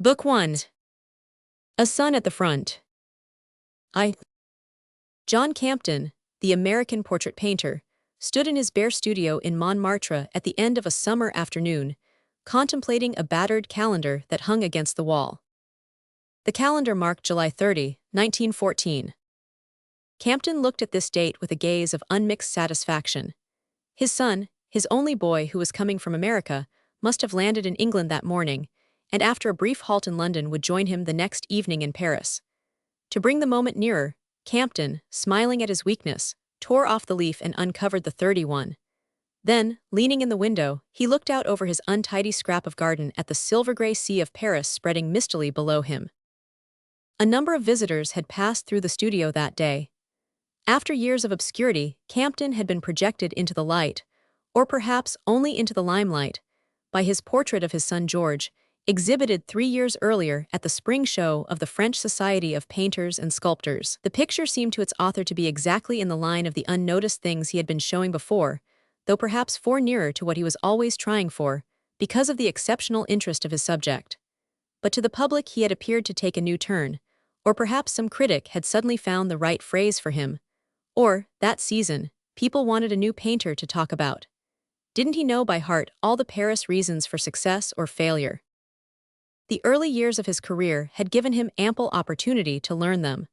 Book 1. A Sun at the Front. John Campton, the American portrait painter, stood in his bare studio in Montmartre at the end of a summer afternoon, contemplating a battered calendar that hung against the wall. The calendar marked July 30, 1914. Campton looked at this date with a gaze of unmixed satisfaction. His son, his only boy who was coming from America, must have landed in England that morning, and after a brief halt in London would join him the next evening in Paris. To bring the moment nearer, Campton, smiling at his weakness, tore off the leaf and uncovered the 31. Then, leaning in the window, he looked out over his untidy scrap of garden at the silver-gray sea of Paris spreading mistily below him. A number of visitors had passed through the studio that day. After years of obscurity, Campton had been projected into the light, or perhaps only into the limelight, by his portrait of his son George, exhibited 3 years earlier at the spring show of the French Society of Painters and Sculptors. The picture seemed to its author to be exactly in the line of the unnoticed things he had been showing before, though perhaps far nearer to what he was always trying for, because of the exceptional interest of his subject. But to the public he had appeared to take a new turn, or perhaps some critic had suddenly found the right phrase for him. Or, that season, people wanted a new painter to talk about. Didn't he know by heart all the Paris reasons for success or failure? The early years of his career had given him ample opportunity to learn them.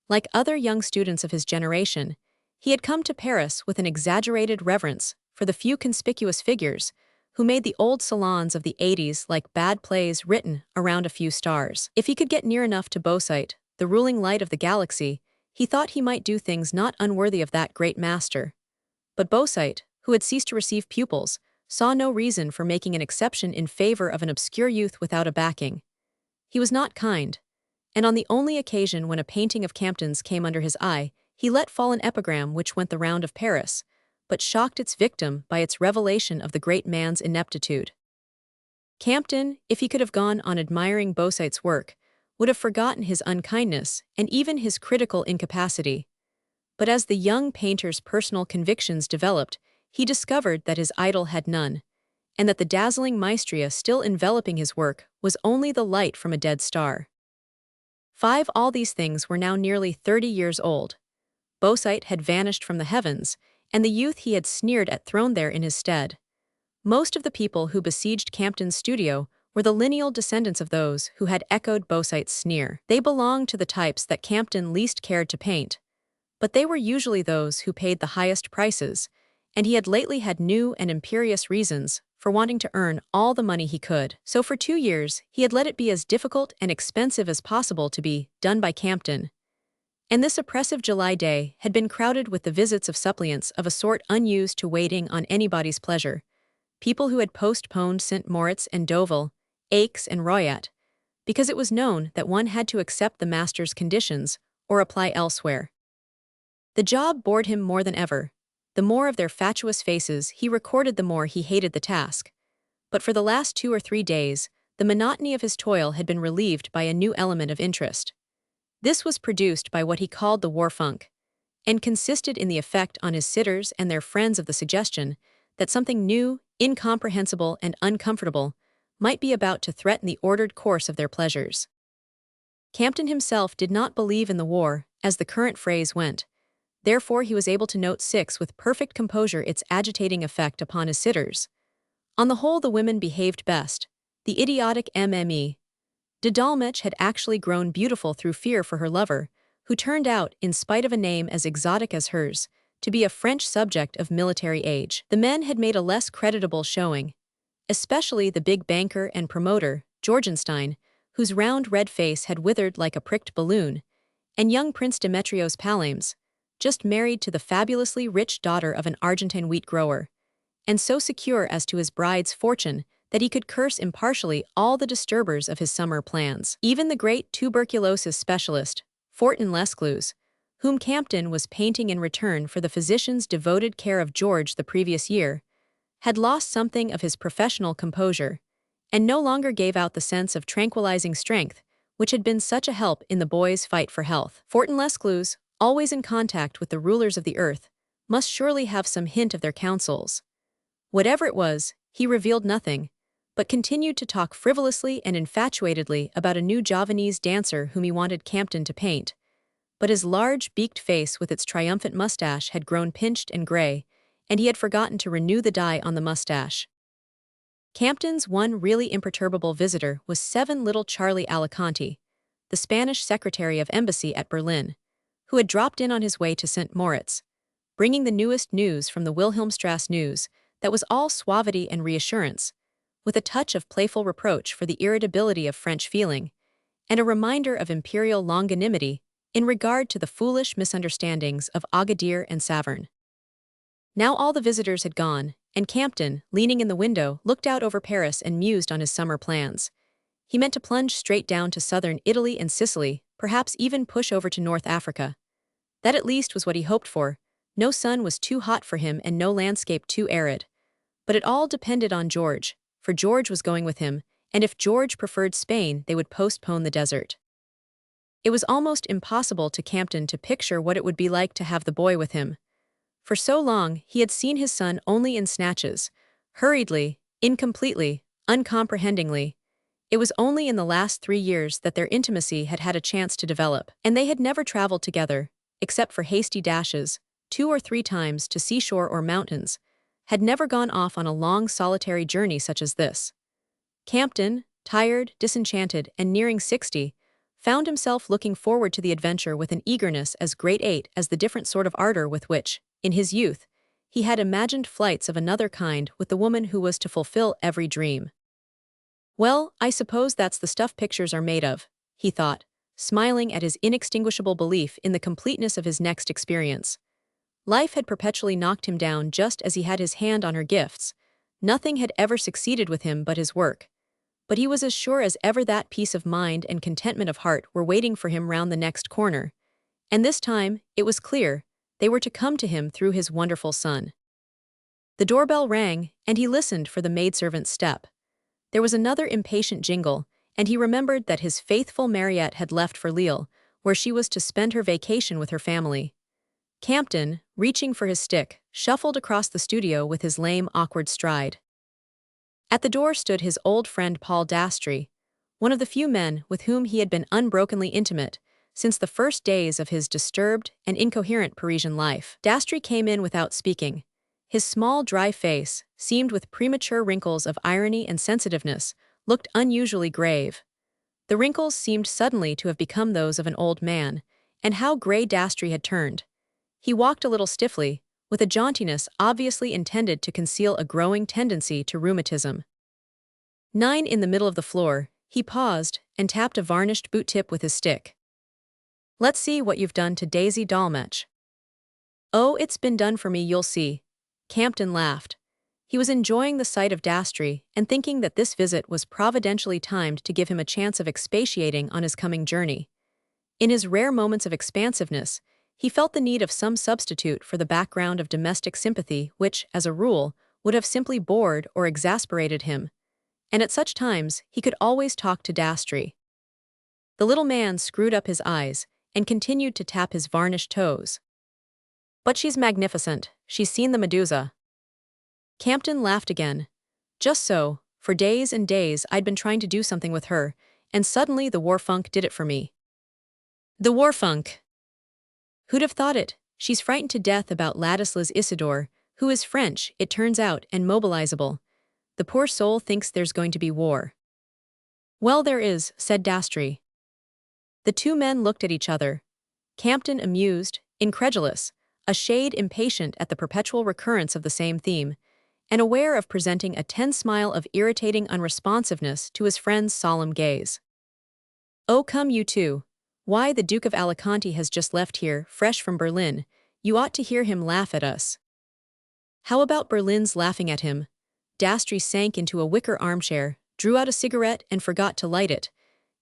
Like other young students of his generation, he had come to Paris with an exaggerated reverence for the few conspicuous figures who made the old salons of the 80s like bad plays written around a few stars. If he could get near enough to Beausight, the ruling light of the galaxy, he thought he might do things not unworthy of that great master. But Beausight, who had ceased to receive pupils, saw no reason for making an exception in favor of an obscure youth without a backing. He was not kind, and on the only occasion when a painting of Campton's came under his eye, he let fall an epigram which went the round of Paris, but shocked its victim by its revelation of the great man's ineptitude. Campton, if he could have gone on admiring Beausight's work, would have forgotten his unkindness and even his critical incapacity. But as the young painter's personal convictions developed, he discovered that his idol had none, and that the dazzling maestria still enveloping his work was only the light from a dead star. All these things were now nearly 30 years old. Beausight had vanished from the heavens, and the youth he had sneered at throned there in his stead. Most of the people who besieged Campton's studio were the lineal descendants of those who had echoed Beausight's sneer. They belonged to the types that Campton least cared to paint, but they were usually those who paid the highest prices, and he had lately had new and imperious reasons for wanting to earn all the money he could. So for 2 years, he had let it be as difficult and expensive as possible to be done by Campton. And this oppressive July day had been crowded with the visits of suppliants of a sort unused to waiting on anybody's pleasure, people who had postponed St. Moritz and Deauville, Aix and Royat, because it was known that one had to accept the master's conditions or apply elsewhere. The job bored him more than ever. The more of their fatuous faces he recorded, the more he hated the task. But for the last 2 or 3 days, the monotony of his toil had been relieved by a new element of interest. This was produced by what he called the war funk, and consisted in the effect on his sitters and their friends of the suggestion that something new, incomprehensible, and uncomfortable might be about to threaten the ordered course of their pleasures. Campton himself did not believe in the war, as the current phrase went. Therefore he was able to note with perfect composure its agitating effect upon his sitters. On the whole the women behaved best. The idiotic Mme. de Dolmetsch had actually grown beautiful through fear for her lover, who turned out, in spite of a name as exotic as hers, to be a French subject of military age. The men had made a less creditable showing, especially the big banker and promoter, Georgenstein, whose round red face had withered like a pricked balloon, and young Prince Demetrios Palames, just married to the fabulously rich daughter of an Argentine wheat grower, and so secure as to his bride's fortune that he could curse impartially all the disturbers of his summer plans. Even the great tuberculosis specialist, Wharton, whom Campton was painting in return for the physician's devoted care of George the previous year, had lost something of his professional composure, and no longer gave out the sense of tranquilizing strength which had been such a help in the boy's fight for health. Wharton, always in contact with the rulers of the earth, must surely have some hint of their counsels. Whatever it was, he revealed nothing, but continued to talk frivolously and infatuatedly about a new Javanese dancer whom he wanted Campton to paint. But his large, beaked face with its triumphant mustache had grown pinched and gray, and he had forgotten to renew the dye on the mustache. Campton's one really imperturbable visitor was 7 little Charlie Alicante, the Spanish secretary of embassy at Berlin, who had dropped in on his way to St. Moritz, bringing the newest news from the Wilhelmstrasse news that was all suavity and reassurance, with a touch of playful reproach for the irritability of French feeling, and a reminder of imperial longanimity in regard to the foolish misunderstandings of Agadir and Saverne. Now all the visitors had gone, and Campton, leaning in the window, looked out over Paris and mused on his summer plans. He meant to plunge straight down to southern Italy and Sicily, perhaps even push over to North Africa. That at least was what he hoped for. No sun was too hot for him and no landscape too arid. But it all depended on George, for George was going with him, and if George preferred Spain, they would postpone the desert. It was almost impossible to Campton to picture what it would be like to have the boy with him. For so long, he had seen his son only in snatches, hurriedly, incompletely, uncomprehendingly. It was only in the last 3 years that their intimacy had had a chance to develop, and they had never traveled together, except for hasty dashes, 2 or 3 times to seashore or mountains, had never gone off on a long solitary journey such as this. Campton, tired, disenchanted, and nearing 60, found himself looking forward to the adventure with an eagerness as great as the different sort of ardor with which, in his youth, he had imagined flights of another kind with the woman who was to fulfill every dream. Well, I suppose that's the stuff pictures are made of, he thought, smiling at his inextinguishable belief in the completeness of his next experience. Life had perpetually knocked him down just as he had his hand on her gifts. Nothing had ever succeeded with him but his work. But he was as sure as ever that peace of mind and contentment of heart were waiting for him round the next corner. And this time, it was clear, they were to come to him through his wonderful son. The doorbell rang, and he listened for the maidservant's step. There was another impatient jingle, and he remembered that his faithful Mariette had left for Lille, where she was to spend her vacation with her family. Campton, reaching for his stick, shuffled across the studio with his lame, awkward stride. At the door stood his old friend Paul Dastry, one of the few men with whom he had been unbrokenly intimate since the first days of his disturbed and incoherent Parisian life. Dastry came in without speaking. His small, dry face, seamed with premature wrinkles of irony and sensitiveness, looked unusually grave. The wrinkles seemed suddenly to have become those of an old man, and how gray Dastry had turned. He walked a little stiffly, with a jauntiness obviously intended to conceal a growing tendency to rheumatism. 9 in the middle of the floor, he paused and tapped a varnished boot tip with his stick. Let's see what you've done to Daisy Dolmetsch. Oh, it's been done for me, you'll see. Campton laughed. He was enjoying the sight of Dastry and thinking that this visit was providentially timed to give him a chance of expatiating on his coming journey. In his rare moments of expansiveness, he felt the need of some substitute for the background of domestic sympathy which, as a rule, would have simply bored or exasperated him. And at such times, he could always talk to Dastry. The little man screwed up his eyes and continued to tap his varnished toes. But she's magnificent. She's seen the Medusa. Campton laughed again. Just so, for days and days I'd been trying to do something with her, and suddenly the war funk did it for me. The war funk. Who'd have thought it? She's frightened to death about Ladislas Isidore, who is French, it turns out, and mobilizable. The poor soul thinks there's going to be war. Well, there is, said Dastry. The 2 men looked at each other. Campton amused, incredulous, a shade impatient at the perpetual recurrence of the same theme, and aware of presenting a tense smile of irritating unresponsiveness to his friend's solemn gaze. Oh, come you two. Why, the Duke of Alicante has just left here, fresh from Berlin. You ought to hear him laugh at us. How about Berlin's laughing at him? Dastry sank into a wicker armchair, drew out a cigarette and forgot to light it.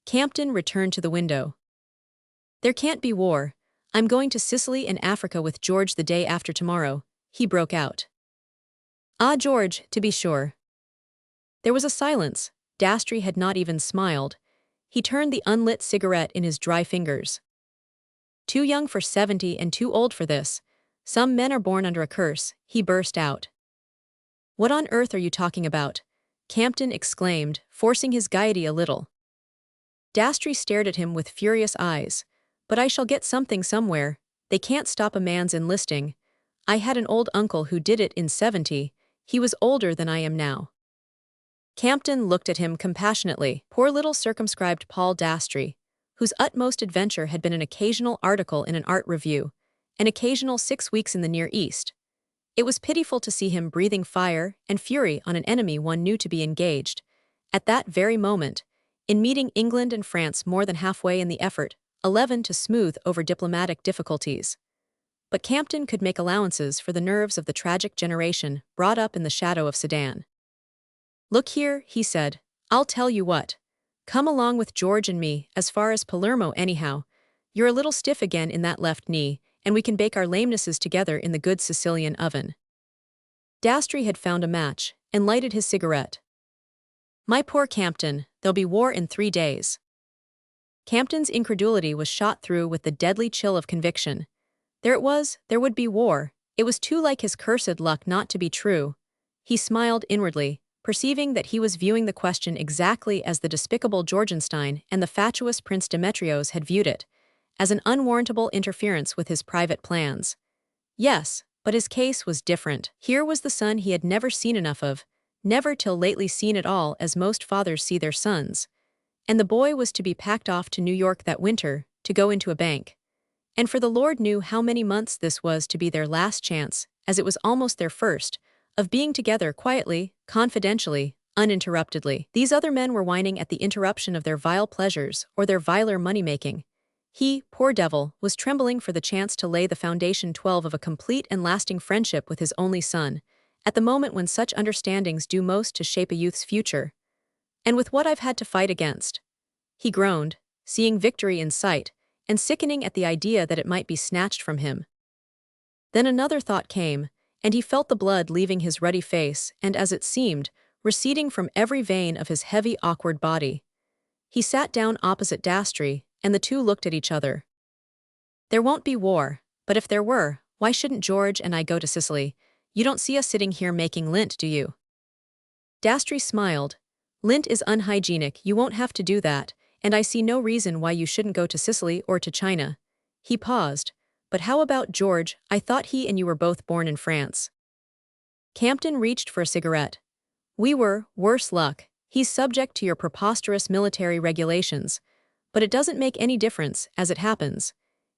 Campton returned to the window. There can't be war. I'm going to Sicily and Africa with George the day after tomorrow, he broke out. Ah, George, to be sure. There was a silence. Dastry had not even smiled. He turned the unlit cigarette in his dry fingers. Too young for 70 and too old for this. Some men are born under a curse, he burst out. What on earth are you talking about? Campton exclaimed, forcing his gaiety a little. Dastry stared at him with furious eyes. But I shall get something somewhere. They can't stop a man's enlisting. I had an old uncle who did it in 70. He was older than I am now. Campton looked at him compassionately. Poor little circumscribed Paul Dastry, whose utmost adventure had been an occasional article in an art review, an occasional 6 weeks in the Near East. It was pitiful to see him breathing fire and fury on an enemy one knew to be engaged, at that very moment, in meeting England and France more than halfway in the effort, 11 to smooth over diplomatic difficulties. But Campton could make allowances for the nerves of the tragic generation brought up in the shadow of Sedan. Look here, he said, I'll tell you what. Come along with George and me, as far as Palermo anyhow. You're a little stiff again in that left knee, and we can bake our lamenesses together in the good Sicilian oven. Dastry had found a match, and lighted his cigarette. My poor Campton, there'll be war in 3 days. Campton's incredulity was shot through with the deadly chill of conviction. There it was, there would be war. It was too like his cursed luck not to be true. He smiled inwardly, perceiving that he was viewing the question exactly as the despicable Georgenstein and the fatuous Prince Demetrios had viewed it, as an unwarrantable interference with his private plans. Yes, but his case was different. Here was the son he had never seen enough of, never till lately seen at all as most fathers see their sons. And the boy was to be packed off to New York that winter, to go into a bank. And for the Lord knew how many months this was to be their last chance, as it was almost their first, of being together quietly, confidentially, uninterruptedly. These other men were whining at the interruption of their vile pleasures or their viler money-making. He, poor devil, was trembling for the chance to lay the foundation 12 of a complete and lasting friendship with his only son, at the moment when such understandings do most to shape a youth's future. And with what I've had to fight against, he groaned, seeing victory in sight, and sickening at the idea that it might be snatched from him. Then another thought came, and he felt the blood leaving his ruddy face and, as it seemed, receding from every vein of his heavy, awkward body. He sat down opposite Dastry, and the two looked at each other. There won't be war, but if there were, why shouldn't George and I go to Sicily? You don't see us sitting here making lint, do you? Dastry smiled. Lint is unhygienic, you won't have to do that, and I see no reason why you shouldn't go to Sicily or to China. He paused. But how about George? I thought he and you were both born in France. Campton reached for a cigarette. We were, worse luck. He's subject to your preposterous military regulations. But it doesn't make any difference, as it happens.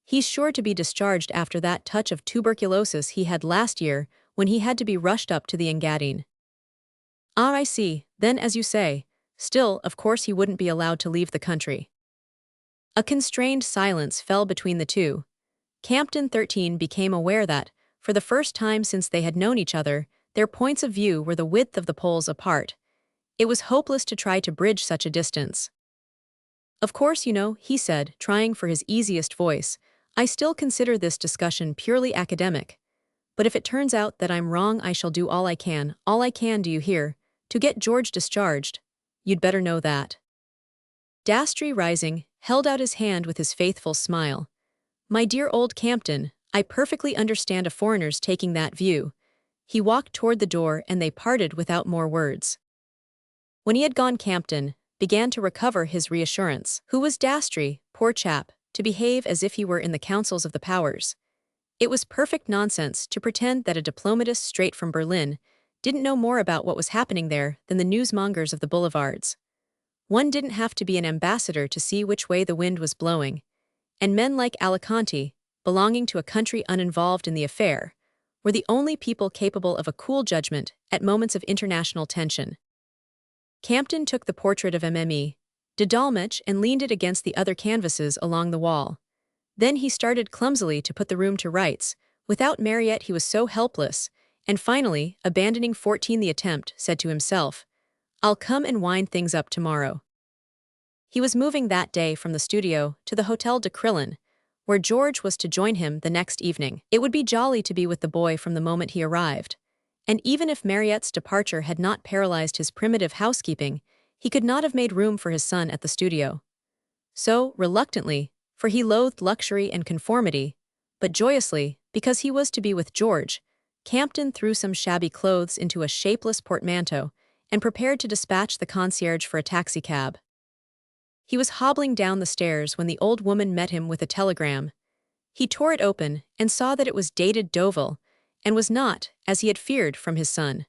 He's sure to be discharged after that touch of tuberculosis he had last year when he had to be rushed up to the Engadine. Ah, I see, then as you say. Still, of course he wouldn't be allowed to leave the country. A constrained silence fell between the two. Campton 13 became aware that, for the first time since they had known each other, their points of view were the width of the poles apart. It was hopeless to try to bridge such a distance. Of course, you know, he said, trying for his easiest voice, I still consider this discussion purely academic. But if it turns out that I'm wrong, I shall do all I can, do you hear, to get George discharged. You'd better know that. Dastry, rising, held out his hand with his faithful smile. My dear old Campton, I perfectly understand a foreigner's taking that view. He walked toward the door and they parted without more words. When he had gone, Campton began to recover his reassurance. Who was Dastry, poor chap, to behave as if he were in the councils of the powers? It was perfect nonsense to pretend that a diplomatist straight from Berlin didn't know more about what was happening there than the newsmongers of the boulevards. One didn't have to be an ambassador to see which way the wind was blowing, and men like Alicante, belonging to a country uninvolved in the affair, were the only people capable of a cool judgment at moments of international tension. Campton took the portrait of Mme. de Dolmetsch and leaned it against the other canvases along the wall. Then he started clumsily to put the room to rights. Without Mariette he was so helpless, and finally, abandoning 14 the attempt, said to himself, I'll come and wind things up tomorrow. He was moving that day from the studio to the Hotel de Crillon, where George was to join him the next evening. It would be jolly to be with the boy from the moment he arrived, and even if Mariette's departure had not paralyzed his primitive housekeeping, he could not have made room for his son at the studio. So, reluctantly, for he loathed luxury and conformity, but joyously, because he was to be with George, Campton threw some shabby clothes into a shapeless portmanteau and prepared to dispatch the concierge for a taxicab. He was hobbling down the stairs when the old woman met him with a telegram. He tore it open and saw that it was dated Deauville, and was not, as he had feared, from his son.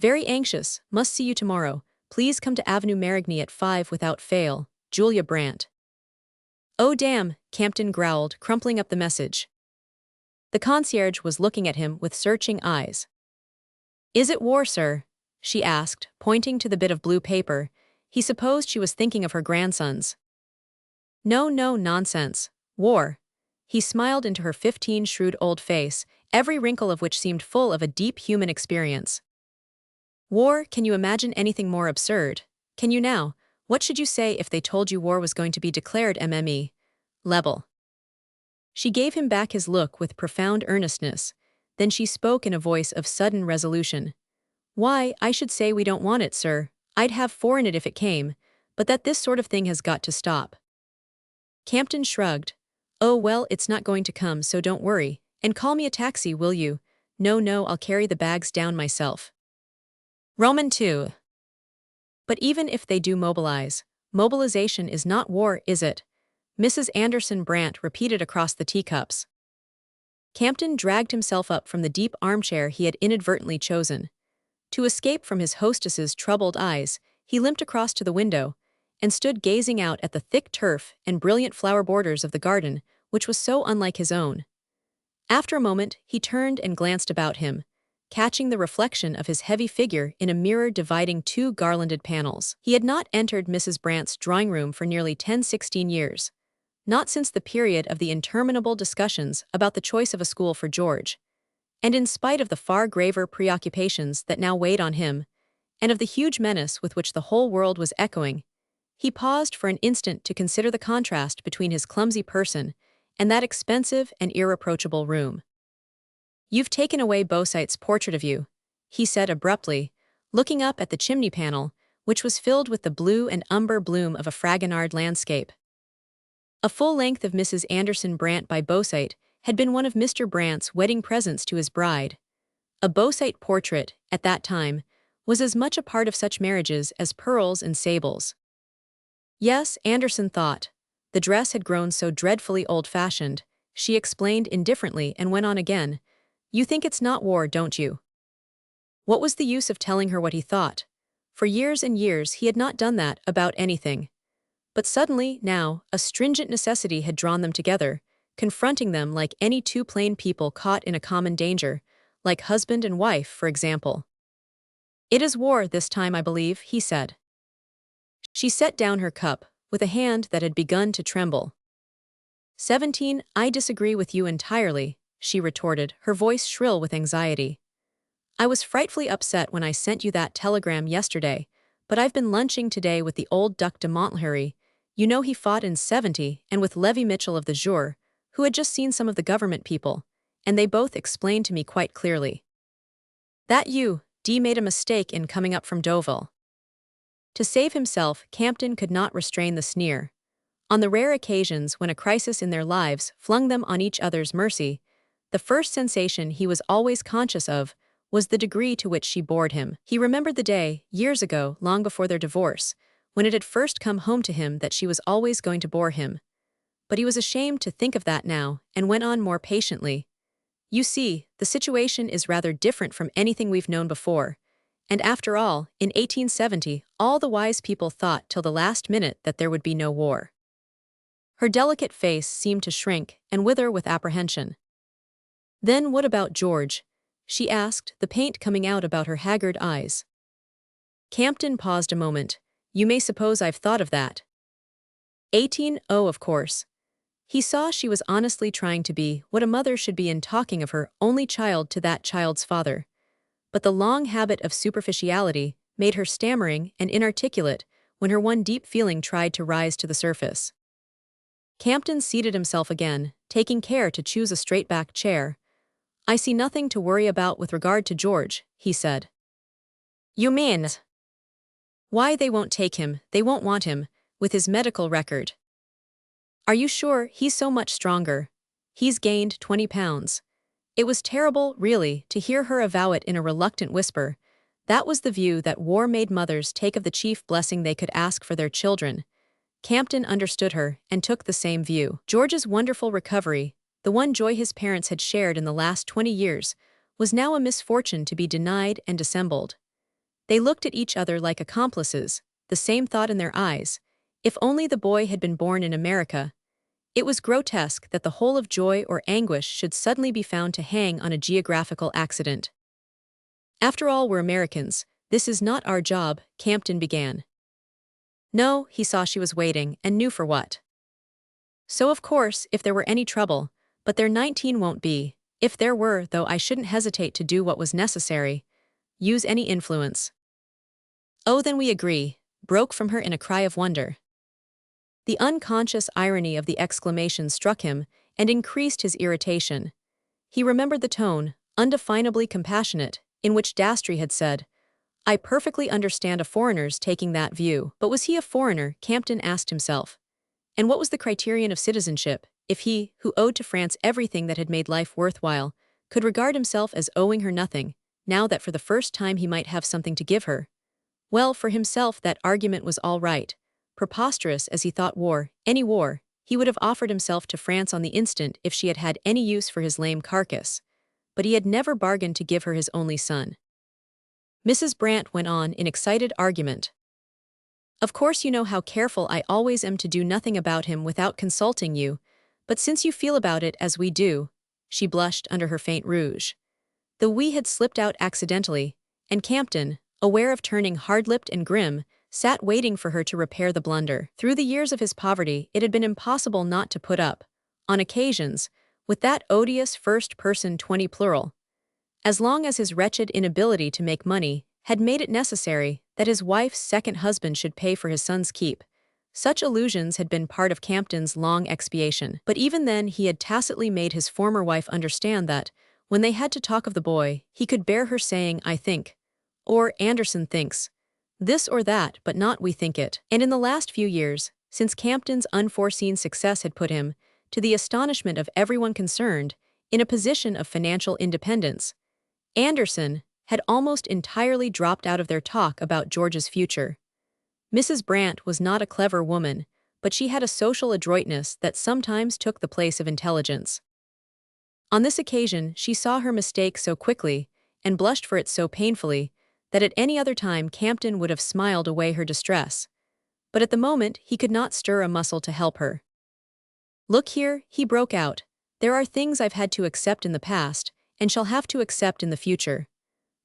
Very anxious, must see you tomorrow. Please come to Avenue Marigny at 5 without fail. Julia Brandt. Oh damn, Campton growled, crumpling up the message. The concierge was looking at him with searching eyes. Is it war, sir? She asked, pointing to the bit of blue paper. He supposed she was thinking of her grandsons. No, nonsense. War. He smiled into her 15 shrewd old face, every wrinkle of which seemed full of a deep human experience. War, can you imagine anything more absurd? Can you now? What should you say if they told you war was going to be declared MME? Level. She gave him back his look with profound earnestness. Then she spoke in a voice of sudden resolution. Why, I should say we don't want it, sir. I'd have foreign it if it came, but that this sort of thing has got to stop. Campton shrugged. Oh well, it's not going to come, so don't worry. And call me a taxi, will you? No, I'll carry the bags down myself. Roman 2. But even if they do mobilize, mobilization is not war, is it? Mrs. Anderson Brandt repeated across the teacups. Campton dragged himself up from the deep armchair he had inadvertently chosen. To escape from his hostess's troubled eyes, he limped across to the window and stood gazing out at the thick turf and brilliant flower borders of the garden, which was so unlike his own. After a moment, he turned and glanced about him, catching the reflection of his heavy figure in a mirror dividing two garlanded panels. He had not entered Mrs. Brandt's drawing room for nearly 16 years. Not since the period of the interminable discussions about the choice of a school for George. And in spite of the far graver preoccupations that now weighed on him, and of the huge menace with which the whole world was echoing, he paused for an instant to consider the contrast between his clumsy person and that expensive and irreproachable room. You've taken away Beausite's portrait of you, he said abruptly, looking up at the chimney panel, which was filled with the blue and umber bloom of a Fragonard landscape. A full length of Mrs. Anderson Brandt by Beausite had been one of Mr. Brandt's wedding presents to his bride. A Beausite portrait, at that time, was as much a part of such marriages as pearls and sables. Yes, Anderson thought. The dress had grown so dreadfully old-fashioned, she explained indifferently and went on again. You think it's not war, don't you? What was the use of telling her what he thought? For years and years he had not done that about anything. But suddenly, now, a stringent necessity had drawn them together, confronting them like any two plain people caught in a common danger, like husband and wife, for example. It is war this time, I believe, he said. She set down her cup, with a hand that had begun to tremble. 17, I disagree with you entirely, she retorted, her voice shrill with anxiety. I was frightfully upset when I sent you that telegram yesterday, but I've been lunching today with the old Duc de Montlehery. You know he fought in 70, and with Levy Mitchell of the Jour, who had just seen some of the government people, and they both explained to me quite clearly. That D made a mistake in coming up from Deauville. To save himself, Campton could not restrain the sneer. On the rare occasions when a crisis in their lives flung them on each other's mercy, the first sensation he was always conscious of was the degree to which she bored him. He remembered the day, years ago, long before their divorce, when it had first come home to him that she was always going to bore him. But he was ashamed to think of that now, and went on more patiently. You see, the situation is rather different from anything we've known before. And after all, in 1870, all the wise people thought till the last minute that there would be no war. Her delicate face seemed to shrink and wither with apprehension. Then what about George? She asked, the paint coming out about her haggard eyes. Campton paused a moment. You may suppose I've thought of that. 18, oh, of course. He saw she was honestly trying to be what a mother should be in talking of her only child to that child's father. But the long habit of superficiality made her stammering and inarticulate when her one deep feeling tried to rise to the surface. Campton seated himself again, taking care to choose a straight-backed chair. I see nothing to worry about with regard to George, he said. You mean? Why, they won't take him, they won't want him, with his medical record. Are you sure? He's so much stronger. He's gained 20 pounds. It was terrible, really, to hear her avow it in a reluctant whisper, That was the view that war-made mothers take of the chief blessing they could ask for their children. Campton understood her and took the same view. George's wonderful recovery, the one joy his parents had shared in the last 20 years, was now a misfortune to be denied and dissembled. They looked at each other like accomplices, the same thought in their eyes. If only the boy had been born in America. It was grotesque that the whole of joy or anguish should suddenly be found to hang on a geographical accident. After all, we're Americans. This is not our job, Campton began. No, he saw she was waiting, and knew for what. So of course, if there were any trouble, but there 19 won't be. If there were, though, I shouldn't hesitate to do what was necessary. Use any influence. Oh, then we agree, broke from her in a cry of wonder. The unconscious irony of the exclamation struck him and increased his irritation. He remembered the tone, undefinably compassionate, in which Dastry had said, "I perfectly understand a foreigner's taking that view." But was he a foreigner, Campton asked himself. And what was the criterion of citizenship, if he, who owed to France everything that had made life worthwhile, could regard himself as owing her nothing, now that for the first time he might have something to give her? Well, for himself that argument was all right. Preposterous as he thought war, any war, he would have offered himself to France on the instant if she had had any use for his lame carcass. But he had never bargained to give her his only son. Mrs. Brant went on in excited argument. Of course you know how careful I always am to do nothing about him without consulting you, but since you feel about it as we do, she blushed under her faint rouge. The we had slipped out accidentally, and Campton, aware of turning hard-lipped and grim, sat waiting for her to repair the blunder. Through the years of his poverty, it had been impossible not to put up, on occasions, with that odious first-person 20 plural. As long as his wretched inability to make money had made it necessary that his wife's second husband should pay for his son's keep, such illusions had been part of Campton's long expiation. But even then he had tacitly made his former wife understand that, when they had to talk of the boy, he could bear her saying, "I think," or "Anderson thinks," this or that, but not "we think it." And in the last few years, since Campton's unforeseen success had put him, to the astonishment of everyone concerned, in a position of financial independence, Anderson had almost entirely dropped out of their talk about George's future. Mrs. Brant was not a clever woman, but she had a social adroitness that sometimes took the place of intelligence. On this occasion, she saw her mistake so quickly, and blushed for it so painfully, that at any other time Campton would have smiled away her distress. But at the moment he could not stir a muscle to help her. "Look here," he broke out, "there are things I've had to accept in the past, and shall have to accept in the future.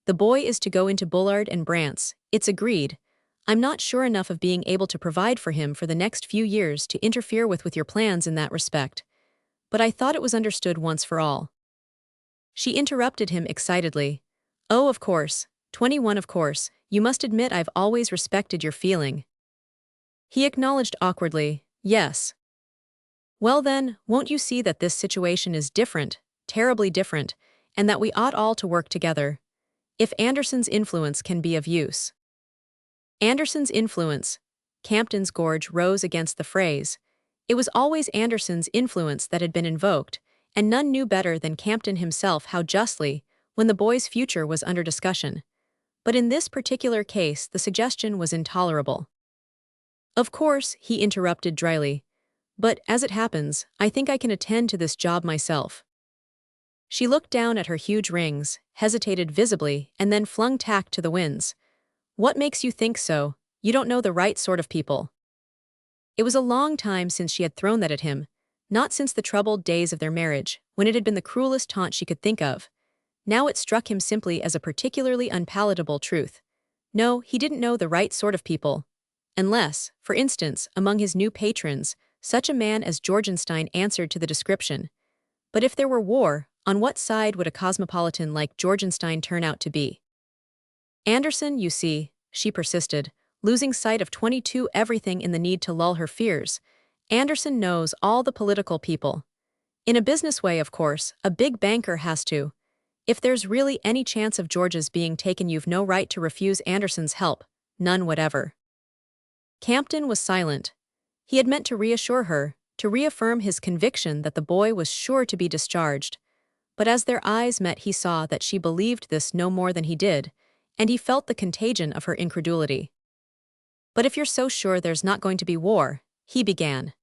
The boy is to go into Bullard and Brant's, it's agreed. I'm not sure enough of being able to provide for him for the next few years to interfere with your plans in that respect. But I thought it was understood once for all." She interrupted him excitedly. "Oh, of course, 21 of course, you must admit I've always respected your feeling." He acknowledged awkwardly, "Yes." "Well then, won't you see that this situation is different, terribly different, and that we ought all to work together? If Anderson's influence can be of use." Anderson's influence. Campton's gorge rose against the phrase. It was always Anderson's influence that had been invoked, and none knew better than Campton himself how justly, when the boy's future was under discussion. But in this particular case the suggestion was intolerable. "Of course," he interrupted dryly, "but, as it happens, I think I can attend to this job myself." She looked down at her huge rings, hesitated visibly, and then flung tact to the winds. "What makes you think so? You don't know the right sort of people." It was a long time since she had thrown that at him, not since the troubled days of their marriage, when it had been the cruelest taunt she could think of. Now it struck him simply as a particularly unpalatable truth. No, he didn't know the right sort of people. Unless, for instance, among his new patrons, such a man as Georgenstein answered to the description. But if there were war, on what side would a cosmopolitan like Georgenstein turn out to be? "Anderson, you see," she persisted, losing sight of 22 everything in the need to lull her fears. "Anderson knows all the political people. In a business way, of course, a big banker has to. If there's really any chance of George's being taken, you've no right to refuse Anderson's help, none whatever." Campton was silent. He had meant to reassure her, to reaffirm his conviction that the boy was sure to be discharged. But as their eyes met he saw that she believed this no more than he did, and he felt the contagion of her incredulity. "But if you're so sure there's not going to be war," he began.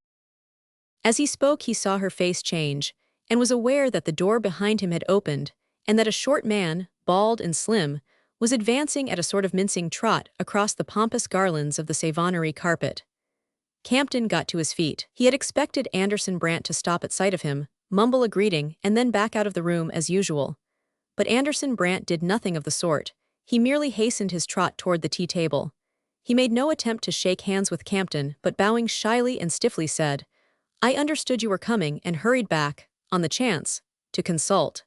As he spoke, he saw her face change, and was aware that the door behind him had opened, and that a short man, bald and slim, was advancing at a sort of mincing trot across the pompous garlands of the savonnerie carpet. Campton got to his feet. He had expected Anderson Brant to stop at sight of him, mumble a greeting, and then back out of the room as usual. But Anderson Brant did nothing of the sort. He merely hastened his trot toward the tea table. He made no attempt to shake hands with Campton, but bowing shyly and stiffly said, "I understood you were coming," and hurried back, on the chance, to consult.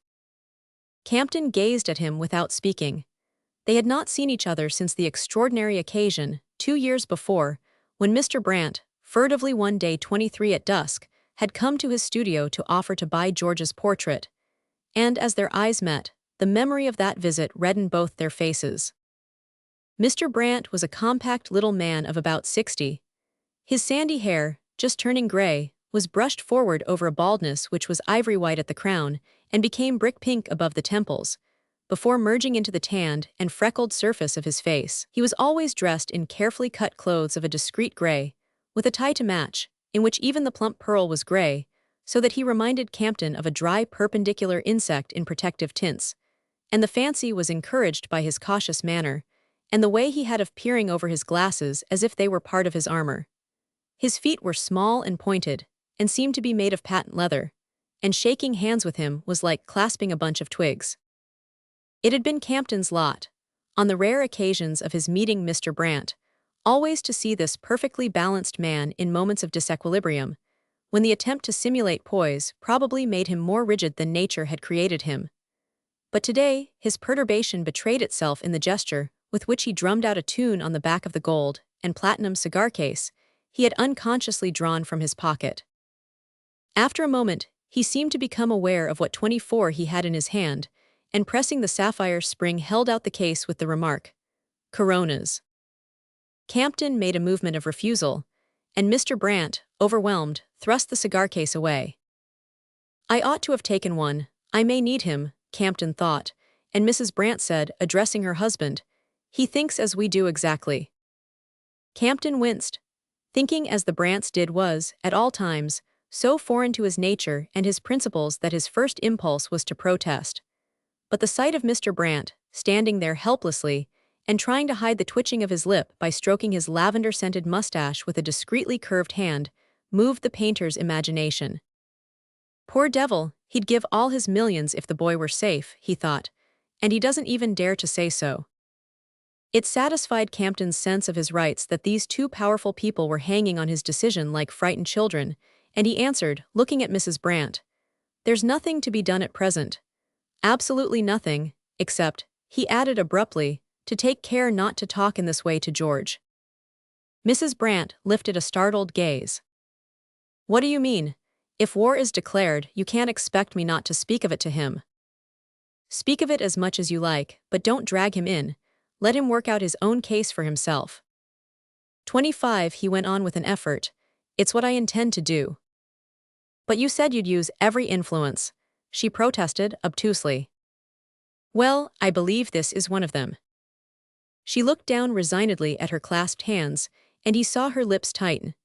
Campton gazed at him without speaking. They had not seen each other since the extraordinary occasion, 2 years before, when Mr. Brant, furtively one day 23 at dusk, had come to his studio to offer to buy George's portrait. And as their eyes met, the memory of that visit reddened both their faces. Mr. Brant was a compact little man of about 60. His sandy hair, just turning gray, was brushed forward over a baldness which was ivory white at the crown and became brick pink above the temples, before merging into the tanned and freckled surface of his face. He was always dressed in carefully cut clothes of a discreet gray, with a tie to match, in which even the plump pearl was gray, so that he reminded Campton of a dry perpendicular insect in protective tints, and the fancy was encouraged by his cautious manner, and the way he had of peering over his glasses as if they were part of his armor. His feet were small and pointed, and seemed to be made of patent leather, and shaking hands with him was like clasping a bunch of twigs. It had been Campton's lot, on the rare occasions of his meeting Mr. Brant, always to see this perfectly balanced man in moments of disequilibrium, when the attempt to simulate poise probably made him more rigid than nature had created him. But today, his perturbation betrayed itself in the gesture with which he drummed out a tune on the back of the gold and platinum cigar case he had unconsciously drawn from his pocket. After a moment, he seemed to become aware of what 24 he had in his hand, and pressing the sapphire spring held out the case with the remark, "Coronas." Campton made a movement of refusal, and Mr. Brant, overwhelmed, thrust the cigar case away. "I ought to have taken one. I may need him," Campton thought, and Mrs. Brant said, addressing her husband, "He thinks as we do exactly." Campton winced. Thinking as the Brants did was, at all times, so foreign to his nature and his principles that his first impulse was to protest. But the sight of Mr. Brant, standing there helplessly, and trying to hide the twitching of his lip by stroking his lavender-scented mustache with a discreetly curved hand, moved the painter's imagination. "Poor devil, he'd give all his millions if the boy were safe," he thought, "and he doesn't even dare to say so." It satisfied Campton's sense of his rights that these two powerful people were hanging on his decision like frightened children, and he answered, looking at Mrs. Brant, "There's nothing to be done at present. Absolutely nothing, except," he added abruptly, "to take care not to talk in this way to George." Mrs. Brant lifted a startled gaze. "What do you mean? If war is declared, you can't expect me not to speak of it to him." "Speak of it as much as you like, but don't drag him in. Let him work out his own case for himself." 25, he went on with an effort. "It's what I intend to do." "But you said you'd use every influence," she protested obtusely. "Well, I believe this is one of them." She looked down resignedly at her clasped hands, and he saw her lips tighten.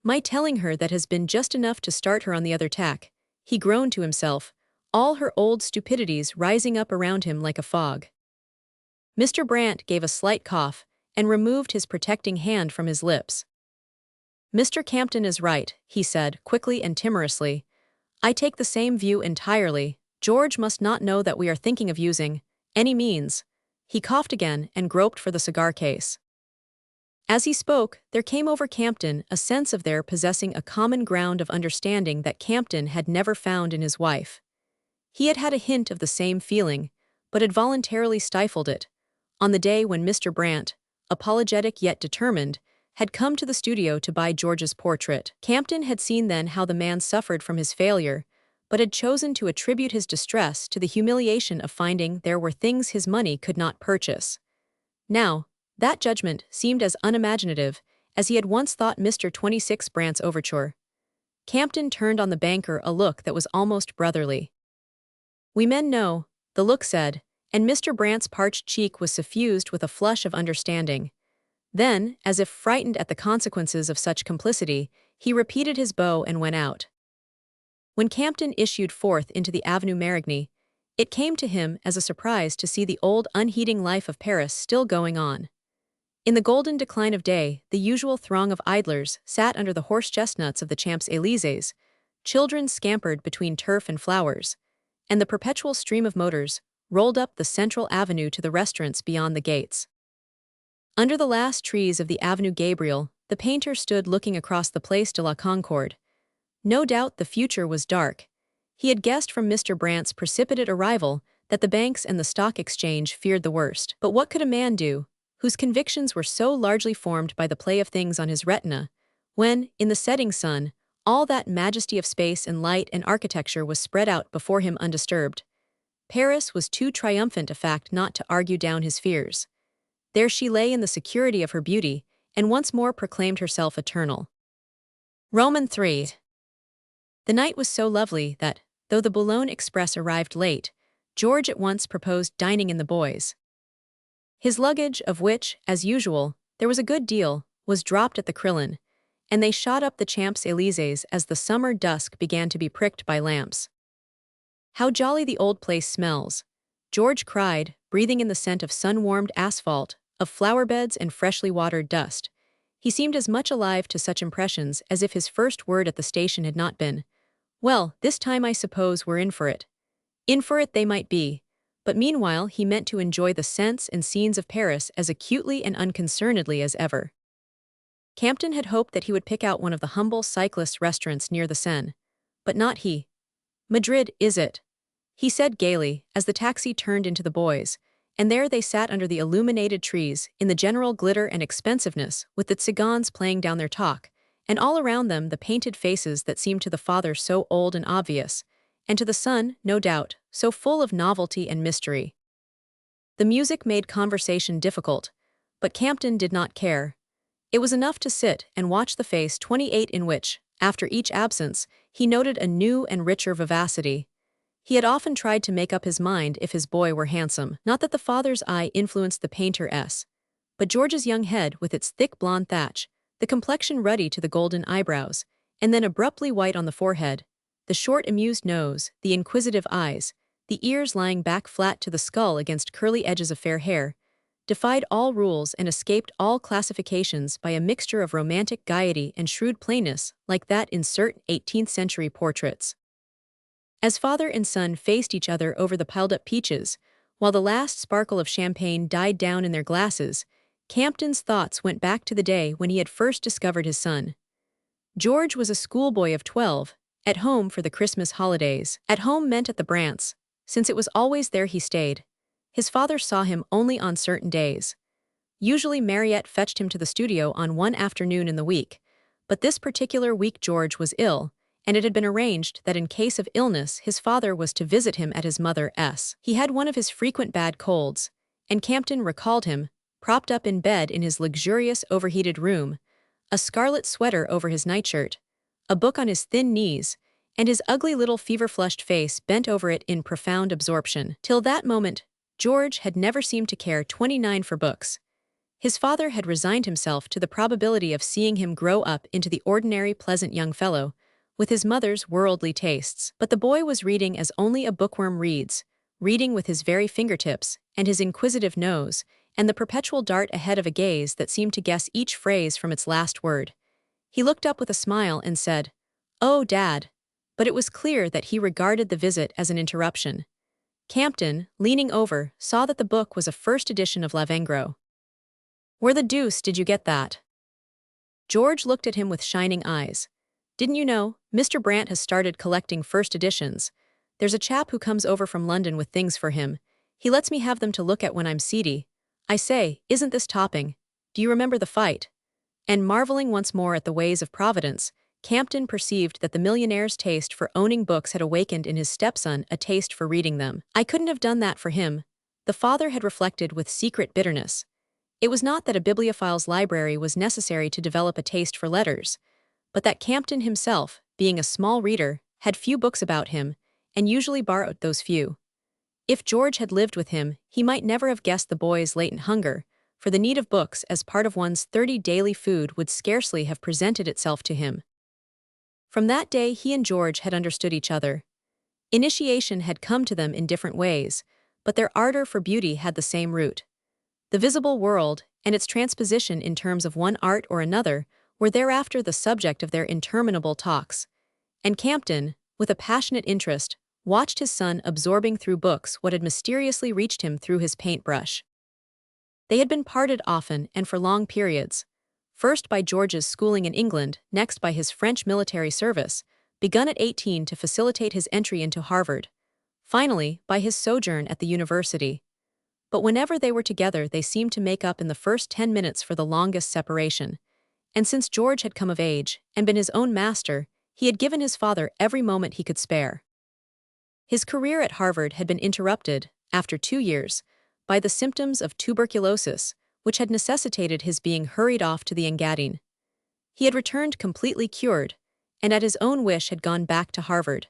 "My telling her that has been just enough to start her on the other tack," he groaned to himself, all her old stupidities rising up around him like a fog. Mr. Brant gave a slight cough and removed his protecting hand from his lips. "Mr. Campton is right," he said, quickly and timorously. "I take the same view entirely. George must not know that we are thinking of using any means." He coughed again and groped for the cigar case. As he spoke, there came over Campton a sense of their possessing a common ground of understanding that Campton had never found in his wife. He had had a hint of the same feeling, but had voluntarily stifled it, on the day when Mr. Brant, apologetic yet determined, had come to the studio to buy George's portrait. Campton had seen then how the man suffered from his failure, but had chosen to attribute his distress to the humiliation of finding there were things his money could not purchase. Now, that judgment seemed as unimaginative as he had once thought Mr. 26 Brant's overture. Campton turned on the banker a look that was almost brotherly. "We men know," the look said, and Mr. Brant's parched cheek was suffused with a flush of understanding. Then, as if frightened at the consequences of such complicity, he repeated his bow and went out. When Campton issued forth into the Avenue Marigny, it came to him as a surprise to see the old unheeding life of Paris still going on. In the golden decline of day, the usual throng of idlers sat under the horse chestnuts of the Champs-Élysées, children scampered between turf and flowers, and the perpetual stream of motors rolled up the central avenue to the restaurants beyond the gates. Under the last trees of the Avenue Gabriel, the painter stood looking across the Place de la Concorde. No doubt the future was dark. He had guessed from Mr. Brant's precipitate arrival that the banks and the stock exchange feared the worst. But what could a man do, whose convictions were so largely formed by the play of things on his retina, when, in the setting sun, all that majesty of space and light and architecture was spread out before him undisturbed? Paris was too triumphant a fact not to argue down his fears. There she lay in the security of her beauty, and once more proclaimed herself eternal. Roman 3. The night was so lovely that, though the Boulogne express arrived late, George at once proposed dining in the boys. His luggage, of which, as usual, there was a good deal, was dropped at the Crillon, and they shot up the Champs-Élysées as the summer dusk began to be pricked by lamps. "How jolly the old place smells," George cried, breathing in the scent of sun-warmed asphalt, of flower-beds and freshly watered dust. He seemed as much alive to such impressions as if his first word at the station had not been, "Well, this time I suppose we're in for it." In for it they might be, but meanwhile he meant to enjoy the scents and scenes of Paris as acutely and unconcernedly as ever. Campton had hoped that he would pick out one of the humble cyclists' restaurants near the Seine. But not he. "Madrid, is it?" he said gaily, as the taxi turned into the boys, and there they sat under the illuminated trees, in the general glitter and expensiveness, with the cigans playing down their talk, and all around them the painted faces that seemed to the father so old and obvious, and to the son, no doubt, so full of novelty and mystery. The music made conversation difficult, but Campton did not care. It was enough to sit and watch the face 28 in which, after each absence, he noted a new and richer vivacity. He had often tried to make up his mind if his boy were handsome. Not that the father's eye influenced the painter's, but George's young head with its thick blonde thatch, the complexion ruddy to the golden eyebrows, and then abruptly white on the forehead, the short amused nose, the inquisitive eyes, the ears lying back flat to the skull against curly edges of fair hair, defied all rules and escaped all classifications by a mixture of romantic gaiety and shrewd plainness like that in certain 18th-century portraits. As father and son faced each other over the piled-up peaches, while the last sparkle of champagne died down in their glasses, Campton's thoughts went back to the day when he had first discovered his son. George was a schoolboy of 12, at home for the Christmas holidays. At home meant at the Brants, since it was always there he stayed. His father saw him only on certain days. Usually Mariette fetched him to the studio on one afternoon in the week, but this particular week George was ill, and it had been arranged that in case of illness his father was to visit him at his mother's. He had one of his frequent bad colds, and Campton recalled him, propped up in bed in his luxurious overheated room, a scarlet sweater over his nightshirt, a book on his thin knees, and his ugly little fever-flushed face bent over it in profound absorption. Till that moment, George had never seemed to care 29 for books. His father had resigned himself to the probability of seeing him grow up into the ordinary pleasant young fellow, with his mother's worldly tastes. But the boy was reading as only a bookworm reads, reading with his very fingertips, and his inquisitive nose, and the perpetual dart ahead of a gaze that seemed to guess each phrase from its last word. He looked up with a smile and said, "Oh, Dad," but it was clear that he regarded the visit as an interruption. Campton, leaning over, saw that the book was a first edition of Lavengro. "Where the deuce did you get that?" George looked at him with shining eyes. "Didn't you know, Mr. Brant has started collecting first editions. There's a chap who comes over from London with things for him. He lets me have them to look at when I'm seedy. I say, isn't this topping? Do you remember the fight?" And marveling once more at the ways of Providence, Campton perceived that the millionaire's taste for owning books had awakened in his stepson a taste for reading them. "I couldn't have done that for him," the father had reflected with secret bitterness. It was not that a bibliophile's library was necessary to develop a taste for letters, but that Campton himself, being a small reader, had few books about him, and usually borrowed those few. If George had lived with him, he might never have guessed the boy's latent hunger, for the need of books as part of one's 30 daily food would scarcely have presented itself to him. From that day he and George had understood each other. Initiation had come to them in different ways, but their ardor for beauty had the same root. The visible world, and its transposition in terms of one art or another, were thereafter the subject of their interminable talks. And Campton, with a passionate interest, watched his son absorbing through books what had mysteriously reached him through his paintbrush. They had been parted often and for long periods, first by George's schooling in England, next by his French military service, begun at 18 to facilitate his entry into Harvard, finally by his sojourn at the university. But whenever they were together they seemed to make up in the first 10 minutes for the longest separation. And since George had come of age and been his own master, he had given his father every moment he could spare. His career at Harvard had been interrupted, after 2 years, by the symptoms of tuberculosis, which had necessitated his being hurried off to the Engadine. He had returned completely cured, and at his own wish had gone back to Harvard.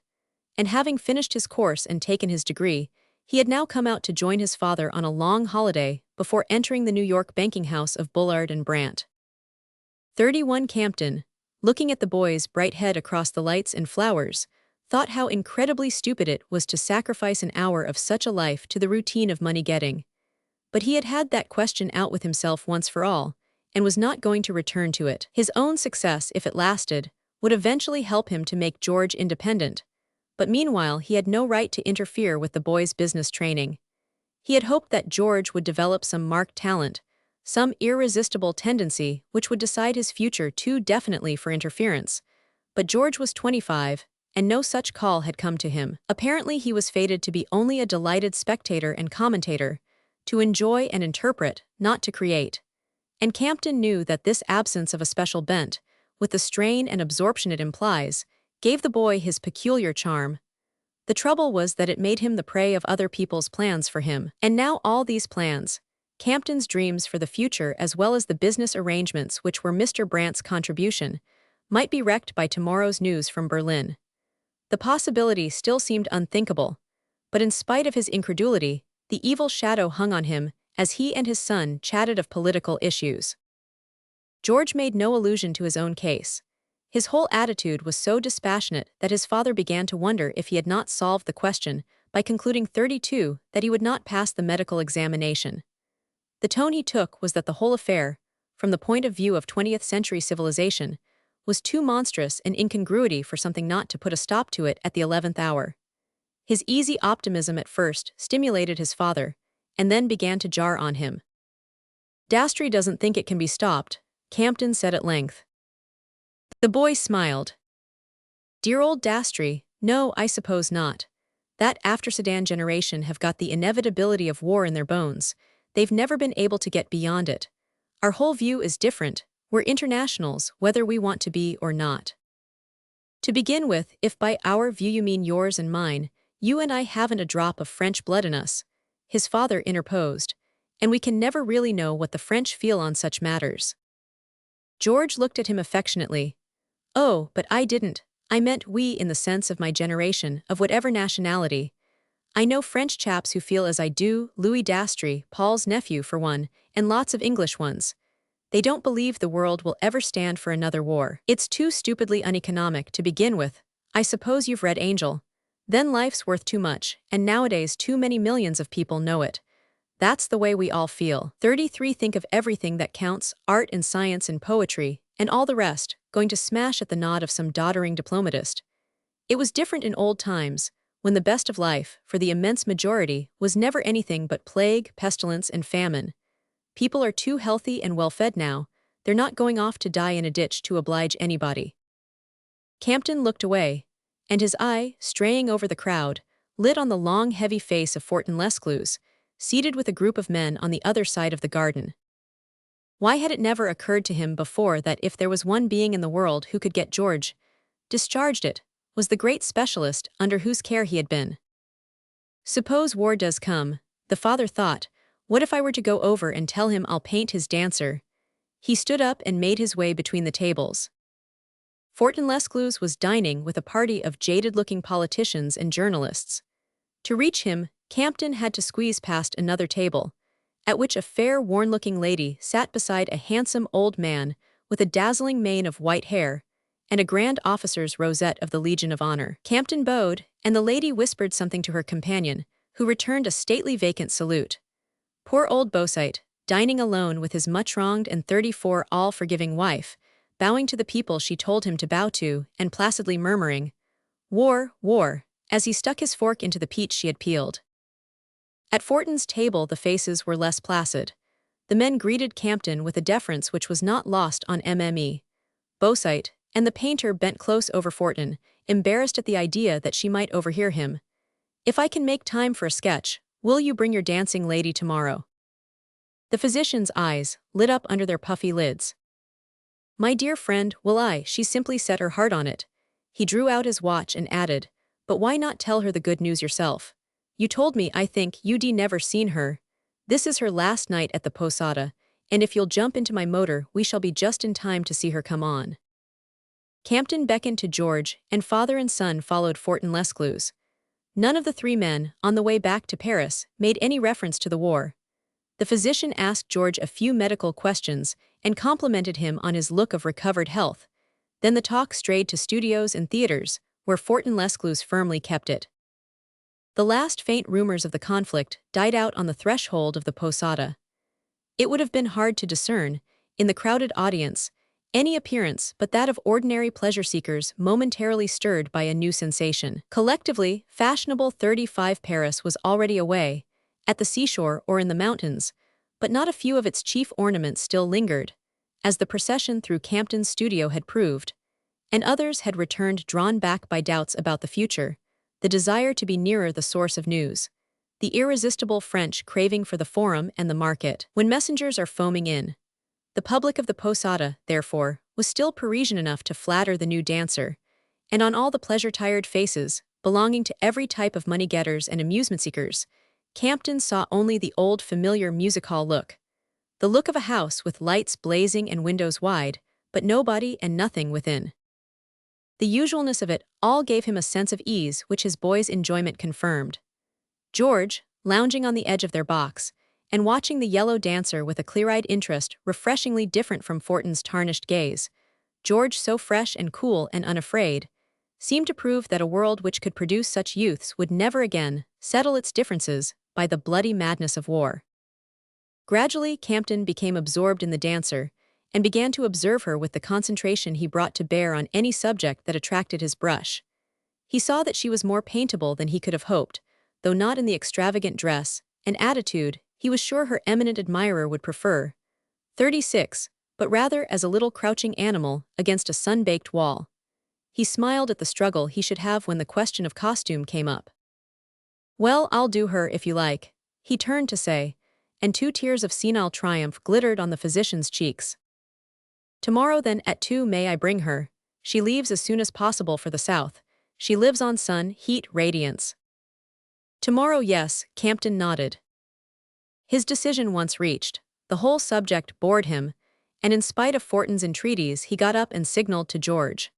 And having finished his course and taken his degree, he had now come out to join his father on a long holiday before entering the New York banking house of Bullard and Brandt. 31 Campton, looking at the boy's bright head across the lights and flowers, thought how incredibly stupid it was to sacrifice an hour of such a life to the routine of money-getting. But he had had that question out with himself once for all, and was not going to return to it. His own success, if it lasted, would eventually help him to make George independent, but meanwhile he had no right to interfere with the boy's business training. He had hoped that George would develop some marked talent, some irresistible tendency which would decide his future too definitely for interference. But George was 25, and no such call had come to him. Apparently he was fated to be only a delighted spectator and commentator, to enjoy and interpret, not to create. And Campton knew that this absence of a special bent, with the strain and absorption it implies, gave the boy his peculiar charm. The trouble was that it made him the prey of other people's plans for him. And now all these plans, Campton's dreams for the future as well as the business arrangements which were Mr. Brandt's contribution, might be wrecked by tomorrow's news from Berlin. The possibility still seemed unthinkable, but in spite of his incredulity, the evil shadow hung on him as he and his son chatted of political issues. George made no allusion to his own case. His whole attitude was so dispassionate that his father began to wonder if he had not solved the question by concluding 32 that he would not pass the medical examination. The tone he took was that the whole affair, from the point of view of 20th century civilization, was too monstrous an incongruity for something not to put a stop to it at the 11th hour. His easy optimism at first stimulated his father, and then began to jar on him. "Dastry doesn't think it can be stopped," Campton said at length. The boy smiled. "Dear old Dastry, no, I suppose not. That after-Sedan generation have got the inevitability of war in their bones. They've never been able to get beyond it. Our whole view is different. We're internationals, whether we want to be or not. To begin with, if by our view you mean yours and mine, you and I haven't a drop of French blood in us," his father interposed, "and we can never really know what the French feel on such matters." George looked at him affectionately. "Oh, but I didn't. I meant we in the sense of my generation, of whatever nationality. I know French chaps who feel as I do, Louis Dastry, Paul's nephew for one, and lots of English ones. They don't believe the world will ever stand for another war. It's too stupidly uneconomic to begin with. I suppose you've read Angel. Then life's worth too much, and nowadays too many millions of people know it. That's the way we all feel. 33 think of everything that counts, art and science and poetry, and all the rest, going to smash at the nod of some doddering diplomatist. It was different in old times, when the best of life, for the immense majority, was never anything but plague, pestilence, and famine. People are too healthy and well-fed now, they're not going off to die in a ditch to oblige anybody." Campton looked away, and his eye, straying over the crowd, lit on the long heavy face of Wharton Lescluze, seated with a group of men on the other side of the garden. Why had it never occurred to him before that if there was one being in the world who could get George discharged, it was the great specialist under whose care he had been? Suppose war does come, the father thought, what if I were to go over and tell him I'll paint his dancer? He stood up and made his way between the tables. Wharton Lescluze was dining with a party of jaded-looking politicians and journalists. To reach him, Campton had to squeeze past another table, at which a fair, worn-looking lady sat beside a handsome old man with a dazzling mane of white hair and a grand officer's rosette of the Legion of Honor. Campton bowed, and the lady whispered something to her companion, who returned a stately vacant salute. Poor old Beausite, dining alone with his much-wronged and 34 all-forgiving wife, bowing to the people she told him to bow to and placidly murmuring, "War, war," as he stuck his fork into the peach she had peeled. At Wharton's table the faces were less placid. The men greeted Campton with a deference which was not lost on Mme. Beausite, and the painter bent close over Wharton, embarrassed at the idea that she might overhear him. "If I can make time for a sketch, will you bring your dancing lady tomorrow?" The physician's eyes lit up under their puffy lids. "My dear friend, will I? She simply set her heart on it." He drew out his watch and added, "But why not tell her the good news yourself? You told me, I think, you'd never seen her. This is her last night at the posada, and if you'll jump into my motor we shall be just in time to see her come on." Campton beckoned to George, and father and son followed Wharton Lescluze. None of the three men, on the way back to Paris, made any reference to the war. The physician asked George a few medical questions and complimented him on his look of recovered health. Then the talk strayed to studios and theaters, where Wharton Lescluze firmly kept it. The last faint rumors of the conflict died out on the threshold of the posada. It would have been hard to discern, in the crowded audience, any appearance but that of ordinary pleasure-seekers momentarily stirred by a new sensation. Collectively, fashionable 35 Paris was already away, at the seashore or in the mountains, but not a few of its chief ornaments still lingered, as the procession through Campton's studio had proved, and others had returned drawn back by doubts about the future, the desire to be nearer the source of news, the irresistible French craving for the forum and the market. When messengers are foaming in, the public of the posada, therefore, was still Parisian enough to flatter the new dancer, and on all the pleasure-tired faces, belonging to every type of money-getters and amusement-seekers, Campton saw only the old familiar music-hall look. The look of a house with lights blazing and windows wide, but nobody and nothing within. The usualness of it all gave him a sense of ease which his boy's enjoyment confirmed. George, lounging on the edge of their box, and watching the yellow dancer with a clear-eyed interest refreshingly different from Wharton's tarnished gaze, George so fresh and cool and unafraid, seemed to prove that a world which could produce such youths would never again settle its differences by the bloody madness of war. Gradually, Campton became absorbed in the dancer, and began to observe her with the concentration he brought to bear on any subject that attracted his brush. He saw that she was more paintable than he could have hoped, though not in the extravagant dress and attitude he was sure her eminent admirer would prefer. 36, but rather as a little crouching animal against a sun-baked wall. He smiled at the struggle he should have when the question of costume came up. "Well, I'll do her if you like," he turned to say, and 2 tears of senile triumph glittered on the physician's cheeks. "Tomorrow then at 2 may I bring her? She leaves as soon as possible for the south. She lives on sun, heat, radiance." "Tomorrow, yes," Campton nodded. His decision once reached, the whole subject bored him, and in spite of Wharton's entreaties he got up and signaled to George.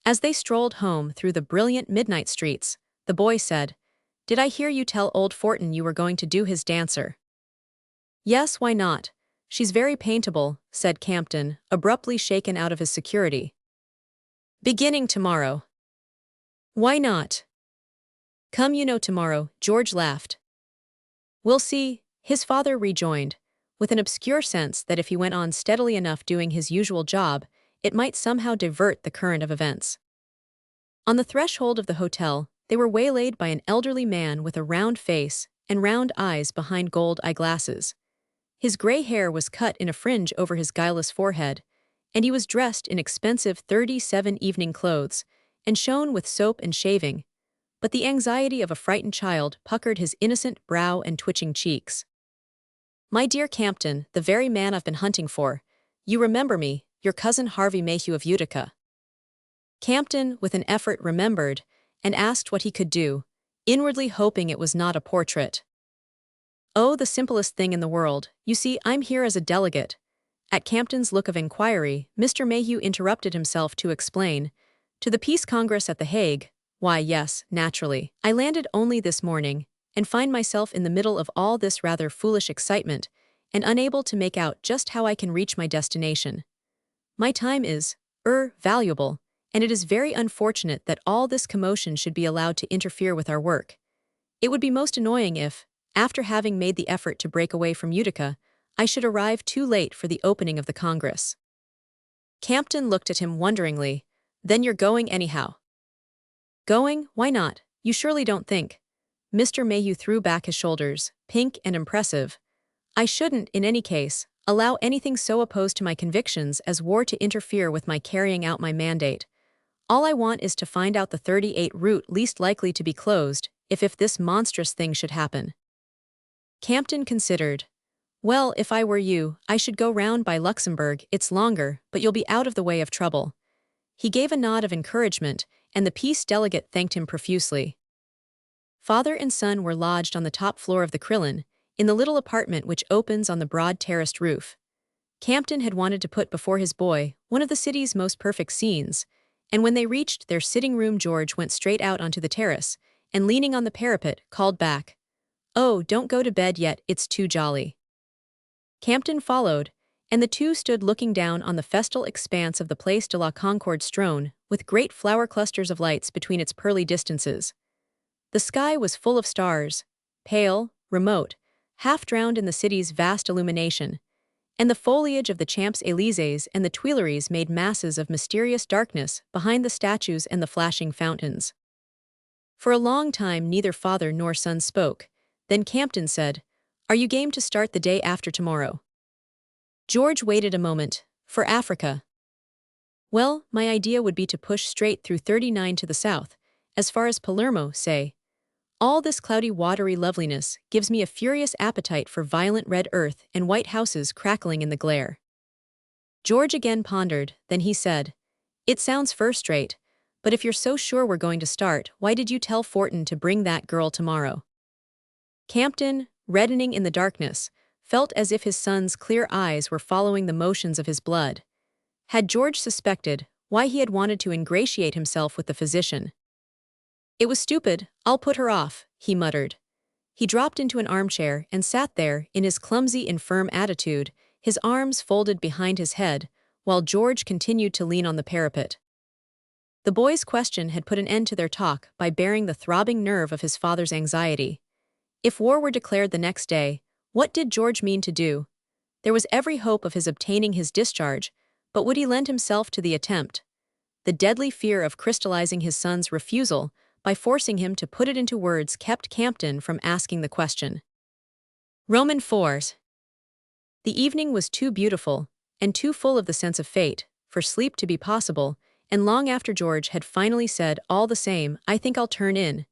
As they strolled home through the brilliant midnight streets, the boy said, "Did I hear you tell old Wharton you were going to do his dancer?" "Yes, why not? She's very paintable," said Campton, abruptly shaken out of his security. "Beginning tomorrow." "Why not?" "Come, you know, tomorrow," George laughed. "We'll see," his father rejoined, with an obscure sense that if he went on steadily enough doing his usual job, it might somehow divert the current of events. On the threshold of the hotel, they were waylaid by an elderly man with a round face and round eyes behind gold eyeglasses. His gray hair was cut in a fringe over his guileless forehead, and he was dressed in expensive 37 evening clothes and shone with soap and shaving, but the anxiety of a frightened child puckered his innocent brow and twitching cheeks. "My dear Campton, the very man I've been hunting for. You remember me, your cousin Harvey Mayhew of Utica." Campton, with an effort, remembered, and asked what he could do, inwardly hoping it was not a portrait. "Oh, the simplest thing in the world. You see, I'm here as a delegate." At Campton's look of inquiry, Mr. Mayhew interrupted himself to explain, "To the Peace Congress at The Hague. Why, yes, naturally. I landed only this morning, and find myself in the middle of all this rather foolish excitement and unable to make out just how I can reach my destination. My time is, valuable, and it is very unfortunate that all this commotion should be allowed to interfere with our work. It would be most annoying if, after having made the effort to break away from Utica, I should arrive too late for the opening of the Congress. Campton looked at him wonderingly. Then you're going anyhow. Going? Why not? You surely don't think. Mr. Mayhew threw back his shoulders, pink and impressive. I shouldn't, in any case, allow anything so opposed to my convictions as war to interfere with my carrying out my mandate. All I want is to find out the 38 route least likely to be closed, if this monstrous thing should happen. Campton considered. Well, if I were you, I should go round by Luxembourg. It's longer, but you'll be out of the way of trouble. He gave a nod of encouragement, and the peace delegate thanked him profusely. Father and son were lodged on the top floor of the Crillon, in the little apartment which opens on the broad terraced roof. Campton had wanted to put before his boy one of the city's most perfect scenes, and when they reached their sitting room, George went straight out onto the terrace, and leaning on the parapet, called back, "Oh, don't go to bed yet, it's too jolly." Campton followed, and the two stood looking down on the festal expanse of the Place de la Concorde strewn with great flower clusters of lights between its pearly distances. The sky was full of stars, pale, remote, half drowned in the city's vast illumination, and the foliage of the Champs-Élysées and the Tuileries made masses of mysterious darkness behind the statues and the flashing fountains. For a long time neither father nor son spoke. Then Campton said, "Are you game to start the day after tomorrow?" George waited a moment. "For Africa." "Well, my idea would be to push straight through 39 to the south, as far as Palermo, say. All this cloudy watery loveliness gives me a furious appetite for violent red earth and white houses crackling in the glare." George again pondered, then he said, "It sounds first-rate, but if you're so sure we're going to start, why did you tell Wharton to bring that girl tomorrow?" Campton, reddening in the darkness, felt as if his son's clear eyes were following the motions of his blood. Had George suspected why he had wanted to ingratiate himself with the physician? "It was stupid, I'll put her off," he muttered. He dropped into an armchair and sat there in his clumsy, infirm attitude, his arms folded behind his head, while George continued to lean on the parapet. The boy's question had put an end to their talk by baring the throbbing nerve of his father's anxiety. If war were declared the next day, what did George mean to do? There was every hope of his obtaining his discharge, but would he lend himself to the attempt? The deadly fear of crystallizing his son's refusal by forcing him to put it into words kept Campton from asking the question. Roman 4. The evening was too beautiful, and too full of the sense of fate, for sleep to be possible, and long after George had finally said, "All the same, I think I'll turn in,"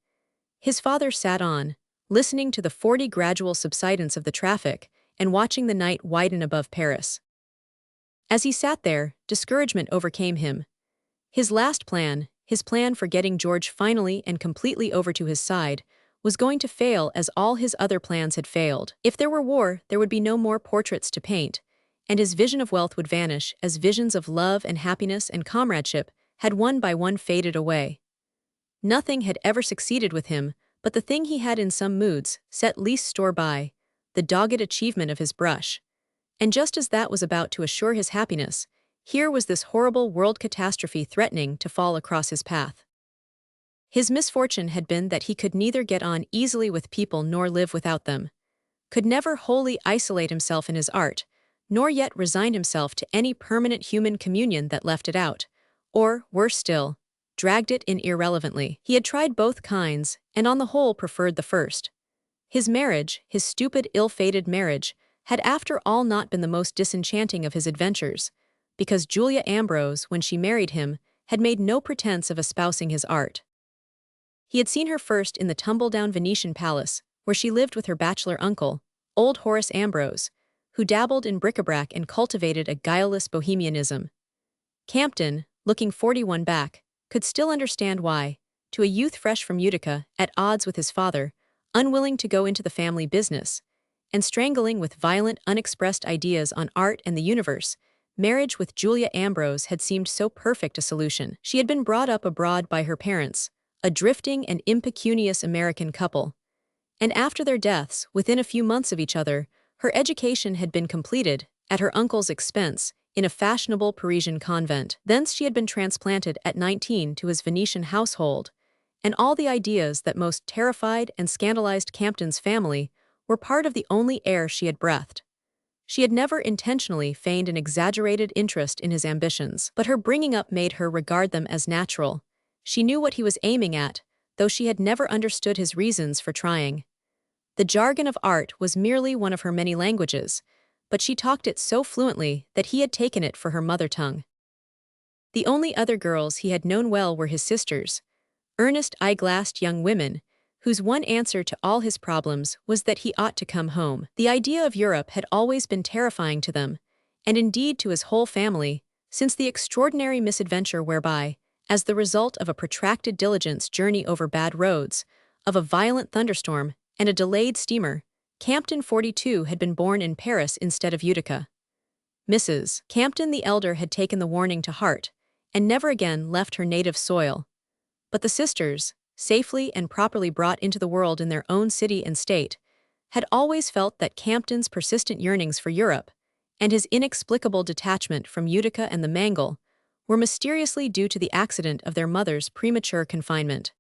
his father sat on, listening to the 40 gradual subsidence of the traffic and watching the night widen above Paris. As he sat there, discouragement overcame him. His last plan, his plan for getting George finally and completely over to his side, was going to fail as all his other plans had failed. If there were war, there would be no more portraits to paint, and his vision of wealth would vanish as visions of love and happiness and comradeship had one by one faded away. Nothing had ever succeeded with him but the thing he had in some moods set least store by, the dogged achievement of his brush. And just as that was about to assure his happiness, here was this horrible world catastrophe threatening to fall across his path. His misfortune had been that he could neither get on easily with people nor live without them, could never wholly isolate himself in his art, nor yet resign himself to any permanent human communion that left it out, or, worse still, dragged it in irrelevantly. He had tried both kinds, and on the whole preferred the first. His marriage, his stupid, ill-fated marriage, had after all not been the most disenchanting of his adventures, because Julia Ambrose, when she married him, had made no pretense of espousing his art. He had seen her first in the tumble-down Venetian palace, where she lived with her bachelor uncle, old Horace Ambrose, who dabbled in bric-a-brac and cultivated a guileless bohemianism. Campton, looking 41 back, could still understand why, to a youth fresh from Utica, at odds with his father, unwilling to go into the family business, and strangling with violent, unexpressed ideas on art and the universe, marriage with Julia Ambrose had seemed so perfect a solution. She had been brought up abroad by her parents, a drifting and impecunious American couple, And after their deaths, within a few months of each other, her education had been completed, at her uncle's expense, in a fashionable Parisian convent. Thence she had been transplanted at 19 to his Venetian household, and all the ideas that most terrified and scandalized Campton's family were part of the only air she had breathed. She had never intentionally feigned an exaggerated interest in his ambitions, but her bringing up made her regard them as natural. She knew what he was aiming at, though she had never understood his reasons for trying. The jargon of art was merely one of her many languages, but she talked it so fluently that he had taken it for her mother tongue. The only other girls he had known well were his sisters, earnest eye-glassed young women, whose one answer to all his problems was that he ought to come home. The idea of Europe had always been terrifying to them, and indeed to his whole family, since the extraordinary misadventure whereby, as the result of a protracted diligence journey over bad roads, of a violent thunderstorm, and a delayed steamer, Campton 42 had been born in Paris instead of Utica. Mrs. Campton the elder had taken the warning to heart, and never again left her native soil. But the sisters, safely and properly brought into the world in their own city and state, had always felt that Campton's persistent yearnings for Europe, and his inexplicable detachment from Utica and the Mangle, were mysteriously due to the accident of their mother's premature confinement.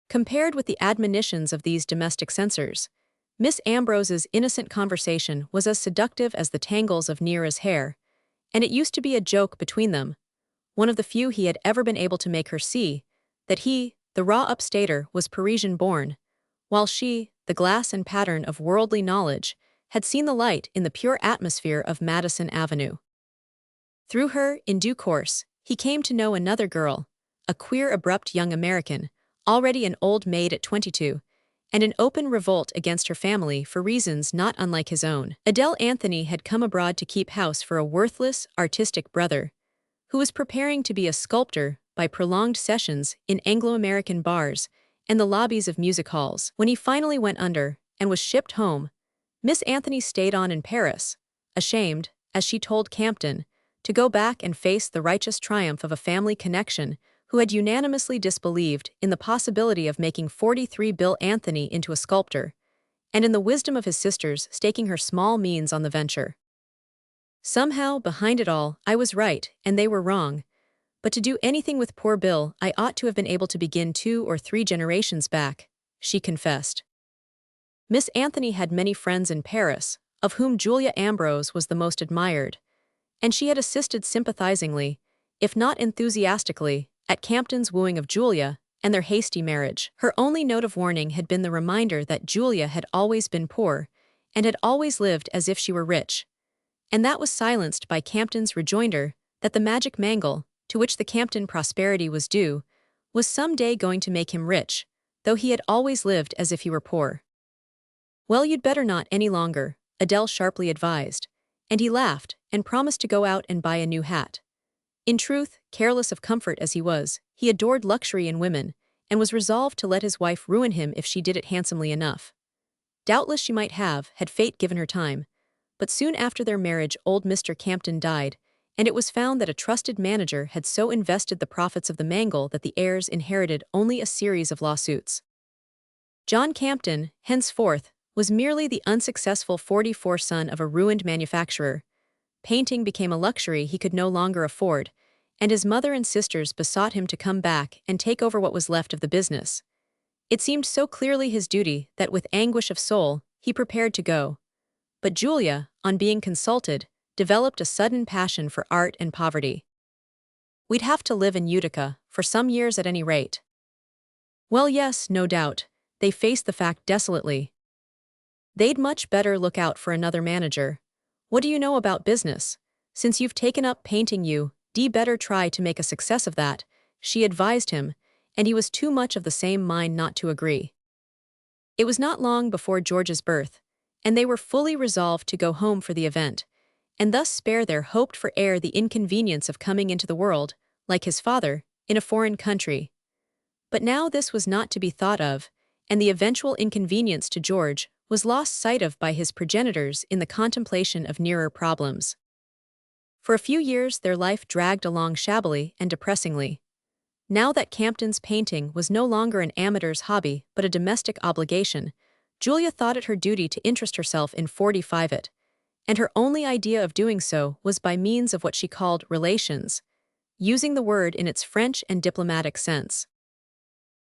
Compared with the admonitions of these domestic censors, Miss Ambrose's innocent conversation was as seductive as the tangles of Neæra's hair, and it used to be a joke between them, one of the few he had ever been able to make her see, that he, the raw upstater, was Parisian-born, while she, the glass and pattern of worldly knowledge, had seen the light in the pure atmosphere of Madison Avenue. Through her, in due course, he came to know another girl, a queer, abrupt young American, already an old maid at 22, and in open revolt against her family for reasons not unlike his own. Adele Anthony had come abroad to keep house for a worthless, artistic brother, who was preparing to be a sculptor by prolonged sessions in Anglo-American bars and the lobbies of music halls. When he finally went under and was shipped home, Miss Anthony stayed on in Paris, ashamed, as she told Campton, to go back and face the righteous triumph of a family connection who had unanimously disbelieved in the possibility of making 43 Bill Anthony into a sculptor, and in the wisdom of his sisters staking her small means on the venture. Somehow, behind it all, I was right, and they were wrong. But to do anything with poor Bill, I ought to have been able to begin 2 or 3 generations back, she confessed. Miss Anthony had many friends in Paris, of whom Julia Ambrose was the most admired, and she had assisted sympathizingly, if not enthusiastically, at Campton's wooing of Julia and their hasty marriage. Her only note of warning had been the reminder that Julia had always been poor, and had always lived as if she were rich, and that was silenced by Campton's rejoinder that the magic mangle, to which the Campton prosperity was due, was some day going to make him rich, though he had always lived as if he were poor. "Well, you'd better not any longer," Adele sharply advised, and he laughed and promised to go out and buy a new hat. In truth, careless of comfort as he was, he adored luxury in women, and was resolved to let his wife ruin him if she did it handsomely enough. Doubtless she might have, had fate given her time, but soon after their marriage old Mr. Campton died, and it was found that a trusted manager had so invested the profits of the Mangle that the heirs inherited only a series of lawsuits. John Campton, henceforth, was merely the unsuccessful 44 son of a ruined manufacturer. Painting became a luxury he could no longer afford, and his mother and sisters besought him to come back and take over what was left of the business. It seemed so clearly his duty that with anguish of soul, he prepared to go. But Julia, on being consulted, developed a sudden passion for art and poverty. "We'd have to live in Utica, for some years at any rate." Well, yes, no doubt, they faced the fact desolately. "They'd much better look out for another manager. What do you know about business? Since you've taken up painting you'd better try to make a success of that," she advised him, and he was too much of the same mind not to agree. It was not long before George's birth, and they were fully resolved to go home for the event, and thus spare their hoped-for heir the inconvenience of coming into the world, like his father, in a foreign country. But now this was not to be thought of, and the eventual inconvenience to George was lost sight of by his progenitors in the contemplation of nearer problems. For a few years their life dragged along shabbily and depressingly. Now that Campton's painting was no longer an amateur's hobby but a domestic obligation, Julia thought it her duty to interest herself in 45 it, and her only idea of doing so was by means of what she called relations, using the word in its French and diplomatic sense.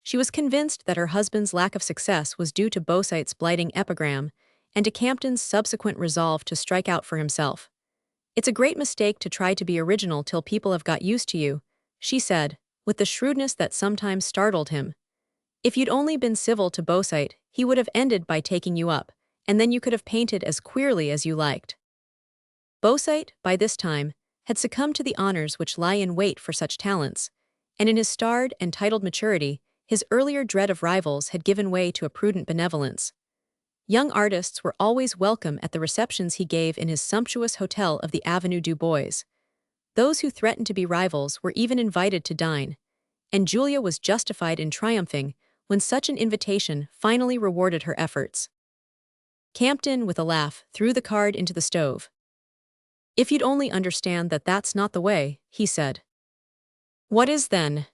She was convinced that her husband's lack of success was due to Beausite's blighting epigram and to Campton's subsequent resolve to strike out for himself. "It's a great mistake to try to be original till people have got used to you," she said, with the shrewdness that sometimes startled him. "If you'd only been civil to Beausite, he would have ended by taking you up, and then you could have painted as queerly as you liked." Beausite, by this time, had succumbed to the honors which lie in wait for such talents, and in his starred and titled maturity, his earlier dread of rivals had given way to a prudent benevolence. Young artists were always welcome at the receptions he gave in his sumptuous hotel of the Avenue du Bois. Those who threatened to be rivals were even invited to dine, and Julia was justified in triumphing when such an invitation finally rewarded her efforts. Campton, with a laugh, threw the card into the stove. "If you'd only understand that that's not the way," he said. "What is then?"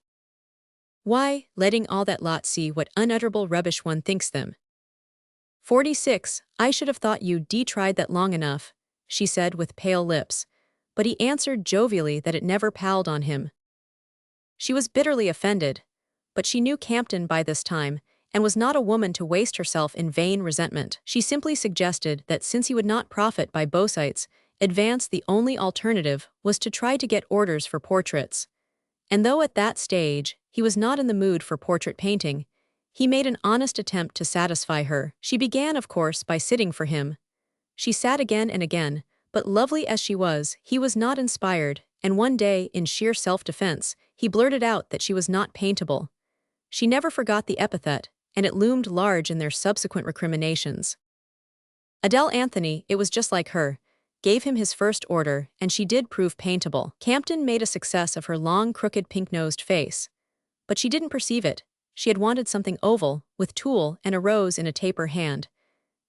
"Why, letting all that lot see what unutterable rubbish one thinks them." 46, "I should have thought you'd tried that long enough," she said with pale lips, but he answered jovially that it never palled on him. She was bitterly offended, but she knew Campton by this time, and was not a woman to waste herself in vain resentment. She simply suggested that since he would not profit by Beausite's advance, the only alternative was to try to get orders for portraits. And though at that stage he was not in the mood for portrait painting, he made an honest attempt to satisfy her. She began, of course, by sitting for him. She sat again and again, but lovely as she was, he was not inspired, and one day, in sheer self-defense, he blurted out that she was not paintable. She never forgot the epithet, and it loomed large in their subsequent recriminations. Adele Anthony, it was just like her, gave him his first order, and she did prove paintable. Campton made a success of her long, crooked, pink-nosed face. But she didn't perceive it. She had wanted something oval, with tulle and a rose in a taper hand.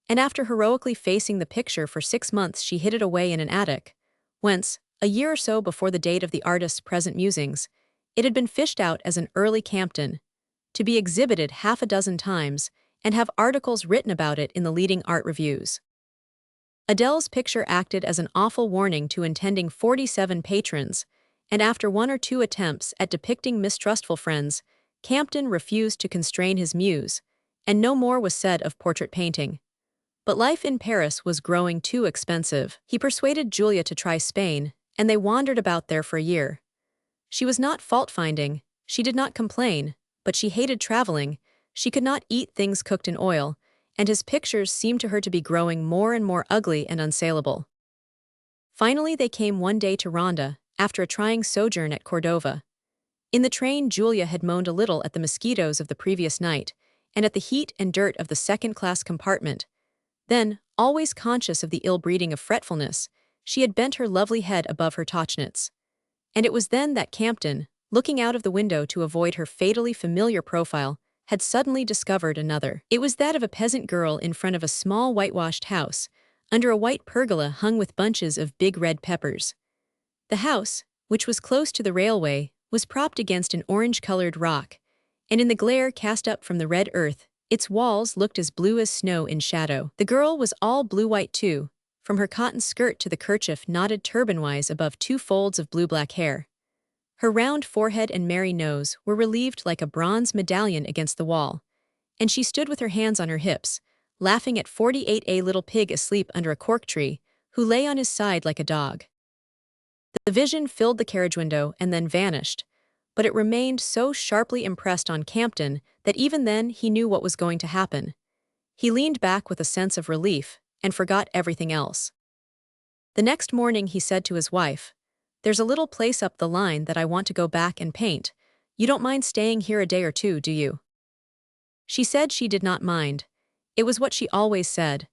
And after heroically facing the picture for 6 months, she hid it away in an attic, whence, a year or so before the date of the artist's present musings, it had been fished out as an early Campton, to be exhibited half a dozen times, and have articles written about it in the leading art reviews. Adele's picture acted as an awful warning to intending 47 patrons, and after 1 or 2 attempts at depicting mistrustful friends, Campton refused to constrain his muse, and no more was said of portrait painting. But life in Paris was growing too expensive. He persuaded Julia to try Spain, and they wandered about there for a year. She was not fault-finding, she did not complain, but she hated traveling, she could not eat things cooked in oil, and his pictures seemed to her to be growing more and more ugly and unsaleable. Finally they came one day to Ronda, after a trying sojourn at Cordova. In the train, Julia had moaned a little at the mosquitoes of the previous night, and at the heat and dirt of the second-class compartment. Then, always conscious of the ill-breeding of fretfulness, she had bent her lovely head above her tochnitz. And it was then that Campton, looking out of the window to avoid her fatally familiar profile, had suddenly discovered another. It was that of a peasant girl in front of a small whitewashed house, under a white pergola hung with bunches of big red peppers. The house, which was close to the railway, was propped against an orange-colored rock, and in the glare cast up from the red earth, its walls looked as blue as snow in shadow. The girl was all blue-white too, from her cotton skirt to the kerchief knotted turban-wise above 2 folds of blue-black hair. Her round forehead and merry nose were relieved like a bronze medallion against the wall, and she stood with her hands on her hips, laughing at 48A little pig asleep under a cork tree, who lay on his side like a dog. The vision filled the carriage window and then vanished, but it remained so sharply impressed on Campton that even then he knew what was going to happen. He leaned back with a sense of relief and forgot everything else. The next morning he said to his wife, "There's a little place up the line that I want to go back and paint. You don't mind staying here a day or two, do you?" She said she did not mind. It was what she always said,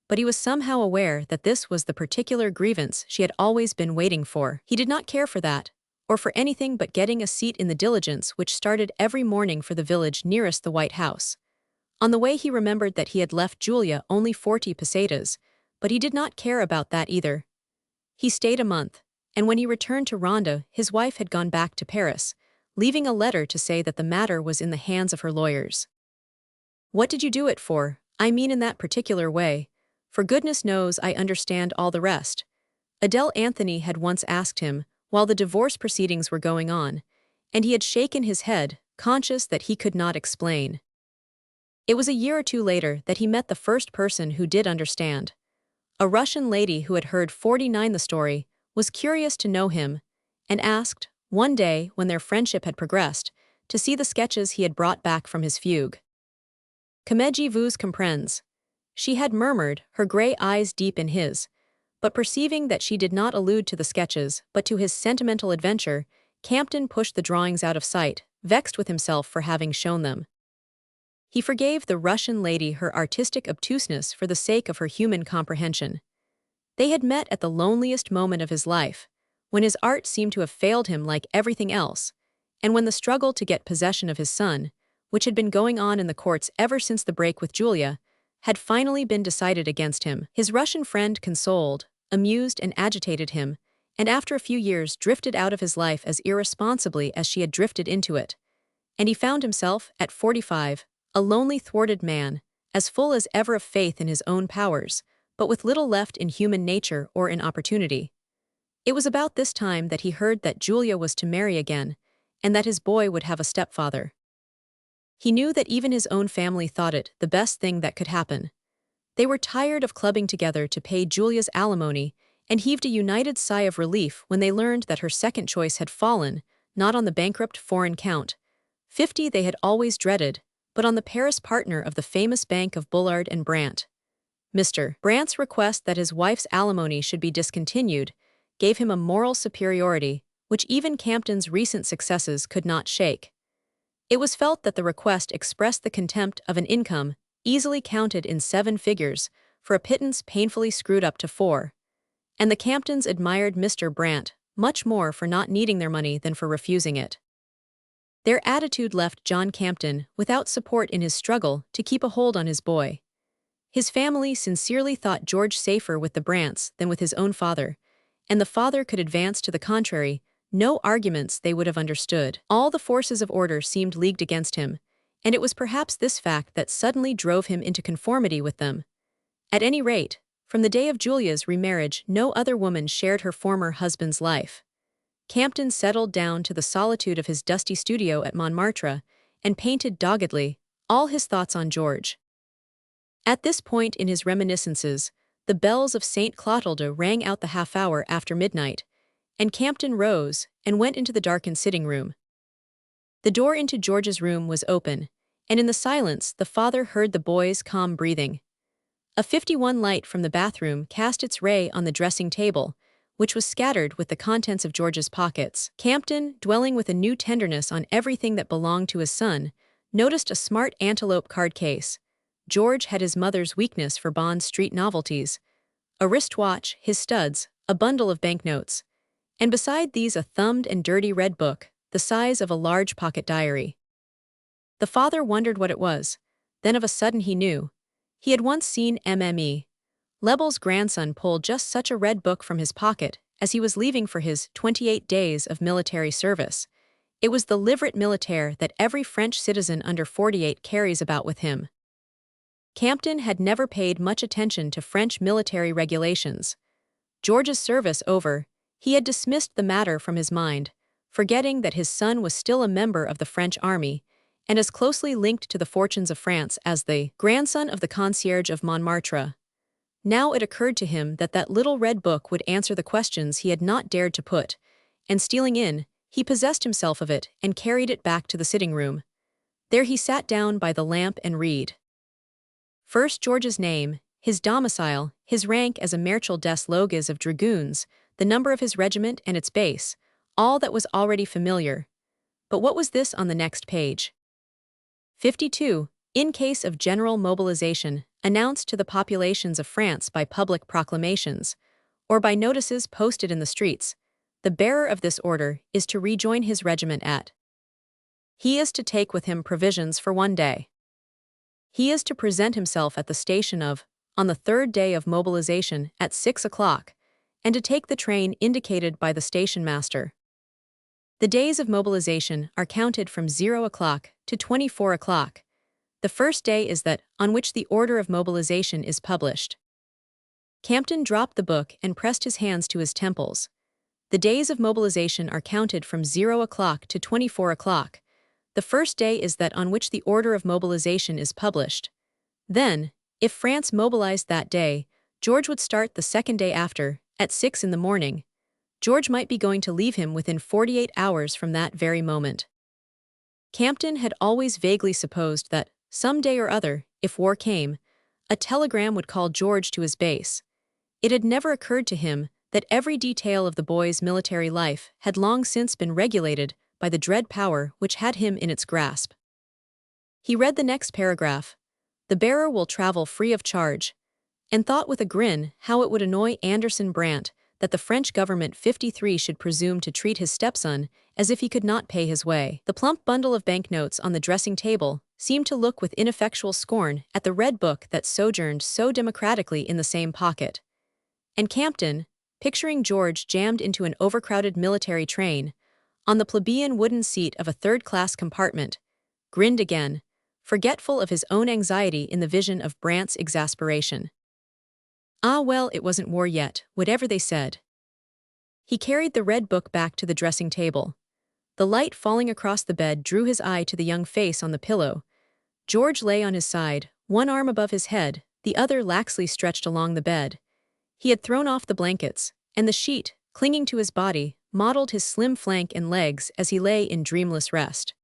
but he was somehow aware that this was the particular grievance she had always been waiting for. He did not care for that, or for anything but getting a seat in the diligence which started every morning for the village nearest the White House. On the way he remembered that he had left Julia only 40 pesetas, but he did not care about that either. He stayed a month, and when he returned to Ronda, his wife had gone back to Paris, leaving a letter to say that the matter was in the hands of her lawyers. "What did you do it for?" I mean in that particular way. For goodness knows I understand all the rest. Adele Anthony had once asked him, while the divorce proceedings were going on, and he had shaken his head, conscious that he could not explain. It was a year or two later that he met the first person who did understand. A Russian lady who had heard 49 the story, was curious to know him, and asked, one day when their friendship had progressed, to see the sketches he had brought back from his fugue. Comment vous comprends? She had murmured, her grey eyes deep in his, but perceiving that she did not allude to the sketches but to his sentimental adventure, Campton pushed the drawings out of sight, vexed with himself for having shown them. He forgave the Russian lady her artistic obtuseness for the sake of her human comprehension. They had met at the loneliest moment of his life, when his art seemed to have failed him like everything else, and when the struggle to get possession of his son, which had been going on in the courts ever since the break with Julia, had finally been decided against him. His Russian friend consoled, amused and agitated him, and after a few years drifted out of his life as irresponsibly as she had drifted into it. And he found himself, at 45, a lonely thwarted man, as full as ever of faith in his own powers, but with little left in human nature or in opportunity. It was about this time that he heard that Julia was to marry again, and that his boy would have a stepfather. He knew that even his own family thought it the best thing that could happen. They were tired of clubbing together to pay Julia's alimony, and heaved a united sigh of relief when they learned that her second choice had fallen, not on the bankrupt foreign Count 50 they had always dreaded, but on the Paris partner of the famous bank of Bullard and Brandt. Mr. Brandt's request that his wife's alimony should be discontinued gave him a moral superiority which even Campton's recent successes could not shake. It was felt that the request expressed the contempt of an income, easily counted in 7 figures, for a pittance painfully screwed up to 4. And the Camptons admired Mr. Brandt much more for not needing their money than for refusing it. Their attitude left John Campton without support in his struggle to keep a hold on his boy. His family sincerely thought George safer with the Brandts than with his own father, and the father could advance to the contrary no arguments they would have understood. All the forces of order seemed leagued against him, and it was perhaps this fact that suddenly drove him into conformity with them. At any rate, from the day of Julia's remarriage no other woman shared her former husband's life. Campton settled down to the solitude of his dusty studio at Montmartre and painted doggedly, all his thoughts on George. At this point in his reminiscences, the bells of St. Clotilde rang out the half-hour after midnight, and Campton rose and went into the darkened sitting room. The door into George's room was open, and in the silence the father heard the boy's calm breathing. A 51 light from the bathroom cast its ray on the dressing table, which was scattered with the contents of George's pockets. Campton, dwelling with a new tenderness on everything that belonged to his son, noticed a smart antelope card case. George had his mother's weakness for Bond Street novelties. A wristwatch, his studs, a bundle of banknotes, and beside these a thumbed and dirty red book, the size of a large pocket diary. The father wondered what it was, then of a sudden he knew. He had once seen Mme. Lebel's grandson pull just such a red book from his pocket as he was leaving for his 28 days of military service. It was the livret militaire that every French citizen under 48 carries about with him. Campton had never paid much attention to French military regulations. George's service over, he had dismissed the matter from his mind, forgetting that his son was still a member of the French army, and as closely linked to the fortunes of France as the grandson of the concierge of Montmartre. Now it occurred to him that that little red book would answer the questions he had not dared to put, and stealing in, he possessed himself of it and carried it back to the sitting room. There he sat down by the lamp and read. First George's name, his domicile, his rank as a Maréchal des Logis of Dragoons, the number of his regiment and its base, all that was already familiar. But what was this on the next page? 52. In case of general mobilization, announced to the populations of France by public proclamations, or by notices posted in the streets, the bearer of this order is to rejoin his regiment at. He is to take with him provisions for 1 day. He is to present himself at the station of, on the 3rd day of mobilization at 6 o'clock, and to take the train indicated by the station master. The days of mobilization are counted from 0 o'clock to 24 o'clock. The The first day is that on which the order of mobilization is published. Campton dropped the book and pressed his hands to his temples. The days of mobilization are counted from 0 o'clock to 24 o'clock. The first day is that on which the order of mobilization is published. Then, if France mobilized that day, George would start the second day after, at 6 in the morning. George might be going to leave him within 48 hours from that very moment. Campton had always vaguely supposed that, some day or other, if war came, a telegram would call George to his base. It had never occurred to him that every detail of the boy's military life had long since been regulated by the dread power which had him in its grasp. He read the next paragraph. The bearer will travel free of charge, and thought with a grin how it would annoy Anderson Brant that the French government 53 should presume to treat his stepson as if he could not pay his way. The plump bundle of banknotes on the dressing table seemed to look with ineffectual scorn at the red book that sojourned so democratically in the same pocket. And Campton, picturing George jammed into an overcrowded military train, on the plebeian wooden seat of a third-class compartment, grinned again, forgetful of his own anxiety in the vision of Brant's exasperation. Ah well, it wasn't war yet, whatever they said. He carried the red book back to the dressing table. The light falling across the bed drew his eye to the young face on the pillow. George lay on his side, one arm above his head, the other laxly stretched along the bed. He had thrown off the blankets, and the sheet, clinging to his body, mottled his slim flank and legs as he lay in dreamless rest.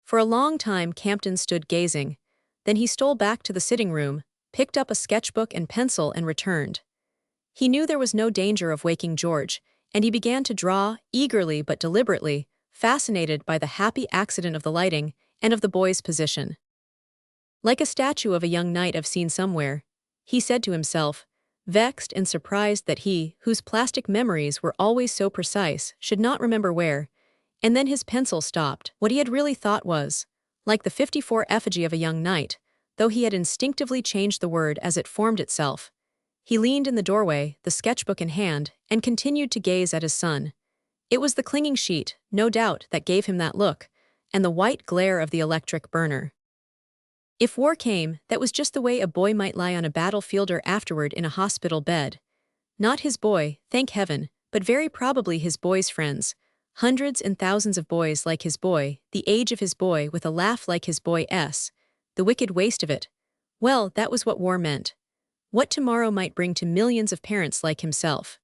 For a long time Campton stood gazing. Then he stole back to the sitting room, picked up a sketchbook and pencil and returned. He knew there was no danger of waking George, and he began to draw, eagerly but deliberately, fascinated by the happy accident of the lighting and of the boy's position. Like a statue of a young knight I've seen somewhere, he said to himself, vexed and surprised that he, whose plastic memories were always so precise, should not remember where, and then his pencil stopped. What he had really thought was, like the 54 effigy of a young knight, though he had instinctively changed the word as it formed itself. He leaned in the doorway, the sketchbook in hand, and continued to gaze at his son. It was the clinging sheet, no doubt, that gave him that look, and the white glare of the electric burner. If war came, that was just the way a boy might lie on a battlefield or afterward in a hospital bed. Not his boy, thank heaven, but very probably his boy's friends. Hundreds and thousands of boys like his boy, the age of his boy with a laugh like his boy's. The wicked waste of it. Well, that was what war meant. What tomorrow might bring to millions of parents like himself.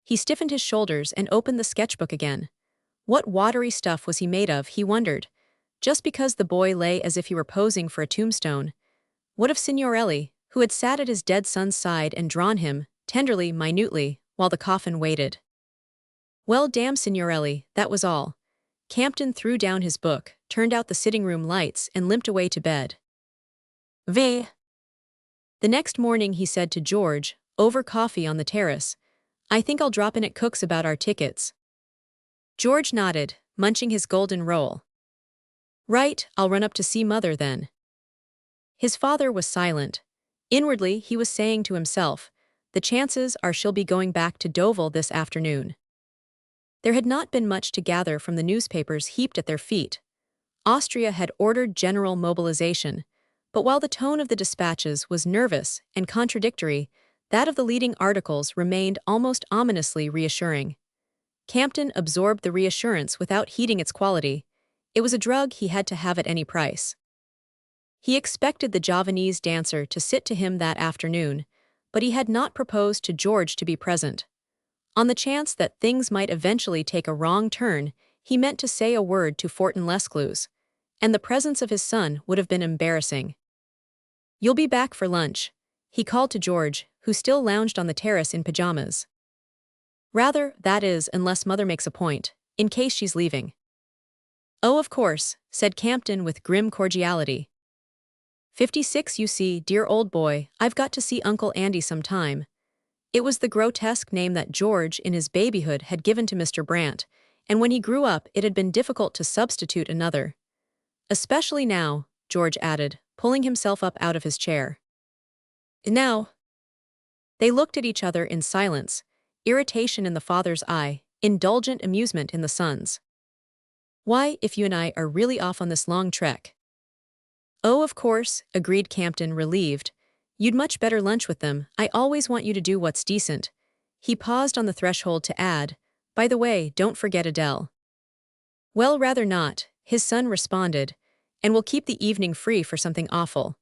He stiffened his shoulders and opened the sketchbook again. What watery stuff was he made of, he wondered. Just because the boy lay as if he were posing for a tombstone. What of Signorelli, who had sat at his dead son's side and drawn him, tenderly, minutely, while the coffin waited? Well, damn Signorelli, that was all. Campton threw down his book, turned out the sitting room lights, and limped away to bed. The next morning he said to George, over coffee on the terrace, I think I'll drop in at Cook's about our tickets. George nodded, munching his golden roll. Right, I'll run up to see Mother then. His father was silent. Inwardly, he was saying to himself, the chances are she'll be going back to Deauville this afternoon. There had not been much to gather from the newspapers heaped at their feet. Austria had ordered general mobilization, but while the tone of the dispatches was nervous and contradictory, that of the leading articles remained almost ominously reassuring. Campton absorbed the reassurance without heeding its quality. It was a drug he had to have at any price. He expected the Javanese dancer to sit to him that afternoon, but he had not proposed to George to be present. On the chance that things might eventually take a wrong turn, he meant to say a word to Wharton Lescluze, and the presence of his son would have been embarrassing. You'll be back for lunch, he called to George, who still lounged on the terrace in pajamas. Rather, that is, unless Mother makes a point, in case she's leaving. Oh, of course, said Campton with grim cordiality. 56, you see, dear old boy, I've got to see Uncle Andy sometime. It was the grotesque name that George, in his babyhood, had given to Mr. Brant, and when he grew up it had been difficult to substitute another. Especially now, George added, pulling himself up out of his chair. Now. They looked at each other in silence, irritation in the father's eye, indulgent amusement in the son's. Why, if you and I are really off on this long trek. "Oh, of course," agreed Campton, relieved. "You'd much better lunch with them. I always want you to do what's decent." He paused on the threshold to add, "By the way, don't forget Adele." "Well, rather not," his son responded, "and we'll keep the evening free for something awful."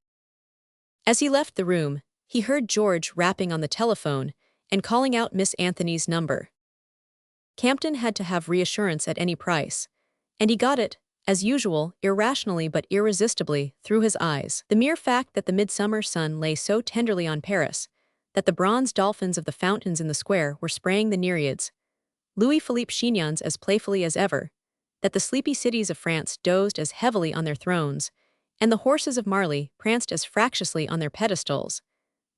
As he left the room, he heard George rapping on the telephone and calling out Miss Anthony's number. Campton had to have reassurance at any price, and he got it, as usual, irrationally but irresistibly, through his eyes. The mere fact that the midsummer sun lay so tenderly on Paris, that the bronze dolphins of the fountains in the square were spraying the Nereids, Louis-Philippe chignons as playfully as ever, that the sleepy cities of France dozed as heavily on their thrones, and the horses of Marly pranced as fractiously on their pedestals,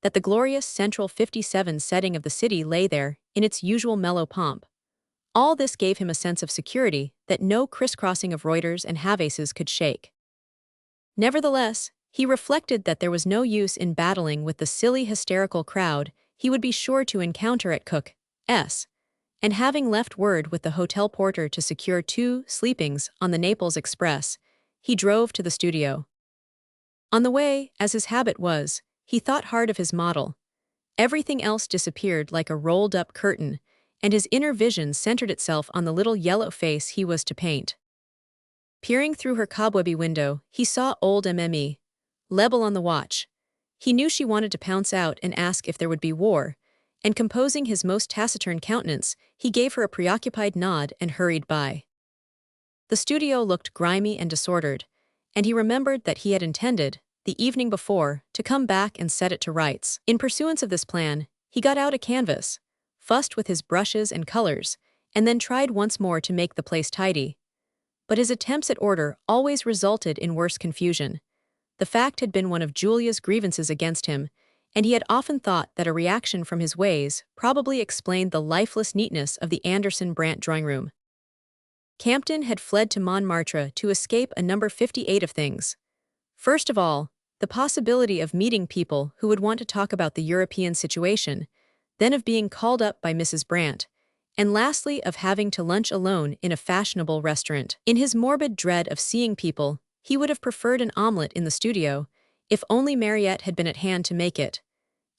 that the glorious central 57 setting of the city lay there in its usual mellow pomp. All this gave him a sense of security that no crisscrossing of Reuters and Havaises could shake. Nevertheless, he reflected that there was no use in battling with the silly hysterical crowd he would be sure to encounter at Cook's, and having left word with the hotel porter to secure 2 sleepings on the Naples Express, he drove to the studio. On the way, as his habit was, he thought hard of his model. Everything else disappeared like a rolled-up curtain, and his inner vision centered itself on the little yellow face he was to paint. Peering through her cobwebby window, he saw old Mme. Lebel on the watch. He knew she wanted to pounce out and ask if there would be war, and composing his most taciturn countenance, he gave her a preoccupied nod and hurried by. The studio looked grimy and disordered, and he remembered that he had intended, the evening before, to come back and set it to rights. In pursuance of this plan, he got out a canvas, fussed with his brushes and colors, and then tried once more to make the place tidy. But his attempts at order always resulted in worse confusion. The fact had been one of Julia's grievances against him, and he had often thought that a reaction from his ways probably explained the lifeless neatness of the Anderson-Brant drawing room. Campton had fled to Montmartre to escape a number 58 of things. First of all, the possibility of meeting people who would want to talk about the European situation, then of being called up by Mrs. Brant, and lastly of having to lunch alone in a fashionable restaurant. In his morbid dread of seeing people, he would have preferred an omelette in the studio, if only Mariette had been at hand to make it.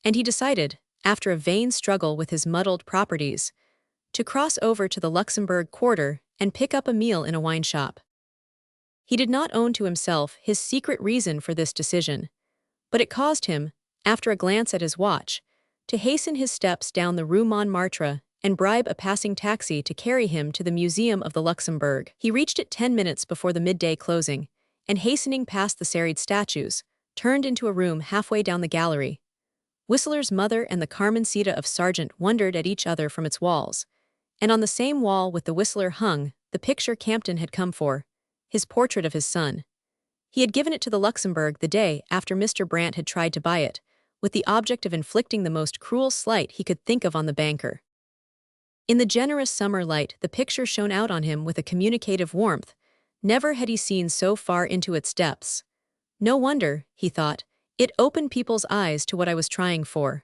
And he decided, after a vain struggle with his muddled properties, to cross over to the Luxembourg Quarter and pick up a meal in a wine shop. He did not own to himself his secret reason for this decision, but it caused him, after a glance at his watch, to hasten his steps down the Rue Montmartre and bribe a passing taxi to carry him to the Museum of the Luxembourg. He reached it 10 minutes before the midday closing, and hastening past the serried statues, turned into a room halfway down the gallery. Whistler's mother and the Carmencita of Sargent wondered at each other from its walls, and on the same wall with the Whistler hung the picture Campton had come for, his portrait of his son. He had given it to the Luxembourg the day after Mr. Brant had tried to buy it, with the object of inflicting the most cruel slight he could think of on the banker. In the generous summer light, the picture shone out on him with a communicative warmth. Never had he seen so far into its depths. No wonder, he thought, it opened people's eyes to what I was trying for.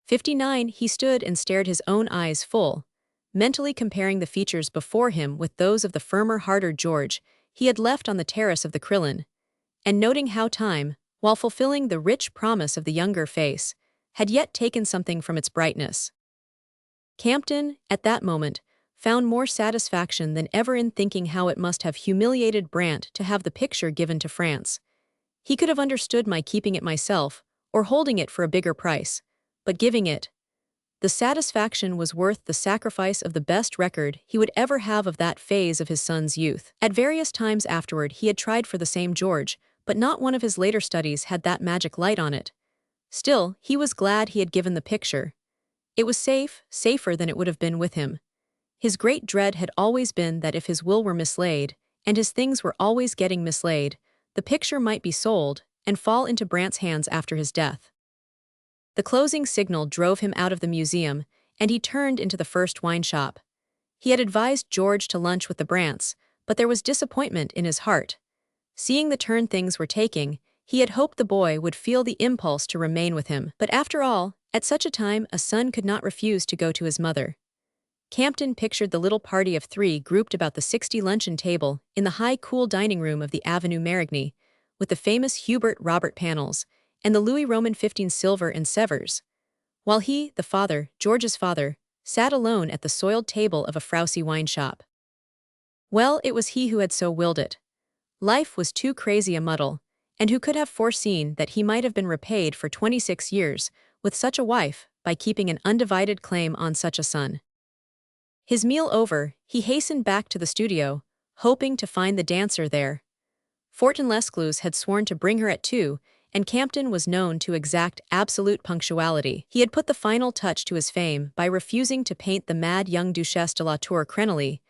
59. He stood and stared his own eyes full, mentally comparing the features before him with those of the firmer, harder George he had left on the terrace of the Crillon, and noting how time, while fulfilling the rich promise of the younger face, had yet taken something from its brightness. Campton, at that moment, found more satisfaction than ever in thinking how it must have humiliated Brant to have the picture given to France. He could have understood my keeping it myself, or holding it for a bigger price, but giving it, the satisfaction was worth the sacrifice of the best record he would ever have of that phase of his son's youth. At various times afterward he had tried for the same George, but not one of his later studies had that magic light on it. Still, he was glad he had given the picture. It was safe, safer than it would have been with him. His great dread had always been that if his will were mislaid, and his things were always getting mislaid, the picture might be sold and fall into Brant's hands after his death. The closing signal drove him out of the museum, and he turned into the first wine shop. He had advised George to lunch with the Brants, but there was disappointment in his heart. Seeing the turn things were taking, he had hoped the boy would feel the impulse to remain with him. But after all, at such a time a son could not refuse to go to his mother. Campton pictured the little party of 3 grouped about the 60 luncheon table in the high cool dining room of the Avenue Marigny, with the famous Hubert Robert panels, and the Louis Roman 15 silver and Sevres, while he, the father, George's father, sat alone at the soiled table of a frowsy wine shop. Well, it was he who had so willed it. Life was too crazy a muddle, and who could have foreseen that he might have been repaid for 26 years with such a wife by keeping an undivided claim on such a son? His meal over, he hastened back to the studio, hoping to find the dancer there. Wharton Lescluze had sworn to bring her at 2, and Campton was known to exact absolute punctuality. He had put the final touch to his fame by refusing to paint the mad young Duchesse de la Tour Crenely,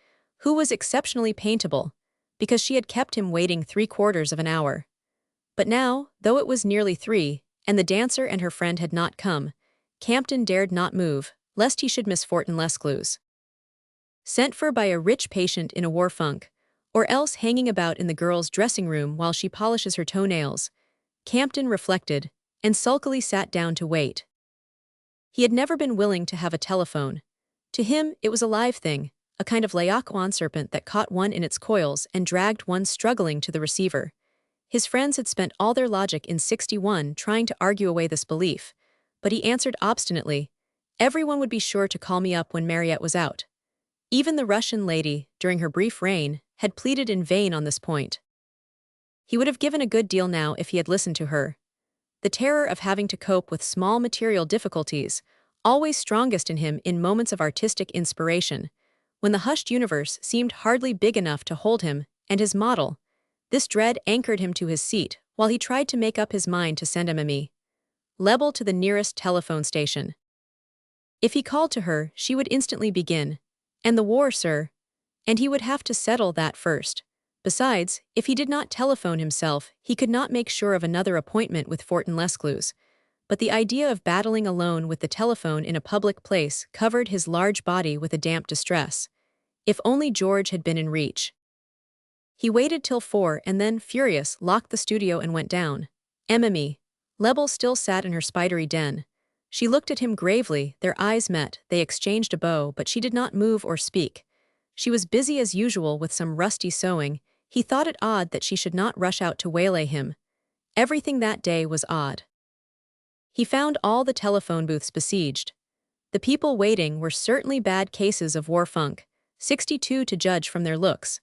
who was exceptionally paintable, because she had kept him waiting 3/4 of an hour. But now, though it was nearly 3, and the dancer and her friend had not come, Campton dared not move, lest he should miss Wharton Lescluze. Sent for by a rich patient in a war funk, or else hanging about in the girl's dressing room while she polishes her toenails, Campton reflected, and sulkily sat down to wait. He had never been willing to have a telephone. To him, it was a live thing, a kind of Laocoon serpent that caught one in its coils and dragged one struggling to the receiver. His friends had spent all their logic in 61 trying to argue away this belief, but he answered obstinately, "Everyone would be sure to call me up when Mariette was out." Even the Russian lady, during her brief reign, had pleaded in vain on this point. He would have given a good deal now if he had listened to her. The terror of having to cope with small material difficulties, always strongest in him in moments of artistic inspiration, when the hushed universe seemed hardly big enough to hold him and his model, this dread anchored him to his seat while he tried to make up his mind to send Mimi Lebel to the nearest telephone station. If he called to her, she would instantly begin, "And the war, sir?" And he would have to settle that first. Besides, if he did not telephone himself, he could not make sure of another appointment with Wharton Lescluze. But the idea of battling alone with the telephone in a public place covered his large body with a damp distress. If only George had been in reach. He waited till 4 and then, furious, locked the studio and went down. Mimi Lebel still sat in her spidery den. She looked at him gravely, their eyes met, they exchanged a bow, but she did not move or speak. She was busy as usual with some rusty sewing. He thought it odd that she should not rush out to waylay him. Everything that day was odd. He found all the telephone booths besieged. The people waiting were certainly bad cases of war funk, 62 to judge from their looks.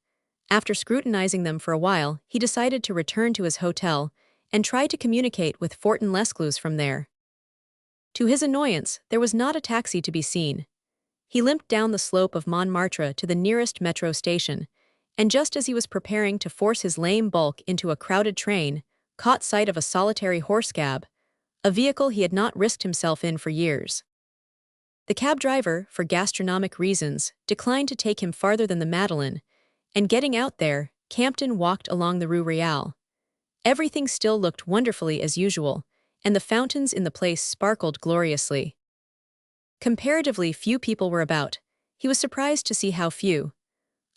After scrutinizing them for a while, he decided to return to his hotel and try to communicate with Wharton Lescluze from there. To his annoyance, there was not a taxi to be seen. He limped down the slope of Montmartre to the nearest metro station, and just as he was preparing to force his lame bulk into a crowded train, caught sight of a solitary horse cab, a vehicle he had not risked himself in for years. The cab driver, for gastronomic reasons, declined to take him farther than the Madeleine, and getting out there, Campton walked along the Rue Royale. Everything still looked wonderfully as usual, and the fountains in the place sparkled gloriously. Comparatively few people were about. He was surprised to see how few.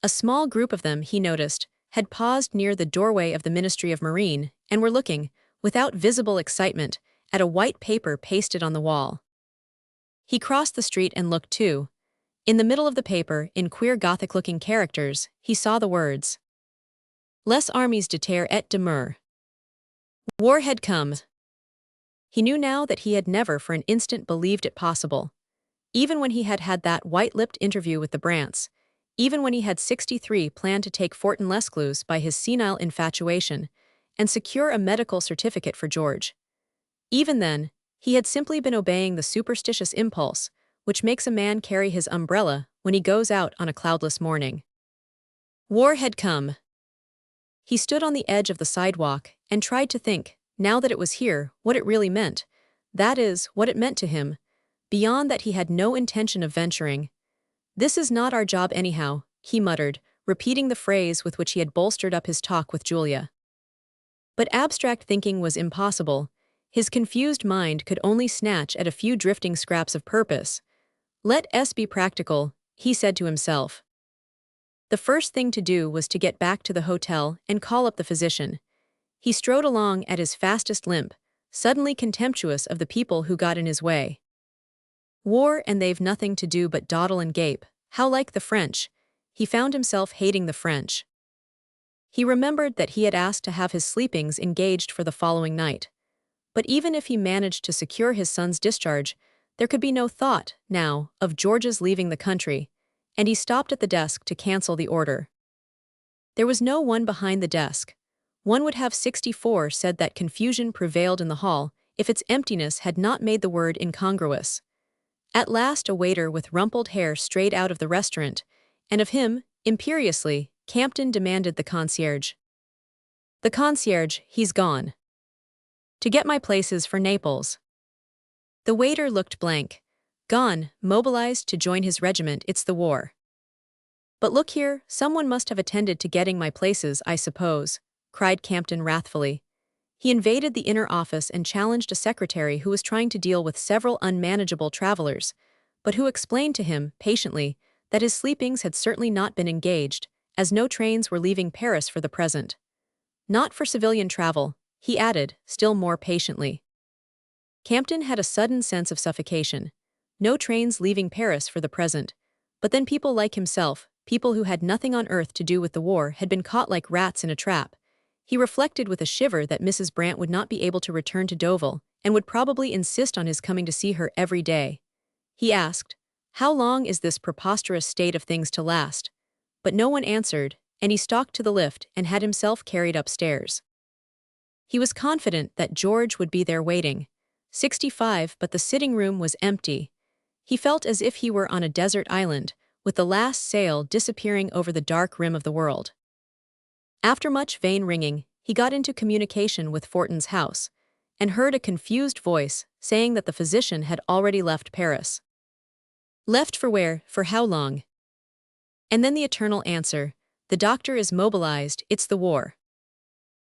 A small group of them, he noticed, had paused near the doorway of the Ministry of Marine and were looking, without visible excitement, at a white paper pasted on the wall. He crossed the street and looked too. In the middle of the paper, in queer Gothic-looking characters, he saw the words, "Les armies de terre et de mer." War had come. He knew now that he had never for an instant believed it possible. Even when he had had that white-lipped interview with the Brants, even when he had 63 planned to take Wharton Lescluze by his senile infatuation and secure a medical certificate for George. Even then, he had simply been obeying the superstitious impulse which makes a man carry his umbrella when he goes out on a cloudless morning. War had come. He stood on the edge of the sidewalk and tried to think, now that it was here, what it really meant. That is, what it meant to him. Beyond that he had no intention of venturing. "This is not our job anyhow," he muttered, repeating the phrase with which he had bolstered up his talk with Julia. But abstract thinking was impossible. His confused mind could only snatch at a few drifting scraps of purpose. "Let us be practical," he said to himself. The first thing to do was to get back to the hotel and call up the physician. He strode along at his fastest limp, suddenly contemptuous of the people who got in his way. War, and they've nothing to do but dawdle and gape. How like the French. He found himself hating the French. He remembered that he had asked to have his sleepings engaged for the following night. But even if he managed to secure his son's discharge, there could be no thought, now, of George's leaving the country, and he stopped at the desk to cancel the order. There was no one behind the desk. One would have 64 said that confusion prevailed in the hall if its emptiness had not made the word incongruous. At last a waiter with rumpled hair strayed out of the restaurant, and of him, imperiously, Campton demanded the concierge. "The concierge, he's gone. To get my places for Naples." The waiter looked blank. "Gone, mobilized to join his regiment, it's the war." "But look here, someone must have attended to getting my places, I suppose," cried Campton wrathfully. He invaded the inner office and challenged a secretary who was trying to deal with several unmanageable travelers, but who explained to him, patiently, that his sleepings had certainly not been engaged, as no trains were leaving Paris for the present. "Not for civilian travel," he added, still more patiently. Campton had a sudden sense of suffocation. No trains leaving Paris for the present. But then people like himself, people who had nothing on earth to do with the war, had been caught like rats in a trap. He reflected with a shiver that Mrs. Brant would not be able to return to Deauville, and would probably insist on his coming to see her every day. He asked, "How long is this preposterous state of things to last?" But no one answered, and he stalked to the lift and had himself carried upstairs. He was confident that George would be there waiting. 65, but the sitting room was empty. He felt as if he were on a desert island, with the last sail disappearing over the dark rim of the world. After much vain ringing, he got into communication with Wharton's house, and heard a confused voice saying that the physician had already left Paris. Left for where, for how long? And then the eternal answer, "The doctor is mobilized, it's the war."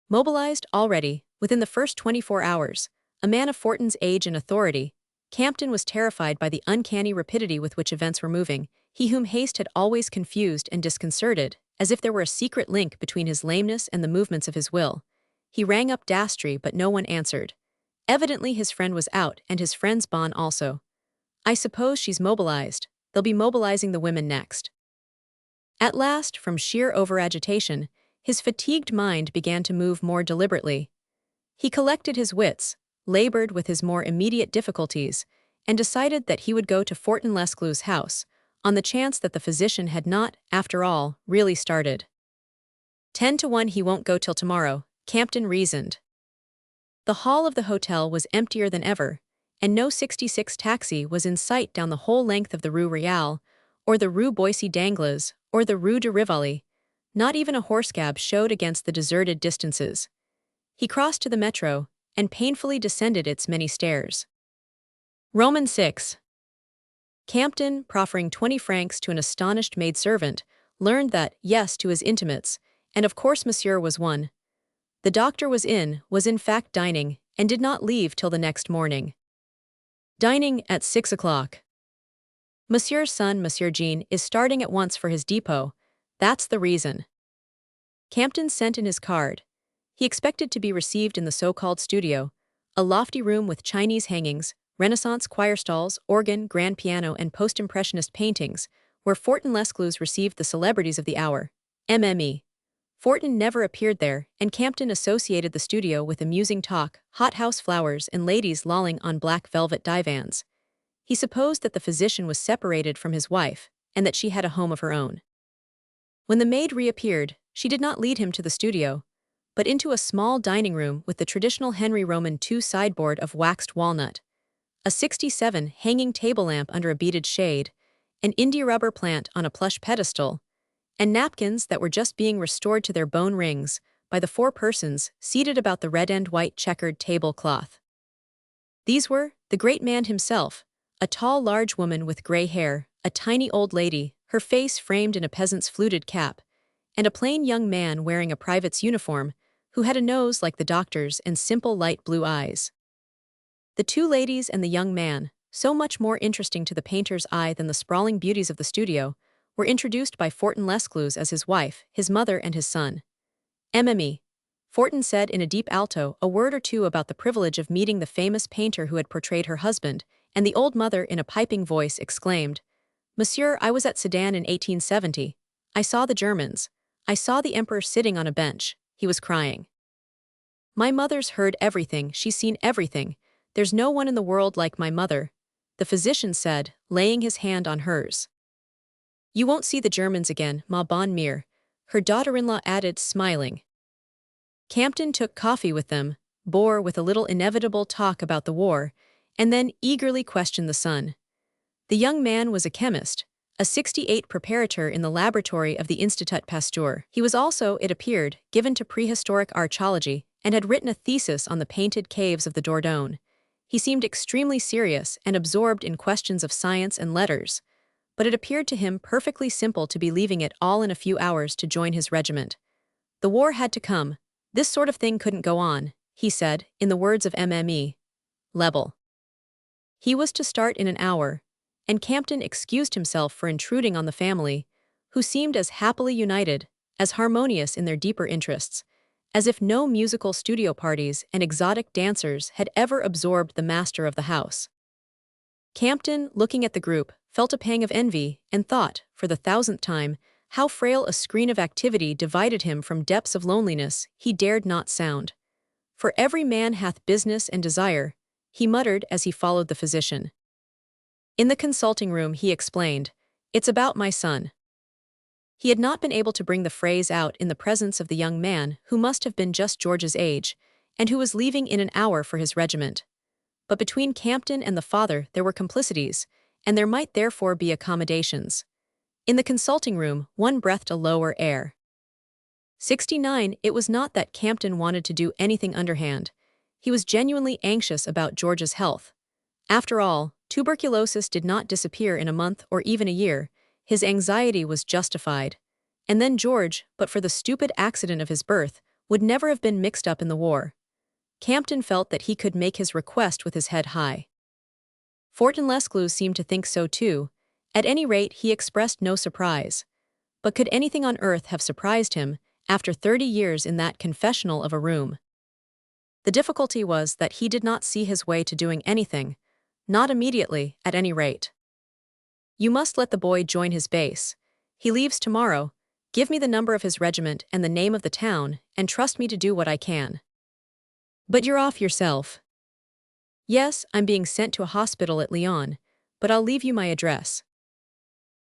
Mobilized already, within the first 24 hours, a man of Wharton's age and authority, Campton was terrified by the uncanny rapidity with which events were moving, he whom haste had always confused and disconcerted, as if there were a secret link between his lameness and the movements of his will. He rang up Dastry, but no one answered. Evidently his friend was out, and his friend's bonne also. "I suppose she's mobilized. They'll be mobilizing the women next." At last, from sheer overagitation, his fatigued mind began to move more deliberately. He collected his wits, labored with his more immediate difficulties, and decided that he would go to Wharton Lescluze's house, on the chance that the physician had not, after all, really started. 10 to 1 he won't go till tomorrow, Campton reasoned. The hall of the hotel was emptier than ever, and no 66 taxi was in sight down the whole length of the Rue Royale, or the Rue Boissy d'Angles, or the Rue de Rivoli. Not even a horsecab showed against the deserted distances. He crossed to the metro, and painfully descended its many stairs. Roman 6. Campton, proffering 20 francs to an astonished maidservant, learned that, yes, to his intimates, and of course Monsieur was one. The doctor was in fact dining, and did not leave till the next morning. Dining at 6 o'clock. Monsieur's son, Monsieur Jean, is starting at once for his depot. That's the reason. Campton sent in his card. He expected to be received in the so-called studio, a lofty room with Chinese hangings, Renaissance choir stalls, organ, grand piano, and post-impressionist paintings, where Wharton Lescluze received the celebrities of the hour. MME. Wharton never appeared there, and Campton associated the studio with amusing talk, hothouse flowers, and ladies lolling on black velvet divans. He supposed that the physician was separated from his wife, and that she had a home of her own. When the maid reappeared, she did not lead him to the studio, but into a small dining room with the traditional Henry Roman II sideboard of waxed walnut, a 67 hanging table lamp under a beaded shade, an India rubber plant on a plush pedestal, and napkins that were just being restored to their bone rings by the 4 persons seated about the red and white checkered tablecloth. These were the great man himself, a tall large woman with gray hair, a tiny old lady, her face framed in a peasant's fluted cap, and a plain young man wearing a private's uniform, who had a nose like the doctor's and simple light blue eyes. The 2 ladies and the young man, so much more interesting to the painter's eye than the sprawling beauties of the studio, were introduced by Wharton Lescluze as his wife, his mother, and his son. MME. Wharton said in a deep alto a word or two about the privilege of meeting the famous painter who had portrayed her husband, and the old mother in a piping voice exclaimed, "Monsieur, I was at Sedan in 1870. I saw the Germans. I saw the emperor sitting on a bench. He was crying. My mother's heard everything, she's seen everything. There's no one in the world like my mother, the physician said, laying his hand on hers. You won't see the Germans again, ma bonne mère, her daughter-in-law added, smiling. Campton took coffee with them, bore with a little inevitable talk about the war, and then eagerly questioned the son. The young man was a chemist, a 68 preparator in the laboratory of the Institut Pasteur. He was also, it appeared, given to prehistoric archaeology and had written a thesis on the painted caves of the Dordogne. He seemed extremely serious and absorbed in questions of science and letters, but it appeared to him perfectly simple to be leaving it all in a few hours to join his regiment. The war had to come. This sort of thing couldn't go on, he said, in the words of MME. Lebel. He was to start in an hour, and Campton excused himself for intruding on the family, who seemed as happily united, as harmonious in their deeper interests, as if no musical studio parties and exotic dancers had ever absorbed the master of the house. Campton, looking at the group, felt a pang of envy and thought, for the 1000th time, how frail a screen of activity divided him from depths of loneliness he dared not sound. For every man hath business and desire, he muttered as he followed the physician. In the consulting room he explained, it's about my son. He had not been able to bring the phrase out in the presence of the young man who must have been just George's age, and who was leaving in an hour for his regiment. But between Campton and the father there were complicities, and there might therefore be accommodations. In the consulting room, one breathed a lower air. 69. It was not that Campton wanted to do anything underhand. He was genuinely anxious about George's health. After all, tuberculosis did not disappear in a month or even a year. His anxiety was justified. And then George, but for the stupid accident of his birth, would never have been mixed up in the war. Campton felt that he could make his request with his head high. Wharton Lescluze seemed to think so too. At any rate, he expressed no surprise. But could anything on earth have surprised him, after 30 years in that confessional of a room? The difficulty was that he did not see his way to doing anything, not immediately, at any rate. You must let the boy join his base. He leaves tomorrow. Give me the number of his regiment and the name of the town, and trust me to do what I can. But you're off yourself. Yes, I'm being sent to a hospital at Lyon, but I'll leave you my address.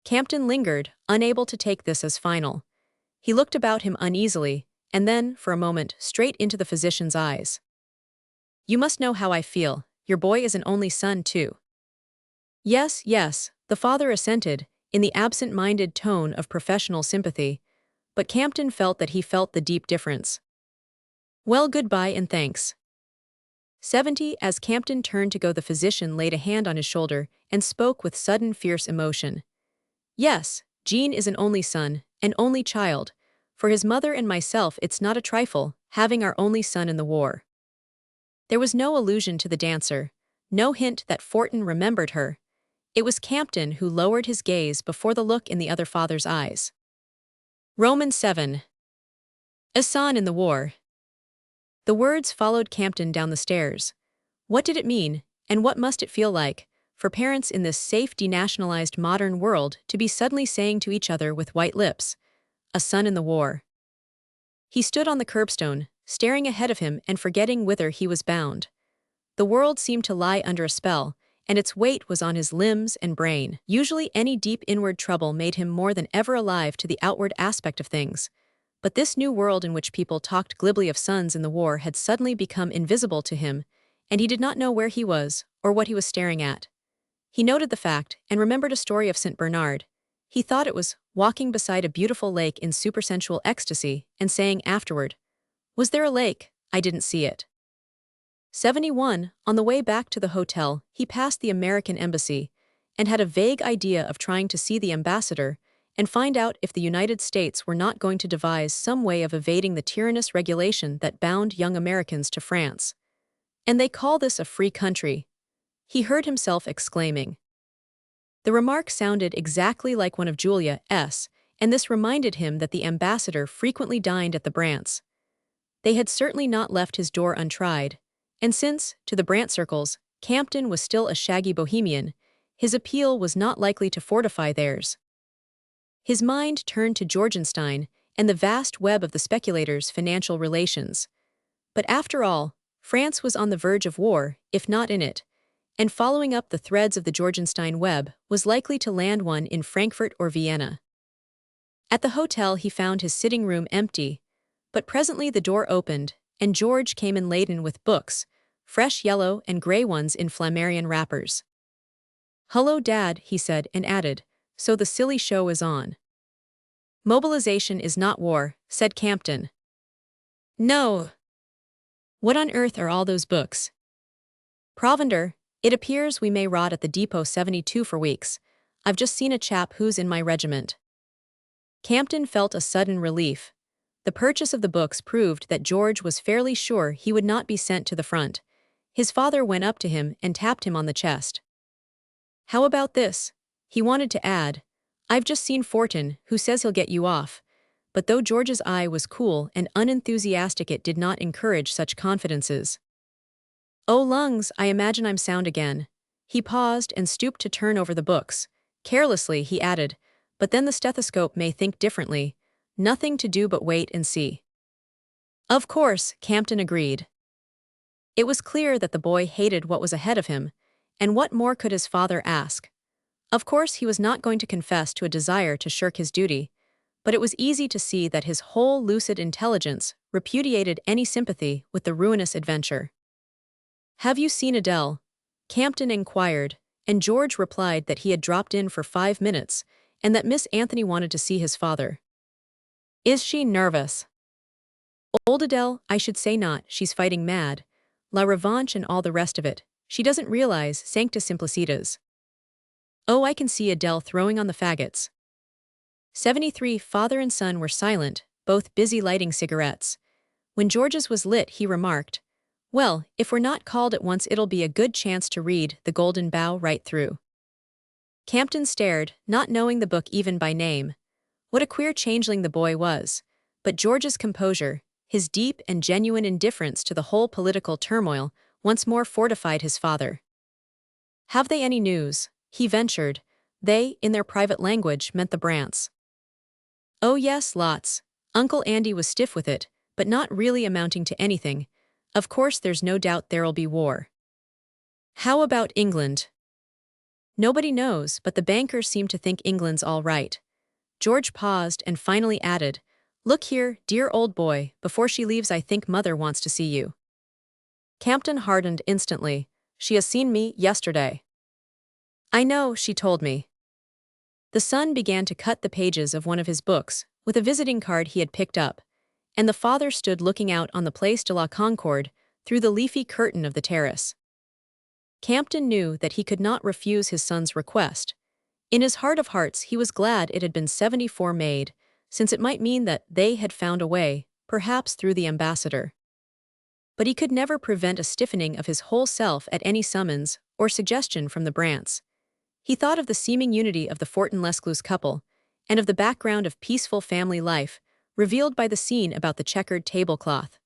Campton lingered, unable to take this as final. He looked about him uneasily, and then, for a moment, straight into the physician's eyes. You must know how I feel. Your boy is an only son, too. Yes, yes, the father assented, in the absent-minded tone of professional sympathy, but Campton felt that he felt the deep difference. Well, goodbye and thanks. 70. As Campton turned to go, the physician laid a hand on his shoulder and spoke with sudden fierce emotion. Yes, Jean is an only son, an only child. For his mother and myself it's not a trifle, having our only son in the war. There was no allusion to the dancer, no hint that Wharton remembered her. It was Campton who lowered his gaze before the look in the other father's eyes. Romans 7. A son in the war. The words followed Campton down the stairs. What did it mean, and what must it feel like, for parents in this safe, denationalized modern world to be suddenly saying to each other with white lips, a son in the war? He stood on the curbstone, staring ahead of him and forgetting whither he was bound. The world seemed to lie under a spell, and its weight was on his limbs and brain. Usually any deep inward trouble made him more than ever alive to the outward aspect of things. But this new world in which people talked glibly of sons in the war had suddenly become invisible to him, and he did not know where he was or what he was staring at. He noted the fact and remembered a story of St. Bernard. He thought it was walking beside a beautiful lake in supersensual ecstasy and saying afterward, "Was there a lake? I didn't see it." 71. On the way back to the hotel, he passed the American embassy and had a vague idea of trying to see the ambassador and find out if the United States were not going to devise some way of evading the tyrannous regulation that bound young Americans to France. And they call this a free country, he heard himself exclaiming. The remark sounded exactly like one of Julia's, and this reminded him that the ambassador frequently dined at the Brants. They had certainly not left his door untried, and since, to the Brant circles, Campton was still a shaggy bohemian, his appeal was not likely to fortify theirs. His mind turned to Georgenstein, and the vast web of the speculators' financial relations. But after all, France was on the verge of war, if not in it, and following up the threads of the Georgenstein web was likely to land one in Frankfurt or Vienna. At the hotel he found his sitting room empty, but presently the door opened, and George came in laden with books, fresh yellow and gray ones in Flammarion wrappers. "Hello, Dad," he said, and added, "So the silly show is on." "Mobilization is not war," said Campton. "No." "What on earth are all those books?" "Provender. It appears we may rot at the Depot 72 for weeks. I've just seen a chap who's in my regiment." Campton felt a sudden relief. The purchase of the books proved that George was fairly sure he would not be sent to the front. His father went up to him and tapped him on the chest. "How about this?" He wanted to add, "I've just seen Wharton, who says he'll get you off." But though George's eye was cool and unenthusiastic, it did not encourage such confidences. "Oh, lungs, I imagine I'm sound again." He paused and stooped to turn over the books. Carelessly, he added, "But then the stethoscope may think differently. Nothing to do but wait and see." "Of course," Campton agreed. It was clear that the boy hated what was ahead of him, and what more could his father ask? Of course he was not going to confess to a desire to shirk his duty, but it was easy to see that his whole lucid intelligence repudiated any sympathy with the ruinous adventure. "Have you seen Adele?" Campton inquired, and George replied that he had dropped in for 5 minutes, and that Miss Anthony wanted to see his father. "Is she nervous?" "Old Adele, I should say not. She's fighting mad. La Revanche and all the rest of it. She doesn't realize Sancta Simplicitas." "Oh, I can see Adele throwing on the faggots." 73 Father and son were silent, both busy lighting cigarettes. When George's was lit, he remarked, "Well, if we're not called at once, it'll be a good chance to read The Golden Bough right through." Campton stared, not knowing the book even by name. What a queer changeling the boy was. But George's composure, his deep and genuine indifference to the whole political turmoil, once more fortified his father. "Have they any news?" he ventured. They, in their private language, meant the Brants. "Oh yes, lots." Uncle Andy was stiff with it, but not really amounting to anything. "Of course there's no doubt there'll be war." "How about England?" "Nobody knows, but the bankers seem to think England's all right." George paused and finally added, "Look here, dear old boy, before she leaves I think Mother wants to see you." Campton hardened instantly. "She has seen me yesterday." "I know, she told me." The son began to cut the pages of one of his books, with a visiting card he had picked up, and the father stood looking out on the Place de la Concorde through the leafy curtain of the terrace. Campton knew that he could not refuse his son's request. In his heart of hearts he was glad it had been 74 made, since it might mean that they had found a way, perhaps through the ambassador. But he could never prevent a stiffening of his whole self at any summons or suggestion from the Brants. He thought of the seeming unity of the Fortin-Lescluze couple, and of the background of peaceful family life, revealed by the scene about the checkered tablecloth.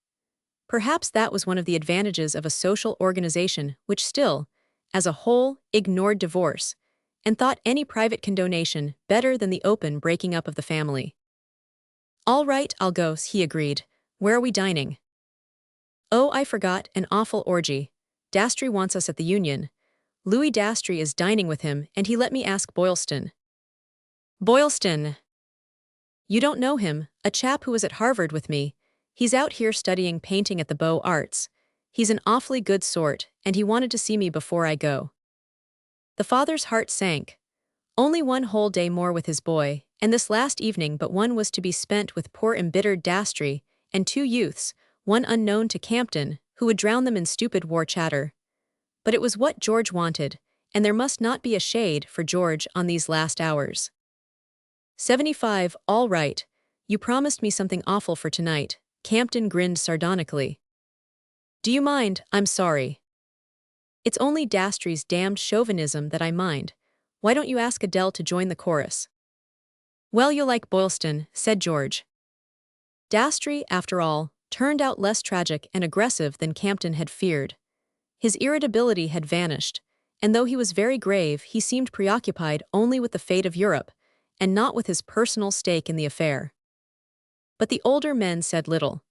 Perhaps that was one of the advantages of a social organization which still, as a whole, ignored divorce, and thought any private condonation better than the open breaking up of the family. "All right, I'll go," he agreed. "Where are we dining?" "Oh, I forgot, an awful orgy. Dastry wants us at the Union. Louis Dastry is dining with him, and he let me ask Boylston." "Boylston?" "You don't know him, a chap who was at Harvard with me. He's out here studying painting at the Beaux Arts. He's an awfully good sort, and he wanted to see me before I go." The father's heart sank. Only one whole day more with his boy, and this last evening but one was to be spent with poor embittered Dastry, and 2 youths, one unknown to Campton, who would drown them in stupid war chatter. But it was what George wanted, and there must not be a shade for George on these last hours. 75 All right. You promised me something awful for tonight. Campton grinned sardonically. "Do you mind? I'm sorry." "It's only Dastry's damned chauvinism that I mind. Why don't you ask Adele to join the chorus?" "Well, you'll like Boylston," said George. Dastry, after all, turned out less tragic and aggressive than Campton had feared. His irritability had vanished, and though he was very grave, he seemed preoccupied only with the fate of Europe, and not with his personal stake in the affair. But the older men said little.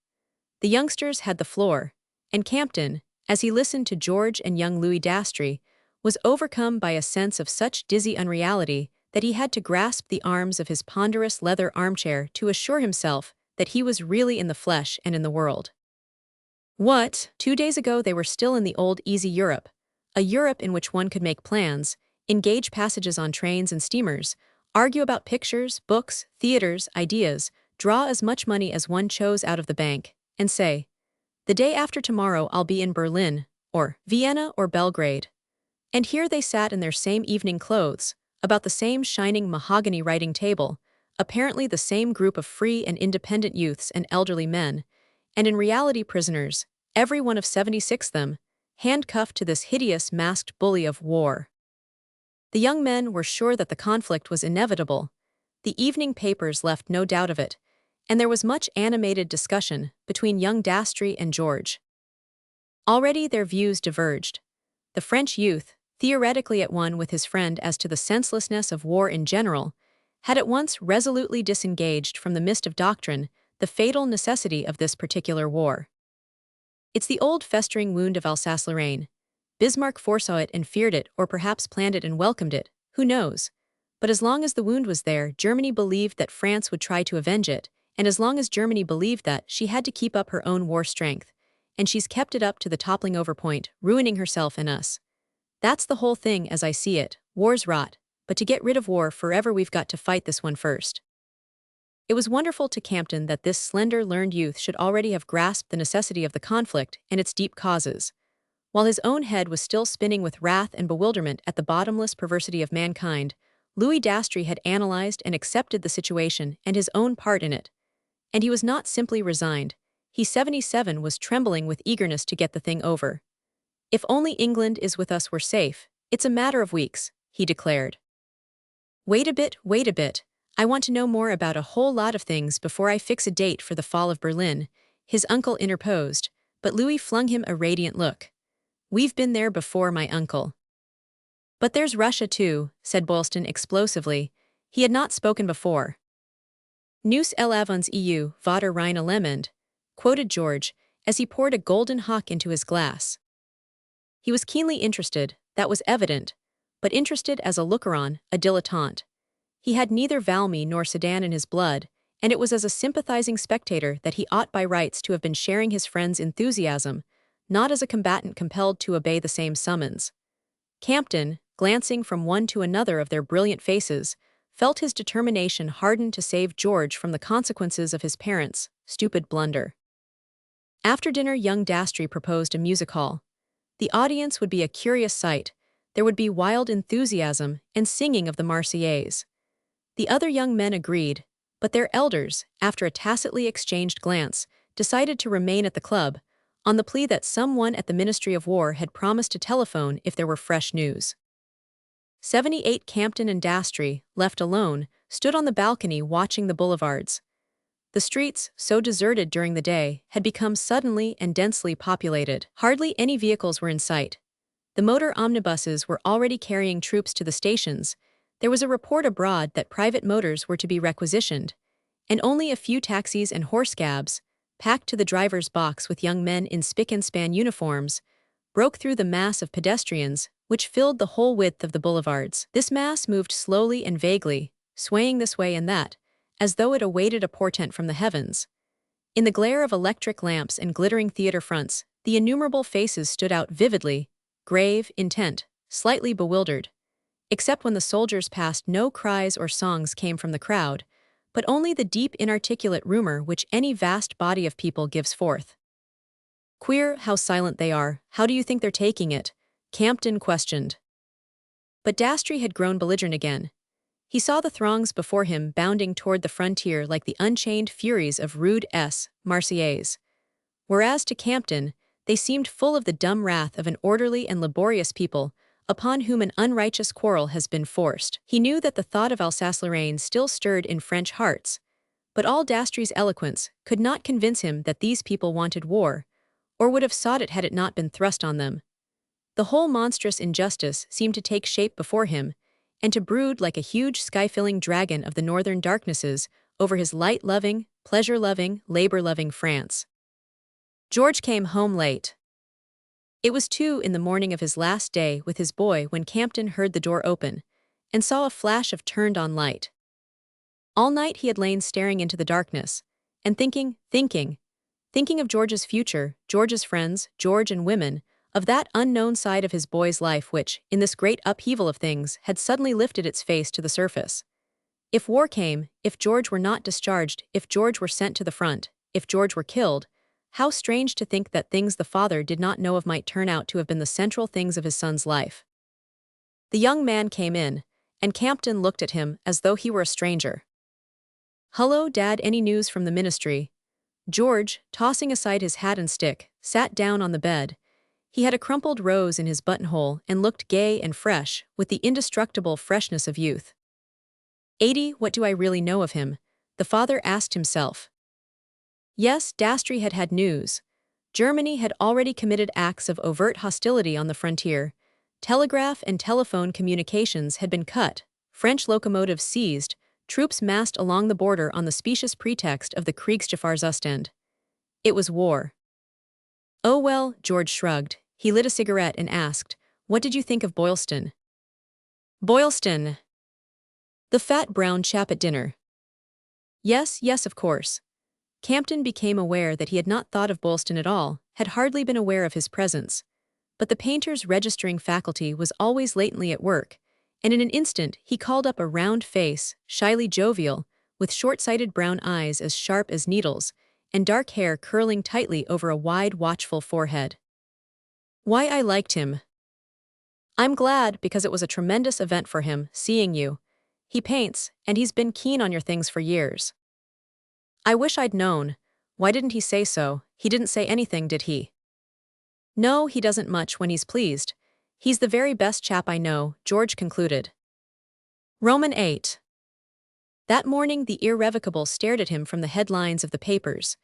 The youngsters had the floor, and Campton, as he listened to George and young Louis Dastry, was overcome by a sense of such dizzy unreality that he had to grasp the arms of his ponderous leather armchair to assure himself that he was really in the flesh and in the world. What? 2 days ago they were still in the old easy Europe, a Europe in which one could make plans, engage passages on trains and steamers, argue about pictures, books, theaters, ideas, draw as much money as one chose out of the bank, and say, "The day after tomorrow I'll be in Berlin, or Vienna or Belgrade." And here they sat in their same evening clothes, about the same shining mahogany writing table, apparently the same group of free and independent youths and elderly men, and in reality prisoners, every one of 76 them, handcuffed to this hideous masked bully of war. The young men were sure that the conflict was inevitable. The evening papers left no doubt of it, and there was much animated discussion between young Dastry and George. Already their views diverged. The French youth, theoretically at one with his friend as to the senselessness of war in general, had at once resolutely disengaged from the mist of doctrine the fatal necessity of this particular war. It's the old festering wound of Alsace-Lorraine. Bismarck foresaw it and feared it, or perhaps planned it and welcomed it, who knows? But as long as the wound was there, Germany believed that France would try to avenge it, and as long as Germany believed that, she had to keep up her own war strength, and she's kept it up to the toppling over point, ruining herself and us. That's the whole thing as I see it. War's rot, but to get rid of war forever we've got to fight this one first. It was wonderful to Campton that this slender, learned youth should already have grasped the necessity of the conflict and its deep causes. While his own head was still spinning with wrath and bewilderment at the bottomless perversity of mankind, Louis Dastry had analyzed and accepted the situation and his own part in it. And he was not simply resigned. He 77 was trembling with eagerness to get the thing over. "If only England is with us we're safe. It's a matter of weeks," he declared. Wait a bit. I want to know more about a whole lot of things before I fix a date for the fall of Berlin," his uncle interposed, but Louis flung him a radiant look. "We've been there before, my uncle." "But there's Russia too," said Boylston explosively. He had not spoken before. "Nous l'avons eu, votre Rhine allemand," quoted George, as he poured a golden hock into his glass. He was keenly interested, that was evident, but interested as a looker-on, a dilettante. He had neither Valmy nor Sedan in his blood, and it was as a sympathizing spectator that he ought by rights to have been sharing his friend's enthusiasm, not as a combatant compelled to obey the same summons. Campton, glancing from one to another of their brilliant faces, felt his determination harden to save George from the consequences of his parents' stupid blunder. After dinner young Dastry proposed a music hall. The audience would be a curious sight. There would be wild enthusiasm and singing of the Marseillaise. The other young men agreed, but their elders, after a tacitly exchanged glance, decided to remain at the club, on the plea that someone at the Ministry of War had promised to telephone if there were fresh news. 78 Campton and Dastry, left alone, stood on the balcony watching the boulevards. The streets, so deserted during the day, had become suddenly and densely populated. Hardly any vehicles were in sight. The motor omnibuses were already carrying troops to the stations. There was a report abroad that private motors were to be requisitioned, and only a few taxis and horse cabs, packed to the driver's box with young men in spick-and-span uniforms, broke through the mass of pedestrians, which filled the whole width of the boulevards. This mass moved slowly and vaguely, swaying this way and that, as though it awaited a portent from the heavens. In the glare of electric lamps and glittering theater fronts, the innumerable faces stood out vividly, grave, intent, slightly bewildered. Except when the soldiers passed, no cries or songs came from the crowd, but only the deep inarticulate rumor which any vast body of people gives forth. "Queer how silent they are. How do you think they're taking it?" Campton questioned. But Dastry had grown belligerent again. He saw the throngs before him bounding toward the frontier like the unchained furies of rude Marseillaise. Whereas to Campton, they seemed full of the dumb wrath of an orderly and laborious people, upon whom an unrighteous quarrel has been forced. He knew that the thought of Alsace-Lorraine still stirred in French hearts, but all Dastry's eloquence could not convince him that these people wanted war, or would have sought it had it not been thrust on them. The whole monstrous injustice seemed to take shape before him, and to brood like a huge sky-filling dragon of the northern darknesses over his light-loving, pleasure-loving, labor-loving France. George came home late. It was 2 in the morning of his last day with his boy when Campton heard the door open and saw a flash of turned-on light. All night he had lain staring into the darkness and thinking of George's future, George's friends, George and women, of that unknown side of his boy's life which, in this great upheaval of things, had suddenly lifted its face to the surface. If war came, if George were not discharged, if George were sent to the front, if George were killed, how strange to think that things the father did not know of might turn out to have been the central things of his son's life. The young man came in, and Campton looked at him as though he were a stranger. "Hullo, Dad, any news from the ministry?" George, tossing aside his hat and stick, sat down on the bed. He had a crumpled rose in his buttonhole and looked gay and fresh, with the indestructible freshness of youth. "Edie, what do I really know of him?" the father asked himself. Yes, Dastry had had news. Germany had already committed acts of overt hostility on the frontier. Telegraph and telephone communications had been cut, French locomotives seized, troops massed along the border on the specious pretext of the Kriegsgefahrzustand. It was war. "Oh well," George shrugged. He lit a cigarette and asked, "What did you think of Boylston?" "Boylston?" "The fat brown chap at dinner." Yes, of course. Campton became aware that he had not thought of Boylston at all, had hardly been aware of his presence. But the painter's registering faculty was always latently at work, and in an instant he called up a round face, shyly jovial, with short-sighted brown eyes as sharp as needles, and dark hair curling tightly over a wide, watchful forehead. "Why, I liked him. I'm glad, because it was a tremendous event for him, seeing you. He paints, and he's been keen on your things for years. I wish I'd known. Why didn't he say so? He didn't say anything, did he?" "No, he doesn't much when he's pleased. He's the very best chap I know," George concluded. Roman 8. That morning the irrevocable stared at him from the headlines of the papers.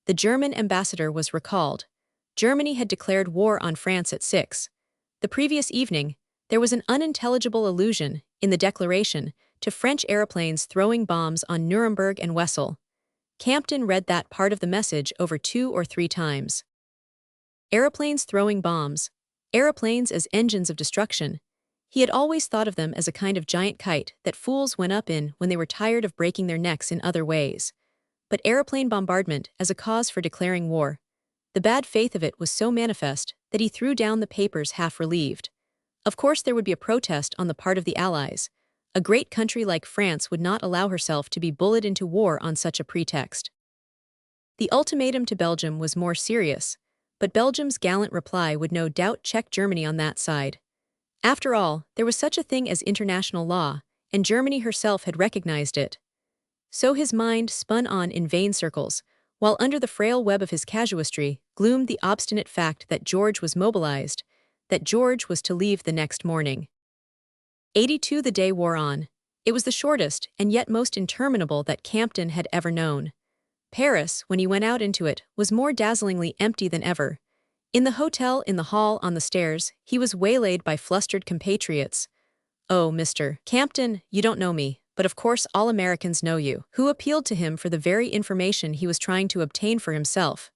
The German ambassador was recalled. Germany had declared war on France at 6. The previous evening, there was an unintelligible allusion, in the declaration, to French aeroplanes throwing bombs on Nuremberg and Wesel. Campton read that part of the message over 2 or 3 times. Aeroplanes throwing bombs. Aeroplanes as engines of destruction. He had always thought of them as a kind of giant kite that fools went up in when they were tired of breaking their necks in other ways. But aeroplane bombardment as a cause for declaring war. The bad faith of it was so manifest that he threw down the papers half relieved. Of course there would be a protest on the part of the Allies. A great country like France would not allow herself to be bullied into war on such a pretext. The ultimatum to Belgium was more serious, but Belgium's gallant reply would no doubt check Germany on that side. After all, there was such a thing as international law, and Germany herself had recognized it. So his mind spun on in vain circles, while under the frail web of his casuistry gloomed the obstinate fact that George was mobilized, that George was to leave the next morning. 82 The day wore on. It was the shortest and yet most interminable that Campton had ever known. Paris, when he went out into it, was more dazzlingly empty than ever. In the hotel, in the hall, on the stairs, he was waylaid by flustered compatriots. "Oh, Mr. Campton, you don't know me, but of course all Americans know you," who appealed to him for the very information he was trying to obtain for himself.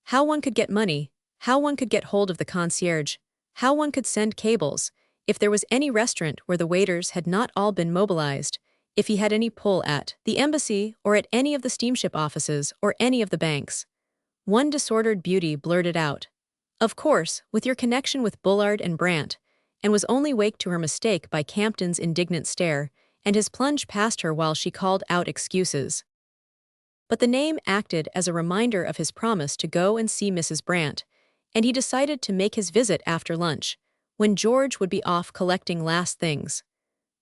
How one could get money, how one could get hold of the concierge, how one could send cables, if there was any restaurant where the waiters had not all been mobilized, if he had any pull at the embassy or at any of the steamship offices or any of the banks. One disordered beauty blurted out, "Of course, with your connection with Bullard and Brandt," and was only waked to her mistake by Campton's indignant stare and his plunge past her while she called out excuses. But the name acted as a reminder of his promise to go and see Mrs. Brandt, and he decided to make his visit after lunch, when George would be off collecting last things.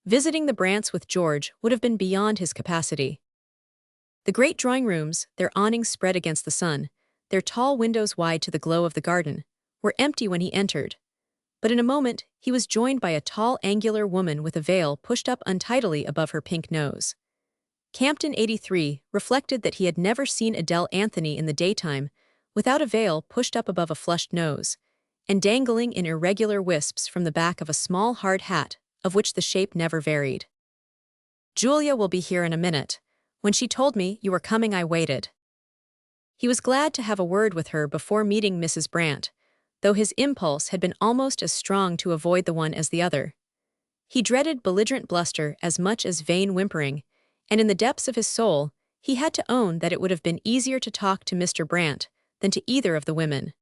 Visiting the Brandts with George would have been beyond his capacity. The great drawing rooms, their awnings spread against the sun, their tall windows wide to the glow of the garden, were empty when he entered. But in a moment, he was joined by a tall, angular woman with a veil pushed up untidily above her pink nose. Campton 83 reflected that he had never seen Adele Anthony in the daytime without a veil pushed up above a flushed nose, and dangling in irregular wisps from the back of a small hard hat, of which the shape never varied. "Julia will be here in a minute. When she told me you were coming, I waited." He was glad to have a word with her before meeting Mrs. Brant, though his impulse had been almost as strong to avoid the one as the other. He dreaded belligerent bluster as much as vain whimpering, and in the depths of his soul, he had to own that it would have been easier to talk to Mr. Brant than to either of the women.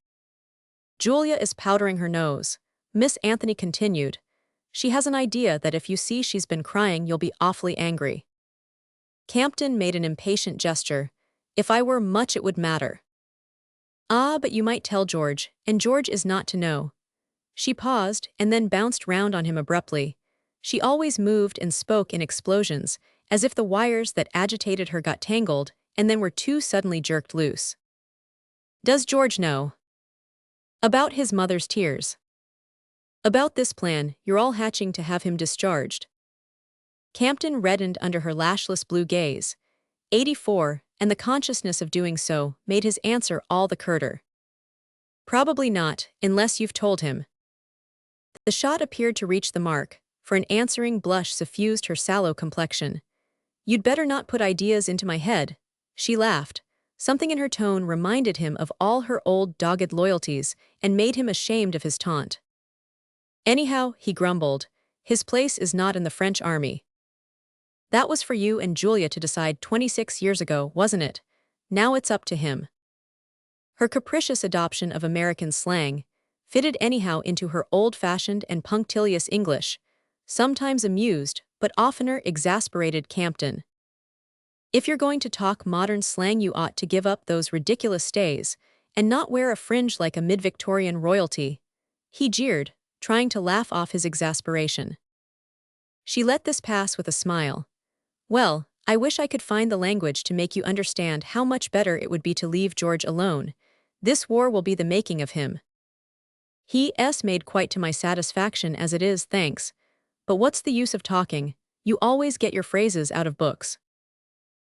"Julia is powdering her nose," Miss Anthony continued. "She has an idea that if you see she's been crying, you'll be awfully angry." Campton made an impatient gesture. "If I were much, it would matter." "Ah, but you might tell George, and George is not to know." She paused and then bounced round on him abruptly. She always moved and spoke in explosions, as if the wires that agitated her got tangled and then were too suddenly jerked loose. "Does George know?" "About his mother's tears." "About this plan you're all hatching to have him discharged?" Campton reddened under her lashless blue gaze. 84, and the consciousness of doing so made his answer all the curter. "Probably not, unless you've told him." The shot appeared to reach the mark, for an answering blush suffused her sallow complexion. "You'd better not put ideas into my head," she laughed. Something in her tone reminded him of all her old dogged loyalties and made him ashamed of his taunt. "Anyhow," he grumbled, "his place is not in the French army." "That was for you and Julia to decide 26 years ago, wasn't it? Now it's up to him." Her capricious adoption of American slang fitted anyhow into her old-fashioned and punctilious English, sometimes amused but oftener exasperated Campton. "If you're going to talk modern slang, you ought to give up those ridiculous stays and not wear a fringe like a mid-Victorian royalty," he jeered, trying to laugh off his exasperation. She let this pass with a smile. "Well, I wish I could find the language to make you understand how much better it would be to leave George alone. This war will be the making of him. He's made quite to my satisfaction as it is, thanks. But what's the use of talking? You always get your phrases out of books."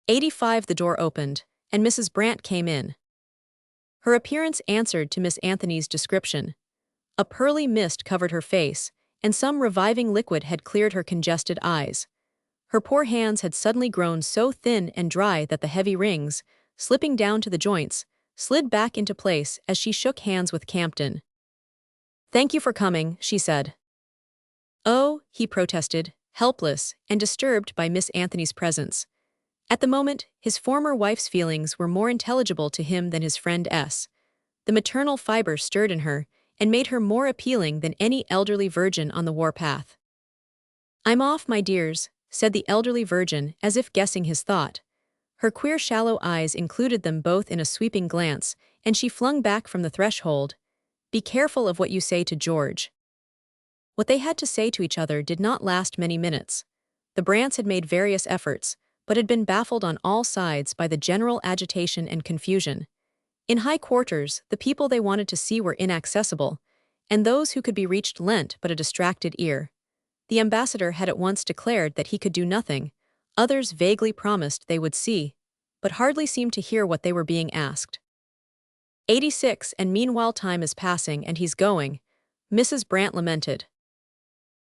85. The door opened, and Mrs. Brant came in. Her appearance answered to Miss Anthony's description. A pearly mist covered her face, and some reviving liquid had cleared her congested eyes. Her poor hands had suddenly grown so thin and dry that the heavy rings, slipping down to the joints, slid back into place as she shook hands with Campton. "Thank you for coming," she said. "Oh," he protested, helpless and disturbed by Miss Anthony's presence. At the moment, his former wife's feelings were more intelligible to him than his friend S. The maternal fiber stirred in her and made her more appealing than any elderly virgin on the warpath. "I'm off, my dears," said the elderly virgin as if guessing his thought. Her queer shallow eyes included them both in a sweeping glance, and she flung back from the threshold, "Be careful of what you say to George." What they had to say to each other did not last many minutes. The Brants had made various efforts, but had been baffled on all sides by the general agitation and confusion. In high quarters, the people they wanted to see were inaccessible, and those who could be reached lent but a distracted ear. The ambassador had at once declared that he could do nothing, others vaguely promised they would see, but hardly seemed to hear what they were being asked. 86, and meanwhile time is passing and he's going, Mrs. Brant lamented.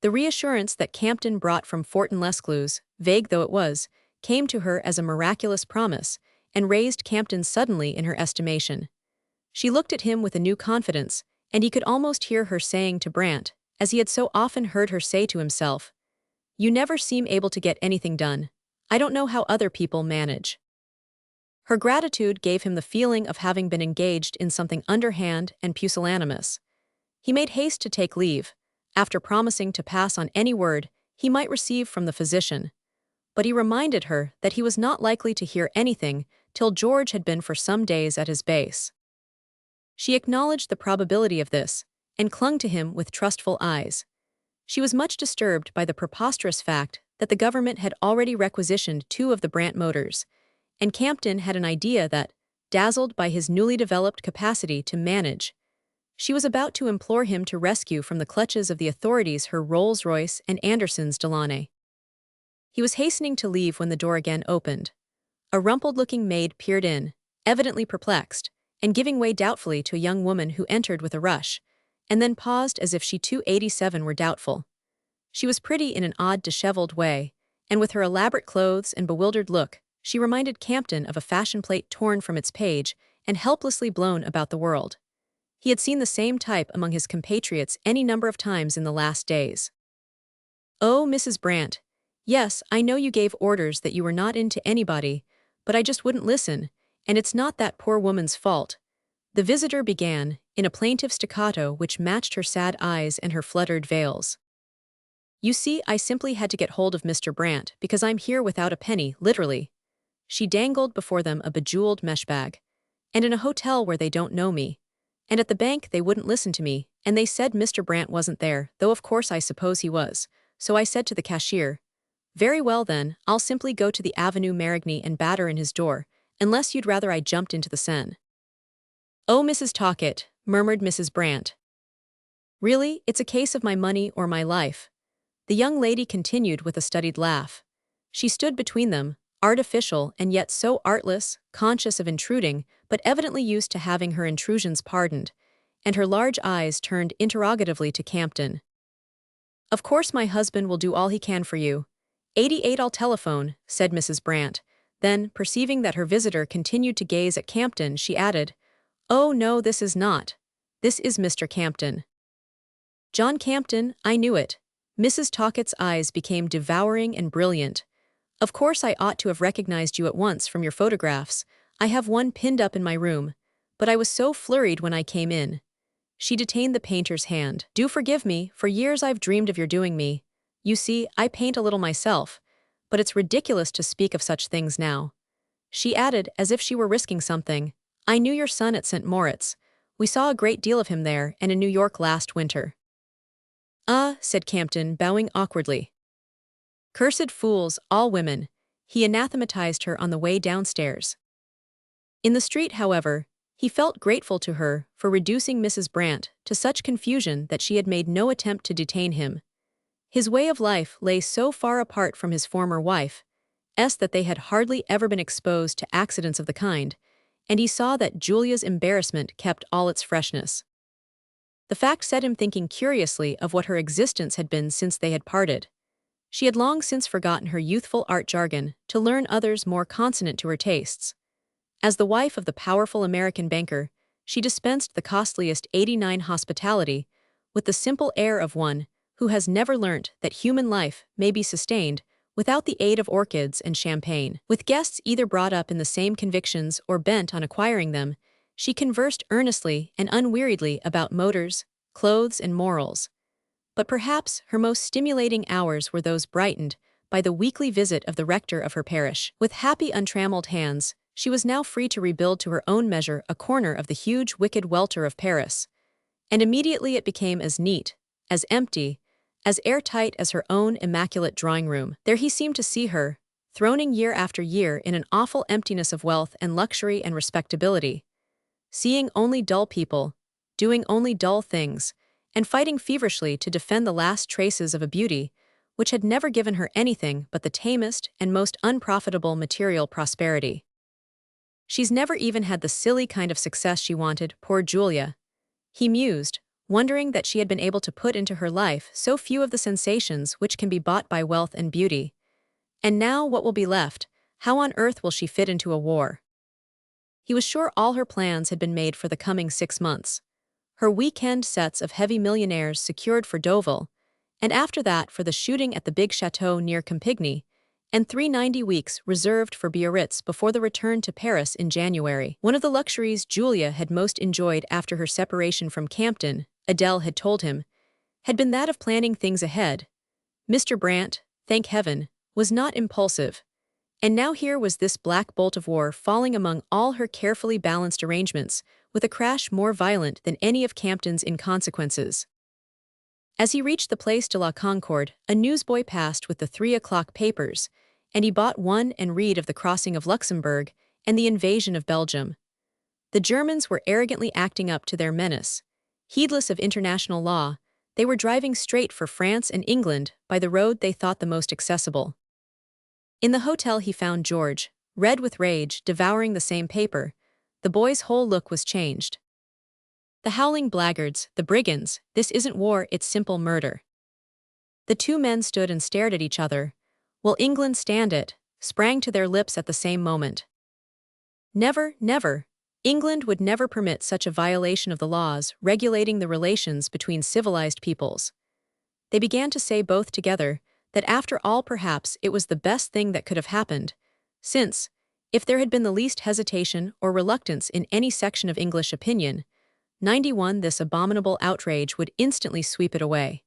The reassurance that Campton brought from Wharton-les-Clous, vague though it was, came to her as a miraculous promise, and raised Campton suddenly in her estimation. She looked at him with a new confidence, and he could almost hear her saying to Brant, as he had so often heard her say to himself, "You never seem able to get anything done. I don't know how other people manage." Her gratitude gave him the feeling of having been engaged in something underhand and pusillanimous. He made haste to take leave, after promising to pass on any word he might receive from the physician. But he reminded her that he was not likely to hear anything till George had been for some days at his base. She acknowledged the probability of this, and clung to him with trustful eyes. She was much disturbed by the preposterous fact that the government had already requisitioned 2 of the Brant motors, and Campton had an idea that, dazzled by his newly developed capacity to manage, she was about to implore him to rescue from the clutches of the authorities her Rolls-Royce and Anderson's Delaunay. He was hastening to leave when the door again opened. A rumpled-looking maid peered in, evidently perplexed, and giving way doubtfully to a young woman who entered with a rush, and then paused as if she too 87 were doubtful. She was pretty in an odd disheveled way, and with her elaborate clothes and bewildered look, She reminded Campton of a fashion plate torn from its page and helplessly blown about the world. He had seen the same type among his compatriots any number of times in the last days. "Oh, Mrs. Brandt. Yes, I know you gave orders that you were not into anybody, but I just wouldn't listen, and it's not that poor woman's fault," the visitor began, in a plaintive staccato which matched her sad eyes and her fluttered veils. "You see, I simply had to get hold of Mr. Brandt because I'm here without a penny, literally." She dangled before them a bejeweled mesh bag. "And in a hotel where they don't know me. And at the bank they wouldn't listen to me, and they said Mr. Brandt wasn't there, though of course I suppose he was. So I said to the cashier, 'Very well then, I'll simply go to the Avenue Marigny and batter in his door, unless you'd rather I jumped into the Seine.'" "Oh, Mrs. Talcott," murmured Mrs. Brandt. "Really, it's a case of my money or my life," the young lady continued with a studied laugh. She stood between them, artificial and yet so artless, conscious of intruding, but evidently used to having her intrusions pardoned, and her large eyes turned interrogatively to Campton. "Of course my husband will do all he can for you. 88 I'll telephone," said Mrs. Brandt. Then, perceiving that her visitor continued to gaze at Campton, she added, "Oh no, this is not. This is Mr. Campton." "John Campton, I knew it." Mrs. Talcott's eyes became devouring and brilliant. "Of course I ought to have recognized you at once from your photographs. I have one pinned up in my room. But I was so flurried when I came in." She detained the painter's hand. "Do forgive me, for years I've dreamed of your doing me. You see, I paint a little myself, but it's ridiculous to speak of such things now." She added, as if she were risking something, "I knew your son at St. Moritz. We saw a great deal of him there and in New York last winter." "Ah," said Campton, bowing awkwardly. "Cursed fools, all women." He anathematized her on the way downstairs. In the street, however, he felt grateful to her for reducing Mrs. Brandt to such confusion that she had made no attempt to detain him. His way of life lay so far apart from his former wife, that they had hardly ever been exposed to accidents of the kind, and he saw that Julia's embarrassment kept all its freshness. The fact set him thinking curiously of what her existence had been since they had parted. She had long since forgotten her youthful art jargon to learn others more consonant to her tastes. As the wife of the powerful American banker, she dispensed the costliest 89 hospitality with the simple air of one who has never learnt that human life may be sustained without the aid of orchids and champagne. With guests either brought up in the same convictions or bent on acquiring them, she conversed earnestly and unweariedly about motors, clothes, and morals. But perhaps her most stimulating hours were those brightened by the weekly visit of the rector of her parish. With happy, untrammeled hands, she was now free to rebuild to her own measure a corner of the huge wicked welter of Paris. And immediately it became as neat, as empty, as airtight as her own immaculate drawing-room. There he seemed to see her, throning year after year in an awful emptiness of wealth and luxury and respectability, seeing only dull people, doing only dull things, and fighting feverishly to defend the last traces of a beauty which had never given her anything but the tamest and most unprofitable material prosperity. "She's never even had the silly kind of success she wanted, poor Julia," he mused, wondering that she had been able to put into her life so few of the sensations which can be bought by wealth and beauty. And now what will be left? How on earth will she fit into a war? He was sure all her plans had been made for the coming 6 months. Her weekend sets of heavy millionaires secured for Deauville, and after that for the shooting at the big chateau near Campigny, and 390 weeks reserved for Biarritz before the return to Paris in January. One of the luxuries Julia had most enjoyed after her separation from Campton, Adele had told him, had been that of planning things ahead. Mr. Brandt, thank heaven, was not impulsive. And now here was this black bolt of war falling among all her carefully balanced arrangements, with a crash more violent than any of Campton's inconsequences. As he reached the Place de la Concorde, a newsboy passed with the 3 o'clock papers, and he bought one and read of the crossing of Luxembourg and the invasion of Belgium. The Germans were arrogantly acting up to their menace. Heedless of international law, they were driving straight for France and England by the road they thought the most accessible. In the hotel he found George, red with rage, devouring the same paper. The boy's whole look was changed. "The howling blackguards, the brigands, this isn't war, it's simple murder." The two men stood and stared at each other. "Will England stand it?" sprang to their lips at the same moment. Never, never. England would never permit such a violation of the laws regulating the relations between civilized peoples. They began to say both together that after all perhaps it was the best thing that could have happened, since, if there had been the least hesitation or reluctance in any section of English opinion, 91 this abominable outrage would instantly sweep it away.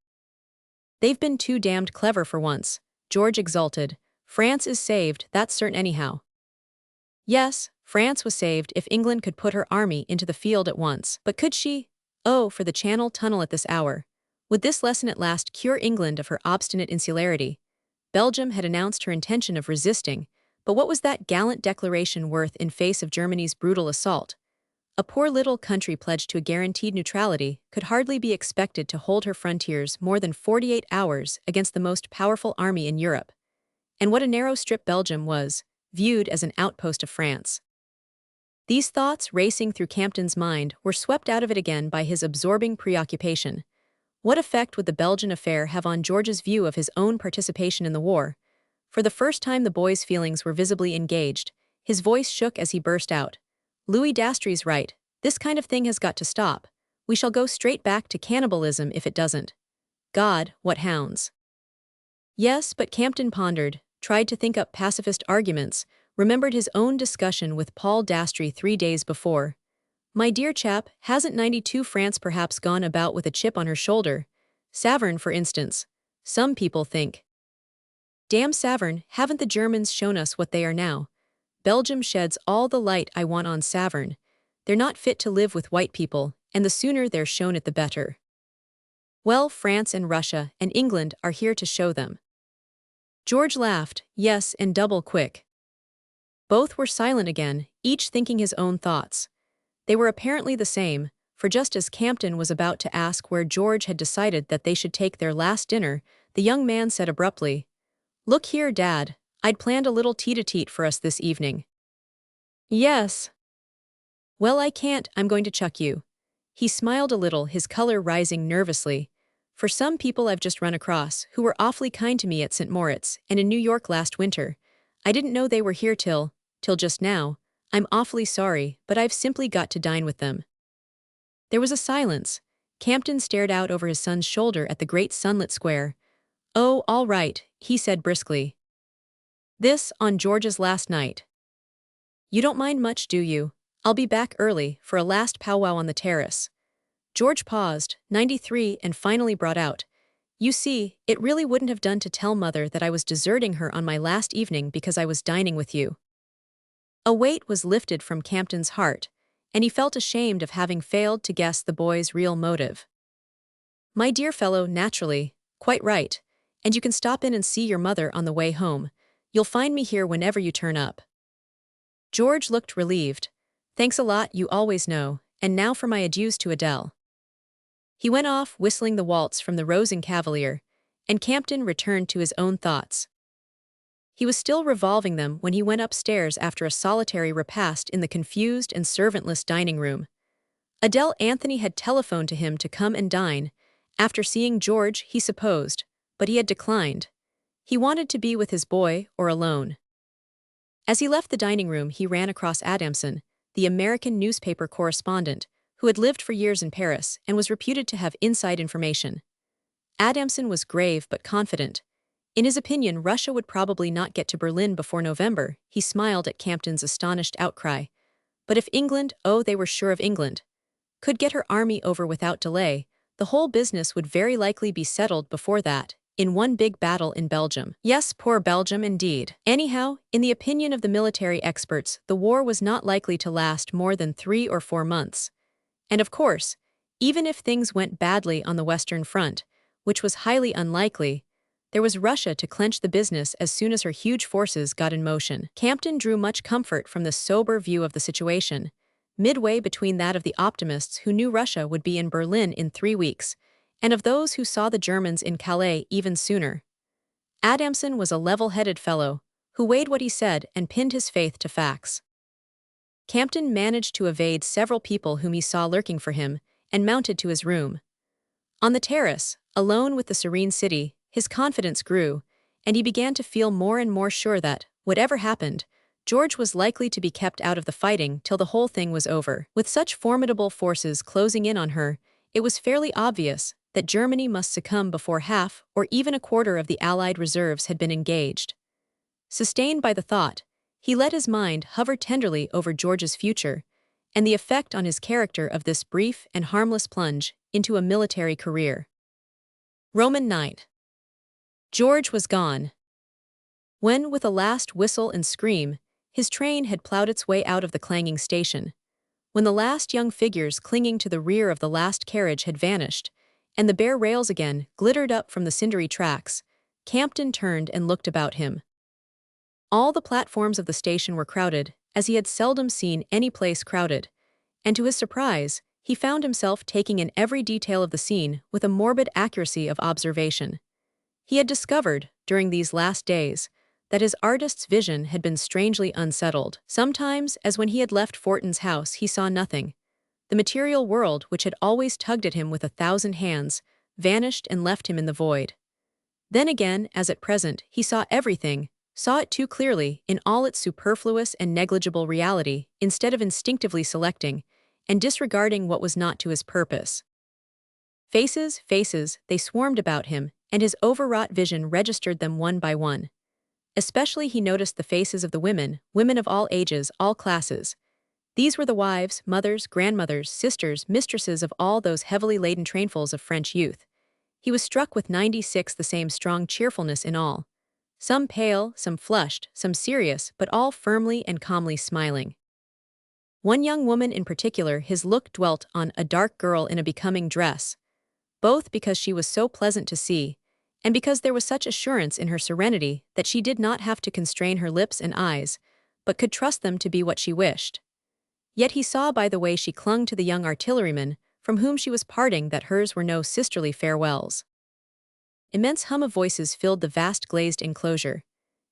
They've been too damned clever for once, George exulted. France is saved, that's certain anyhow. Yes, France was saved if England could put her army into the field at once. But could she? Oh, for the Channel Tunnel at this hour. Would this lesson at last cure England of her obstinate insularity? Belgium had announced her intention of resisting, but what was that gallant declaration worth in face of Germany's brutal assault? A poor little country pledged to a guaranteed neutrality could hardly be expected to hold her frontiers more than 48 hours against the most powerful army in Europe. And what a narrow strip Belgium was, viewed as an outpost of France. These thoughts racing through Campton's mind were swept out of it again by his absorbing preoccupation. What effect would the Belgian affair have on George's view of his own participation in the war? For the first time the boy's feelings were visibly engaged. His voice shook as he burst out. Louis Dastrey's right. This kind of thing has got to stop. We shall go straight back to cannibalism if it doesn't. God, what hounds. Yes, but Campton pondered, tried to think up pacifist arguments, remembered his own discussion with Paul Dastrey 3 days before. My dear chap, hasn't 92 France perhaps gone about with a chip on her shoulder? Saverne, for instance. Some people think. Damn Saverne, haven't the Germans shown us what they are now? Belgium sheds all the light I want on Saverne. They're not fit to live with white people, and the sooner they're shown it the better. Well, France and Russia and England are here to show them. George laughed, yes, and double quick. Both were silent again, each thinking his own thoughts. They were apparently the same, for just as Campton was about to ask where George had decided that they should take their last dinner, the young man said abruptly, "Look here, Dad, I'd planned a little tete-a-tete for us this evening." "Yes." "Well, I can't, I'm going to chuck you." He smiled a little, his color rising nervously. "For some people I've just run across, who were awfully kind to me at St. Moritz and in New York last winter. I didn't know they were here till just now. I'm awfully sorry, but I've simply got to dine with them." There was a silence. Campton stared out over his son's shoulder at the great sunlit square. "Oh, all right," he said briskly. "This, on George's last night. You don't mind much, do you? I'll be back early, for a last powwow on the terrace." George paused, 93, and finally brought out, "You see, it really wouldn't have done to tell Mother that I was deserting her on my last evening because I was dining with you." A weight was lifted from Campton's heart, and he felt ashamed of having failed to guess the boy's real motive. "My dear fellow, naturally, quite right, and you can stop in and see your mother on the way home. You'll find me here whenever you turn up." George looked relieved. "Thanks a lot, you always know, and now for my adieus to Adele." He went off whistling the waltz from the Rosencavalier, and Campton returned to his own thoughts. He was still revolving them when he went upstairs after a solitary repast in the confused and servantless dining room. Adele Anthony had telephoned to him to come and dine, after seeing George, he supposed, but he had declined. He wanted to be with his boy or alone. As he left the dining room, he ran across Adamson, the American newspaper correspondent, who had lived for years in Paris and was reputed to have inside information. Adamson was grave but confident. In his opinion, Russia would probably not get to Berlin before November. He smiled at Campton's astonished outcry. But if England, oh, they were sure of England, could get her army over without delay, the whole business would very likely be settled before that, in one big battle in Belgium. Yes, poor Belgium indeed. Anyhow, in the opinion of the military experts, the war was not likely to last more than 3 or 4 months. And of course, even if things went badly on the Western Front, which was highly unlikely, there was Russia to clench the business as soon as her huge forces got in motion. Campton drew much comfort from this sober view of the situation, midway between that of the optimists who knew Russia would be in Berlin in 3 weeks, and of those who saw the Germans in Calais even sooner. Adamson was a level-headed fellow, who weighed what he said and pinned his faith to facts. Campton managed to evade several people whom he saw lurking for him, and mounted to his room. On the terrace, alone with the serene city, his confidence grew, and he began to feel more and more sure that, Whatever happened, George was likely to be kept out of the fighting till the whole thing was over. With such formidable forces closing in on her, it was fairly obvious that Germany must succumb before half or even a quarter of the Allied reserves had been engaged. Sustained by the thought, he let his mind hover tenderly over George's future and the effect on his character of this brief and harmless plunge into a military career. Roman night. George was gone. When, with a last whistle and scream, his train had plowed its way out of the clanging station, when the last young figures clinging to the rear of the last carriage had vanished, and the bare rails again glittered up from the cindery tracks, Campton turned and looked about him. All the platforms of the station were crowded, as he had seldom seen any place crowded, and to his surprise, he found himself taking in every detail of the scene with a morbid accuracy of observation. He had discovered, during these last days, that his artist's vision had been strangely unsettled. Sometimes, as when he had left Wharton's house, he saw nothing. The material world, which had always tugged at him with 1,000 hands, vanished and left him in the void. Then again, as at present, he saw everything, saw it too clearly, in all its superfluous and negligible reality, instead of instinctively selecting and disregarding what was not to his purpose. Faces, faces, they swarmed about him, and his overwrought vision registered them one by one. Especially he noticed the faces of the women of all ages, all classes. These were the wives, mothers, grandmothers, sisters, mistresses of all those heavily laden trainfuls of French youth. He was struck with 96 the same strong cheerfulness in all. Some pale, some flushed, some serious, but all firmly and calmly smiling. One young woman in particular, his look dwelt on a dark girl in a becoming dress, both because she was so pleasant to see, and because there was such assurance in her serenity that she did not have to constrain her lips and eyes, but could trust them to be what she wished. Yet he saw by the way she clung to the young artilleryman from whom she was parting that hers were no sisterly farewells. Immense hum of voices filled the vast glazed enclosure.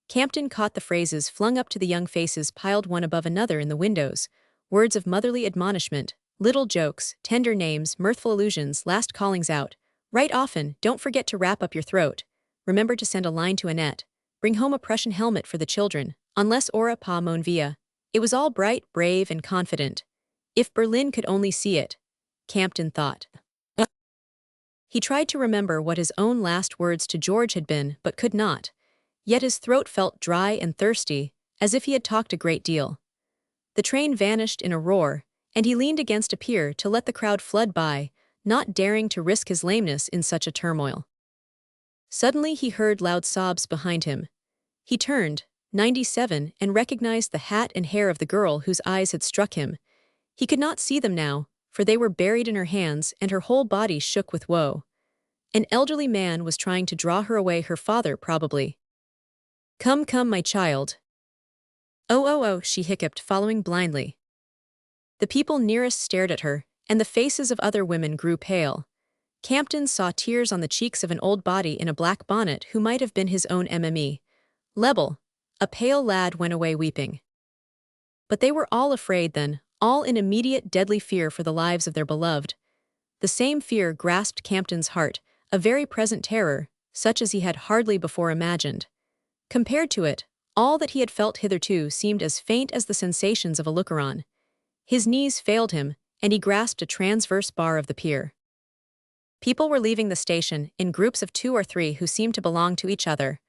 Campton caught the phrases flung up to the young faces piled one above another in the windows, words of motherly admonishment, little jokes, tender names, mirthful allusions, last callings out. Write often, don't forget to wrap up your throat. Remember to send a line to Annette. Bring home a Prussian helmet for the children, unless aura pas mon vie. It was all bright, brave, and confident. If Berlin could only see it, Campton thought. He tried to remember what his own last words to George had been, but could not. Yet his throat felt dry and thirsty, as if he had talked a great deal. The train vanished in a roar, and he leaned against a pier to let the crowd flood by, not daring to risk his lameness in such a turmoil. Suddenly he heard loud sobs behind him. He turned, 97, and recognized the hat and hair of the girl whose eyes had struck him. He could not see them now, for they were buried in her hands and her whole body shook with woe. An elderly man was trying to draw her away, her father probably. "Come, come, my child." Oh, she hiccuped, following blindly. The people nearest stared at her, and the faces of other women grew pale. Campton saw tears on the cheeks of an old body in a black bonnet who might have been his own MME. Lebel, a pale lad, went away weeping. But they were all afraid then, all in immediate deadly fear for the lives of their beloved. The same fear grasped Campton's heart, a very present terror, such as he had hardly before imagined. Compared to it, all that he had felt hitherto seemed as faint as the sensations of a looker-on. His knees failed him, and he grasped a transverse bar of the pier. People were leaving the station, in groups of 2 or 3 who seemed to belong to each other.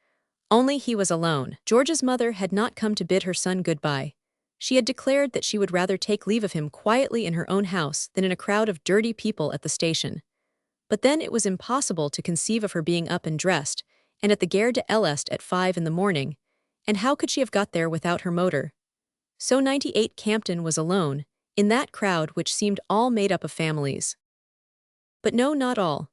Only he was alone. George's mother had not come to bid her son goodbye. She had declared that she would rather take leave of him quietly in her own house than in a crowd of dirty people at the station. But then it was impossible to conceive of her being up and dressed, and at the Gare de l'Est at 5 in the morning, and how could she have got there without her motor? So 98 Campton was alone, in that crowd which seemed all made up of families. But no, not all.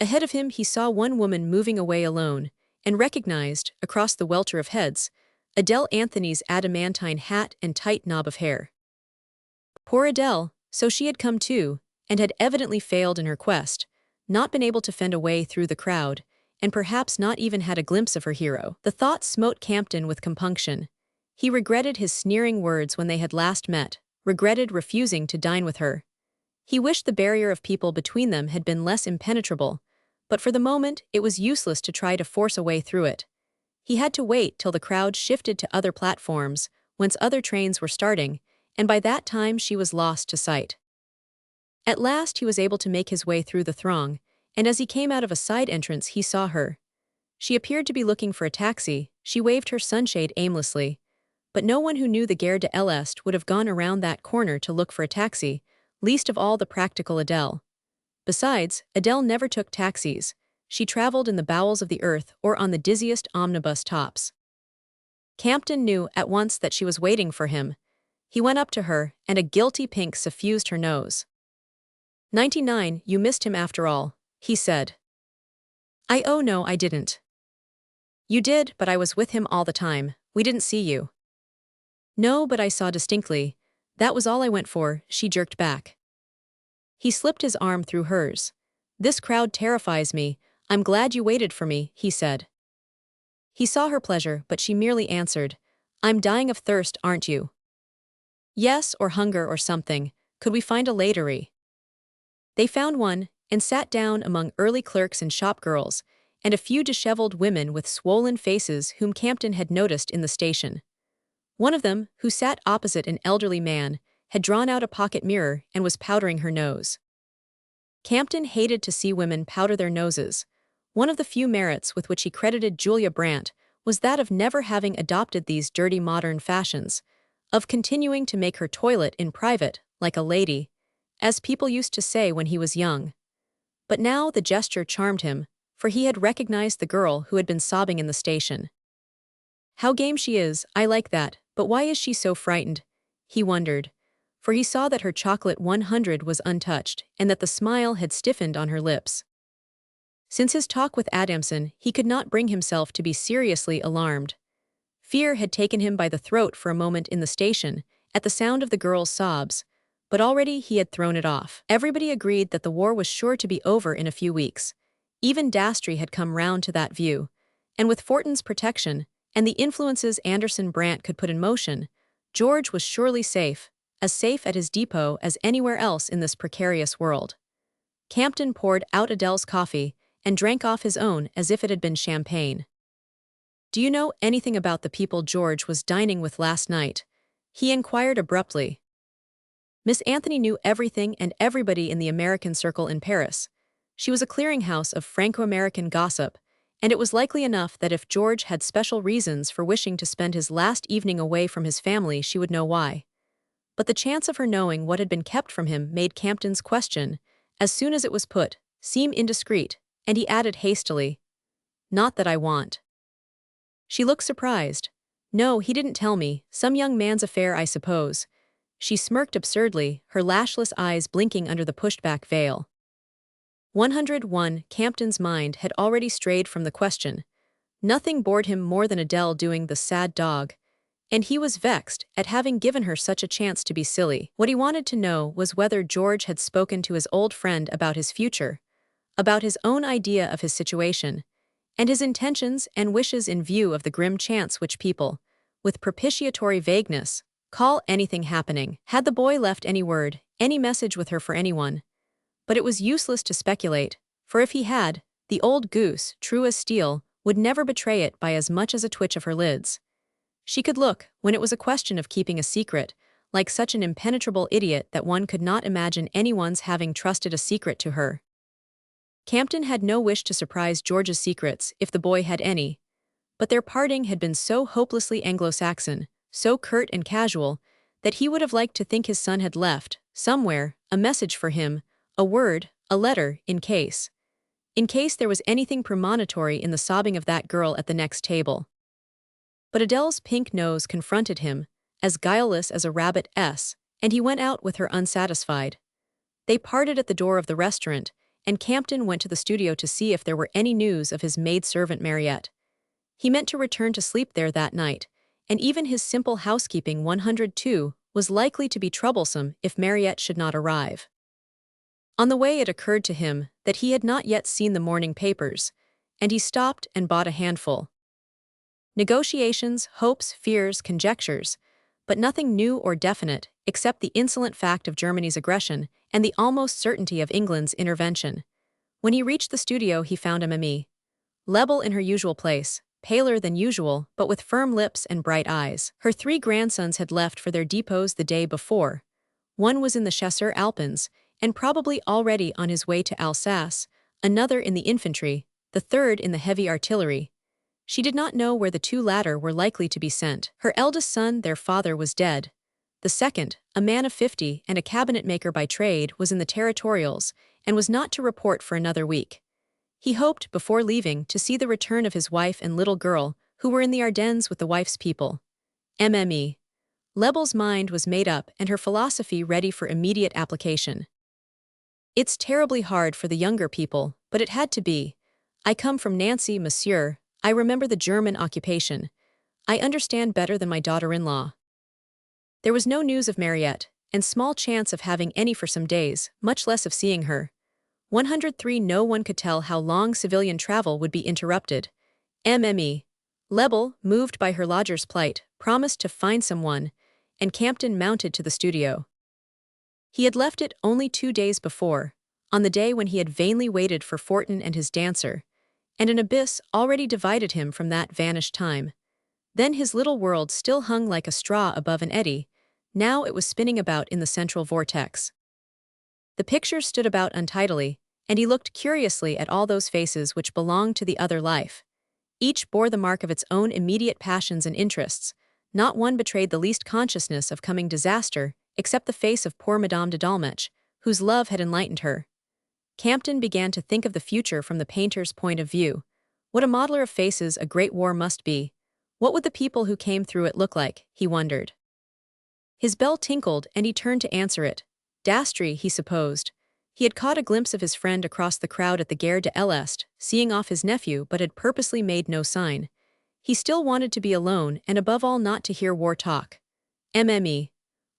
Ahead of him he saw one woman moving away alone, and recognized, across the welter of heads, Adele Anthony's adamantine hat and tight knob of hair. Poor Adele, so she had come too, and had evidently failed in her quest, not been able to fend a way through the crowd, and perhaps not even had a glimpse of her hero. The thought smote Campton with compunction. He regretted his sneering words when they had last met, regretted refusing to dine with her. He wished the barrier of people between them had been less impenetrable, but for the moment it was useless to try to force a way through it. He had to wait till the crowd shifted to other platforms, whence other trains were starting, and by that time she was lost to sight. At last he was able to make his way through the throng, and as he came out of a side entrance he saw her. She appeared to be looking for a taxi. She waved her sunshade aimlessly. But no one who knew the Gare de l'Est would have gone around that corner to look for a taxi, least of all the practical Adele. Besides, Adele never took taxis. She traveled in the bowels of the earth or on the dizziest omnibus tops. Campton knew at once that she was waiting for him. He went up to her, and a guilty pink suffused her nose. 99, you missed him after all, he said. Oh no, I didn't. You did, but I was with him all the time. We didn't see you. No, but I saw distinctly. That was all I went for, she jerked back. He slipped his arm through hers. This crowd terrifies me. I'm glad you waited for me, he said. He saw her pleasure, but she merely answered, I'm dying of thirst, aren't you? Yes, or hunger or something. Could we find a latery? They found one, and sat down among early clerks and shop girls, and a few disheveled women with swollen faces whom Campton had noticed in the station. One of them, who sat opposite an elderly man, had drawn out a pocket mirror and was powdering her nose. Campton hated to see women powder their noses. One of the few merits with which he credited Julia Brandt was that of never having adopted these dirty modern fashions, of continuing to make her toilet in private, like a lady, as people used to say when he was young. But now the gesture charmed him, for he had recognized the girl who had been sobbing in the station. How game she is, I like that, but why is she so frightened? He wondered, for he saw that her chocolate 100 was untouched and that the smile had stiffened on her lips. Since his talk with Adamson, he could not bring himself to be seriously alarmed. Fear had taken him by the throat for a moment in the station, at the sound of the girl's sobs, but already he had thrown it off. Everybody agreed that the war was sure to be over in a few weeks. Even Dastry had come round to that view, and with Wharton's protection, and the influences Anderson Brandt could put in motion, George was surely safe, as safe at his depot as anywhere else in this precarious world. Campton poured out Adele's coffee and drank off his own as if it had been champagne. Do you know anything about the people George was dining with last night? He inquired abruptly. Miss Anthony knew everything and everybody in the American circle in Paris. She was a clearinghouse of Franco-American gossip, and it was likely enough that if George had special reasons for wishing to spend his last evening away from his family, she would know why. But the chance of her knowing what had been kept from him made Campton's question, as soon as it was put, seem indiscreet, and he added hastily, Not that I want. She looked surprised. No, he didn't tell me. Some young man's affair, I suppose. She smirked absurdly, her lashless eyes blinking under the pushed-back veil. 101. Campton's mind had already strayed from the question. Nothing bored him more than Adele doing the sad dog, and he was vexed at having given her such a chance to be silly. What he wanted to know was whether George had spoken to his old friend about his future, about his own idea of his situation, and his intentions and wishes in view of the grim chance which people, with propitiatory vagueness, call anything happening. Had the boy left any word, any message with her for anyone? But it was useless to speculate, for if he had, the old goose, true as steel, would never betray it by as much as a twitch of her lids. She could look, when it was a question of keeping a secret, like such an impenetrable idiot that one could not imagine anyone's having trusted a secret to her. Campton had no wish to surprise George's secrets, if the boy had any, but their parting had been so hopelessly Anglo-Saxon, so curt and casual, that he would have liked to think his son had left, somewhere, a message for him, a word, a letter, in case there was anything premonitory in the sobbing of that girl at the next table. But Adele's pink nose confronted him, as guileless as a rabbit's, and he went out with her unsatisfied. They parted at the door of the restaurant, and Campton went to the studio to see if there were any news of his maid-servant Mariette. He meant to return to sleep there that night, and even his simple housekeeping 102 was likely to be troublesome if Mariette should not arrive. On the way it occurred to him that he had not yet seen the morning papers, and he stopped and bought a handful. Negotiations, hopes, fears, conjectures, but nothing new or definite except the insolent fact of Germany's aggression and the almost certainty of England's intervention. When he reached the studio he found Mimi Lebel in her usual place, paler than usual, but with firm lips and bright eyes. Her 3 grandsons had left for their depots the day before. One was in the Chasseurs Alpins, and probably already on his way to Alsace, another in the infantry, the third in the heavy artillery. She did not know where the 2 latter were likely to be sent. Her eldest son, their father, was dead. The second, a man of 50 and a cabinet maker by trade, was in the territorials and was not to report for another week. He hoped, before leaving, to see the return of his wife and little girl, who were in the Ardennes with the wife's people. MME. Lebel's mind was made up and her philosophy ready for immediate application. It's terribly hard for the younger people, but it had to be. I come from Nancy, monsieur. I remember the German occupation. I understand better than my daughter-in-law. There was no news of Mariette, and small chance of having any for some days, much less of seeing her. 103. No one could tell how long civilian travel would be interrupted. MME. Lebel, moved by her lodger's plight, promised to find someone, and Campton mounted to the studio. He had left it only 2 days before, on the day when he had vainly waited for Wharton and his dancer, and an abyss already divided him from that vanished time. Then his little world still hung like a straw above an eddy. Now it was spinning about in the central vortex. The pictures stood about untidily, and he looked curiously at all those faces which belonged to the other life. Each bore the mark of its own immediate passions and interests. Not one betrayed the least consciousness of coming disaster, except the face of poor Madame de Dolmetsch, whose love had enlightened her. Campton began to think of the future from the painter's point of view. What a modeler of faces a great war must be. What would the people who came through it look like, he wondered. His bell tinkled and he turned to answer it. Dastry, he supposed. He had caught a glimpse of his friend across the crowd at the Gare de l'Est, seeing off his nephew, but had purposely made no sign. He still wanted to be alone and above all not to hear war talk. MME.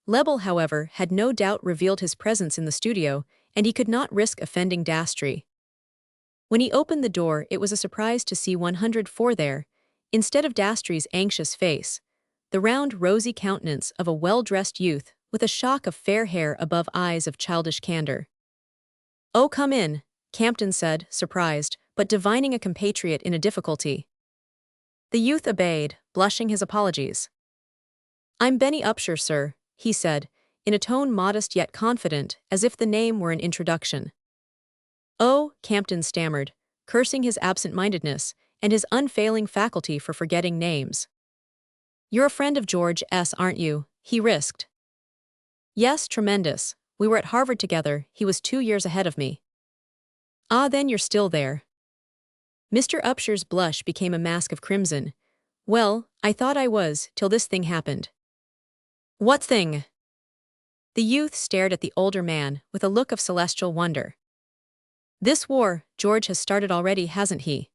Lebel, however, had no doubt revealed his presence in the studio, and he could not risk offending Dastry. When he opened the door, it was a surprise to see 104 there, instead of Dastry's anxious face, the round, rosy countenance of a well-dressed youth with a shock of fair hair above eyes of childish candor. "Oh, come in," Campton said, surprised, but divining a compatriot in a difficulty. The youth obeyed, blushing his apologies. "I'm Benny Upshur, sir," he said, in a tone modest yet confident, as if the name were an introduction. "Oh," Campton stammered, cursing his absent-mindedness and his unfailing faculty for forgetting names. "You're a friend of George S., aren't you?" he risked. "Yes, tremendous. We were at Harvard together. He was 2 years ahead of me." "Ah, then you're still there." Mr. Upshur's blush became a mask of crimson. "Well, I thought I was, till this thing happened." "What thing?" The youth stared at the older man with a look of celestial wonder. "This war, George has started already, hasn't he?"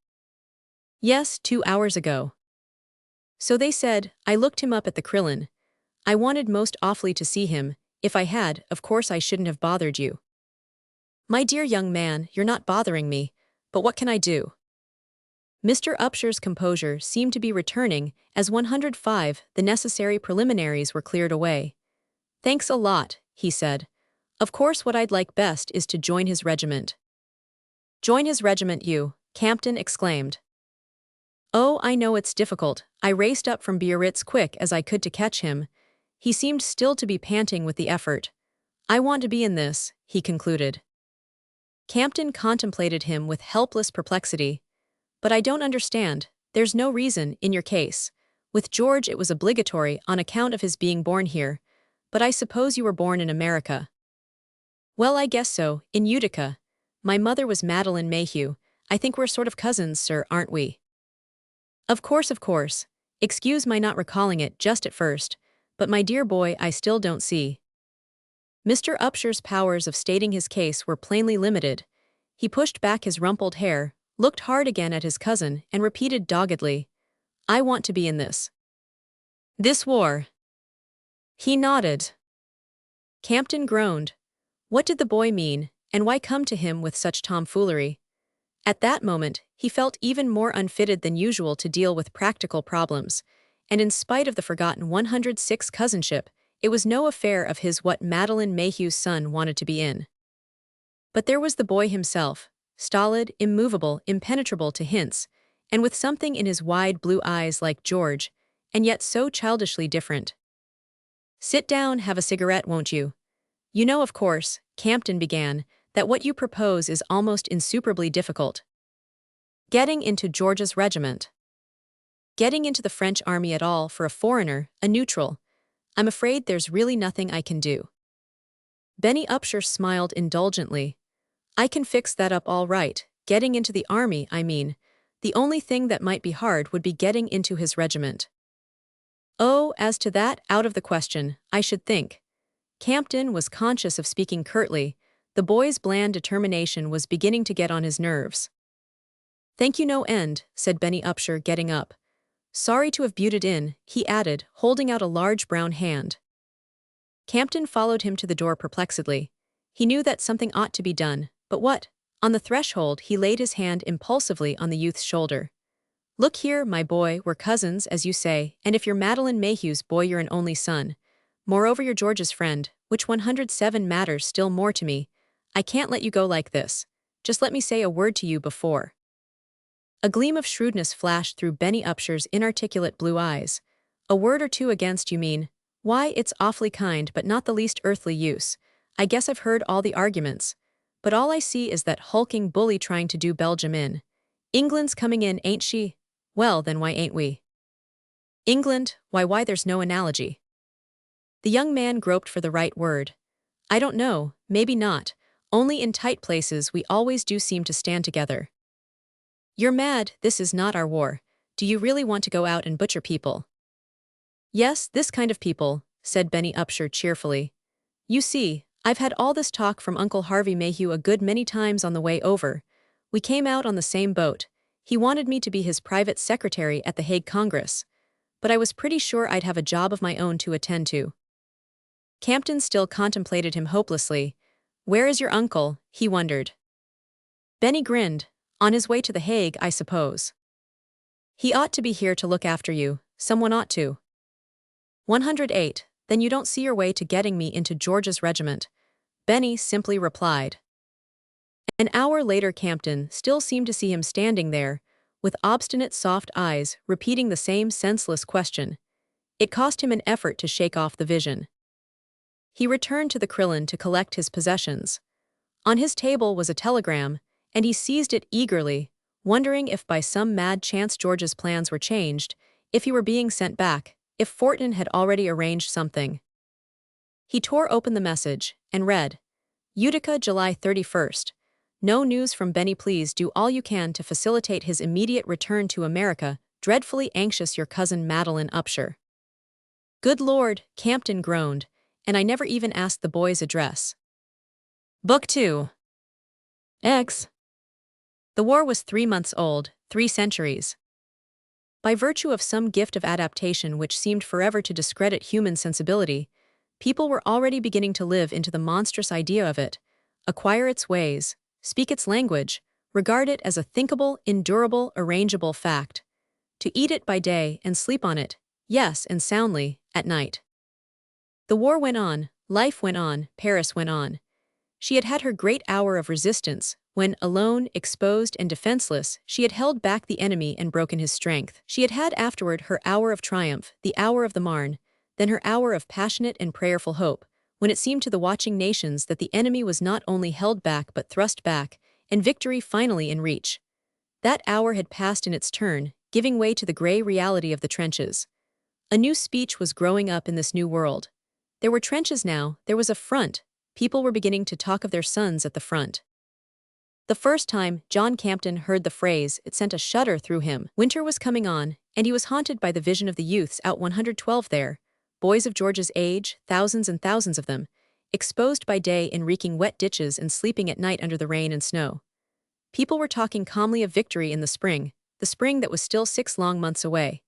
"Yes, 2 hours ago." "So they said. I looked him up at the Krillin. I wanted most awfully to see him. If I had, of course I shouldn't have bothered you." "My dear young man, you're not bothering me, but what can I do?" Mr. Upshur's composure seemed to be returning as 105, the necessary preliminaries were cleared away. "Thanks a lot," he said. "Of course what I'd like best is to join his regiment." "Join his regiment, you?" Campton exclaimed. "Oh, I know it's difficult. I raced up from Biarritz quick as I could to catch him. He seemed still to be panting with the effort. I want to be in this," he concluded. Campton contemplated him with helpless perplexity. "But I don't understand. There's no reason, in your case. With George it was obligatory on account of his being born here, but I suppose you were born in America." "Well, I guess so, in Utica. My mother was Madeline Mayhew. I think we're sort of cousins, sir, aren't we?" Of course. Excuse my not recalling it just at first, but my dear boy, I still don't see." Mr. Upshur's powers of stating his case were plainly limited. He pushed back his rumpled hair, looked hard again at his cousin, and repeated doggedly, "I want to be in this." "This war." He nodded. Campton groaned. What did the boy mean, and why come to him with such tomfoolery? At that moment, he felt even more unfitted than usual to deal with practical problems, and in spite of the forgotten 106 cousinship, it was no affair of his what Madeline Mayhew's son wanted to be in. But there was the boy himself, stolid, immovable, impenetrable to hints, and with something in his wide blue eyes like George, and yet so childishly different. "Sit down, have a cigarette, won't you? You know, of course," Campton began, "that what you propose is almost insuperably difficult. Getting into George's regiment. Getting into the French army at all for a foreigner, a neutral. I'm afraid there's really nothing I can do." Benny Upshur smiled indulgently. "I can fix that up all right. Getting into the army, I mean. The only thing that might be hard would be getting into his regiment." "Oh, as to that, out of the question, I should think." Campton was conscious of speaking curtly. The boy's bland determination was beginning to get on his nerves. "Thank you no end," said Benny Upshur, getting up. "Sorry to have butted in," he added, holding out a large brown hand. Campton followed him to the door perplexedly. He knew that something ought to be done, but what? On the threshold he laid his hand impulsively on the youth's shoulder. "Look here, my boy, we're cousins, as you say, and if you're Madeline Mayhew's boy you're an only son. Moreover you're George's friend, which 107 matters still more to me. I can't let you go like this. Just let me say a word to you before." A gleam of shrewdness flashed through Benny Upshur's inarticulate blue eyes. "A word or two against, you mean? Why, it's awfully kind but not the least earthly use. I guess I've heard all the arguments. But all I see is that hulking bully trying to do Belgium in. England's coming in, ain't she? Well, then why ain't we? England, why there's no analogy." The young man groped for the right word. "I don't know, maybe not. Only in tight places we always do seem to stand together." "You're mad, this is not our war. Do you really want to go out and butcher people?" "Yes, this kind of people," said Benny Upshur cheerfully. "You see, I've had all this talk from Uncle Harvey Mayhew a good many times on the way over. We came out on the same boat. He wanted me to be his private secretary at the Hague Congress. But I was pretty sure I'd have a job of my own to attend to." Campton still contemplated him hopelessly. "Where is your uncle?" he wondered. Benny grinned. "On his way to the Hague, I suppose." "He ought to be here to look after you. Someone ought to." 108. "Then you don't see your way to getting me into George's regiment," Benny simply replied. An hour later Campton still seemed to see him standing there, with obstinate soft eyes, repeating the same senseless question. It cost him an effort to shake off the vision. He returned to the Krillin to collect his possessions. On his table was a telegram, and he seized it eagerly, wondering if by some mad chance George's plans were changed, if he were being sent back, if Wharton had already arranged something. He tore open the message, and read, "Utica, July 31st. No news from Benny. Please do all you can to facilitate his immediate return to America. Dreadfully anxious, your cousin Madeline Upshur." "Good Lord," Campton groaned, "and I never even asked the boy's address." Book 2. X. The war was 3 months old, 3 centuries. By virtue of some gift of adaptation which seemed forever to discredit human sensibility, people were already beginning to live into the monstrous idea of it, acquire its ways, speak its language, regard it as a thinkable, endurable, arrangeable fact, to eat it by day and sleep on it, yes, and soundly, at night. The war went on, life went on, Paris went on. She had had her great hour of resistance, when, alone, exposed and defenseless, she had held back the enemy and broken his strength. She had had afterward her hour of triumph, the hour of the Marne, then her hour of passionate and prayerful hope, when it seemed to the watching nations that the enemy was not only held back but thrust back, and victory finally in reach. That hour had passed in its turn, giving way to the gray reality of the trenches. A new speech was growing up in this new world. There were trenches now, there was a front. People were beginning to talk of their sons at the front. The first time John Campton heard the phrase, it sent a shudder through him. Winter was coming on, and he was haunted by the vision of the youths out 112 there, boys of George's age, thousands and thousands of them, exposed by day in reeking wet ditches and sleeping at night under the rain and snow. People were talking calmly of victory in the spring that was still 6 long months away.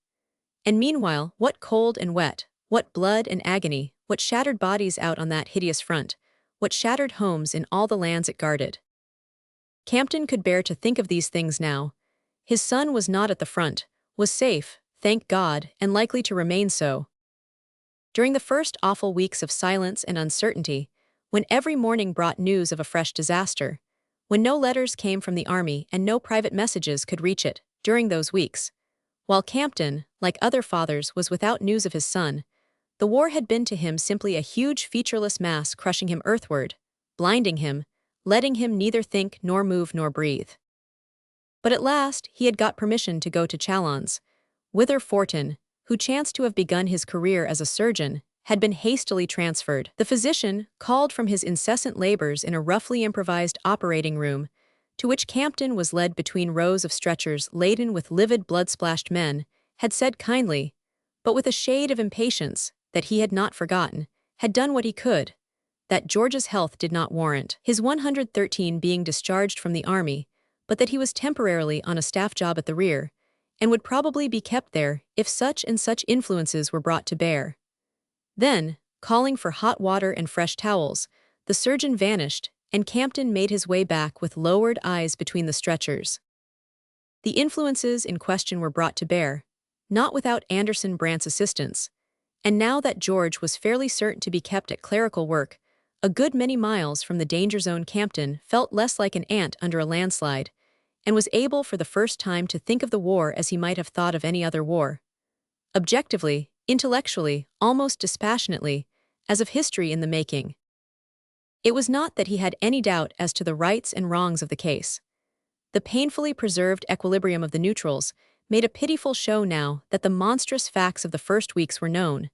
And meanwhile, what cold and wet, what blood and agony, what shattered bodies out on that hideous front, what shattered homes in all the lands it guarded. Campton could bear to think of these things now. His son was not at the front, was safe, thank God, and likely to remain so. During the first awful weeks of silence and uncertainty, when every morning brought news of a fresh disaster, when no letters came from the army and no private messages could reach it, during those weeks. While Campton, like other fathers, was without news of his son, the war had been to him simply a huge featureless mass crushing him earthward, blinding him, letting him neither think nor move nor breathe. But at last he had got permission to go to Chalons, whither Wharton, who chanced to have begun his career as a surgeon, had been hastily transferred. The physician, called from his incessant labors in a roughly improvised operating room, to which Campton was led between rows of stretchers laden with livid blood-splashed men, had said kindly, but with a shade of impatience, that he had not forgotten, had done what he could, that George's health did not warrant his 113 being discharged from the army, but that he was temporarily on a staff job at the rear, and would probably be kept there if such and such influences were brought to bear. Then, calling for hot water and fresh towels, the surgeon vanished, and Campton made his way back with lowered eyes between the stretchers. The influences in question were brought to bear, not without Anderson Brandt's assistance, and now that George was fairly certain to be kept at clerical work, a good many miles from the danger zone, Campton felt less like an ant under a landslide, and was able for the first time to think of the war as he might have thought of any other war. Objectively, intellectually, almost dispassionately, as of history in the making. It was not that he had any doubt as to the rights and wrongs of the case. The painfully preserved equilibrium of the neutrals made a pitiful show now that the monstrous facts of the first weeks were known.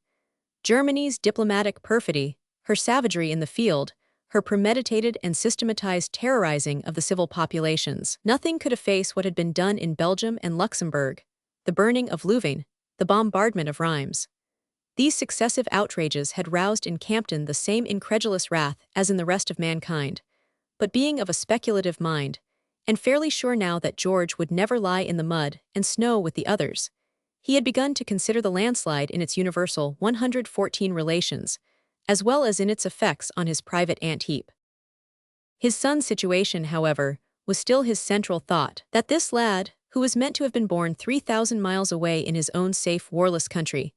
Germany's diplomatic perfidy, her savagery in the field, her premeditated and systematized terrorizing of the civil populations. Nothing could efface what had been done in Belgium and Luxembourg, the burning of Louvain, the bombardment of Reims. These successive outrages had roused in Campton the same incredulous wrath as in the rest of mankind, but being of a speculative mind, and fairly sure now that George would never lie in the mud and snow with the others, he had begun to consider the landslide in its universal 114 relations, as well as in its effects on his private ant-heap. His son's situation, however, was still his central thought, that this lad, who was meant to have been born 3,000 miles away in his own safe, warless country,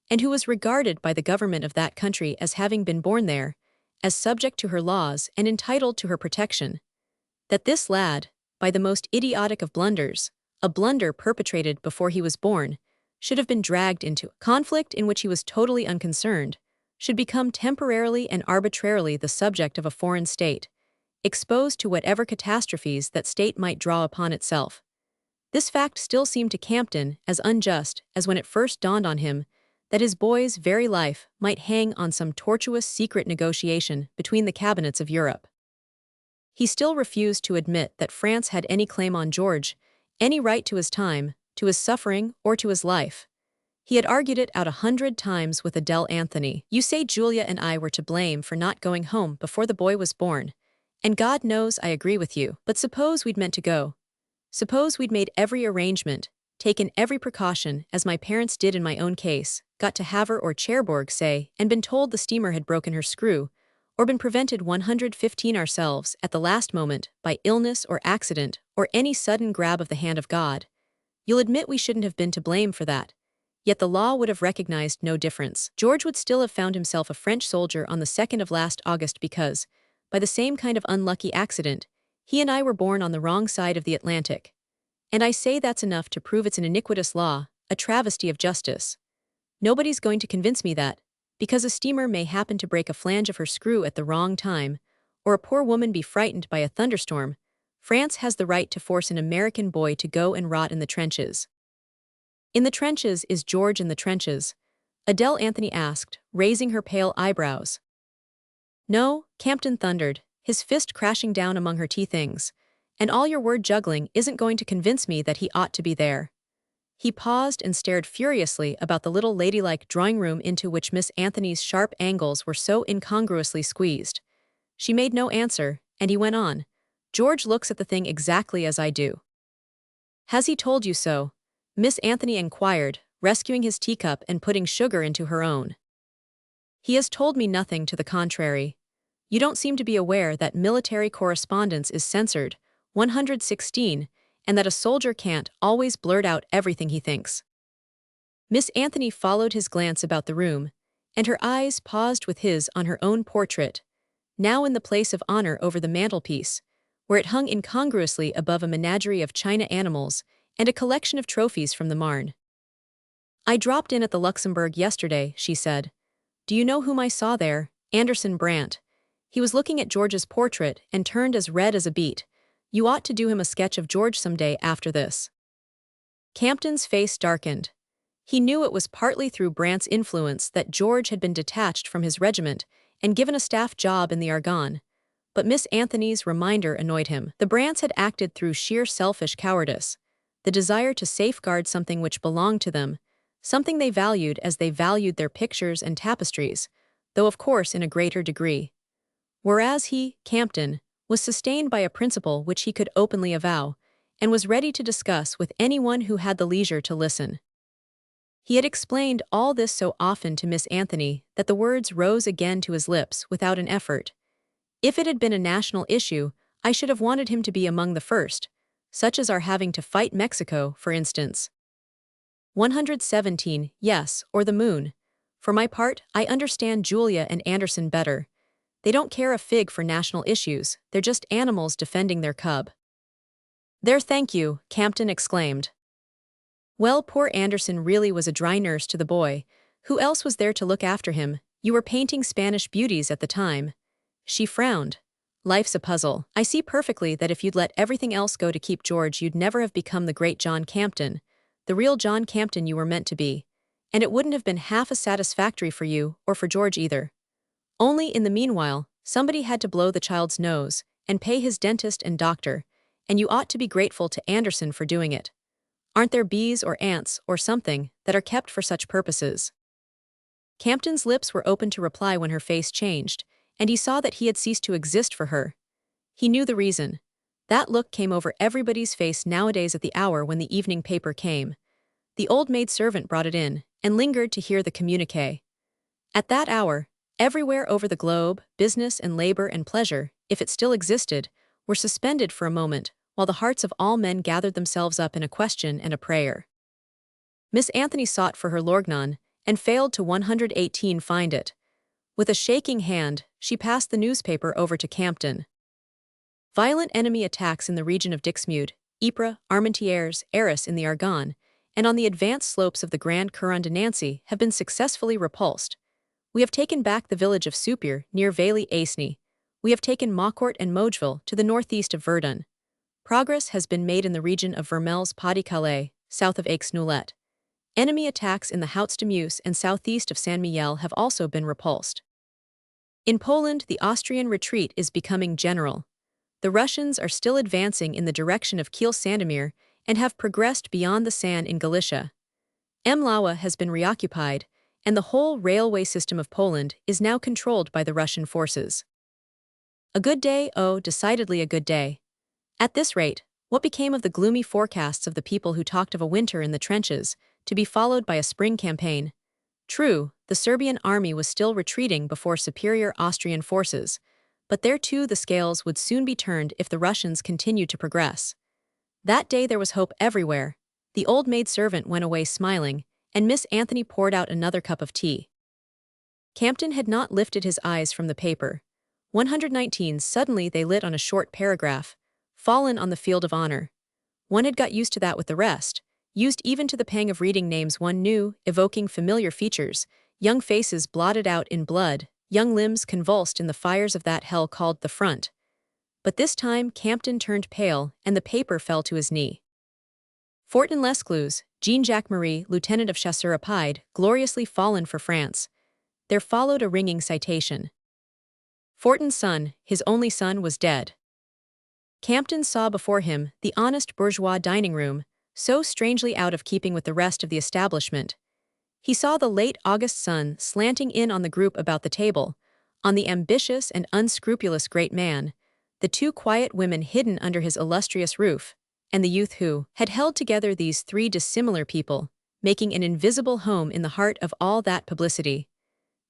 and who was regarded by the government of that country as having been born there, as subject to her laws and entitled to her protection, that this lad, by the most idiotic of blunders, a blunder perpetrated before he was born, should have been dragged into a conflict in which he was totally unconcerned, should become temporarily and arbitrarily the subject of a foreign state, exposed to whatever catastrophes that state might draw upon itself. This fact still seemed to Campton as unjust as when it first dawned on him that his boy's very life might hang on some tortuous secret negotiation between the cabinets of Europe. He still refused to admit that France had any claim on George, any right to his time, to his suffering, or to his life. He had argued it out 100 times with Adele Anthony. You say Julia and I were to blame for not going home before the boy was born, and God knows I agree with you, but suppose we'd meant to go. Suppose we'd made every arrangement, taken every precaution, as my parents did in my own case, got to Havre or Cherbourg, say, and been told the steamer had broken her screw, or been prevented 115 ourselves at the last moment by illness or accident or any sudden grab of the hand of God. You'll admit we shouldn't have been to blame for that. Yet the law would have recognized no difference. George would still have found himself a French soldier on the 2nd of last August because, by the same kind of unlucky accident, he and I were born on the wrong side of the Atlantic. And I say that's enough to prove it's an iniquitous law, a travesty of justice. Nobody's going to convince me that, because a steamer may happen to break a flange of her screw at the wrong time, or a poor woman be frightened by a thunderstorm, France has the right to force an American boy to go and rot in the trenches. In the trenches is George in the trenches? Adele Anthony asked, raising her pale eyebrows. No, Campton thundered, his fist crashing down among her tea things, and all your word juggling isn't going to convince me that he ought to be there. He paused and stared furiously about the little ladylike drawing room into which Miss Anthony's sharp angles were so incongruously squeezed. She made no answer, and he went on. George looks at the thing exactly as I do. Has he told you so? Miss Anthony inquired, rescuing his teacup and putting sugar into her own. He has told me nothing to the contrary. You don't seem to be aware that military correspondence is censored, 116, and that a soldier can't always blurt out everything he thinks. Miss Anthony followed his glance about the room, and her eyes paused with his on her own portrait, now in the place of honor over the mantelpiece, where it hung incongruously above a menagerie of china animals and a collection of trophies from the Marne. "I dropped in at the Luxembourg yesterday," she said. "Do you know whom I saw there? Anderson Brandt. He was looking at George's portrait and turned as red as a beet. You ought to do him a sketch of George someday after this." Campton's face darkened. He knew it was partly through Brandt's influence that George had been detached from his regiment and given a staff job in the Argonne. But Miss Anthony's reminder annoyed him. The Brandts had acted through sheer selfish cowardice, the desire to safeguard something which belonged to them, something they valued as they valued their pictures and tapestries, though of course in a greater degree. Whereas he, Campton, was sustained by a principle which he could openly avow, and was ready to discuss with anyone who had the leisure to listen. He had explained all this so often to Miss Anthony that the words rose again to his lips without an effort. "If it had been a national issue, I should have wanted him to be among the first, such as our having to fight Mexico, for instance." 117, yes, or the moon. "For my part, I understand Julia and Anderson better. They don't care a fig for national issues, they're just animals defending their cub." "There, thank you," Campton exclaimed. "Well, poor Anderson really was a dry nurse to the boy. Who else was there to look after him? You were painting Spanish beauties at the time." She frowned. "Life's a puzzle. I see perfectly that if you'd let everything else go to keep George, you'd never have become the great John Campton, the real John Campton you were meant to be. And it wouldn't have been half as satisfactory for you, or for George either. Only in the meanwhile, somebody had to blow the child's nose, and pay his dentist and doctor, and you ought to be grateful to Anderson for doing it. Aren't there bees or ants, or something, that are kept for such purposes?" Campton's lips were open to reply when her face changed, and he saw that he had ceased to exist for her. He knew the reason. That look came over everybody's face nowadays at the hour when the evening paper came. The old maid-servant brought it in, and lingered to hear the communiqué. At that hour, everywhere over the globe, business and labor and pleasure, if it still existed, were suspended for a moment, while the hearts of all men gathered themselves up in a question and a prayer. Miss Anthony sought for her lorgnon, and failed to 118 find it. With a shaking hand, she passed the newspaper over to Campton. "Violent enemy attacks in the region of Dixmude, Ypres, Armentières, Arras in the Argonne, and on the advanced slopes of the Grand Couronne de Nancy have been successfully repulsed. We have taken back the village of Soupir near Valley-Aisne. We have taken Maucourt and Mogeville to the northeast of Verdun. Progress has been made in the region of Vermelles-Pas-de-Calais, south of Aix-Noulette. Enemy attacks in the Hauts de Meuse and southeast of Saint-Mihiel have also been repulsed. In Poland, the Austrian retreat is becoming general. The Russians are still advancing in the direction of Kiel-Sandomir and have progressed beyond the San in Galicia. Mlawa has been reoccupied, and the whole railway system of Poland is now controlled by the Russian forces." A good day, oh, decidedly a good day. At this rate, what became of the gloomy forecasts of the people who talked of a winter in the trenches, to be followed by a spring campaign? True, the Serbian army was still retreating before superior Austrian forces, but there too the scales would soon be turned if the Russians continued to progress. That day there was hope everywhere. The old maid-servant went away smiling, and Miss Anthony poured out another cup of tea. Campton had not lifted his eyes from the paper. 119 suddenly they lit on a short paragraph, "Fallen on the field of honor." One had got used to that with the rest, used even to the pang of reading names one knew, evoking familiar features, young faces blotted out in blood, young limbs convulsed in the fires of that hell called the front. But this time Campton turned pale, and the paper fell to his knee. "Fortin Lescluze, Jean-Jacques Marie, Lieutenant of Chasseurs à Pied, gloriously fallen for France." There followed a ringing citation. Fortin's son, his only son, was dead. Campton saw before him the honest bourgeois dining room, so strangely out of keeping with the rest of the establishment. He saw the late August sun slanting in on the group about the table, on the ambitious and unscrupulous great man, the two quiet women hidden under his illustrious roof, and the youth who had held together these three dissimilar people, making an invisible home in the heart of all that publicity.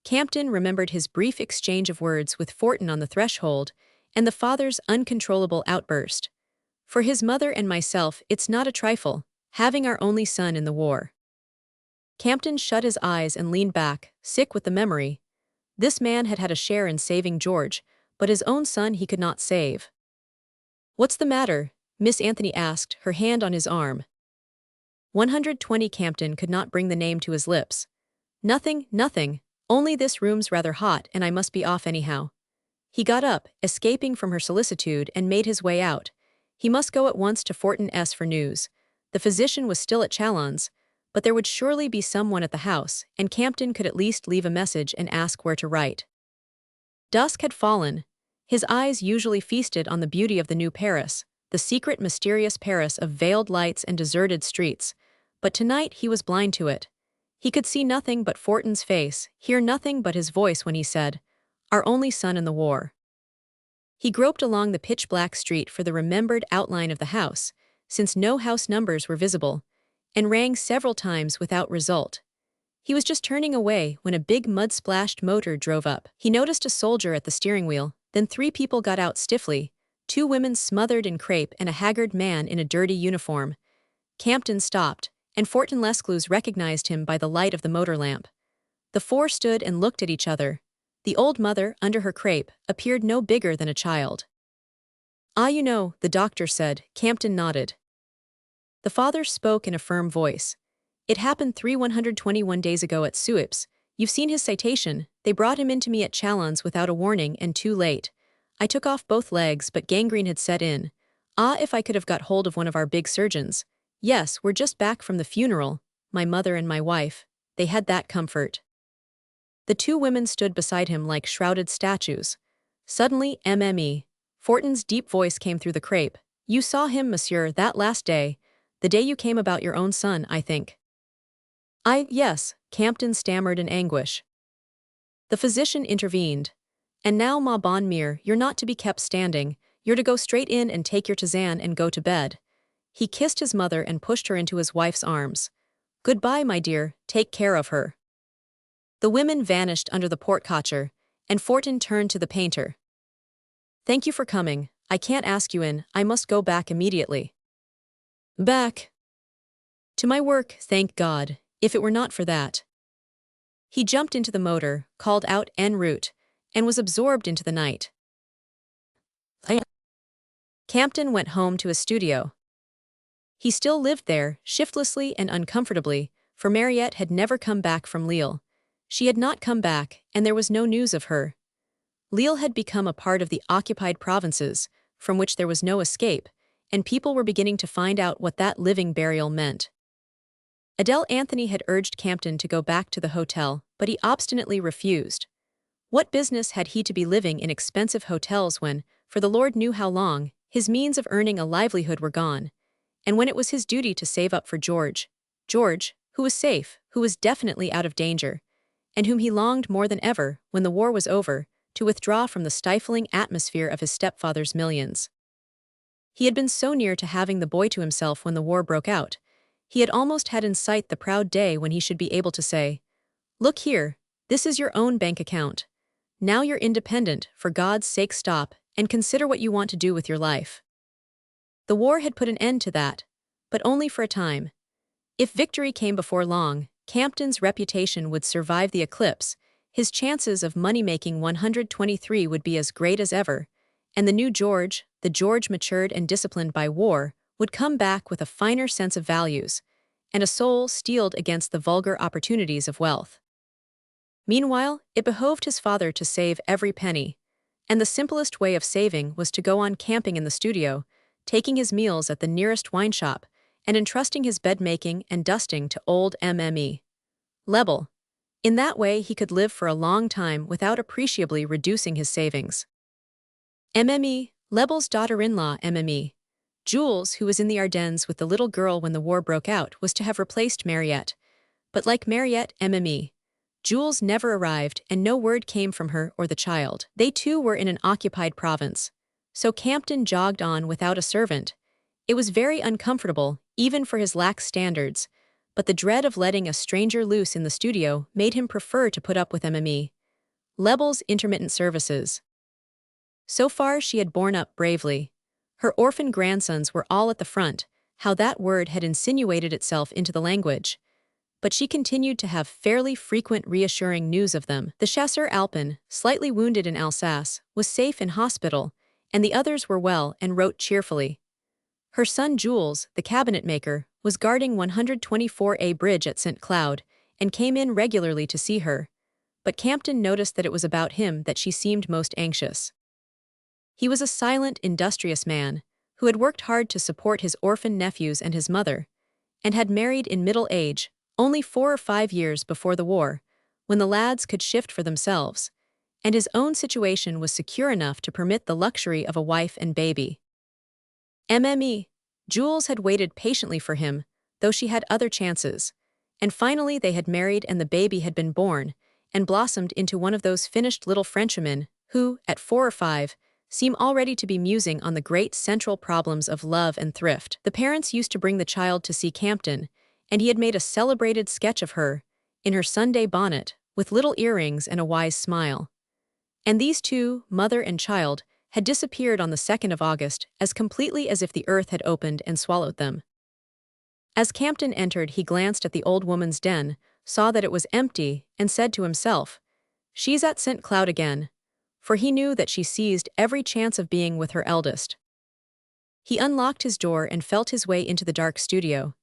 Campton remembered his brief exchange of words with Fortin on the threshold, and the father's uncontrollable outburst. "For his mother and myself, it's not a trifle, having our only son in the war." Campton shut his eyes and leaned back, sick with the memory. This man had had a share in saving George, but his own son he could not save. "What's the matter?" Miss Anthony asked, her hand on his arm. 120 Campton could not bring the name to his lips. Nothing, nothing, only this room's rather hot and I must be off anyhow. He got up, escaping from her solicitude, and made his way out. He must go at once to Wharton for news. The physician was still at Chalons, but there would surely be someone at the house, and Campton could at least leave a message and ask where to write. Dusk had fallen. His eyes usually feasted on the beauty of the new Paris, the secret mysterious Paris of veiled lights and deserted streets, but tonight he was blind to it. He could see nothing but Wharton's face, hear nothing but his voice when he said, "Our only son in the war." He groped along the pitch-black street for the remembered outline of the house, since no house numbers were visible, and rang several times without result. He was just turning away when a big mud-splashed motor drove up. He noticed a soldier at the steering wheel, then 3 people got out stiffly, 2 women smothered in crepe and a haggard man in a dirty uniform. Campton stopped, and Wharton Lescluze recognized him by the light of the motor lamp. The 4 stood and looked at each other. The old mother, under her crepe, appeared no bigger than a child. "Ah, you know," the doctor said. Campton nodded. The father spoke in a firm voice. "It happened 121 days ago at Suippes. You've seen his citation. They brought him into me at Chalons without a warning and too late. I took off both legs, but gangrene had set in. Ah, if I could have got hold of one of our big surgeons. Yes, we're just back from the funeral, my mother and my wife. They had that comfort." The 2 women stood beside him like shrouded statues. Suddenly, Wharton's deep voice came through the crepe. "You saw him, monsieur, that last day. The day you came about your own son, I think." Yes," Campton stammered in anguish. The physician intervened. "And now, ma bonne mère, you're not to be kept standing. You're to go straight in and take your tisane and go to bed." He kissed his mother and pushed her into his wife's arms. "Goodbye, my dear, take care of her." The women vanished under the porte-cochere, and Wharton turned to the painter. "Thank you for coming. I can't ask you in, I must go back immediately." "Back?" "To my work, thank God, if it were not for that." He jumped into the motor, called out en route, and was absorbed into the night. Campton went home to his studio. He still lived there, shiftlessly and uncomfortably, for Mariette had never come back from Lille. She had not come back, and there was no news of her. Lille had become a part of the occupied provinces, from which there was no escape, and people were beginning to find out what that living burial meant. Adele Anthony had urged Campton to go back to the hotel, but he obstinately refused. What business had he to be living in expensive hotels when, for the Lord knew how long, his means of earning a livelihood were gone, and when it was his duty to save up for George, who was safe, who was definitely out of danger, and whom he longed more than ever, when the war was over, to withdraw from the stifling atmosphere of his stepfather's millions. He had been so near to having the boy to himself when the war broke out. He had almost had in sight the proud day when he should be able to say, "Look here, this is your own bank account. Now you're independent, for God's sake stop, and consider what you want to do with your life." The war had put an end to that, but only for a time. If victory came before long, Campton's reputation would survive the eclipse, his chances of money-making 123 would be as great as ever, and the new George, the George matured and disciplined by war, would come back with a finer sense of values, and a soul steeled against the vulgar opportunities of wealth. Meanwhile, it behoved his father to save every penny, and the simplest way of saving was to go on camping in the studio, taking his meals at the nearest wine shop, and entrusting his bed-making and dusting to old Lebel. In that way he could live for a long time without appreciably reducing his savings. Lebel's daughter-in-law Jules, who was in the Ardennes with the little girl when the war broke out, was to have replaced Mariette. But like Mariette, Jules never arrived and no word came from her or the child. They too were in an occupied province. So Campton jogged on without a servant. It was very uncomfortable, even for his lax standards, but the dread of letting a stranger loose in the studio made him prefer to put up with Lebel's intermittent services. So far she had borne up bravely. Her orphan grandsons were all at the front, how that word had insinuated itself into the language. But she continued to have fairly frequent reassuring news of them. The chasseur Alpin, slightly wounded in Alsace, was safe in hospital, and the others were well and wrote cheerfully. Her son Jules, the cabinet maker, was guarding 124A Bridge at St. Cloud and came in regularly to see her, but Campton noticed that it was about him that she seemed most anxious. He was a silent, industrious man who had worked hard to support his orphan nephews and his mother, and had married in middle age, only 4 or 5 years before the war, when the lads could shift for themselves, and his own situation was secure enough to permit the luxury of a wife and baby. Jules had waited patiently for him, though she had other chances, and finally they had married and the baby had been born, and blossomed into one of those finished little Frenchmen who, at 4 or 5, seem already to be musing on the great central problems of love and thrift. The parents used to bring the child to see Campton, and he had made a celebrated sketch of her, in her Sunday bonnet, with little earrings and a wise smile. And these two, mother and child, had disappeared on the 2nd of August as completely as if the earth had opened and swallowed them. As Campton entered, he glanced at the old woman's den, saw that it was empty, and said to himself, "She's at St. Cloud again," for he knew that she seized every chance of being with her eldest. He unlocked his door and felt his way into the dark studio.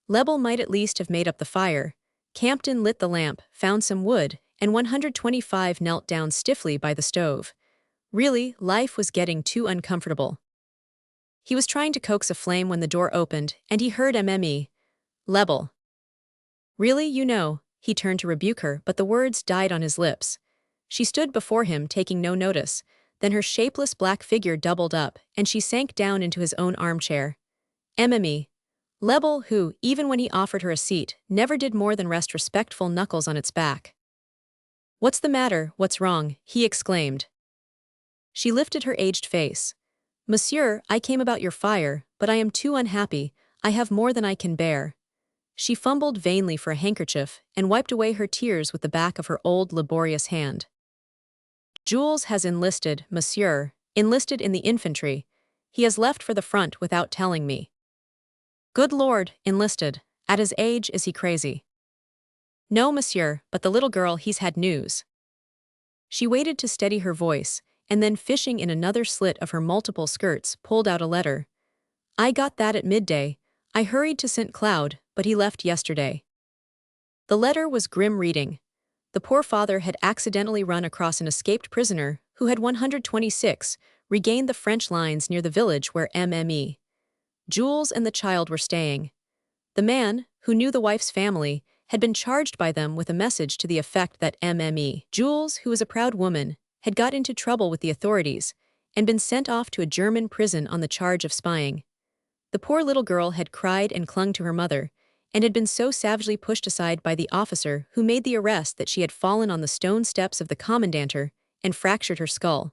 Lebel might at least have made up the fire. Campton lit the lamp, found some wood, and 125 knelt down stiffly by the stove. Really, life was getting too uncomfortable. He was trying to coax a flame when the door opened, and he heard Lebel. "Really, you know," he turned to rebuke her, but the words died on his lips. She stood before him, taking no notice. Then her shapeless black figure doubled up, and she sank down into his own armchair. Lebel, who, even when he offered her a seat, never did more than rest respectful knuckles on its back. "What's the matter? What's wrong?" he exclaimed. She lifted her aged face. "Monsieur, I came about your fire, but I am too unhappy. I have more than I can bear." She fumbled vainly for a handkerchief and wiped away her tears with the back of her old laborious hand. "Jules has enlisted, monsieur, enlisted in the infantry. He has left for the front without telling me." "Good Lord, enlisted. At his age, is he crazy?" "No, monsieur, but the little girl, he's had news." She waited to steady her voice, and then fishing in another slit of her multiple skirts, pulled out a letter. "I got that at midday. I hurried to St. Cloud, but he left yesterday." The letter was grim reading. The poor father had accidentally run across an escaped prisoner who had 126 regained the French lines near the village where Jules and the child were staying. The man, who knew the wife's family, had been charged by them with a message to the effect that Jules, who was a proud woman, had got into trouble with the authorities and been sent off to a German prison on the charge of spying. The poor little girl had cried and clung to her mother, and had been so savagely pushed aside by the officer who made the arrest that she had fallen on the stone steps of the commandanter and fractured her skull.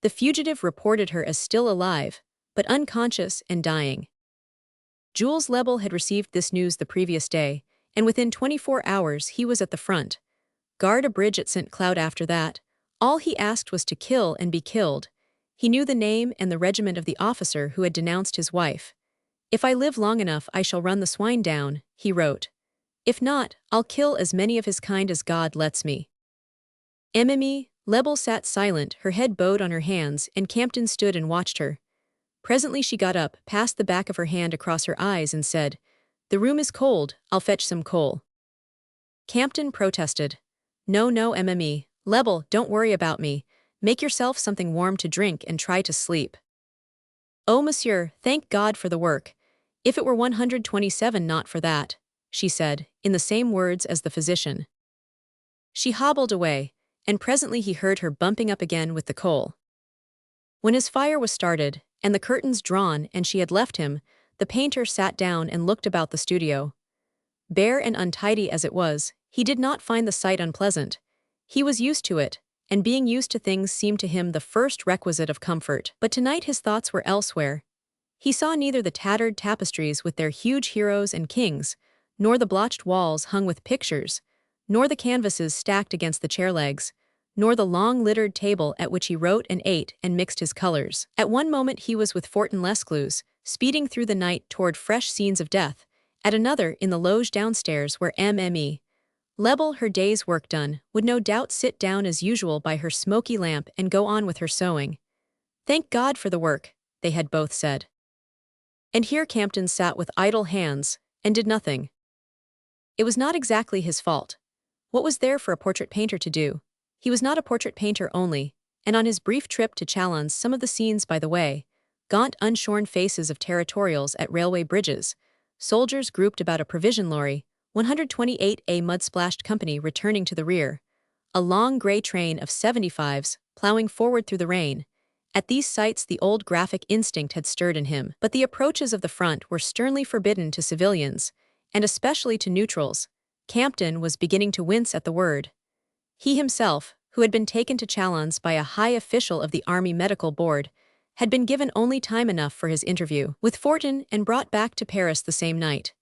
The fugitive reported her as still alive, but unconscious and dying. Jules Lebel had received this news the previous day, and within 24 hours he was at the front. Guard a bridge at St. Cloud after that. All he asked was to kill and be killed. He knew the name and the regiment of the officer who had denounced his wife. "If I live long enough, I shall run the swine down," he wrote. "If not, I'll kill as many of his kind as God lets me." Lebel sat silent, her head bowed on her hands, and Campton stood and watched her. Presently she got up, passed the back of her hand across her eyes, and said, "The room is cold, I'll fetch some coal." Campton protested. No, Lebel, don't worry about me. Make yourself something warm to drink and try to sleep." "Oh, monsieur, thank God for the work. If it were 127 not for that," she said, in the same words as the physician. She hobbled away, and presently he heard her bumping up again with the coal. When his fire was started, and the curtains drawn and she had left him, the painter sat down and looked about the studio. Bare and untidy as it was, he did not find the sight unpleasant. He was used to it, and being used to things seemed to him the first requisite of comfort. But tonight his thoughts were elsewhere. He saw neither the tattered tapestries with their huge heroes and kings, nor the blotched walls hung with pictures, nor the canvases stacked against the chair legs, nor the long littered table at which he wrote and ate and mixed his colors. At one moment he was with Wharton Lescluze, speeding through the night toward fresh scenes of death, at another in the loge downstairs where Lebel, her day's work done, would no doubt sit down as usual by her smoky lamp and go on with her sewing. "Thank God for the work," they had both said. And here Campton sat with idle hands and did nothing. It was not exactly his fault. What was there for a portrait painter to do? He was not a portrait painter only, and on his brief trip to Chalons, some of the scenes by the way, gaunt unshorn faces of territorials at railway bridges, soldiers grouped about a provision lorry, 128A mud-splashed company returning to the rear, a long gray train of 75s plowing forward through the rain. At these sights the old graphic instinct had stirred in him, but the approaches of the front were sternly forbidden to civilians, and especially to neutrals. Campton was beginning to wince at the word. He himself, who had been taken to Chalons by a high official of the Army Medical Board, had been given only time enough for his interview with Wharton and brought back to Paris the same night.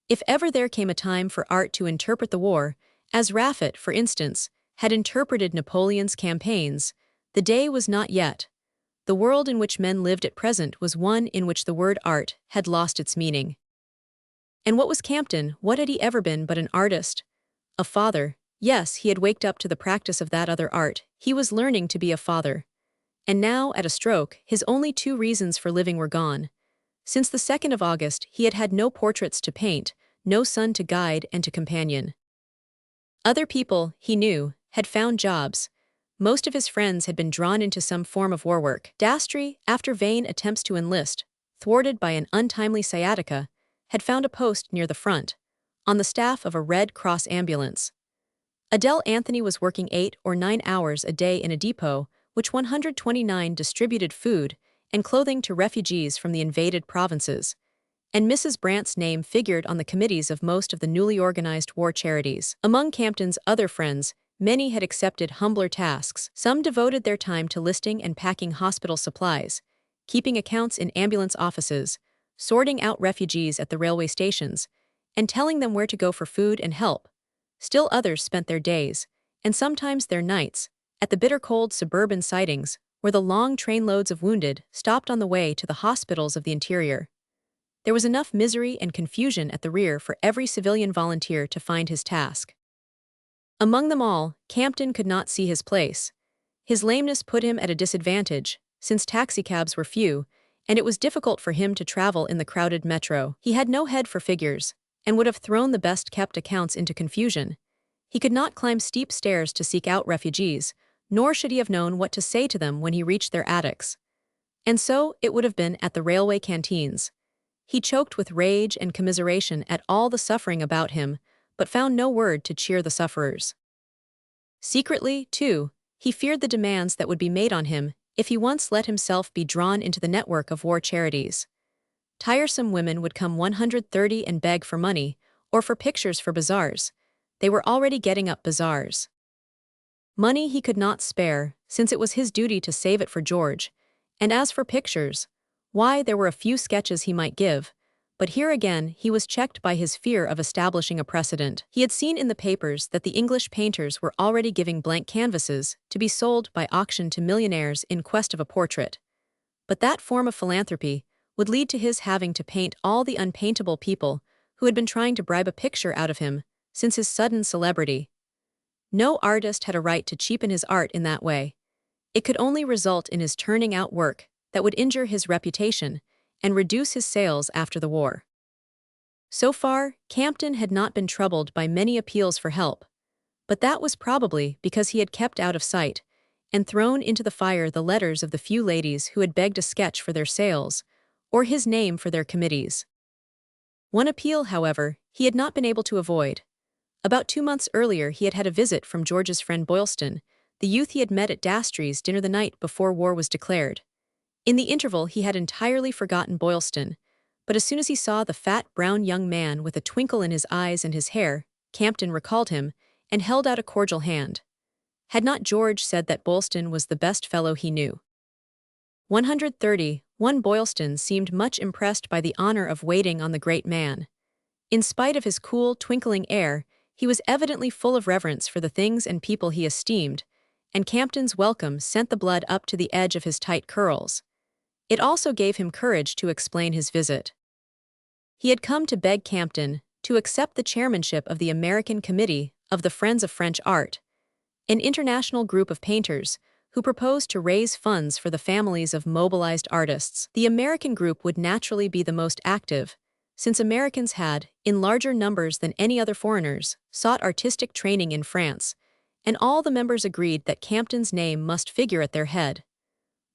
If ever there came a time for art to interpret the war, as Raffet, for instance, had interpreted Napoleon's campaigns, the day was not yet. The world in which men lived at present was one in which the word art had lost its meaning. And what was Campton? What had he ever been but an artist? A father. Yes, he had waked up to the practice of that other art. He was learning to be a father. And now, at a stroke, his only two reasons for living were gone. Since the 2nd of August, he had had no portraits to paint, no son to guide and to companion. Other people, he knew, had found jobs. Most of his friends had been drawn into some form of war work. Dastry, after vain attempts to enlist, thwarted by an untimely sciatica, had found a post near the front, on the staff of a Red Cross ambulance. Adele Anthony was working 8 or 9 hours a day in a depot, which 129 distributed food and clothing to refugees from the invaded provinces, and Mrs. Brandt's name figured on the committees of most of the newly organized war charities. Among Campton's other friends, many had accepted humbler tasks. Some devoted their time to listing and packing hospital supplies, keeping accounts in ambulance offices, sorting out refugees at the railway stations, and telling them where to go for food and help. Still others spent their days, and sometimes their nights, at the bitter-cold suburban sidings, where the long trainloads of wounded stopped on the way to the hospitals of the interior. There was enough misery and confusion at the rear for every civilian volunteer to find his task. Among them all, Campton could not see his place. His lameness put him at a disadvantage, since taxicabs were few, and it was difficult for him to travel in the crowded metro. He had no head for figures, and would have thrown the best-kept accounts into confusion. He could not climb steep stairs to seek out refugees, nor should he have known what to say to them when he reached their attics. And so it would have been at the railway canteens. He choked with rage and commiseration at all the suffering about him, but found no word to cheer the sufferers. Secretly, too, he feared the demands that would be made on him if he once let himself be drawn into the network of war charities. Tiresome women would come 130 and beg for money, or for pictures for bazaars. They were already getting up bazaars. Money he could not spare, since it was his duty to save it for George, and as for pictures, why, there were a few sketches he might give, but here again he was checked by his fear of establishing a precedent. He had seen in the papers that the English painters were already giving blank canvases to be sold by auction to millionaires in quest of a portrait. But that form of philanthropy would lead to his having to paint all the unpaintable people who had been trying to bribe a picture out of him since his sudden celebrity. No artist had a right to cheapen his art in that way. It could only result in his turning out work that would injure his reputation and reduce his sales after the war. So far, Campton had not been troubled by many appeals for help, but that was probably because he had kept out of sight and thrown into the fire the letters of the few ladies who had begged a sketch for their sales, or his name for their committees. One appeal, however, he had not been able to avoid. About 2 months earlier he had had a visit from George's friend Boylston, the youth he had met at Dastry's dinner the night before war was declared. In the interval he had entirely forgotten Boylston, but as soon as he saw the fat, brown young man with a twinkle in his eyes and his hair, Campton recalled him and held out a cordial hand. Had not George said that Boylston was the best fellow he knew? 131 Boylston seemed much impressed by the honor of waiting on the great man. In spite of his cool, twinkling air, he was evidently full of reverence for the things and people he esteemed, and Campton's welcome sent the blood up to the edge of his tight curls. It also gave him courage to explain his visit. He had come to beg Campton to accept the chairmanship of the American Committee of the Friends of French Art, an international group of painters who proposed to raise funds for the families of mobilized artists. The American group would naturally be the most active, since Americans had, in larger numbers than any other foreigners, sought artistic training in France, and all the members agreed that Campton's name must figure at their head.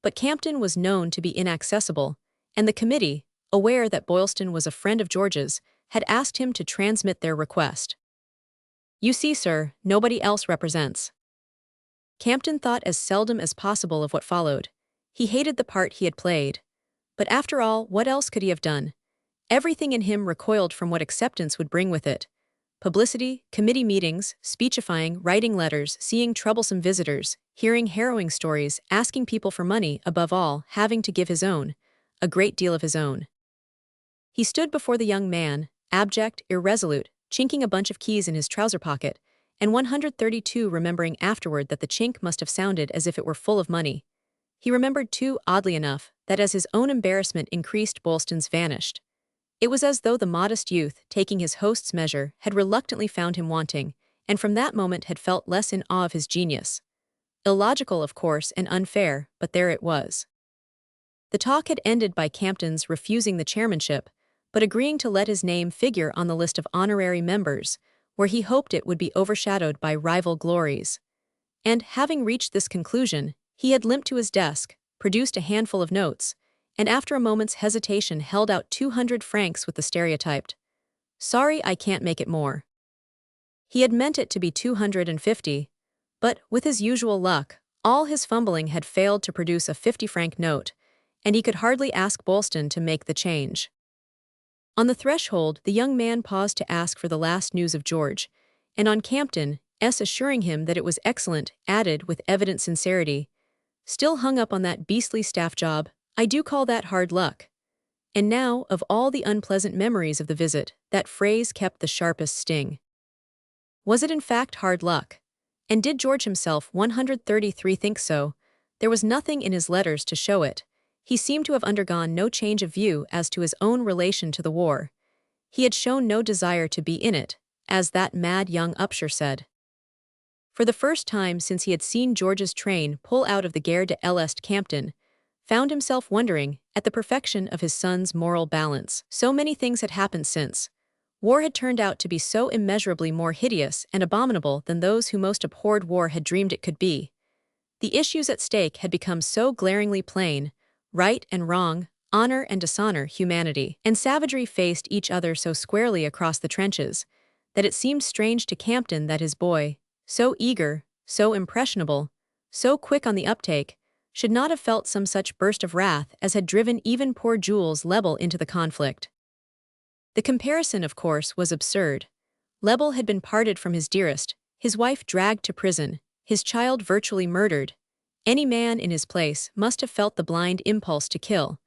But Campton was known to be inaccessible, and the committee, aware that Boylston was a friend of George's, had asked him to transmit their request. "You see, sir, nobody else represents." Campton thought as seldom as possible of what followed. He hated the part he had played. But after all, what else could he have done? Everything in him recoiled from what acceptance would bring with it. Publicity, committee meetings, speechifying, writing letters, seeing troublesome visitors, hearing harrowing stories, asking people for money, above all, having to give his own, a great deal of his own. He stood before the young man, abject, irresolute, chinking a bunch of keys in his trouser pocket, and 132 remembering afterward that the chink must have sounded as if it were full of money. He remembered too, oddly enough, that as his own embarrassment increased, Boylston's vanished. It was as though the modest youth, taking his host's measure, had reluctantly found him wanting, and from that moment had felt less in awe of his genius. Illogical, of course, and unfair, but there it was. The talk had ended by Campton's refusing the chairmanship, but agreeing to let his name figure on the list of honorary members, where he hoped it would be overshadowed by rival glories. And, having reached this conclusion, he had limped to his desk, produced a handful of notes, and after a moment's hesitation held out 200 francs with the stereotyped, "Sorry, I can't make it more." He had meant it to be 250, but, with his usual luck, all his fumbling had failed to produce a 50-franc note, and he could hardly ask Boylston to make the change. On the threshold, the young man paused to ask for the last news of George, and on Campton's assuring him that it was excellent, added with evident sincerity, "Still hung up on that beastly staff job. I do call that hard luck." And now, of all the unpleasant memories of the visit, that phrase kept the sharpest sting. Was it in fact hard luck? And did George himself, 133, think so? There was nothing in his letters to show it. He seemed to have undergone no change of view as to his own relation to the war. He had shown no desire to be in it, as that mad young upsher said. For the first time since he had seen George's train pull out of the Gare de l'Est, Campton found himself wondering at the perfection of his son's moral balance. So many things had happened since. War had turned out to be so immeasurably more hideous and abominable than those who most abhorred war had dreamed it could be. The issues at stake had become so glaringly plain: right and wrong, honor and dishonor, humanity and savagery faced each other so squarely across the trenches, that it seemed strange to Campton that his boy, so eager, so impressionable, so quick on the uptake, should not have felt some such burst of wrath as had driven even poor Jules Lebel into the conflict. The comparison, of course, was absurd. Lebel had been parted from his dearest, his wife dragged to prison, his child virtually murdered. Any man in his place must have felt the blind impulse to kill.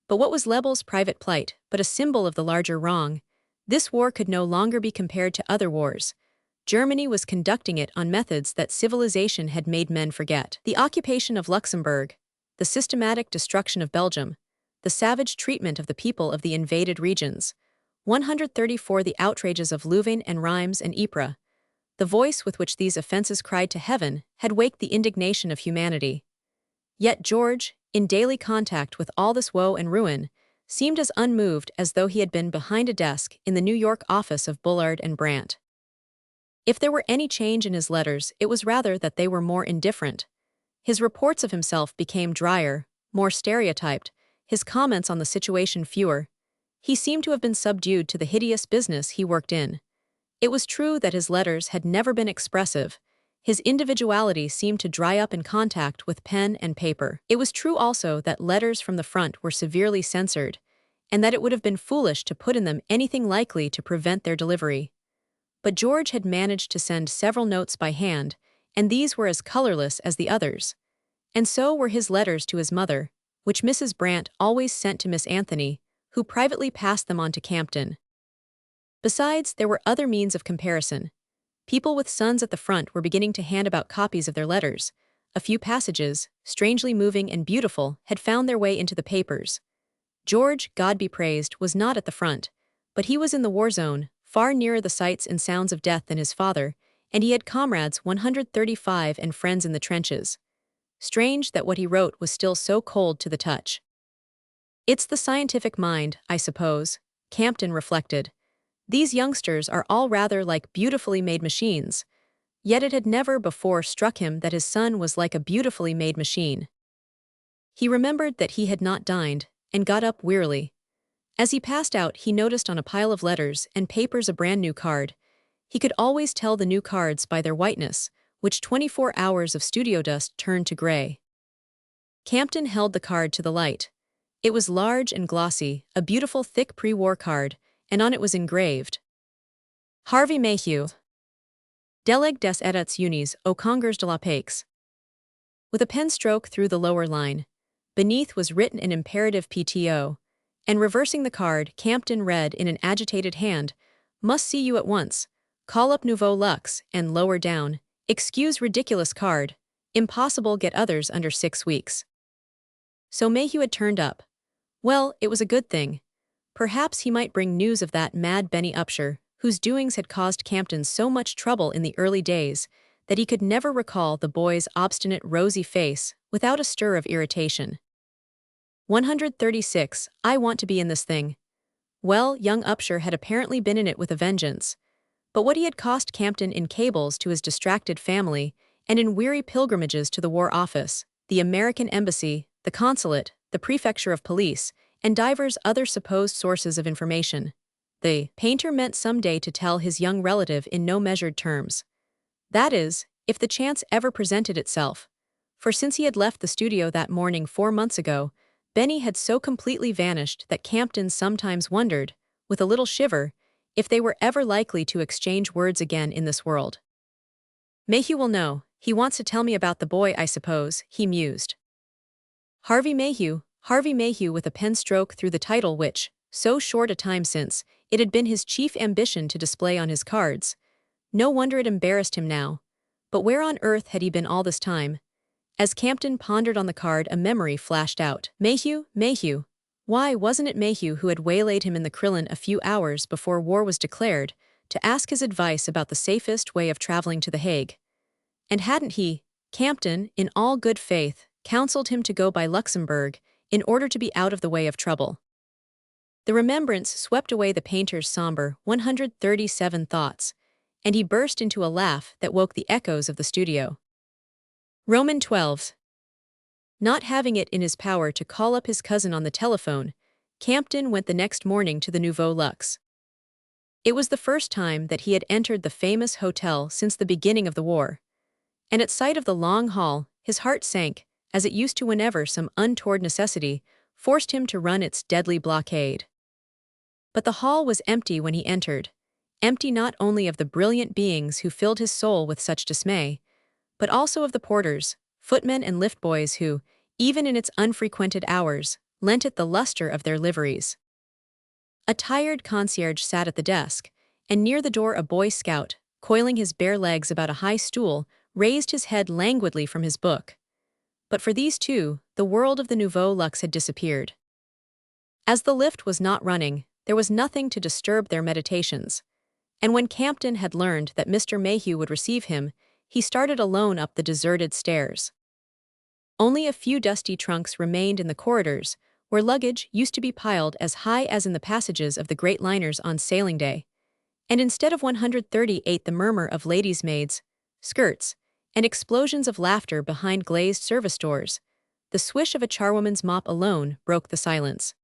But what was Lebel's private plight but a symbol of the larger wrong? This war could no longer be compared to other wars. Germany was conducting it on methods that civilization had made men forget. The occupation of Luxembourg, the systematic destruction of Belgium, the savage treatment of the people of the invaded regions, 134 the outrages of Louvain and Reims and Ypres. The voice with which these offenses cried to heaven had waked the indignation of humanity. Yet George, in daily contact with all this woe and ruin, seemed as unmoved as though he had been behind a desk in the New York office of Bullard and Brandt. If there were any change in his letters, it was rather that they were more indifferent. His reports of himself became drier, more stereotyped, his comments on the situation fewer. He seemed to have been subdued to the hideous business he worked in. It was true that his letters had never been expressive. His individuality seemed to dry up in contact with pen and paper. It was true also that letters from the front were severely censored, and that it would have been foolish to put in them anything likely to prevent their delivery. But George had managed to send several notes by hand, and these were as colorless as the others. And so were his letters to his mother, which Mrs. Brandt always sent to Miss Anthony, who privately passed them on to Campton. Besides, there were other means of comparison. People with sons at the front were beginning to hand about copies of their letters. A few passages, strangely moving and beautiful, had found their way into the papers. George, God be praised, was not at the front, but he was in the war zone, far nearer the sights and sounds of death than his father, and he had comrades 135 and friends in the trenches. Strange that what he wrote was still so cold to the touch. It's the scientific mind, I suppose, Campton reflected. These youngsters are all rather like beautifully made machines, yet it had never before struck him that his son was like a beautifully made machine. He remembered that he had not dined, and got up wearily. As he passed out, he noticed on a pile of letters and papers a brand new card. He could always tell the new cards by their whiteness, which 24 hours of studio dust turned to gray. Campton held the card to the light. It was large and glossy, a beautiful thick pre-war card, and on it was engraved, Harvey Mayhew, Deleg des Etats Unis aux Congrès de la Paix. With a pen stroke through the lower line, beneath was written an imperative PTO, and reversing the card, Campton read in an agitated hand, must see you at once, call up Nouveau Luxe, and lower down, excuse ridiculous card, impossible get others under 6 weeks. So Mayhew had turned up. Well, it was a good thing. Perhaps he might bring news of that mad Benny Upshur, whose doings had caused Campton so much trouble in the early days that he could never recall the boy's obstinate rosy face without a stir of irritation. 136. I want to be in this thing. Well, young Upshur had apparently been in it with a vengeance. But what he had cost Campton in cables to his distracted family and in weary pilgrimages to the War Office, the American Embassy, the Consulate, the Prefecture of Police, and divers other supposed sources of information. The painter meant someday to tell his young relative in no measured terms. That is, if the chance ever presented itself. For since he had left the studio that morning 4 months ago, Benny had so completely vanished that Campton sometimes wondered, with a little shiver, if they were ever likely to exchange words again in this world. Mayhew will know. He wants to tell me about the boy, I suppose, he mused. Harvey Mayhew with a pen stroke through the title which, so short a time since, it had been his chief ambition to display on his cards. No wonder it embarrassed him now. But where on earth had he been all this time? As Campton pondered on the card, a memory flashed out. Mayhew. Why, wasn't it Mayhew who had waylaid him in the Krillin a few hours before war was declared, to ask his advice about the safest way of traveling to The Hague? And hadn't he, Campton, in all good faith, counseled him to go by Luxembourg in order to be out of the way of trouble? The remembrance swept away the painter's somber 137 thoughts, and he burst into a laugh that woke the echoes of the studio. Roman 12. Not having it in his power to call up his cousin on the telephone, Campton went the next morning to the Nouveau Luxe. It was the first time that he had entered the famous hotel since the beginning of the war, and at sight of the long hall, his heart sank, as it used to whenever some untoward necessity forced him to run its deadly blockade. But the hall was empty when he entered, empty not only of the brilliant beings who filled his soul with such dismay, but also of the porters, footmen and lift boys who, even in its unfrequented hours, lent it the luster of their liveries. A tired concierge sat at the desk, and near the door a Boy Scout, coiling his bare legs about a high stool, raised his head languidly from his book. But for these two, the world of the Nouveau Luxe had disappeared. As the lift was not running, there was nothing to disturb their meditations, and when Campton had learned that Mr. Mayhew would receive him, he started alone up the deserted stairs. Only a few dusty trunks remained in the corridors, where luggage used to be piled as high as in the passages of the great liners on sailing day, and instead of 138 the murmur of ladies' maids, skirts, and explosions of laughter behind glazed service doors, the swish of a charwoman's mop alone broke the silence.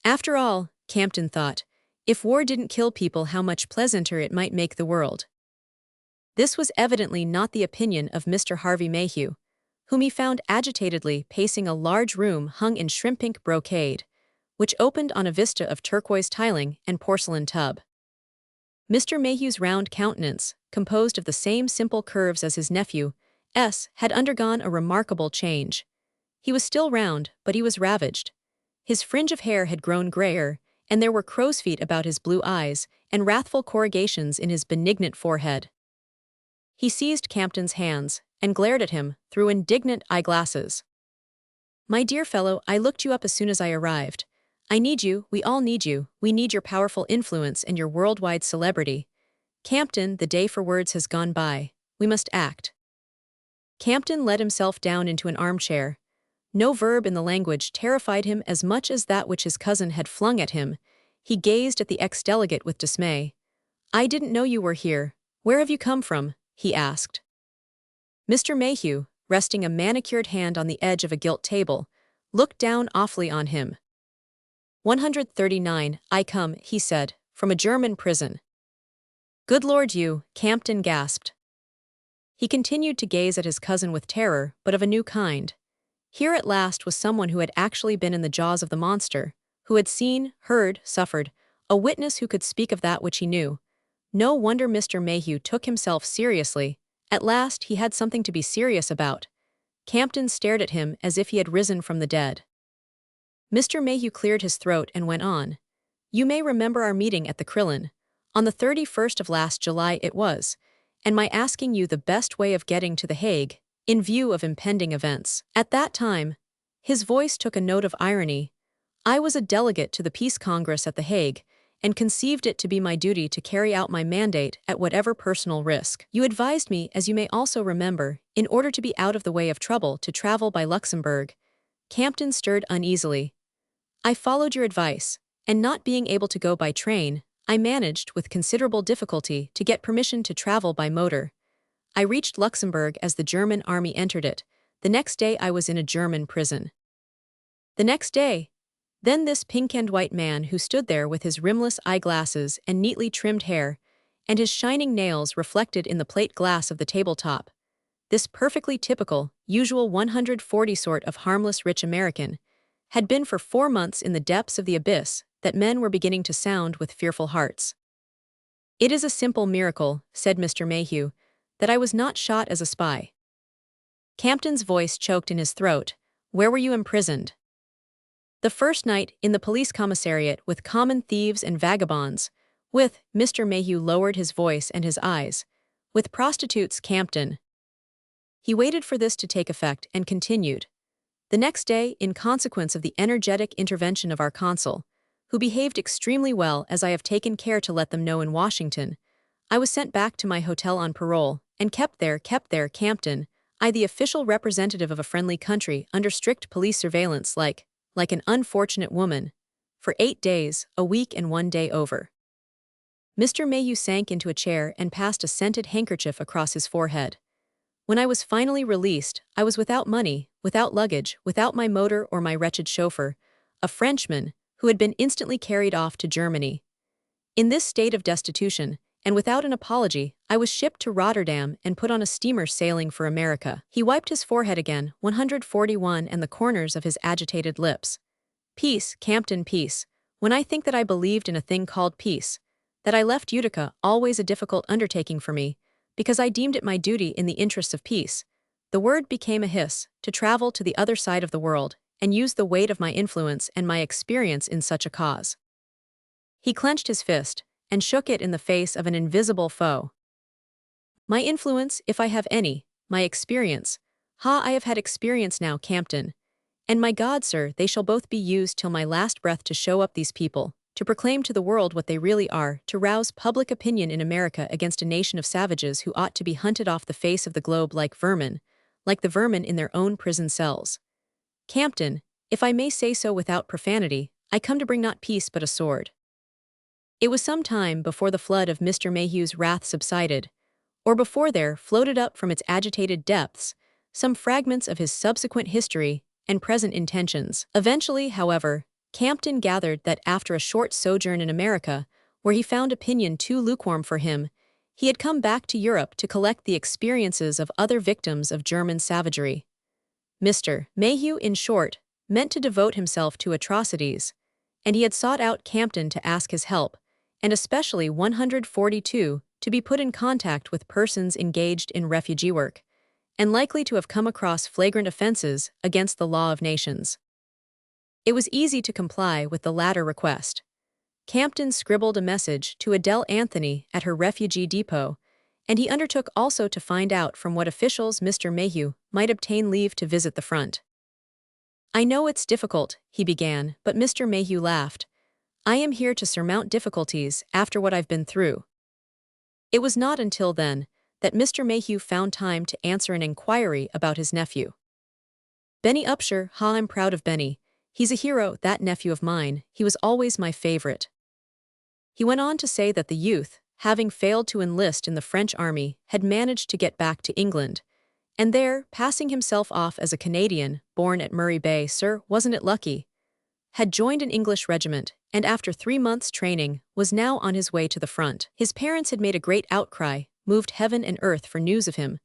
After all, Campton thought, if war didn't kill people, how much pleasanter it might make the world. This was evidently not the opinion of Mr. Harvey Mayhew, whom he found agitatedly pacing a large room hung in shrimp-pink brocade, which opened on a vista of turquoise tiling and porcelain tub. Mr. Mayhew's round countenance, composed of the same simple curves as his nephew's, had undergone a remarkable change. He was still round, but he was ravaged. His fringe of hair had grown grayer, and there were crow's feet about his blue eyes and wrathful corrugations in his benignant forehead. He seized Campton's hands and glared at him through indignant eyeglasses. My dear fellow, I looked you up as soon as I arrived. I need you, we all need you, we need your powerful influence and your worldwide celebrity. Campton, the day for words has gone by. We must act. Campton let himself down into an armchair. No verb in the language terrified him as much as that which his cousin had flung at him. He gazed at the ex-delegate with dismay. "I didn't know you were here. Where have you come from?" he asked. Mr. Mayhew, resting a manicured hand on the edge of a gilt table, looked down awfully on him. 139, "I come," he said, "from a German prison." "Good Lord, you," Campton gasped. He continued to gaze at his cousin with terror, but of a new kind. Here at last was someone who had actually been in the jaws of the monster, who had seen, heard, suffered, a witness who could speak of that which he knew. No wonder Mr. Mayhew took himself seriously. At last he had something to be serious about. Campton stared at him as if he had risen from the dead. Mr. Mayhew cleared his throat and went on. "You may remember our meeting at the Krillin. On the 31st of last July it was, and my asking you the best way of getting to The Hague, in view of impending events. At that time," his voice took a note of irony, "I was a delegate to the Peace Congress at The Hague, and conceived it to be my duty to carry out my mandate at whatever personal risk. You advised me, as you may also remember, in order to be out of the way of trouble, to travel by Luxembourg." Campton stirred uneasily. "I followed your advice, and not being able to go by train, I managed, with considerable difficulty, to get permission to travel by motor. I reached Luxembourg as the German army entered it. The next day I was in a German prison." "The next day?" Then this pink-and-white man who stood there with his rimless eyeglasses and neatly trimmed hair, and his shining nails reflected in the plate glass of the tabletop. This perfectly typical, usual 140 sort of harmless rich American, had been for 4 months in the depths of the abyss that men were beginning to sound with fearful hearts. "It is a simple miracle," said Mr. Mayhew, "that I was not shot as a spy." Campton's voice choked in his throat. "Where were you imprisoned?" "The first night, in the police commissariat, with common thieves and vagabonds, with," Mr. Mayhew lowered his voice and his eyes, "with prostitutes, Campton." He waited for this to take effect and continued. "The next day, in consequence of the energetic intervention of our consul, who behaved extremely well, as I have taken care to let them know in Washington, I was sent back to my hotel on parole, and kept there, Campton, I, the official representative of a friendly country, under strict police surveillance, like an unfortunate woman, for 8 days, a week and 1 day over." Mr. Mayhew sank into a chair and passed a scented handkerchief across his forehead. "When I was finally released, I was without money, without luggage, without my motor or my wretched chauffeur, a Frenchman, who had been instantly carried off to Germany. In this state of destitution, and without an apology, I was shipped to Rotterdam and put on a steamer sailing for America." He wiped his forehead again, 141, and the corners of his agitated lips. "Peace, Campton, peace. When I think that I believed in a thing called peace, that I left Utica, always a difficult undertaking for me, because I deemed it my duty in the interests of peace, the word became a hiss, to travel to the other side of the world, and use the weight of my influence and my experience in such a cause." He clenched his fist, and shook it in the face of an invisible foe. "My influence, if I have any, my experience. Ha, I have had experience now, Campton. And my God, sir, they shall both be used till my last breath to show up these people, to proclaim to the world what they really are, to rouse public opinion in America against a nation of savages who ought to be hunted off the face of the globe like vermin, like the vermin in their own prison cells. Campton, if I may say so without profanity, I come to bring not peace but a sword." It was some time before the flood of Mr. Mayhew's wrath subsided, or before there floated up from its agitated depths some fragments of his subsequent history and present intentions. Eventually, however, Campton gathered that after a short sojourn in America, where he found opinion too lukewarm for him, he had come back to Europe to collect the experiences of other victims of German savagery. Mr. Mayhew, in short, meant to devote himself to atrocities, and he had sought out Campton to ask his help, and especially 142, to be put in contact with persons engaged in refugee work, and likely to have come across flagrant offenses against the law of nations. It was easy to comply with the latter request. Campton scribbled a message to Adele Anthony at her refugee depot, and he undertook also to find out from what officials Mr. Mayhew might obtain leave to visit the front. "I know it's difficult," he began, but Mr. Mayhew laughed. "I am here to surmount difficulties after what I've been through." It was not until then that Mr. Mayhew found time to answer an inquiry about his nephew. "Benny Upshur, ha, I'm proud of Benny. He's a hero, that nephew of mine, he was always my favorite." He went on to say that the youth, having failed to enlist in the French army, had managed to get back to England, and there, passing himself off as a Canadian, born at Murray Bay, sir, wasn't it lucky? Had joined an English regiment, and after 3 months' training, was now on his way to the front. His parents had made a great outcry, moved heaven and earth for news of him,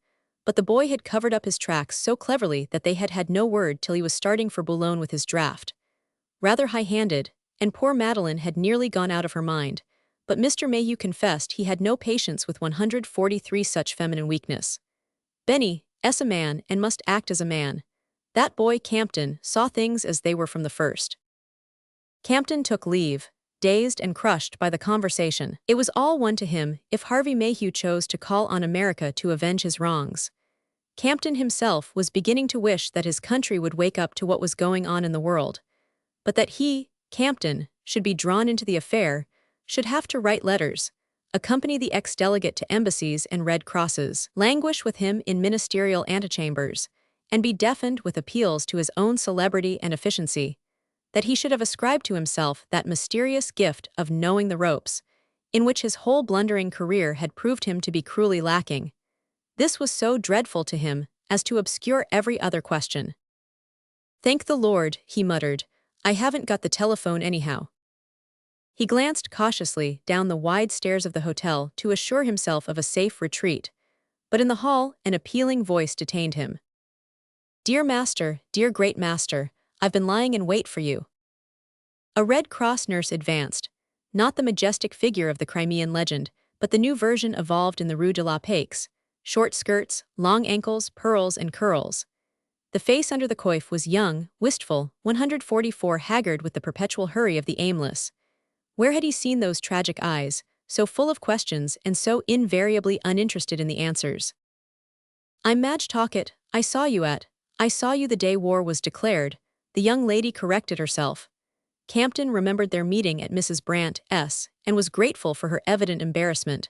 but the boy had covered up his tracks so cleverly that they had had no word till he was starting for Boulogne with his draft. Rather high-handed, and poor Madeline had nearly gone out of her mind, but Mr. Mayhew confessed he had no patience with 143 such feminine weakness. Benny, a man and must act as a man. That boy, Campton, saw things as they were from the first. Campton took leave, dazed and crushed by the conversation. It was all one to him if Harvey Mayhew chose to call on America to avenge his wrongs. Campton himself was beginning to wish that his country would wake up to what was going on in the world, but that he, Campton, should be drawn into the affair, should have to write letters, accompany the ex-delegate to embassies and Red Crosses, languish with him in ministerial antechambers, and be deafened with appeals to his own celebrity and efficiency, that he should have ascribed to himself that mysterious gift of knowing the ropes, in which his whole blundering career had proved him to be cruelly lacking. This was so dreadful to him as to obscure every other question. "Thank the Lord," he muttered, "I haven't got the telephone anyhow." He glanced cautiously down the wide stairs of the hotel to assure himself of a safe retreat, but in the hall an appealing voice detained him. "Dear master, dear great master, I've been lying in wait for you." A Red Cross nurse advanced, not the majestic figure of the Crimean legend, but the new version evolved in the Rue de la Paix, short skirts, long ankles, pearls and curls. The face under the coif was young, wistful, 144, haggard with the perpetual hurry of the aimless. Where had he seen those tragic eyes, so full of questions and so invariably uninterested in the answers? "I'm Madge Talcott, I saw you the day war was declared," the young lady corrected herself. Campton remembered their meeting at Mrs. Brandt's and was grateful for her evident embarrassment.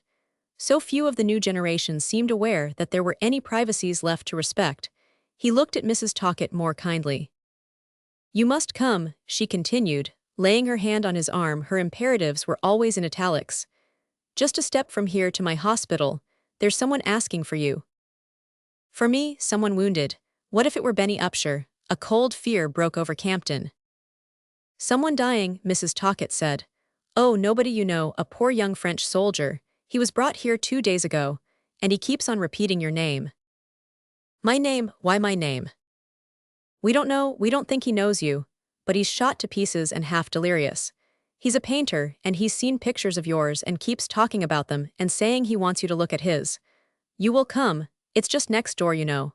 So few of the new generation seemed aware that there were any privacies left to respect. He looked at Mrs. Talcott more kindly. "You must come," she continued, laying her hand on his arm. Her imperatives were always in italics. "Just a step from here to my hospital. There's someone asking for you." For me, someone wounded. What if it were Benny Upshur? A cold fear broke over Campton. "Someone dying," Mrs. Talcott said. "Oh, nobody you know, a poor young French soldier. He was brought here 2 days ago, and he keeps on repeating your name." "My name? Why my name?" "We don't know, we don't think he knows you, but he's shot to pieces and half delirious. He's a painter, and he's seen pictures of yours and keeps talking about them and saying he wants you to look at his. You will come, it's just next door, you know."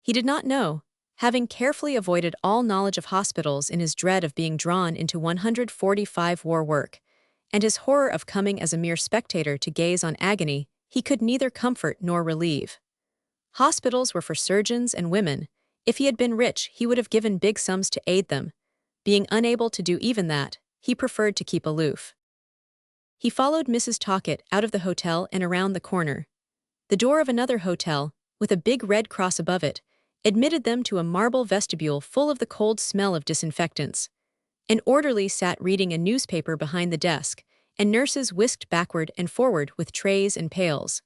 He did not know, having carefully avoided all knowledge of hospitals in his dread of being drawn into 145 war work, and his horror of coming as a mere spectator to gaze on agony he could neither comfort nor relieve. Hospitals were for surgeons and women. If he had been rich, he would have given big sums to aid them. Being unable to do even that, he preferred to keep aloof. He followed Mrs. Talcott out of the hotel and around the corner. The door of another hotel, with a big red cross above it, admitted them to a marble vestibule full of the cold smell of disinfectants. An orderly sat reading a newspaper behind the desk, and nurses whisked backward and forward with trays and pails.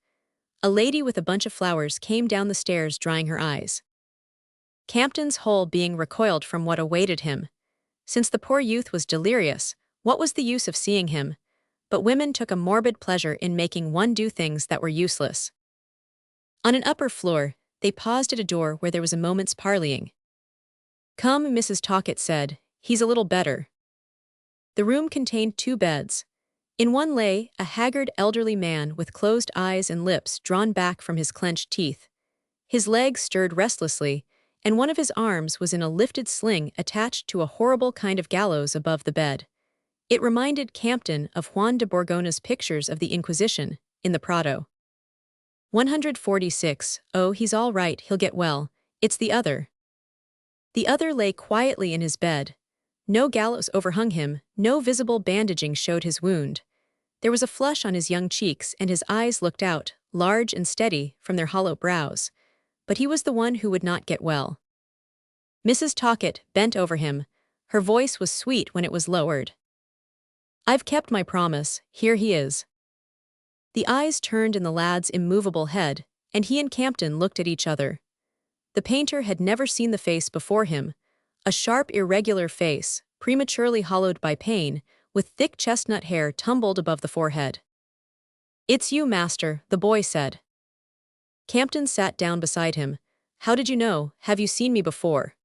A lady with a bunch of flowers came down the stairs drying her eyes. Campton's whole being recoiled from what awaited him. Since the poor youth was delirious, what was the use of seeing him? But women took a morbid pleasure in making one do things that were useless. On an upper floor, they paused at a door where there was a moment's parleying. "Come," Mrs. Talcott said, "he's a little better." The room contained 2 beds. In one lay a haggard elderly man with closed eyes and lips drawn back from his clenched teeth. His legs stirred restlessly, and one of his arms was in a lifted sling attached to a horrible kind of gallows above the bed. It reminded Campton of Juan de Borgona's pictures of the Inquisition, in the Prado. 146, "Oh, he's all right, he'll get well. It's the other." The other lay quietly in his bed. No gallows overhung him, no visible bandaging showed his wound. There was a flush on his young cheeks and his eyes looked out, large and steady, from their hollow brows. But he was the one who would not get well. Mrs. Talcott bent over him. Her voice was sweet when it was lowered. "I've kept my promise, here he is." The eyes turned in the lad's immovable head, and he and Campton looked at each other. The painter had never seen the face before him, a sharp, irregular face, prematurely hollowed by pain, with thick chestnut hair tumbled above the forehead. "It's you, master," the boy said. Campton sat down beside him. "How did you know? Have you seen me before?"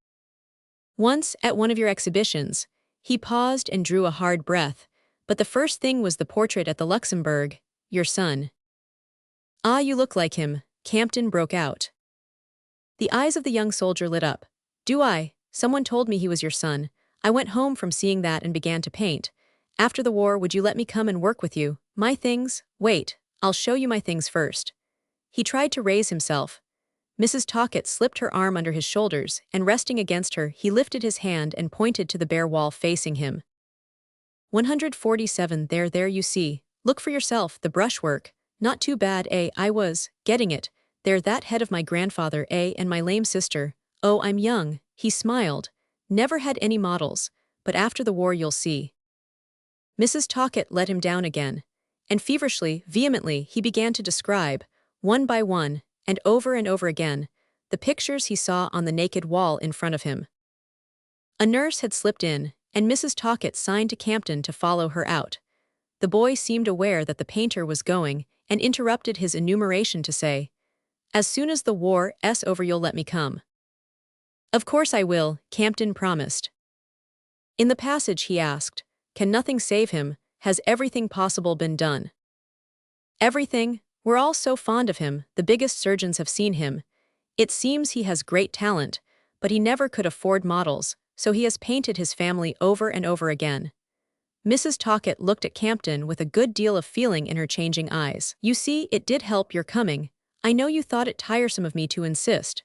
"Once, at one of your exhibitions." He paused and drew a hard breath. "But the first thing was the portrait at the Luxembourg, your son." "Ah, you look like him," Campton broke out. The eyes of the young soldier lit up. "Do I? Someone told me he was your son. I went home from seeing that and began to paint. After the war, would you let me come and work with you? My things? Wait, I'll show you my things first." He tried to raise himself. Mrs. Talcott slipped her arm under his shoulders, and resting against her, he lifted his hand and pointed to the bare wall facing him. 147 there you see. Look for yourself, the brushwork. Not too bad, eh? I was getting it. There, that head of my grandfather, eh? And my lame sister. Oh, I'm young." He smiled. "Never had any models, but after the war you'll see." Mrs. Talcott let him down again, and feverishly, vehemently, he began to describe, one by one, and over again, the pictures he saw on the naked wall in front of him. A nurse had slipped in, and Mrs. Talcott signed to Campton to follow her out. The boy seemed aware that the painter was going, and interrupted his enumeration to say, "As soon as the war's over you'll let me come." "Of course I will," Campton promised. In the passage he asked, "Can nothing save him? Has everything possible been done?" "Everything. We're all so fond of him, the biggest surgeons have seen him. It seems he has great talent, but he never could afford models, so he has painted his family over and over again." Mrs. Talcott looked at Campton with a good deal of feeling in her changing eyes. "You see, it did help your coming. I know you thought it tiresome of me to insist."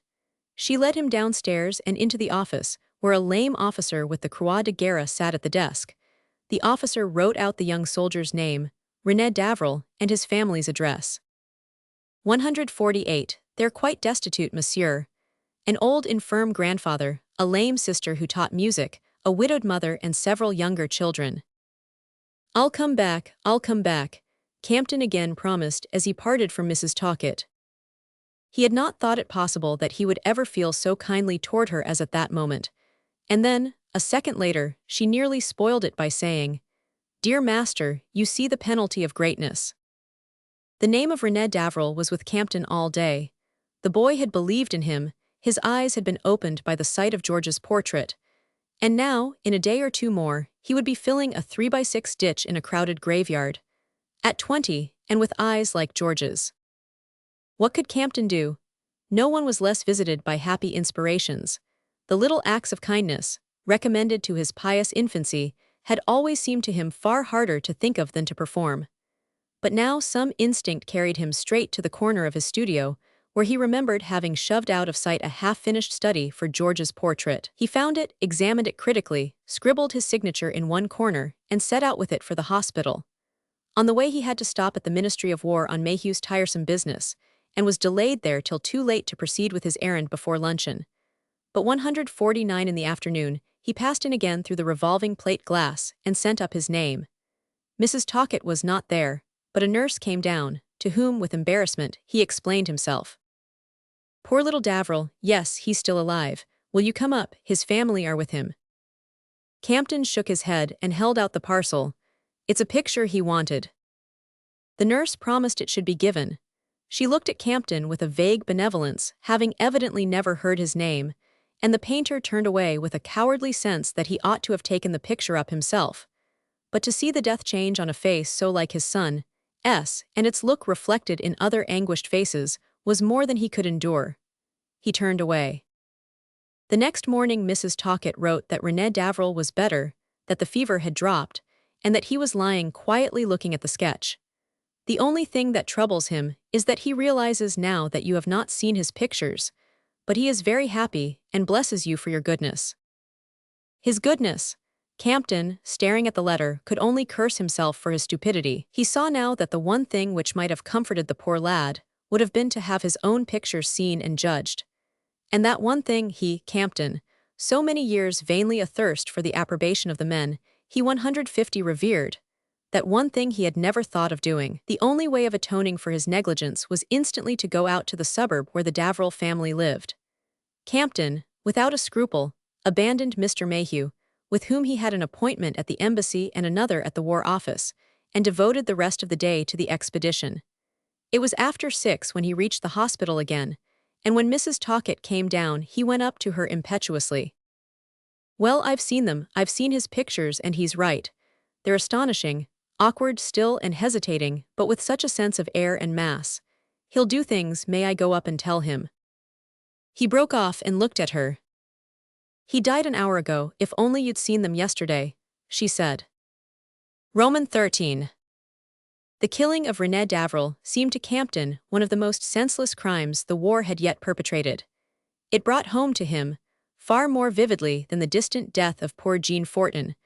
She led him downstairs and into the office, where a lame officer with the Croix de Guerre sat at the desk. The officer wrote out the young soldier's name, René Davril, and his family's address. 148. "They're quite destitute, monsieur. An old infirm grandfather, a lame sister who taught music, a widowed mother and several younger children." I'll come back," Campton again promised as he parted from Mrs. Talcott. He had not thought it possible that he would ever feel so kindly toward her as at that moment. And then, a second later, she nearly spoiled it by saying, "Dear master, you see the penalty of greatness." The name of René Davril was with Campton all day. The boy had believed in him, his eyes had been opened by the sight of George's portrait. And now, in a day or two more, he would be filling a 3x6 ditch in a crowded graveyard. At 20, and with eyes like George's. What could Campton do? No one was less visited by happy inspirations. The little acts of kindness, recommended to his pious infancy, had always seemed to him far harder to think of than to perform. But now some instinct carried him straight to the corner of his studio, where he remembered having shoved out of sight a half-finished study for George's portrait. He found it, examined it critically, scribbled his signature in one corner, and set out with it for the hospital. On the way he had to stop at the Ministry of War on Mayhew's tiresome business, and was delayed there till too late to proceed with his errand before luncheon. But 149 in the afternoon, he passed in again through the revolving plate glass, and sent up his name. Mrs. Talcott was not there, but a nurse came down, to whom, with embarrassment, he explained himself. "Poor little Davril, yes, he's still alive. Will you come up? His family are with him." Campton shook his head and held out the parcel. "It's a picture he wanted." The nurse promised it should be given. She looked at Campton with a vague benevolence, having evidently never heard his name, and the painter turned away with a cowardly sense that he ought to have taken the picture up himself. But to see the death change on a face so like his son's, and its look reflected in other anguished faces, was more than he could endure. He turned away. The next morning Mrs. Talcott wrote that René Davril was better, that the fever had dropped, and that he was lying quietly looking at the sketch. "The only thing that troubles him is that he realizes now that you have not seen his pictures, but he is very happy and blesses you for your goodness." His goodness! Campton, staring at the letter, could only curse himself for his stupidity. He saw now that the one thing which might have comforted the poor lad would have been to have his own picture seen and judged. And that one thing he, Campton, so many years vainly athirst for the approbation of the men he 150 revered, that one thing he had never thought of doing. The only way of atoning for his negligence was instantly to go out to the suburb where the Davril family lived. Campton, without a scruple, abandoned Mr. Mayhew, with whom he had an appointment at the embassy and another at the War Office, and devoted the rest of the day to the expedition. It was after 6 when he reached the hospital again, and when Mrs. Talcott came down he went up to her impetuously. "Well, I've seen them, I've seen his pictures, and he's right. They're astonishing, awkward still and hesitating, but with such a sense of air and mass. He'll do things, may I go up and tell him?" He broke off and looked at her. "He died an hour ago, if only you'd seen them yesterday," she said. Roman 13. The killing of René Davril seemed to Campton one of the most senseless crimes the war had yet perpetrated. It brought home to him, far more vividly than the distant death of poor Jean Wharton,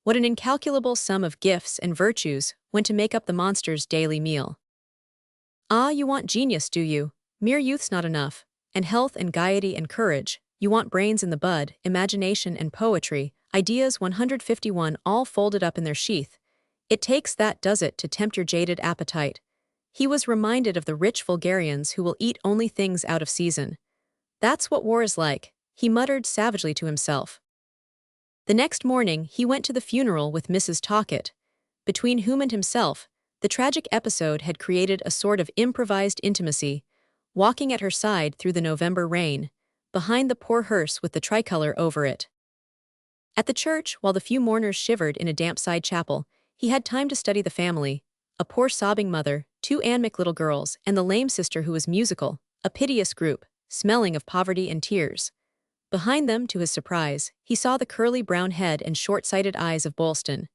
what an incalculable sum of gifts and virtues went to make up the monster's daily meal. "Ah, you want genius, do you? Mere youth's not enough, and health and gaiety and courage. You want brains in the bud, imagination and poetry, ideas 151 all folded up in their sheath. It takes that, does it, to tempt your jaded appetite?" He was reminded of the rich vulgarians who will eat only things out of season. "That's what war is like," he muttered savagely to himself. The next morning he went to the funeral with Mrs. Talcott, between whom and himself the tragic episode had created a sort of improvised intimacy, walking at her side through the November rain, behind the poor hearse with the tricolour over it. At the church, while the few mourners shivered in a damp side chapel, he had time to study the family, a poor sobbing mother, 2 anemic little girls, and the lame sister who was musical, a piteous group, smelling of poverty and tears. Behind them, to his surprise, he saw the curly brown head and short-sighted eyes of Boylston.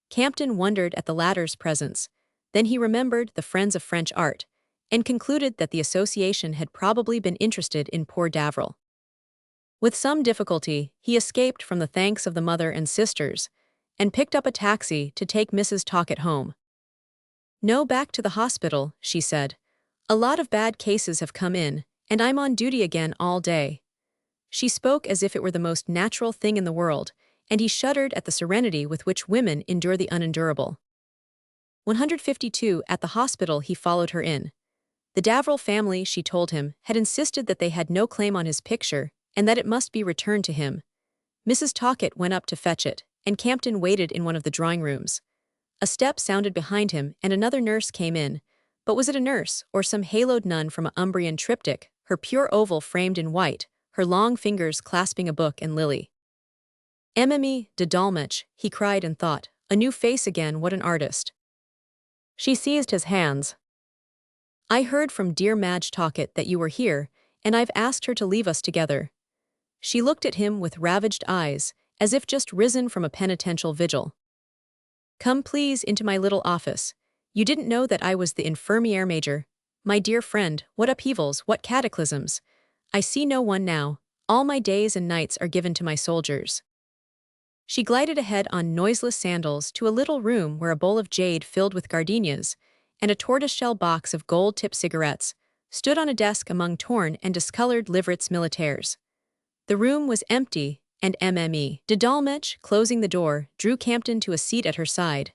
Campton wondered at the latter's presence. Then he remembered the Friends of French Art, and concluded that the association had probably been interested in poor Davril. With some difficulty, he escaped from the thanks of the mother and sisters, and picked up a taxi to take Mrs. Talcott home. "No, back to the hospital," she said. "A lot of bad cases have come in, and I'm on duty again all day." She spoke as if it were the most natural thing in the world, and he shuddered at the serenity with which women endure the unendurable. 152 At the hospital he followed her in. The Davril family, she told him, had insisted that they had no claim on his picture, and that it must be returned to him. Mrs. Talcott went up to fetch it, and Campton waited in one of the drawing rooms. A step sounded behind him, and another nurse came in. But was it a nurse, or some haloed nun from an Umbrian triptych, her pure oval framed in white, her long fingers clasping a book and lily? "Mme de Dolmetsch," he cried and thought, "a new face again, what an artist." She seized his hands. "I heard from dear Madge Talcott that you were here, and I've asked her to leave us together." She looked at him with ravaged eyes, as if just risen from a penitential vigil. "Come please into my little office. You didn't know that I was the infirmière major. My dear friend, what upheavals, what cataclysms. I see no one now. All my days and nights are given to my soldiers." She glided ahead on noiseless sandals to a little room where a bowl of jade filled with gardenias, and a tortoiseshell box of gold-tipped cigarettes, stood on a desk among torn and discolored livrets militaires. The room was empty, and Mme. de Dolmetsch, closing the door, drew Campton to a seat at her side.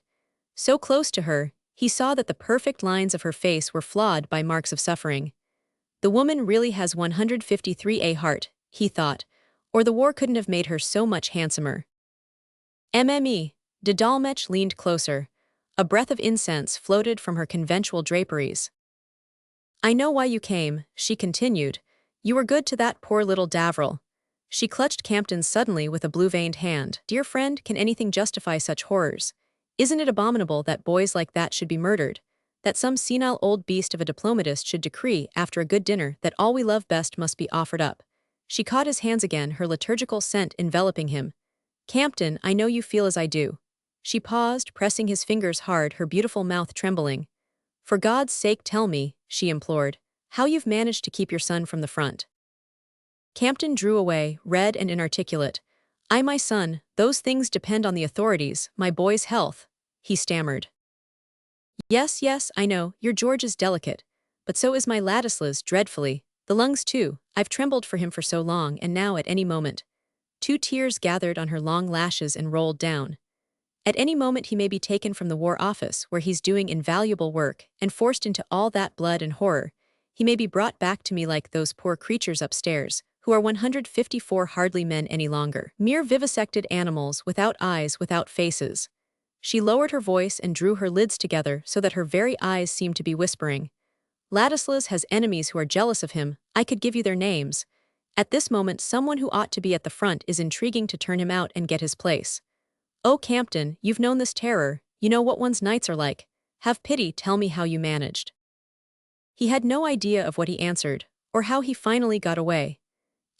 So close to her, he saw that the perfect lines of her face were flawed by marks of suffering. The woman really has 153 a heart, he thought, or the war couldn't have made her so much handsomer. Mme. de Dolmetsch leaned closer. A breath of incense floated from her conventual draperies. "I know why you came," she continued. "You were good to that poor little Davril." She clutched Campton suddenly with a blue-veined hand. "Dear friend, can anything justify such horrors? Isn't it abominable that boys like that should be murdered? That some senile old beast of a diplomatist should decree, after a good dinner, that all we love best must be offered up?" She caught his hands again, her liturgical scent enveloping him. "Campton, I know you feel as I do." She paused, pressing his fingers hard, her beautiful mouth trembling. "For God's sake tell me," she implored, "how you've managed to keep your son from the front." Campton drew away, red and inarticulate. My son, those things depend on the authorities, my boy's health," he stammered. Yes, I know, your George is delicate. but so is my Ladislas dreadfully. The lungs too. I've trembled for him for so long, and now at any moment. 2 tears gathered on her long lashes and rolled down. At any moment he may be taken from the War Office, where he's doing invaluable work, and forced into all that blood and horror. He may be brought back to me like those poor creatures upstairs, who are 154 hardly men any longer. Mere vivisected animals, without eyes, without faces. She lowered her voice and drew her lids together so that her very eyes seemed to be whispering. Ladislas has enemies who are jealous of him. I could give you their names. At this moment someone who ought to be at the front is intriguing to turn him out and get his place. Oh, Campton, you've known this terror. You know what one's nights are like. Have pity, tell me how you managed. He had no idea of what he answered, or how he finally got away.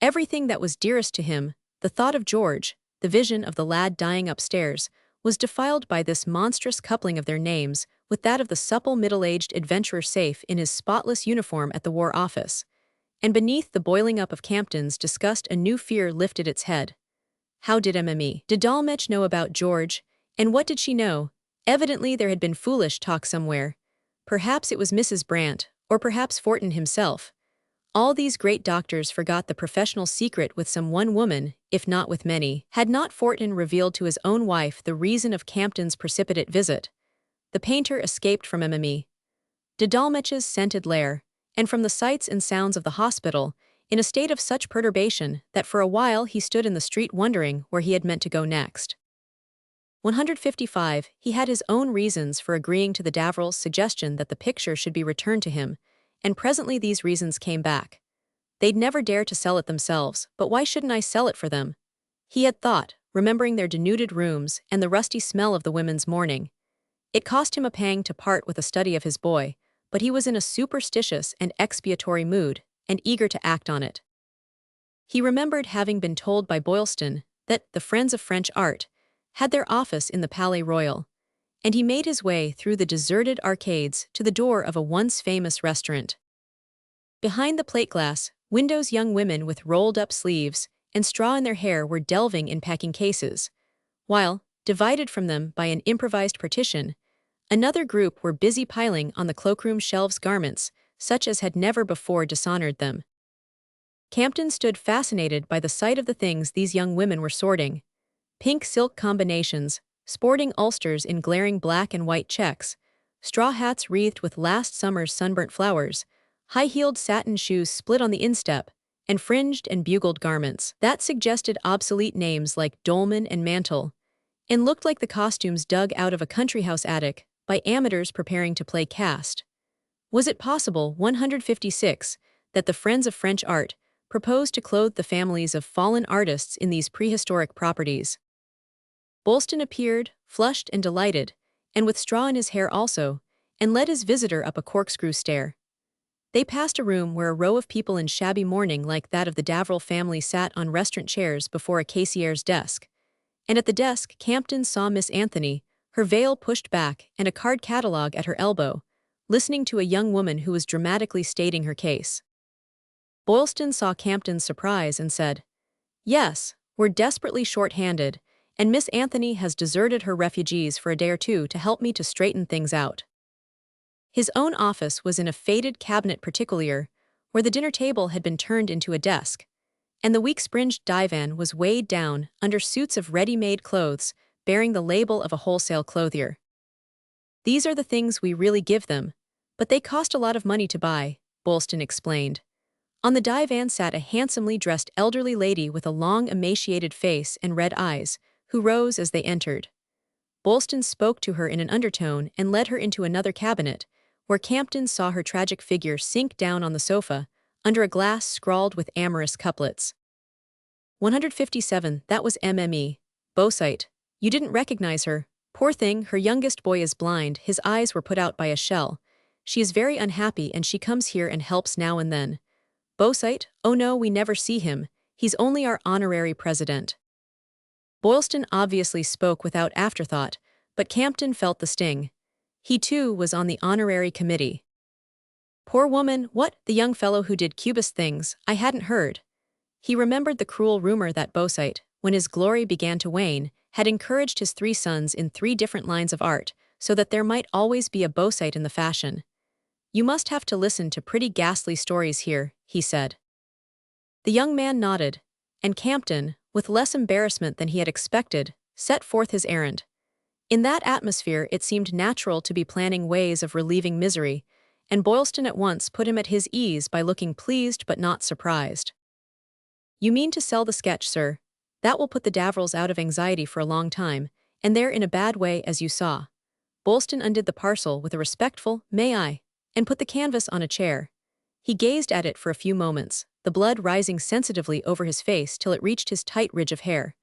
Everything that was dearest to him, the thought of George, the vision of the lad dying upstairs, was defiled by this monstrous coupling of their names with that of the supple middle-aged adventurer safe in his spotless uniform at the War Office. And beneath the boiling up of Campton's disgust a new fear lifted its head. How did Did Dolmetsch know about George? And what did she know? Evidently there had been foolish talk somewhere. Perhaps it was Mrs. Brandt, or perhaps Wharton himself. All these great doctors forgot the professional secret with some one woman, if not with many. Had not Wharton revealed to his own wife the reason of Campton's precipitate visit? The painter escaped from de Dolmetsch's scented lair, and from the sights and sounds of the hospital, in a state of such perturbation that for a while he stood in the street wondering where he had meant to go next. 155. He had his own reasons for agreeing to the Davrils' suggestion that the picture should be returned to him, and presently these reasons came back. They'd never dare to sell it themselves, but why shouldn't I sell it for them? He had thought, remembering their denuded rooms and the rusty smell of the women's mourning. It cost him a pang to part with a study of his boy, but he was in a superstitious and expiatory mood, and eager to act on it. He remembered having been told by Boylston that the Friends of French Art had their office in the Palais Royal, and he made his way through the deserted arcades to the door of a once famous restaurant. Behind the plate glass windows young women with rolled-up sleeves and straw in their hair were delving in packing cases, while, divided from them by an improvised partition, another group were busy piling on the cloakroom shelves garments such as had never before dishonored them. Campton stood fascinated by the sight of the things these young women were sorting. Pink silk combinations, sporting ulsters in glaring black and white checks, straw hats wreathed with last summer's sunburnt flowers, high-heeled satin shoes split on the instep, and fringed and bugled garments that suggested obsolete names like dolman and mantle, and looked like the costumes dug out of a country house attic by amateurs preparing to play cast. Was it possible, 156, that the Friends of French Art proposed to clothe the families of fallen artists in these prehistoric properties? Boylston appeared, flushed and delighted, and with straw in his hair also, and led his visitor up a corkscrew stair. They passed a room where a row of people in shabby mourning like that of the Davril family sat on restaurant chairs before a cassier's desk. And at the desk Campton saw Miss Anthony, her veil pushed back and a card catalogue at her elbow, listening to a young woman who was dramatically stating her case. Boylston saw Campton's surprise and said, "Yes, we're desperately short-handed, and Miss Anthony has deserted her refugees for a day or two to help me to straighten things out." His own office was in a faded cabinet particulier, where the dinner table had been turned into a desk, and the weak-springed divan was weighed down under suits of ready-made clothes bearing the label of a wholesale clothier. "These are the things we really give them, but they cost a lot of money to buy," Boylston explained. On the divan sat a handsomely dressed elderly lady with a long emaciated face and red eyes, who rose as they entered. Boylston spoke to her in an undertone and led her into another cabinet, where Campton saw her tragic figure sink down on the sofa, under a glass scrawled with amorous couplets. 157. That was Mme. Beausite. You didn't recognize her. Poor thing, her youngest boy is blind, his eyes were put out by a shell. She is very unhappy and she comes here and helps now and then. Beausite? Oh no, we never see him. He's only our honorary president. Boylston obviously spoke without afterthought, but Campton felt the sting. He too was on the honorary committee. Poor woman, what, the young fellow who did cubist things, I hadn't heard. He remembered the cruel rumor that Beausite, when his glory began to wane, had encouraged his 3 sons in 3 different lines of art, so that there might always be a Beausite in the fashion. You must have to listen to pretty ghastly stories here, he said. The young man nodded, and Campton, with less embarrassment than he had expected, set forth his errand. In that atmosphere it seemed natural to be planning ways of relieving misery, and Boylston at once put him at his ease by looking pleased but not surprised. You mean to sell the sketch, sir? That will put the Davrils out of anxiety for a long time, and they're in a bad way, as you saw. Boylston undid the parcel with a respectful, "May I?" and put the canvas on a chair. He gazed at it for a few moments, the blood rising sensitively over his face till it reached his tight ridge of hair.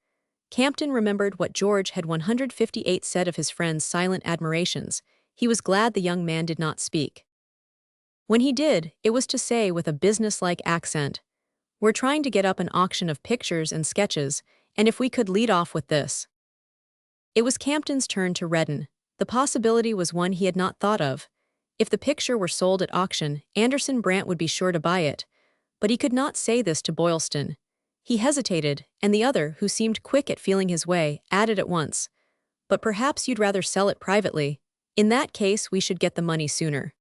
Campton remembered what George had 158 said of his friend's silent admirations. He was glad the young man did not speak. When he did, it was to say with a businesslike accent, "We're trying to get up an auction of pictures and sketches, and if we could lead off with this." It was Campton's turn to redden. The possibility was one he had not thought of. If the picture were sold at auction, Anderson Brant would be sure to buy it. But he could not say this to Boylston. He hesitated, and the other, who seemed quick at feeling his way, added at once, "But perhaps you'd rather sell it privately. In that case we should get the money sooner."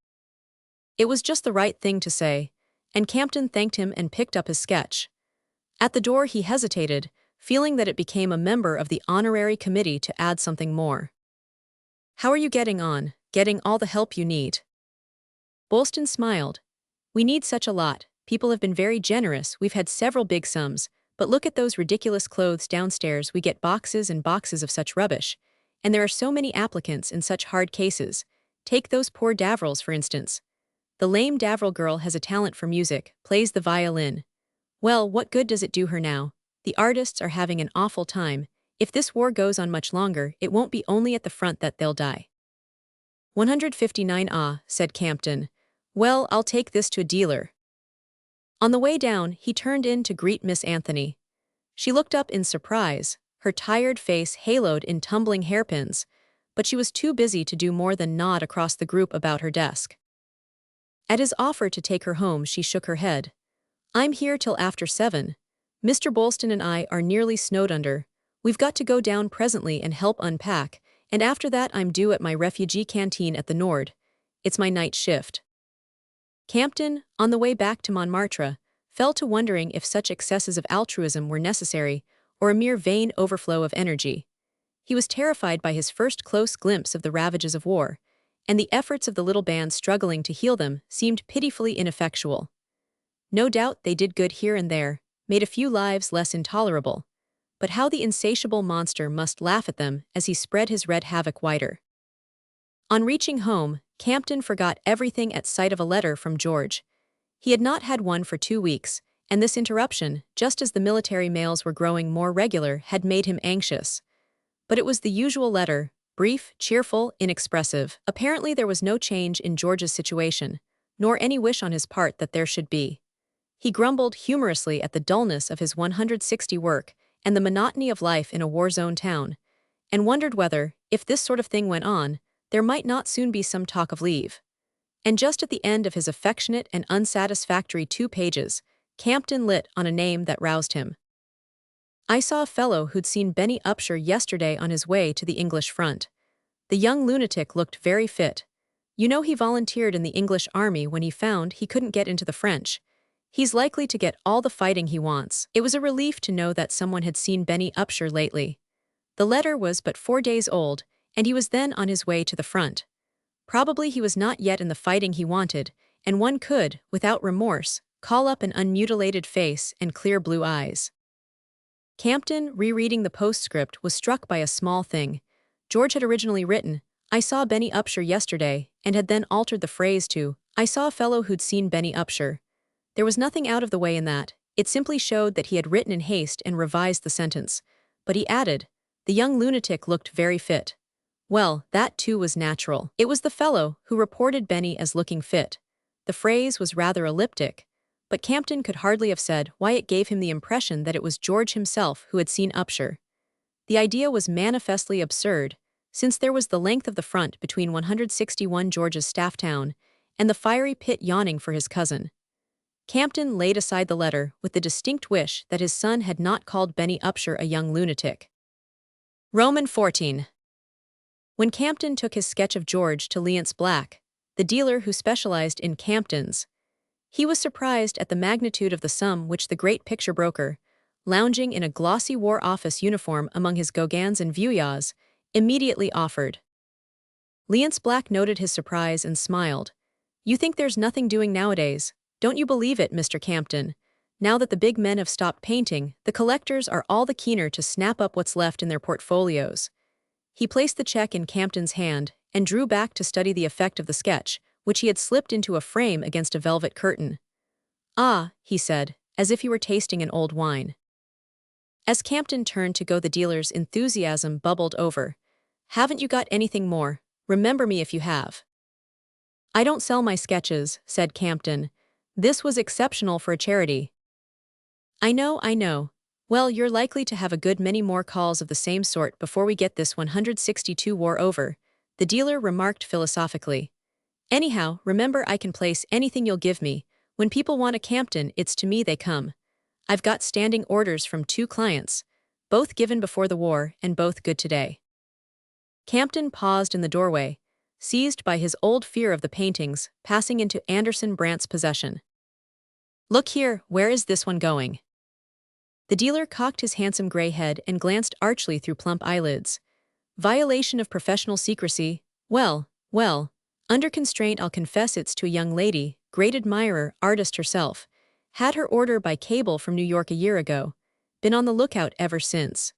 It was just the right thing to say, and Campton thanked him and picked up his sketch. At the door he hesitated, feeling that it became a member of the honorary committee to add something more. "How are you getting on? Getting all the help you need?" Boylston smiled. "We need such a lot. People have been very generous, we've had several big sums, but look at those ridiculous clothes downstairs, we get boxes and boxes of such rubbish. And there are so many applicants in such hard cases. Take those poor Davrils, for instance. The lame Davril girl has a talent for music, plays the violin. Well, what good does it do her now? The artists are having an awful time. If this war goes on much longer, it won't be only at the front that they'll die." 159 said Campton. "Well, I'll take this to a dealer." On the way down, he turned in to greet Miss Anthony. She looked up in surprise, her tired face haloed in tumbling hairpins, but she was too busy to do more than nod across the group about her desk. At his offer to take her home, she shook her head. "I'm here till after 7. Mr. Boylston and I are nearly snowed under. We've got to go down presently and help unpack, and after that I'm due at my refugee canteen at the Nord. It's my night shift." Campton, on the way back to Montmartre, fell to wondering if such excesses of altruism were necessary, or a mere vain overflow of energy. He was terrified by his first close glimpse of the ravages of war, and the efforts of the little band struggling to heal them seemed pitifully ineffectual. No doubt they did good here and there, made a few lives less intolerable, but how the insatiable monster must laugh at them as he spread his red havoc wider. On reaching home, Campton forgot everything at sight of a letter from George. He had not had one for 2 weeks, and this interruption, just as the military mails were growing more regular, had made him anxious. But it was the usual letter, brief, cheerful, inexpressive. Apparently there was no change in George's situation, nor any wish on his part that there should be. He grumbled humorously at the dullness of his 160 work and the monotony of life in a war-zone town, and wondered whether, if this sort of thing went on, there might not soon be some talk of leave. And just at the end of his affectionate and unsatisfactory 2 pages, Campton lit on a name that roused him. "I saw a fellow who'd seen Benny Upshur yesterday on his way to the English front. The young lunatic looked very fit. You know he volunteered in the English army when he found he couldn't get into the French. He's likely to get all the fighting he wants." It was a relief to know that someone had seen Benny Upshur lately. The letter was but 4 days old, and he was then on his way to the front. Probably he was not yet in the fighting he wanted, and one could, without remorse, call up an unmutilated face and clear blue eyes. Campton, rereading the postscript, was struck by a small thing. George had originally written, "I saw Benny Upshur yesterday," and had then altered the phrase to, "I saw a fellow who'd seen Benny Upshur." There was nothing out of the way in that. It simply showed that he had written in haste and revised the sentence. But he added, "The young lunatic looked very fit." Well, that too was natural. It was the fellow who reported Benny as looking fit. The phrase was rather elliptic, but Campton could hardly have said why it gave him the impression that it was George himself who had seen Upshur. The idea was manifestly absurd, since there was the length of the front between 161 George's staff town and the fiery pit yawning for his cousin. Campton laid aside the letter with the distinct wish that his son had not called Benny Upshur a young lunatic. Roman 14. When Campton took his sketch of George to Leonce Black, the dealer who specialized in Camptons. He was surprised at the magnitude of the sum which the great picture broker, lounging in a glossy War Office uniform among his Gauguins and Vuillauds, immediately offered. Leonce Black noted his surprise and smiled. "You think there's nothing doing nowadays? Don't you believe it, Mr. Campton? Now that the big men have stopped painting, the collectors are all the keener to snap up what's left in their portfolios." He placed the check in Campton's hand and drew back to study the effect of the sketch, which he had slipped into a frame against a velvet curtain. "Ah," he said, as if he were tasting an old wine. As Campton turned to go, the dealer's enthusiasm bubbled over. "Haven't you got anything more? Remember me if you have." "I don't sell my sketches," said Campton. "This was exceptional for a charity." I know. Well, you're likely to have a good many more calls of the same sort before we get this 162 war over," the dealer remarked philosophically. "Anyhow, remember, I can place anything you'll give me. When people want a Campton, it's to me they come. I've got standing orders from 2 clients, both given before the war and both good today." Campton paused in the doorway, seized by his old fear of the paintings passing into Anderson Brandt's possession. "Look here, where is this one going?" The dealer cocked his handsome gray head and glanced archly through plump eyelids. "Violation of professional secrecy? Well, under constraint I'll confess it's to a young lady, great admirer, artist herself. Had her order by cable from New York a year ago. Been on the lookout ever since."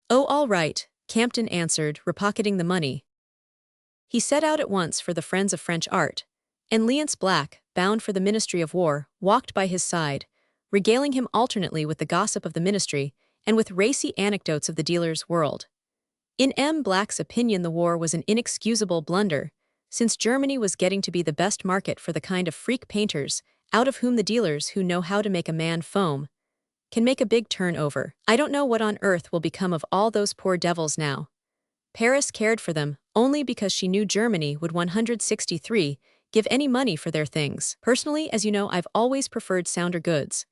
"Oh, all right," Campton answered, repocketing the money. He set out at once for the Friends of French Art, and Leonce Black, bound for the Ministry of War, walked by his side, regaling him alternately with the gossip of the ministry and with racy anecdotes of the dealer's world. In M. Black's opinion, the war was an inexcusable blunder, since Germany was getting to be the best market for the kind of freak painters, out of whom the dealers who know how to make a man foam can make a big turnover. "I don't know what on earth will become of all those poor devils now. Paris cared for them only because she knew Germany would 163 give any money for their things. Personally, as you know, I've always preferred sounder goods.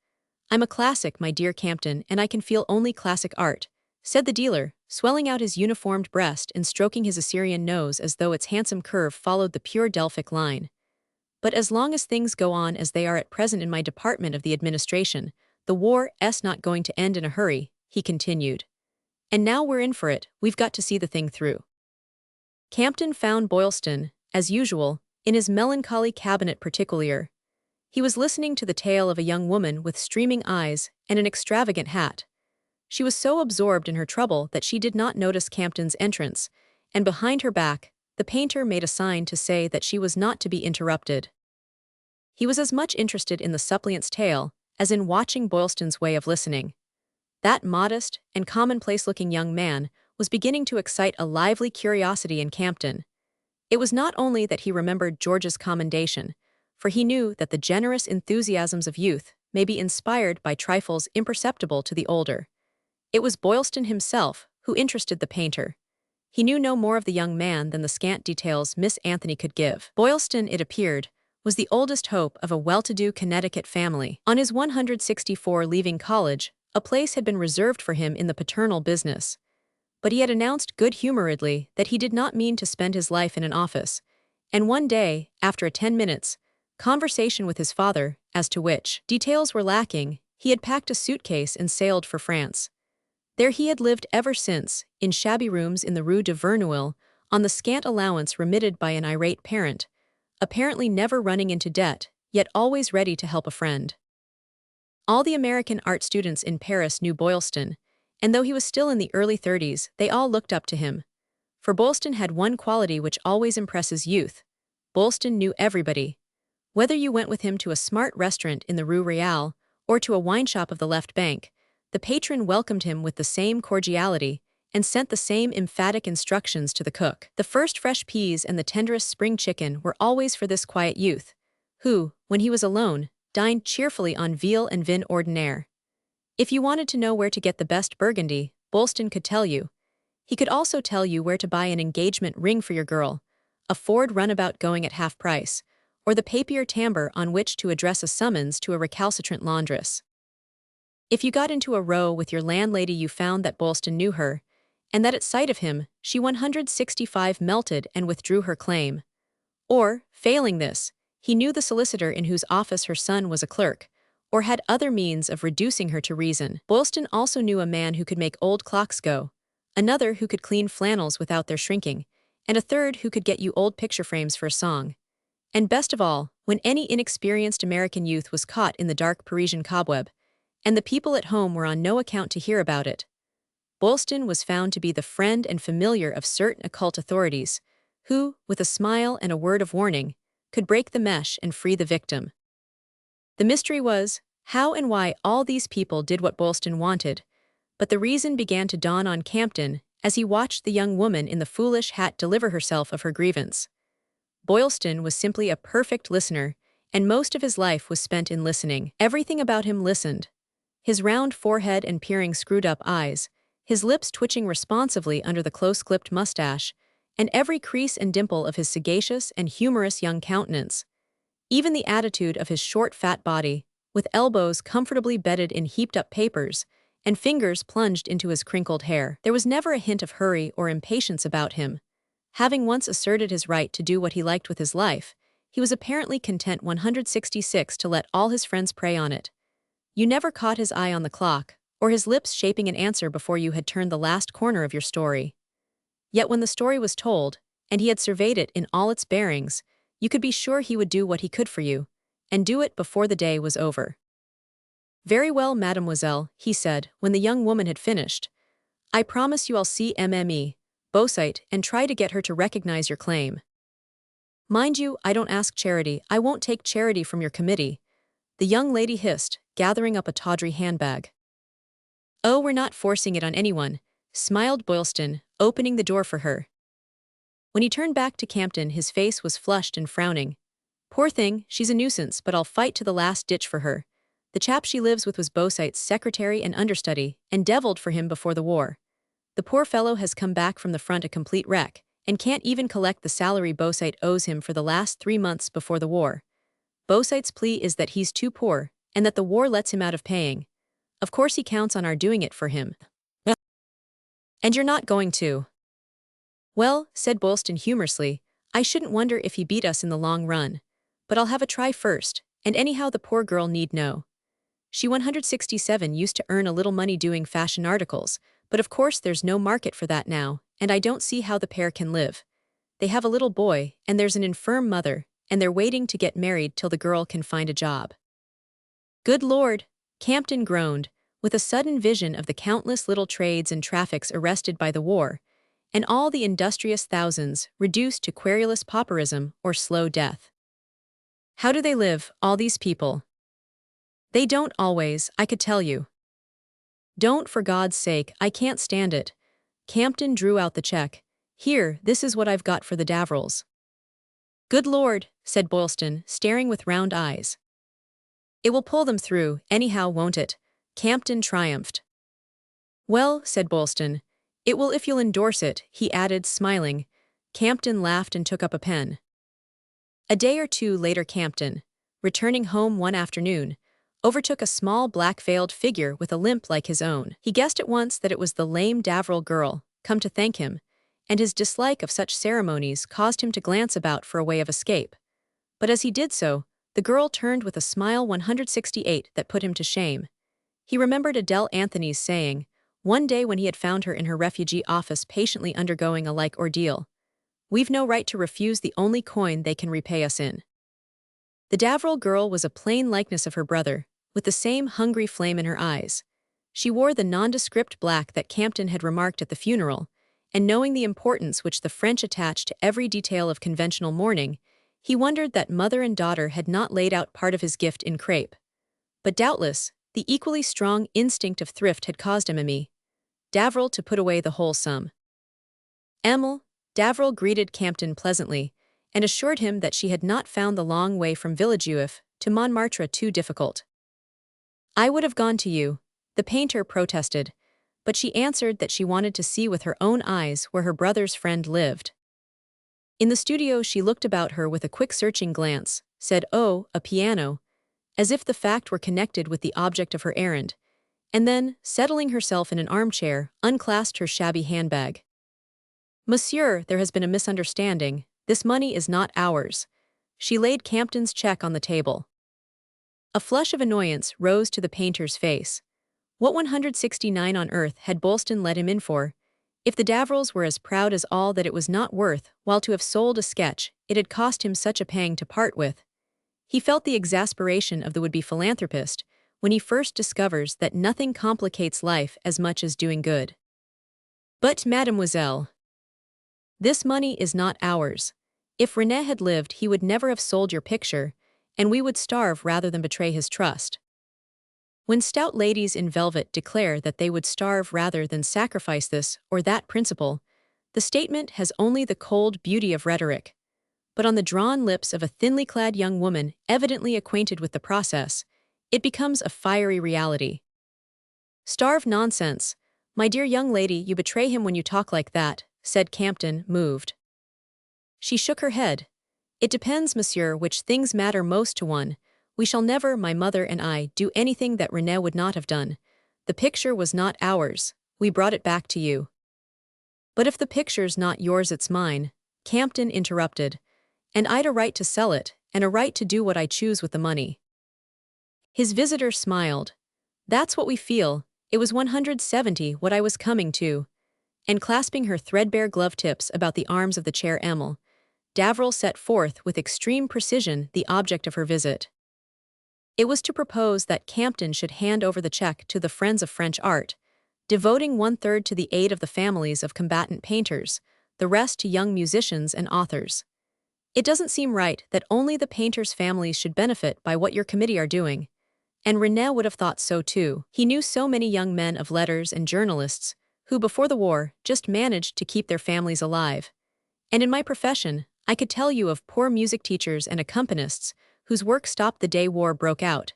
I'm a classic, my dear Campton, and I can feel only classic art," said the dealer, swelling out his uniformed breast and stroking his Assyrian nose as though its handsome curve followed the pure Delphic line. "But as long as things go on as they are at present in my department of the administration, the war's not going to end in a hurry," he continued. "And now we're in for it, we've got to see the thing through." Campton found Boylston, as usual, in his melancholy cabinet particulier. He was listening to the tale of a young woman with streaming eyes and an extravagant hat. She was so absorbed in her trouble that she did not notice Campton's entrance, and behind her back, the painter made a sign to say that she was not to be interrupted. He was as much interested in the suppliant's tale as in watching Boylston's way of listening. That modest and commonplace-looking young man was beginning to excite a lively curiosity in Campton. It was not only that he remembered George's commendation, for he knew that the generous enthusiasms of youth may be inspired by trifles imperceptible to the older. It was Boylston himself who interested the painter. He knew no more of the young man than the scant details Miss Anthony could give. Boylston, it appeared, was the oldest hope of a well-to-do Connecticut family. On his 164 leaving college, a place had been reserved for him in the paternal business. But he had announced good-humoredly that he did not mean to spend his life in an office, and one day, after a 10 minutes conversation with his father, as to which details were lacking, he had packed a suitcase and sailed for France. There he had lived ever since, in shabby rooms in the Rue de Verneuil, on the scant allowance remitted by an irate parent, apparently never running into debt, yet always ready to help a friend. All the American art students in Paris knew Boylston, and though he was still in the early 30s, they all looked up to him. For Boylston had one quality which always impresses youth. Boylston knew everybody. Whether you went with him to a smart restaurant in the Rue Royale or to a wine shop of the left bank, the patron welcomed him with the same cordiality and sent the same emphatic instructions to the cook. The first fresh peas and the tenderest spring chicken were always for this quiet youth, who, when he was alone, dined cheerfully on veal and vin ordinaire. If you wanted to know where to get the best Burgundy, Boylston could tell you. He could also tell you where to buy an engagement ring for your girl, a Ford runabout going at half price, or the papier timbre on which to address a summons to a recalcitrant laundress. If you got into a row with your landlady, you found that Boylston knew her, and that at sight of him, she 165 melted and withdrew her claim. Or, failing this, he knew the solicitor in whose office her son was a clerk, or had other means of reducing her to reason. Boylston also knew a man who could make old clocks go, another who could clean flannels without their shrinking, and a third who could get you old picture frames for a song. And best of all, when any inexperienced American youth was caught in the dark Parisian cobweb, and the people at home were on no account to hear about it, Boylston was found to be the friend and familiar of certain occult authorities, who, with a smile and a word of warning, could break the mesh and free the victim. The mystery was how and why all these people did what Boylston wanted, but the reason began to dawn on Campton as he watched the young woman in the foolish hat deliver herself of her grievance. Boylston was simply a perfect listener, and most of his life was spent in listening. Everything about him listened. His round forehead and peering screwed-up eyes, his lips twitching responsively under the close-clipped mustache, and every crease and dimple of his sagacious and humorous young countenance. Even the attitude of his short, fat body, with elbows comfortably bedded in heaped-up papers, and fingers plunged into his crinkled hair. There was never a hint of hurry or impatience about him. Having once asserted his right to do what he liked with his life, he was apparently content 166 to let all his friends prey on it. You never caught his eye on the clock, or his lips shaping an answer before you had turned the last corner of your story. Yet when the story was told, and he had surveyed it in all its bearings, you could be sure he would do what he could for you, and do it before the day was over. "Very well, mademoiselle," he said, when the young woman had finished. "I promise you I'll see Mme. Beausite and try to get her to recognize your claim. Mind you, I don't ask charity. I won't take charity from your committee," the young lady hissed, gathering up a tawdry handbag. "Oh, we're not forcing it on anyone," smiled Boylston, opening the door for her. When he turned back to Campton, his face was flushed and frowning. "Poor thing, she's a nuisance, but I'll fight to the last ditch for her. The chap she lives with was Beausite's secretary and understudy, and deviled for him before the war. The poor fellow has come back from the front a complete wreck, and can't even collect the salary Beausite owes him for the last 3 months before the war. Beausite's plea is that he's too poor, and that the war lets him out of paying. Of course he counts on our doing it for him." "And you're not going to?" "Well," said Boylston humorously, "I shouldn't wonder if he beat us in the long run. But I'll have a try first, and anyhow the poor girl need know. She 167 used to earn a little money doing fashion articles, but of course there's no market for that now, and I don't see how the pair can live. They have a little boy, and there's an infirm mother, and they're waiting to get married till the girl can find a job." "Good Lord," Campton groaned, with a sudden vision of the countless little trades and traffics arrested by the war, and all the industrious thousands reduced to querulous pauperism or slow death. "How do they live, all these people?" "They don't always, I could tell you." "Don't, for God's sake, I can't stand it." Campton drew out the check. "Here, this is what I've got for the Davrils." "Good Lord," said Boylston, staring with round eyes. "It will pull them through, anyhow, won't it?" Campton triumphed. "Well," said Boylston, "it will if you'll endorse it," he added, smiling. Campton laughed and took up a pen. A day or two later Campton, returning home one afternoon, overtook a small black-veiled figure with a limp like his own. He guessed at once that it was the lame Davril girl, come to thank him, and his dislike of such ceremonies caused him to glance about for a way of escape. But as he did so, the girl turned with a smile 168 that put him to shame. He remembered Adele Anthony's saying, one day when he had found her in her refugee office patiently undergoing a like ordeal, "We've no right to refuse the only coin they can repay us in." The Davril girl was a plain likeness of her brother, with the same hungry flame in her eyes. She wore the nondescript black that Campton had remarked at the funeral, and knowing the importance which the French attached to every detail of conventional mourning, he wondered that mother and daughter had not laid out part of his gift in crepe. But doubtless, the equally strong instinct of thrift had caused Mme. Davril to put away the whole sum. "Emile," Davril greeted Campton pleasantly, and assured him that she had not found the long way from Villejuif to Montmartre too difficult. "I would have gone to you," the painter protested, but she answered that she wanted to see with her own eyes where her brother's friend lived. In the studio she looked about her with a quick searching glance, said, "Oh, a piano," as if the fact were connected with the object of her errand, and then, settling herself in an armchair, unclasped her shabby handbag. "Monsieur, there has been a misunderstanding," This money is not ours. She laid Campton's check on the table. A flush of annoyance rose to the painter's face. What 169 on earth had Bolston let him in for? If the Davrils were as proud as all that it was not worth, while to have sold a sketch, it had cost him such a pang to part with. He felt the exasperation of the would-be philanthropist when he first discovers that nothing complicates life as much as doing good. But, mademoiselle, this money is not ours. If René had lived, he would never have sold your picture, and we would starve rather than betray his trust. When stout ladies in velvet declare that they would starve rather than sacrifice this or that principle, the statement has only the cold beauty of rhetoric. But on the drawn lips of a thinly clad young woman evidently acquainted with the process, it becomes a fiery reality. Starve nonsense. My dear young lady, you betray him when you talk like that, said Campton, moved. She shook her head. It depends, monsieur, which things matter most to one. We shall never, my mother and I, do anything that René would not have done. The picture was not ours. We brought it back to you. But if the picture's not yours, it's mine, Campton interrupted. And I'd a right to sell it, and a right to do what I choose with the money. His visitor smiled. That's what we feel. It was 170 what I was coming to. And clasping her threadbare glove tips about the arms of the chair Emil, Davril set forth with extreme precision the object of her visit. It was to propose that Campton should hand over the check to the Friends of French Art, devoting 1/3 to the aid of the families of combatant painters, the rest to young musicians and authors. It doesn't seem right that only the painters' families should benefit by what your committee are doing. And René would have thought so too. He knew so many young men of letters and journalists who, before the war, just managed to keep their families alive. And in my profession, I could tell you of poor music teachers and accompanists whose work stopped the day war broke out,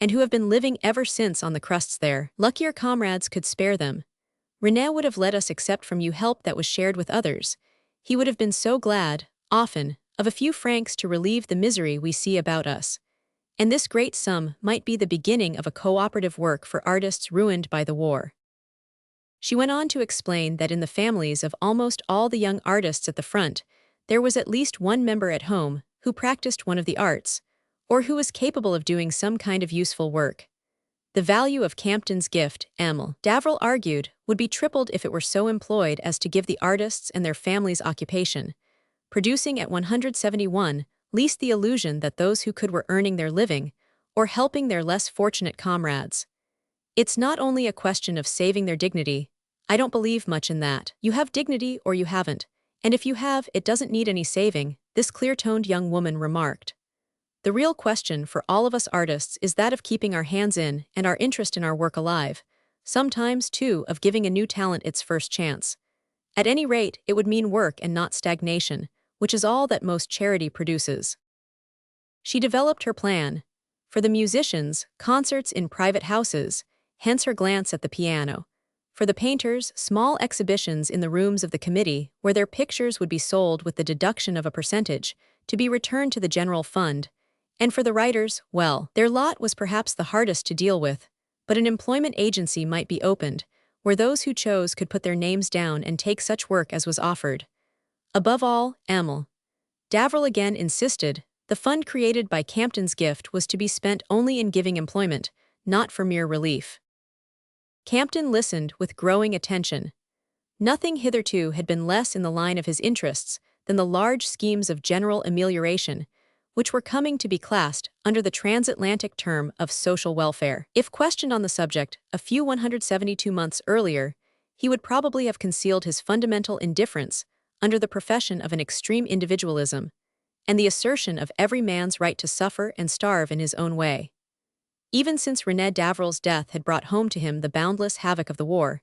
and who have been living ever since on the crusts there. Luckier comrades could spare them. René would have let us accept from you help that was shared with others. He would have been so glad, often, of a few francs to relieve the misery we see about us. And this great sum might be the beginning of a cooperative work for artists ruined by the war. She went on to explain that in the families of almost all the young artists at the front, there was at least one member at home who practiced one of the arts, or who was capable of doing some kind of useful work. The value of Campton's gift, Emil, Davril argued, would be tripled if it were so employed as to give the artists and their families occupation, producing at 171 least the illusion that those who could were earning their living, or helping their less fortunate comrades. It's not only a question of saving their dignity. I don't believe much in that. You have dignity or you haven't, and if you have, it doesn't need any saving, this clear-toned young woman remarked. The real question for all of us artists is that of keeping our hands in and our interest in our work alive, sometimes, too, of giving a new talent its first chance. At any rate, it would mean work and not stagnation, which is all that most charity produces. She developed her plan. For the musicians, concerts in private houses, hence her glance at the piano. For the painters, small exhibitions in the rooms of the committee where their pictures would be sold with the deduction of a percentage, to be returned to the general fund. And for the writers, well, their lot was perhaps the hardest to deal with, but an employment agency might be opened, where those who chose could put their names down and take such work as was offered. Above all, Emil, Davril again insisted, the fund created by Campton's gift was to be spent only in giving employment, not for mere relief. Campton listened with growing attention. Nothing hitherto had been less in the line of his interests than the large schemes of general amelioration, which were coming to be classed under the transatlantic term of social welfare. If questioned on the subject a few 172 months earlier, he would probably have concealed his fundamental indifference under the profession of an extreme individualism, and the assertion of every man's right to suffer and starve in his own way. Even since René Davril's death had brought home to him the boundless havoc of the war,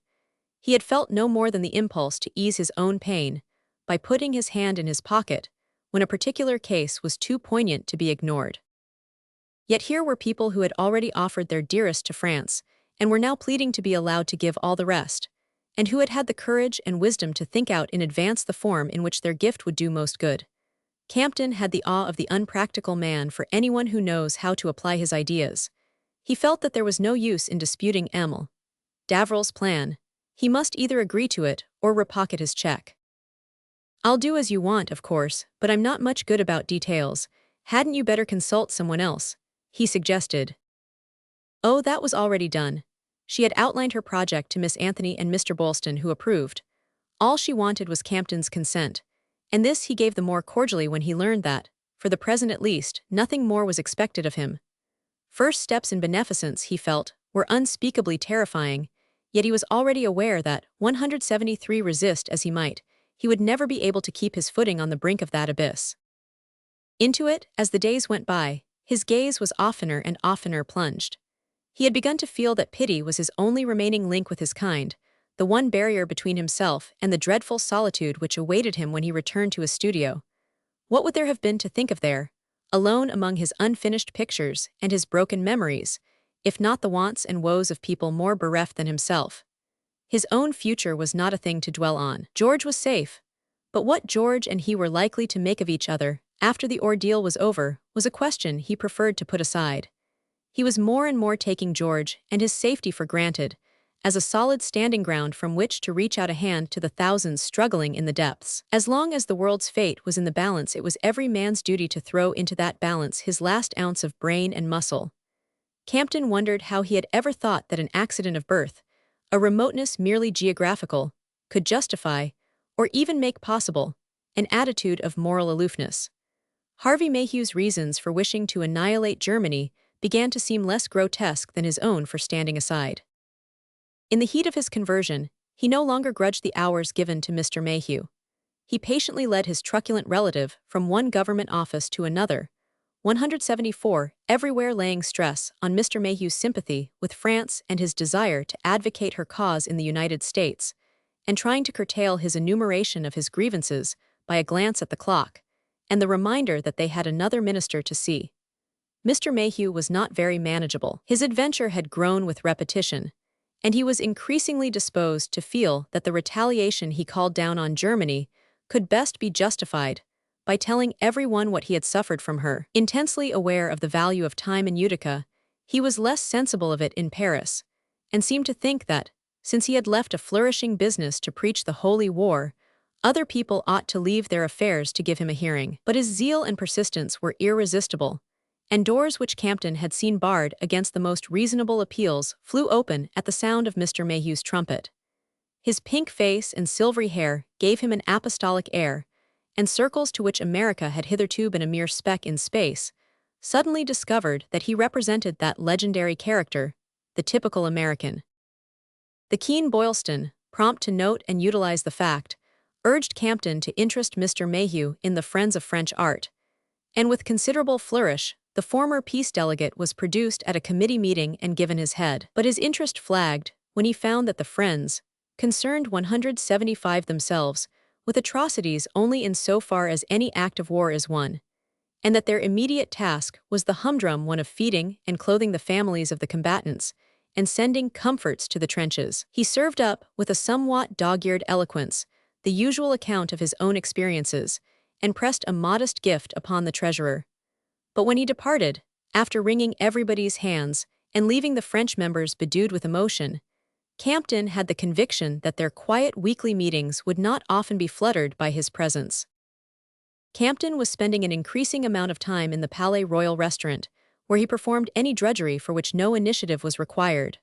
he had felt no more than the impulse to ease his own pain by putting his hand in his pocket when a particular case was too poignant to be ignored. Yet here were people who had already offered their dearest to France and were now pleading to be allowed to give all the rest, and who had had the courage and wisdom to think out in advance the form in which their gift would do most good. Campton had the awe of the unpractical man for anyone who knows how to apply his ideas. He felt that there was no use in disputing Emil Davril's plan. He must either agree to it or repocket his check. I'll do as you want, of course, but I'm not much good about details. Hadn't you better consult someone else? He suggested. Oh, that was already done. She had outlined her project to Miss Anthony and Mr. Boylston, who approved. All she wanted was Campton's consent, and this he gave the more cordially when he learned that, for the present at least, nothing more was expected of him. First steps in beneficence, he felt, were unspeakably terrifying, yet he was already aware that, 173 resist as he might, he would never be able to keep his footing on the brink of that abyss. Into it, as the days went by, his gaze was oftener and oftener plunged. He had begun to feel that pity was his only remaining link with his kind, the one barrier between himself and the dreadful solitude which awaited him when he returned to his studio. What would there have been to think of there, alone among his unfinished pictures and his broken memories, if not the wants and woes of people more bereft than himself? His own future was not a thing to dwell on. George was safe, but what George and he were likely to make of each other after the ordeal was over was a question he preferred to put aside. He was more and more taking George and his safety for granted, as a solid standing ground from which to reach out a hand to the thousands struggling in the depths. As long as the world's fate was in the balance, it was every man's duty to throw into that balance his last ounce of brain and muscle. Campton wondered how he had ever thought that an accident of birth, a remoteness merely geographical, could justify, or even make possible, an attitude of moral aloofness. Harvey Mayhew's reasons for wishing to annihilate Germany began to seem less grotesque than his own for standing aside. In the heat of his conversion, he no longer grudged the hours given to Mr. Mayhew. He patiently led his truculent relative from one government office to another, 174, everywhere laying stress on Mr. Mayhew's sympathy with France and his desire to advocate her cause in the United States, and trying to curtail his enumeration of his grievances by a glance at the clock, and the reminder that they had another minister to see. Mr. Mayhew was not very manageable. His adventure had grown with repetition, and he was increasingly disposed to feel that the retaliation he called down on Germany could best be justified by telling everyone what he had suffered from her. Intensely aware of the value of time in Utica, he was less sensible of it in Paris, and seemed to think that, since he had left a flourishing business to preach the Holy War, other people ought to leave their affairs to give him a hearing. But his zeal and persistence were irresistible, and doors which Campton had seen barred against the most reasonable appeals flew open at the sound of Mr. Mayhew's trumpet. His pink face and silvery hair gave him an apostolic air, and circles to which America had hitherto been a mere speck in space suddenly discovered that he represented that legendary character, the typical American. The keen Boylston, prompt to note and utilize the fact, urged Campton to interest Mr. Mayhew in the Friends of French Art, and with considerable flourish, the former peace delegate was produced at a committee meeting and given his head. But his interest flagged when he found that the Friends concerned 175 themselves with atrocities only in so far as any act of war is one, and that their immediate task was the humdrum one of feeding and clothing the families of the combatants and sending comforts to the trenches. He served up, with a somewhat dog-eared eloquence, the usual account of his own experiences, and pressed a modest gift upon the treasurer. But when he departed, after wringing everybody's hands and leaving the French members bedewed with emotion, Campton had the conviction that their quiet weekly meetings would not often be fluttered by his presence. Campton was spending an increasing amount of time in the Palais Royal restaurant, where he performed any drudgery for which no initiative was required.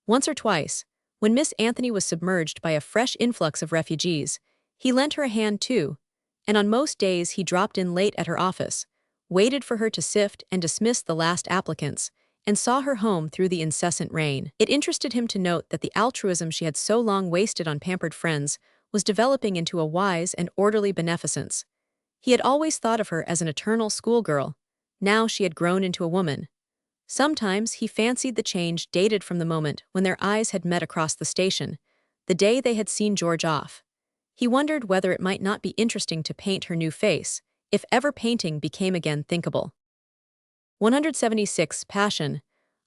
Once or twice, when Miss Anthony was submerged by a fresh influx of refugees, he lent her a hand too, and on most days he dropped in late at her office, waited for her to sift and dismiss the last applicants, and saw her home through the incessant rain. It interested him to note that the altruism she had so long wasted on pampered friends was developing into a wise and orderly beneficence. He had always thought of her as an eternal schoolgirl. Now she had grown into a woman. Sometimes he fancied the change dated from the moment when their eyes had met across the station, the day they had seen George off. He wondered whether it might not be interesting to paint her new face, if ever painting became again thinkable. 176. Passion.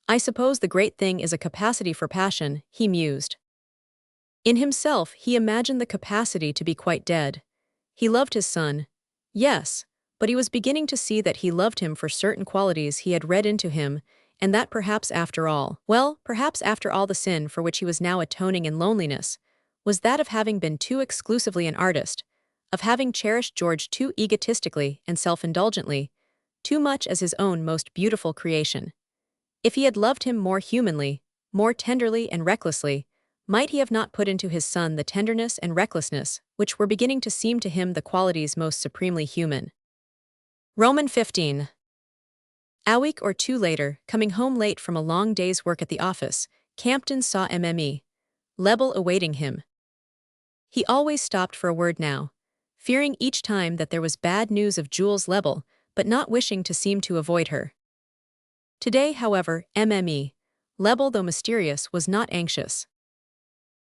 I suppose the great thing is a capacity for passion, he mused. In himself he imagined the capacity to be quite dead. He loved his son. Yes, but he was beginning to see that he loved him for certain qualities he had read into him, and that perhaps after all, perhaps after all the sin for which he was now atoning in loneliness, was that of having been too exclusively an artist, of having cherished George too egotistically and self-indulgently, too much as his own most beautiful creation. If he had loved him more humanly, more tenderly and recklessly, might he have not put into his son the tenderness and recklessness which were beginning to seem to him the qualities most supremely human? Roman 15. A week or two later, coming home late from a long day's work at the office, Campton saw Mme. Lebel awaiting him. He always stopped for a word now, fearing each time that there was bad news of Jules Lebel, but not wishing to seem to avoid her. Today, however, Mme. Lebel, though mysterious, was not anxious.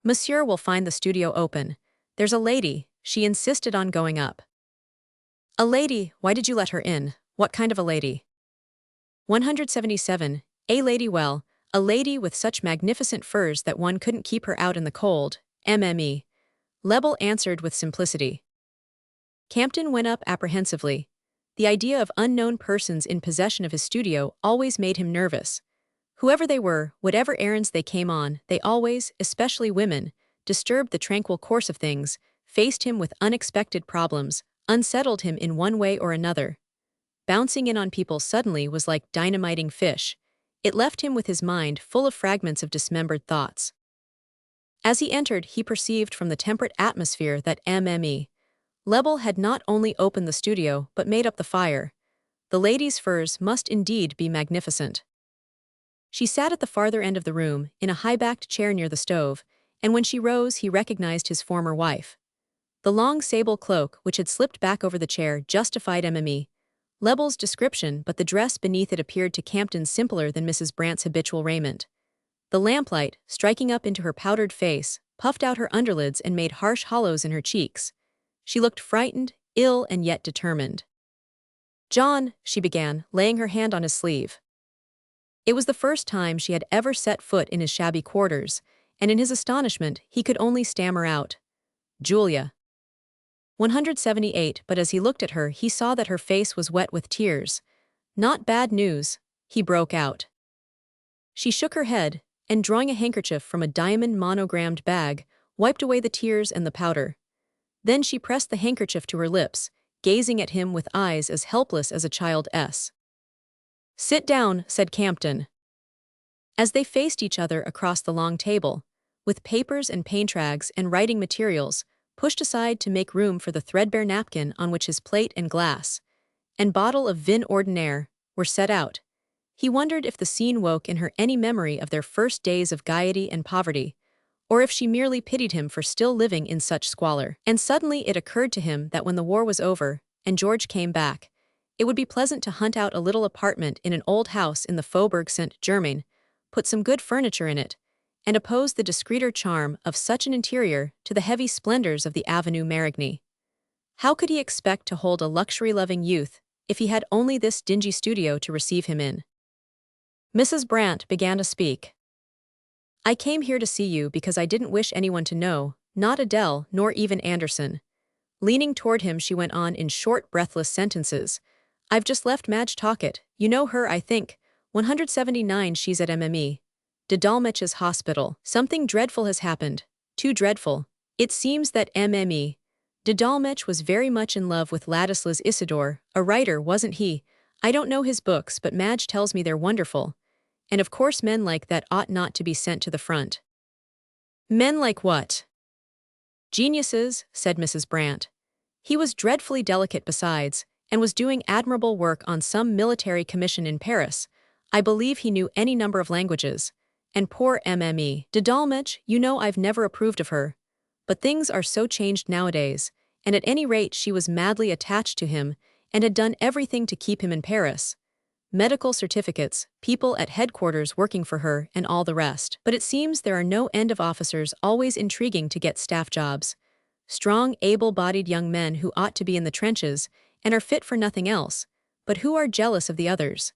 "Monsieur will find the studio open. There's a lady," she insisted on going up. "A lady? Why did you let her in? What kind of a lady?" 177. A lady, well, a lady with such magnificent furs that one couldn't keep her out in the cold, Mme. Lebel answered with simplicity. Campton went up apprehensively. The idea of unknown persons in possession of his studio always made him nervous. Whoever they were, whatever errands they came on, they always, especially women, disturbed the tranquil course of things, faced him with unexpected problems, unsettled him in one way or another. Bouncing in on people suddenly was like dynamiting fish. It left him with his mind full of fragments of dismembered thoughts. As he entered, he perceived from the temperate atmosphere that Mme. Lebel had not only opened the studio but made up the fire. The lady's furs must indeed be magnificent. She sat at the farther end of the room, in a high-backed chair near the stove, and when she rose he recognized his former wife. The long sable cloak which had slipped back over the chair justified Mme. Lebel's description, but the dress beneath it appeared to Campton simpler than Mrs. Brandt's habitual raiment. The lamplight, striking up into her powdered face, puffed out her underlids and made harsh hollows in her cheeks. She looked frightened, ill, and yet determined. "John," she began, laying her hand on his sleeve. It was the first time she had ever set foot in his shabby quarters, and in his astonishment he could only stammer out, "Julia." 178. But as he looked at her he saw that her face was wet with tears. "Not bad news," he broke out. She shook her head, and drawing a handkerchief from a diamond monogrammed bag, wiped away the tears and the powder. Then she pressed the handkerchief to her lips, gazing at him with eyes as helpless as a child's. "Sit down," said Campton. As they faced each other across the long table, with papers and paint rags and writing materials pushed aside to make room for the threadbare napkin on which his plate and glass and bottle of vin ordinaire were set out, he wondered if the scene woke in her any memory of their first days of gaiety and poverty, or if she merely pitied him for still living in such squalor. And suddenly it occurred to him that when the war was over, and George came back, it would be pleasant to hunt out a little apartment in an old house in the Faubourg Saint-Germain, put some good furniture in it, and oppose the discreeter charm of such an interior to the heavy splendors of the Avenue Marigny. How could he expect to hold a luxury-loving youth if he had only this dingy studio to receive him in? Mrs. Brandt began to speak. "I came here to see you because I didn't wish anyone to know, not Adele nor even Anderson." Leaning toward him she went on in short, breathless sentences. "I've just left Madge Talcott, you know her, I think, 179, she's at Mme. de Dolmetsch's hospital. Something dreadful has happened, too dreadful. It seems that Mme. de Dolmetsch was very much in love with Ladislas Isidore, a writer, wasn't he? I don't know his books, but Madge tells me they're wonderful. And of course men like that ought not to be sent to the front." "Men like what?" "Geniuses," said Mrs. Brandt. "He was dreadfully delicate besides, and was doing admirable work on some military commission in Paris. I believe he knew any number of languages. And poor Mme. de Dolmetsch, you know I've never approved of her. But things are so changed nowadays, and at any rate she was madly attached to him, and had done everything to keep him in Paris. Medical certificates, people at headquarters working for her, and all the rest. But it seems there are no end of officers always intriguing to get staff jobs. Strong, able-bodied young men who ought to be in the trenches, and are fit for nothing else, but who are jealous of the others.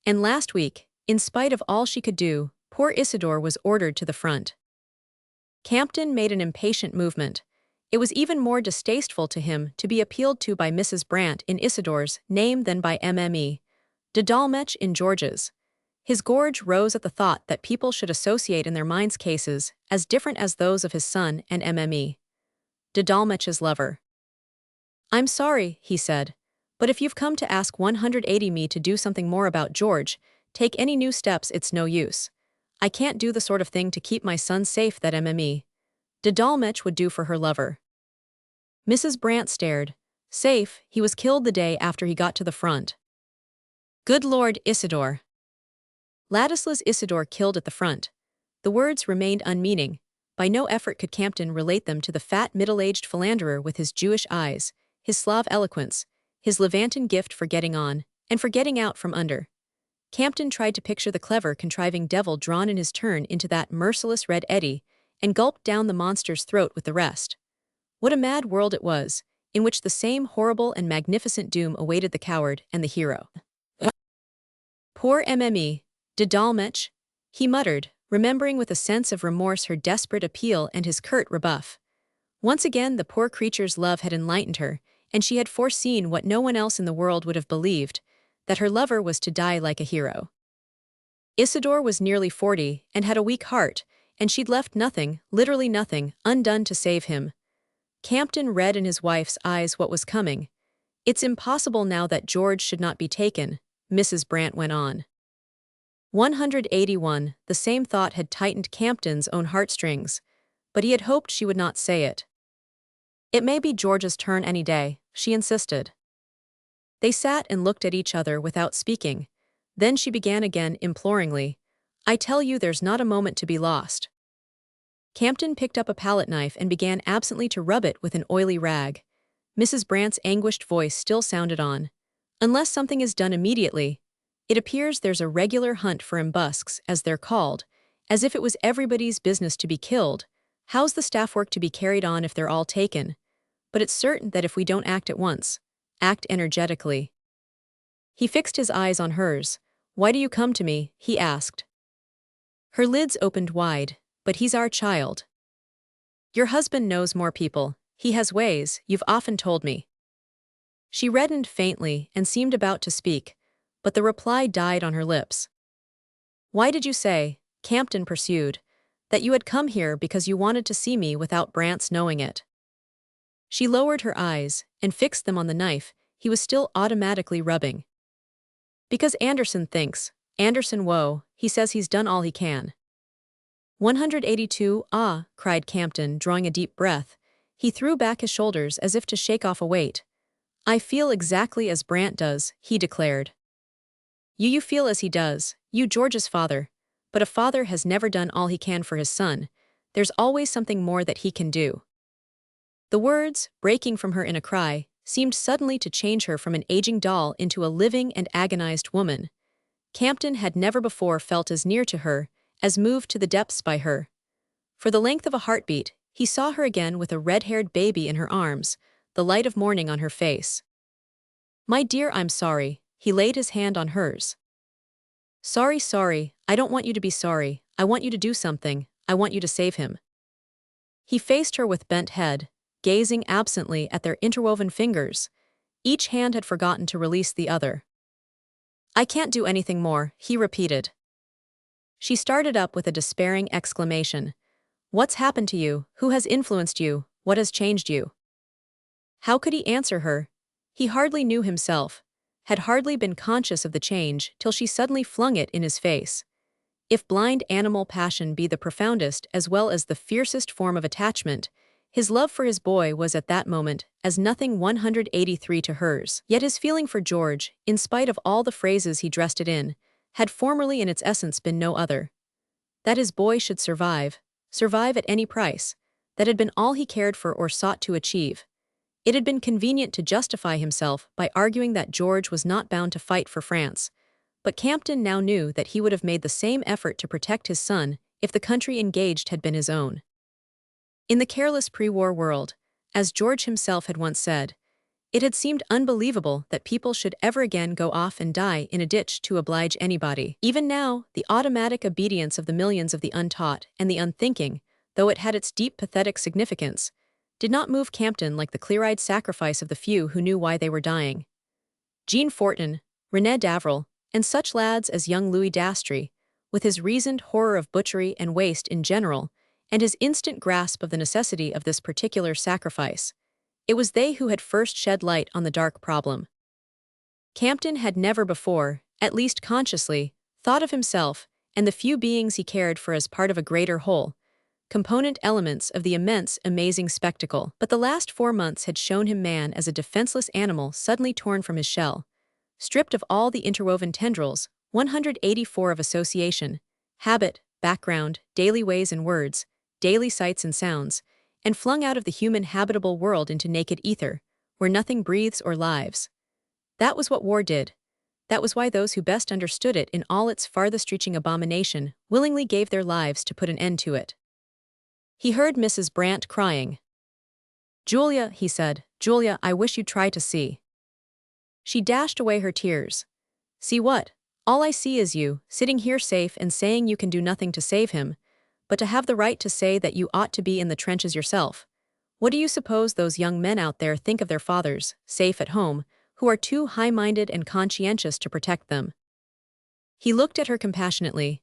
And last week, in spite of all she could do, poor Isidore was ordered to the front." Campton made an impatient movement. It was even more distasteful to him to be appealed to by Mrs. Brandt in Isidore's name than by Mme. de Dolmetsch in George's. His gorge rose at the thought that people should associate in their minds cases as different as those of his son and Mme. de Dolmetsch's lover. "I'm sorry," he said, "but if you've come to ask 180 me to do something more about George, take any new steps, it's no use. I can't do the sort of thing to keep my son safe that MME. De Dolmetsch would do for her lover." Mrs. Brant stared. Safe, he was killed the day after he got to the front. Good Lord, Isidore. Ladislas Isidore killed at the front. The words remained unmeaning. By no effort could Campton relate them to the fat middle-aged philanderer with his Jewish eyes, his Slav eloquence, his Levantan gift for getting on, and for getting out from under. Campton tried to picture the clever, contriving devil drawn in his turn into that merciless red eddy, and gulped down the monster's throat with the rest. What a mad world it was, in which the same horrible and magnificent doom awaited the coward and the hero. Poor MME, de Dolmetsch, he muttered, remembering with a sense of remorse her desperate appeal and his curt rebuff. Once again the poor creature's love had enlightened her, and she had foreseen what no one else in the world would have believed, that her lover was to die like a hero. Isidore was nearly 40 and had a weak heart, and she'd left nothing, literally nothing, undone to save him. Campton read in his wife's eyes what was coming. It's impossible now that George should not be taken, Mrs. Brant went on. 181, the same thought had tightened Campton's own heartstrings, but he had hoped she would not say it. It may be George's turn any day, she insisted. They sat and looked at each other without speaking. Then she began again imploringly, "I tell you there's not a moment to be lost." Campton picked up a palette knife and began absently to rub it with an oily rag. Mrs. Brant's anguished voice still sounded on. "Unless something is done immediately, it appears there's a regular hunt for embusques, as they're called, as if it was everybody's business to be killed. How's the staff work to be carried on if they're all taken? But it's certain that if we don't act at once, act energetically." He fixed his eyes on hers. "Why do you come to me?" he asked. Her lids opened wide. "But he's our child. Your husband knows more people. He has ways, you've often told me." She reddened faintly and seemed about to speak, but the reply died on her lips. "Why did you say," Campton pursued, "that you had come here because you wanted to see me without Brant's knowing it?" She lowered her eyes and fixed them on the knife he was still automatically rubbing. "Because Anderson thinks, Anderson woe, he says he's done all he can." 182, "Ah," cried Campton, drawing a deep breath. He threw back his shoulders as if to shake off a weight. "I feel exactly as Brant does," he declared. You feel as he does, you George's father. But a father has never done all he can for his son. There's always something more that he can do." The words, breaking from her in a cry, seemed suddenly to change her from an aging doll into a living and agonized woman. Campton had never before felt as near to her, as moved to the depths by her. For the length of a heartbeat, he saw her again with a red-haired baby in her arms, the light of morning on her face. "My dear, I'm sorry," he laid his hand on hers. Sorry, I don't want you to be sorry, I want you to do something, I want you to save him." He faced her with bent head, gazing absently at their interwoven fingers. Each hand had forgotten to release the other. "I can't do anything more," he repeated. She started up with a despairing exclamation. "What's happened to you? Who has influenced you? What has changed you?" How could he answer her? He hardly knew himself, had hardly been conscious of the change till she suddenly flung it in his face. If blind animal passion be the profoundest as well as the fiercest form of attachment, his love for his boy was at that moment as nothing 183 to hers. Yet his feeling for George, in spite of all the phrases he dressed it in, had formerly in its essence been no other. That his boy should survive at any price, that had been all he cared for or sought to achieve. It had been convenient to justify himself by arguing that George was not bound to fight for France, but Campton now knew that he would have made the same effort to protect his son if the country engaged had been his own. In the careless pre-war world, as George himself had once said, it had seemed unbelievable that people should ever again go off and die in a ditch to oblige anybody. Even now, the automatic obedience of the millions of the untaught and the unthinking, though it had its deep pathetic significance, did not move Campton like the clear-eyed sacrifice of the few who knew why they were dying. Jean Wharton, René Davril, and such lads as young Louis Dastry, with his reasoned horror of butchery and waste in general, and his instant grasp of the necessity of this particular sacrifice. It was they who had first shed light on the dark problem. Campton had never before, at least consciously, thought of himself and the few beings he cared for as part of a greater whole, component elements of the immense, amazing spectacle. But the last 4 months had shown him man as a defenseless animal suddenly torn from his shell, stripped of all the interwoven tendrils, 184 of association, habit, background, daily ways and words, daily sights and sounds, and flung out of the human habitable world into naked ether, where nothing breathes or lives. That was what war did. That was why those who best understood it in all its farthest-reaching abomination willingly gave their lives to put an end to it. He heard Mrs. Brant crying. "Julia," he said, "Julia, I wish you'd try to see." She dashed away her tears. "See what? All I see is you, sitting here safe and saying you can do nothing to save him, but to have the right to say that you ought to be in the trenches yourself. What do you suppose those young men out there think of their fathers, safe at home, who are too high-minded and conscientious to protect them?" He looked at her compassionately.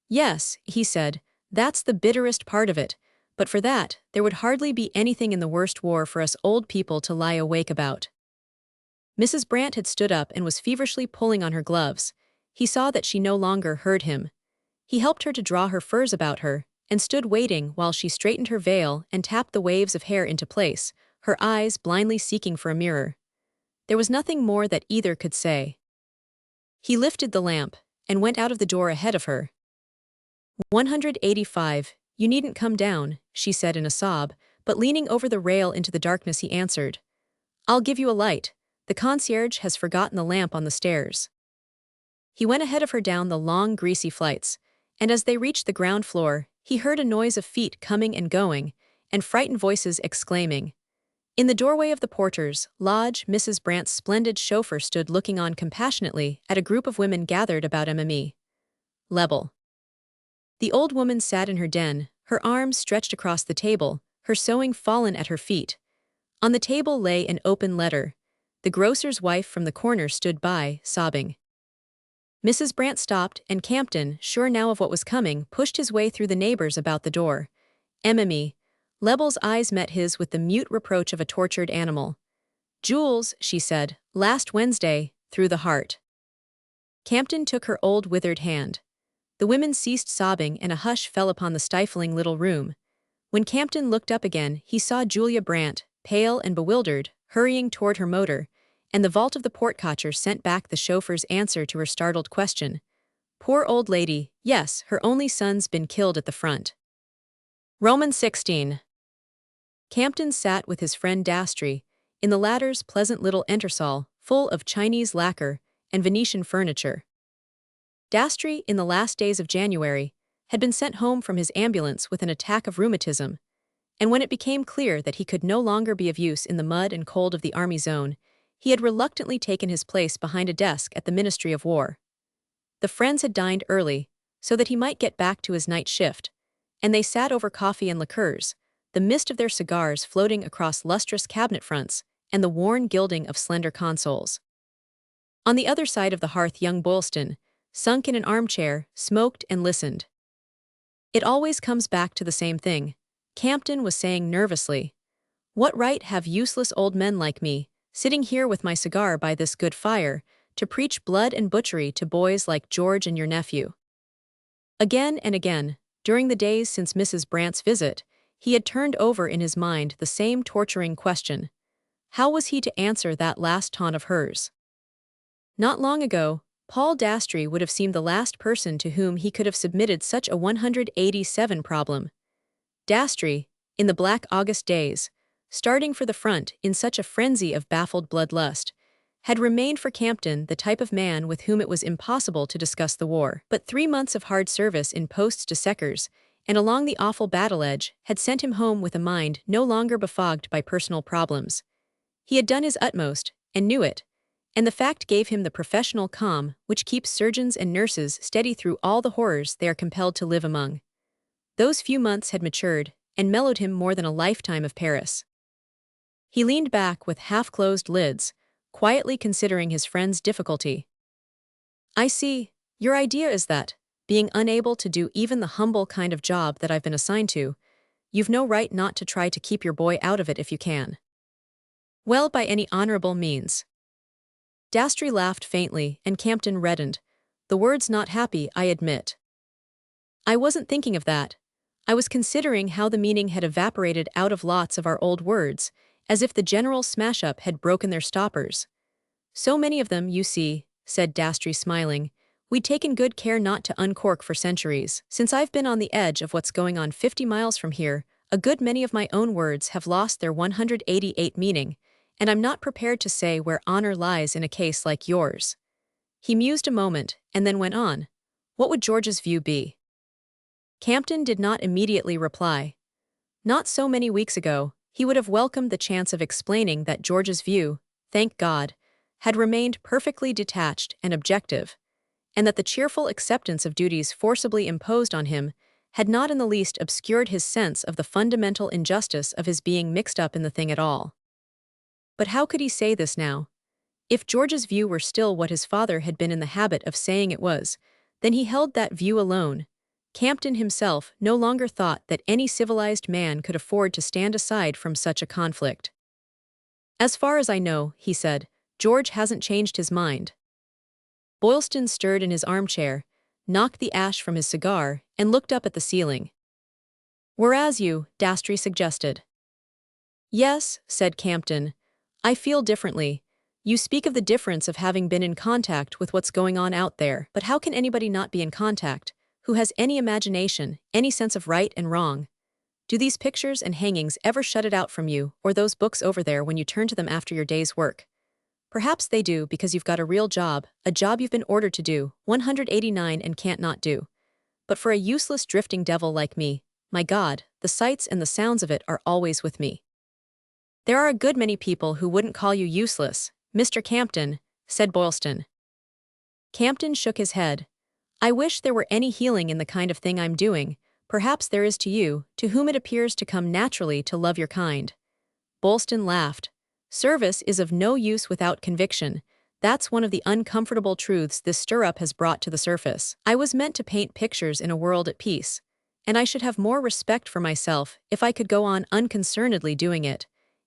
"Yes," he said, "that's the bitterest part of it, but for that, there would hardly be anything in the worst war for us old people to lie awake about." Mrs. Brant had stood up and was feverishly pulling on her gloves. He saw that she no longer heard him. He helped her to draw her furs about her, and stood waiting while she straightened her veil and tapped the waves of hair into place, her eyes blindly seeking for a mirror. There was nothing more that either could say. He lifted the lamp, and went out of the door ahead of her. 185, "You needn't come down," she said in a sob, but leaning over the rail into the darkness he answered. "I'll give you a light. The concierge has forgotten the lamp on the stairs." He went ahead of her down the long, greasy flights, and as they reached the ground floor, he heard a noise of feet coming and going, and frightened voices exclaiming. In the doorway of the Porters' lodge, Mrs. Brant's splendid chauffeur stood looking on compassionately at a group of women gathered about Mme. Lebel. The old woman sat in her den, her arms stretched across the table, her sewing fallen at her feet. On the table lay an open letter. The grocer's wife from the corner stood by, sobbing. Mrs. Brant stopped, and Campton, sure now of what was coming, pushed his way through the neighbors about the door. Mme. Lebel's eyes met his with the mute reproach of a tortured animal. "Jules," she said, "last Wednesday, through the heart." Campton took her old withered hand. The women ceased sobbing and a hush fell upon the stifling little room. When Campton looked up again, he saw Julia Brant, pale and bewildered, hurrying toward her motor, and the vault of the portcotcher sent back the chauffeur's answer to her startled question. "Poor old lady, yes, her only son's been killed at the front." Romans 16. Campton sat with his friend Dastry, in the latter's pleasant little entresol, full of Chinese lacquer and Venetian furniture. Dastry, in the last days of January, had been sent home from his ambulance with an attack of rheumatism, and when it became clear that he could no longer be of use in the mud and cold of the army zone, he had reluctantly taken his place behind a desk at the Ministry of War. The friends had dined early, so that he might get back to his night shift, and they sat over coffee and liqueurs, the mist of their cigars floating across lustrous cabinet fronts and the worn gilding of slender consoles. On the other side of the hearth young Boylston, sunk in an armchair, smoked and listened. "It always comes back to the same thing," Campton was saying nervously. "What right have useless old men like me, sitting here with my cigar by this good fire, to preach blood and butchery to boys like George and your nephew?" Again and again, during the days since Mrs. Brant's visit, he had turned over in his mind the same torturing question. How was he to answer that last taunt of hers? Not long ago, Paul Dastry would have seemed the last person to whom he could have submitted such a 187 problem. Dastry, in the black August days, starting for the front in such a frenzy of baffled bloodlust, had remained for Campton the type of man with whom it was impossible to discuss the war. But 3 months of hard service in posts de secours and along the awful battle edge had sent him home with a mind no longer befogged by personal problems. He had done his utmost, and knew it, and the fact gave him the professional calm which keeps surgeons and nurses steady through all the horrors they are compelled to live among. Those few months had matured and mellowed him more than a lifetime of Paris. He leaned back with half-closed lids, quietly considering his friend's difficulty. "I see, your idea is that, being unable to do even the humble kind of job that I've been assigned to, you've no right not to try to keep your boy out of it if you can." Well, by any honorable means. Dastry laughed faintly, and Campton reddened. The word's not happy, I admit. I wasn't thinking of that. I was considering how the meaning had evaporated out of lots of our old words, as if the general smash-up had broken their stoppers. So many of them, you see, said Dastry smiling. We'd taken good care not to uncork for centuries. Since I've been on the edge of what's going on 50 miles from here, a good many of my own words have lost their 188 meaning, and I'm not prepared to say where honor lies in a case like yours. He mused a moment, and then went on. What would George's view be? Campton did not immediately reply. Not so many weeks ago, he would have welcomed the chance of explaining that George's view, thank God, had remained perfectly detached and objective, and that the cheerful acceptance of duties forcibly imposed on him had not in the least obscured his sense of the fundamental injustice of his being mixed up in the thing at all. But how could he say this now? If George's view were still what his father had been in the habit of saying it was, then he held that view alone. Campton himself no longer thought that any civilized man could afford to stand aside from such a conflict. As far as I know, he said, George hasn't changed his mind. Boylston stirred in his armchair, knocked the ash from his cigar, and looked up at the ceiling. Whereas you, Dastry suggested. Yes, said Campton. I feel differently. You speak of the difference of having been in contact with what's going on out there, but how can anybody not be in contact, who has any imagination, any sense of right and wrong? Do these pictures and hangings ever shut it out from you, or those books over there when you turn to them after your day's work? Perhaps they do because you've got a real job, a job you've been ordered to do, 189 and can't not do. But for a useless drifting devil like me, my God, the sights and the sounds of it are always with me. There are a good many people who wouldn't call you useless, Mr. Campton, said Boylston. Campton shook his head. I wish there were any healing in the kind of thing I'm doing. Perhaps there is to you, to whom it appears to come naturally to love your kind. Boylston laughed. Service is of no use without conviction. That's one of the uncomfortable truths this stir-up has brought to the surface. I was meant to paint pictures in a world at peace, and I should have more respect for myself if I could go on unconcernedly doing it,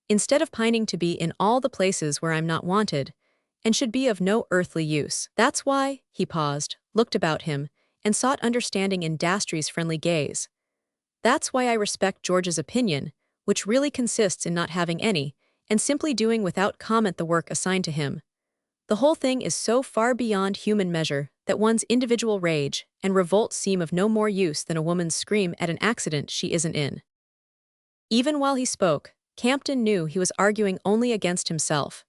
instead of pining to be in all the places where I'm not wanted, and should be of no earthly use. That's why, he paused, looked about him, and sought understanding in Dastry's friendly gaze. That's why I respect George's opinion, which really consists in not having any, and simply doing without comment the work assigned to him. The whole thing is so far beyond human measure that one's individual rage and revolt seem of no more use than a woman's scream at an accident she isn't in. Even while he spoke, Campton knew he was arguing only against himself.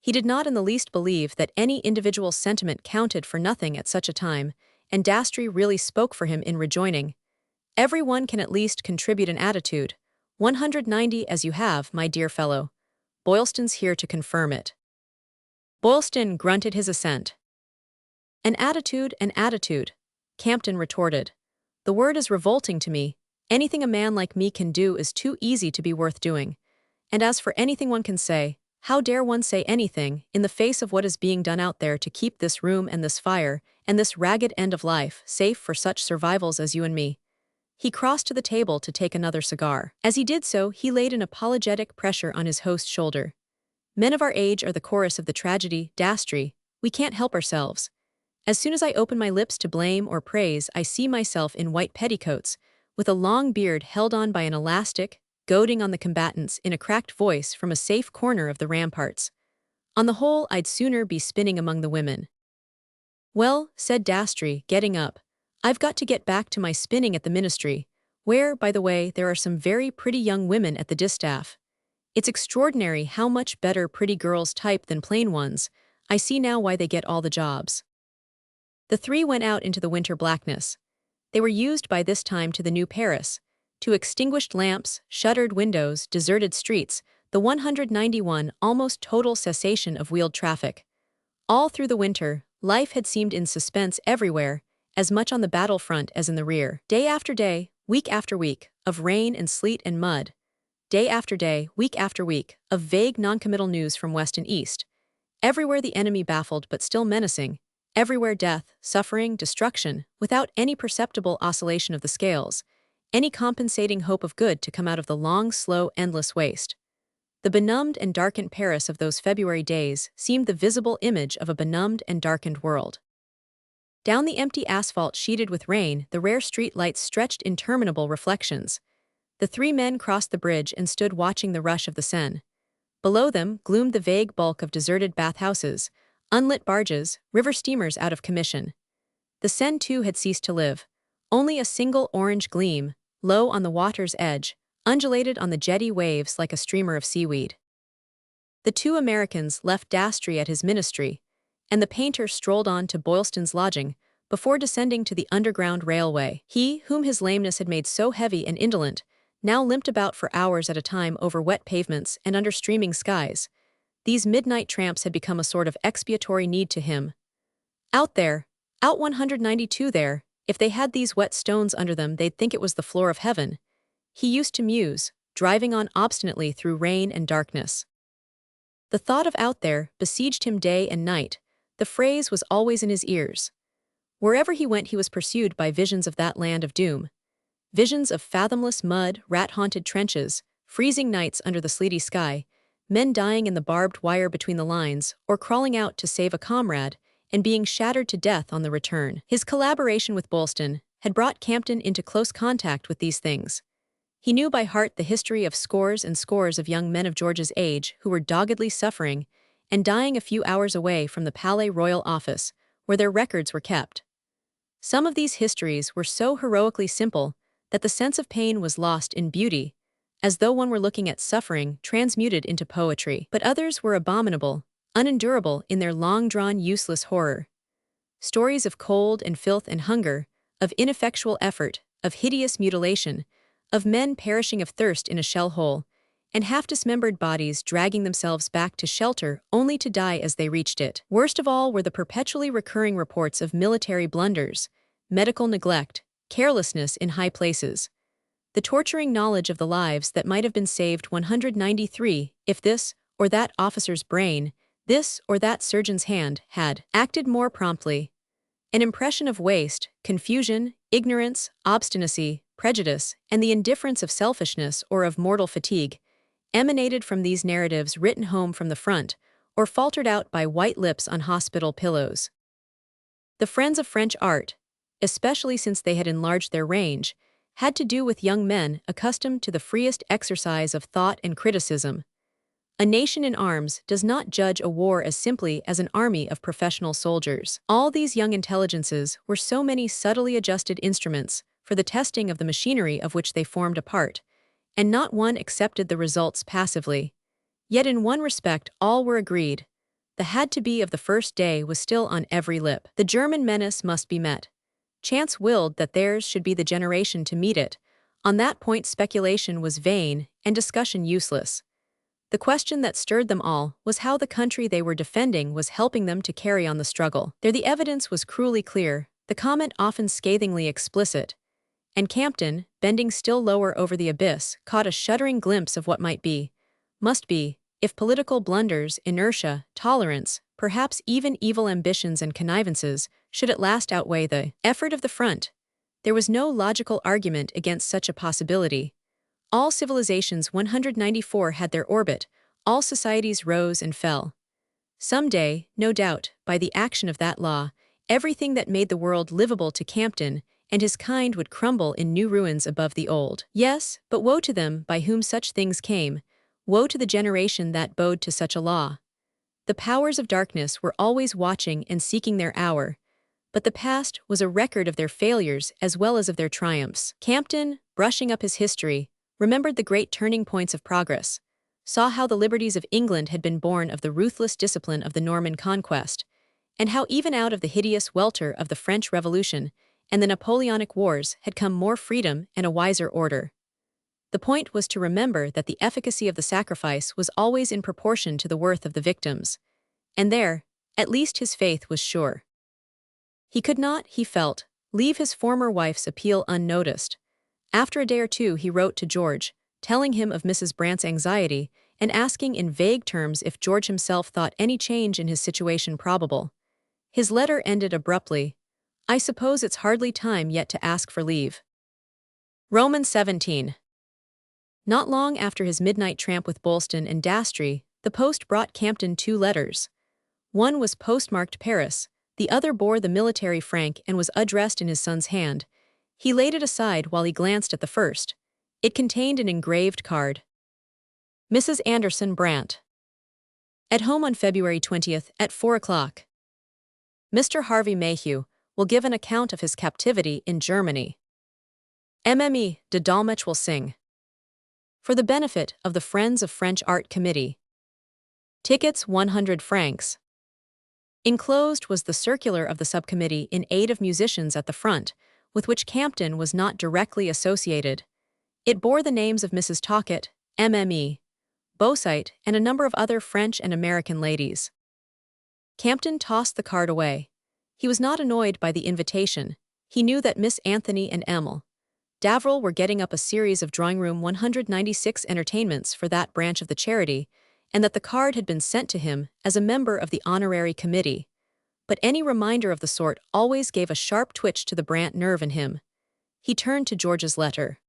He did not in the least believe that any individual sentiment counted for nothing at such a time, and Dastry really spoke for him in rejoining, Everyone can at least contribute an attitude. 190 as you have, my dear fellow. Boylston's here to confirm it. Boylston grunted his assent. An attitude, Campton retorted. The word is revolting to me. Anything a man like me can do is too easy to be worth doing. And as for anything one can say, how dare one say anything in the face of what is being done out there to keep this room and this fire and this ragged end of life safe for such survivals as you and me? He crossed to the table to take another cigar. As he did so, he laid an apologetic pressure on his host's shoulder. Men of our age are the chorus of the tragedy, Dastry. We can't help ourselves. As soon as I open my lips to blame or praise, I see myself in white petticoats, with a long beard held on by an elastic, goading on the combatants in a cracked voice from a safe corner of the ramparts. On the whole, I'd sooner be spinning among the women. Well, said Dastry, getting up, I've got to get back to my spinning at the ministry, where, by the way, there are some very pretty young women at the distaff. It's extraordinary how much better pretty girls type than plain ones. I see now why they get all the jobs. The three went out into the winter blackness. They were used by this time to the new Paris, to extinguished lamps, shuttered windows, deserted streets, the 191 almost total cessation of wheeled traffic. All through the winter, life had seemed in suspense everywhere, as much on the battlefront as in the rear. Day after day, week after week, of rain and sleet and mud. Day after day, week after week, of vague noncommittal news from west and east. Everywhere the enemy baffled but still menacing. Everywhere death, suffering, destruction, without any perceptible oscillation of the scales, any compensating hope of good to come out of the long, slow, endless waste. The benumbed and darkened Paris of those February days seemed the visible image of a benumbed and darkened world. Down the empty asphalt sheeted with rain, the rare street lights stretched interminable reflections. The three men crossed the bridge and stood watching the rush of the Seine. Below them gloomed the vague bulk of deserted bathhouses, unlit barges, river steamers out of commission. The Seine too had ceased to live. Only a single orange gleam, low on the water's edge, undulated on the jetty waves like a streamer of seaweed. The two Americans left Dastry at his ministry, and the painter strolled on to Boylston's lodging, before descending to the underground railway. He, whom his lameness had made so heavy and indolent, now limped about for hours at a time over wet pavements and under streaming skies. These midnight tramps had become a sort of expiatory need to him. Out there, out 192 there, if they had these wet stones under them they'd think it was the floor of heaven. He used to muse, driving on obstinately through rain and darkness. The thought of out there besieged him day and night. The phrase was always in his ears. Wherever he went he was pursued by visions of that land of doom. Visions of fathomless mud, rat-haunted trenches, freezing nights under the sleety sky, men dying in the barbed wire between the lines, or crawling out to save a comrade, and being shattered to death on the return. His collaboration with Boylston had brought Campton into close contact with these things. He knew by heart the history of scores and scores of young men of George's age who were doggedly suffering and dying a few hours away from the Palais Royal office, where their records were kept. Some of these histories were so heroically simple that the sense of pain was lost in beauty, as though one were looking at suffering transmuted into poetry. But others were abominable, unendurable in their long-drawn useless horror. Stories of cold and filth and hunger, of ineffectual effort, of hideous mutilation, of men perishing of thirst in a shell hole, and half-dismembered bodies dragging themselves back to shelter only to die as they reached it. Worst of all were the perpetually recurring reports of military blunders, medical neglect, carelessness in high places. The torturing knowledge of the lives that might have been saved 193 if this or that officer's brain, this or that surgeon's hand, had acted more promptly. An impression of waste, confusion, ignorance, obstinacy, prejudice, and the indifference of selfishness or of mortal fatigue emanated from these narratives written home from the front, or faltered out by white lips on hospital pillows. The friends of French art, especially since they had enlarged their range, had to do with young men accustomed to the freest exercise of thought and criticism. A nation in arms does not judge a war as simply as an army of professional soldiers. All these young intelligences were so many subtly adjusted instruments for the testing of the machinery of which they formed a part, and not one accepted the results passively. Yet in one respect all were agreed. The had-to-be of the first day was still on every lip. The German menace must be met. Chance willed that theirs should be the generation to meet it. On that point speculation was vain and discussion useless. The question that stirred them all was how the country they were defending was helping them to carry on the struggle. There the evidence was cruelly clear, the comment often scathingly explicit, and Campton, bending still lower over the abyss, caught a shuddering glimpse of what must be, if political blunders, inertia, tolerance, perhaps even evil ambitions and connivances, should at last outweigh the effort of the front. There was no logical argument against such a possibility. All civilizations 194 had their orbit, all societies rose and fell. Some day, no doubt, by the action of that law, everything that made the world livable to Campton and his kind would crumble in new ruins above the old. Yes, but woe to them by whom such things came, woe to the generation that bowed to such a law. The powers of darkness were always watching and seeking their hour, but the past was a record of their failures as well as of their triumphs. Campton, brushing up his history, remembered the great turning points of progress, saw how the liberties of England had been born of the ruthless discipline of the Norman conquest, and how even out of the hideous welter of the French Revolution and the Napoleonic Wars had come more freedom and a wiser order. The point was to remember that the efficacy of the sacrifice was always in proportion to the worth of the victims, and there, at least his faith was sure. He could not, he felt, leave his former wife's appeal unnoticed. After a day or two he wrote to George, telling him of Mrs. Brandt's anxiety and asking in vague terms if George himself thought any change in his situation probable. His letter ended abruptly. "I suppose it's hardly time yet to ask for leave." Romans 17. Not long after his midnight tramp with Bolston and Dastry, the post brought Campton 2 letters. One was postmarked Paris, the other bore the military frank and was addressed in his son's hand. He laid it aside while he glanced at the first. It contained an engraved card. Mrs. Anderson Brandt. At home on February 20th at 4 o'clock. Mr. Harvey Mayhew will give an account of his captivity in Germany. Mme. de Dolmetsch will sing. For the benefit of the Friends of French Art Committee. Tickets 100 francs. Enclosed was the circular of the subcommittee in aid of musicians at the front, with which Campton was not directly associated. It bore the names of Mrs. Talcott, Mme. Beausite, and a number of other French and American ladies. Campton tossed the card away. He was not annoyed by the invitation. He knew that Miss Anthony and Emil Davril were getting up a series of Drawing Room 196 entertainments for that branch of the charity, and that the card had been sent to him as a member of the honorary committee. But any reminder of the sort always gave a sharp twitch to the Brandt nerve in him. He turned to George's letter.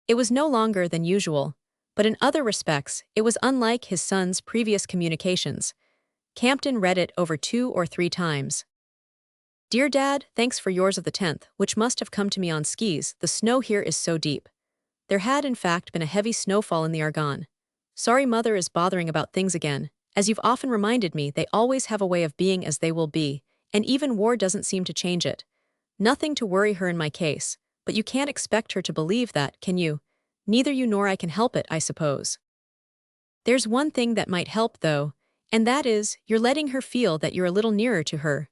It was no longer than usual, but in other respects it was unlike his son's previous communications. Campton read it over 2 or 3 times. Dear Dad, thanks for yours of the 10th, which must have come to me on skis. The snow here is so deep. There had in fact been a heavy snowfall in the Argonne. Sorry Mother is bothering about things again. As you've often reminded me, they always have a way of being as they will be, and even war doesn't seem to change it. Nothing to worry her in my case, but you can't expect her to believe that, can you? Neither you nor I can help it, I suppose. There's one thing that might help, though, and that is, you're letting her feel that you're a little nearer to her.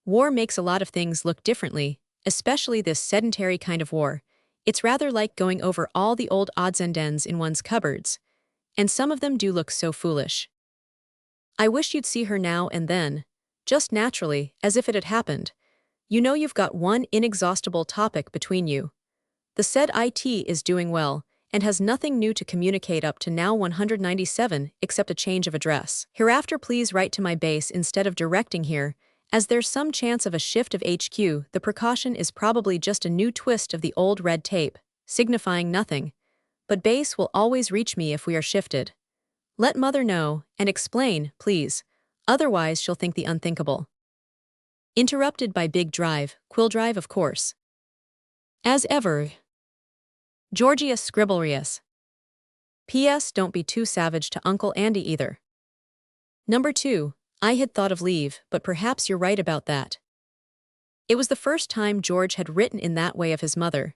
War makes a lot of things look differently, especially this sedentary kind of war. It's rather like going over all the old odds and ends in one's cupboards, and some of them do look so foolish. I wish you'd see her now and then, just naturally, as if it had happened. You know you've got one inexhaustible topic between you. The said IT is doing well, and has nothing new to communicate up to now 197 except a change of address. Hereafter please write to my base instead of directing here, as there's some chance of a shift of HQ. The precaution is probably just a new twist of the old red tape, signifying nothing. But base will always reach me if we are shifted. Let Mother know, and explain, please, otherwise she'll think the unthinkable. Interrupted by Big Drive, Quill Drive of course. As ever. Georgius Scribblerius. P.S. Don't be too savage to Uncle Andy either. Number 2. I had thought of leave, but perhaps you're right about that. It was the first time George had written in that way of his mother.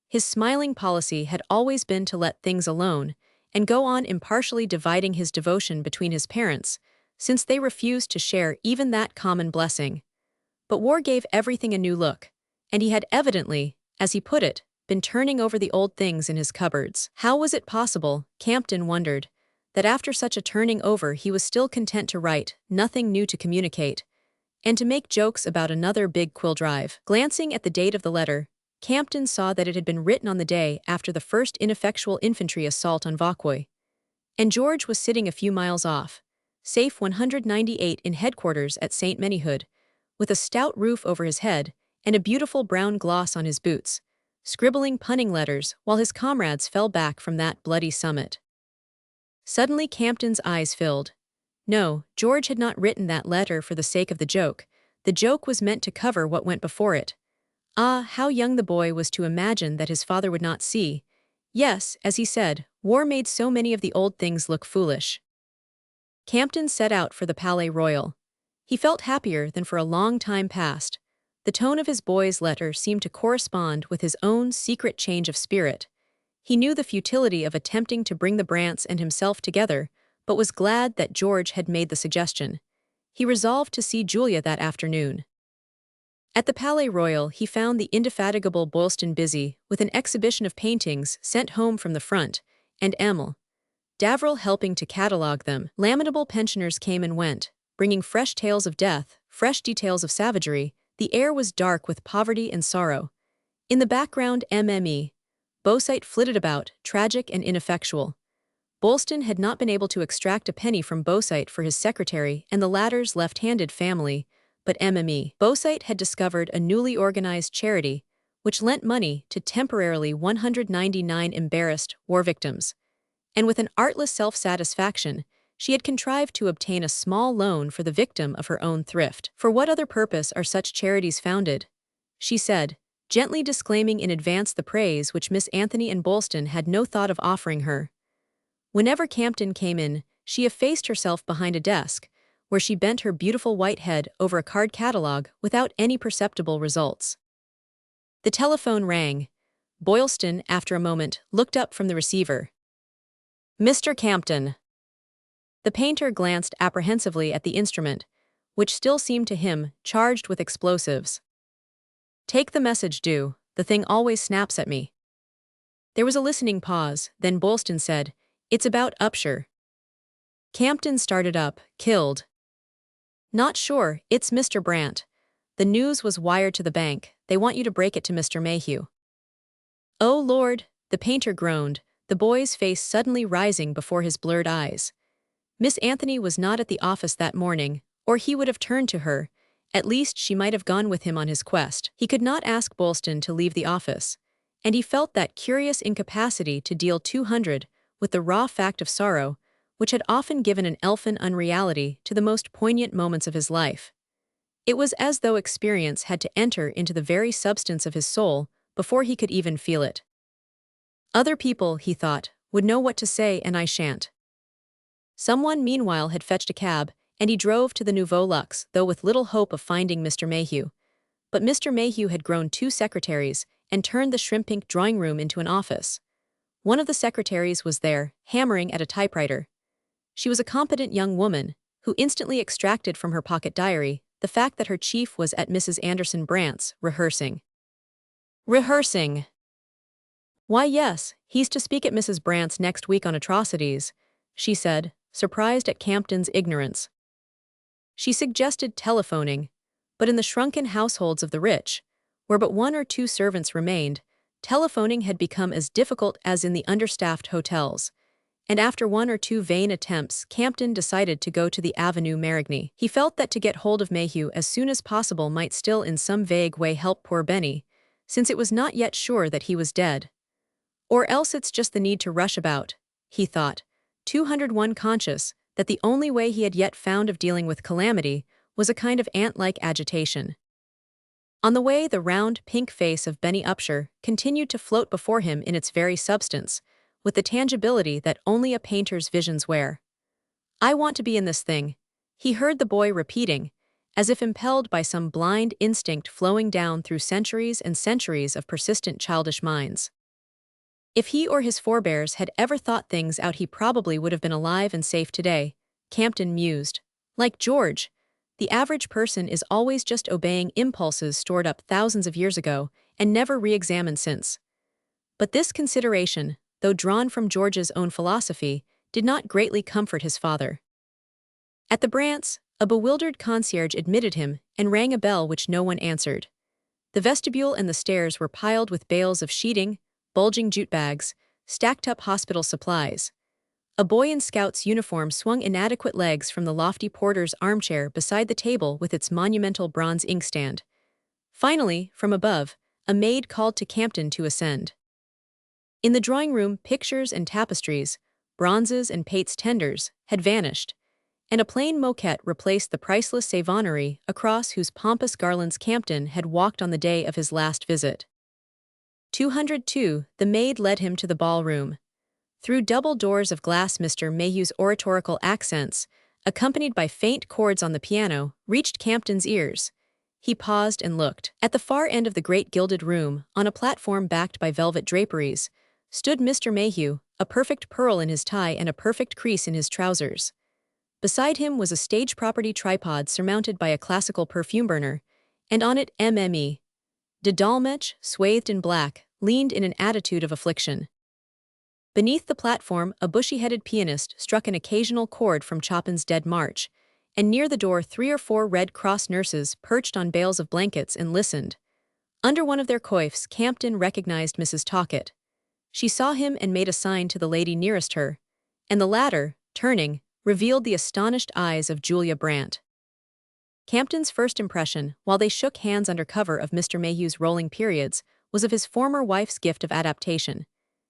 His smiling policy had always been to let things alone, and go on impartially dividing his devotion between his parents, since they refused to share even that common blessing. But war gave everything a new look, and he had evidently, as he put it, been turning over the old things in his cupboards. How was it possible, Campton wondered, that after such a turning over he was still content to write nothing new to communicate, and to make jokes about another big quill drive? Glancing at the date of the letter, Campton saw that it had been written on the day after the first ineffectual infantry assault on Vauquois. And George was sitting a few miles off, safe 198 in headquarters at St. Manyhood, with a stout roof over his head and a beautiful brown gloss on his boots, scribbling punning letters while his comrades fell back from that bloody summit. Suddenly Campton's eyes filled. No, George had not written that letter for the sake of the joke. The joke was meant to cover what went before it. Ah, how young the boy was to imagine that his father would not see. Yes, as he said, war made so many of the old things look foolish. Campton set out for the Palais Royal. He felt happier than for a long time past. The tone of his boy's letter seemed to correspond with his own secret change of spirit. He knew the futility of attempting to bring the Brandts and himself together, but was glad that George had made the suggestion. He resolved to see Julia that afternoon. At the Palais Royal he found the indefatigable Boylston busy with an exhibition of paintings sent home from the front, and Emil Davril helping to catalogue them. Lamentable pensioners came and went, bringing fresh tales of death, fresh details of savagery. The air was dark with poverty and sorrow. In the background Mme. Beausite flitted about, tragic and ineffectual. Boylston had not been able to extract a penny from Beausite for his secretary and the latter's left-handed family, but Mme. Beausite had discovered a newly organized charity, which lent money to temporarily 199 embarrassed war victims. And with an artless self-satisfaction, she had contrived to obtain a small loan for the victim of her own thrift. For what other purpose are such charities founded? She said, gently disclaiming in advance the praise which Miss Anthony and Bolston had no thought of offering her. Whenever Campton came in, she effaced herself behind a desk, where she bent her beautiful white head over a card catalogue without any perceptible results. The telephone rang. Boylston, after a moment, looked up from the receiver. "Mr. Campton." The painter glanced apprehensively at the instrument, which still seemed to him charged with explosives. "Take the message, do. The thing always snaps at me." There was a listening pause, then Boylston said, "It's about Upshur." Campton started up, killed. "Not sure, it's Mr. Brant. The news was wired to the bank. They want you to break it to Mr. Mayhew." "Oh Lord," the painter groaned, the boy's face suddenly rising before his blurred eyes. Miss Anthony was not at the office that morning, or he would have turned to her. At least she might have gone with him on his quest. He could not ask Boylston to leave the office, and he felt that curious incapacity to deal 200 with the raw fact of sorrow, which had often given an elfin unreality to the most poignant moments of his life. It was as though experience had to enter into the very substance of his soul before he could even feel it. Other people, he thought, would know what to say and I shan't. Someone meanwhile had fetched a cab, and he drove to the Nouveau Luxe, though with little hope of finding Mr. Mayhew. But Mr. Mayhew had grown 2 secretaries and turned the shrimp-pink drawing-room into an office. One of the secretaries was there, hammering at a typewriter. She was a competent young woman, who instantly extracted from her pocket diary the fact that her chief was at Mrs. Anderson Brant's, rehearsing. Rehearsing? "Why yes, he's to speak at Mrs. Brant's next week on atrocities," she said, surprised at Campton's ignorance. She suggested telephoning, but in the shrunken households of the rich, where but 1 or 2 servants remained, telephoning had become as difficult as in the understaffed hotels, and after 1 or 2 vain attempts, Campton decided to go to the Avenue Marigny. He felt that to get hold of Mayhew as soon as possible might still in some vague way help poor Benny, since it was not yet sure that he was dead. Or else it's just the need to rush about, he thought, 201 conscious that the only way he had yet found of dealing with calamity was a kind of ant-like agitation. On the way, the round, pink face of Benny Upshur continued to float before him in its very substance, with the tangibility that only a painter's visions wear. "I want to be in this thing," he heard the boy repeating, as if impelled by some blind instinct flowing down through centuries and centuries of persistent childish minds. If he or his forebears had ever thought things out, he probably would have been alive and safe today, Campton mused. Like George, the average person is always just obeying impulses stored up thousands of years ago and never re-examined since. But this consideration, though drawn from George's own philosophy, did not greatly comfort his father. At the Brants, a bewildered concierge admitted him and rang a bell which no one answered. The vestibule and the stairs were piled with bales of sheeting, bulging jute bags, stacked up hospital supplies. A boy in Scout's uniform swung inadequate legs from the lofty porter's armchair beside the table with its monumental bronze inkstand. Finally, from above, a maid called to Campton to ascend. In the drawing-room, pictures and tapestries, bronzes and Pate's tenders, had vanished, and a plain moquette replaced the priceless savonnerie across whose pompous garlands Campton had walked on the day of his last visit. 202, the maid led him to the ballroom. Through double doors of glass Mr. Mayhew's oratorical accents, accompanied by faint chords on the piano, reached Campton's ears. He paused and looked. At the far end of the great gilded room, on a platform backed by velvet draperies, stood Mr. Mayhew, a perfect pearl in his tie and a perfect crease in his trousers. Beside him was a stage property tripod surmounted by a classical perfume burner, and on it Mme. de Dolmetsch, swathed in black, leaned in an attitude of affliction. Beneath the platform, a bushy-headed pianist struck an occasional chord from Chopin's Dead March, and near the door 3 or 4 Red Cross nurses perched on bales of blankets and listened. Under one of their coifs, Campton recognized Mrs. Talcott. She saw him and made a sign to the lady nearest her, and the latter, turning, revealed the astonished eyes of Julia Brant. Campton's first impression, while they shook hands under cover of Mr. Mayhew's rolling periods, was of his former wife's gift of adaptation.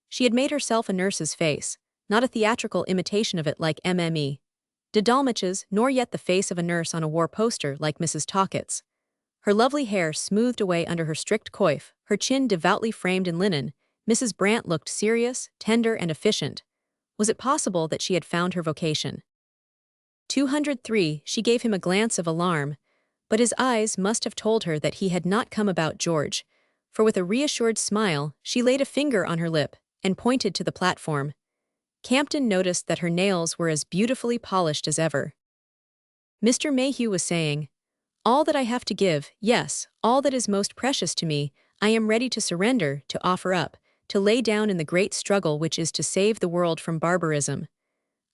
She had made herself a nurse's face, not a theatrical imitation of it like Mme. de Dolmetsch's, nor yet the face of a nurse on a war poster like Mrs. Talcott's. Her lovely hair smoothed away under her strict coif, her chin devoutly framed in linen, Mrs. Brant looked serious, tender, and efficient. Was it possible that she had found her vocation? 203, she gave him a glance of alarm, but his eyes must have told her that he had not come about George, for with a reassured smile, she laid a finger on her lip and pointed to the platform. Campton noticed that her nails were as beautifully polished as ever. Mr. Mayhew was saying, "All that I have to give, yes, all that is most precious to me, I am ready to surrender, to offer up, to lay down in the great struggle which is to save the world from barbarism.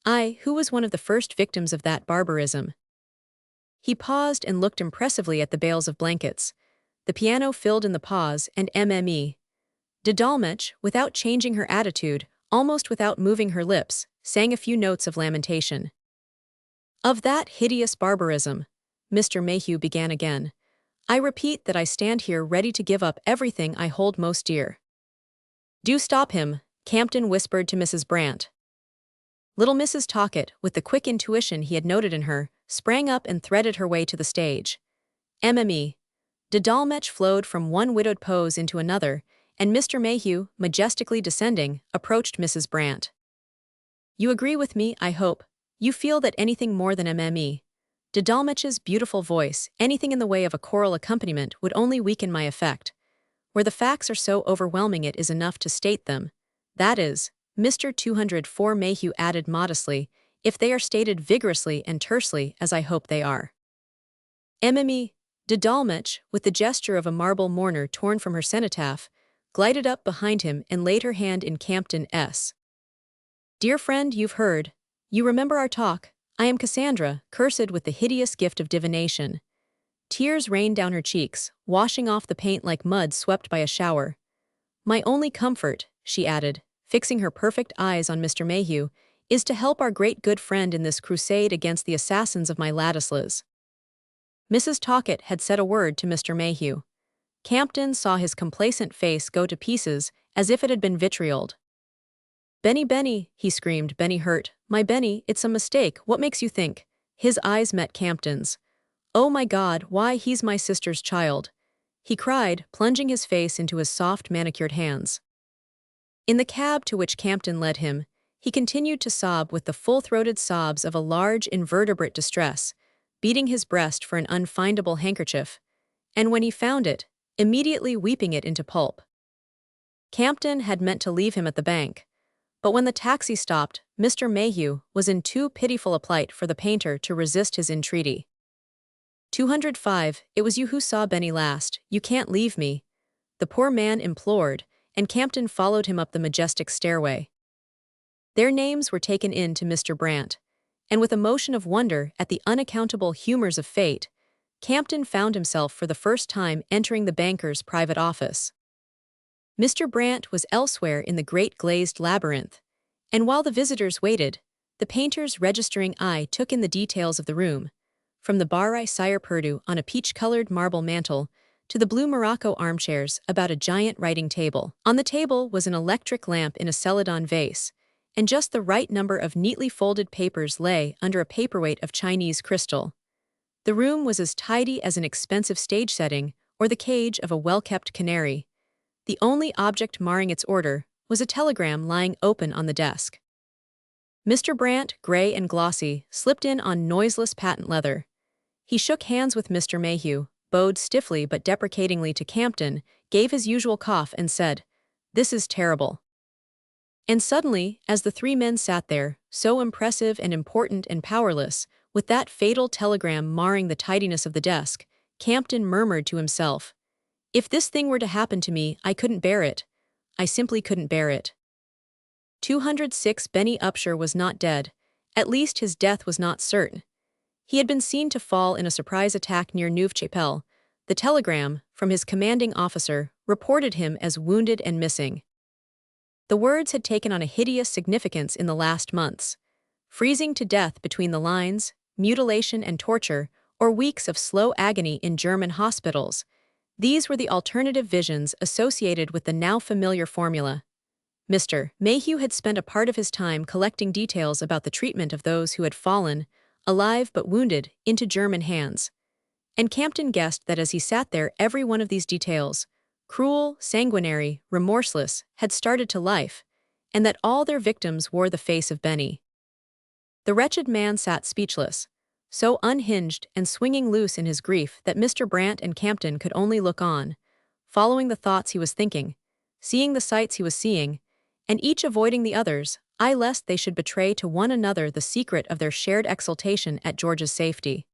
I, who was one of the first victims of that barbarism." He paused and looked impressively at the bales of blankets. The piano filled in the pause, and Mme. de Dolmetsch, without changing her attitude, almost without moving her lips, sang a few notes of lamentation. "Of that hideous barbarism," Mr. Mayhew began again, "I repeat that I stand here ready to give up everything I hold most dear." "Do stop him," Campton whispered to Mrs. Brant. Little Mrs. Talcott, with the quick intuition he had noted in her, sprang up and threaded her way to the stage. Mme. de Dolmetsch flowed from one widowed pose into another, and Mr. Mayhew, majestically descending, approached Mrs. Brant. "You agree with me, I hope. You feel that anything more than Mme. de Dolmetsch's beautiful voice, anything in the way of a choral accompaniment, would only weaken my effect. Where the facts are so overwhelming it is enough to state them. That is," Mr. 204 Mayhew added modestly, "if they are stated vigorously and tersely, as I hope they are." Mme. de Dolmetsch, with the gesture of a marble mourner torn from her cenotaph, glided up behind him and laid her hand in Campton's. "Dear friend, you've heard. You remember our talk. I am Cassandra, cursed with the hideous gift of divination." Tears rained down her cheeks, washing off the paint like mud swept by a shower. "My only comfort," she added, fixing her perfect eyes on Mr. Mayhew, "is to help our great good friend in this crusade against the assassins of my Ladislas." Mrs. Talcott had said a word to Mr. Mayhew. Campton saw his complacent face go to pieces as if it had been vitrioled. "Benny, Benny," he screamed, "Benny hurt. My Benny, it's a mistake, what makes you think?" His eyes met Campton's. "Oh my God, why, he's my sister's child," he cried, plunging his face into his soft manicured hands. In the cab to which Campton led him, he continued to sob with the full-throated sobs of a large invertebrate distress, beating his breast for an unfindable handkerchief, and when he found it, immediately weeping it into pulp. Campton had meant to leave him at the bank, but when the taxi stopped, Mr. Mayhew was in too pitiful a plight for the painter to resist his entreaty. 205, "It was you who saw Benny last, you can't leave me," the poor man implored, and Campton followed him up the majestic stairway. Their names were taken in to Mr. Brant, and with a motion of wonder at the unaccountable humors of fate, Campton found himself for the first time entering the banker's private office. Mr. Brant was elsewhere in the great glazed labyrinth, and while the visitors waited, the painter's registering eye took in the details of the room, from the Barye Sire Perdue on a peach-colored marble mantel to the blue Morocco armchairs about a giant writing table. On the table was an electric lamp in a celadon vase, and just the right number of neatly folded papers lay under a paperweight of Chinese crystal. The room was as tidy as an expensive stage setting or the cage of a well-kept canary. The only object marring its order was a telegram lying open on the desk. Mr. Brant, gray and glossy, slipped in on noiseless patent leather. He shook hands with Mr. Mayhew, bowed stiffly but deprecatingly to Campton, gave his usual cough and said, "This is terrible." And suddenly, as the three men sat there, so impressive and important and powerless, with that fatal telegram marring the tidiness of the desk, Campton murmured to himself, "If this thing were to happen to me, I couldn't bear it. I simply couldn't bear it." 206 Benny Upshur was not dead. At least his death was not certain. He had been seen to fall in a surprise attack near Neuve-Chapelle. The telegram, from his commanding officer, reported him as wounded and missing. The words had taken on a hideous significance in the last months. Freezing to death between the lines, mutilation and torture, or weeks of slow agony in German hospitals. These were the alternative visions associated with the now familiar formula. Mr. Mayhew had spent a part of his time collecting details about the treatment of those who had fallen, alive but wounded, into German hands. And Campton guessed that as he sat there, every one of these details, cruel, sanguinary, remorseless, had started to life, and that all their victims wore the face of Benny. The wretched man sat speechless, so unhinged and swinging loose in his grief that Mr. Brant and Campton could only look on, following the thoughts he was thinking, seeing the sights he was seeing, and each avoiding the others, lest they should betray to one another the secret of their shared exultation at George's safety.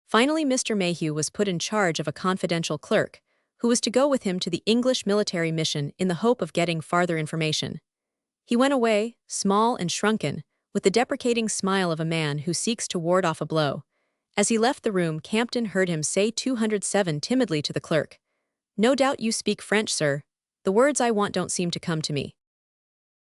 Finally, Mr. Mayhew was put in charge of a confidential clerk, who was to go with him to the English military mission in the hope of getting farther information. He went away, small and shrunken, with the deprecating smile of a man who seeks to ward off a blow. As he left the room, Campton heard him say 207 timidly to the clerk, "No doubt you speak French, sir. The words I want don't seem to come to me."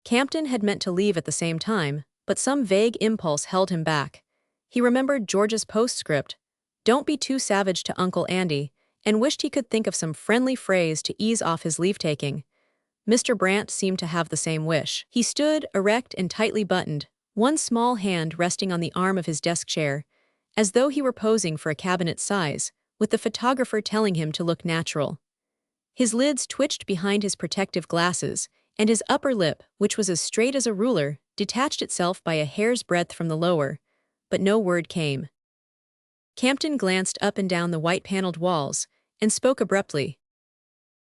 Campton had meant to leave at the same time, but some vague impulse held him back. He remembered George's postscript, "Don't be too savage to Uncle Andy," and wished he could think of some friendly phrase to ease off his leave-taking. Mr. Brant seemed to have the same wish. He stood, erect and tightly buttoned, one small hand resting on the arm of his desk chair, as though he were posing for a cabinet size, with the photographer telling him to look natural. His lids twitched behind his protective glasses, and his upper lip, which was as straight as a ruler, detached itself by a hair's breadth from the lower, but no word came. Campton glanced up and down the white-paneled walls, and spoke abruptly.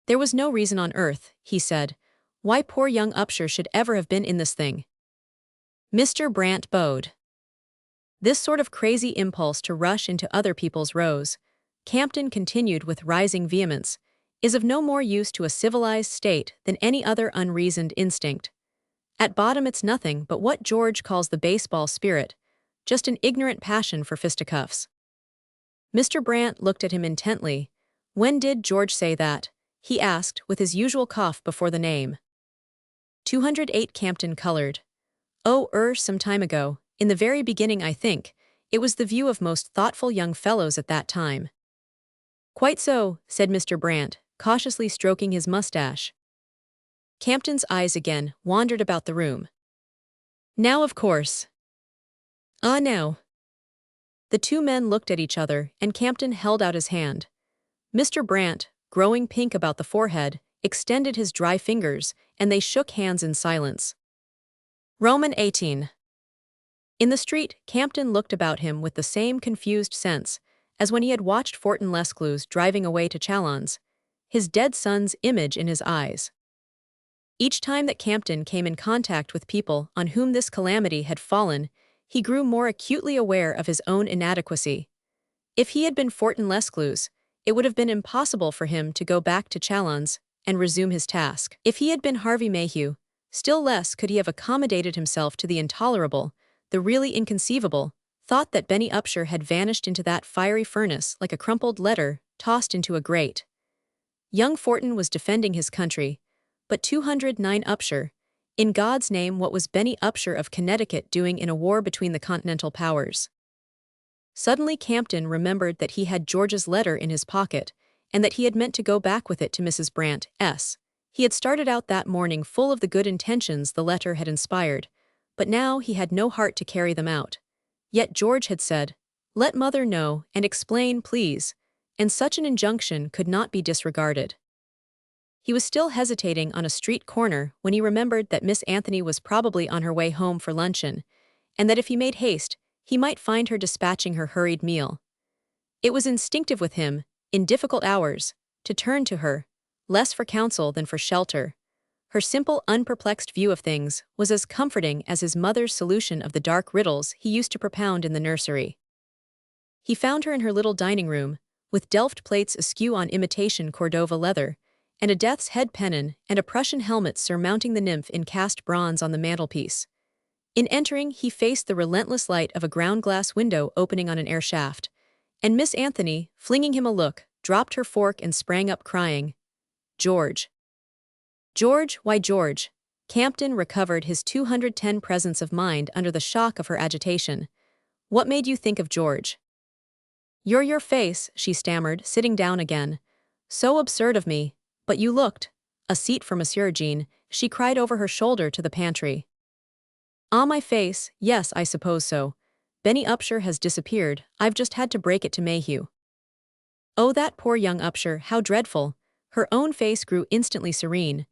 "There was no reason on earth," he said, "why poor young Upshur should ever have been in this thing." Mr. Brant bowed. This sort of crazy impulse to rush into other people's rows, Campton continued with rising vehemence, is of no more use to a civilized state than any other unreasoned instinct. At bottom it's nothing but what George calls the baseball spirit, just an ignorant passion for fisticuffs. Mr. Brant looked at him intently. "When did George say that?" he asked, with his usual cough before the name. 208 Campton colored. "Oh, some time ago, in the very beginning I think. It was the view of most thoughtful young fellows at that time." "Quite so," said Mr. Brant, cautiously stroking his mustache. Campton's eyes again wandered about the room. "Now of course." "Ah, now." The two men looked at each other, and Campton held out his hand. Mr. Brant, growing pink about the forehead, extended his dry fingers, and they shook hands in silence. Roman 18. In the street, Campton looked about him with the same confused sense as when he had watched Wharton Lescluze driving away to Chalons, his dead son's image in his eyes. Each time that Campton came in contact with people on whom this calamity had fallen, he grew more acutely aware of his own inadequacy. If he had been Wharton Lescluze, it would have been impossible for him to go back to Chalons and resume his task. If he had been Harvey Mayhew, still less could he have accommodated himself to the intolerable, the really inconceivable, thought that Benny Upshur had vanished into that fiery furnace like a crumpled letter tossed into a grate. Young Wharton was defending his country, but 209 Upshur, in God's name, what was Benny Upshur of Connecticut doing in a war between the continental powers? Suddenly Campton remembered that he had George's letter in his pocket, and that he had meant to go back with it to Mrs. Brant's. He had started out that morning full of the good intentions the letter had inspired, but now he had no heart to carry them out. Yet George had said, "Let mother know and explain, please," and such an injunction could not be disregarded. He was still hesitating on a street corner when he remembered that Miss Anthony was probably on her way home for luncheon, and that if he made haste, he might find her dispatching her hurried meal. It was instinctive with him, in difficult hours, to turn to her, less for counsel than for shelter. Her simple, unperplexed view of things was as comforting as his mother's solution of the dark riddles he used to propound in the nursery. He found her in her little dining room, with Delft plates askew on imitation Cordova leather, and a death's head pennon and a Prussian helmet surmounting the nymph in cast bronze on the mantelpiece. In entering, he faced the relentless light of a ground-glass window opening on an air shaft, and Miss Anthony, flinging him a look, dropped her fork and sprang up crying, "George." "George, why George?" Campton recovered his 210 presence of mind under the shock of her agitation. "What made you think of George?" "Your face," she stammered, sitting down again. So absurd of me. But you looked. A seat for Monsieur Jean, she cried over her shoulder to the pantry. Ah, my face, yes, I suppose so. Benny Upshur has disappeared, I've just had to break it to Mayhew. Oh, that poor young Upshur, how dreadful. Her own face grew instantly serene.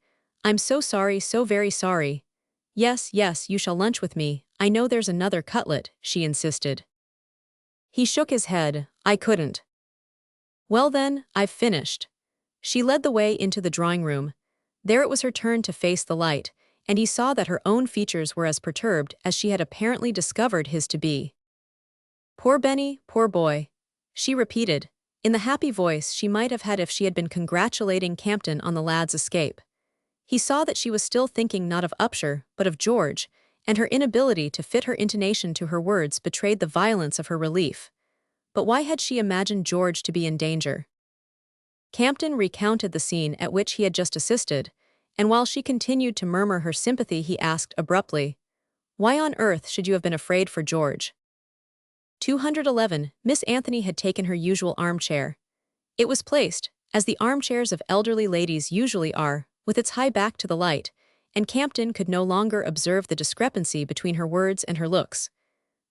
I'm so sorry, so very sorry. Yes, yes, you shall lunch with me, I know there's another cutlet, she insisted. He shook his head, I couldn't. Well then, I've finished. She led the way into the drawing room. There it was her turn to face the light, and he saw that her own features were as perturbed as she had apparently discovered his to be. Poor Benny, poor boy, she repeated, in the happy voice she might have had if she had been congratulating Campton on the lad's escape. He saw that she was still thinking not of Upshur, but of George, and her inability to fit her intonation to her words betrayed the violence of her relief. But why had she imagined George to be in danger? Campton recounted the scene at which he had just assisted, and while she continued to murmur her sympathy he asked abruptly, "Why on earth should you have been afraid for George?" 211. Miss Anthony had taken her usual armchair. It was placed, as the armchairs of elderly ladies usually are, with its high back to the light, and Campton could no longer observe the discrepancy between her words and her looks.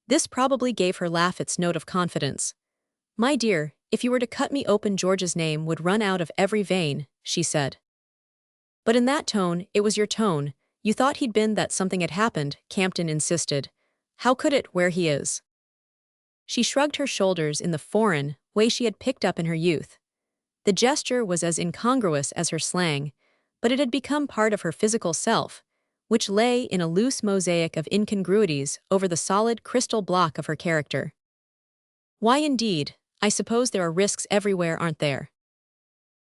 This probably gave her laugh its note of confidence. "My dear, if you were to cut me open George's name would run out of every vein," she said. But in that tone, it was your tone, you thought he'd been that something had happened, Campton insisted. How could it, where he is? She shrugged her shoulders in the foreign way she had picked up in her youth. The gesture was as incongruous as her slang, but it had become part of her physical self, which lay in a loose mosaic of incongruities over the solid crystal block of her character. Why indeed, I suppose there are risks everywhere, aren't there?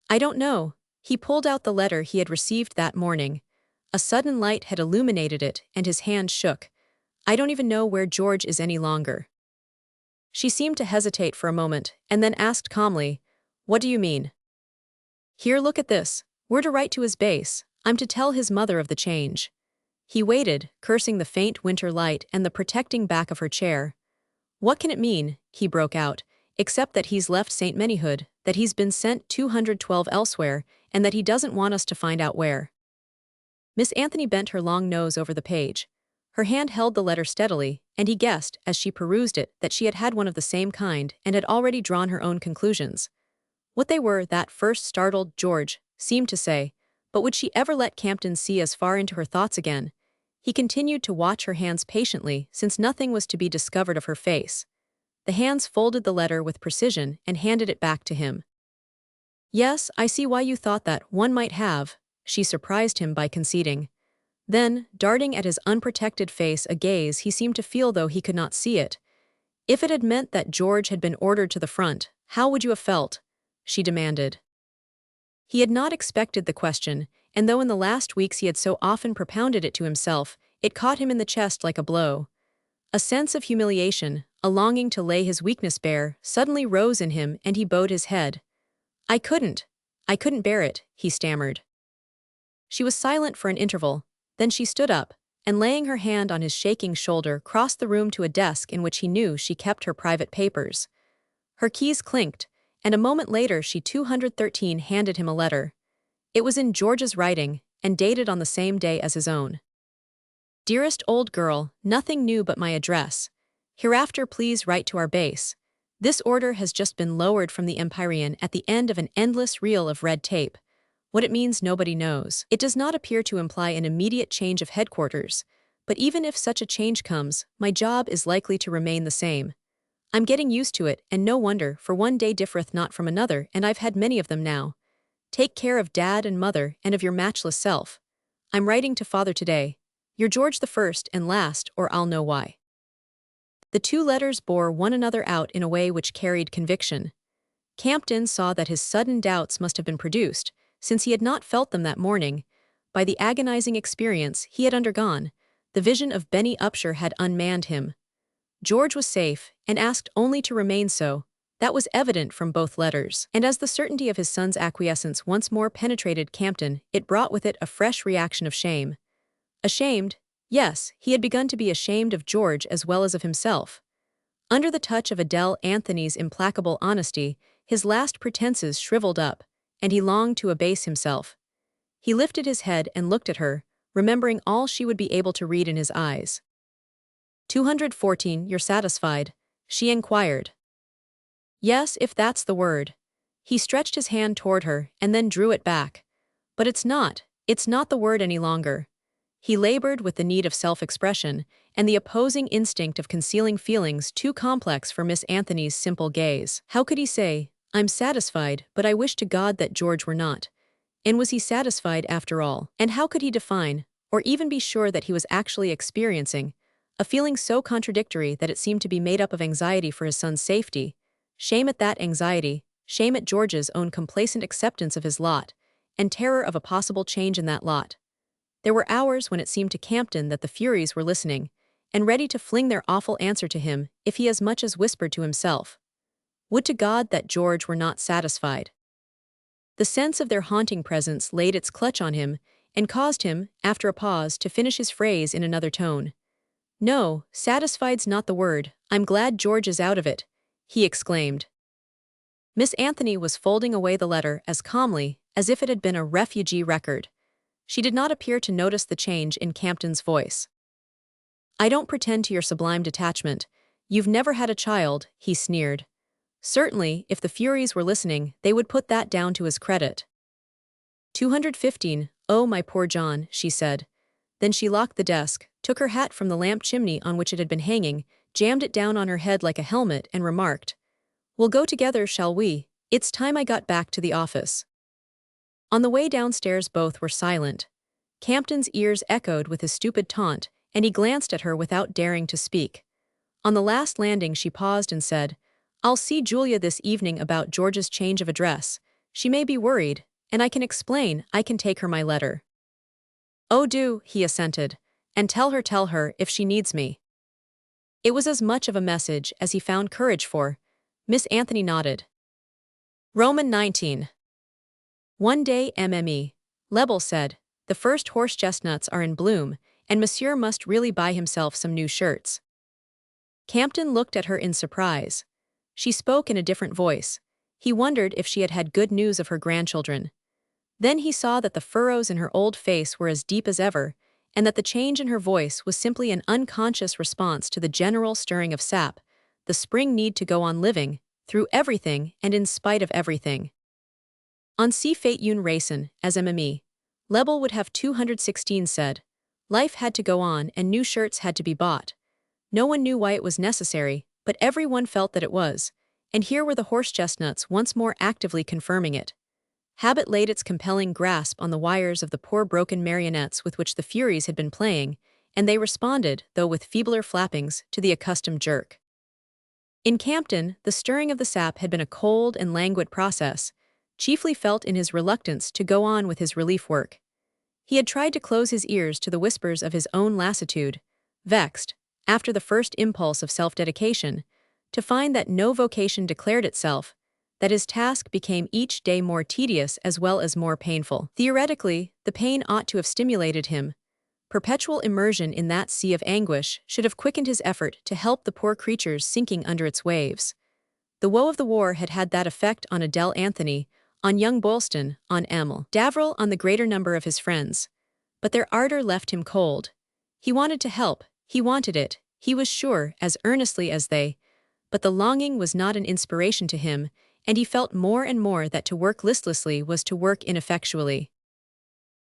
I don't know. He pulled out the letter he had received that morning. A sudden light had illuminated it, and his hand shook. I don't even know where George is any longer. She seemed to hesitate for a moment, and then asked calmly, "What do you mean?" "Here, look at this. We're to write to his base. I'm to tell his mother of the change." He waited, cursing the faint winter light and the protecting back of her chair. "What can it mean?" he broke out, "except that he's left St. Manyhood, that he's been sent 212 elsewhere, and that he doesn't want us to find out where." Miss Anthony bent her long nose over the page. Her hand held the letter steadily, and he guessed, as she perused it, that she had had one of the same kind and had already drawn her own conclusions. What they were, that first startled George seemed to say, but would she ever let Campton see as far into her thoughts again? He continued to watch her hands patiently, since nothing was to be discovered of her face. The hands folded the letter with precision and handed it back to him. "Yes, I see why you thought that one might have," she surprised him by conceding. Then, darting at his unprotected face a gaze he seemed to feel though he could not see it. "If it had meant that George had been ordered to the front, how would you have felt?" she demanded. He had not expected the question, and though in the last weeks he had so often propounded it to himself, it caught him in the chest like a blow. A sense of humiliation, a longing to lay his weakness bare, suddenly rose in him and he bowed his head. I couldn't bear it," he stammered. She was silent for an interval. Then she stood up, and laying her hand on his shaking shoulder crossed the room to a desk in which he knew she kept her private papers. Her keys clinked, and a moment later she 213 handed him a letter. It was in George's writing, and dated on the same day as his own. "Dearest old girl, nothing new but my address. Hereafter please write to our base. This order has just been lowered from the Empyrean at the end of an endless reel of red tape. What it means nobody knows. It does not appear to imply an immediate change of headquarters, but even if such a change comes, my job is likely to remain the same. I'm getting used to it, and no wonder, for one day differeth not from another, and I've had many of them now. Take care of Dad and Mother and of your matchless self. I'm writing to Father today. You're George the first and last, or I'll know why." The two letters bore one another out in a way which carried conviction. Campton saw that his sudden doubts must have been produced, since he had not felt them that morning, by the agonizing experience he had undergone. The vision of Benny Upshur had unmanned him. George was safe, and asked only to remain so. That was evident from both letters, and as the certainty of his son's acquiescence once more penetrated Campton, it brought with it a fresh reaction of shame. Ashamed? Yes, he had begun to be ashamed of George as well as of himself. Under the touch of Adele Anthony's implacable honesty, his last pretenses shriveled up, and he longed to abase himself. He lifted his head and looked at her, remembering all she would be able to read in his eyes. 214, you're satisfied? She inquired. Yes, if that's the word. He stretched his hand toward her and then drew it back. But it's not the word any longer. He labored with the need of self-expression and the opposing instinct of concealing feelings too complex for Miss Anthony's simple gaze. How could he say, I'm satisfied, but I wish to God that George were not? And was he satisfied after all? And how could he define, or even be sure that he was actually experiencing, a feeling so contradictory that it seemed to be made up of anxiety for his son's safety, shame at that anxiety, shame at George's own complacent acceptance of his lot, and terror of a possible change in that lot? There were hours when it seemed to Campton that the Furies were listening, and ready to fling their awful answer to him if he as much as whispered to himself, would to God that George were not satisfied. The sense of their haunting presence laid its clutch on him and caused him, after a pause, to finish his phrase in another tone. No, satisfied's not the word. I'm glad George is out of it, he exclaimed. Miss Anthony was folding away the letter as calmly as if it had been a refugee record. She did not appear to notice the change in Campton's voice. I don't pretend to your sublime detachment. You've never had a child, he sneered. Certainly, if the Furies were listening, they would put that down to his credit. 215, oh my poor John, she said. Then she locked the desk, took her hat from the lamp chimney on which it had been hanging, jammed it down on her head like a helmet, and remarked, We'll go together, shall we? It's time I got back to the office. On the way downstairs both were silent. Campton's ears echoed with his stupid taunt, and he glanced at her without daring to speak. On the last landing she paused and said, I'll see Julia this evening about George's change of address. She may be worried, and I can explain, I can take her my letter. Oh do, he assented, and tell her if she needs me. It was as much of a message as he found courage for. Miss Anthony nodded. Roman 19. One day MME. Lebel said, the first horse chestnuts are in bloom, and Monsieur must really buy himself some new shirts. Campton looked at her in surprise. She spoke in a different voice. He wondered if she had had good news of her grandchildren. Then he saw that the furrows in her old face were as deep as ever, and that the change in her voice was simply an unconscious response to the general stirring of sap, the spring need to go on living, through everything and in spite of everything. On si fait une raison, as MME. Lebel would have 216 said. Life had to go on and new shirts had to be bought. No one knew why it was necessary, but everyone felt that it was, and here were the horse chestnuts once more actively confirming it. Habit laid its compelling grasp on the wires of the poor broken marionettes with which the Furies had been playing, and they responded, though with feebler flappings, to the accustomed jerk. In Campton, the stirring of the sap had been a cold and languid process, chiefly felt in his reluctance to go on with his relief work. He had tried to close his ears to the whispers of his own lassitude, vexed, after the first impulse of self-dedication, to find that no vocation declared itself, that his task became each day more tedious as well as more painful. Theoretically, the pain ought to have stimulated him. Perpetual immersion in that sea of anguish should have quickened his effort to help the poor creatures sinking under its waves. The woe of the war had had that effect on Adele Anthony, on young Boylston, on Emil Daverill, on the greater number of his friends. But their ardor left him cold. He wanted to help, he wanted it, he was sure, as earnestly as they, but the longing was not an inspiration to him, and he felt more and more that to work listlessly was to work ineffectually.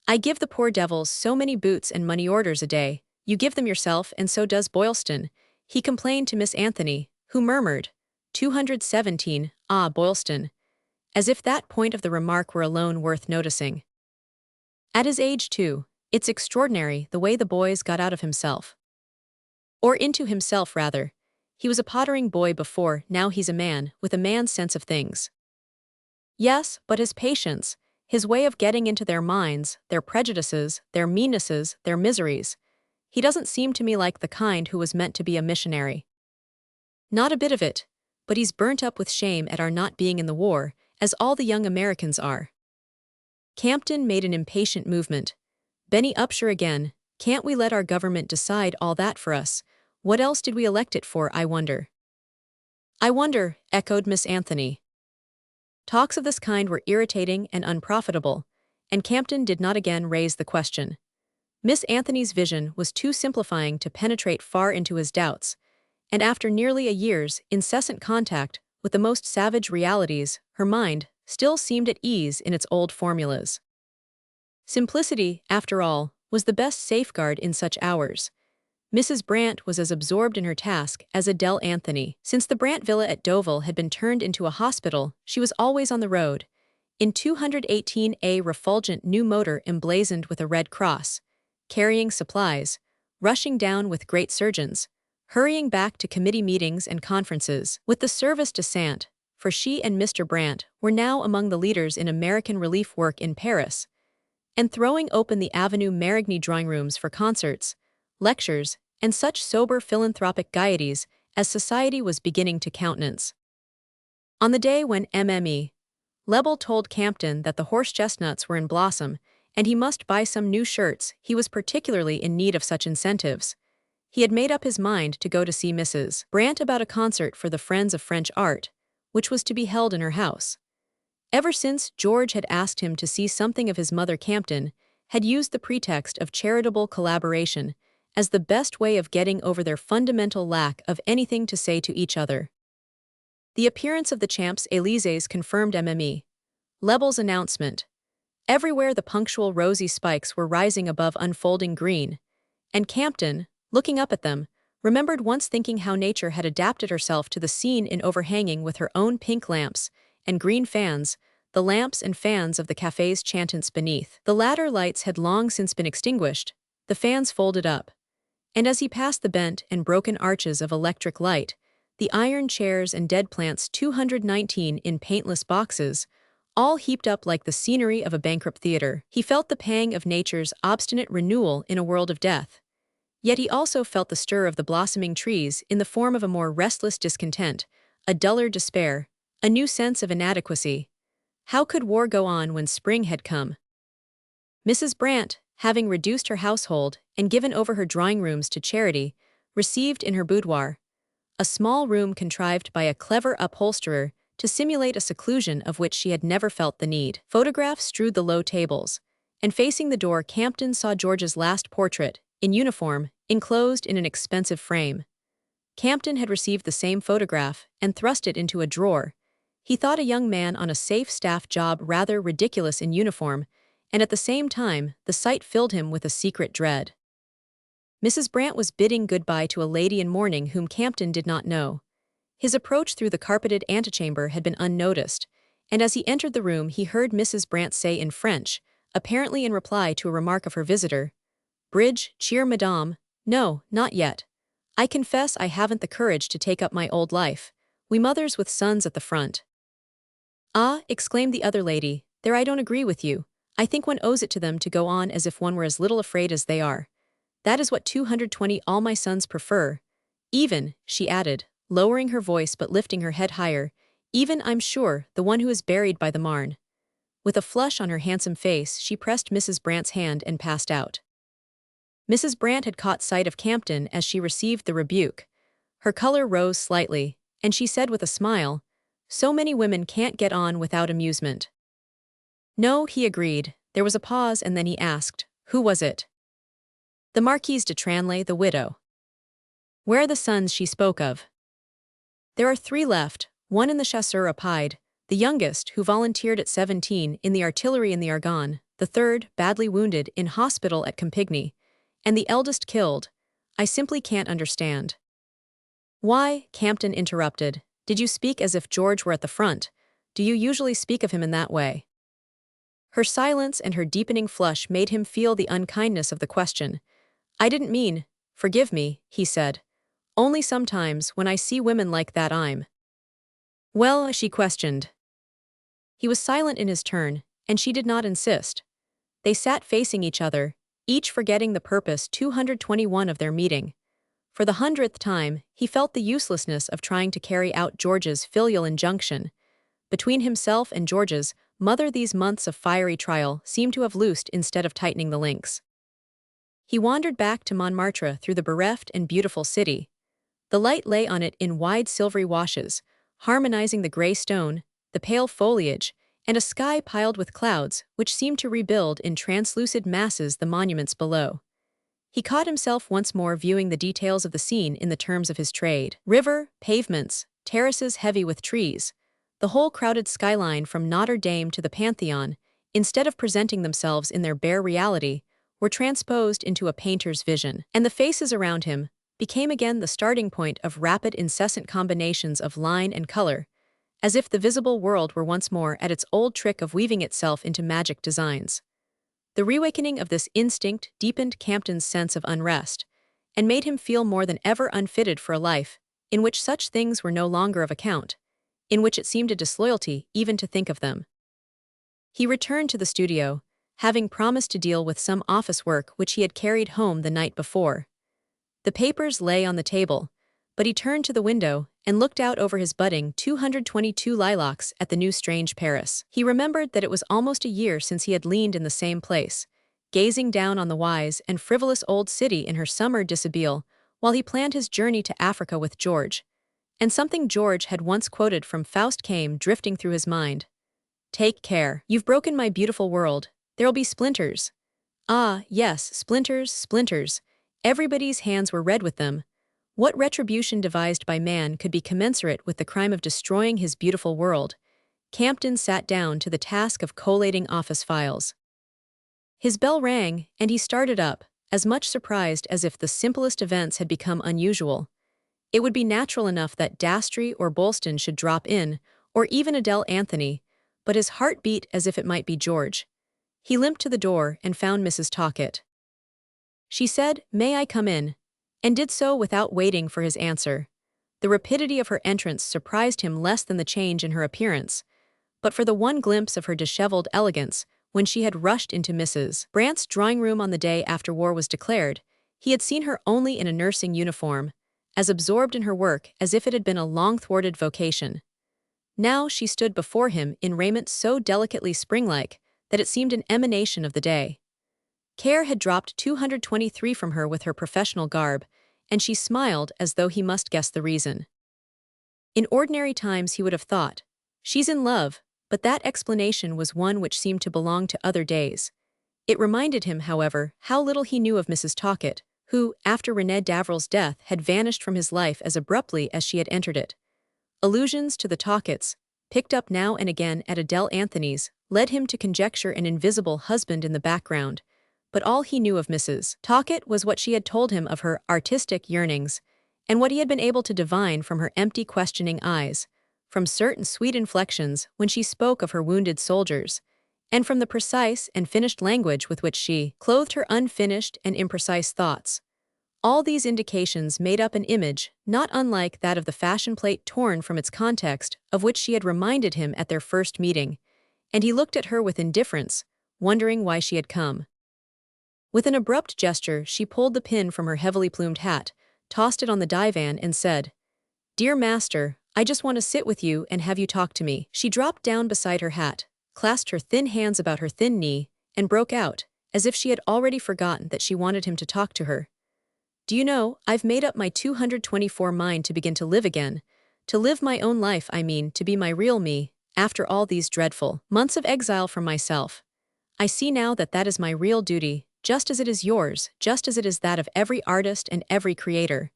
I give the poor devils so many boots and money orders a day, you give them yourself and so does Boylston, he complained to Miss Anthony, who murmured, 217, ah Boylston, as if that point of the remark were alone worth noticing. At his age too, it's extraordinary the way the boy's got out of himself. Or into himself rather. He was a pottering boy before, now he's a man, with a man's sense of things. Yes, but his patience, his way of getting into their minds, their prejudices, their meannesses, their miseries. He doesn't seem to me like the kind who was meant to be a missionary. Not a bit of it, but he's burnt up with shame at our not being in the war, as all the young Americans are. Campton made an impatient movement. Benny Upshur again, can't we let our government decide all that for us? What else did we elect it for, I wonder? I wonder, echoed Miss Anthony. Talks of this kind were irritating and unprofitable, and Campton did not again raise the question. Miss Anthony's vision was too simplifying to penetrate far into his doubts, and after nearly a year's incessant contact with the most savage realities, her mind still seemed at ease in its old formulas. Simplicity, after all, was the best safeguard in such hours. Mrs. Brant was as absorbed in her task as Adele Anthony. Since the Brant villa at Deauville had been turned into a hospital, she was always on the road, in 218A refulgent new motor emblazoned with a red cross, carrying supplies, rushing down with great surgeons, hurrying back to committee meetings and conferences, with the service descent, for she and Mr. Brant were now among the leaders in American relief work in Paris, and throwing open the Avenue Marigny drawing rooms for concerts, lectures, and such sober philanthropic gaieties as society was beginning to countenance. On the day when MME. Lebel told Campton that the horse chestnuts were in blossom and he must buy some new shirts, he was particularly in need of such incentives. He had made up his mind to go to see Mrs. Brant about a concert for the Friends of French Art, which was to be held in her house. Ever since George had asked him to see something of his mother, Campton had used the pretext of charitable collaboration as the best way of getting over their fundamental lack of anything to say to each other. The appearance of the Champs-Élysées confirmed MME. Lebel's announcement. Everywhere the punctual rosy spikes were rising above unfolding green, and Campton, looking up at them, remembered once thinking how nature had adapted herself to the scene in overhanging with her own pink lamps and green fans, the lamps and fans of the café's chantants beneath. The latter lights had long since been extinguished, the fans folded up. And as he passed the bent and broken arches of electric light, the iron chairs and dead plants 219 in paintless boxes, all heaped up like the scenery of a bankrupt theater, he felt the pang of nature's obstinate renewal in a world of death. Yet he also felt the stir of the blossoming trees in the form of a more restless discontent, a duller despair, a new sense of inadequacy. How could war go on when spring had come? Mrs. Brant, having reduced her household and given over her drawing rooms to charity, received in her boudoir, a small room contrived by a clever upholsterer to simulate a seclusion of which she had never felt the need. Photographs strewed the low tables, and facing the door Campton saw George's last portrait, in uniform, enclosed in an expensive frame. Campton had received the same photograph and thrust it into a drawer. He thought a young man on a safe staff job rather ridiculous in uniform, and at the same time the sight filled him with a secret dread. Mrs. Brant was bidding goodbye to a lady in mourning whom Campton did not know. His approach through the carpeted antechamber had been unnoticed, and as he entered the room he heard Mrs. Brant say in French, apparently in reply to a remark of her visitor, "Bridge, cheer, madame. No, not yet. I confess I haven't the courage to take up my old life. We mothers with sons at the front." "Ah," exclaimed the other lady, "there I don't agree with you. I think one owes it to them to go on as if one were as little afraid as they are. That is what 220 all my sons prefer. Even," she added, lowering her voice but lifting her head higher, "even, I'm sure, the one who is buried by the Marne." With a flush on her handsome face, she pressed Mrs. Brant's hand and passed out. Mrs. Brant had caught sight of Campton as she received the rebuke. Her color rose slightly, and she said with a smile, "So many women can't get on without amusement." "No," he agreed. There was a pause and then he asked, "Who was it?" "The Marquise de Tranlay, the widow." "Where are the sons she spoke of?" "There are 3 left, one in the chasseurs à pied, the youngest, who volunteered at 17 in the artillery in the Argonne, the third, badly wounded, in hospital at Compiègne, and the eldest killed. I simply can't understand." "Why," Campton interrupted, "did you speak as if George were at the front? Do you usually speak of him in that way?" Her silence and her deepening flush made him feel the unkindness of the question. "I didn't mean, forgive me," he said. "Only sometimes, when I see women like that I'm—" "Well," she questioned. He was silent in his turn, and she did not insist. They sat facing each other, each forgetting the purpose 221 of their meeting. For the 100th time, he felt the uselessness of trying to carry out George's filial injunction. Between himself and George's mother, these months of fiery trial seemed to have loosed instead of tightening the links. He wandered back to Montmartre through the bereft and beautiful city. The light lay on it in wide silvery washes, harmonizing the gray stone, the pale foliage, and a sky piled with clouds which seemed to rebuild in translucid masses the monuments below. He caught himself once more viewing the details of the scene in the terms of his trade. River, pavements, terraces heavy with trees, the whole crowded skyline from Notre Dame to the Pantheon, instead of presenting themselves in their bare reality, were transposed into a painter's vision. And the faces around him became again the starting point of rapid, incessant combinations of line and color, as if the visible world were once more at its old trick of weaving itself into magic designs. The reawakening of this instinct deepened Campton's sense of unrest, and made him feel more than ever unfitted for a life in which such things were no longer of account, in which it seemed a disloyalty even to think of them. He returned to the studio, having promised to deal with some office work which he had carried home the night before. The papers lay on the table, but he turned to the window and looked out over his budding 222 lilacs at the new strange Paris. He remembered that it was almost a year since he had leaned in the same place, gazing down on the wise and frivolous old city in her summer dishabille, while he planned his journey to Africa with George. And something George had once quoted from Faust came drifting through his mind. "Take care. You've broken my beautiful world. There'll be splinters." Ah, yes, splinters, splinters. Everybody's hands were red with them. What retribution devised by man could be commensurate with the crime of destroying his beautiful world? Campton sat down to the task of collating office files. His bell rang, and he started up, as much surprised as if the simplest events had become unusual. It would be natural enough that Dastry or Bolston should drop in, or even Adele Anthony, but his heart beat as if it might be George. He limped to the door and found Mrs. Talcott. She said, "May I come in?" and did so without waiting for his answer. The rapidity of her entrance surprised him less than the change in her appearance, but for the one glimpse of her disheveled elegance when she had rushed into Mrs. Brandt's drawing-room on the day after war was declared, he had seen her only in a nursing uniform, as absorbed in her work as if it had been a long-thwarted vocation. Now she stood before him in raiment so delicately spring-like that it seemed an emanation of the day. Care had dropped 223 from her with her professional garb, and she smiled as though he must guess the reason. In ordinary times he would have thought, "She's in love," but that explanation was one which seemed to belong to other days. It reminded him, however, how little he knew of Mrs. Talcott, who, after René Davrill's death, had vanished from his life as abruptly as she had entered it. Allusions to the Talcotts, picked up now and again at Adele Anthony's, led him to conjecture an invisible husband in the background, but all he knew of Mrs. Talcott was what she had told him of her artistic yearnings, and what he had been able to divine from her empty questioning eyes, from certain sweet inflections when she spoke of her wounded soldiers, and from the precise and finished language with which she clothed her unfinished and imprecise thoughts. All these indications made up an image not unlike that of the fashion plate torn from its context of which she had reminded him at their first meeting, and he looked at her with indifference, wondering why she had come. With an abrupt gesture, she pulled the pin from her heavily plumed hat, tossed it on the divan, and said, "Dear master, I just want to sit with you and have you talk to me." She dropped down beside her hat, clasped her thin hands about her thin knee, and broke out, as if she had already forgotten that she wanted him to talk to her. "Do you know, I've made up my 224 mind to begin to live again. To live my own life, I mean, to be my real me, after all these dreadful months of exile from myself. I see now that that is my real duty, just as it is yours, just as it is that of every artist and every creator.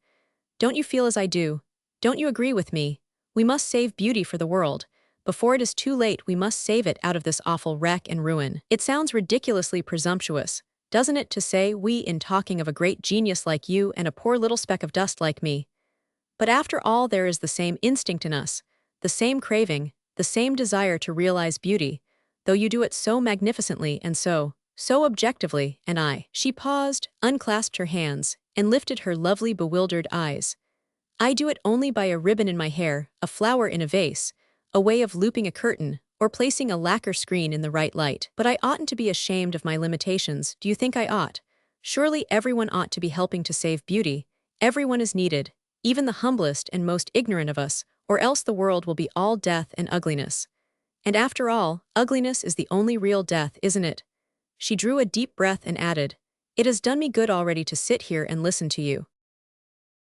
Don't you feel as I do? Don't you agree with me? We must save beauty for the world. Before it is too late, we must save it out of this awful wreck and ruin." It sounds ridiculously presumptuous, doesn't it, to say we in talking of a great genius like you and a poor little speck of dust like me? But after all, there is the same instinct in us, the same craving, the same desire to realize beauty, though you do it so magnificently and so objectively, and I. She paused, unclasped her hands, and lifted her lovely bewildered eyes. "I do it only by a ribbon in my hair, a flower in a vase, a way of looping a curtain, or placing a lacquer screen in the right light. But I oughtn't to be ashamed of my limitations, do you think I ought? Surely everyone ought to be helping to save beauty. Everyone is needed, even the humblest and most ignorant of us, or else the world will be all death and ugliness. And after all, ugliness is the only real death, isn't it?" She drew a deep breath and added, "It has done me good already to sit here and listen to you."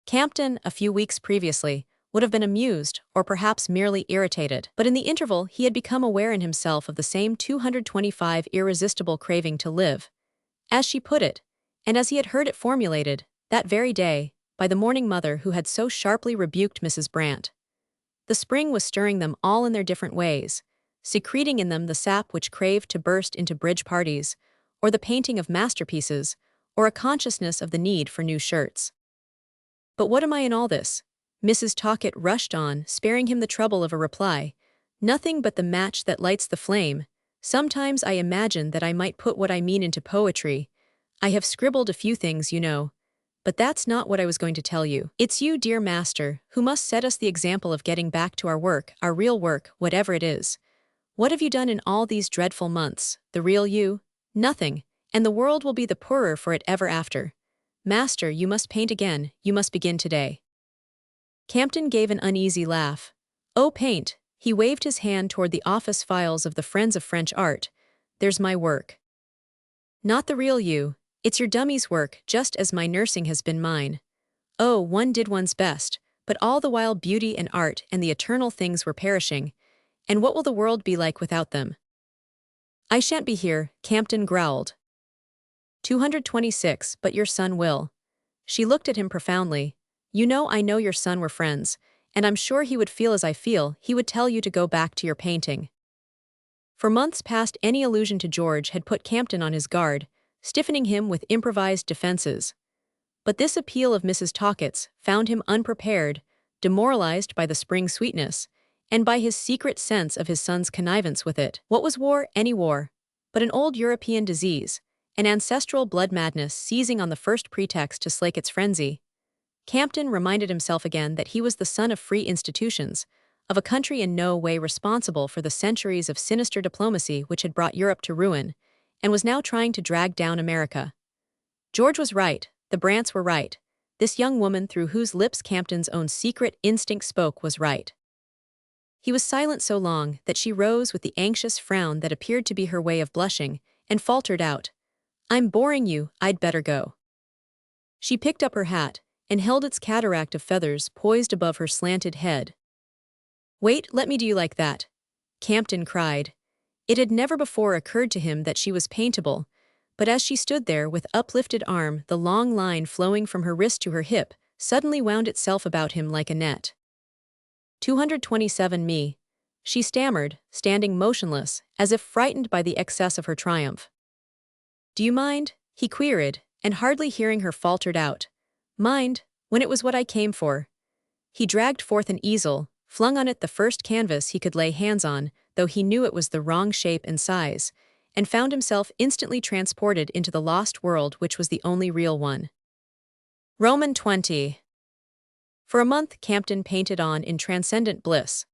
Campton, a few weeks previously, would have been amused, or perhaps merely irritated. But in the interval he had become aware in himself of the same 225 irresistible craving to live, as she put it, and as he had heard it formulated, that very day, by the mourning mother who had so sharply rebuked Mrs. Brant. The spring was stirring them all in their different ways, secreting in them the sap which craved to burst into bridge parties, or the painting of masterpieces, or a consciousness of the need for new shirts. But what am I in all this? Mrs. Talcott rushed on, sparing him the trouble of a reply. Nothing but the match that lights the flame. Sometimes I imagine that I might put what I mean into poetry. I have scribbled a few things, you know. But that's not what I was going to tell you. It's you, dear master, who must set us the example of getting back to our work, our real work, whatever it is. What have you done in all these dreadful months? The real you? Nothing, and the world will be the poorer for it ever after. Master, you must paint again, you must begin today. Campton gave an uneasy laugh. Oh, paint. He waved his hand toward the office files of the Friends of French Art. There's my work. Not the real you. It's your dummy's work, just as my nursing has been mine. Oh, one did one's best, but all the while beauty and art and the eternal things were perishing. And what will the world be like without them? I shan't be here, Campton growled. 226, but your son will. She looked at him profoundly. You know, I know your son were friends, and I'm sure he would feel as I feel. He would tell you to go back to your painting. For months past, any allusion to George had put Campton on his guard, stiffening him with improvised defenses. But this appeal of Mrs. Talcott's found him unprepared, demoralized by the spring sweetness, and by his secret sense of his son's connivance with it. What was war, any war, but an old European disease, an ancestral blood madness seizing on the first pretext to slake its frenzy? Campton reminded himself again that he was the son of free institutions, of a country in no way responsible for the centuries of sinister diplomacy which had brought Europe to ruin, and was now trying to drag down America. George was right, the Brants were right. This young woman through whose lips Campton's own secret instinct spoke was right. He was silent so long that she rose with the anxious frown that appeared to be her way of blushing, and faltered out, I'm boring you, I'd better go. She picked up her hat, and held its cataract of feathers poised above her slanted head. Wait, let me do you like that, Campton cried. It had never before occurred to him that she was paintable, but as she stood there with uplifted arm, the long line flowing from her wrist to her hip suddenly wound itself about him like a net. 227 me, she stammered, standing motionless, as if frightened by the excess of her triumph. Do you mind? He queried, and hardly hearing her faltered out. Mind, when it was what I came for. He dragged forth an easel, flung on it the first canvas he could lay hands on, though he knew it was the wrong shape and size, and found himself instantly transported into the lost world which was the only real one. Roman 20. For a month Campton painted on in transcendent bliss.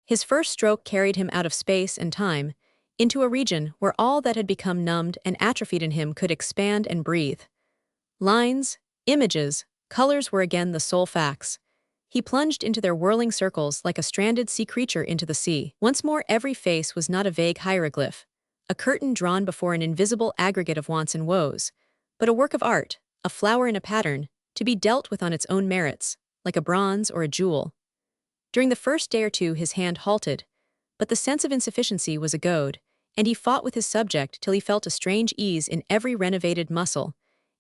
His first stroke carried him out of space and time, into a region where all that had become numbed and atrophied in him could expand and breathe. Lines, images, colors were again the sole facts. He plunged into their whirling circles like a stranded sea creature into the sea. Once more every face was not a vague hieroglyph, a curtain drawn before an invisible aggregate of wants and woes, but a work of art, a flower in a pattern, to be dealt with on its own merits, like a bronze or a jewel. During the first day or two his hand halted, but the sense of insufficiency was a goad, and he fought with his subject till he felt a strange ease in every renovated muscle,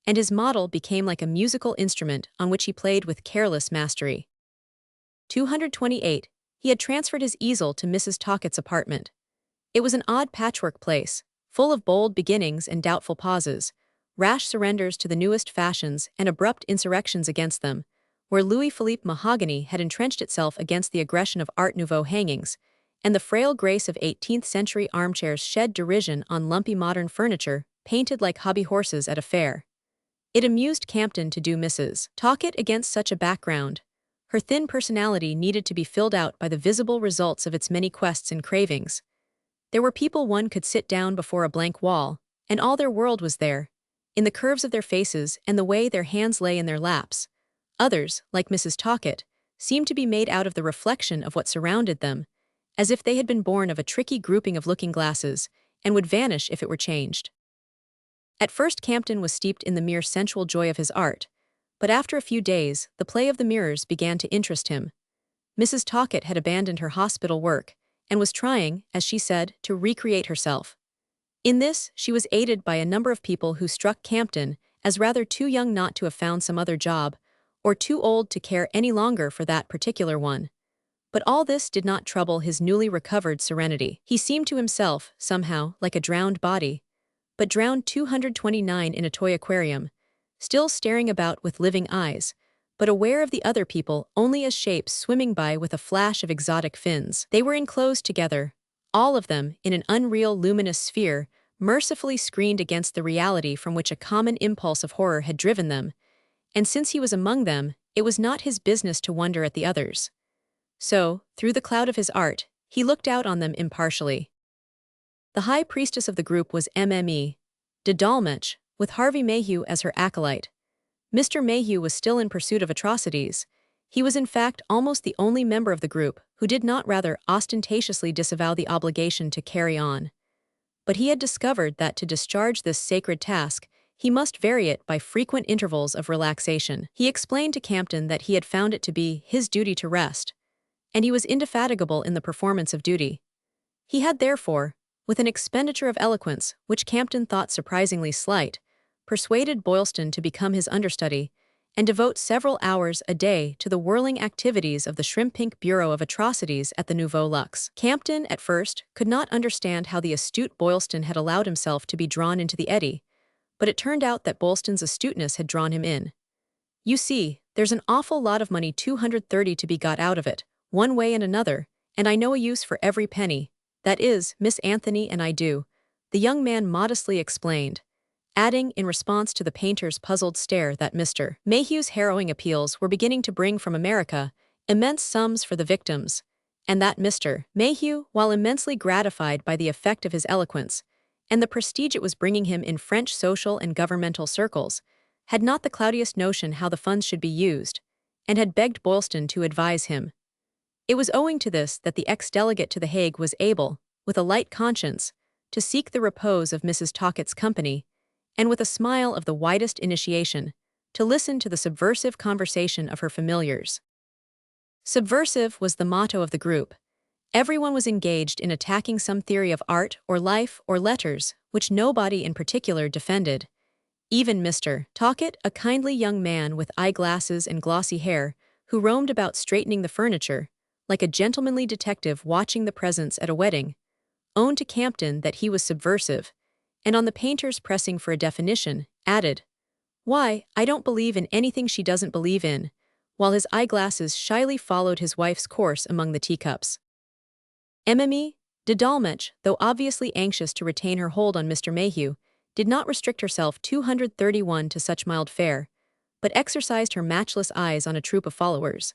and his model became like a musical instrument on which he played with careless mastery. 228. He had transferred his easel to Mrs. Talcott's apartment. It was an odd patchwork place, full of bold beginnings and doubtful pauses, rash surrenders to the newest fashions and abrupt insurrections against them, where Louis-Philippe mahogany had entrenched itself against the aggression of Art Nouveau hangings, and the frail grace of 18th-century armchairs shed derision on lumpy modern furniture, painted like hobby horses at a fair. It amused Campton to do Mrs. Talcott against such a background. Her thin personality needed to be filled out by the visible results of its many quests and cravings. There were people one could sit down before a blank wall, and all their world was there, in the curves of their faces and the way their hands lay in their laps. Others, like Mrs. Talcott, seemed to be made out of the reflection of what surrounded them, as if they had been born of a tricky grouping of looking-glasses, and would vanish if it were changed. At first Campton was steeped in the mere sensual joy of his art, But after a few days, the play of the mirrors began to interest him. Mrs. Talcott had abandoned her hospital work and was trying, as she said, to recreate herself. In this, she was aided by a number of people who struck Campton as rather too young not to have found some other job, or too old to care any longer for that particular one. But all this did not trouble his newly recovered serenity. He seemed to himself, somehow, like a drowned body, but drowned 229 in a toy aquarium, still staring about with living eyes, but aware of the other people only as shapes swimming by with a flash of exotic fins. They were enclosed together, all of them in an unreal luminous sphere, mercifully screened against the reality from which a common impulse of horror had driven them, and since he was among them, it was not his business to wonder at the others. So, through the cloud of his art, he looked out on them impartially. The high priestess of the group was Mme. de Dolmetsch, with Harvey Mayhew as her acolyte. Mr. Mayhew was still in pursuit of atrocities. He was in fact almost the only member of the group who did not rather ostentatiously disavow the obligation to carry on. But he had discovered that to discharge this sacred task, he must vary it by frequent intervals of relaxation. He explained to Campton that he had found it to be his duty to rest, and he was indefatigable in the performance of duty. He had therefore, with an expenditure of eloquence which Campton thought surprisingly slight, persuaded Boylston to become his understudy and devote several hours a day to the whirling activities of the Shrimp-Pink Bureau of Atrocities at the Nouveau Luxe. Campton, at first, could not understand how the astute Boylston had allowed himself to be drawn into the eddy, but it turned out that Boylston's astuteness had drawn him in. "You see, there's an awful lot of money 230 to be got out of it, one way and another, and I know a use for every penny. That is, Miss Anthony and I do," the young man modestly explained, adding in response to the painter's puzzled stare that Mr. Mayhew's harrowing appeals were beginning to bring from America immense sums for the victims, and that Mr. Mayhew, while immensely gratified by the effect of his eloquence and the prestige it was bringing him in French social and governmental circles, had not the cloudiest notion how the funds should be used, and had begged Boylston to advise him. It was owing to this that the ex-delegate to The Hague was able, with a light conscience, to seek the repose of Mrs. Talcott's company, and with a smile of the widest initiation, to listen to the subversive conversation of her familiars. Subversive was the motto of the group. Everyone was engaged in attacking some theory of art or life or letters, which nobody in particular defended. Even Mr. Talcott, a kindly young man with eyeglasses and glossy hair, who roamed about straightening the furniture, like a gentlemanly detective watching the presents at a wedding, owned to Campton that he was subversive, and on the painter's pressing for a definition, added, "Why, I don't believe in anything she doesn't believe in," while his eyeglasses shyly followed his wife's course among the teacups. Mme. de Dolmetsch, though obviously anxious to retain her hold on Mr. Mayhew, did not restrict herself 231 to such mild fare, but exercised her matchless eyes on a troop of followers.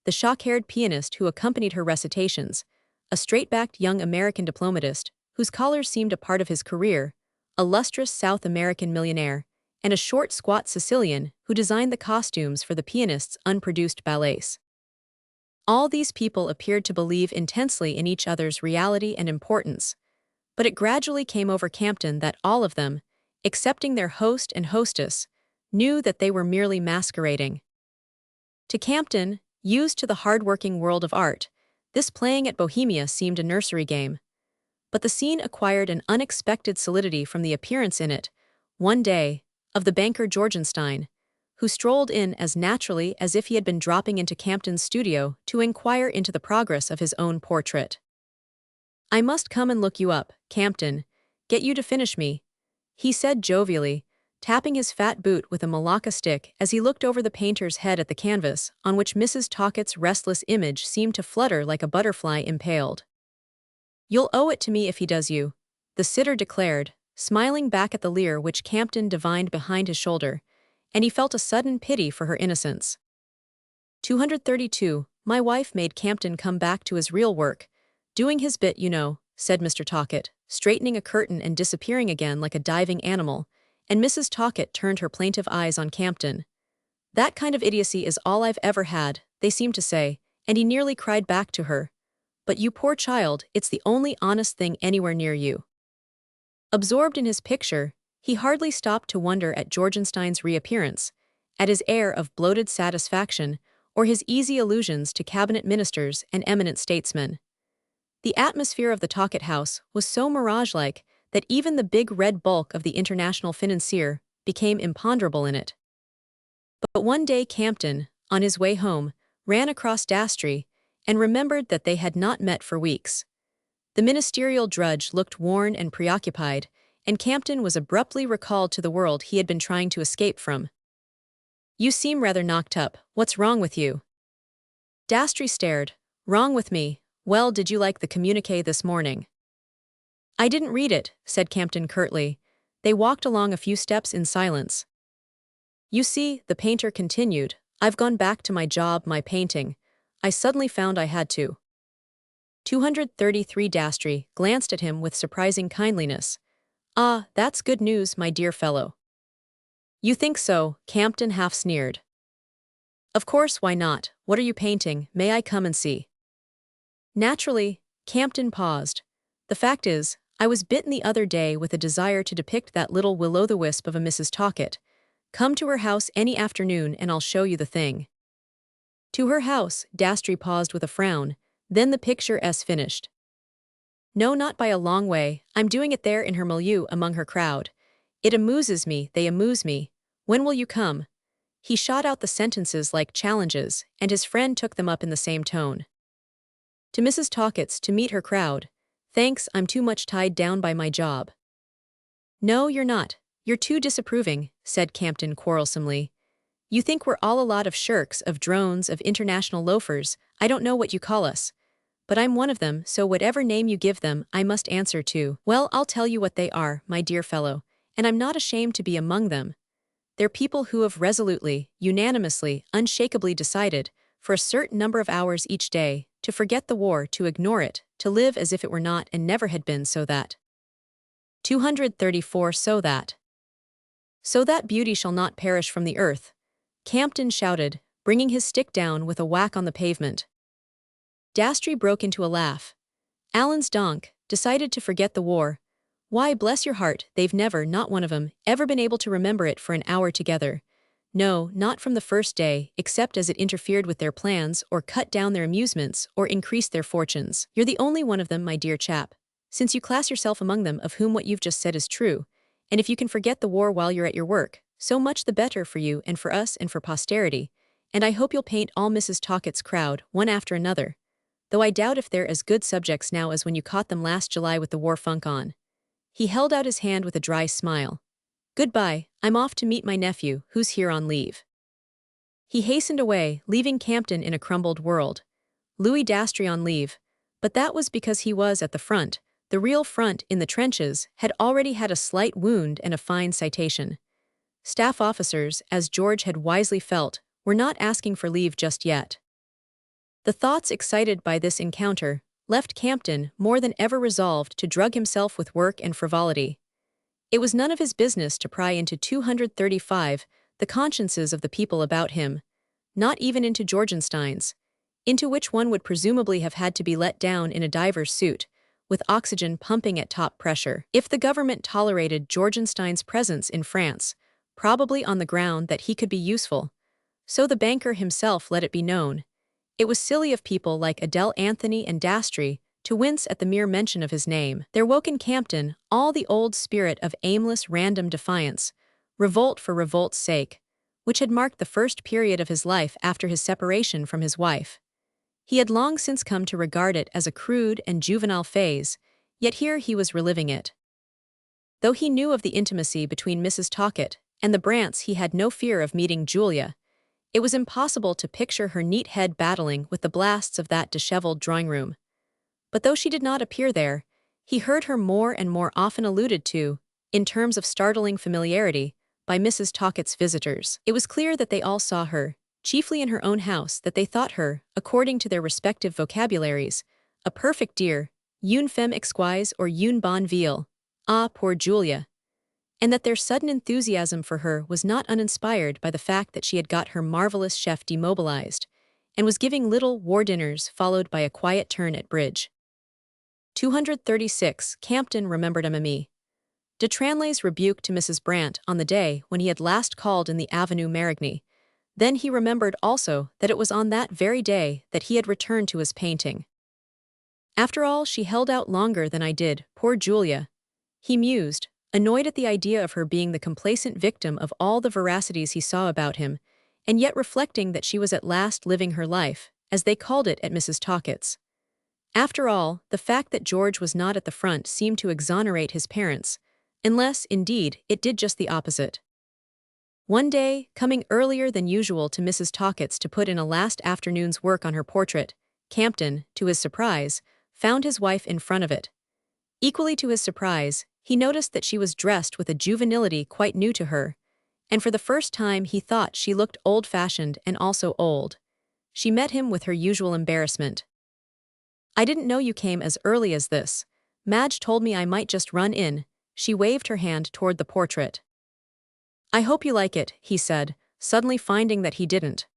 The shock-haired pianist who accompanied her recitations, a straight-backed young American diplomatist, whose collars seemed a part of his career, a lustrous South American millionaire, and a short, squat Sicilian who designed the costumes for the pianist's unproduced ballets. All these people appeared to believe intensely in each other's reality and importance, but it gradually came over Campton that all of them, excepting their host and hostess, knew that they were merely masquerading. To Campton, used to the hard-working world of art, this playing at Bohemia seemed a nursery game. But the scene acquired an unexpected solidity from the appearance in it, one day, of the banker Georgenstein, who strolled in as naturally as if he had been dropping into Campton's studio to inquire into the progress of his own portrait. "I must come and look you up, Campton, get you to finish me," he said jovially, tapping his fat boot with a malacca stick as he looked over the painter's head at the canvas, on which Mrs. Talcott's restless image seemed to flutter like a butterfly impaled. "You'll owe it to me if he does you," the sitter declared, smiling back at the leer which Campton divined behind his shoulder, and he felt a sudden pity for her innocence. 232, my wife made Campton come back to his real work, doing his bit, you know, said Mr. Talcott, straightening a curtain and disappearing again like a diving animal, and Mrs. Talcott turned her plaintive eyes on Campton. "That kind of idiocy is all I've ever had," they seemed to say, and he nearly cried back to her, "But you poor child, it's the only honest thing anywhere near you." Absorbed in his picture, he hardly stopped to wonder at Georgenstein's reappearance, at his air of bloated satisfaction or his easy allusions to cabinet ministers and eminent statesmen. The atmosphere of the Talcott house was so mirage-like that even the big red bulk of the international financier became imponderable in it. But one day Campton, on his way home, ran across Dastry and remembered that they had not met for weeks. The ministerial drudge looked worn and preoccupied, and Campton was abruptly recalled to the world he had been trying to escape from. "You seem rather knocked up. What's wrong with you?" Dastry stared. "Wrong with me? Well, did you like the communiqué this morning?" "I didn't read it," said Campton curtly. They walked along a few steps in silence. "You see," the painter continued, "I've gone back to my job, my painting. I suddenly found I had to." 233 Dastry glanced at him with surprising kindliness. "Ah, that's good news, my dear fellow." "You think so?" Campton half sneered. "Of course, why not? What are you painting? May I come and see?" "Naturally." Campton paused. "The fact is, I was bitten the other day with a desire to depict that little will-o'-the-wisp of a Mrs. Talcott. Come to her house any afternoon and I'll show you the thing." "To her house?" Dastry paused with a frown, then the picture finished. "No, not by a long way. I'm doing it there in her milieu among her crowd. It amuses me, they amuse me. When will you come?" He shot out the sentences like challenges, and his friend took them up in the same tone. "To Mrs. Talcott's, to meet her crowd. Thanks, I'm too much tied down by my job." "No, you're not. You're too disapproving," said Campton quarrelsomely. "You think we're all a lot of shirks, of drones, of international loafers, I don't know what you call us. But I'm one of them, so whatever name you give them, I must answer to. Well, I'll tell you what they are, my dear fellow, and I'm not ashamed to be among them. They're people who have resolutely, unanimously, unshakably decided, for a certain number of hours each day, to forget the war, to ignore it, to live as if it were not and never had been, so that 234 so that beauty shall not perish from the earth," Campton shouted, bringing his stick down with a whack on the pavement. Dastry broke into a laugh. "Alan's donk, decided to forget the war. Why, bless your heart, they've never, not one of 'em, ever been able to remember it for an hour together. No, not from the first day, except as it interfered with their plans, or cut down their amusements, or increased their fortunes. You're the only one of them, my dear chap, since you class yourself among them of whom what you've just said is true, and if you can forget the war while you're at your work, so much the better for you and for us and for posterity, and I hope you'll paint all Mrs. Talcott's crowd, one after another, though I doubt if they're as good subjects now as when you caught them last July with the war funk on." He held out his hand with a dry smile. "Goodbye, I'm off to meet my nephew, who's here on leave." He hastened away, leaving Campton in a crumbled world. Louis Dastry on leave, but that was because he was at the front. The real front, in the trenches, had already had a slight wound and a fine citation. Staff officers, as George had wisely felt, were not asking for leave just yet. The thoughts excited by this encounter left Campton more than ever resolved to drug himself with work and frivolity. It was none of his business to pry into 235 the consciences of the people about him, not even into Georgenstein's, into which one would presumably have had to be let down in a diver's suit, with oxygen pumping at top pressure, if the government tolerated Georgenstein's presence in France, probably on the ground that he could be useful. So the banker himself let it be known. It was silly of people like Adele Anthony and Dastry to wince at the mere mention of his name. There woke in Campton all the old spirit of aimless random defiance, revolt for revolt's sake, which had marked the first period of his life after his separation from his wife. He had long since come to regard it as a crude and juvenile phase, yet here he was reliving it. Though he knew of the intimacy between Mrs. Talcott and the Brants, he had no fear of meeting Julia. It was impossible to picture her neat head battling with the blasts of that disheveled drawing-room. But though she did not appear there, he heard her more and more often alluded to, in terms of startling familiarity, by Mrs. Talcott's visitors. It was clear that they all saw her, chiefly in her own house, that they thought her, according to their respective vocabularies, a perfect dear, une femme exquise or une bonne ville, ah, poor Julia, and that their sudden enthusiasm for her was not uninspired by the fact that she had got her marvelous chef demobilized, and was giving little war dinners followed by a quiet turn at bridge. 236 Campton remembered Mimi. De Tranlay's rebuke to Mrs. Brant on the day when he had last called in the Avenue Marigny. Then he remembered also that it was on that very day that he had returned to his painting. After all, she held out longer than I did, poor Julia. He mused, annoyed at the idea of her being the complacent victim of all the veracities he saw about him, and yet reflecting that she was at last living her life, as they called it at Mrs. Talcott's. After all, the fact that George was not at the front seemed to exonerate his parents, unless, indeed, it did just the opposite. One day, coming earlier than usual to Mrs. Talcott's to put in a last afternoon's work on her portrait, Campton, to his surprise, found his wife in front of it. Equally to his surprise, he noticed that she was dressed with a juvenility quite new to her, and for the first time he thought she looked old-fashioned and also old. She met him with her usual embarrassment. "I didn't know you came as early as this. Madge told me I might just run in." She waved her hand toward the portrait. "I hope you like it," he said, suddenly finding that he didn't.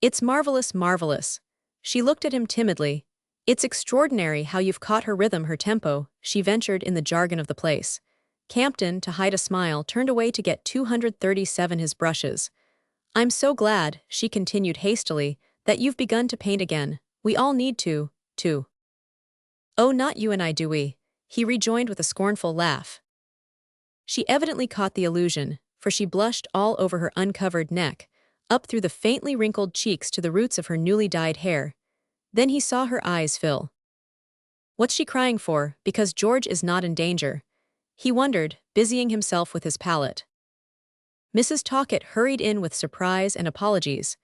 "It's marvelous, marvelous." She looked at him timidly. "It's extraordinary how you've caught her rhythm, her tempo," she ventured in the jargon of the place. Campton, to hide a smile, turned away to get 237 his brushes. "I'm so glad," she continued hastily, "that you've begun to paint again. We all need to. "Oh, not you and I, do we?" he rejoined with a scornful laugh. She evidently caught the allusion, for she blushed all over her uncovered neck, up through the faintly wrinkled cheeks to the roots of her newly dyed hair. Then he saw her eyes fill. What's she crying for? Because George is not in danger? He wondered, busying himself with his palette. Mrs. Talcott hurried in with surprise and apologies,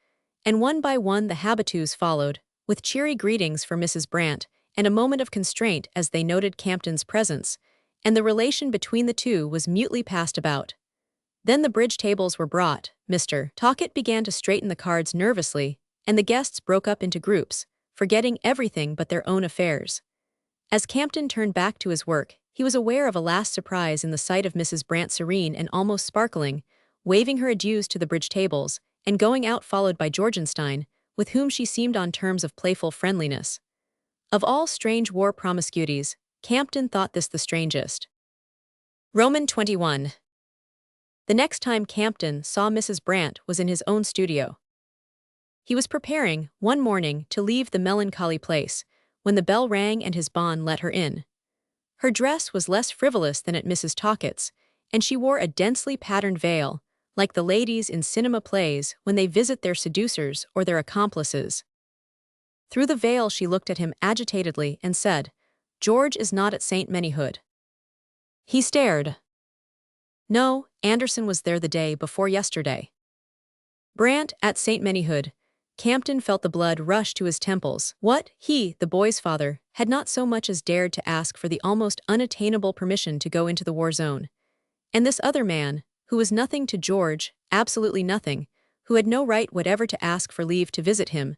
and one by one the habitués followed, with cheery greetings for Mrs. Brant, and a moment of constraint as they noted Campton's presence, and the relation between the two was mutely passed about. Then the bridge tables were brought. Mr. Talcott began to straighten the cards nervously, and the guests broke up into groups, forgetting everything but their own affairs. As Campton turned back to his work, he was aware of a last surprise in the sight of Mrs. Brant, serene and almost sparkling, waving her adieus to the bridge tables, and going out followed by Georgenstein, with whom she seemed on terms of playful friendliness. Of all strange war promiscuities, Campton thought this the strangest. Roman 21. The next time Campton saw Mrs. Brant was in his own studio. He was preparing, one morning, to leave the melancholy place, when the bell rang and his bonne let her in. Her dress was less frivolous than at Mrs. Talcott's, and she wore a densely patterned veil, like the ladies in cinema plays when they visit their seducers or their accomplices. Through the veil she looked at him agitatedly and said, "George is not at St. Manyhood." He stared. "No, Anderson was there the day before yesterday." Brant at St. Manyhood. Campton felt the blood rush to his temples. What, he, the boy's father, had not so much as dared to ask for the almost unattainable permission to go into the war zone. And this other man, who was nothing to George, absolutely nothing, who had no right whatever to ask for leave to visit him,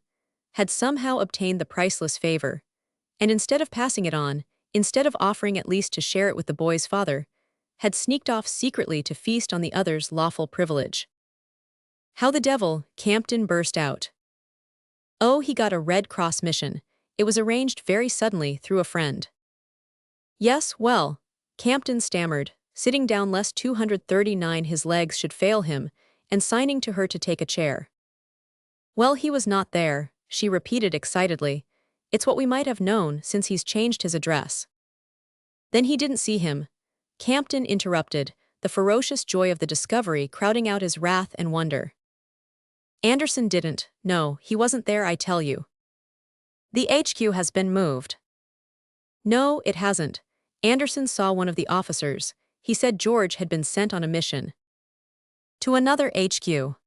had somehow obtained the priceless favor, and instead of passing it on, instead of offering at least to share it with the boy's father, had sneaked off secretly to feast on the other's lawful privilege. "How the devil?" Campton burst out. "Oh, he got a Red Cross mission. It was arranged very suddenly through a friend." "Yes, well," Campton stammered, sitting down lest 239 his legs should fail him, and signing to her to take a chair. "Well, he was not there," she repeated excitedly. "It's what we might have known since he's changed his address." "Then he didn't see him," Campton interrupted, the ferocious joy of the discovery crowding out his wrath and wonder. "Anderson didn't. No, he wasn't there, I tell you." "The HQ has been moved." "No, it hasn't. Anderson saw one of the officers. He said George had been sent on a mission." "To another HQ."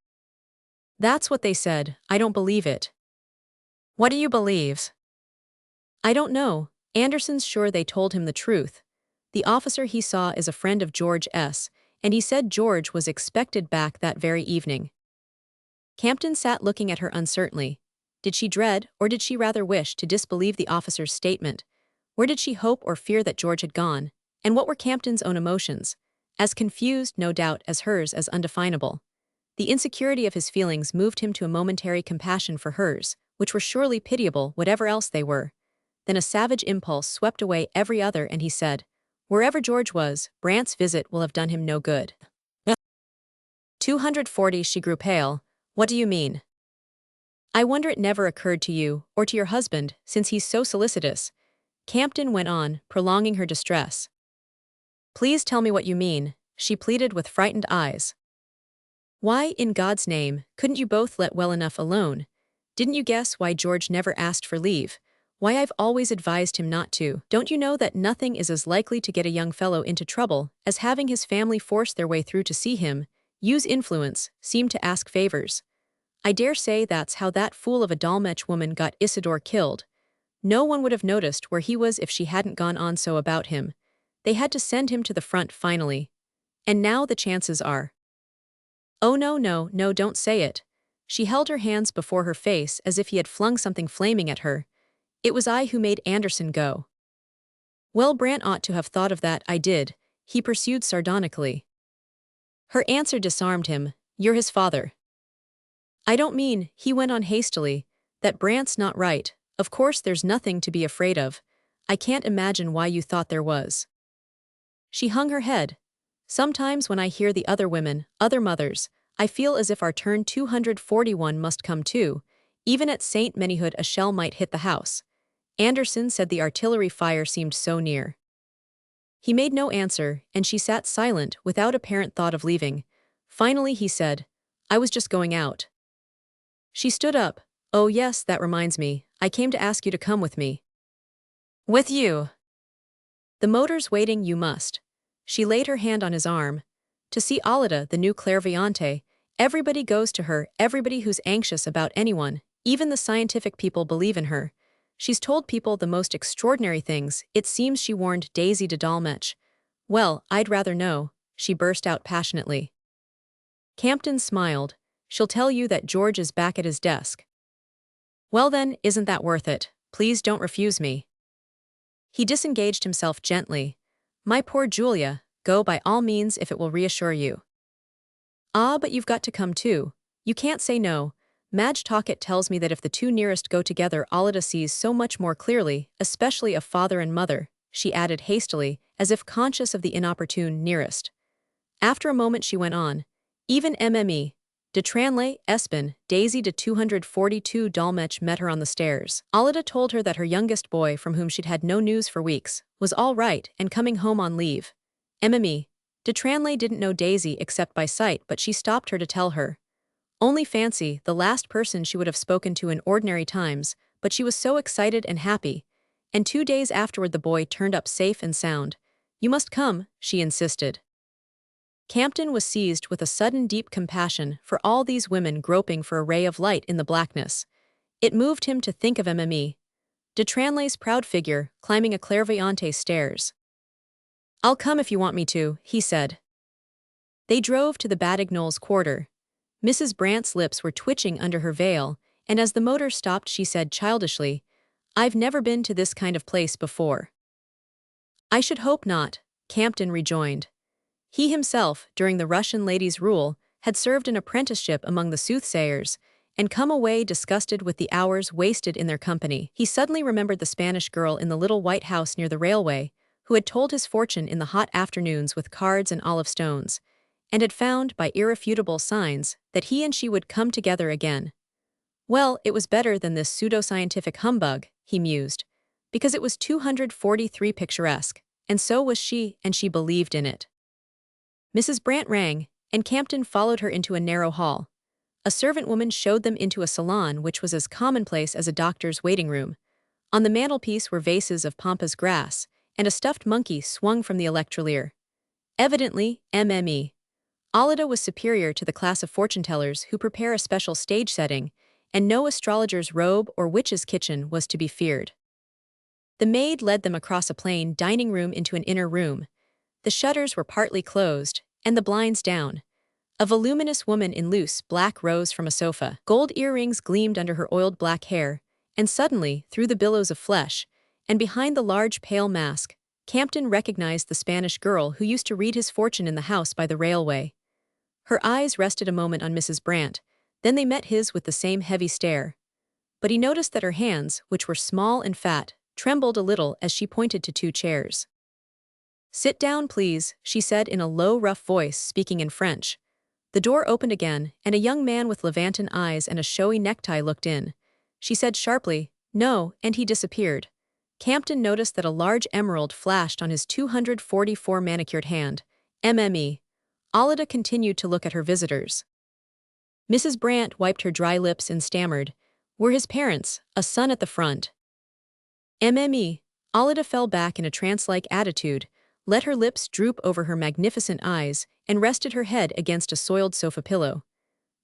"That's what they said. I don't believe it." "What do you believe?" "I don't know. Anderson's sure they told him the truth. The officer he saw is a friend of George S., and he said George was expected back that very evening." Campton sat looking at her uncertainly. Did she dread, or did she rather wish, to disbelieve the officer's statement? Where did she hope or fear that George had gone? And what were Campton's own emotions? As confused, no doubt, as hers, as undefinable. The insecurity of his feelings moved him to a momentary compassion for hers, which were surely pitiable, whatever else they were. Then a savage impulse swept away every other, and he said, Wherever George was, Brant's visit will have done him no good. 240. She grew pale. What do you mean? I wonder it never occurred to you, or to your husband, since he's so solicitous. Campton went on, prolonging her distress. Please tell me what you mean, she pleaded with frightened eyes. Why, in God's name, couldn't you both let well enough alone? Didn't you guess why George never asked for leave? Why I've always advised him not to? Don't you know that nothing is as likely to get a young fellow into trouble as having his family force their way through to see him, use influence, seem to ask favors? I dare say that's how that fool of a Dolmetsch woman got Isidore killed. No one would have noticed where he was if she hadn't gone on so about him. They had to send him to the front finally. And now the chances are. Oh no, no, no, don't say it. She held her hands before her face as if he had flung something flaming at her. It was I who made Anderson go. Well, Brant ought to have thought of that. I did, he pursued sardonically. Her answer disarmed him. You're his father. I don't mean, he went on hastily, that Brant's not right. Of course there's nothing to be afraid of. I can't imagine why you thought there was. She hung her head. Sometimes when I hear the other women, other mothers, I feel as if our turn 241 must come too. Even at St. Manyhood a shell might hit the house. Anderson said the artillery fire seemed so near. He made no answer, and she sat silent without apparent thought of leaving. Finally he said, I was just going out. She stood up. Oh yes, that reminds me, I came to ask you to come with me. With you? The motor's waiting, you must. She laid her hand on his arm. To see Alida, the new clairvoyante. Everybody goes to her, everybody who's anxious about anyone, even the scientific people believe in her. She's told people the most extraordinary things. It seems she warned Daisy de Dolmetsch. Well, I'd rather know, she burst out passionately. Campton smiled. She'll tell you that George is back at his desk. Well then, isn't that worth it? Please don't refuse me. He disengaged himself gently. My poor Julia, go by all means if it will reassure you. Ah, but you've got to come too. You can't say no. Madge Talcott tells me that if the two nearest go together, Alida sees so much more clearly, especially of father and mother, she added hastily, as if conscious of the inopportune nearest. After a moment she went on. Even Mme. de Tranlay, Espin, Daisy de 242 Dolmetsch met her on the stairs. Alida told her that her youngest boy, from whom she'd had no news for weeks, was all right and coming home on leave. Mme. de Tranlay didn't know Daisy except by sight, but she stopped her to tell her. Only fancy, the last person she would have spoken to in ordinary times, but she was so excited and happy. And 2 days afterward the boy turned up safe and sound. You must come, she insisted. Campton was seized with a sudden deep compassion for all these women groping for a ray of light in the blackness. It moved him to think of Mme. de Tranlay's proud figure climbing a clairvoyante's stairs. I'll come if you want me to, he said. They drove to the Batignolles quarter. Mrs. Brant's lips were twitching under her veil, and as the motor stopped she said childishly, I've never been to this kind of place before. I should hope not, Campton rejoined. He himself, during the Russian lady's rule, had served an apprenticeship among the soothsayers, and come away disgusted with the hours wasted in their company. He suddenly remembered the Spanish girl in the little white house near the railway, who had told his fortune in the hot afternoons with cards and olive stones, and had found, by irrefutable signs, that he and she would come together again. Well, it was better than this pseudo-scientific humbug, he mused, because it was 243 picturesque, and so was she, and she believed in it. Mrs. Brant rang, and Campton followed her into a narrow hall. A servant woman showed them into a salon which was as commonplace as a doctor's waiting room. On the mantelpiece were vases of pampas grass, and a stuffed monkey swung from the electrolier. Evidently, Mme. Alida was superior to the class of fortune-tellers who prepare a special stage setting, and no astrologer's robe or witch's kitchen was to be feared. The maid led them across a plain dining room into an inner room. The shutters were partly closed, and the blinds down. A voluminous woman in loose black rose from a sofa. Gold earrings gleamed under her oiled black hair, and suddenly, through the billows of flesh, and behind the large pale mask, Campton recognized the Spanish girl who used to read his fortune in the house by the railway. Her eyes rested a moment on Mrs. Brant, then they met his with the same heavy stare. But he noticed that her hands, which were small and fat, trembled a little as she pointed to 2 chairs. "Sit down, please," she said in a low, rough voice, speaking in French. The door opened again, and a young man with Levantan eyes and a showy necktie looked in. She said sharply, "No," and he disappeared. Campton noticed that a large emerald flashed on his 244 manicured hand. MME. Alida continued to look at her visitors. Mrs. Brandt wiped her dry lips and stammered, "We're his parents, a son at the front." MME. Alida fell back in a trance-like attitude, let her lips droop over her magnificent eyes, and rested her head against a soiled sofa pillow.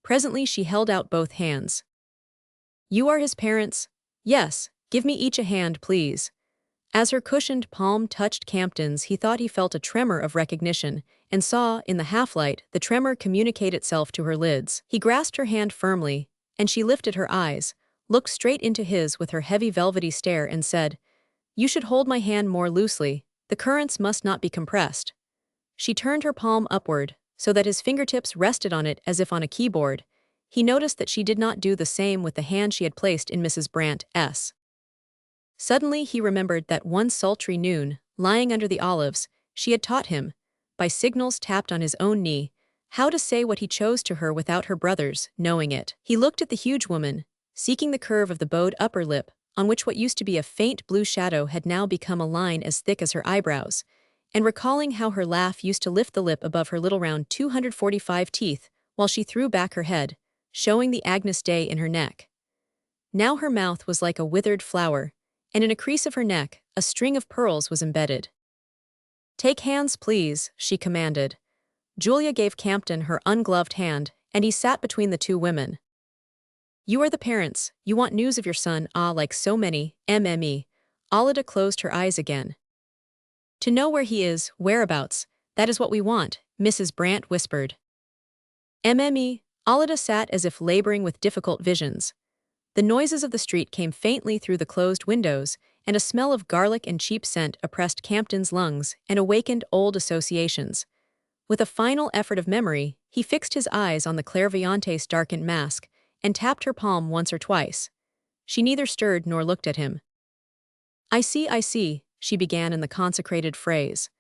Presently she held out both hands. "You are his parents?" "Yes, give me each a hand, please." As her cushioned palm touched Campton's, he thought he felt a tremor of recognition, and saw, in the half-light, the tremor communicate itself to her lids. He grasped her hand firmly, and she lifted her eyes, looked straight into his with her heavy velvety stare and said, "You should hold my hand more loosely, the currents must not be compressed." She turned her palm upward, so that his fingertips rested on it as if on a keyboard. He noticed that she did not do the same with the hand she had placed in Mrs. Brandt's. Suddenly he remembered that one sultry noon, lying under the olives, she had taught him, by signals tapped on his own knee, how to say what he chose to her without her brothers knowing it. He looked at the huge woman, seeking the curve of the bowed upper lip, on which what used to be a faint blue shadow had now become a line as thick as her eyebrows, and recalling how her laugh used to lift the lip above her little round 245 teeth while she threw back her head, showing the Agnus Dei in her neck. Now her mouth was like a withered flower, and in a crease of her neck, a string of pearls was embedded. "Take hands, please," she commanded. Julia gave Campton her ungloved hand, and he sat between the two women. "You are the parents, you want news of your son, like so many, MME. Alida closed her eyes again. "To know where he is, whereabouts, that is what we want," Mrs. Brandt whispered. MME. Alida sat as if laboring with difficult visions. The noises of the street came faintly through the closed windows, and a smell of garlic and cheap scent oppressed Campton's lungs and awakened old associations. With a final effort of memory, he fixed his eyes on the clairvoyante's darkened mask and tapped her palm once or twice. She neither stirred nor looked at him. I see, she began in the consecrated phrase.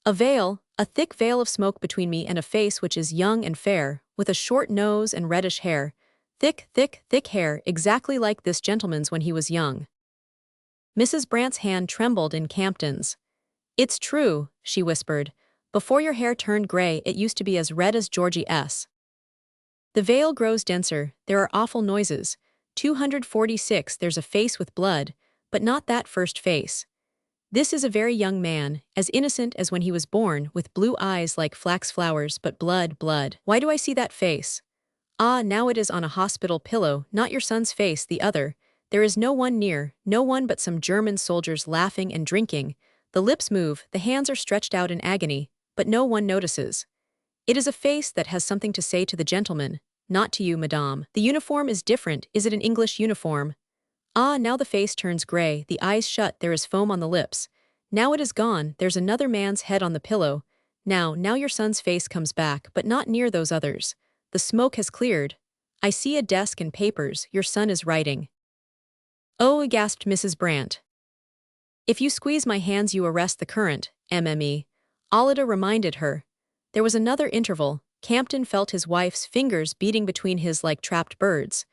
A thick veil of smoke between me and a face which is young and fair, with a short nose and reddish hair. Thick hair, exactly like this gentleman's when he was young." Mrs. Brandt's hand trembled in Campton's. "It's true," she whispered. "Before your hair turned gray, it used to be as red as Georgie's. The veil grows denser, there are awful noises. 246, there's a face with blood, but not that first face. This is a very young man, as innocent as when he was born, with blue eyes like flax flowers, but blood. Why do I see that face? Now it is on a hospital pillow, not your son's face, the other. There is no one near, no one but some German soldiers laughing and drinking. The lips move, the hands are stretched out in agony, but no one notices. It is a face that has something to say to the gentleman, not to you, madame. The uniform is different, is it an English uniform? Now the face turns gray, the eyes shut, there is foam on the lips. Now it is gone, there's another man's head on the pillow. Now your son's face comes back, but not near those others. The smoke has cleared. I see a desk and papers, your son is writing." "Oh," gasped Mrs. Brandt. "If you squeeze my hands you arrest the current, MME. Alida reminded her. There was another interval. Campton felt his wife's fingers beating between his like trapped birds.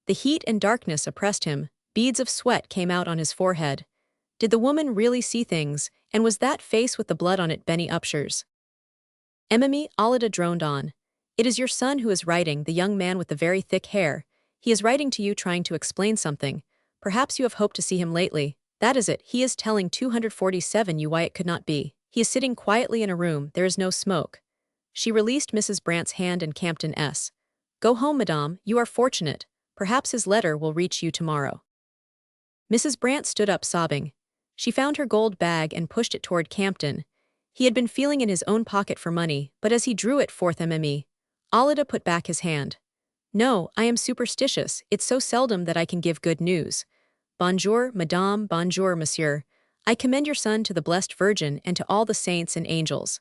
The heat and darkness oppressed him, beads of sweat came out on his forehead. Did the woman really see things, and was that face with the blood on it Benny Upsher's? "MME," Alida droned on. "It is your son who is writing, the young man with the very thick hair. He is writing to you trying to explain something. Perhaps you have hoped to see him lately. That is it, he is telling 247 you why it could not be. He is sitting quietly in a room, there is no smoke." She released Mrs. Brandt's hand and Campton's. "Go home, madame, you are fortunate. Perhaps his letter will reach you tomorrow." Mrs. Brandt stood up sobbing. She found her gold bag and pushed it toward Campton. He had been feeling in his own pocket for money, but as he drew it forth MME, Alida put back his hand. "No, I am superstitious, it's so seldom that I can give good news. Bonjour, madame, bonjour, monsieur. I commend your son to the Blessed Virgin and to all the saints and angels."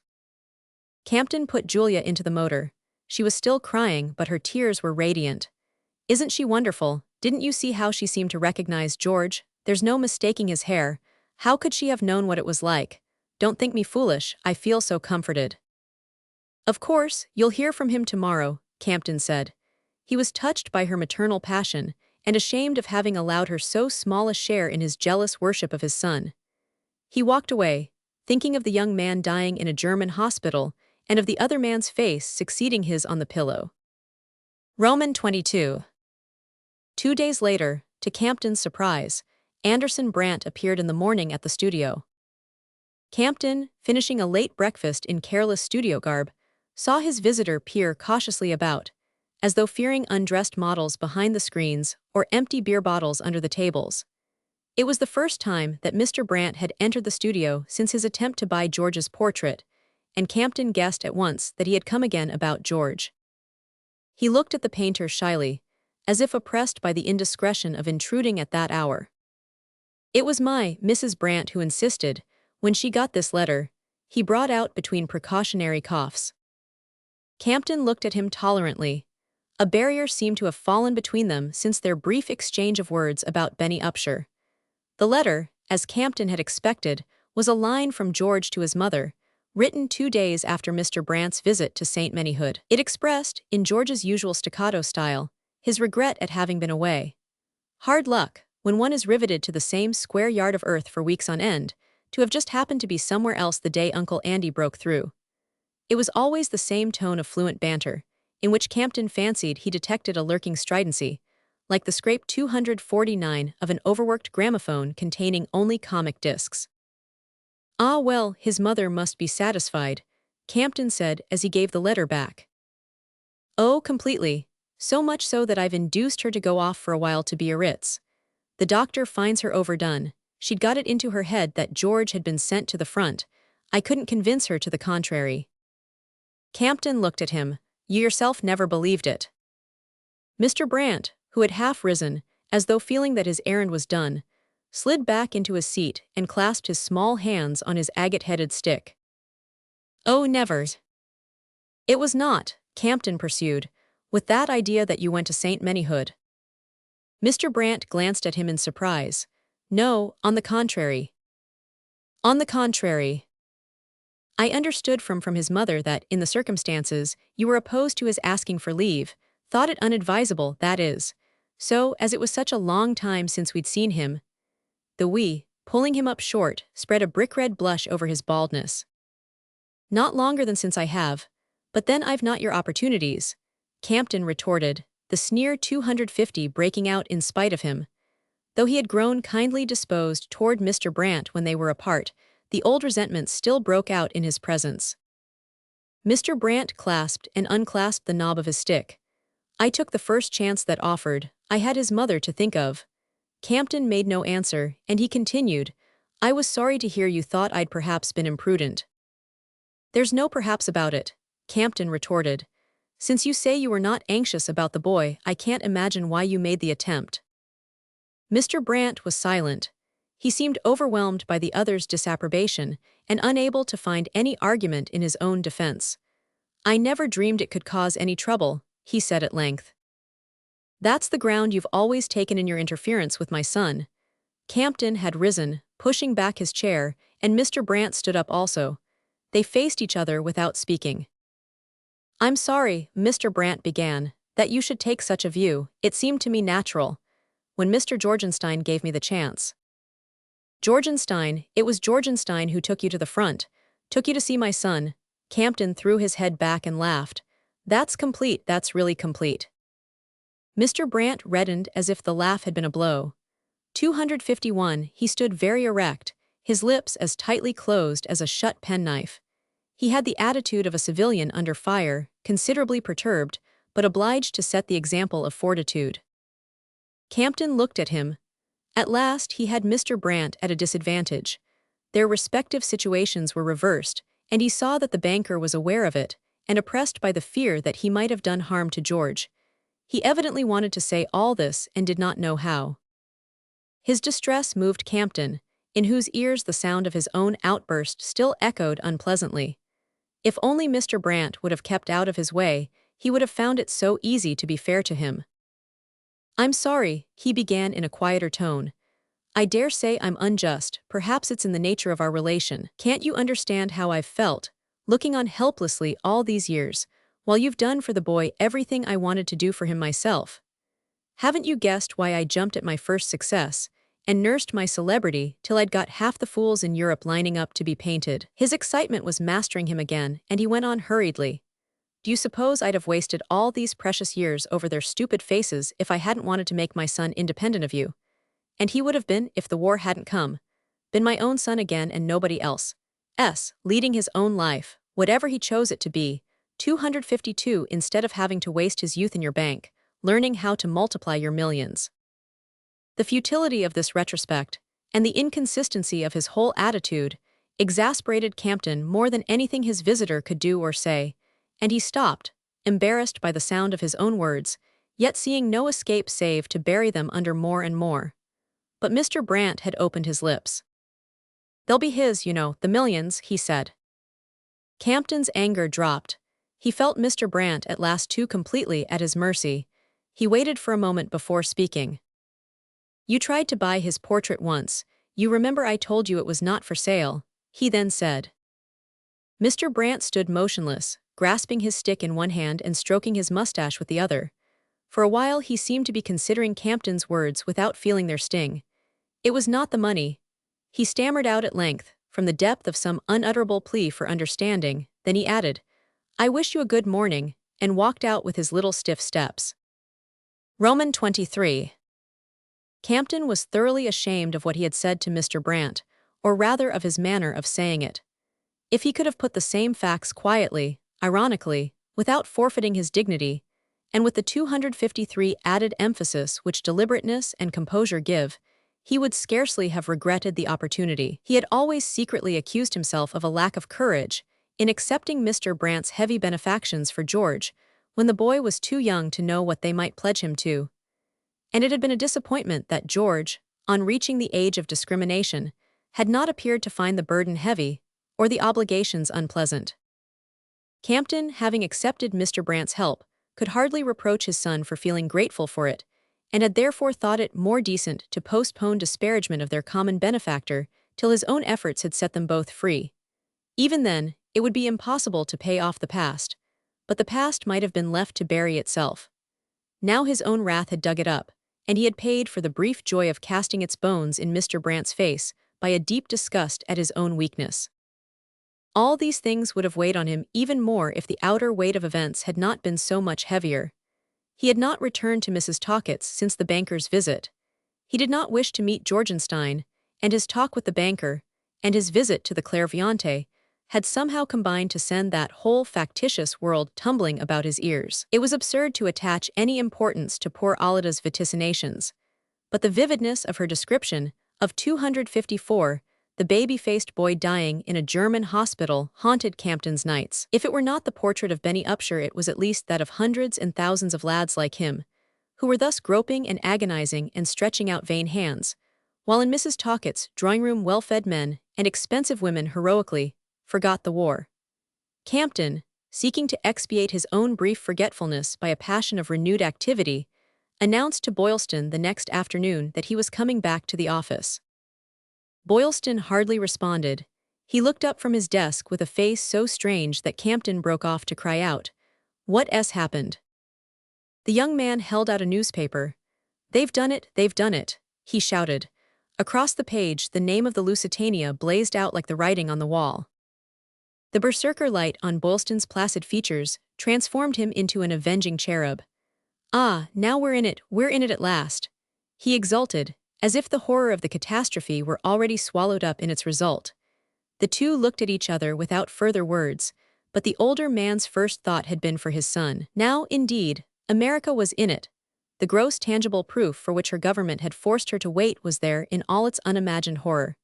Campton put Julia into the motor. She was still crying, but her tears were radiant. "Isn't she wonderful? Didn't you see how she seemed to recognize George? There's no mistaking his hair. How could she have known what it was like? Don't think me foolish, I feel so comforted." "Of course, you'll hear from him tomorrow," Campton said. He was touched by her maternal passion and ashamed of having allowed her so small a share in his jealous worship of his son. He walked away, thinking of the young man dying in a German hospital and of the other man's face succeeding his on the pillow. Roman 22. 2 days later, to Campton's surprise, Anderson Brant appeared in the morning at the studio. Campton, finishing a late breakfast in careless studio garb, saw his visitor peer cautiously about, as though fearing undressed models behind the screens or empty beer bottles under the tables. It was the first time that Mr. Brant had entered the studio since his attempt to buy George's portrait, and Campton guessed at once that he had come again about George. He looked at the painter shyly, as if oppressed by the indiscretion of intruding at that hour. "It was Mrs. Brant who insisted, when she got this letter," he brought out between precautionary coughs. Campton looked at him tolerantly. A barrier seemed to have fallen between them since their brief exchange of words about Benny Upshur. The letter, as Campton had expected, was a line from George to his mother, written 2 days after Mr. Brant's visit to St. Manyhood. It expressed, in George's usual staccato style, his regret at having been away. Hard luck, when one is riveted to the same square yard of earth for weeks on end, to have just happened to be somewhere else the day Uncle Andy broke through. It was always the same tone of fluent banter, in which Campton fancied he detected a lurking stridency, like the scrape 249 of an overworked gramophone containing only comic discs. "Ah well, his mother must be satisfied," Campton said as he gave the letter back. "Oh, completely, so much so that I've induced her to go off for a while to Biarritz. The doctor finds her overdone. She'd got it into her head that George had been sent to the front. I couldn't convince her to the contrary." Campton looked at him. "You yourself never believed it." Mr. Brant, who had half risen, as though feeling that his errand was done, slid back into his seat and clasped his small hands on his agate-headed stick. "Oh, never." "It was not," Campton pursued, "with that idea that you went to St. Manyhood." Mr. Brant glanced at him in surprise. "No, on the contrary." "On the contrary." "I understood from his mother that, in the circumstances, you were opposed to his asking for leave, thought it unadvisable, that is. So, as it was such a long time since we'd seen him—" The "we," pulling him up short, spread a brick-red blush over his baldness. "Not longer than since I have. But then I've not your opportunities," Campton retorted, the sneer 250 breaking out in spite of him. Though he had grown kindly disposed toward Mr. Brant when they were apart, the old resentment still broke out in his presence. Mr. Brant clasped and unclasped the knob of his stick. "I took the first chance that offered. I had his mother to think of." Campton made no answer, and he continued, "I was sorry to hear you thought I'd perhaps been imprudent." "There's no perhaps about it," Campton retorted. "Since you say you were not anxious about the boy, I can't imagine why you made the attempt." Mr. Brant was silent. He seemed overwhelmed by the other's disapprobation and unable to find any argument in his own defense. "I never dreamed it could cause any trouble," he said at length. "That's the ground you've always taken in your interference with my son." Campton had risen, pushing back his chair, and Mr. Brant stood up also. They faced each other without speaking. "I'm sorry," Mr. Brant began, "that you should take such a view. It seemed to me natural, when Mr. Jorgenstein gave me the chance." "Jorgenstein, it was Jorgenstein who took you to the front, took you to see my son." Campton threw his head back and laughed. "That's complete, that's really complete." Mr. Brant reddened as if the laugh had been a blow. 251, he stood very erect, his lips as tightly closed as a shut penknife. He had the attitude of a civilian under fire, considerably perturbed, but obliged to set the example of fortitude. Campton looked at him. At last he had Mr. Brant at a disadvantage. Their respective situations were reversed, and he saw that the banker was aware of it, and oppressed by the fear that he might have done harm to George. He evidently wanted to say all this and did not know how. His distress moved Campton, in whose ears the sound of his own outburst still echoed unpleasantly. If only Mr. Brant would have kept out of his way, he would have found it so easy to be fair to him. "I'm sorry," he began in a quieter tone. I dare say I'm unjust, perhaps it's in the nature of our relation. Can't you understand how I've felt, looking on helplessly all these years, while you've done for the boy everything I wanted to do for him myself? Haven't you guessed why I jumped at my first success, and nursed my celebrity till I'd got half the fools in Europe lining up to be painted? His excitement was mastering him again, and he went on hurriedly. Do you suppose I'd have wasted all these precious years over their stupid faces if I hadn't wanted to make my son independent of you? And he would have been, if the war hadn't come, been my own son again and nobody else. Leading his own life, whatever he chose it to be, 252 instead of having to waste his youth in your bank, learning how to multiply your millions. The futility of this retrospect, and the inconsistency of his whole attitude, exasperated Campton more than anything his visitor could do or say, and he stopped, embarrassed by the sound of his own words, yet seeing no escape save to bury them under more and more. But Mr. Brant had opened his lips. "They'll be his, you know, the millions," he said. Campton's anger dropped. He felt Mr. Brant at last too completely at his mercy. He waited for a moment before speaking. "You tried to buy his portrait once. You remember I told you it was not for sale," he then said. Mr. Brant stood motionless, grasping his stick in one hand and stroking his mustache with the other. For a while he seemed to be considering Campton's words without feeling their sting. "It was not the money," he stammered out at length, from the depth of some unutterable plea for understanding. Then he added, "I wish you a good morning," and walked out with his little stiff steps. Roman 23. Campton was thoroughly ashamed of what he had said to Mr. Brant, or rather of his manner of saying it. If he could have put the same facts quietly, ironically, without forfeiting his dignity, and with the 253 added emphasis which deliberateness and composure give, he would scarcely have regretted the opportunity. He had always secretly accused himself of a lack of courage in accepting Mr. Brant's heavy benefactions for George, when the boy was too young to know what they might pledge him to. And it had been a disappointment that George, on reaching the age of discrimination, had not appeared to find the burden heavy, or the obligations unpleasant. Campton, having accepted Mr. Brant's help, could hardly reproach his son for feeling grateful for it, and had therefore thought it more decent to postpone disparagement of their common benefactor till his own efforts had set them both free. Even then, it would be impossible to pay off the past, but the past might have been left to bury itself. Now his own wrath had dug it up, and he had paid for the brief joy of casting its bones in Mr. Brant's face by a deep disgust at his own weakness. All these things would have weighed on him even more if the outer weight of events had not been so much heavier. He had not returned to Mrs. Talcott's since the banker's visit. He did not wish to meet Georgenstein, and his talk with the banker, and his visit to the clairvoyante, had somehow combined to send that whole factitious world tumbling about his ears. It was absurd to attach any importance to poor Alida's vaticinations, but the vividness of her description of 254, the baby-faced boy dying in a German hospital, haunted Campton's nights. If it were not the portrait of Benny Upshur, it was at least that of hundreds and thousands of lads like him, who were thus groping and agonizing and stretching out vain hands, while in Mrs. Talcott's drawing-room well-fed men and expensive women heroically forgot the war. Campton, seeking to expiate his own brief forgetfulness by a passion of renewed activity, announced to Boylston the next afternoon that he was coming back to the office. Boylston hardly responded. He looked up from his desk with a face so strange that Campton broke off to cry out, "What's happened?" The young man held out a newspaper. They've done it," he shouted. Across the page, the name of the Lusitania blazed out like the writing on the wall. The berserker light on Boylston's placid features transformed him into an avenging cherub. "Ah, now we're in it at last," he exulted, as if the horror of the catastrophe were already swallowed up in its result. The two looked at each other without further words, but the older man's first thought had been for his son. Now, indeed, America was in it. The gross tangible proof for which her government had forced her to wait was there in all its unimagined horror.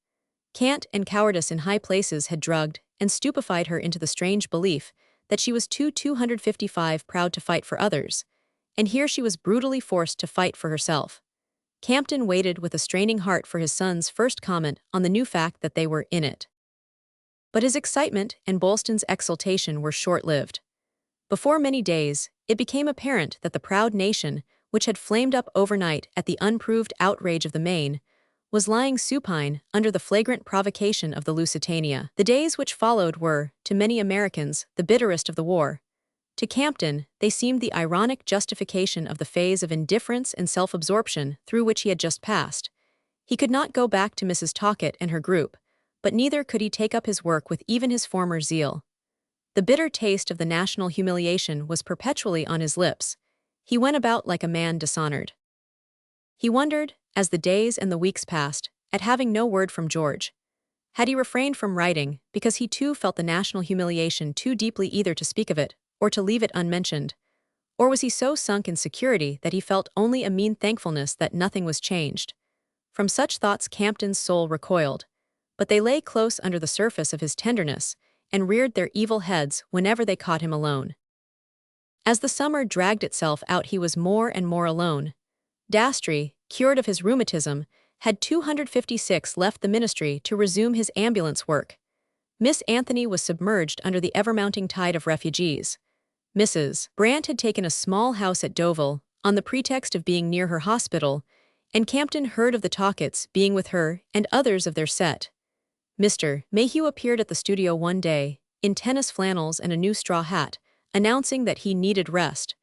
Cant and cowardice in high places had drugged and stupefied her into the strange belief that she was too 255 proud to fight for others, and here she was brutally forced to fight for herself. Campton waited with a straining heart for his son's first comment on the new fact that they were in it. But his excitement and Boylston's exultation were short-lived. Before many days, it became apparent that the proud nation, which had flamed up overnight at the unproved outrage of the Maine, was lying supine under the flagrant provocation of the Lusitania. The days which followed were, to many Americans, the bitterest of the war. To Campton, they seemed the ironic justification of the phase of indifference and self-absorption through which he had just passed. He could not go back to Mrs. Talcott and her group, but neither could he take up his work with even his former zeal. The bitter taste of the national humiliation was perpetually on his lips. He went about like a man dishonored. He wondered, as the days and the weeks passed, at having no word from George. Had he refrained from writing, because he too felt the national humiliation too deeply either to speak of it, or to leave it unmentioned? Or was he so sunk in security that he felt only a mean thankfulness that nothing was changed? From such thoughts Campton's soul recoiled, but they lay close under the surface of his tenderness, and reared their evil heads whenever they caught him alone. As the summer dragged itself out, he was more and more alone. Dastry, cured of his rheumatism, had 256 left the ministry to resume his ambulance work. Miss Anthony was submerged under the ever-mounting tide of refugees. Mrs. Brant had taken a small house at Deauville, on the pretext of being near her hospital, and Campton heard of the Talcotts being with her and others of their set. Mr. Mayhew appeared at the studio one day, in tennis flannels and a new straw hat, announcing that he needed rest,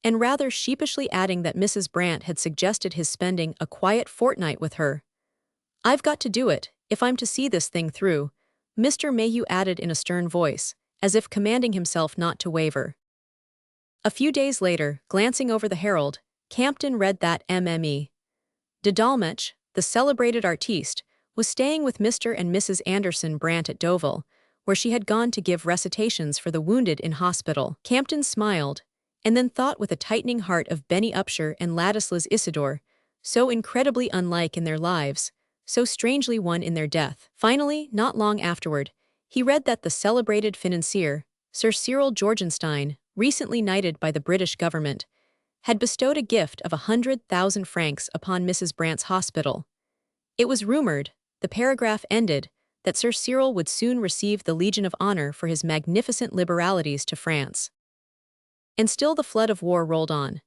and rather sheepishly adding that Mrs. Brant had suggested his spending a quiet fortnight with her. "I've got to do it, if I'm to see this thing through," Mr. Mayhew added in a stern voice, as if commanding himself not to waver. A few days later, glancing over the Herald, Campton read that Mme. de Dolmetsch, the celebrated artiste, was staying with Mr. and Mrs. Anderson Brant at Deauville, where she had gone to give recitations for the wounded in hospital. Campton smiled, and then thought with a tightening heart of Benny Upshur and Ladislas Isidore, so incredibly unlike in their lives, so strangely one in their death. Finally, not long afterward, he read that the celebrated financier, Sir Cyril Georgenstein, recently knighted by the British government, had bestowed a gift of 100,000 francs upon Mrs. Brant's hospital. It was rumored, the paragraph ended, that Sir Cyril would soon receive the Legion of Honor for his magnificent liberalities to France. And still the flood of war rolled on.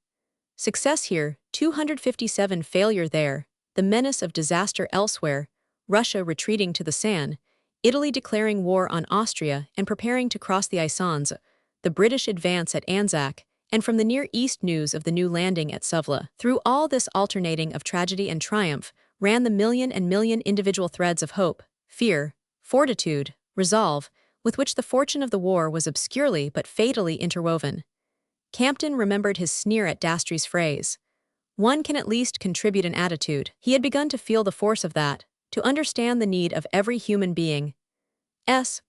Success here, 257 failure there, the menace of disaster elsewhere, Russia retreating to the Seine, Italy declaring war on Austria and preparing to cross the Isonze, the British advance at Anzac, and from the Near East news of the new landing at Suvla. Through all this alternating of tragedy and triumph ran the million and million individual threads of hope, fear, fortitude, resolve, with which the fortune of the war was obscurely but fatally interwoven. Campton remembered his sneer at Dastry's phrase, "One can at least contribute an attitude." He had begun to feel the force of that, to understand the need of every human being.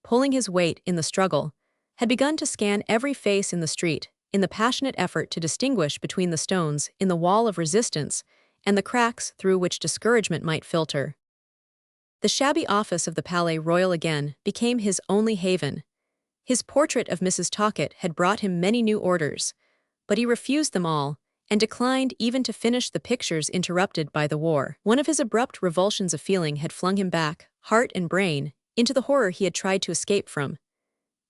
Pulling his weight in the struggle, had begun to scan every face in the street, in the passionate effort to distinguish between the stones in the wall of resistance and the cracks through which discouragement might filter. The shabby office of the Palais Royal again became his only haven. His portrait of Mrs. Talcott had brought him many new orders, but he refused them all, and declined even to finish the pictures interrupted by the war. One of his abrupt revulsions of feeling had flung him back, heart and brain, into the horror he had tried to escape from.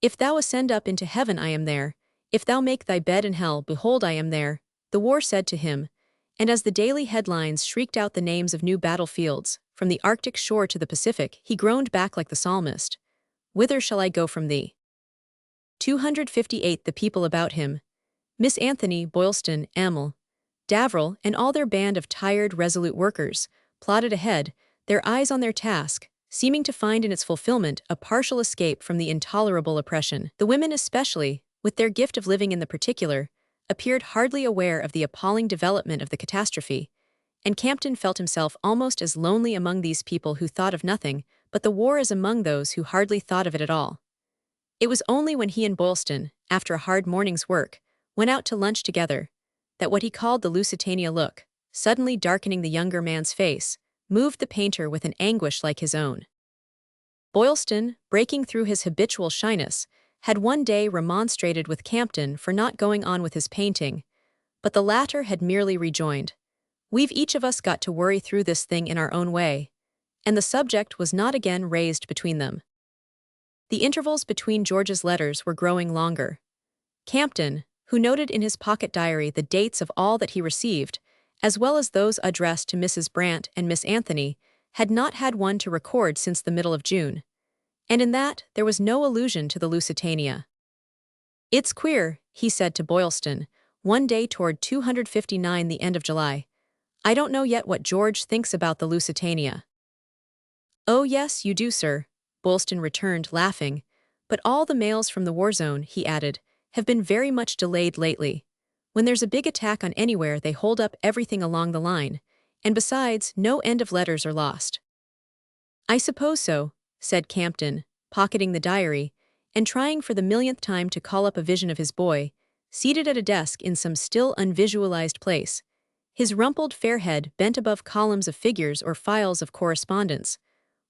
"If thou ascend up into heaven, I am there. If thou make thy bed in hell, behold, I am there," the war said to him, and as the daily headlines shrieked out the names of new battlefields, from the Arctic shore to the Pacific, he groaned back like the psalmist, "Whither shall I go from thee?" 258 The people about him, Miss Anthony, Boylston, Emil, Davril, and all their band of tired, resolute workers, plodded ahead, their eyes on their task, seeming to find in its fulfillment a partial escape from the intolerable oppression. The women especially, with their gift of living in the particular, appeared hardly aware of the appalling development of the catastrophe, and Campton felt himself almost as lonely among these people who thought of nothing but the war as among those who hardly thought of it at all. It was only when he and Boylston, after a hard morning's work, went out to lunch together, that what he called the Lusitania look, suddenly darkening the younger man's face, moved the painter with an anguish like his own. Boylston, breaking through his habitual shyness, had one day remonstrated with Campton for not going on with his painting, but the latter had merely rejoined, "We've each of us got to worry through this thing in our own way," and the subject was not again raised between them. The intervals between George's letters were growing longer. Campton, who noted in his pocket diary the dates of all that he received, as well as those addressed to Mrs. Brant and Miss Anthony, had not had one to record since the middle of June. And in that, there was no allusion to the Lusitania. "It's queer," he said to Boylston, one day toward 259 the end of July. "I don't know yet what George thinks about the Lusitania." "Oh yes, you do, sir," Boylston returned, laughing. "But all the mails from the war zone," he added, "have been very much delayed lately. When there's a big attack on anywhere, they hold up everything along the line, and besides, no end of letters are lost." "I suppose so," said Campton, pocketing the diary, and trying for the millionth time to call up a vision of his boy, seated at a desk in some still unvisualized place, his rumpled fair head bent above columns of figures or files of correspondence,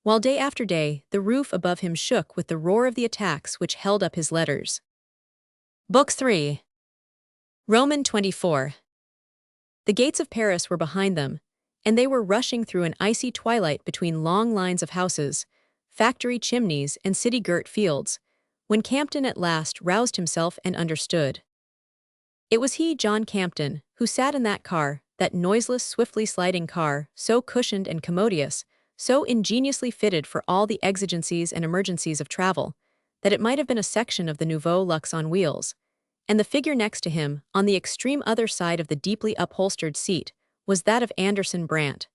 while day after day the roof above him shook with the roar of the attacks which held up his letters. Book 3. Roman 24. The gates of Paris were behind them, and they were rushing through an icy twilight between long lines of houses, factory chimneys, and city-girt fields, when Campton at last roused himself and understood. It was he, John Campton, who sat in that car, that noiseless, swiftly sliding car, so cushioned and commodious, so ingeniously fitted for all the exigencies and emergencies of travel, that it might have been a section of the Nouveau Luxe on wheels, and the figure next to him, on the extreme other side of the deeply upholstered seat, was that of Anderson Brant.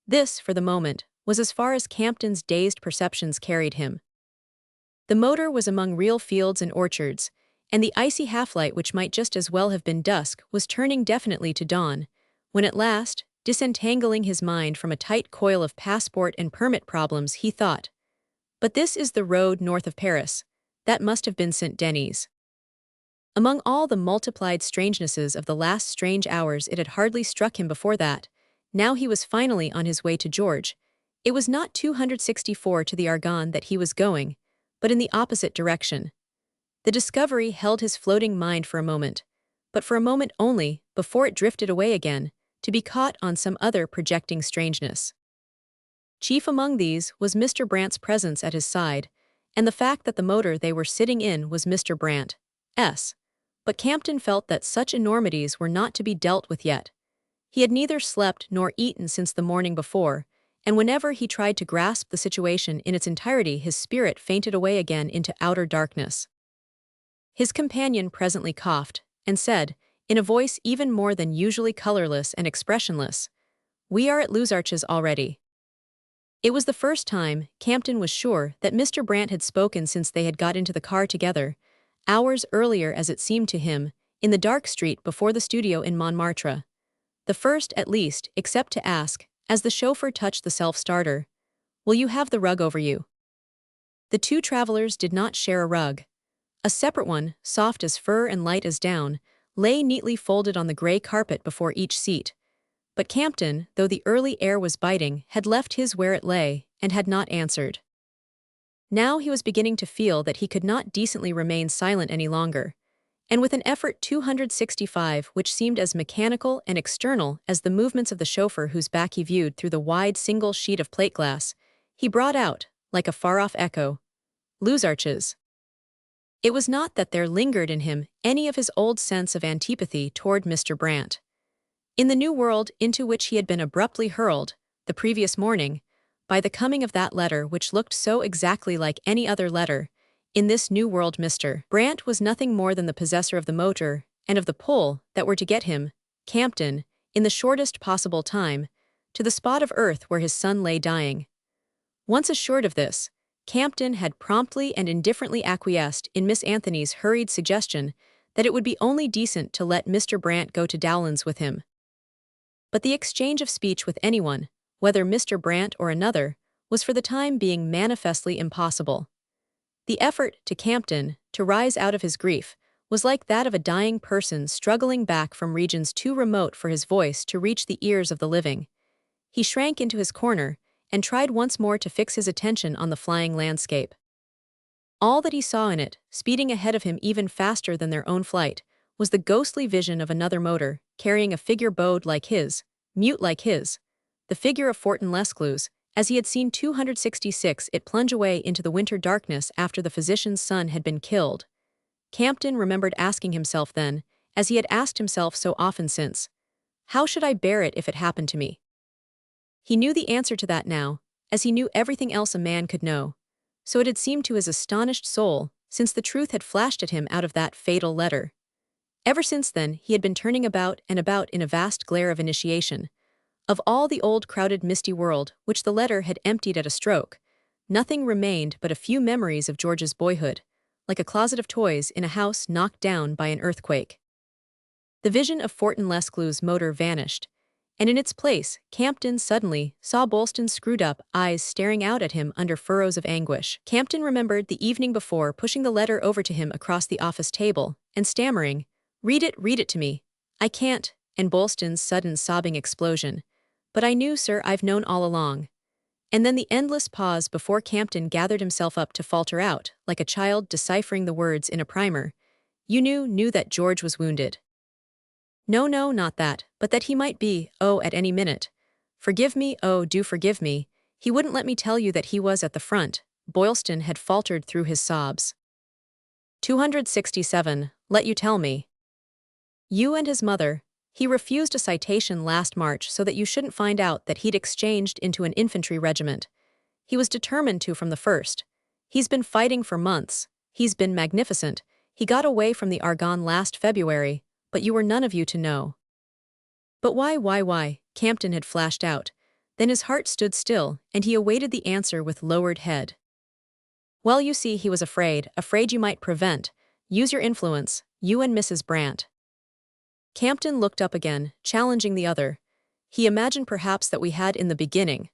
This, for the moment, was as far as Campton's dazed perceptions carried him. The motor was among real fields and orchards, and the icy half-light which might just as well have been dusk was turning definitely to dawn, when at last, disentangling his mind from a tight coil of passport and permit problems, he thought, "But this is the road north of Paris. That must have been St. Denis." Among all the multiplied strangenesses of the last strange hours, it had hardly struck him before that, now he was finally on his way to George, it was not 264 to the Argonne that he was going, but in the opposite direction. The discovery held his floating mind for a moment, but for a moment only, before it drifted away again, to be caught on some other projecting strangeness. Chief among these was Mr. Brant's presence at his side, and the fact that the motor they were sitting in was Mr. Brant's. But Campton felt that such enormities were not to be dealt with yet. He had neither slept nor eaten since the morning before, and whenever he tried to grasp the situation in its entirety, his spirit fainted away again into outer darkness. His companion presently coughed, and said, in a voice even more than usually colorless and expressionless, "We are at Luzarches already." It was the first time, Campton was sure, that Mr. Brant had spoken since they had got into the car together, hours earlier as it seemed to him, in the dark street before the studio in Montmartre. The first, at least, except to ask, as the chauffeur touched the self-starter, "Will you have the rug over you?" The two travelers did not share a rug. A separate one, soft as fur and light as down, lay neatly folded on the gray carpet before each seat. But Campton, though the early air was biting, had left his where it lay, and had not answered. Now he was beginning to feel that he could not decently remain silent any longer, and with an effort 265 which seemed as mechanical and external as the movements of the chauffeur whose back he viewed through the wide single sheet of plate glass, he brought out, like a far-off echo, "Luzarches." It was not that there lingered in him any of his old sense of antipathy toward Mr. Brant. In the new world into which he had been abruptly hurled, the previous morning, by the coming of that letter which looked so exactly like any other letter, in this new world Mr. Brant was nothing more than the possessor of the motor and of the pull that were to get him, Campton, in the shortest possible time, to the spot of earth where his son lay dying. Once assured of this, Campton had promptly and indifferently acquiesced in Miss Anthony's hurried suggestion that it would be only decent to let Mr. Brant go to Dowland's with him. But the exchange of speech with anyone, whether Mr. Brant or another, was for the time being manifestly impossible. The effort, to Campton, to rise out of his grief, was like that of a dying person struggling back from regions too remote for his voice to reach the ears of the living. He shrank into his corner, and tried once more to fix his attention on the flying landscape. All that he saw in it, speeding ahead of him even faster than their own flight, was the ghostly vision of another motor, carrying a figure bowed like his, mute like his, the figure of Wharton Lescluze, as he had seen 266 it plunge away into the winter darkness after the physician's son had been killed. Campton remembered asking himself then, as he had asked himself so often since, "How should I bear it if it happened to me?" He knew the answer to that now, as he knew everything else a man could know. So it had seemed to his astonished soul, since the truth had flashed at him out of that fatal letter. Ever since then, he had been turning about and about in a vast glare of initiation. Of all the old crowded misty world, which the letter had emptied at a stroke, nothing remained but a few memories of George's boyhood, like a closet of toys in a house knocked down by an earthquake. The vision of Wharton Lesclue's motor vanished, and in its place, Campton suddenly saw Bolston's screwed-up eyes staring out at him under furrows of anguish. Campton remembered the evening before pushing the letter over to him across the office table, and stammering, read it to me. I can't," and Bolston's sudden sobbing explosion. "But I knew, sir, I've known all along." And then the endless pause before Campton gathered himself up to falter out, like a child deciphering the words in a primer. "You knew that George was wounded." "No, not that, but that he might be, at any minute. Forgive me, do forgive me. He wouldn't let me tell you that he was at the front," Boylston had faltered through his sobs. 267, let you tell me. "You and his mother. He refused a citation last March so that you shouldn't find out that he'd exchanged into an infantry regiment. He was determined to from the first. He's been fighting for months. He's been magnificent. He got away from the Argonne last February, but you were none of you to know." "But why?" Campton had flashed out. Then his heart stood still, and he awaited the answer with lowered head. "Well, you see, he was afraid you might prevent. Use your influence, you and Mrs. Brant." Campton looked up again, challenging the other. He imagined perhaps that we had in the beginning.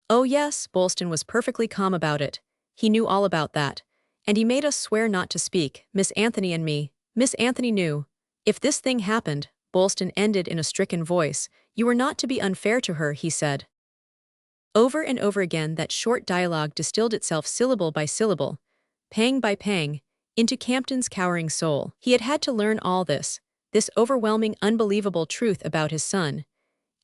"Oh yes," Boylston was perfectly calm about it. "He knew all about that. And he made us swear not to speak, Miss Anthony and me. Miss Anthony knew. If this thing happened," Boylston ended in a stricken voice, "you were not to be unfair to her," he said. Over and over again that short dialogue distilled itself syllable by syllable, pang by pang, into Campton's cowering soul. He had had to learn all this overwhelming, unbelievable truth about his son,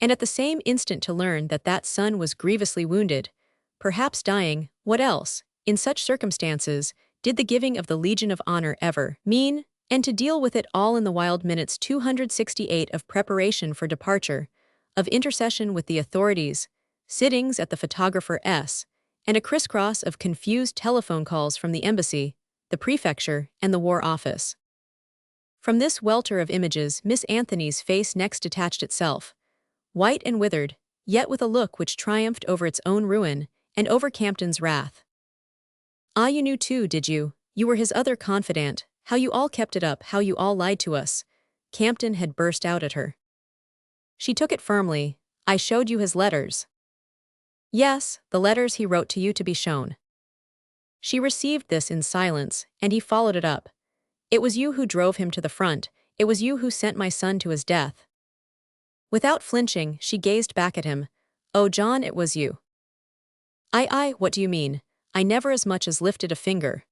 and at the same instant to learn that that son was grievously wounded, perhaps dying. What else, in such circumstances, did the giving of the Legion of Honor ever mean? And to deal with it all in the wild minutes 268 of preparation for departure, of intercession with the authorities, sittings at the photographer's, and a crisscross of confused telephone calls from the embassy, the prefecture, and the War Office. From this welter of images, Miss Anthony's face next detached itself, white and withered, yet with a look which triumphed over its own ruin, and over Campton's wrath. "Ah, you knew too, did you? You were his other confidant. How you all kept it up, how you all lied to us." Campton had burst out at her. She took it firmly. "I showed you his letters." "Yes, the letters he wrote to you to be shown." She received this in silence, and he followed it up. "It was you who drove him to the front. It was you who sent my son to his death." Without flinching, she gazed back at him. "Oh, John, it was you." I, what do you mean? I never as much as lifted a finger."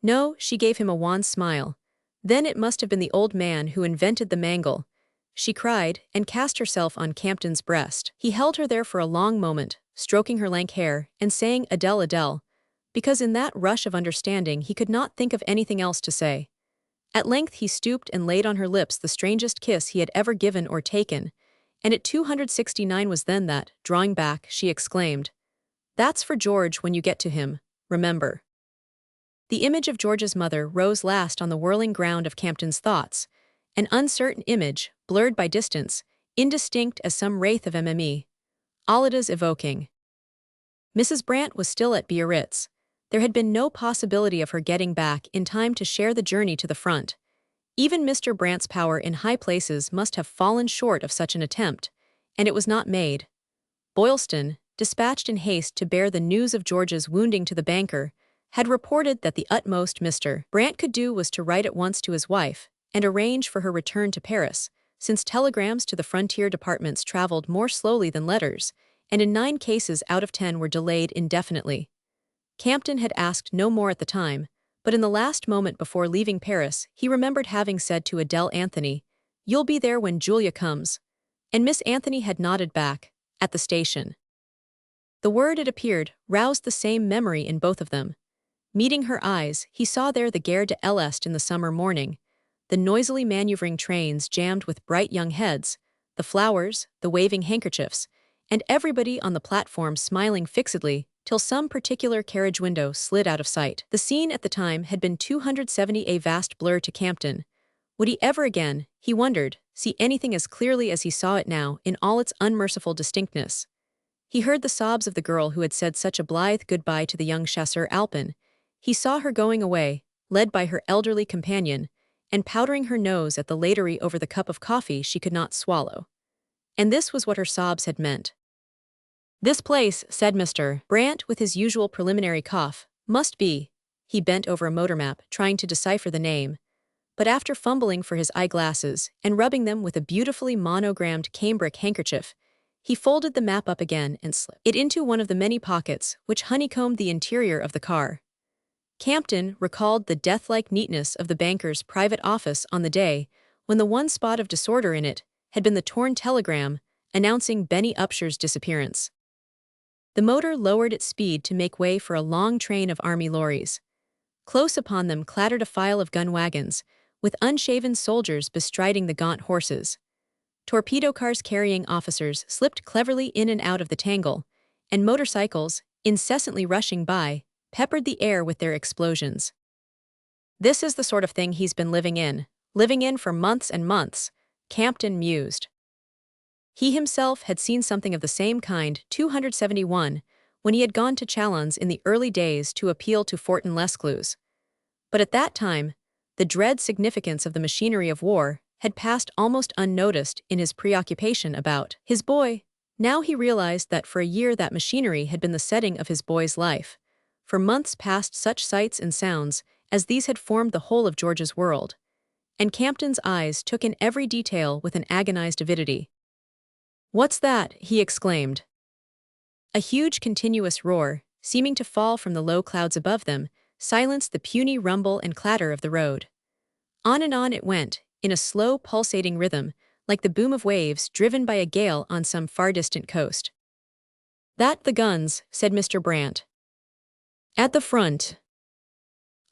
"No," she gave him a wan smile. "Then it must have been the old man who invented the mangle," she cried, and cast herself on Campton's breast. He held her there for a long moment, stroking her lank hair, and saying Adele, Adele, because in that rush of understanding he could not think of anything else to say. At length he stooped and laid on her lips the strangest kiss he had ever given or taken, and at 269 was then that, drawing back, she exclaimed, "That's for George when you get to him, remember." The image of George's mother rose last on the whirling ground of Campton's thoughts, an uncertain image, blurred by distance, indistinct as some wraith of Mme. Alida's evoking. Mrs. Brant was still at Biarritz. There had been no possibility of her getting back in time to share the journey to the front. Even Mr. Brant's power in high places must have fallen short of such an attempt, and it was not made. Boylston, dispatched in haste to bear the news of George's wounding to the banker, had reported that the utmost Mr. Brant could do was to write at once to his wife and arrange for her return to Paris, since telegrams to the frontier departments traveled more slowly than letters, and in 9 cases out of 10 were delayed indefinitely. Campton had asked no more at the time, but in the last moment before leaving Paris, he remembered having said to Adele Anthony, "You'll be there when Julia comes." And Miss Anthony had nodded back, "At the station." The word, it appeared, roused the same memory in both of them. Meeting her eyes, he saw there the Gare de l'Est in the summer morning, the noisily maneuvering trains jammed with bright young heads, the flowers, the waving handkerchiefs, and everybody on the platform smiling fixedly till some particular carriage window slid out of sight. The scene at the time had been 270 a vast blur to Campton. Would he ever again, he wondered, see anything as clearly as he saw it now in all its unmerciful distinctness? He heard the sobs of the girl who had said such a blithe goodbye to the young chasseur Alpin. He saw her going away, led by her elderly companion, and powdering her nose at the latery over the cup of coffee she could not swallow. And this was what her sobs had meant. "This place," said Mr. Brant with his usual preliminary cough, "must be." He bent over a motor map, trying to decipher the name. But after fumbling for his eyeglasses and rubbing them with a beautifully monogrammed cambric handkerchief, he folded the map up again and slipped it into one of the many pockets which honeycombed the interior of the car. Campton recalled the death-like neatness of the banker's private office on the day when the one spot of disorder in it had been the torn telegram announcing Benny Upsher's disappearance. The motor lowered its speed to make way for a long train of army lorries. Close upon them clattered a file of gun wagons, with unshaven soldiers bestriding the gaunt horses. Torpedo cars carrying officers slipped cleverly in and out of the tangle, and motorcycles, incessantly rushing by, peppered the air with their explosions. "This is the sort of thing he's been living in for months and months," Campton mused. He himself had seen something of the same kind 271 when he had gone to Chalons in the early days to appeal to Wharton Lescluze. But at that time, the dread significance of the machinery of war had passed almost unnoticed in his preoccupation about his boy. Now he realized that for a year that machinery had been the setting of his boy's life. For months past such sights and sounds as these had formed the whole of George's world. And Campton's eyes took in every detail with an agonized avidity. "What's that?" he exclaimed. A huge continuous roar, seeming to fall from the low clouds above them, silenced the puny rumble and clatter of the road. On and on it went, in a slow pulsating rhythm, like the boom of waves driven by a gale on some far-distant coast. "That the guns," said Mr. Brant. "At the front."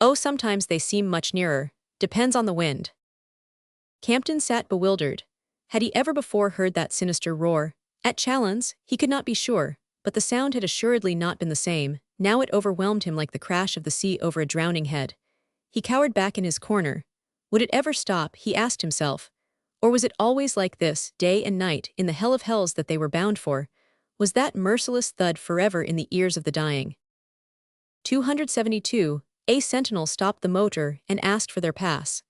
"Oh, sometimes they seem much nearer. Depends on the wind." Campton sat bewildered. Had he ever before heard that sinister roar? At Chalons, he could not be sure, but the sound had assuredly not been the same. Now it overwhelmed him like the crash of the sea over a drowning head. He cowered back in his corner. Would it ever stop, he asked himself? Or was it always like this, day and night, in the hell of hells that they were bound for? Was that merciless thud forever in the ears of the dying? 272, a sentinel stopped the motor and asked for their pass.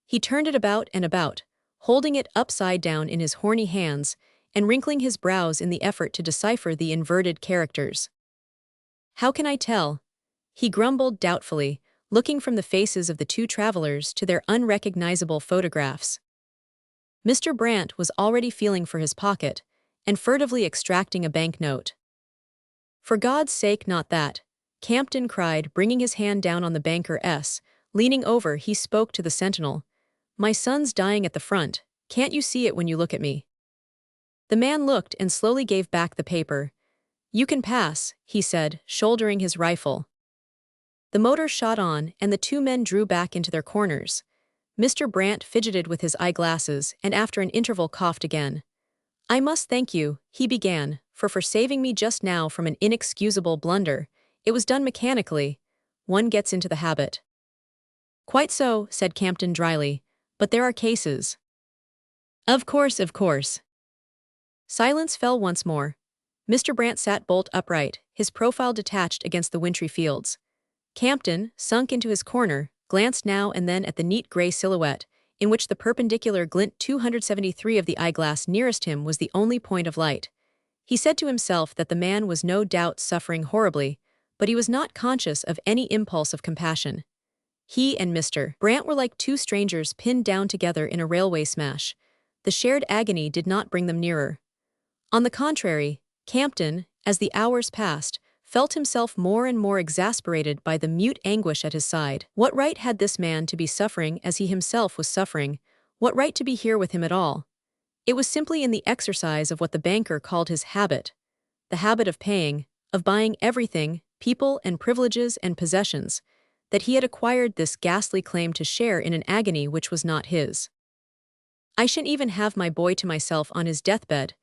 He turned it about and about, holding it upside down in his horny hands and wrinkling his brows in the effort to decipher the inverted characters. "How can I tell?" he grumbled doubtfully, looking from the faces of the two travelers to their unrecognizable photographs. Mr. Brant was already feeling for his pocket and furtively extracting a banknote. "For God's sake, not that," Campton cried, bringing his hand down on the banker's. Leaning over, he spoke to the sentinel. "My son's dying at the front. Can't you see it when you look at me?" The man looked and slowly gave back the paper. "You can pass," he said, shouldering his rifle. The motor shot on, and the two men drew back into their corners. Mr. Brant fidgeted with his eyeglasses and after an interval coughed again. "I must thank you," he began, for saving me just now from an inexcusable blunder. It was done mechanically. One gets into the habit." "Quite so," said Campton dryly, "but there are cases." Of course. Silence fell once more. Mr. Brant sat bolt upright, his profile detached against the wintry fields. Campton, sunk into his corner, glanced now and then at the neat gray silhouette, in which the perpendicular glint 273 of the eyeglass nearest him was the only point of light. He said to himself that the man was no doubt suffering horribly, but he was not conscious of any impulse of compassion. He and Mr. Brant were like two strangers pinned down together in a railway smash. The shared agony did not bring them nearer. On the contrary, Campton, as the hours passed, felt himself more and more exasperated by the mute anguish at his side. What right had this man to be suffering as he himself was suffering? What right to be here with him at all? It was simply in the exercise of what the banker called his habit. The habit of paying, of buying everything, people and privileges and possessions, that he had acquired this ghastly claim to share in an agony which was not his. "I shan't even have my boy to myself on his deathbed,"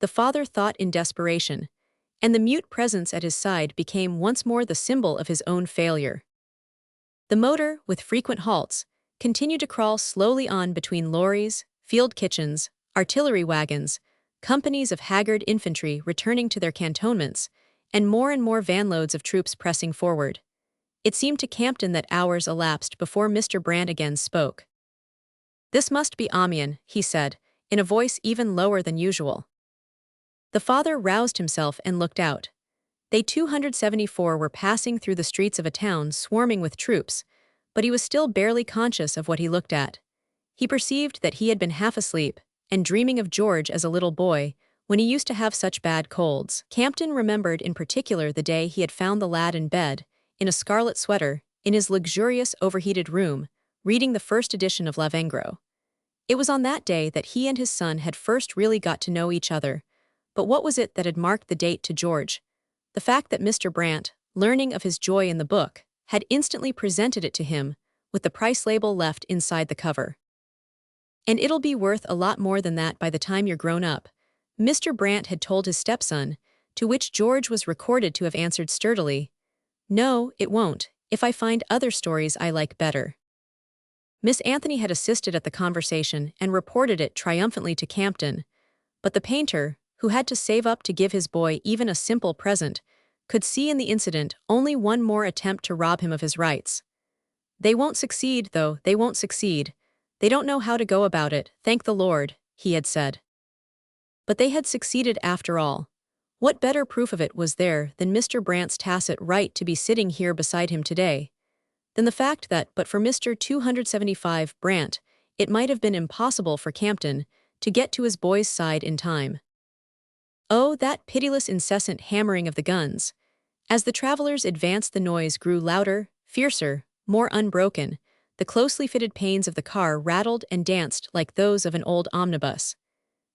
the father thought in desperation, and the mute presence at his side became once more the symbol of his own failure. The motor, with frequent halts, continued to crawl slowly on between lorries, field kitchens, artillery wagons, companies of haggard infantry returning to their cantonments, and more vanloads of troops pressing forward. It seemed to Campton that hours elapsed before Mr. Brant again spoke. "This must be Amiens," he said, in a voice even lower than usual. The father roused himself and looked out. They 274 were passing through the streets of a town swarming with troops, but he was still barely conscious of what he looked at. He perceived that he had been half asleep, and dreaming of George as a little boy, when he used to have such bad colds. Campton remembered in particular the day he had found the lad in bed, in a scarlet sweater, in his luxurious overheated room, reading the first edition of Lavengro. It was on that day that he and his son had first really got to know each other. But what was it that had marked the date to George? The fact that Mr. Brant, learning of his joy in the book, had instantly presented it to him, with the price label left inside the cover. "And it'll be worth a lot more than that by the time you're grown up," Mr. Brant had told his stepson, to which George was recorded to have answered sturdily, "No, it won't, if I find other stories I like better." Miss Anthony had assisted at the conversation and reported it triumphantly to Campton, but the painter, who had to save up to give his boy even a simple present, could see in the incident only one more attempt to rob him of his rights. "They won't succeed, though, they won't succeed. They don't know how to go about it, thank the Lord," he had said. But they had succeeded after all. What better proof of it was there than Mr. Brant's tacit right to be sitting here beside him today? Than the fact that, but for Mr. 275 Brant, it might have been impossible for Campton to get to his boy's side in time. Oh, that pitiless incessant hammering of the guns. As the travelers advanced, the noise grew louder, fiercer, more unbroken. The closely fitted panes of the car rattled and danced like those of an old omnibus.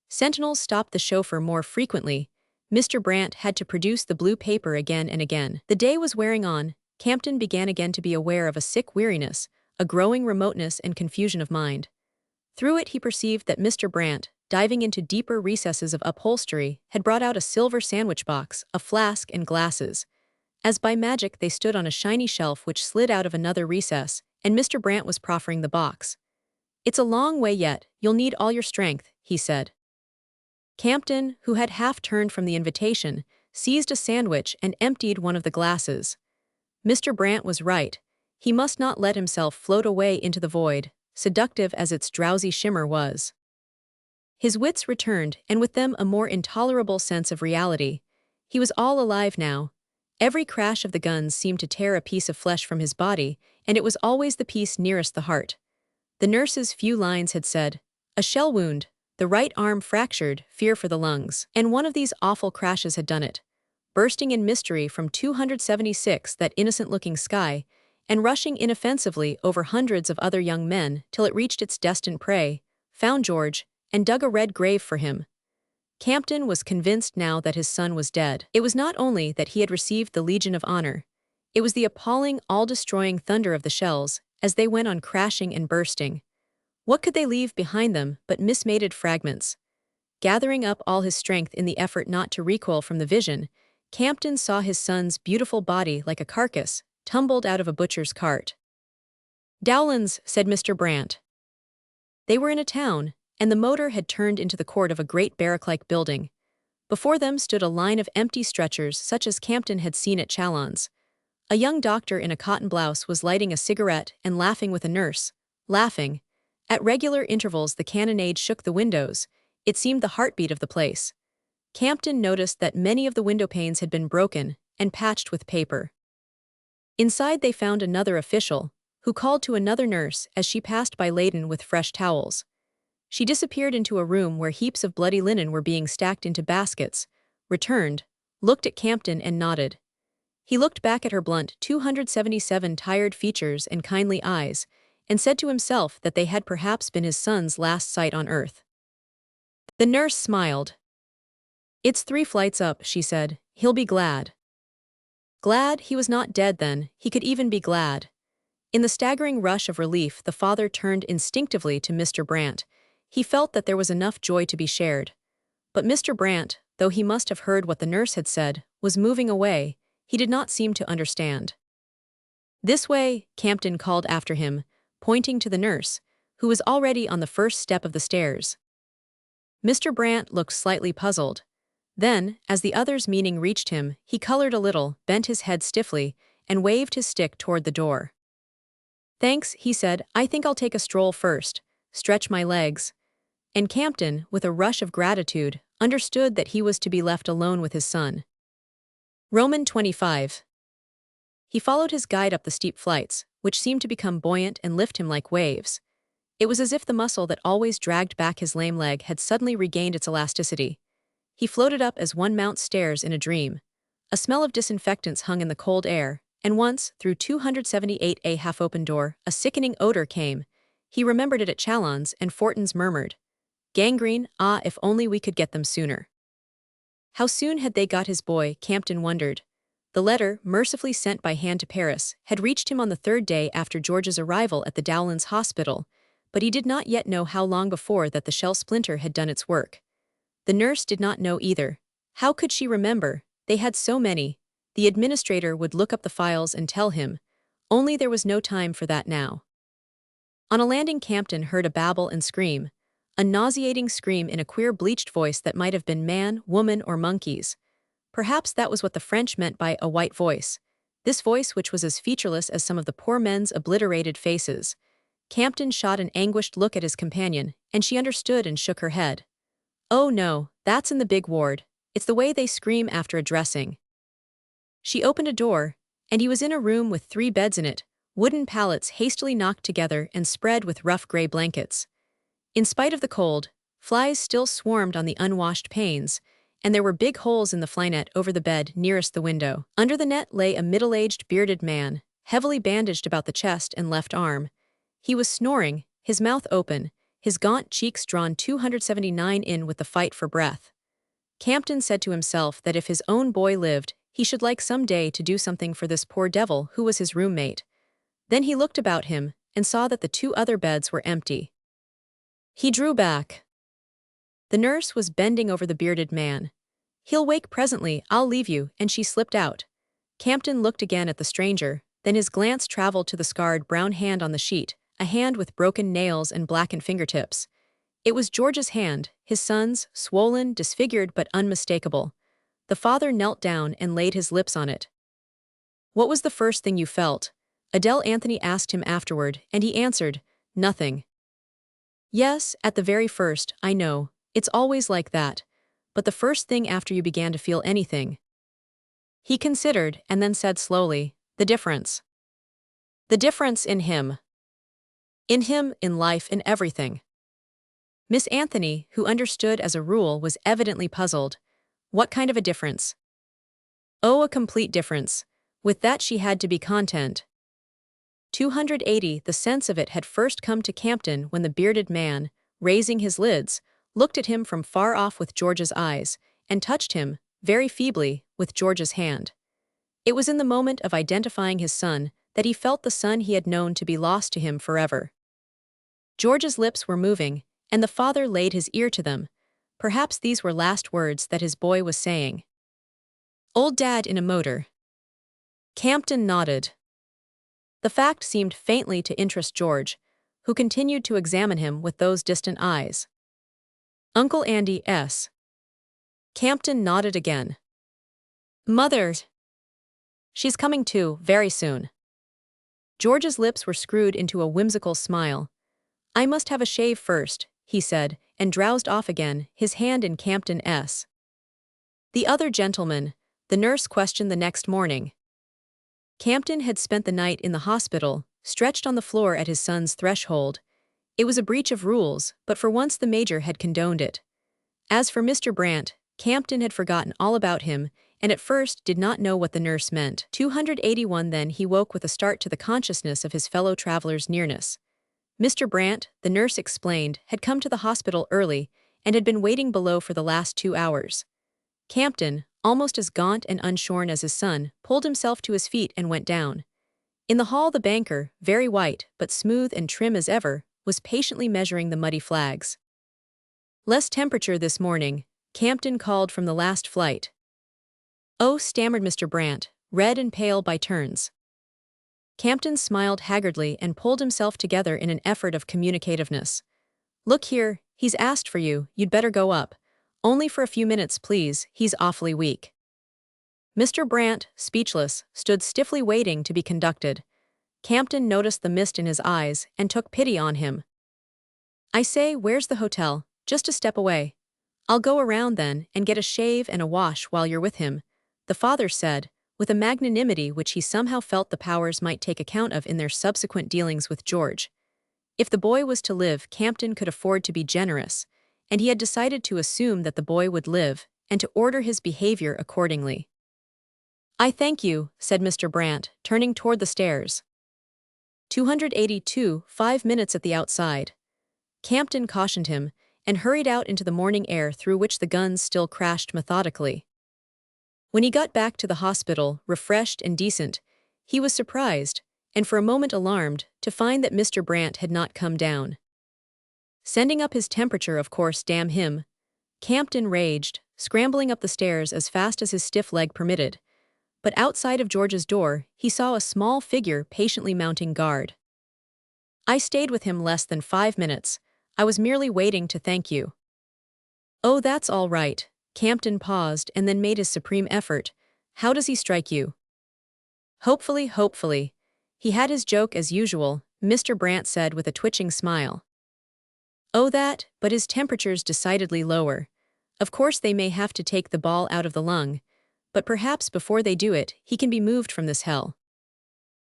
Sentinels stopped the chauffeur more frequently. Mr. Brant had to produce the blue paper again and again. The day was wearing on. Campton began again to be aware of a sick weariness, a growing remoteness and confusion of mind. Through it he perceived that Mr. Brant, diving into deeper recesses of upholstery, had brought out a silver sandwich box, a flask, and glasses. As by magic they stood on a shiny shelf which slid out of another recess, and Mr. Brant was proffering the box. "It's a long way yet, you'll need all your strength," he said. Campton, who had half turned from the invitation, seized a sandwich and emptied one of the glasses. Mr. Brant was right. He must not let himself float away into the void, seductive as its drowsy shimmer was. His wits returned, and with them a more intolerable sense of reality. He was all alive now. Every crash of the guns seemed to tear a piece of flesh from his body, and it was always the piece nearest the heart. The nurse's few lines had said, "A shell wound, the right arm fractured, fear for the lungs." And one of these awful crashes had done it, bursting in mystery from 276, that innocent-looking sky, and rushing inoffensively over hundreds of other young men till it reached its destined prey, found George, and dug a red grave for him. Campton was convinced now that his son was dead. It was not only that he had received the Legion of Honor. It was the appalling, all-destroying thunder of the shells, as they went on crashing and bursting. What could they leave behind them but mismated fragments? Gathering up all his strength in the effort not to recoil from the vision, Campton saw his son's beautiful body like a carcass, tumbled out of a butcher's cart. "Dowlands," said Mr. Brant. They were in a town, and the motor had turned into the court of a great barrack-like building. Before them stood a line of empty stretchers such as Campton had seen at Chalons. A young doctor in a cotton blouse was lighting a cigarette and laughing with a nurse. Laughing. At regular intervals the cannonade shook the windows. It seemed the heartbeat of the place. Campton noticed that many of the window panes had been broken and patched with paper. Inside they found another official, who called to another nurse as she passed by laden with fresh towels. She disappeared into a room where heaps of bloody linen were being stacked into baskets, returned, looked at Campton and nodded. He looked back at her blunt 277 tired features and kindly eyes, and said to himself that they had perhaps been his son's last sight on earth. The nurse smiled. "It's 3 flights up," she said. "He'll be glad." Glad he was not dead then, he could even be glad. In the staggering rush of relief the father turned instinctively to Mr. Brant. He felt that there was enough joy to be shared. But Mr. Brant, though he must have heard what the nurse had said, was moving away. He did not seem to understand. "This way," Campton called after him, pointing to the nurse, who was already on the first step of the stairs. Mr. Brant looked slightly puzzled. Then, as the other's meaning reached him, he colored a little, bent his head stiffly, and waved his stick toward the door. "Thanks," he said, "I think I'll take a stroll first, stretch my legs." And Campton, with a rush of gratitude, understood that he was to be left alone with his son. Roman 25. He followed his guide up the steep flights, which seemed to become buoyant and lift him like waves. It was as if the muscle that always dragged back his lame leg had suddenly regained its elasticity. He floated up as one mounts stairs in a dream. A smell of disinfectants hung in the cold air, and once, through 278A half-open door, a sickening odor came. He remembered it at Chalons, and Wharton's murmured, "Gangrene, ah, if only we could get them sooner." How soon had they got his boy, Campton wondered. The letter, mercifully sent by hand to Paris, had reached him on the third day after George's arrival at the Dowlands Hospital, but he did not yet know how long before that the shell splinter had done its work. The nurse did not know either. How could she remember? They had so many. The administrator would look up the files and tell him. Only there was no time for that now. On a landing, Campton heard a babble and scream. A nauseating scream in a queer bleached voice that might have been man, woman, or monkeys. Perhaps that was what the French meant by a white voice. This voice, which was as featureless as some of the poor men's obliterated faces. Campton shot an anguished look at his companion, and she understood and shook her head. "Oh no, that's in the big ward. It's the way they scream after a dressing." She opened a door, and he was in a room with 3 beds in it, wooden pallets hastily knocked together and spread with rough gray blankets. In spite of the cold, flies still swarmed on the unwashed panes, and there were big holes in the flynet over the bed nearest the window. Under the net lay a middle-aged bearded man, heavily bandaged about the chest and left arm. He was snoring, his mouth open, his gaunt cheeks drawn 279 in with the fight for breath. Campton said to himself that if his own boy lived, he should like some day to do something for this poor devil who was his roommate. Then he looked about him and saw that the 2 other beds were empty. He drew back. The nurse was bending over the bearded man. "He'll wake presently, I'll leave you," and she slipped out. Campton looked again at the stranger, then his glance traveled to the scarred brown hand on the sheet, a hand with broken nails and blackened fingertips. It was George's hand, his son's, swollen, disfigured but unmistakable. The father knelt down and laid his lips on it. "What was the first thing you felt?" Adele Anthony asked him afterward, and he answered, "Nothing." "Yes, at the very first, I know. It's always like that. But the first thing after you began to feel anything." He considered, and then said slowly, "The difference. The difference in him. In him, in life, in everything." Miss Anthony, who understood as a rule, was evidently puzzled. What kind of a difference? Oh, a complete difference. With that she had to be content. 280, the sense of it had first come to Campton when the bearded man, raising his lids, looked at him from far off with George's eyes, and touched him, very feebly, with George's hand. It was in the moment of identifying his son that he felt the son he had known to be lost to him forever. George's lips were moving, and the father laid his ear to them. Perhaps these were last words that his boy was saying. "Old Dad in a motor." Campton nodded. The fact seemed faintly to interest George, who continued to examine him with those distant eyes. "Uncle Andy S." Campton nodded again. "Mother. She's coming too, very soon." George's lips were screwed into a whimsical smile. "I must have a shave first," he said, and drowsed off again, his hand in Campton S. The other gentleman, the nurse questioned the next morning. Campton had spent the night in the hospital, stretched on the floor at his son's threshold. It was a breach of rules, but for once the major had condoned it. As for Mr. Brant, Campton had forgotten all about him, and at first did not know what the nurse meant. 281 Then he woke with a start to the consciousness of his fellow traveler's nearness. Mr. Brant, the nurse explained, had come to the hospital early, and had been waiting below for the last 2 hours. Campton, almost as gaunt and unshorn as his son, pulled himself to his feet and went down. In the hall the banker, very white, but smooth and trim as ever, was patiently measuring the muddy flags. "Less temperature this morning," Campton called from the last flight. Oh, stammered Mr. Brant, red and pale by turns. Campton smiled haggardly and pulled himself together in an effort of communicativeness. Look here, he's asked for you, you'd better go up. Only for a few minutes, please, he's awfully weak. Mr. Brant, speechless, stood stiffly waiting to be conducted. Campton noticed the mist in his eyes and took pity on him. I say, where's the hotel? Just a step away. I'll go around then and get a shave and a wash while you're with him, the father said, with a magnanimity which he somehow felt the powers might take account of in their subsequent dealings with George. If the boy was to live, Campton could afford to be generous, and he had decided to assume that the boy would live and to order his behavior accordingly. I thank you, said Mr. Brant, turning toward the stairs. 282, 5 minutes at the outside. Campton cautioned him, and hurried out into the morning air through which the guns still crashed methodically. When he got back to the hospital, refreshed and decent, he was surprised, and for a moment alarmed, to find that Mr. Brant had not come down. Sending up his temperature, of course, damn him. Campton raged, scrambling up the stairs as fast as his stiff leg permitted. But outside of George's door, he saw a small figure patiently mounting guard. I stayed with him less than 5 minutes. I was merely waiting to thank you. Oh, that's all right. Campton paused and then made his supreme effort. How does he strike you? Hopefully. He had his joke as usual, Mr. Brant said with a twitching smile. Oh, that, but his temperature's decidedly lower. Of course they may have to take the ball out of the lung, but perhaps before they do it, he can be moved from this hell.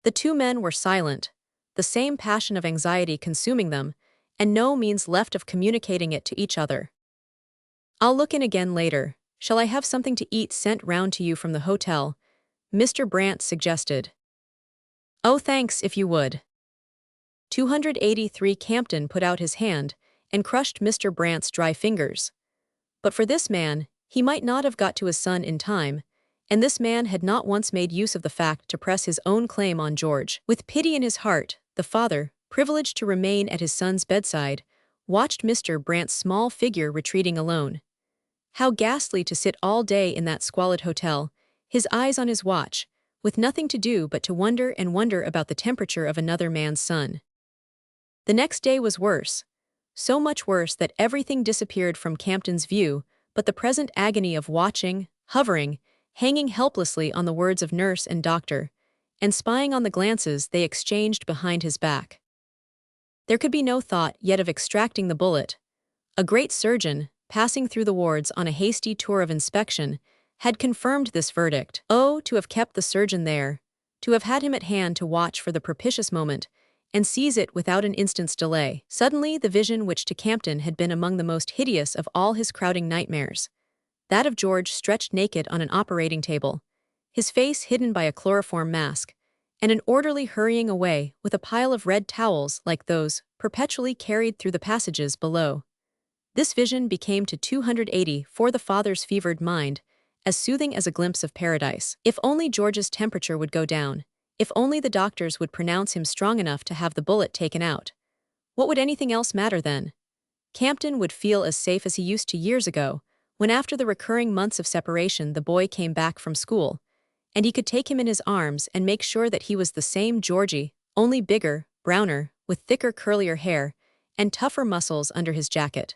The two men were silent, the same passion of anxiety consuming them, and no means left of communicating it to each other. I'll look in again later. Shall I have something to eat sent round to you from the hotel? Mr. Brant suggested. Oh, thanks, if you would. 283 Campton put out his hand and crushed Mr. Brant's dry fingers. But for this man, he might not have got to his son in time, and this man had not once made use of the fact to press his own claim on George. With pity in his heart, the father, privileged to remain at his son's bedside, watched Mr. Brant's small figure retreating alone. How ghastly to sit all day in that squalid hotel, his eyes on his watch, with nothing to do but to wonder and wonder about the temperature of another man's son. The next day was worse. So much worse that everything disappeared from Campton's view, but the present agony of watching, hovering, hanging helplessly on the words of nurse and doctor, and spying on the glances they exchanged behind his back. There could be no thought yet of extracting the bullet. A great surgeon, passing through the wards on a hasty tour of inspection, had confirmed this verdict. Oh, to have kept the surgeon there, to have had him at hand to watch for the propitious moment, and seize it without an instant's delay. Suddenly the vision which to Campton had been among the most hideous of all his crowding nightmares, that of George stretched naked on an operating table, his face hidden by a chloroform mask, and an orderly hurrying away with a pile of red towels like those perpetually carried through the passages below. This vision became to 280 for the father's fevered mind, as soothing as a glimpse of paradise. If only George's temperature would go down, if only the doctors would pronounce him strong enough to have the bullet taken out. What would anything else matter then? Campton would feel as safe as he used to years ago, when after the recurring months of separation the boy came back from school, and he could take him in his arms and make sure that he was the same Georgie, only bigger, browner, with thicker curlier hair, and tougher muscles under his jacket.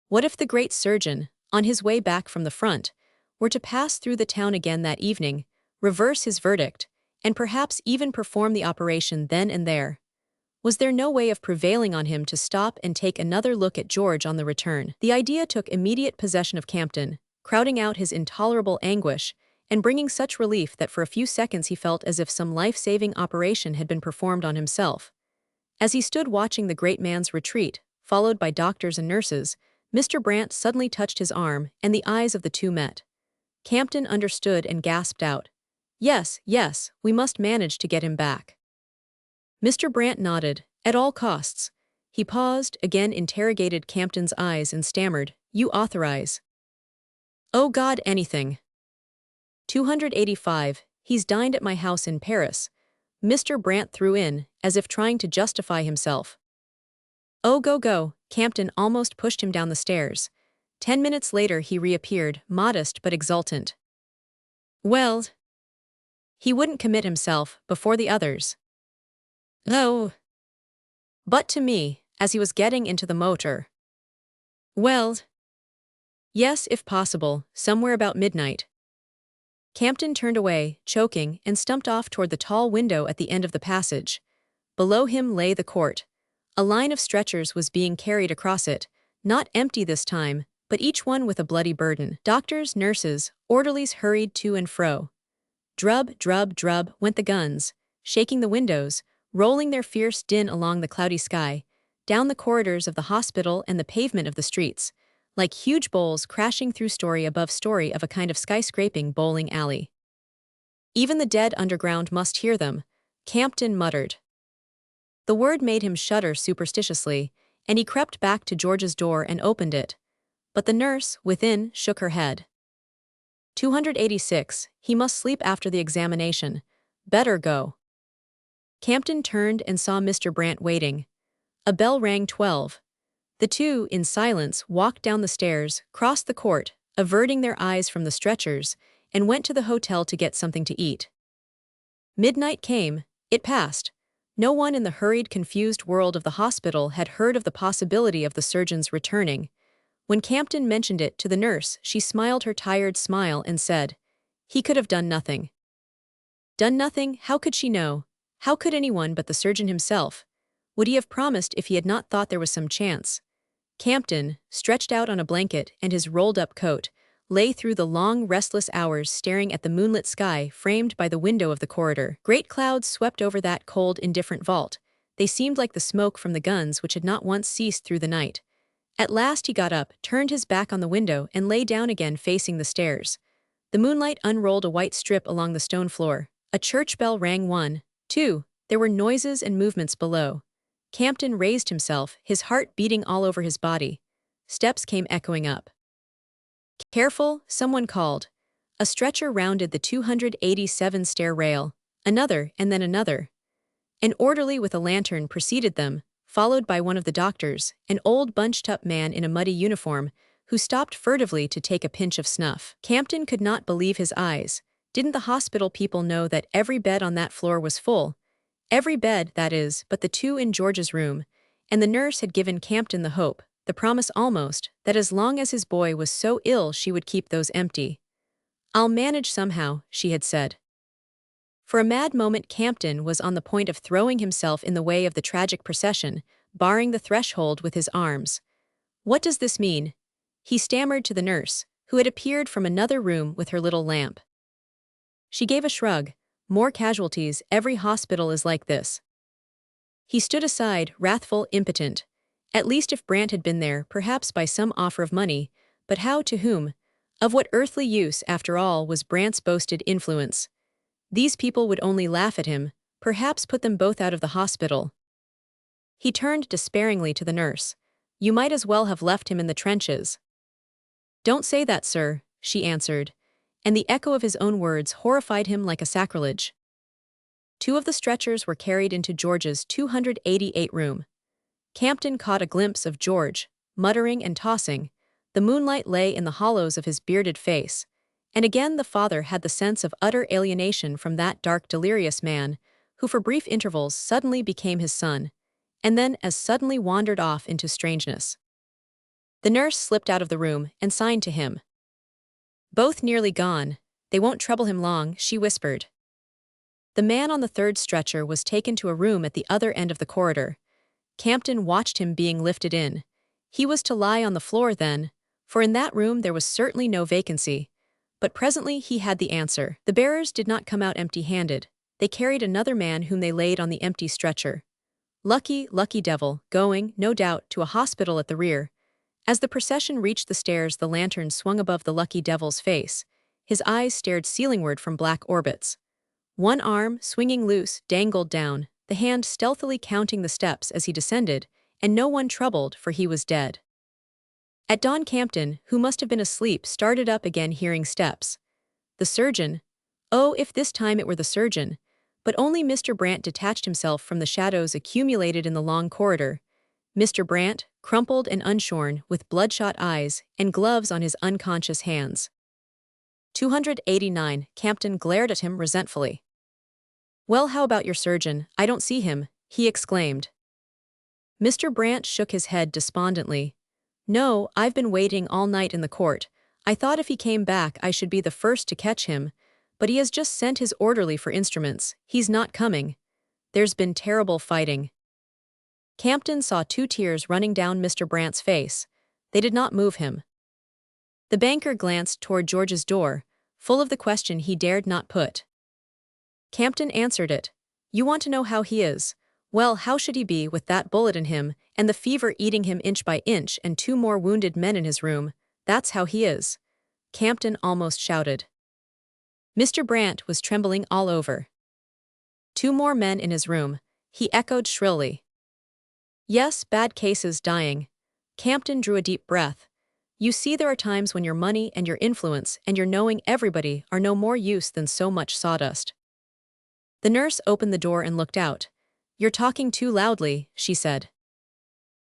What if the great surgeon, on his way back from the front, were to pass through the town again that evening, reverse his verdict, and perhaps even perform the operation then and there? Was there no way of prevailing on him to stop and take another look at George on the return? The idea took immediate possession of Campton, crowding out his intolerable anguish, and bringing such relief that for a few seconds he felt as if some life-saving operation had been performed on himself. As he stood watching the great man's retreat, followed by doctors and nurses, Mr. Brant suddenly touched his arm, and the eyes of the two met. Campton understood and gasped out, Yes, we must manage to get him back." Mr. Brant nodded, at all costs. He paused, again interrogated Campton's eyes and stammered, "You authorize?" "Oh God, anything." 285, "He's dined at my house in Paris," Mr. Brant threw in, as if trying to justify himself. "Oh, go." Campton almost pushed him down the stairs. 10 minutes later he reappeared, modest but exultant. Well, he wouldn't commit himself before the others. Oh. But to me, as he was getting into the motor. Well. Yes, if possible, somewhere about midnight. Campton turned away, choking, and stumped off toward the tall window at the end of the passage. Below him lay the court. A line of stretchers was being carried across it, not empty this time, but each one with a bloody burden. Doctors, nurses, orderlies hurried to and fro. Drub, drub, drub went the guns, shaking the windows, rolling their fierce din along the cloudy sky, down the corridors of the hospital and the pavement of the streets, like huge bowls crashing through story above story of a kind of skyscraping bowling alley. Even the dead underground must hear them, Campton muttered. The word made him shudder superstitiously, and he crept back to George's door and opened it. But the nurse, within, shook her head. 286, he must sleep after the examination. Better go. Campton turned and saw Mr. Brant waiting. A bell rang 12. The two, in silence, walked down the stairs, crossed the court, averting their eyes from the stretchers, and went to the hotel to get something to eat. Midnight came, it passed. No one in the hurried, confused world of the hospital had heard of the possibility of the surgeon's returning. When Campton mentioned it to the nurse, she smiled her tired smile and said, "He could have done nothing." Done nothing? How could she know? How could anyone but the surgeon himself? Would he have promised if he had not thought there was some chance? Campton, stretched out on a blanket and his rolled-up coat, lay through the long, restless hours staring at the moonlit sky framed by the window of the corridor. Great clouds swept over that cold, indifferent vault. They seemed like the smoke from the guns which had not once ceased through the night. At last he got up, turned his back on the window, and lay down again facing the stairs. The moonlight unrolled a white strip along the stone floor. A church bell rang 1, 2. There were noises and movements below. Campton raised himself, his heart beating all over his body. Steps came echoing up. Careful, someone called. A stretcher rounded the 287 stair rail. Another, and then another. An orderly with a lantern preceded them, followed by one of the doctors, an old bunched-up man in a muddy uniform, who stopped furtively to take a pinch of snuff. Campton could not believe his eyes. Didn't the hospital people know that every bed on that floor was full? Every bed, that is, but the two in George's room, and the nurse had given Campton the hope, the promise almost, that as long as his boy was so ill she would keep those empty. "I'll manage somehow," she had said. For a mad moment Campton was on the point of throwing himself in the way of the tragic procession, barring the threshold with his arms. "What does this mean?" he stammered to the nurse, who had appeared from another room with her little lamp. She gave a shrug. "More casualties, every hospital is like this." He stood aside, wrathful, impotent. At least if Brant had been there, perhaps by some offer of money, but how, to whom? Of what earthly use, after all, was Brant's boasted influence? These people would only laugh at him, perhaps put them both out of the hospital. He turned despairingly to the nurse. "You might as well have left him in the trenches." "Don't say that, sir," she answered, and the echo of his own words horrified him like a sacrilege. Two of the stretchers were carried into George's 288 room. Campton caught a glimpse of George, muttering and tossing. The moonlight lay in the hollows of his bearded face. And again the father had the sense of utter alienation from that dark, delirious man, who for brief intervals suddenly became his son, and then as suddenly wandered off into strangeness. The nurse slipped out of the room and signed to him. "Both nearly gone. They won't trouble him long," she whispered. The man on the third stretcher was taken to a room at the other end of the corridor. Campton watched him being lifted in. He was to lie on the floor then, for in that room there was certainly no vacancy. But presently he had the answer. The bearers did not come out empty-handed. They carried another man whom they laid on the empty stretcher. Lucky, lucky devil, going, no doubt, to a hospital at the rear. As the procession reached the stairs, the lantern swung above the lucky devil's face. His eyes stared ceilingward from black orbits. One arm, swinging loose, dangled down, the hand stealthily counting the steps as he descended, and no one troubled, for he was dead. At dawn Campton, who must have been asleep, started up again hearing steps. The surgeon? Oh, if this time it were the surgeon! But only Mr. Brant detached himself from the shadows accumulated in the long corridor. Mr. Brant, crumpled and unshorn, with bloodshot eyes and gloves on his unconscious hands. 289. Campton glared at him resentfully. "Well, how about your surgeon? I don't see him," he exclaimed. Mr. Brant shook his head despondently. "No, I've been waiting all night in the court. I thought if he came back I should be the first to catch him, but he has just sent his orderly for instruments. He's not coming. There's been terrible fighting." Campton saw 2 tears running down Mr. Brant's face. They did not move him. The banker glanced toward George's door, full of the question he dared not put. Campton answered it. "You want to know how he is? Well, how should he be with that bullet in him, and the fever eating him inch by inch, and 2 more wounded men in his room? That's how he is," Campton almost shouted. Mr. Brant was trembling all over. 2 more men in his room, he echoed shrilly. "Yes, bad cases dying." Campton drew a deep breath. "You see, there are times when your money and your influence and your knowing everybody are no more use than so much sawdust." The nurse opened the door and looked out. "You're talking too loudly," she said.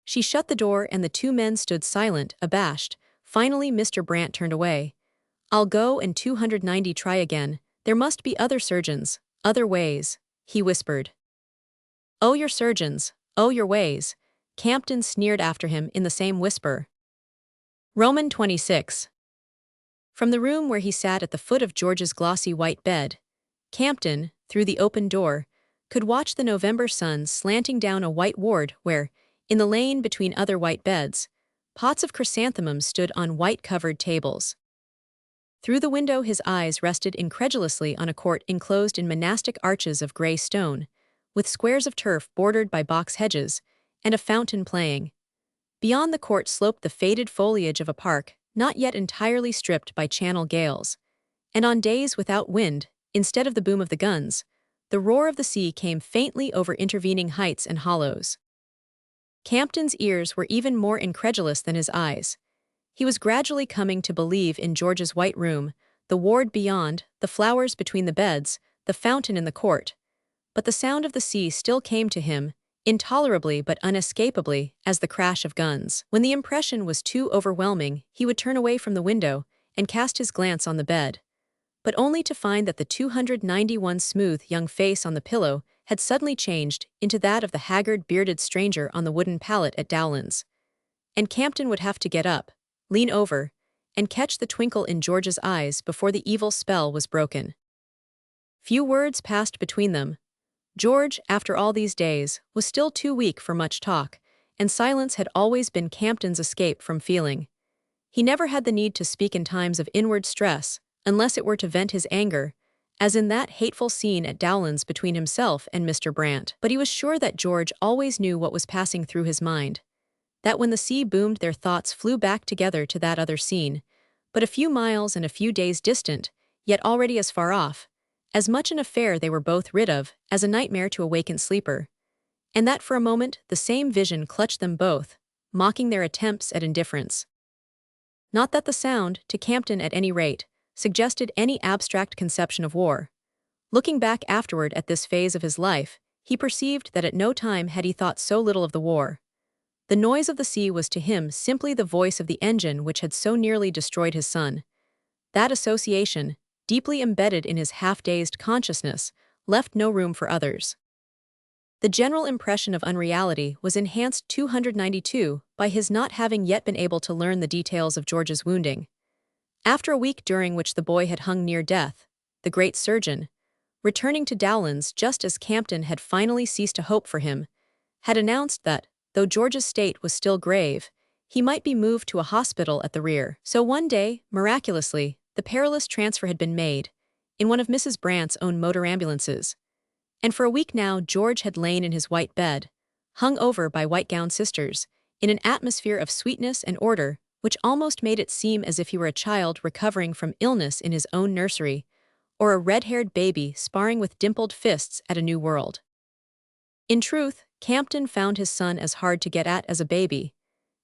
She shut the door and the 2 men stood silent, abashed. Finally Mr. Brant turned away. "I'll go and 290 try again. There must be other surgeons, other ways," he whispered. "Oh, your surgeons, oh, your ways," Campton sneered after him in the same whisper. Roman 26. From the room where he sat at the foot of George's glossy white bed, Campton, through the open door, could watch the November sun slanting down a white ward where, in the lane between other white beds, pots of chrysanthemums stood on white-covered tables. Through the window his eyes rested incredulously on a court enclosed in monastic arches of grey stone, with squares of turf bordered by box hedges, and a fountain playing. Beyond the court sloped the faded foliage of a park not yet entirely stripped by channel gales, and on days without wind, instead of the boom of the guns, the roar of the sea came faintly over intervening heights and hollows. Campton's ears were even more incredulous than his eyes. He was gradually coming to believe in George's white room, the ward beyond, the flowers between the beds, the fountain in the court. But the sound of the sea still came to him, intolerably but unescapably, as the crash of guns. When the impression was too overwhelming, he would turn away from the window and cast his glance on the bed, but only to find that the 291 smooth young face on the pillow had suddenly changed into that of the haggard bearded stranger on the wooden pallet at Dowland's. And Campton would have to get up, lean over, and catch the twinkle in George's eyes before the evil spell was broken. Few words passed between them. George, after all these days, was still too weak for much talk, and silence had always been Campton's escape from feeling. He never had the need to speak in times of inward stress, unless it were to vent his anger, as in that hateful scene at Dowland's between himself and Mr. Brant. But he was sure that George always knew what was passing through his mind, that when the sea boomed their thoughts flew back together to that other scene, but a few miles and a few days distant, yet already as far off, as much an affair they were both rid of as a nightmare to a wakened sleeper, and that for a moment the same vision clutched them both, mocking their attempts at indifference. Not that the sound, to Campton at any rate, suggested any abstract conception of war. Looking back afterward at this phase of his life, he perceived that at no time had he thought so little of the war. The noise of the sea was to him simply the voice of the engine which had so nearly destroyed his son. That association, deeply embedded in his half-dazed consciousness, left no room for others. The general impression of unreality was enhanced 292 by his not having yet been able to learn the details of George's wounding. After a week during which the boy had hung near death, the great surgeon, returning to Dowland's just as Campton had finally ceased to hope for him, had announced that, though George's state was still grave, he might be moved to a hospital at the rear. So one day, miraculously, the perilous transfer had been made, in one of Mrs. Brant's own motor ambulances. And for a week now George had lain in his white bed, hung over by white-gowned sisters, in an atmosphere of sweetness and order which almost made it seem as if he were a child recovering from illness in his own nursery, or a red-haired baby sparring with dimpled fists at a new world. In truth, Campton found his son as hard to get at as a baby.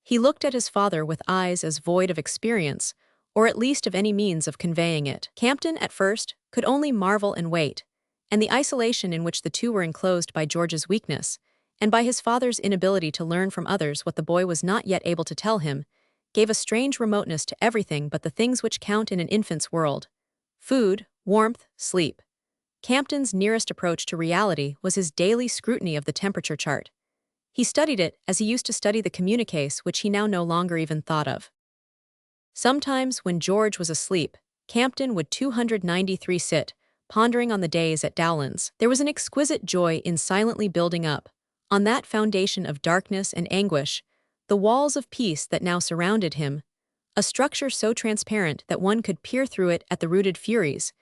He looked at his father with eyes as void of experience, or at least of any means of conveying it. Campton, at first, could only marvel and wait, and the isolation in which the two were enclosed by George's weakness, and by his father's inability to learn from others what the boy was not yet able to tell him, gave a strange remoteness to everything but the things which count in an infant's world: food, warmth, sleep. Campton's nearest approach to reality was his daily scrutiny of the temperature chart. He studied it as he used to study the communiques which he now no longer even thought of. Sometimes, when George was asleep, Campton would 293 sit, pondering on the days at Dowland's. There was an exquisite joy in silently building up, on that foundation of darkness and anguish, the walls of peace that now surrounded him, a structure so transparent that one could peer through it at the rooted furies,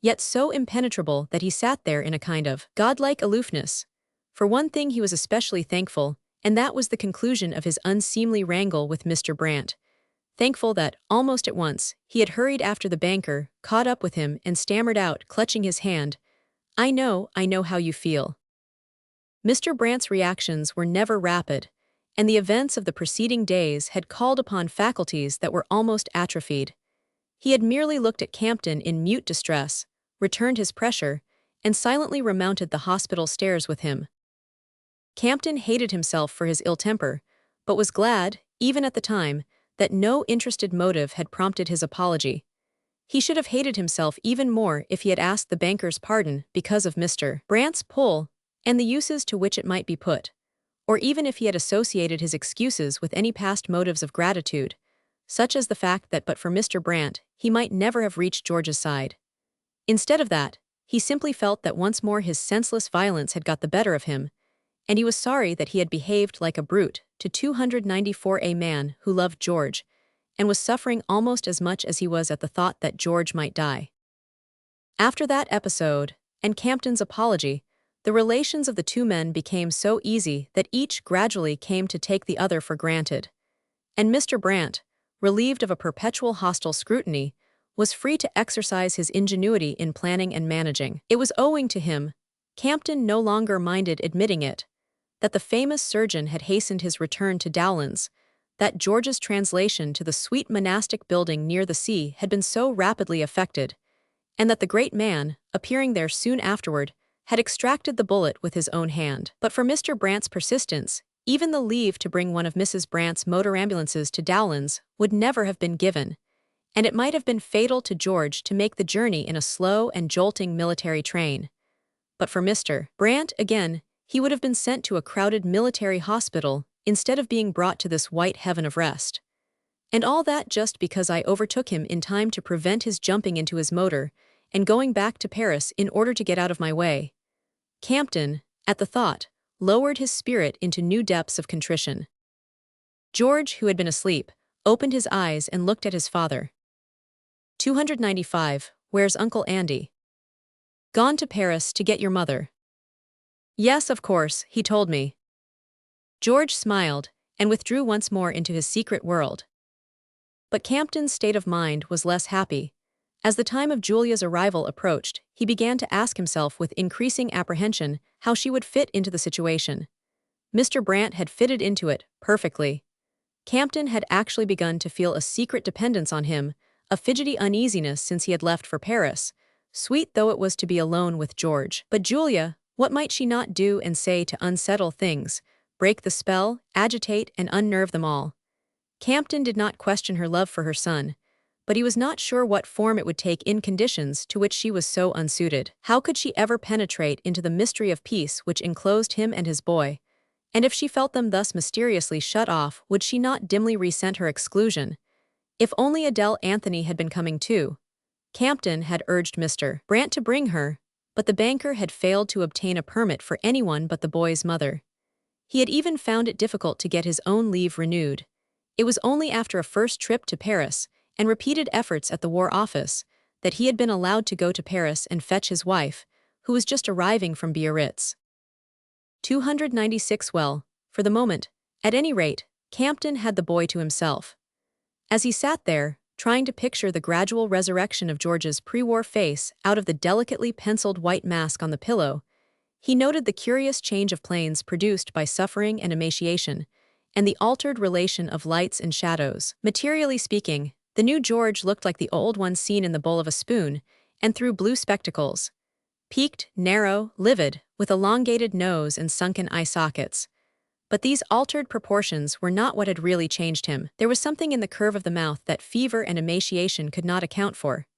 yet so impenetrable that he sat there in a kind of godlike aloofness. For one thing he was especially thankful, and that was the conclusion of his unseemly wrangle with Mr. Brant. Thankful that, almost at once, he had hurried after the banker, caught up with him, and stammered out, clutching his hand, I know how you feel." Mr. Brant's reactions were never rapid, and the events of the preceding days had called upon faculties that were almost atrophied. He had merely looked at Campton in mute distress, returned his pressure, and silently remounted the hospital stairs with him. Campton hated himself for his ill temper, but was glad, even at the time, that no interested motive had prompted his apology. He should have hated himself even more if he had asked the banker's pardon because of Mr. Brant's pull and the uses to which it might be put, or even if he had associated his excuses with any past motives of gratitude, such as the fact that but for Mr. Brant, he might never have reached George's side. Instead of that, he simply felt that once more his senseless violence had got the better of him, and he was sorry that he had behaved like a brute to 294 a man who loved George, and was suffering almost as much as he was at the thought that George might die. After that episode, and Campton's apology, the relations of the two men became so easy that each gradually came to take the other for granted. And Mr. Brant, relieved of a perpetual hostile scrutiny, was free to exercise his ingenuity in planning and managing. It was owing to him, Campton no longer minded admitting it, that the famous surgeon had hastened his return to Dowland's, that George's translation to the sweet monastic building near the sea had been so rapidly effected, and that the great man, appearing there soon afterward, had extracted the bullet with his own hand. But for Mr. Brant's persistence, even the leave to bring one of Mrs. Brant's motor ambulances to Dowland's would never have been given, and it might have been fatal to George to make the journey in a slow and jolting military train. But for Mr. Brant, again, he would have been sent to a crowded military hospital instead of being brought to this white heaven of rest. And all that just because I overtook him in time to prevent his jumping into his motor and going back to Paris in order to get out of my way. Campton, at the thought, lowered his spirit into new depths of contrition. George, who had been asleep, opened his eyes and looked at his father. 295, where's Uncle Andy? Gone to Paris to get your mother. Yes, of course, he told me. George smiled and withdrew once more into his secret world. But Campton's state of mind was less happy. As the time of Julia's arrival approached, he began to ask himself with increasing apprehension how she would fit into the situation. Mr. Brant had fitted into it perfectly. Campton had actually begun to feel a secret dependence on him, a fidgety uneasiness since he had left for Paris, sweet though it was to be alone with George. But Julia, what might she not do and say to unsettle things, break the spell, agitate, and unnerve them all? Campton did not question her love for her son, but he was not sure what form it would take in conditions to which she was so unsuited. How could she ever penetrate into the mystery of peace which enclosed him and his boy? And if she felt them thus mysteriously shut off, would she not dimly resent her exclusion? If only Adele Anthony had been coming too. Campton had urged Mr. Brant to bring her, but the banker had failed to obtain a permit for anyone but the boy's mother. He had even found it difficult to get his own leave renewed. It was only after a first trip to Paris and repeated efforts at the War Office that he had been allowed to go to Paris and fetch his wife, who was just arriving from Biarritz. 296. Well, for the moment, at any rate, Campton had the boy to himself. As he sat there, trying to picture the gradual resurrection of George's pre-war face out of the delicately penciled white mask on the pillow, he noted the curious change of planes produced by suffering and emaciation, and the altered relation of lights and shadows. Materially speaking, the new George looked like the old one seen in the bowl of a spoon, and through blue spectacles. Peaked, narrow, livid, with elongated nose and sunken eye sockets. But these altered proportions were not what had really changed him. There was something in the curve of the mouth that fever and emaciation could not account for.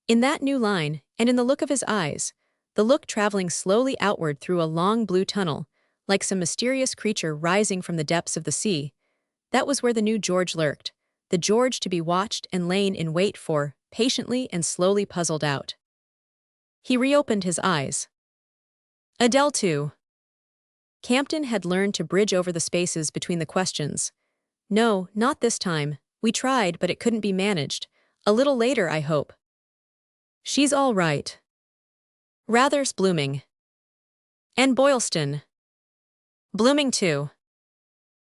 In that new line, and in the look of his eyes, the look traveling slowly outward through a long blue tunnel, like some mysterious creature rising from the depths of the sea, that was where the new George lurked, the George to be watched and lain in wait for, patiently and slowly puzzled out. He reopened his eyes. Adele too. Campton had learned to bridge over the spaces between the questions. No, not this time. We tried, but it couldn't be managed. A little later, I hope. She's all right. Rather's blooming. And Boylston. Blooming too.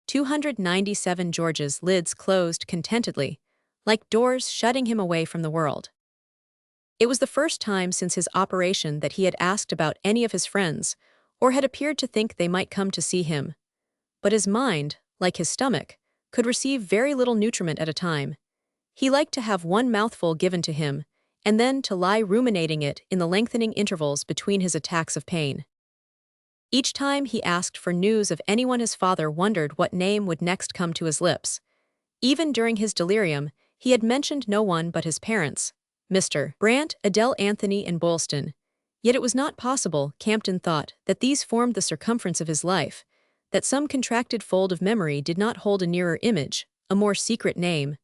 297 George's lids closed contentedly, like doors shutting him away from the world. It was the first time since his operation that he had asked about any of his friends, or had appeared to think they might come to see him. But his mind, like his stomach, could receive very little nutriment at a time. He liked to have one mouthful given to him, and then to lie ruminating it in the lengthening intervals between his attacks of pain. Each time he asked for news of anyone, his father wondered what name would next come to his lips. Even during his delirium, he had mentioned no one but his parents, Mr. Brant, Adele, Anthony, and Boylston. Yet it was not possible, Campton thought, that these formed the circumference of his life, that some contracted fold of memory did not hold a nearer image, a more secret name.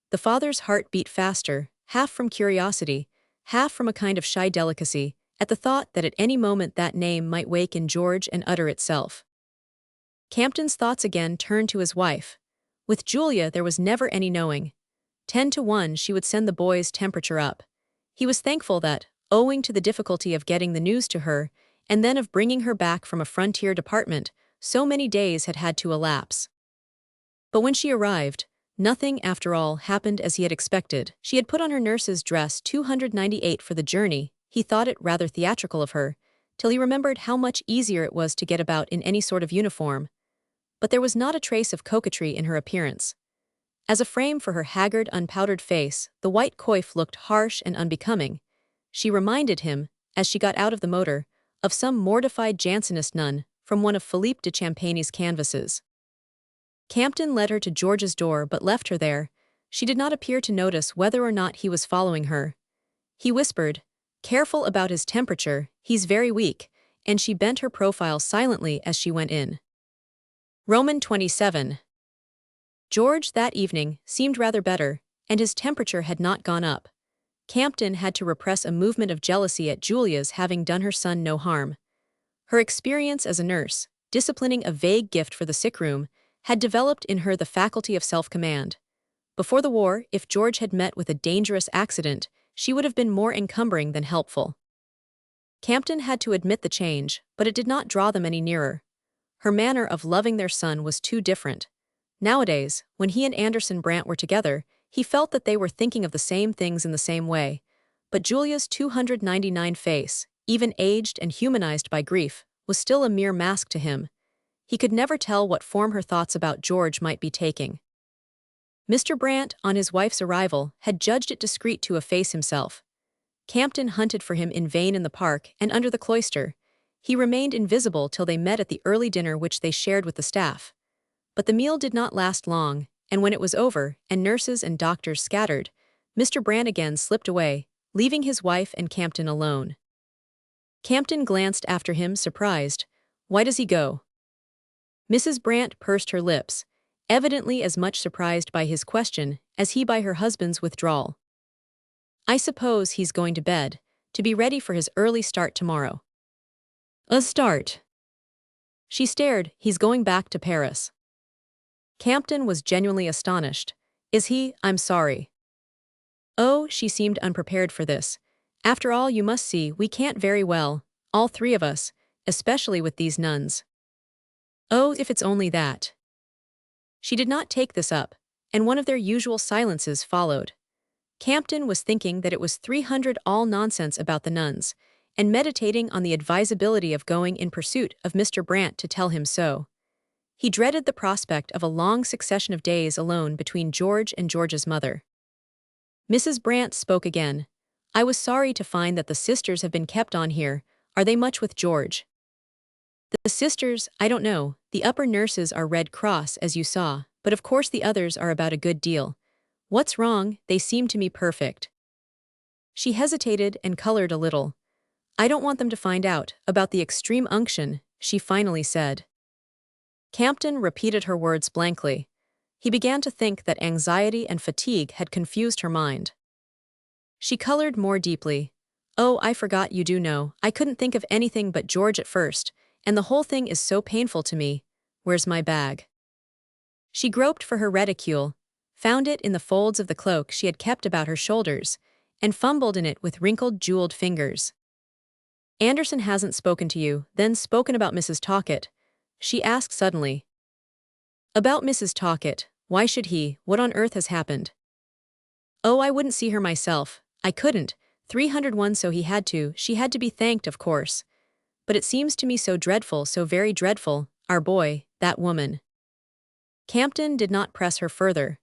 The father's heart beat faster, half from curiosity, half from a kind of shy delicacy, at the thought that at any moment that name might wake in George and utter itself. Campton's thoughts again turned to his wife. With Julia there was never any knowing. 10 to 1 she would send the boy's temperature up. He was thankful that, owing to the difficulty of getting the news to her, and then of bringing her back from a frontier department, so many days had had to elapse. But when she arrived, nothing, after all, happened as he had expected. She had put on her nurse's dress 298 for the journey. He thought it rather theatrical of her, till he remembered how much easier it was to get about in any sort of uniform. But there was not a trace of coquetry in her appearance. As a frame for her haggard, unpowdered face, the white coif looked harsh and unbecoming. She reminded him, as she got out of the motor, of some mortified Jansenist nun from one of Philippe de Champagne's canvases. Campton led her to George's door but left her there. She did not appear to notice whether or not he was following her. He whispered, "Careful about his temperature, he's very weak," and she bent her profile silently as she went in. Roman 27. George, that evening, seemed rather better, and his temperature had not gone up. Campton had to repress a movement of jealousy at Julia's having done her son no harm. Her experience as a nurse, disciplining a vague gift for the sick room, had developed in her the faculty of self-command. Before the war, if George had met with a dangerous accident, she would have been more encumbering than helpful. Campton had to admit the change, but it did not draw them any nearer. Her manner of loving their son was too different. Nowadays, when he and Anderson Brant were together, he felt that they were thinking of the same things in the same way. But Julia's 299 face, even aged and humanized by grief, was still a mere mask to him. He could never tell what form her thoughts about George might be taking. Mr. Brant, on his wife's arrival, had judged it discreet to efface himself. Campton hunted for him in vain in the park and under the cloister. He remained invisible till they met at the early dinner which they shared with the staff. But the meal did not last long, and when it was over, and nurses and doctors scattered, Mr. Brant again slipped away, leaving his wife and Campton alone. Campton glanced after him, surprised. "Why does he go?" Mrs. Brant pursed her lips, evidently as much surprised by his question as he by her husband's withdrawal. "I suppose he's going to bed, to be ready for his early start tomorrow." "A start?" She stared. "He's going back to Paris." Campton was genuinely astonished. "Is he? I'm sorry." "Oh," she seemed unprepared for this. "After all, you must see, we can't very well, all three of us, especially with these nuns." "Oh, if it's only that." She did not take this up, and one of their usual silences followed. Campton was thinking that it was 300 all nonsense about the nuns, and meditating on the advisability of going in pursuit of Mr. Brant to tell him so. He dreaded the prospect of a long succession of days alone between George and George's mother. Mrs. Brant spoke again. "I was sorry to find that the sisters have been kept on here. Are they much with George?" The sisters, I don't know, the upper nurses are Red Cross as you saw, but of course the others are about a good deal. What's wrong? They seem to me perfect. She hesitated and colored a little. I don't want them to find out about the extreme unction, she finally said. Campton repeated her words blankly. He began to think that anxiety and fatigue had confused her mind. She colored more deeply. Oh, I forgot you do know. I couldn't think of anything but George at first, and the whole thing is so painful to me. Where's my bag? She groped for her reticule, found it in the folds of the cloak she had kept about her shoulders, and fumbled in it with wrinkled, jeweled fingers. Anderson hasn't spoken to you, then spoken about Mrs. Talcott? She asked suddenly. About Mrs. Talcott, why should he? What on earth has happened? Oh, I wouldn't see her myself. I couldn't. 301 so he had to. She had to be thanked, of course. But it seems to me so dreadful, so very dreadful, our boy, that woman. Campton did not press her further.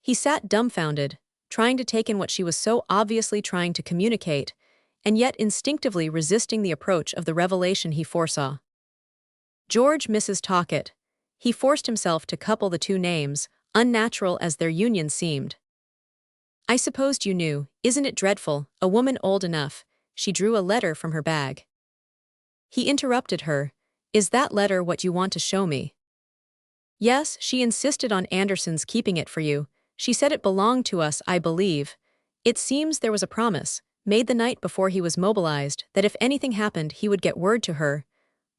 He sat dumbfounded, trying to take in what she was so obviously trying to communicate, and yet instinctively resisting the approach of the revelation he foresaw. George, Mrs. Talcott. He forced himself to couple the two names, unnatural as their union seemed. I supposed you knew. Isn't it dreadful? A woman old enough. She drew a letter from her bag. He interrupted her. Is that letter what you want to show me? Yes, she insisted on Anderson's keeping it for you. She said it belonged to us, I believe. It seems there was a promise, made the night before he was mobilized, that if anything happened he would get word to her.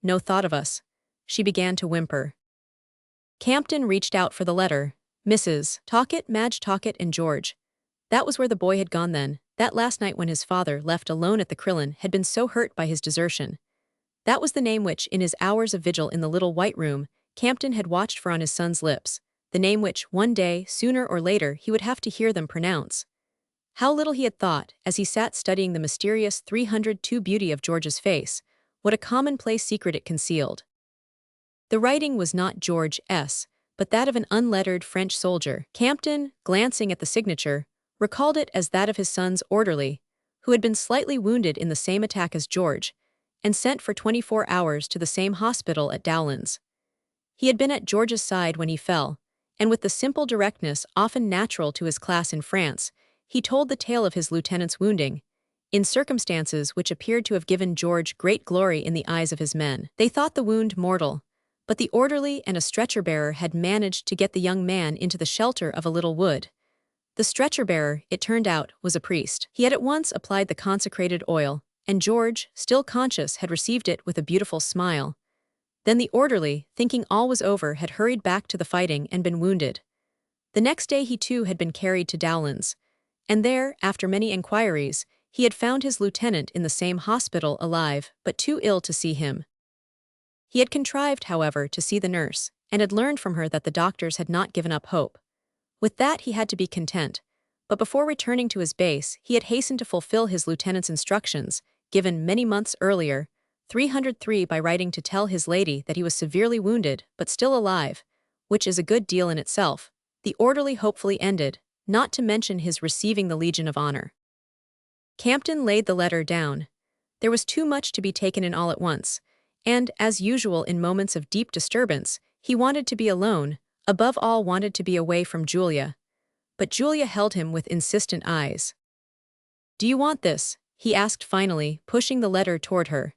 No thought of us. She began to whimper. Campton reached out for the letter. Mrs. Talcott, Madge Talcott and George. That was where the boy had gone then. That last night when his father, left alone at the Crillon, had been so hurt by his desertion. That was the name which, in his hours of vigil in the little white room, Campton had watched for on his son's lips, the name which, one day, sooner or later, he would have to hear them pronounce. How little he had thought, as he sat studying the mysterious 302 beauty of George's face, what a commonplace secret it concealed. The writing was not George S., but that of an unlettered French soldier. Campton, glancing at the signature, recalled it as that of his son's orderly, who had been slightly wounded in the same attack as George, and sent for 24 hours to the same hospital at Dowlands. He had been at George's side when he fell, and with the simple directness often natural to his class in France, he told the tale of his lieutenant's wounding, in circumstances which appeared to have given George great glory in the eyes of his men. They thought the wound mortal, but the orderly and a stretcher-bearer had managed to get the young man into the shelter of a little wood. The stretcher-bearer, it turned out, was a priest. He had at once applied the consecrated oil, and George, still conscious, had received it with a beautiful smile. Then the orderly, thinking all was over, had hurried back to the fighting and been wounded. The next day he too had been carried to Dowlands, and there, after many inquiries, he had found his lieutenant in the same hospital alive, but too ill to see him. He had contrived, however, to see the nurse, and had learned from her that the doctors had not given up hope. With that he had to be content, but before returning to his base he had hastened to fulfill his lieutenant's instructions, given many months earlier, 303 by writing to tell his lady that he was severely wounded but still alive, which is a good deal in itself. The orderly hopefully ended, not to mention his receiving the Legion of Honor. Campton laid the letter down. There was too much to be taken in all at once, and, as usual in moments of deep disturbance, he wanted to be alone, above all wanted to be away from Julia. But Julia held him with insistent eyes. Do you want this? He asked finally, pushing the letter toward her.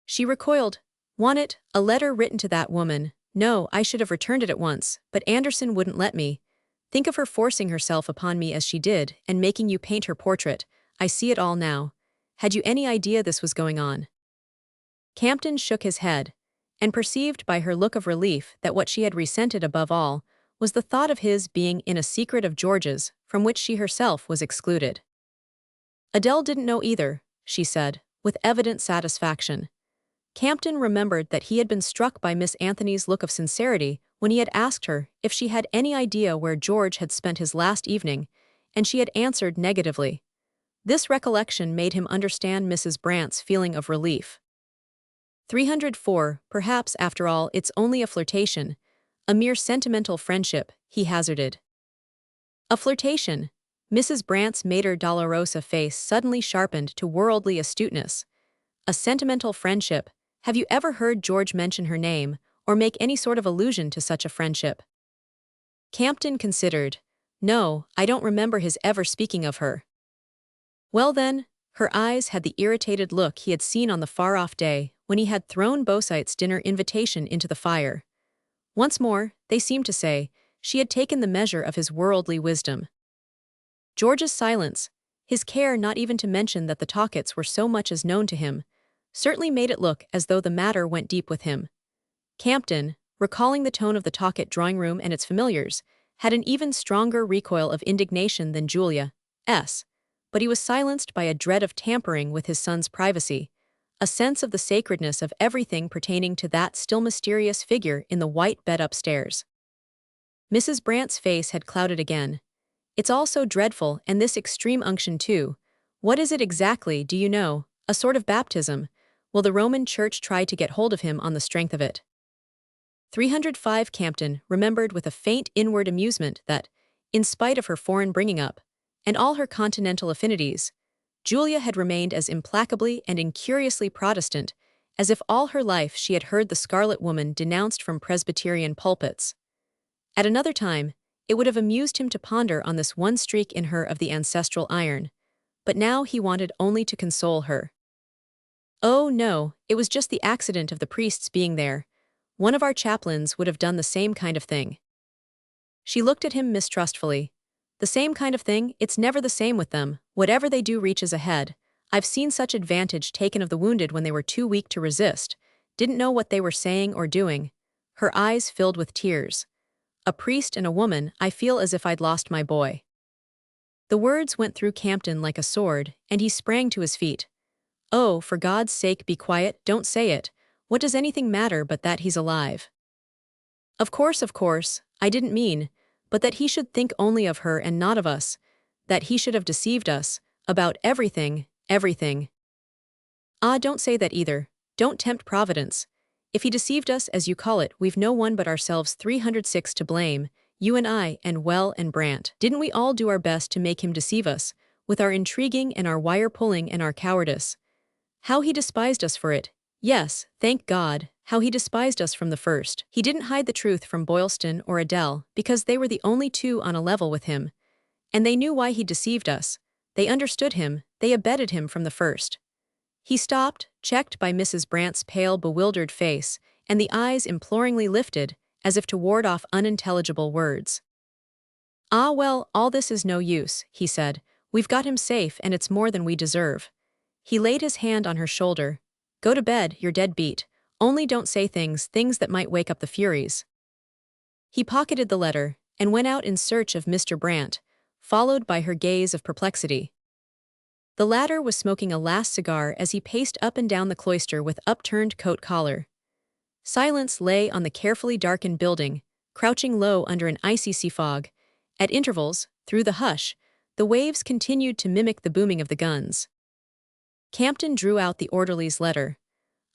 She recoiled. Want it? A letter written to that woman? No, I should have returned it at once, but Anderson wouldn't let me. Think of her forcing herself upon me as she did, and making you paint her portrait. I see it all now. Had you any idea this was going on? Campton shook his head, and perceived by her look of relief that what she had resented above all was the thought of his being in a secret of George's from which she herself was excluded. Adele didn't know either, she said, with evident satisfaction. Campton remembered that he had been struck by Miss Anthony's look of sincerity when he had asked her if she had any idea where George had spent his last evening, and she had answered negatively. This recollection made him understand Mrs. Brandt's feeling of relief. 304, perhaps after all it's only a flirtation, a mere sentimental friendship, he hazarded. A flirtation? Mrs. Brandt's Mater Dolorosa face suddenly sharpened to worldly astuteness. A sentimental friendship, Have you ever heard George mention her name, or make any sort of allusion to such a friendship? Campton considered. No, I don't remember his ever speaking of her. Well then, her eyes had the irritated look he had seen on the far-off day when he had thrown Beausite's dinner invitation into the fire. Once more, they seemed to say, she had taken the measure of his worldly wisdom. George's silence, his care not even to mention that the Talcotts were so much as known to him, certainly made it look as though the matter went deep with him. Campton, recalling the tone of the Talcott drawing-room and its familiars, had an even stronger recoil of indignation than Julia's, but he was silenced by a dread of tampering with his son's privacy, a sense of the sacredness of everything pertaining to that still mysterious figure in the white bed upstairs. Mrs. Brandt's face had clouded again. It's all so dreadful, and this extreme unction too. What is it exactly, do you know? A sort of baptism? Will the Roman Church try to get hold of him on the strength of it? 305 Campton remembered with a faint inward amusement that, in spite of her foreign bringing-up, and all her continental affinities, Julia had remained as implacably and incuriously Protestant as if all her life she had heard the Scarlet Woman denounced from Presbyterian pulpits. At another time, it would have amused him to ponder on this one streak in her of the ancestral iron, but now he wanted only to console her. Oh no, it was just the accident of the priests being there. One of our chaplains would have done the same kind of thing. She looked at him mistrustfully. The same kind of thing, it's never the same with them. Whatever they do reaches ahead. I've seen such advantage taken of the wounded when they were too weak to resist, didn't know what they were saying or doing. Her eyes filled with tears. A priest and a woman, I feel as if I'd lost my boy. The words went through Campton like a sword, and he sprang to his feet. Oh, for God's sake be quiet, don't say it. What does anything matter but that he's alive? Of course, I didn't mean, but that he should think only of her and not of us, that he should have deceived us, about everything. Ah, don't say that either, don't tempt Providence. If he deceived us as you call it, we've no one but ourselves 306 to blame, you and I and Brandt. Didn't we all do our best to make him deceive us, with our intriguing and our wire-pulling and our cowardice? How he despised us for it. Yes, thank God, how he despised us from the first. He didn't hide the truth from Boylston or Adele, because they were the only two on a level with him. And they knew why he deceived us. They understood him, they abetted him from the first. He stopped, checked by Mrs. Brandt's pale, bewildered face, and the eyes imploringly lifted, as if to ward off unintelligible words. Ah well, all this is no use, he said. We've got him safe and it's more than we deserve. He laid his hand on her shoulder. Go to bed, you're dead beat. Only don't say things that might wake up the Furies. He pocketed the letter, and went out in search of Mr. Brandt, followed by her gaze of perplexity. The latter was smoking a last cigar as he paced up and down the cloister with upturned coat collar. Silence lay on the carefully darkened building, crouching low under an icy sea fog. At intervals, through the hush, the waves continued to mimic the booming of the guns. Campton drew out the orderly's letter.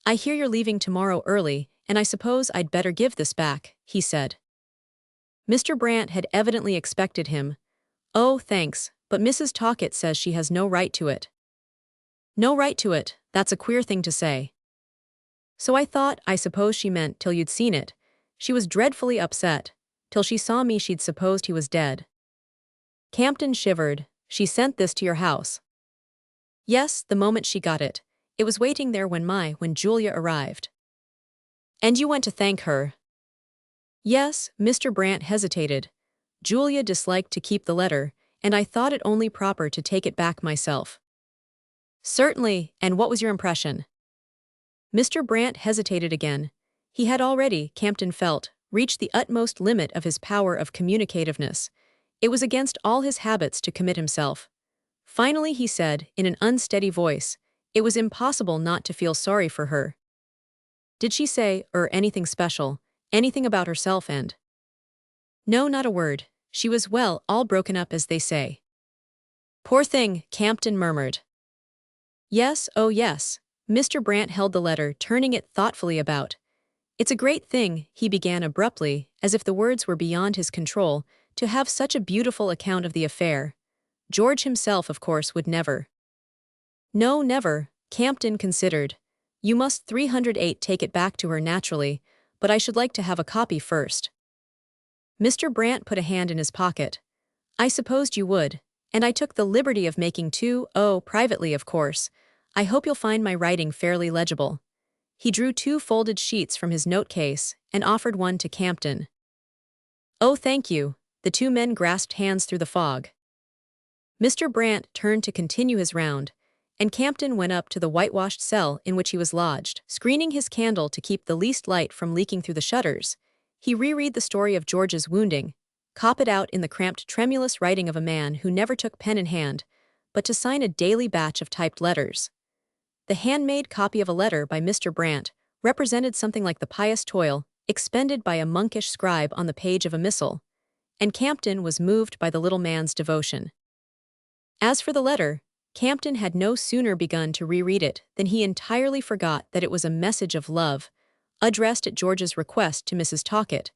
I hear you're leaving tomorrow early, and I suppose I'd better give this back, he said. Mr. Brandt had evidently expected him. Oh, thanks, but Mrs. Talcott says she has no right to it. No right to it, that's a queer thing to say. So I suppose she meant till you'd seen it. She was dreadfully upset. Till she saw me she'd supposed he was dead. Campton shivered. She sent this to your house. Yes, the moment she got it. It was waiting there when Julia arrived. And you went to thank her? Yes, Mr. Brandt hesitated. Julia disliked to keep the letter, and I thought it only proper to take it back myself. Certainly, and what was your impression? Mr. Brandt hesitated again. He had already, Campton felt, reached the utmost limit of his power of communicativeness. It was against all his habits to commit himself. Finally he said, in an unsteady voice, it was impossible not to feel sorry for her. Did she say, anything special, anything about herself and? No, not a word. She was all broken up as they say. Poor thing, Campton murmured. Yes, oh yes. Mr. Brandt held the letter, turning it thoughtfully about. It's a great thing, he began abruptly, as if the words were beyond his control, to have such a beautiful account of the affair. George himself, of course, would never. No, never, Campton considered. You must 308 take it back to her naturally, but I should like to have a copy first. Mr. Brant put a hand in his pocket. I supposed you would, and I took the liberty of making two, privately of course. I hope you'll find my writing fairly legible. He drew two folded sheets from his note case and offered one to Campton. Oh, thank you. The two men grasped hands through the fog. Mr. Brant turned to continue his round, and Campton went up to the whitewashed cell in which he was lodged. Screening his candle to keep the least light from leaking through the shutters, he reread the story of George's wounding, copied out in the cramped, tremulous writing of a man who never took pen in hand, but to sign a daily batch of typed letters. The handmade copy of a letter by Mr. Brant represented something like the pious toil expended by a monkish scribe on the page of a missal, and Campton was moved by the little man's devotion. As for the letter, Campton had no sooner begun to reread it than he entirely forgot that it was a message of love, addressed at George's request to Mrs. Talcott,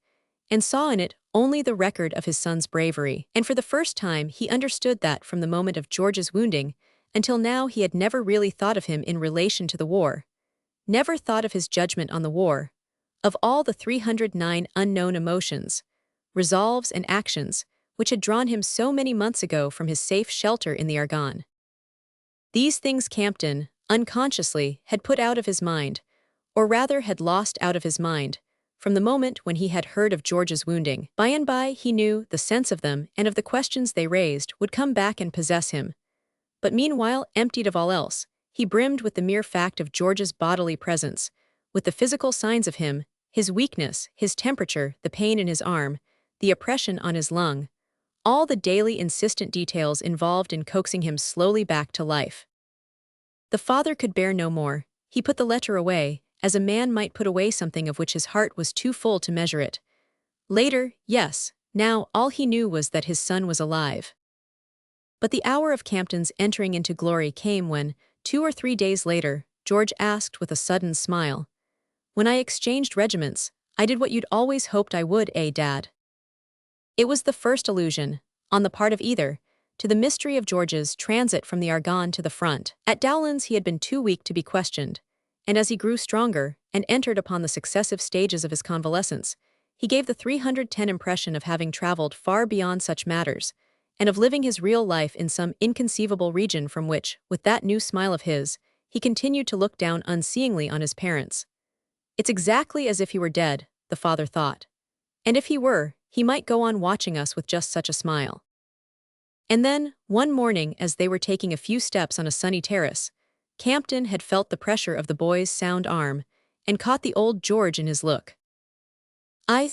and saw in it only the record of his son's bravery. And for the first time he understood that from the moment of George's wounding until now he had never really thought of him in relation to the war, never thought of his judgment on the war, of all the 309 unknown emotions, resolves and actions which had drawn him so many months ago from his safe shelter in the Argonne. These things Campton, unconsciously, had put out of his mind, or rather had lost out of his mind, from the moment when he had heard of George's wounding. By and by he knew the sense of them and of the questions they raised would come back and possess him. But meanwhile, emptied of all else, he brimmed with the mere fact of George's bodily presence, with the physical signs of him, his weakness, his temperature, the pain in his arm, the oppression on his lung, all the daily insistent details involved in coaxing him slowly back to life. The father could bear no more. He put the letter away, as a man might put away something of which his heart was too full to measure it. Later, yes, now all he knew was that his son was alive. But the hour of Campton's entering into glory came when, 2 or 3 days later, George asked with a sudden smile, "When I exchanged regiments, I did what you'd always hoped I would, Dad?" It was the first allusion, on the part of either, to the mystery of George's transit from the Argonne to the front. At Dowland's he had been too weak to be questioned, and as he grew stronger and entered upon the successive stages of his convalescence, he gave the 310 impression of having traveled far beyond such matters, and of living his real life in some inconceivable region from which, with that new smile of his, he continued to look down unseeingly on his parents. It's exactly as if he were dead, the father thought. And if he were, he might go on watching us with just such a smile. And then, one morning as they were taking a few steps on a sunny terrace, Campton had felt the pressure of the boy's sound arm, and caught the old George in his look.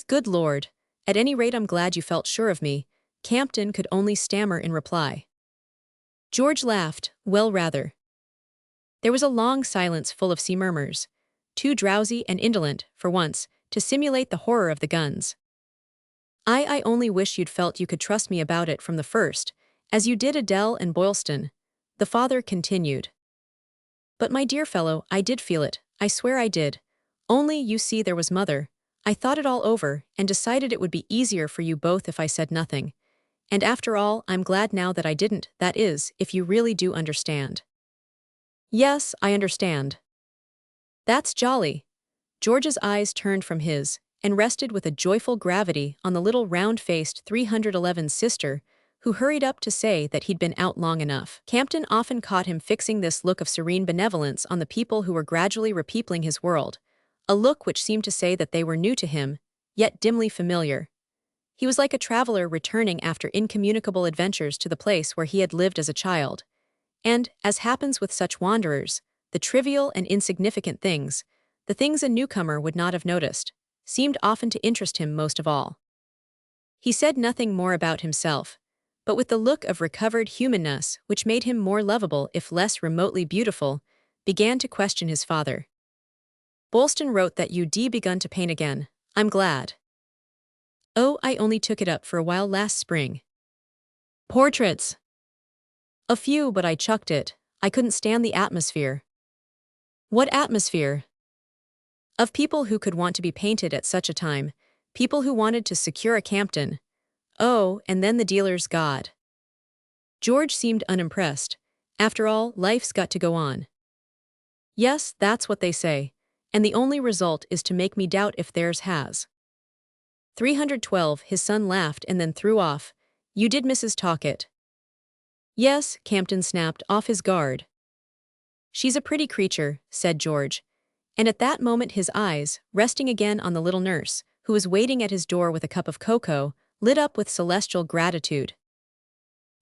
Good Lord, at any rate I'm glad you felt sure of me," Campton could only stammer in reply. George laughed, well rather. There was a long silence full of sea murmurs, too drowsy and indolent, for once, to simulate the horror of the guns. I only wish you'd felt you could trust me about it from the first, as you did Adele and Boylston," the father continued. "But my dear fellow, I did feel it, I swear I did. Only, you see, there was Mother. I thought it all over, and decided it would be easier for you both if I said nothing. And after all, I'm glad now that I didn't, that is, if you really do understand." "Yes, I understand." "That's jolly." George's eyes turned from his, and rested with a joyful gravity on the little round-faced 311 sister, who hurried up to say that he'd been out long enough. Campton often caught him fixing this look of serene benevolence on the people who were gradually repeopling his world, a look which seemed to say that they were new to him, yet dimly familiar. He was like a traveler returning after incommunicable adventures to the place where he had lived as a child. And, as happens with such wanderers, the trivial and insignificant things, the things a newcomer would not have noticed, seemed often to interest him most of all. He said nothing more about himself, but with the look of recovered humanness which made him more lovable if less remotely beautiful, began to question his father. "Boylston wrote that you'd begun to paint again. I'm glad." "Oh, I only took it up for a while last spring." "Portraits?" "A few, but I chucked it. I couldn't stand the atmosphere." "What atmosphere?" "Of people who could want to be painted at such a time, people who wanted to secure a Campton. Oh, and then the dealer's God." George seemed unimpressed. After all, life's got to go on. Yes, that's what they say. And the only result is to make me doubt if theirs has. 312. His son laughed and then threw off. You did, Mrs. Talkett. Yes, Campton snapped off his guard. She's a pretty creature, said George. And at that moment his eyes, resting again on the little nurse, who was waiting at his door with a cup of cocoa, lit up with celestial gratitude.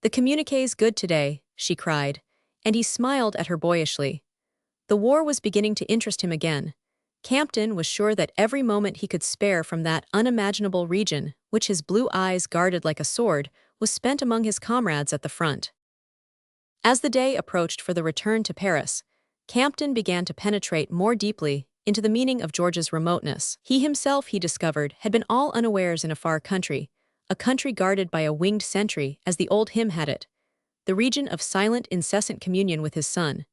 The communiqué's good today, she cried, and he smiled at her boyishly. The war was beginning to interest him again. Campton was sure that every moment he could spare from that unimaginable region, which his blue eyes guarded like a sword, was spent among his comrades at the front. As the day approached for the return to Paris, Campton began to penetrate more deeply into the meaning of George's remoteness. He himself, he discovered, had been all unawares in a far country, a country guarded by a winged sentry, as the old hymn had it, the region of silent, incessant communion with his son.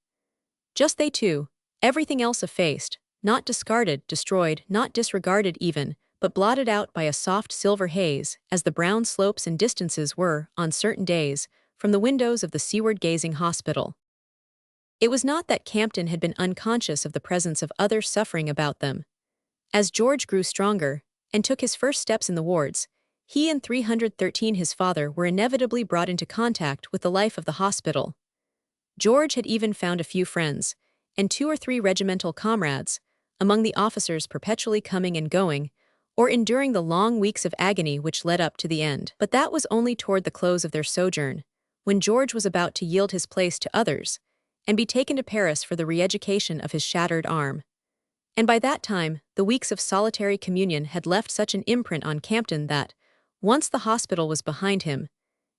Just they two, everything else effaced, not discarded, destroyed, not disregarded even, but blotted out by a soft silver haze, as the brown slopes and distances were, on certain days, from the windows of the seaward-gazing hospital. It was not that Campton had been unconscious of the presence of other suffering about them. As George grew stronger, and took his first steps in the wards, he and 313 his father were inevitably brought into contact with the life of the hospital. George had even found a few friends, and 2 or 3 regimental comrades, among the officers perpetually coming and going, or enduring the long weeks of agony which led up to the end. But that was only toward the close of their sojourn, when George was about to yield his place to others, and be taken to Paris for the re-education of his shattered arm. And by that time, the weeks of solitary communion had left such an imprint on Campton that, once the hospital was behind him,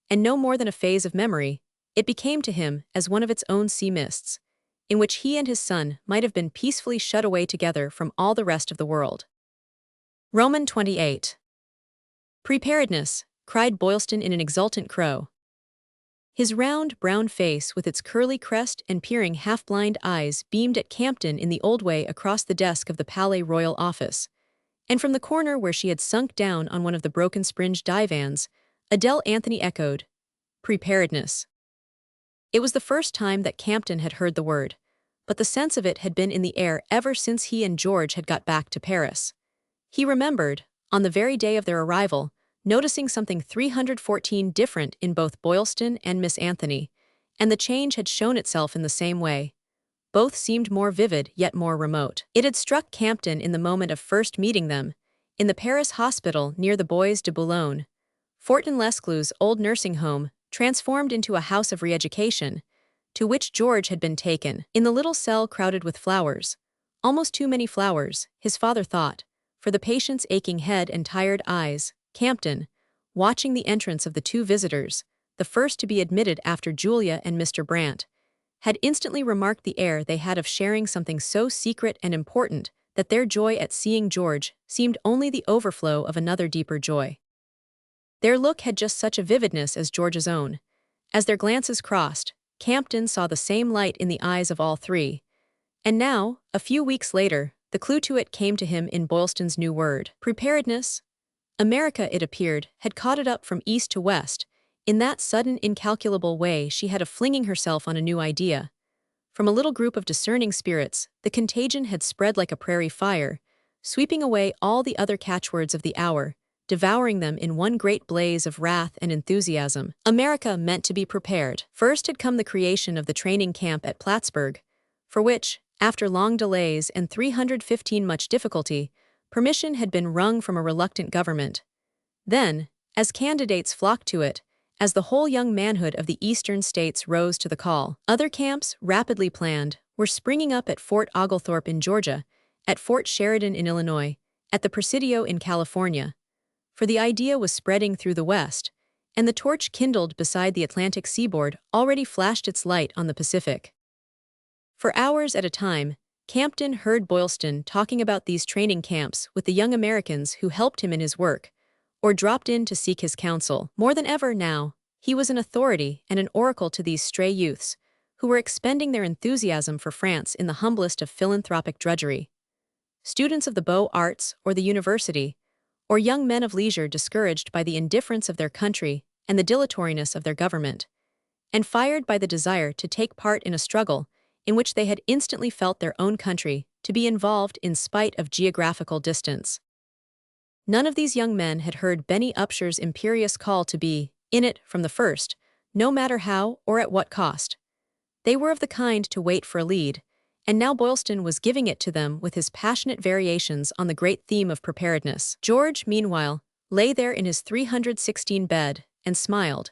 and no more than a phase of memory, it became to him as one of its own sea mists, in which he and his son might have been peacefully shut away together from all the rest of the world. Roman 28. Preparedness, cried Boylston in an exultant crow. His round, brown face with its curly crest and peering half-blind eyes beamed at Campton in the old way across the desk of the Palais Royal office, and from the corner where she had sunk down on one of the broken springe divans, Adele Anthony echoed, "Preparedness." It was the first time that Campton had heard the word, but the sense of it had been in the air ever since he and George had got back to Paris. He remembered, on the very day of their arrival, noticing something 314 different in both Boylston and Miss Anthony, and the change had shown itself in the same way. Both seemed more vivid yet more remote. It had struck Campton in the moment of first meeting them, in the Paris hospital near the Bois de Boulogne, Fortin-Lesclu's old nursing home, transformed into a house of re-education, to which George had been taken. In the little cell crowded with flowers, almost too many flowers, his father thought, for the patient's aching head and tired eyes, Campton, watching the entrance of the 2 visitors, the first to be admitted after Julia and Mr. Brandt, had instantly remarked the air they had of sharing something so secret and important that their joy at seeing George seemed only the overflow of another deeper joy. Their look had just such a vividness as George's own. As their glances crossed, Campton saw the same light in the eyes of all 3. And now, a few weeks later, the clue to it came to him in Boylston's new word, preparedness. America, it appeared, had caught it up from east to west, in that sudden, incalculable way she had of flinging herself on a new idea. From a little group of discerning spirits, the contagion had spread like a prairie fire, sweeping away all the other catchwords of the hour, devouring them in one great blaze of wrath and enthusiasm. America meant to be prepared. First had come the creation of the training camp at Plattsburgh, for which, after long delays and 315 much difficulty, permission had been wrung from a reluctant government. Then, as candidates flocked to it, as the whole young manhood of the eastern states rose to the call, other camps, rapidly planned, were springing up at Fort Oglethorpe in Georgia, at Fort Sheridan in Illinois, at the Presidio in California. For the idea was spreading through the West, and the torch kindled beside the Atlantic seaboard already flashed its light on the Pacific. For hours at a time, Campton heard Boylston talking about these training camps with the young Americans who helped him in his work, or dropped in to seek his counsel. More than ever now, he was an authority and an oracle to these stray youths, who were expending their enthusiasm for France in the humblest of philanthropic drudgery. Students of the Beaux Arts or the university, or young men of leisure discouraged by the indifference of their country and the dilatoriness of their government, and fired by the desire to take part in a struggle in which they had instantly felt their own country to be involved in spite of geographical distance. None of these young men had heard Benny Upsher's imperious call to be in it from the first, no matter how or at what cost. They were of the kind to wait for a lead, and now Boylston was giving it to them with his passionate variations on the great theme of preparedness. George, meanwhile, lay there in his 316 bed and smiled,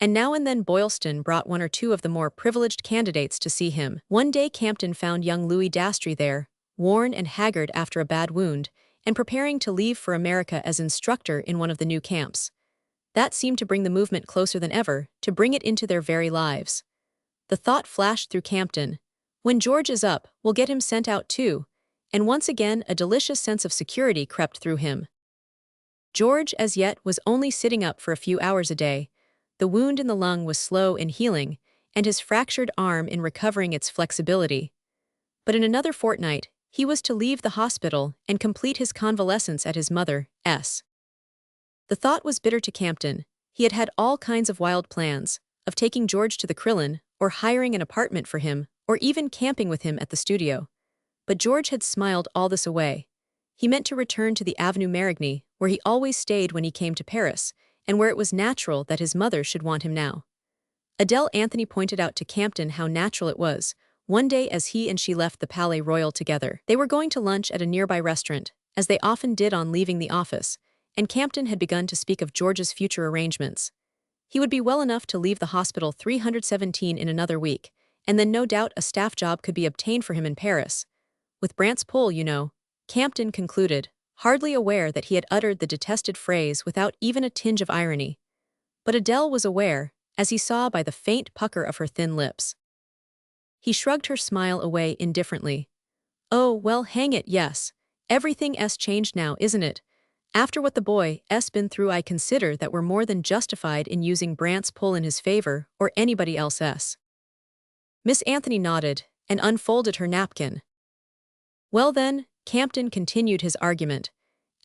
and now and then Boylston brought one or two of the more privileged candidates to see him. One day Campton found young Louis Dastry there, worn and haggard after a bad wound, and preparing to leave for America as instructor in one of the new camps. That seemed to bring the movement closer than ever, to bring it into their very lives. The thought flashed through Campton, when George is up, we'll get him sent out too, and once again a delicious sense of security crept through him. George, as yet, was only sitting up for a few hours a day. The wound in the lung was slow in healing, and his fractured arm in recovering its flexibility. But in another fortnight, he was to leave the hospital and complete his convalescence at his mother's. The thought was bitter to Campton. He had had all kinds of wild plans, of taking George to the Crillon, or hiring an apartment for him, or even camping with him at the studio. But George had smiled all this away. He meant to return to the Avenue Marigny, where he always stayed when he came to Paris, and where it was natural that his mother should want him now. Adele Anthony pointed out to Campton how natural it was, one day as he and she left the Palais Royal together. They were going to lunch at a nearby restaurant, as they often did on leaving the office, and Campton had begun to speak of George's future arrangements. He would be well enough to leave the hospital 317 in another week, and then no doubt a staff job could be obtained for him in Paris. With Brant's pull, you know, Campton concluded, hardly aware that he had uttered the detested phrase without even a tinge of irony. But Adele was aware, as he saw by the faint pucker of her thin lips. He shrugged her smile away indifferently. Oh, well, hang it, yes. Everything's changed now, isn't it? After what the boy's been through, I consider that we're more than justified in using Brant's pull in his favor or anybody else's. Miss Anthony nodded and unfolded her napkin. Well then, Campton continued his argument,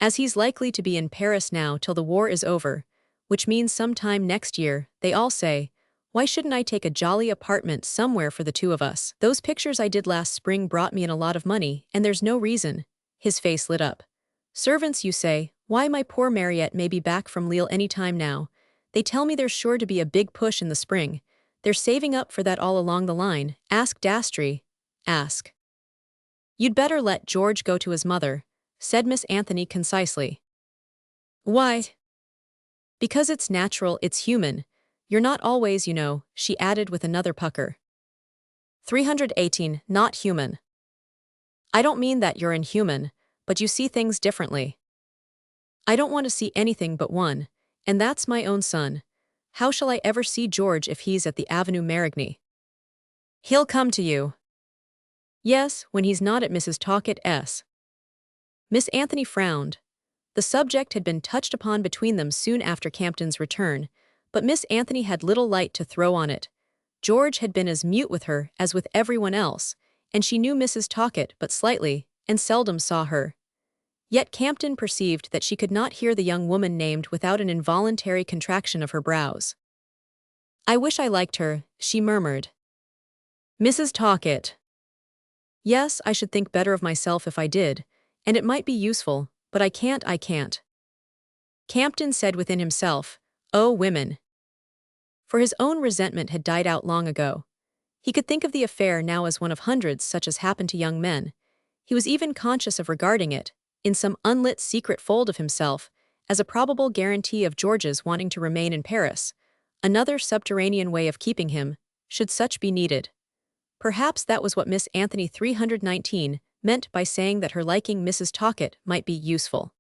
as he's likely to be in Paris now till the war is over, which means sometime next year, they all say, why shouldn't I take a jolly apartment somewhere for the two of us? Those pictures I did last spring brought me in a lot of money, and there's no reason. His face lit up. Servants, you say? Why, my poor Mariette may be back from Lille any time now. They tell me there's sure to be a big push in the spring. They're saving up for that all along the line. Ask Dastry. Ask. You'd better let George go to his mother, said Miss Anthony concisely. Why? Because it's natural, it's human. You're not always, you know, she added with another pucker. 318, not human. I don't mean that you're inhuman, but you see things differently. I don't want to see anything but one, and that's my own son. How shall I ever see George if he's at the Avenue Marigny? He'll come to you. Yes, when he's not at Mrs. Talcott's. Miss Anthony frowned. The subject had been touched upon between them soon after Campton's return, but Miss Anthony had little light to throw on it. George had been as mute with her as with everyone else, and she knew Mrs. Talcott but slightly, and seldom saw her. Yet Campton perceived that she could not hear the young woman named without an involuntary contraction of her brows. I wish I liked her, she murmured. Mrs. Talcott. Yes, I should think better of myself if I did, and it might be useful, but I can't. Campton said within himself, oh, women. For his own resentment had died out long ago. He could think of the affair now as one of hundreds such as happen to young men. He was even conscious of regarding it, in some unlit secret fold of himself, as a probable guarantee of George's wanting to remain in Paris, another subterranean way of keeping him, should such be needed. Perhaps that was what Miss Anthony 319 meant by saying that her liking Mrs. Talcott might be useful.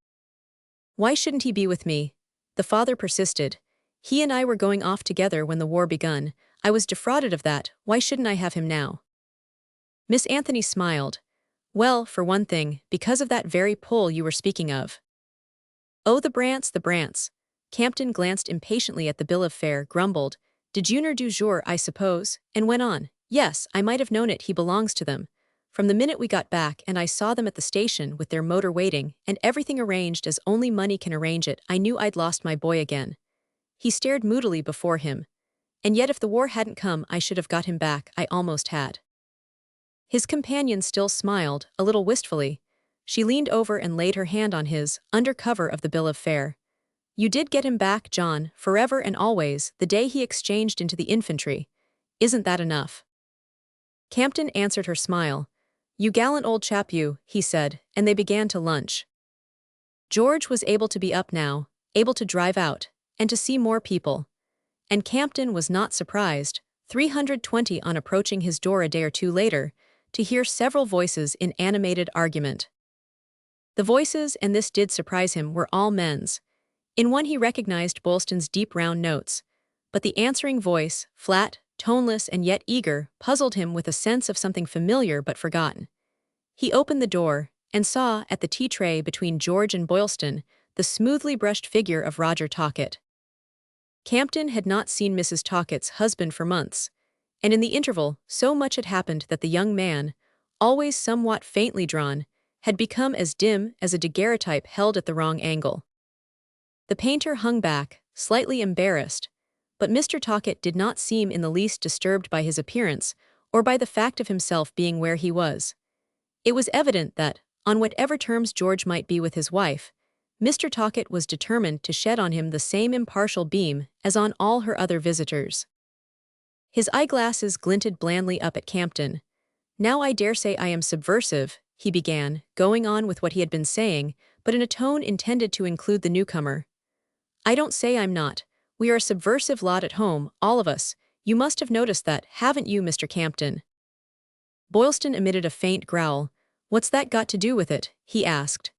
Why shouldn't he be with me? The father persisted. He and I were going off together when the war begun. I was defrauded of that. Why shouldn't I have him now? Miss Anthony smiled. Well, for one thing, because of that very pull you were speaking of. Oh, the Brants. Campton glanced impatiently at the bill of fare, grumbled, Dejeuner du jour, I suppose, and went on. Yes, I might have known it, he belongs to them. From the minute we got back and I saw them at the station with their motor waiting and everything arranged as only money can arrange it, I knew I'd lost my boy again. He stared moodily before him. And yet if the war hadn't come, I should have got him back. I almost had. His companion still smiled, a little wistfully. She leaned over and laid her hand on his, under cover of the bill of fare. You did get him back, John, forever and always, the day he exchanged into the infantry. Isn't that enough? Campton answered her smile. You gallant old chap you, he said, and they began to lunch. George was able to be up now, able to drive out, and to see more people. And Campton was not surprised, 320 on approaching his door a day or two later, to hear several voices in animated argument. The voices, and this did surprise him, were all men's. In one he recognized Boylston's deep round notes, but the answering voice, flat, toneless and yet eager, puzzled him with a sense of something familiar but forgotten. He opened the door, and saw, at the tea tray between George and Boylston, the smoothly brushed figure of Roger Talcott. Campton had not seen Mrs. Talcott's husband for months, and in the interval so much had happened that the young man, always somewhat faintly drawn, had become as dim as a daguerreotype held at the wrong angle. The painter hung back, slightly embarrassed, but Mr. Talcott did not seem in the least disturbed by his appearance or by the fact of himself being where he was. It was evident that, on whatever terms George might be with his wife, Mr. Talcott was determined to shed on him the same impartial beam as on all her other visitors. His eyeglasses glinted blandly up at Campton. Now I dare say I am subversive, he began, going on with what he had been saying, but in a tone intended to include the newcomer. I don't say I'm not. We are a subversive lot at home, all of us. You must have noticed that, haven't you, Mr. Campton? Boylston emitted a faint growl. What's that got to do with it? He asked.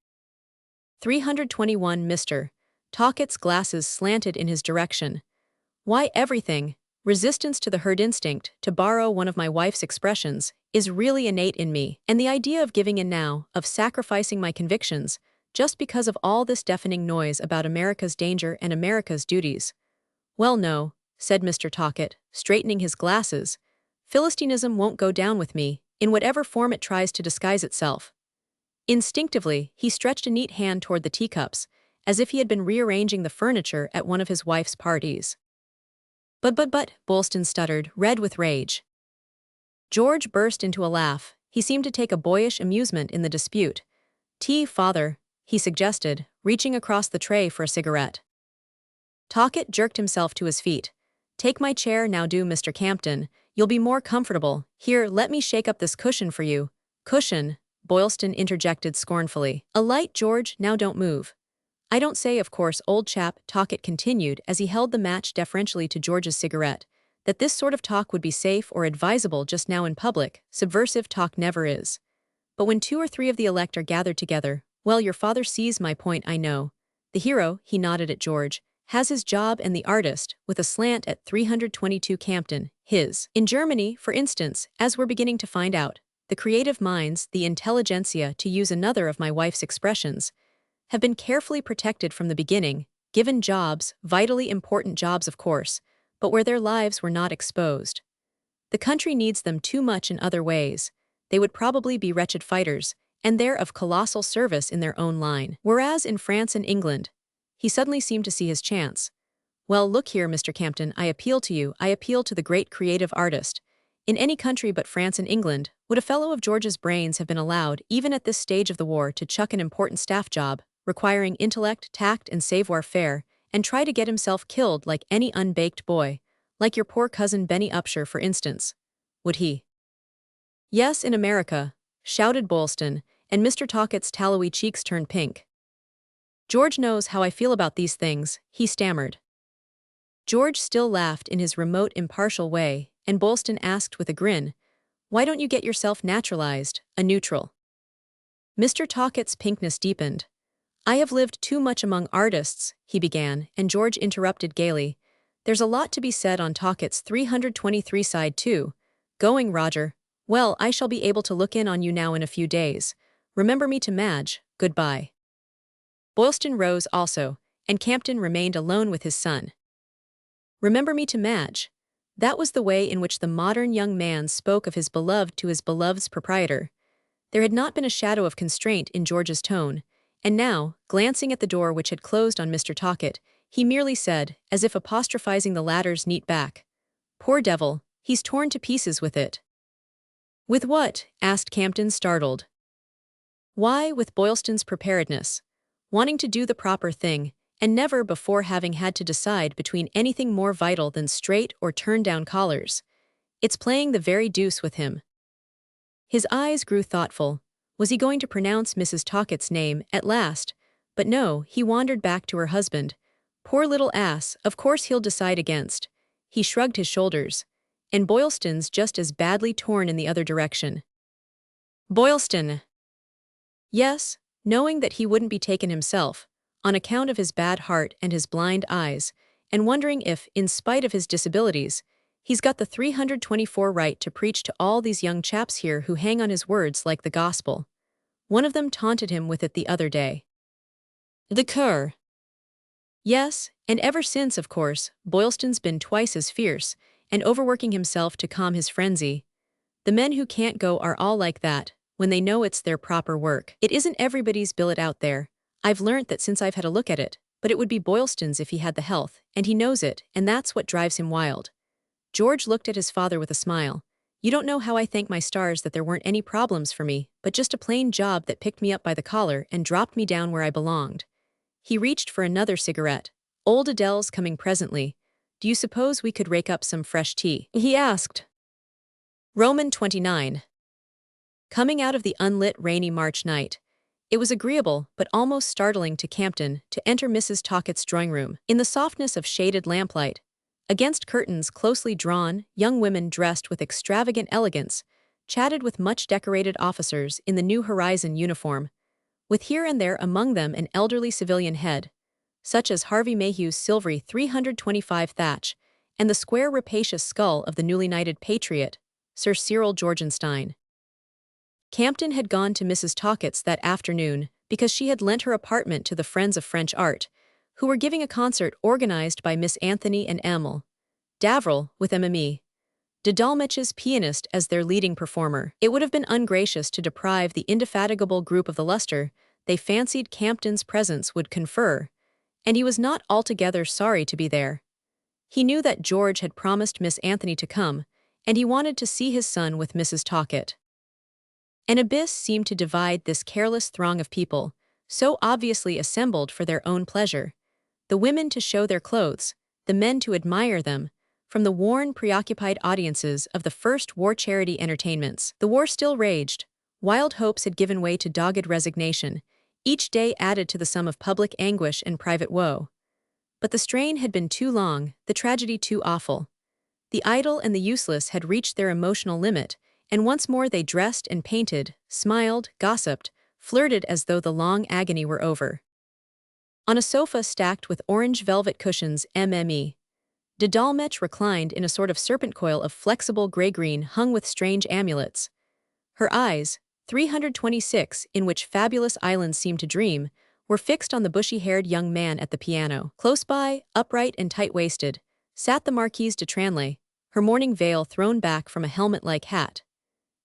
321 Mr. Talcott's glasses slanted in his direction. Why, everything. Resistance to the herd instinct, to borrow one of my wife's expressions, is really innate in me, and the idea of giving in now, of sacrificing my convictions, just because of all this deafening noise about America's danger and America's duties. Well, no, said Mr. Talcott, straightening his glasses. Philistinism won't go down with me, in whatever form it tries to disguise itself. Instinctively, he stretched a neat hand toward the teacups, as if he had been rearranging the furniture at one of his wife's parties. But, Boylston stuttered, red with rage. George burst into a laugh. He seemed to take a boyish amusement in the dispute. Tea, father, he suggested, reaching across the tray for a cigarette. Talcott jerked himself to his feet. Take my chair now, do, Mr. Campton. You'll be more comfortable. Here, let me shake up this cushion for you. Cushion, Boylston interjected scornfully. A light, George, now don't move. I don't say, of course, old chap, Talcott continued as he held the match deferentially to George's cigarette, that this sort of talk would be safe or advisable just now in public. Subversive talk never is. But when 2 or 3 of the elect are gathered together, well, your father sees my point, I know. The hero, he nodded at George, has his job, and the artist, with a slant at 322 Campton, his. In Germany, for instance, as we're beginning to find out, the creative minds, the intelligentsia, to use another of my wife's expressions, have been carefully protected from the beginning, given jobs, vitally important jobs of course, but where their lives were not exposed. The country needs them too much in other ways. They would probably be wretched fighters, and they're of colossal service in their own line. Whereas in France and England, he suddenly seemed to see his chance. Well, look here, Mr. Campton, I appeal to you, I appeal to the great creative artist. In any country but France and England, would a fellow of George's brains have been allowed, even at this stage of the war, to chuck an important staff job, requiring intellect, tact, and savoir-faire, and try to get himself killed like any unbaked boy, like your poor cousin Benny Upshur, for instance? Would he? Yes, in America, shouted Boylston, and Mr. Talcott's tallowy cheeks turned pink. George knows how I feel about these things, he stammered. George still laughed in his remote, impartial way, and Boylston asked with a grin, why don't you get yourself naturalized, a neutral? Mr. Talcott's pinkness deepened. I have lived too much among artists, he began, and George interrupted gaily. There's a lot to be said on Talcott's 323 side too. Going, Roger. Well, I shall be able to look in on you now in a few days. Remember me to Madge, goodbye. Boylston rose also, and Campton remained alone with his son. Remember me to Madge. That was the way in which the modern young man spoke of his beloved to his beloved's proprietor. There had not been a shadow of constraint in George's tone, and now, glancing at the door which had closed on Mr. Talcott, he merely said, as if apostrophizing the latter's neat back, Poor devil, he's torn to pieces with it. With what? Asked Campton, startled. Why, with Boylston's preparedness, wanting to do the proper thing, and never before having had to decide between anything more vital than straight or turn-down collars. It's playing the very deuce with him. His eyes grew thoughtful. Was he going to pronounce Mrs. Talcott's name at last? But no, he wandered back to her husband. Poor little ass, of course he'll decide against. He shrugged his shoulders. And Boylston's just as badly torn in the other direction. Boylston! Yes, knowing that he wouldn't be taken himself, on account of his bad heart and his blind eyes, and wondering if, in spite of his disabilities, he's got the 324 right to preach to all these young chaps here who hang on his words like the gospel. One of them taunted him with it the other day. The cur. Yes, and ever since, of course, Boylston's been twice as fierce, and overworking himself to calm his frenzy. The men who can't go are all like that, when they know it's their proper work. It isn't everybody's billet out there. I've learnt that since I've had a look at it, but it would be Boylston's if he had the health, and he knows it, and that's what drives him wild. George looked at his father with a smile. You don't know how I thank my stars that there weren't any problems for me, but just a plain job that picked me up by the collar and dropped me down where I belonged. He reached for another cigarette. Old Adele's coming presently. Do you suppose we could rake up some fresh tea? He asked. Roman 29. Coming out of the unlit rainy March night, it was agreeable but almost startling to Campton to enter Mrs. Talcott's drawing room. In the softness of shaded lamplight, against curtains closely drawn, young women dressed with extravagant elegance chatted with much-decorated officers in the New Horizon uniform, with here and there among them an elderly civilian head, such as Harvey Mayhew's silvery 325 thatch and the square rapacious skull of the newly knighted patriot, Sir Cyril Georgenstein. Campton had gone to Mrs. Talcott's that afternoon because she had lent her apartment to the Friends of French Art, who were giving a concert organized by Miss Anthony and Emil Davril, with Mme. de Dolmetsch's pianist as their leading performer. It would have been ungracious to deprive the indefatigable group of the luster they fancied Campton's presence would confer, and he was not altogether sorry to be there. He knew that George had promised Miss Anthony to come, and he wanted to see his son with Mrs. Talcott. An abyss seemed to divide this careless throng of people, so obviously assembled for their own pleasure, the women to show their clothes, the men to admire them, from the worn, preoccupied audiences of the first war charity entertainments. The war still raged. Wild hopes had given way to dogged resignation. Each day added to the sum of public anguish and private woe. But the strain had been too long, the tragedy too awful. The idle and the useless had reached their emotional limit, and once more they dressed and painted, smiled, gossiped, flirted as though the long agony were over. On a sofa stacked with orange velvet cushions, Mme. de Dolmetsch reclined in a sort of serpent coil of flexible gray-green hung with strange amulets. Her eyes, 326 in which fabulous islands seemed to dream, were fixed on the bushy-haired young man at the piano. Close by, upright and tight-waisted, sat the Marquise de Tranlay, her mourning veil thrown back from a helmet-like hat.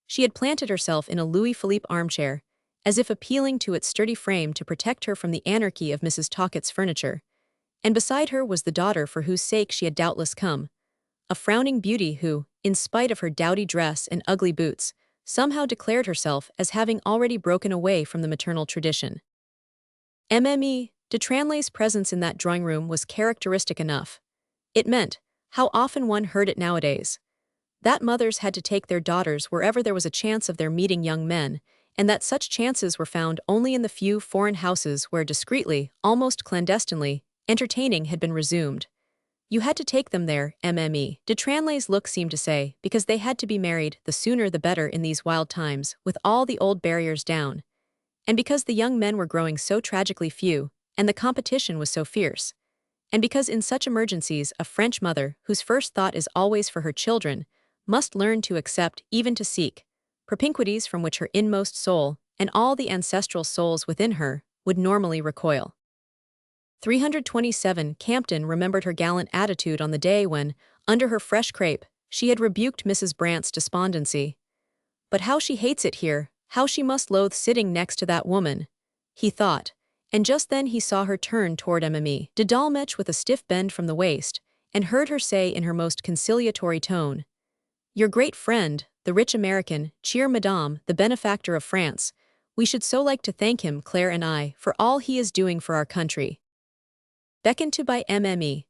She had planted herself in a Louis Philippe armchair, as if appealing to its sturdy frame to protect her from the anarchy of Mrs. Talcott's furniture, and beside her was the daughter for whose sake she had doubtless come, a frowning beauty who, in spite of her dowdy dress and ugly boots, somehow declared herself as having already broken away from the maternal tradition. Mme. de Tranlay's presence in that drawing-room was characteristic enough. It meant, how often one heard it nowadays, that mothers had to take their daughters wherever there was a chance of their meeting young men, and that such chances were found only in the few foreign houses where discreetly, almost clandestinely, entertaining had been resumed. You had to take them there, Mme. de Tranlay's look seemed to say, because they had to be married, the sooner the better in these wild times, with all the old barriers down. And because the young men were growing so tragically few, and the competition was so fierce. And because in such emergencies a French mother, whose first thought is always for her children, must learn to accept, even to seek, propinquities from which her inmost soul, and all the ancestral souls within her, would normally recoil. 327 Campton remembered her gallant attitude on the day when, under her fresh crepe, she had rebuked Mrs. Brandt's despondency. But how she hates it here, how she must loathe sitting next to that woman, he thought, and just then he saw her turn toward Mme. de Dolmetsch with a stiff bend from the waist, and heard her say in her most conciliatory tone, "Your great friend, the rich American, cheer Madame, the benefactor of France. We should so like to thank him, Claire and I, for all he is doing for our country. Beckoned to by Mme.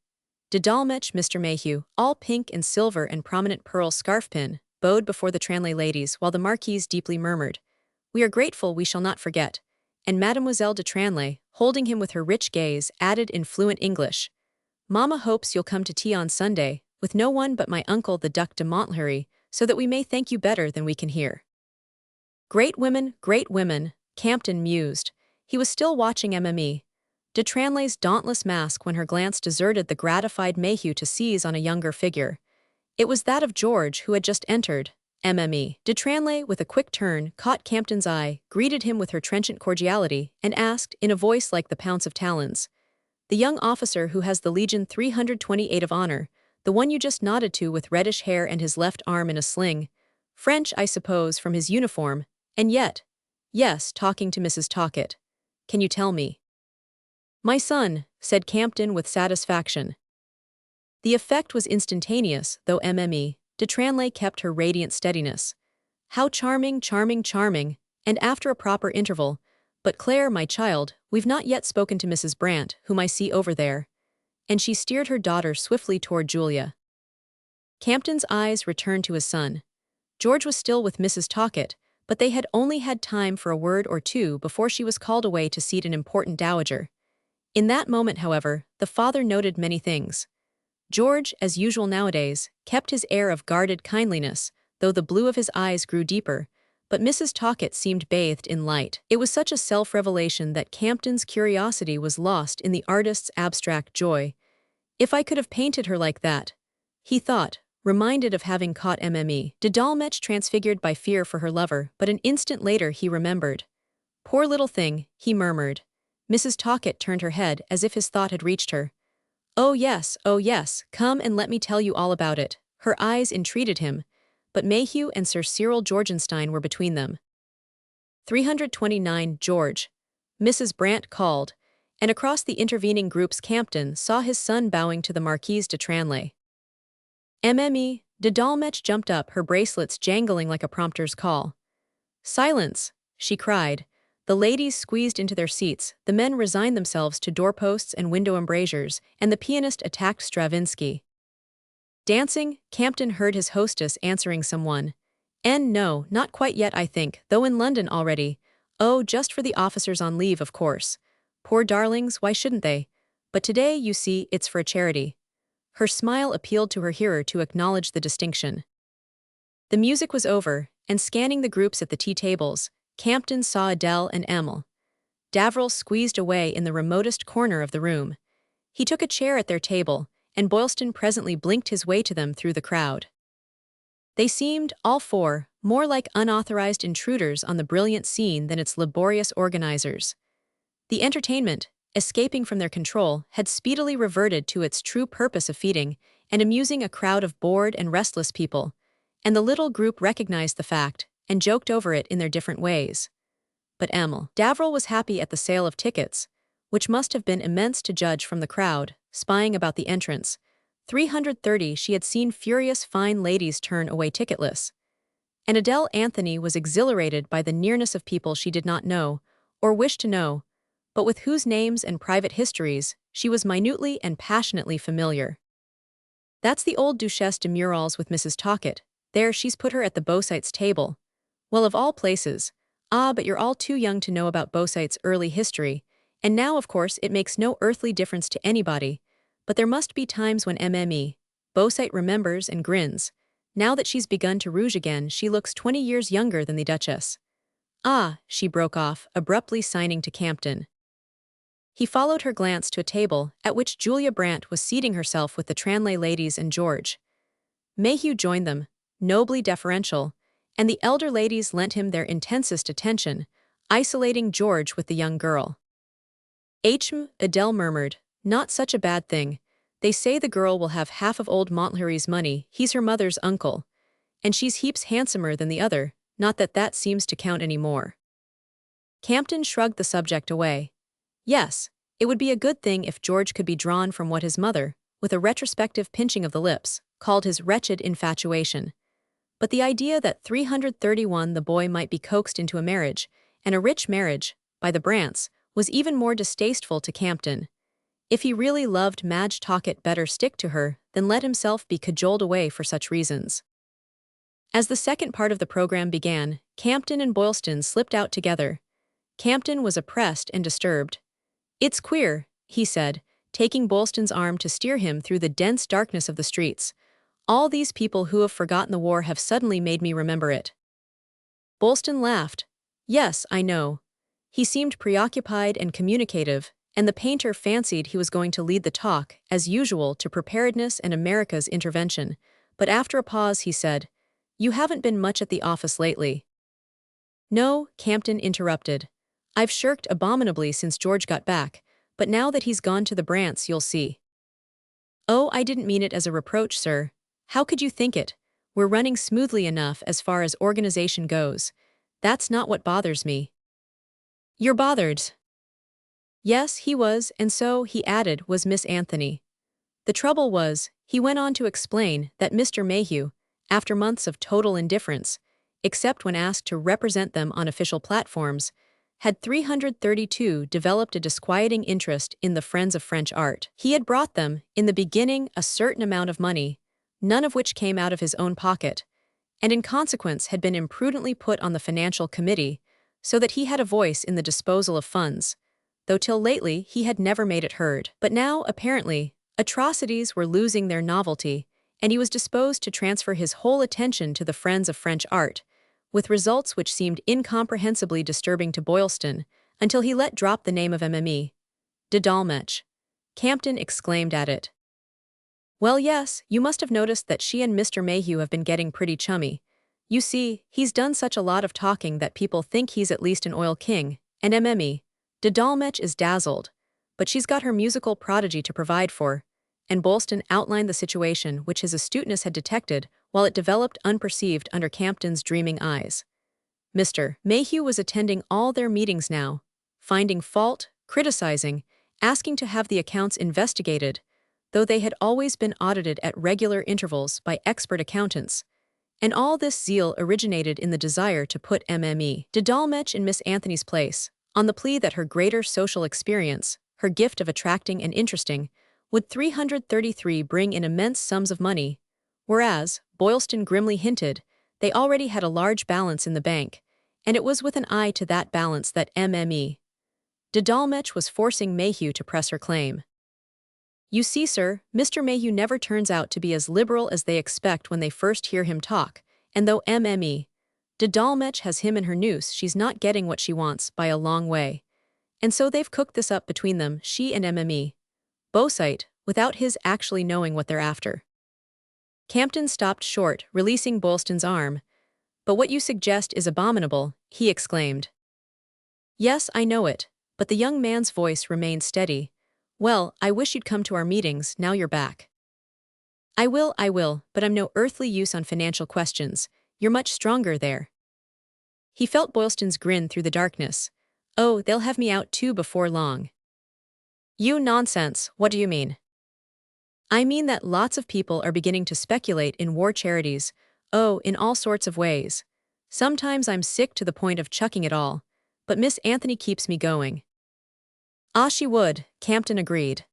De Dolmetsch, Mr. Mayhew, all pink and silver and prominent pearl scarfpin, bowed before the Tranlay ladies while the Marquise deeply murmured, "We are grateful, we shall not forget." And Mademoiselle de Tranlay, holding him with her rich gaze, added in fluent English, "Mamma hopes you'll come to tea on Sunday, with no one but my uncle the Duc de Montlhéry, so that we may thank you better than we can hear." Great women, Campton mused. He was still watching Mme. de Tranlay's dauntless mask when her glance deserted the gratified Mayhew to seize on a younger figure. It was that of George, who had just entered. Mme. de Tranlay, with a quick turn, caught Campton's eye, greeted him with her trenchant cordiality, and asked, in a voice like the pounce of talons, "The young officer who has the Legion 328 of honor, the one you just nodded to with reddish hair and his left arm in a sling, French, I suppose, from his uniform, and yet, yes, talking to Mrs. Talcott. Can you tell me?" "My son," said Campton with satisfaction. The effect was instantaneous, though Mme. de Tranlay kept her radiant steadiness. "How charming, and after a proper interval. But Claire, my child, we've not yet spoken to Mrs. Brant, whom I see over there." And she steered her daughter swiftly toward Julia. Campton's eyes returned to his son. George was still with Mrs. Talcott, but they had only had time for a word or two before she was called away to seat an important dowager. In that moment, however, the father noted many things. George, as usual nowadays, kept his air of guarded kindliness, though the blue of his eyes grew deeper, but Mrs. Talcott seemed bathed in light. It was such a self-revelation that Campton's curiosity was lost in the artist's abstract joy. "If I could have painted her like that," he thought, reminded of having caught Mme. de Dolmetsch transfigured by fear for her lover, but an instant later he remembered. "Poor little thing," he murmured. Mrs. Talcott turned her head as if his thought had reached her. Oh yes, come and let me tell you all about it." Her eyes entreated him, but Mayhew and Sir Cyril Georgenstein were between them. 329 George. Mrs. Brant called, and across the intervening groups Campton saw his son bowing to the Marquise de Tranlay. Mme. de Dolmetsch jumped up, her bracelets jangling like a prompter's call. "Silence," she cried. The ladies squeezed into their seats, the men resigned themselves to doorposts and window embrasures, and the pianist attacked Stravinsky. "Dancing?" Campton heard his hostess answering someone. No, not quite yet, I think, though in London already. Oh, just for the officers on leave, of course. Poor darlings, why shouldn't they? But today, you see, it's for a charity." Her smile appealed to her hearer to acknowledge the distinction. The music was over, and scanning the groups at the tea tables, Campton saw Adele and Emil. Davriel squeezed away in the remotest corner of the room. He took a chair at their table, and Boylston presently blinked his way to them through the crowd. They seemed, all four, more like unauthorized intruders on the brilliant scene than its laborious organizers. The entertainment, escaping from their control, had speedily reverted to its true purpose of feeding and amusing a crowd of bored and restless people, and the little group recognized the fact and joked over it in their different ways. But Davriel was happy at the sale of tickets, which must have been immense to judge from the crowd, spying about the entrance. 330 she had seen furious fine ladies turn away ticketless. And Adele Anthony was exhilarated by the nearness of people she did not know, or wish to know, but with whose names and private histories she was minutely and passionately familiar. "That's the old Duchesse de Murals with Mrs. Talcott. There, she's put her at the Beausite's table." "Well, of all places. Ah, but you're all too young to know about Beausite's early history, and now, of course, it makes no earthly difference to anybody. But there must be times when Mme. Beausite remembers and grins. Now that she's begun to rouge again, she looks 20 years younger than the Duchess. Ah," she broke off, abruptly signing to Campton. He followed her glance to a table at which Julia Brant was seating herself with the Tranlay ladies and George. Mayhew joined them, nobly deferential, and the elder ladies lent him their intensest attention, isolating George with the young girl. Adele murmured, "Not such a bad thing. They say the girl will have half of old Montlhéry's money, he's her mother's uncle. And she's heaps handsomer than the other, not that that seems to count any more." Campton shrugged the subject away. Yes, it would be a good thing if George could be drawn from what his mother, with a retrospective pinching of the lips, called his wretched infatuation. But the idea that 331 the boy might be coaxed into a marriage, and a rich marriage, by the Brants, was even more distasteful to Campton. If he really loved Madge Talcott, better stick to her than let himself be cajoled away for such reasons. As the second part of the program began, Campton and Boylston slipped out together. Campton was oppressed and disturbed. "It's queer," he said, taking Boylston's arm to steer him through the dense darkness of the streets. "All these people who have forgotten the war have suddenly made me remember it." Boylston laughed. "Yes, I know." He seemed preoccupied and communicative, and the painter fancied he was going to lead the talk, as usual, to preparedness and America's intervention. But after a pause he said, "You haven't been much at the office lately." "No," Campton interrupted. "I've shirked abominably since George got back, but now that he's gone to the Brants you'll see." "Oh, I didn't mean it as a reproach, sir. How could you think it? We're running smoothly enough as far as organization goes. That's not what bothers me." "You're bothered." Yes, he was, and so, he added, was Miss Anthony. The trouble was, he went on to explain, that Mr. Mayhew, after months of total indifference, except when asked to represent them on official platforms, had 332 developed a disquieting interest in the Friends of French Art. He had brought them, in the beginning, a certain amount of money, none of which came out of his own pocket, and in consequence had been imprudently put on the financial committee, so that he had a voice in the disposal of funds, though till lately he had never made it heard. But now, apparently, atrocities were losing their novelty, and he was disposed to transfer his whole attention to the Friends of French Art, with results which seemed incomprehensibly disturbing to Boylston, until he let drop the name of Mme. de Dolmetsch. Campton exclaimed at it. "Well, yes, you must have noticed that she and Mr. Mayhew have been getting pretty chummy. You see, he's done such a lot of talking that people think he's at least an oil king, and Mme. de Dolmetsch is dazzled, but she's got her musical prodigy to provide for," and Boylston outlined the situation which his astuteness had detected while it developed unperceived under Campton's dreaming eyes. Mr. Mayhew was attending all their meetings now, finding fault, criticizing, asking to have the accounts investigated, though they had always been audited at regular intervals by expert accountants. And all this zeal originated in the desire to put Mme. de Dolmetsch in Miss Anthony's place, on the plea that her greater social experience, her gift of attracting and interesting, would 333 bring in immense sums of money, whereas, Boylston grimly hinted, they already had a large balance in the bank, and it was with an eye to that balance that Mme. de Dolmetsch was forcing Mayhew to press her claim. "You see, sir, Mr. Mayhew never turns out to be as liberal as they expect when they first hear him talk, and though Mme. de Dolmetsch has him in her noose, she's not getting what she wants by a long way. And so they've cooked this up between them, she and Mme. Beausite, without his actually knowing what they're after." Campton stopped short, releasing Boylston's arm. "But what you suggest is abominable," he exclaimed. "Yes, I know it," but the young man's voice remained steady. "Well, I wish you'd come to our meetings, now you're back." I will, but I'm no earthly use on financial questions. You're much stronger there." He felt Boylston's grin through the darkness. "Oh, they'll have me out too before long." "You nonsense, what do you mean?" "I mean that lots of people are beginning to speculate in war charities, oh, in all sorts of ways. Sometimes I'm sick to the point of chucking it all, but Miss Anthony keeps me going." "Ah, she would," Campton agreed.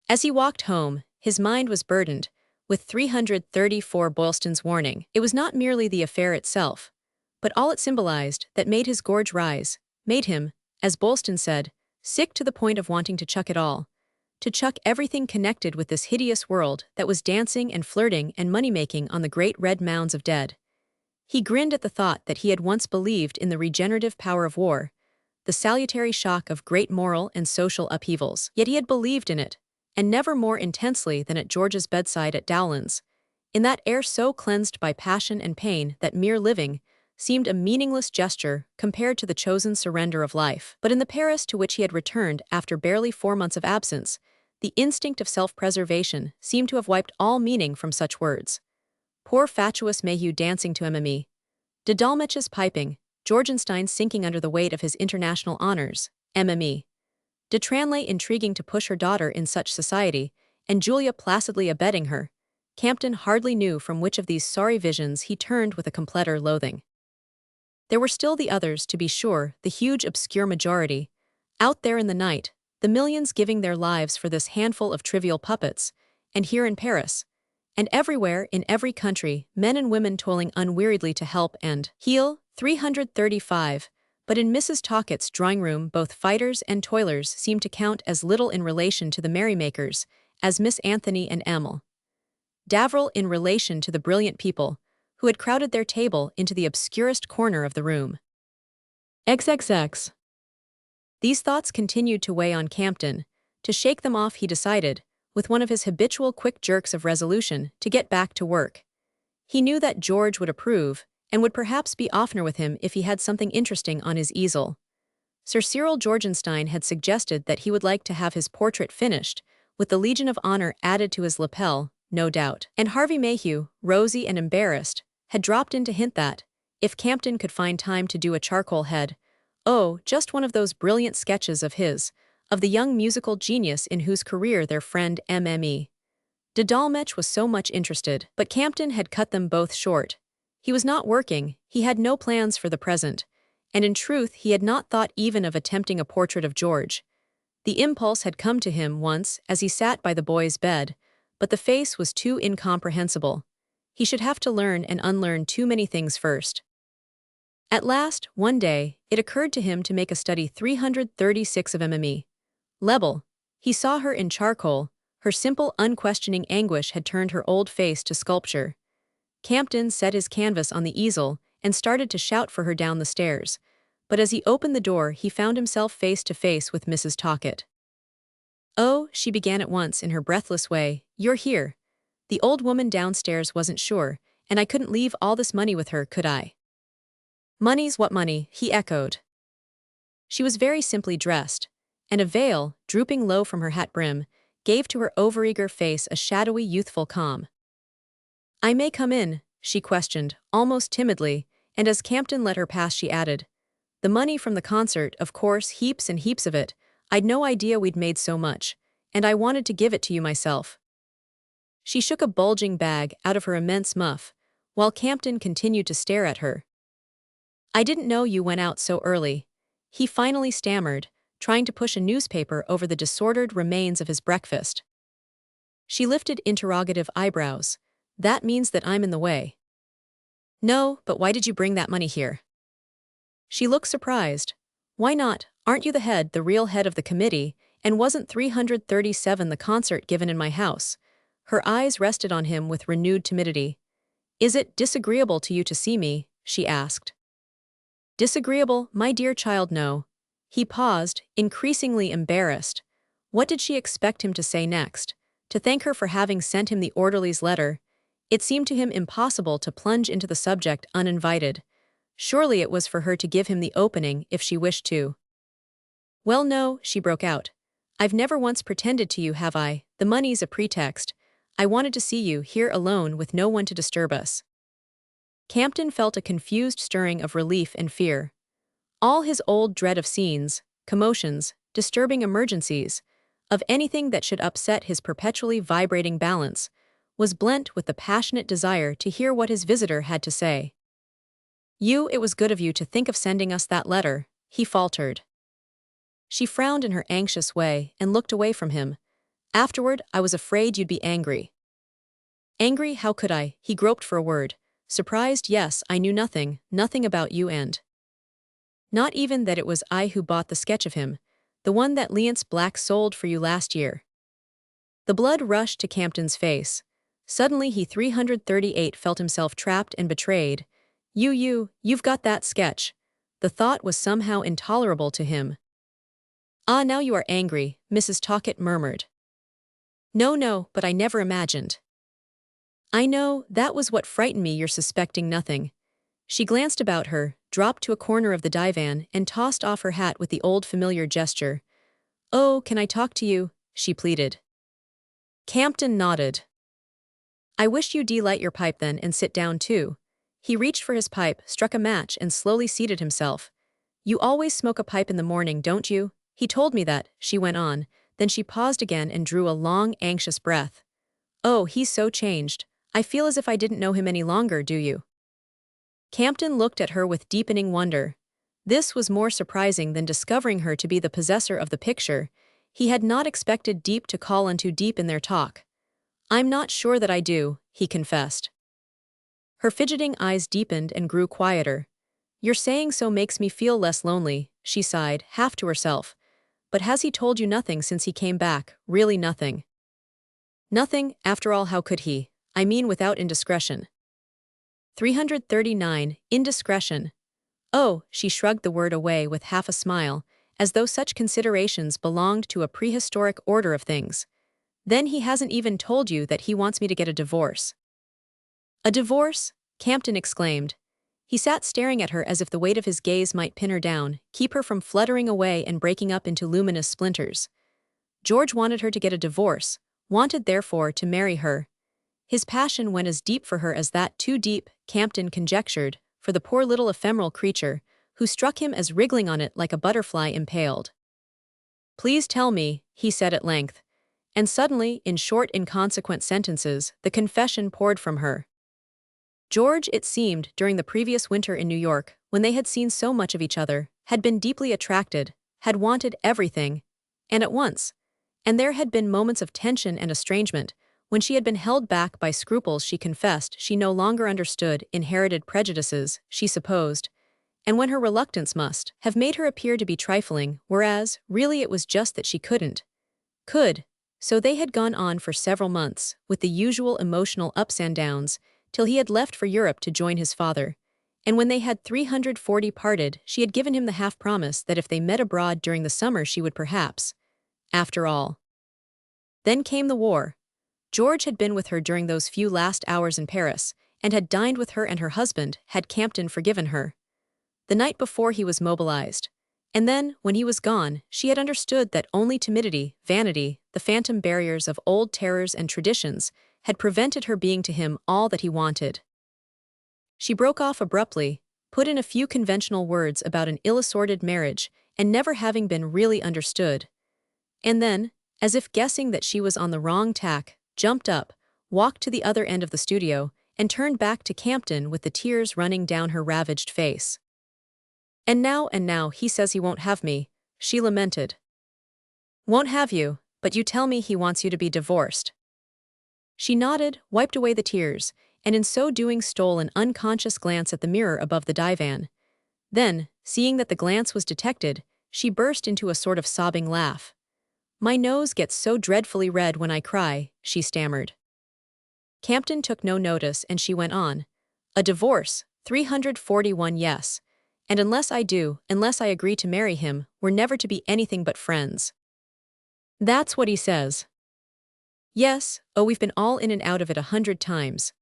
As he walked home, his mind was burdened with 334 Boylston's warning. It was not merely the affair itself, but all it symbolized that made his gorge rise, made him, as Boylston said, sick to the point of wanting to chuck it all, to chuck everything connected with this hideous world that was dancing and flirting and money-making on the great red mounds of dead. He grinned at the thought that he had once believed in the regenerative power of war, the salutary shock of great moral and social upheavals. Yet he had believed in it, and never more intensely than at George's bedside at Dowland's, in that air so cleansed by passion and pain that mere living seemed a meaningless gesture compared to the chosen surrender of life. But in the Paris to which he had returned after barely 4 months of absence, the instinct of self-preservation seemed to have wiped all meaning from such words. Poor fatuous Mayhew dancing to Mme. de Dolmetsch's piping, Georgenstein sinking under the weight of his international honors, Mme. de Tranlay intriguing to push her daughter in such society, and Julia placidly abetting her. Campton hardly knew from which of these sorry visions he turned with a completer loathing. There were still the others, to be sure, the huge obscure majority. Out there in the night, the millions giving their lives for this handful of trivial puppets, and here in Paris, and everywhere in every country, men and women toiling unweariedly to help and heal. 335. But in Mrs. Talcott's drawing room both fighters and toilers seemed to count as little in relation to the merrymakers as Miss Anthony and Emil Davril in relation to the brilliant people who had crowded their table into the obscurest corner of the room. XXX. These thoughts continued to weigh on Campton. To shake them off, he decided, with one of his habitual quick jerks of resolution, to get back to work. He knew that George would approve, and would perhaps be oftener with him if he had something interesting on his easel. Sir Cyril Georgenstein had suggested that he would like to have his portrait finished, with the Legion of Honor added to his lapel, no doubt. And Harvey Mayhew, rosy and embarrassed, had dropped in to hint that, if Campton could find time to do a charcoal head, just one of those brilliant sketches of his, of the young musical genius in whose career their friend Mme. de Dolmetsch was so much interested. But Campton had cut them both short. He was not working, he had no plans for the present, and in truth he had not thought even of attempting a portrait of George. The impulse had come to him once as he sat by the boy's bed, but the face was too incomprehensible. He should have to learn and unlearn too many things first. At last, one day, it occurred to him to make a study 336 of Mme. Lebel. He saw her in charcoal. Her simple, unquestioning anguish had turned her old face to sculpture. Campton set his canvas on the easel and started to shout for her down the stairs, but as he opened the door he found himself face to face with Mrs. Talcott. "Oh," she began at once in her breathless way, "you're here. The old woman downstairs wasn't sure, and I couldn't leave all this money with her, could I?" "Money's what money?" he echoed. She was very simply dressed, and a veil, drooping low from her hat brim, gave to her overeager face a shadowy youthful calm. "I may come in?" she questioned, almost timidly, and as Campton let her pass she added, "The money from the concert, of course, heaps and heaps of it. I'd no idea we'd made so much, and I wanted to give it to you myself." She shook a bulging bag out of her immense muff, while Campton continued to stare at her. "I didn't know you went out so early," he finally stammered, trying to push a newspaper over the disordered remains of his breakfast. She lifted interrogative eyebrows. "That means that I'm in the way." "No, but why did you bring that money here?" She looked surprised. "Why not? Aren't you the head, the real head of the committee, and wasn't 337 the concert given in my house?" Her eyes rested on him with renewed timidity. "Is it disagreeable to you to see me?" she asked. "Disagreeable, my dear child, no." He paused, increasingly embarrassed. What did she expect him to say next? To thank her for having sent him the orderly's letter? It seemed to him impossible to plunge into the subject uninvited. Surely it was for her to give him the opening if she wished to. "Well, no," she broke out. "I've never once pretended to you, have I? The money's a pretext. I wanted to see you here alone with no one to disturb us." Campton felt a confused stirring of relief and fear. All his old dread of scenes, commotions, disturbing emergencies, of anything that should upset his perpetually vibrating balance, was blent with the passionate desire to hear what his visitor had to say. It was good of you to think of sending us that letter," he faltered. She frowned in her anxious way and looked away from him. "Afterward, I was afraid you'd be angry." "Angry? How could I?" He groped for a word. "Surprised? Yes, I knew nothing about you and—" "Not even that it was I who bought the sketch of him, the one that Leonce Black sold for you last year." The blood rushed to Campton's face. Suddenly he 338 felt himself trapped and betrayed. You've got that sketch." The thought was somehow intolerable to him. "Ah, now you are angry," Mrs. Talcott murmured. No, but I never imagined." "I know, that was what frightened me, you're suspecting nothing." She glanced about her, dropped to a corner of the divan, and tossed off her hat with the old familiar gesture. "Oh, can I talk to you?" she pleaded. Campton nodded. "I wish you'd light your pipe then and sit down too." He reached for his pipe, struck a match, and slowly seated himself. "You always smoke a pipe in the morning, don't you?" "He told me that," she went on, then she paused again and drew a long, anxious breath. "Oh, he's so changed. I feel as if I didn't know him any longer, do you? Campton looked at her with deepening wonder. This was more surprising than discovering her to be the possessor of the picture. He had not expected Deep to call on too deep in their talk. I'm not sure that I do, he confessed. Her fidgeting eyes deepened and grew quieter. Your saying so makes me feel less lonely, she sighed, half to herself. But has he told you nothing since he came back, really nothing? Nothing, after all, how could he? I mean without indiscretion. 339, indiscretion. Oh, she shrugged the word away with half a smile, as though such considerations belonged to a prehistoric order of things. Then he hasn't even told you that he wants me to get a divorce. A divorce? Campton exclaimed. He sat staring at her as if the weight of his gaze might pin her down, keep her from fluttering away and breaking up into luminous splinters. George wanted her to get a divorce, wanted therefore to marry her. His passion went as deep for her as that, too deep, Campton conjectured, for the poor little ephemeral creature, who struck him as wriggling on it like a butterfly impaled. Please tell me, he said at length. And suddenly, in short inconsequent sentences, the confession poured from her. George, it seemed, during the previous winter in New York, when they had seen so much of each other, had been deeply attracted, had wanted everything, and at once. And there had been moments of tension and estrangement, when she had been held back by scruples she confessed she no longer understood, inherited prejudices, she supposed, and when her reluctance must have made her appear to be trifling, whereas, really it was just that she could. So they had gone on for several months, with the usual emotional ups and downs, till he had left for Europe to join his father. And when they had 340 parted, she had given him the half-promise that if they met abroad during the summer she would perhaps. After all. Then came the war. George had been with her during those few last hours in Paris, and had dined with her and her husband, had Campton forgiven her. The night before he was mobilized. And then, when he was gone, she had understood that only timidity, vanity, the phantom barriers of old terrors and traditions, had prevented her being to him all that he wanted. She broke off abruptly, put in a few conventional words about an ill-assorted marriage, and never having been really understood. And then, as if guessing that she was on the wrong tack, jumped up, walked to the other end of the studio, and turned back to Campton with the tears running down her ravaged face. And now he says he won't have me, she lamented. Won't have you, but you tell me he wants you to be divorced. She nodded, wiped away the tears, and in so doing stole an unconscious glance at the mirror above the divan. Then, seeing that the glance was detected, she burst into a sort of sobbing laugh. My nose gets so dreadfully red when I cry, she stammered. Campton took no notice and she went on. A divorce, 341 yes. And unless I agree to marry him, we're never to be anything but friends. That's what he says. Yes, oh we've been all in and out of it 100 times.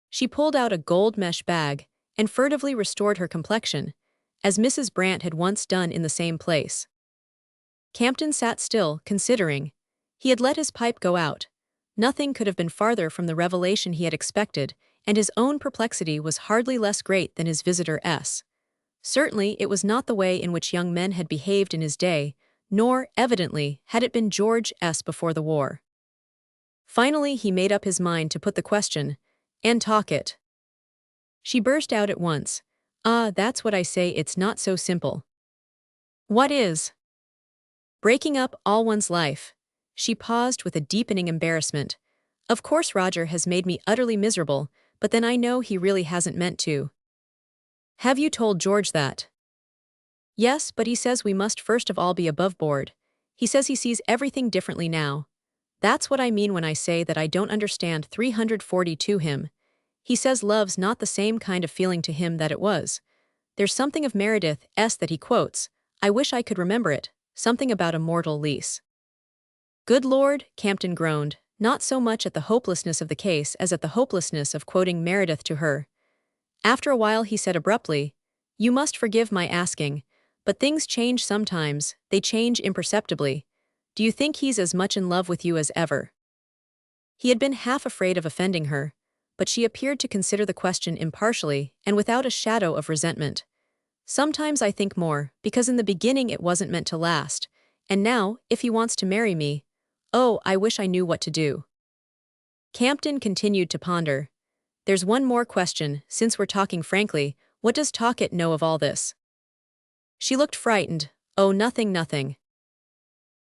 She pulled out a gold mesh bag, and furtively restored her complexion, as Mrs. Brant had once done in the same place. Campton sat still, considering. He had let his pipe go out. Nothing could have been farther from the revelation he had expected, and his own perplexity was hardly less great than his visitor's. Certainly it was not the way in which young men had behaved in his day, nor, evidently, had it been George's before the war. Finally he made up his mind to put the question, and talk it. She burst out at once. Ah, that's what I say, it's not so simple. What is? Breaking up all one's life. She paused with a deepening embarrassment. Of course Roger has made me utterly miserable, but then I know he really hasn't meant to. Have you told George that? Yes, but he says we must first of all be above board. He says he sees everything differently now. That's what I mean when I say that I don't understand 340 to him. He says love's not the same kind of feeling to him that it was. There's something of Meredith's that he quotes. I wish I could remember it. Something about a mortal lease. Good Lord, Campton groaned, not so much at the hopelessness of the case as at the hopelessness of quoting Meredith to her. After a while he said abruptly, You must forgive my asking, but things change sometimes, they change imperceptibly. Do you think he's as much in love with you as ever? He had been half afraid of offending her, but she appeared to consider the question impartially and without a shadow of resentment. Sometimes I think more, because in the beginning it wasn't meant to last, and now, if he wants to marry me, oh, I wish I knew what to do. Campton continued to ponder. There's one more question, since we're talking frankly, what does Talcott know of all this? She looked frightened. Oh, nothing, nothing.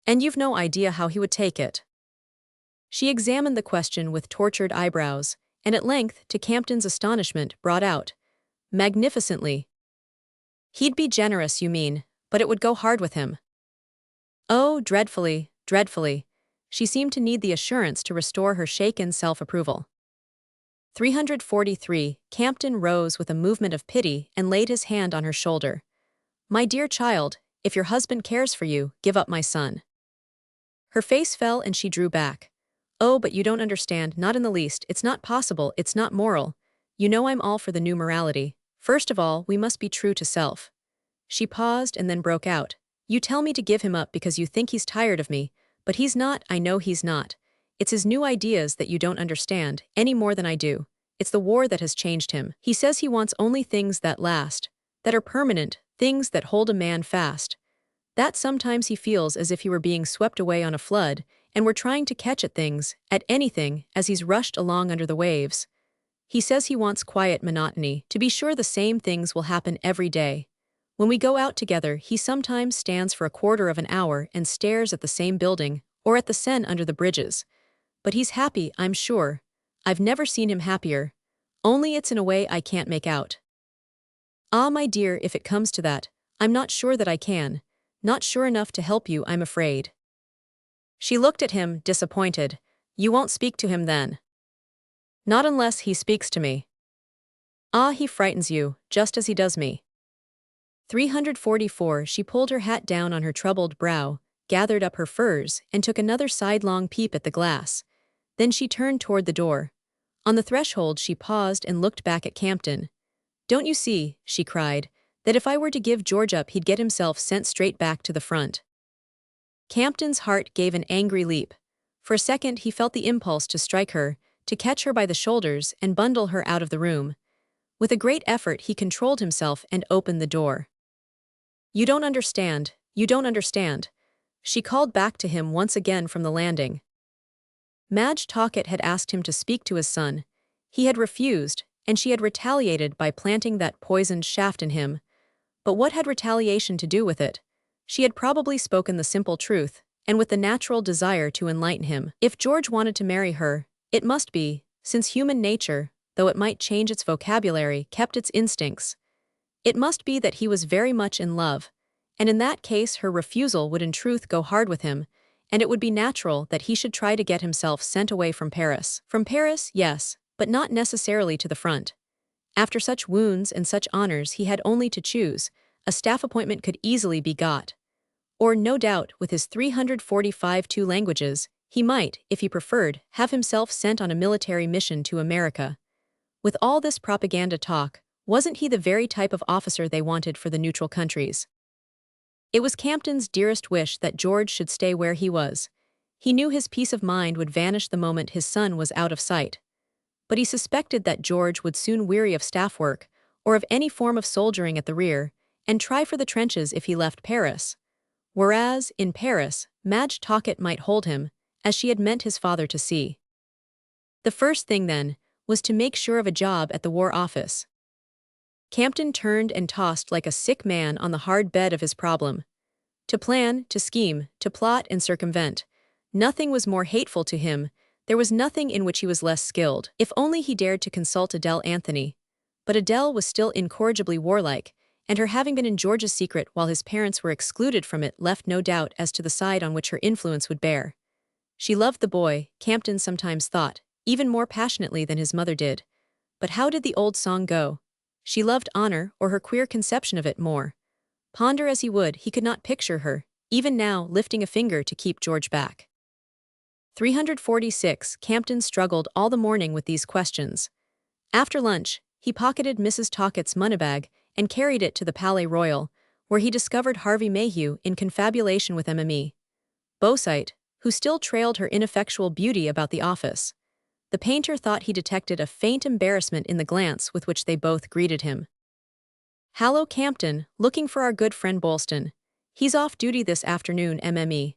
And you've no idea how he would take it. She examined the question with tortured eyebrows, and at length, to Campton's astonishment, brought out, magnificently. He'd be generous, you mean, but it would go hard with him. Oh, dreadfully, dreadfully. She seemed to need the assurance to restore her shaken self-approval. 343. Campton rose with a movement of pity and laid his hand on her shoulder. My dear child, if your husband cares for you, give up my son. Her face fell and she drew back. Oh, but you don't understand, not in the least, it's not possible, it's not moral. You know I'm all for the new morality. First of all, we must be true to self. She paused and then broke out. You tell me to give him up because you think he's tired of me, but he's not, I know he's not. It's his new ideas that you don't understand, any more than I do. It's the war that has changed him. He says he wants only things that last, that are permanent, things that hold a man fast. That sometimes he feels as if he were being swept away on a flood, and we're trying to catch at things, at anything, as he's rushed along under the waves. He says he wants quiet monotony, to be sure the same things will happen every day. When we go out together, he sometimes stands for a quarter of an hour and stares at the same building, or at the Seine under the bridges. But he's happy, I'm sure. I've never seen him happier. Only it's in a way I can't make out. Ah, my dear, if it comes to that, I'm not sure that I can. Not sure enough to help you, I'm afraid. She looked at him, disappointed. You won't speak to him then? Not unless he speaks to me. Ah, he frightens you, just as he does me. 344. She pulled her hat down on her troubled brow, gathered up her furs, and took another sidelong peep at the glass. Then she turned toward the door. On the threshold she paused and looked back at Campton. Don't you see, she cried, that if I were to give George up he'd get himself sent straight back to the front? Campton's heart gave an angry leap. For a second he felt the impulse to strike her, to catch her by the shoulders and bundle her out of the room. With a great effort he controlled himself and opened the door. You don't understand, you don't understand. She called back to him once again from the landing. Madge Talcott had asked him to speak to his son. He had refused, and she had retaliated by planting that poisoned shaft in him. But what had retaliation to do with it? She had probably spoken the simple truth, and with the natural desire to enlighten him. If George wanted to marry her, it must be, since human nature, though it might change its vocabulary, kept its instincts. It must be that he was very much in love, and in that case her refusal would in truth go hard with him, and it would be natural that he should try to get himself sent away from Paris. From Paris, yes, but not necessarily to the front. After such wounds and such honors he had only to choose. A staff appointment could easily be got. Or, no doubt, with his 345 two languages, he might, if he preferred, have himself sent on a military mission to America. With all this propaganda talk, wasn't he the very type of officer they wanted for the neutral countries? It was Campton's dearest wish that George should stay where he was. He knew his peace of mind would vanish the moment his son was out of sight. But he suspected that George would soon weary of staff work, or of any form of soldiering at the rear, and try for the trenches if he left Paris. Whereas, in Paris, Madge Talcott might hold him, as she had meant his father to see. The first thing, then, was to make sure of a job at the War Office. Campton turned and tossed like a sick man on the hard bed of his problem. To plan, to scheme, to plot and circumvent. Nothing was more hateful to him. There was nothing in which he was less skilled. If only he dared to consult Adele Anthony. But Adele was still incorrigibly warlike, and her having been in George's secret while his parents were excluded from it left no doubt as to the side on which her influence would bear. She loved the boy, Campton sometimes thought, even more passionately than his mother did. But how did the old song go? She loved honor, or her queer conception of it, more. Ponder as he would, he could not picture her, even now, lifting a finger to keep George back. 346. Campton struggled all the morning with these questions. After lunch, he pocketed Mrs. Talcott's money-bag and carried it to the Palais Royal, where he discovered Harvey Mayhew in confabulation with Mme. Beausite, who still trailed her ineffectual beauty about the office. The painter thought he detected a faint embarrassment in the glance with which they both greeted him. "Hallo, Campton, looking for our good friend Bolston. He's off duty this afternoon, Mme.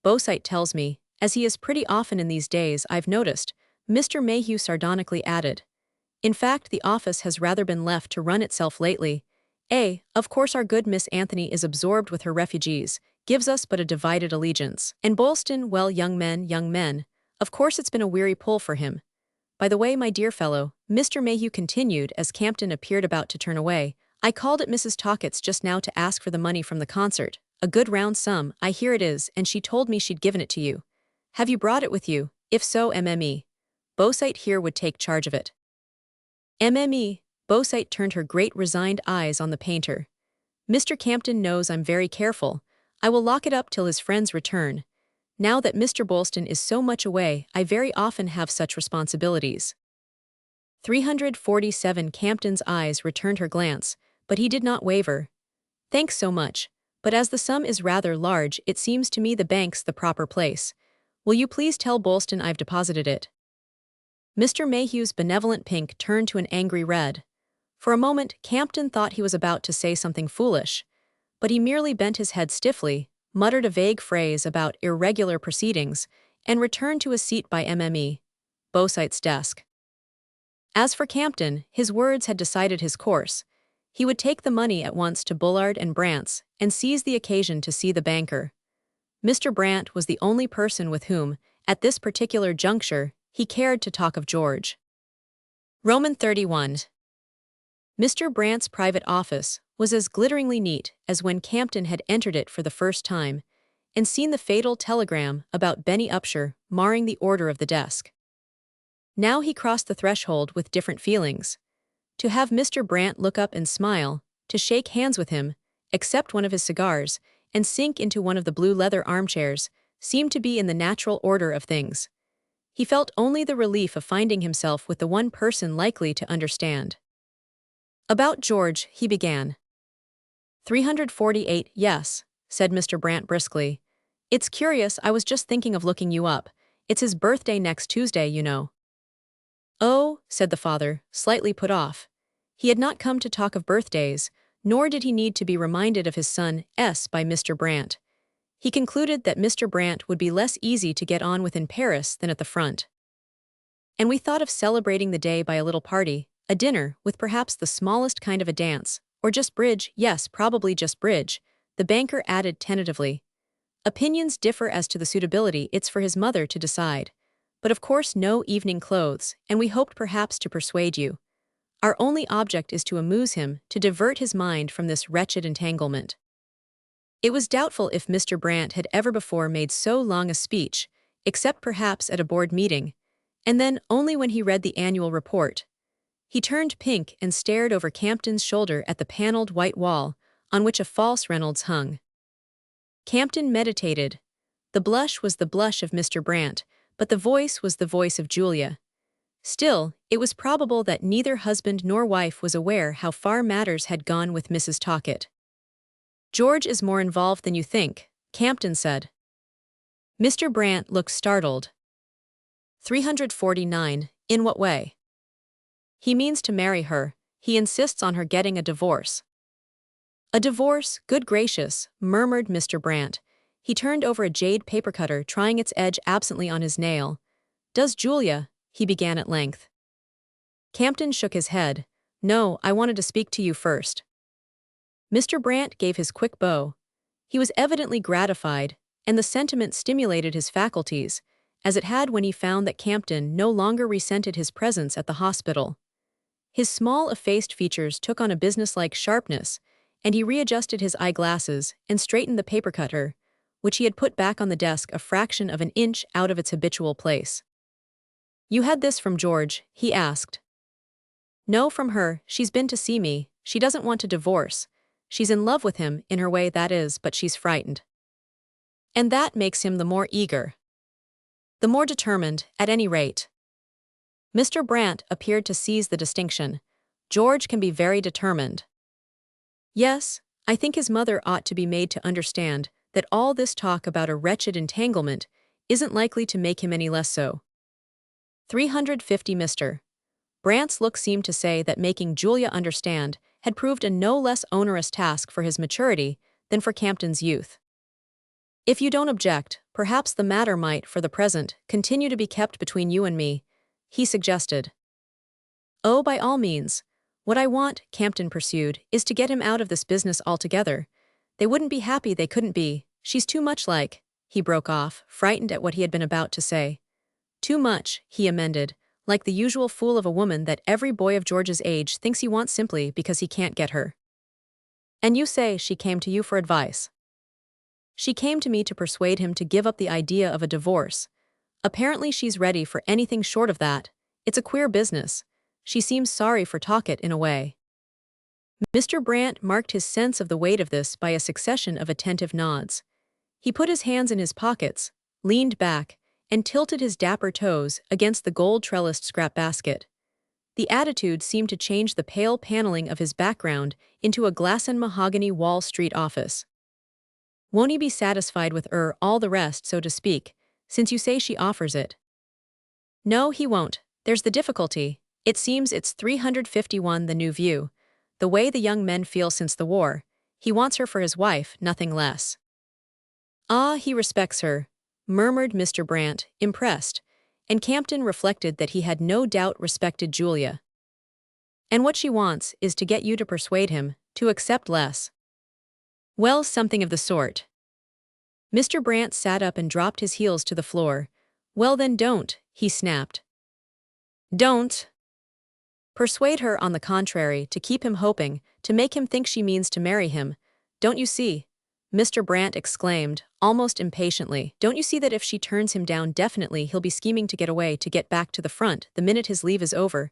Beausite tells me, as he is pretty often in these days, I've noticed, Mr. Mayhew sardonically added. In fact, the office has rather been left to run itself lately. Of course our good Miss Anthony is absorbed with her refugees, gives us but a divided allegiance. And Boylston, well, young men, of course it's been a weary pull for him. By the way, my dear fellow, Mr. Mayhew continued as Campton appeared about to turn away, I called at Mrs. Talcott's just now to ask for the money from the concert. A good round sum, I hear it is, and she told me she'd given it to you. Have you brought it with you? If so, MME. Beausite here would take charge of it. MME, Beausite turned her great resigned eyes on the painter. Mr. Campton knows I'm very careful. I will lock it up till his friends return. Now that Mr. Boylston is so much away, I very often have such responsibilities. 347 Campton's eyes returned her glance, but he did not waver. Thanks so much, but as the sum is rather large, it seems to me the bank's the proper place. Will you please tell Boylston I've deposited it? Mr. Mayhew's benevolent pink turned to an angry red. For a moment, Campton thought he was about to say something foolish, but he merely bent his head stiffly, muttered a vague phrase about irregular proceedings, and returned to his seat by MME, Beausite's desk. As for Campton, his words had decided his course. He would take the money at once to Bullard and Brant's and seize the occasion to see the banker. Mr. Brant was the only person with whom, at this particular juncture, he cared to talk of George. Roman 31. Mr. Brant's private office was as glitteringly neat as when Campton had entered it for the first time and seen the fatal telegram about Benny Upshur marring the order of the desk. Now he crossed the threshold with different feelings. To have Mr. Brant look up and smile, to shake hands with him, accept one of his cigars, and sink into one of the blue leather armchairs seemed to be in the natural order of things. He felt only the relief of finding himself with the one person likely to understand. About George, he began. 348, yes, said Mr. Brant briskly. It's curious, I was just thinking of looking you up. It's his birthday next Tuesday, you know. Oh, said the father, slightly put off. He had not come to talk of birthdays, nor did he need to be reminded of his son's by Mr. Brant. He concluded that Mr. Brant would be less easy to get on with in Paris than at the front. And we thought of celebrating the day by a little party, a dinner, with perhaps the smallest kind of a dance, or just bridge, yes, probably just bridge, the banker added tentatively. Opinions differ as to the suitability, it's for his mother to decide. But of course no evening clothes, and we hoped perhaps to persuade you. Our only object is to amuse him, to divert his mind from this wretched entanglement. It was doubtful if Mr. Brant had ever before made so long a speech, except perhaps at a board meeting, and then only when he read the annual report. He turned pink and stared over Campton's shoulder at the paneled white wall, on which a false Reynolds hung. Campton meditated. The blush was the blush of Mr. Brant, but the voice was the voice of Julia. Still, it was probable that neither husband nor wife was aware how far matters had gone with Mrs. Talcott. George is more involved than you think, Campton said. Mr. Brant looked startled. 349, in what way? He means to marry her. He insists on her getting a divorce. A divorce, good gracious, murmured Mr. Brant. He turned over a jade paper cutter, trying its edge absently on his nail. Does Julia? He began at length. Campton shook his head. No, I wanted to speak to you first. Mr. Brant gave his quick bow. He was evidently gratified, and the sentiment stimulated his faculties, as it had when he found that Campton no longer resented his presence at the hospital. His small effaced features took on a businesslike sharpness, and he readjusted his eyeglasses and straightened the paper cutter, which he had put back on the desk a fraction of an inch out of its habitual place. You had this from George? He asked. No, from her. She's been to see me. She doesn't want to divorce. She's in love with him, in her way that is, but she's frightened. And that makes him the more eager. The more determined, at any rate. Mr. Brant appeared to seize the distinction. George can be very determined. Yes, I think his mother ought to be made to understand that all this talk about a wretched entanglement isn't likely to make him any less so. 350 Mr. Brant's look seemed to say that making Julia understand had proved a no less onerous task for his maturity than for Campton's youth. If you don't object, perhaps the matter might, for the present, continue to be kept between you and me. he suggested. Oh, by all means. What I want, Campton pursued, is to get him out of this business altogether. They wouldn't be happy they couldn't be. She's too much like, he broke off, frightened at what he had been about to say. Too much, he amended, like the usual fool of a woman that every boy of George's age thinks he wants simply because he can't get her. And you say she came to you for advice. She came to me to persuade him to give up the idea of a divorce. Apparently she's ready for anything short of that. It's a queer business. She seems sorry for Talcott in a way. Mr. Brant marked his sense of the weight of this by a succession of attentive nods. He put his hands in his pockets, leaned back, and tilted his dapper toes against the gold-trellised scrap basket. The attitude seemed to change the pale paneling of his background into a glass and mahogany Wall Street office. Won't he be satisfied with all the rest, so to speak, since you say she offers it? No, he won't. There's the difficulty. It seems it's 351 the new view. The way the young men feel since the war. He wants her for his wife, nothing less. Ah, he respects her, murmured Mr. Brant, impressed, and Campton reflected that he had no doubt respected Julia. And what she wants is to get you to persuade him to accept less. Well, something of the sort. Mr. Brant sat up and dropped his heels to the floor. Well then don't, he snapped. Don't. Persuade her, on the contrary, to keep him hoping, to make him think she means to marry him. Don't you see? Mr. Brant exclaimed, almost impatiently. Don't you see that if she turns him down definitely he'll be scheming to get away, to get back to the front, the minute his leave is over?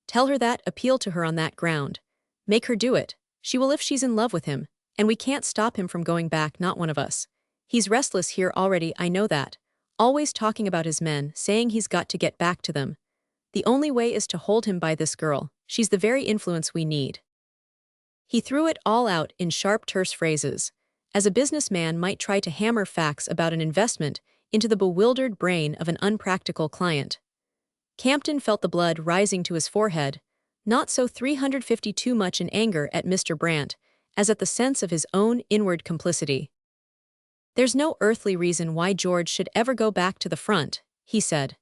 Tell her that, appeal to her on that ground. Make her do it. She will if she's in love with him, and we can't stop him from going back, not one of us. He's restless here already, I know that. Always talking about his men, saying he's got to get back to them. The only way is to hold him by this girl. She's the very influence we need. He threw it all out in sharp, terse phrases, as a businessman might try to hammer facts about an investment into the bewildered brain of an unpractical client. Campton felt the blood rising to his forehead, not so 352 much in anger at Mr. Brant, as at the sense of his own inward complicity. There's no earthly reason why George should ever go back to the front, he said.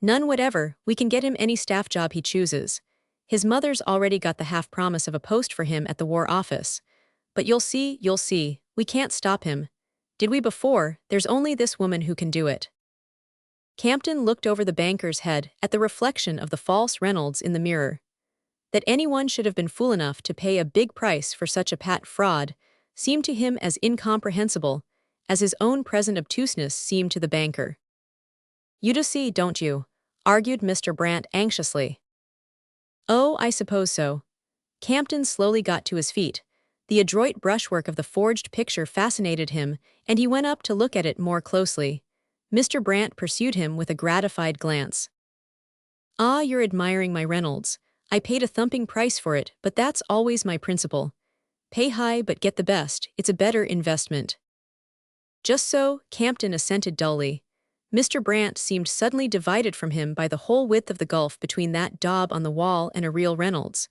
None whatever. We can get him any staff job he chooses. His mother's already got the half-promise of a post for him at the War Office. But you'll see, we can't stop him. Did we before? There's only this woman who can do it. Campton looked over the banker's head at the reflection of the false Reynolds in the mirror. That anyone should have been fool enough to pay a big price for such a pat fraud seemed to him as incomprehensible as his own present obtuseness seemed to the banker. You do see, don't you? Argued Mr. Brant anxiously. Oh, I suppose so. Campton slowly got to his feet. The adroit brushwork of the forged picture fascinated him, and he went up to look at it more closely. Mr. Brant pursued him with a gratified glance. Ah, you're admiring my Reynolds. I paid a thumping price for it, but that's always my principle. Pay high but get the best, it's a better investment. Just so, Campton assented dully. Mr. Brant seemed suddenly divided from him by the whole width of the gulf between that daub on the wall and a real Reynolds.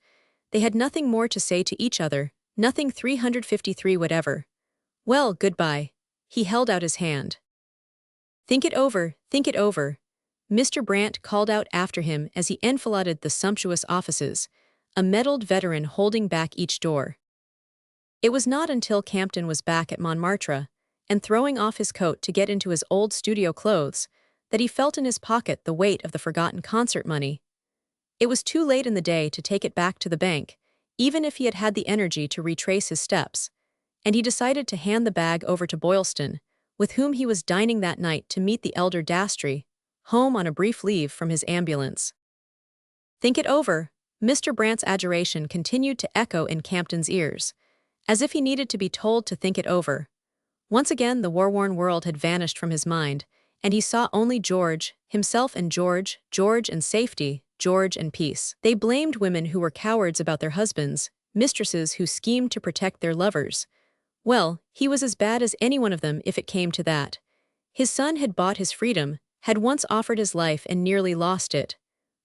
They had nothing more to say to each other, nothing 353 whatever. Well, goodbye. He held out his hand. Think it over, Mr. Brant called out after him as he enfiladed the sumptuous offices, a medalled veteran holding back each door. It was not until Campton was back at Montmartre, and throwing off his coat to get into his old studio clothes, that he felt in his pocket the weight of the forgotten concert money. It was too late in the day to take it back to the bank, even if he had had the energy to retrace his steps, and he decided to hand the bag over to Boylston, with whom he was dining that night to meet the elder Dastry, home on a brief leave from his ambulance. Think it over. Mr. Brant's adjuration continued to echo in Campton's ears, as if he needed to be told to think it over. Once again the war-worn world had vanished from his mind, and he saw only George, himself and George and safety, George and peace. They blamed women who were cowards about their husbands, mistresses who schemed to protect their lovers. Well, he was as bad as any one of them if it came to that. His son had bought his freedom, had once offered his life and nearly lost it.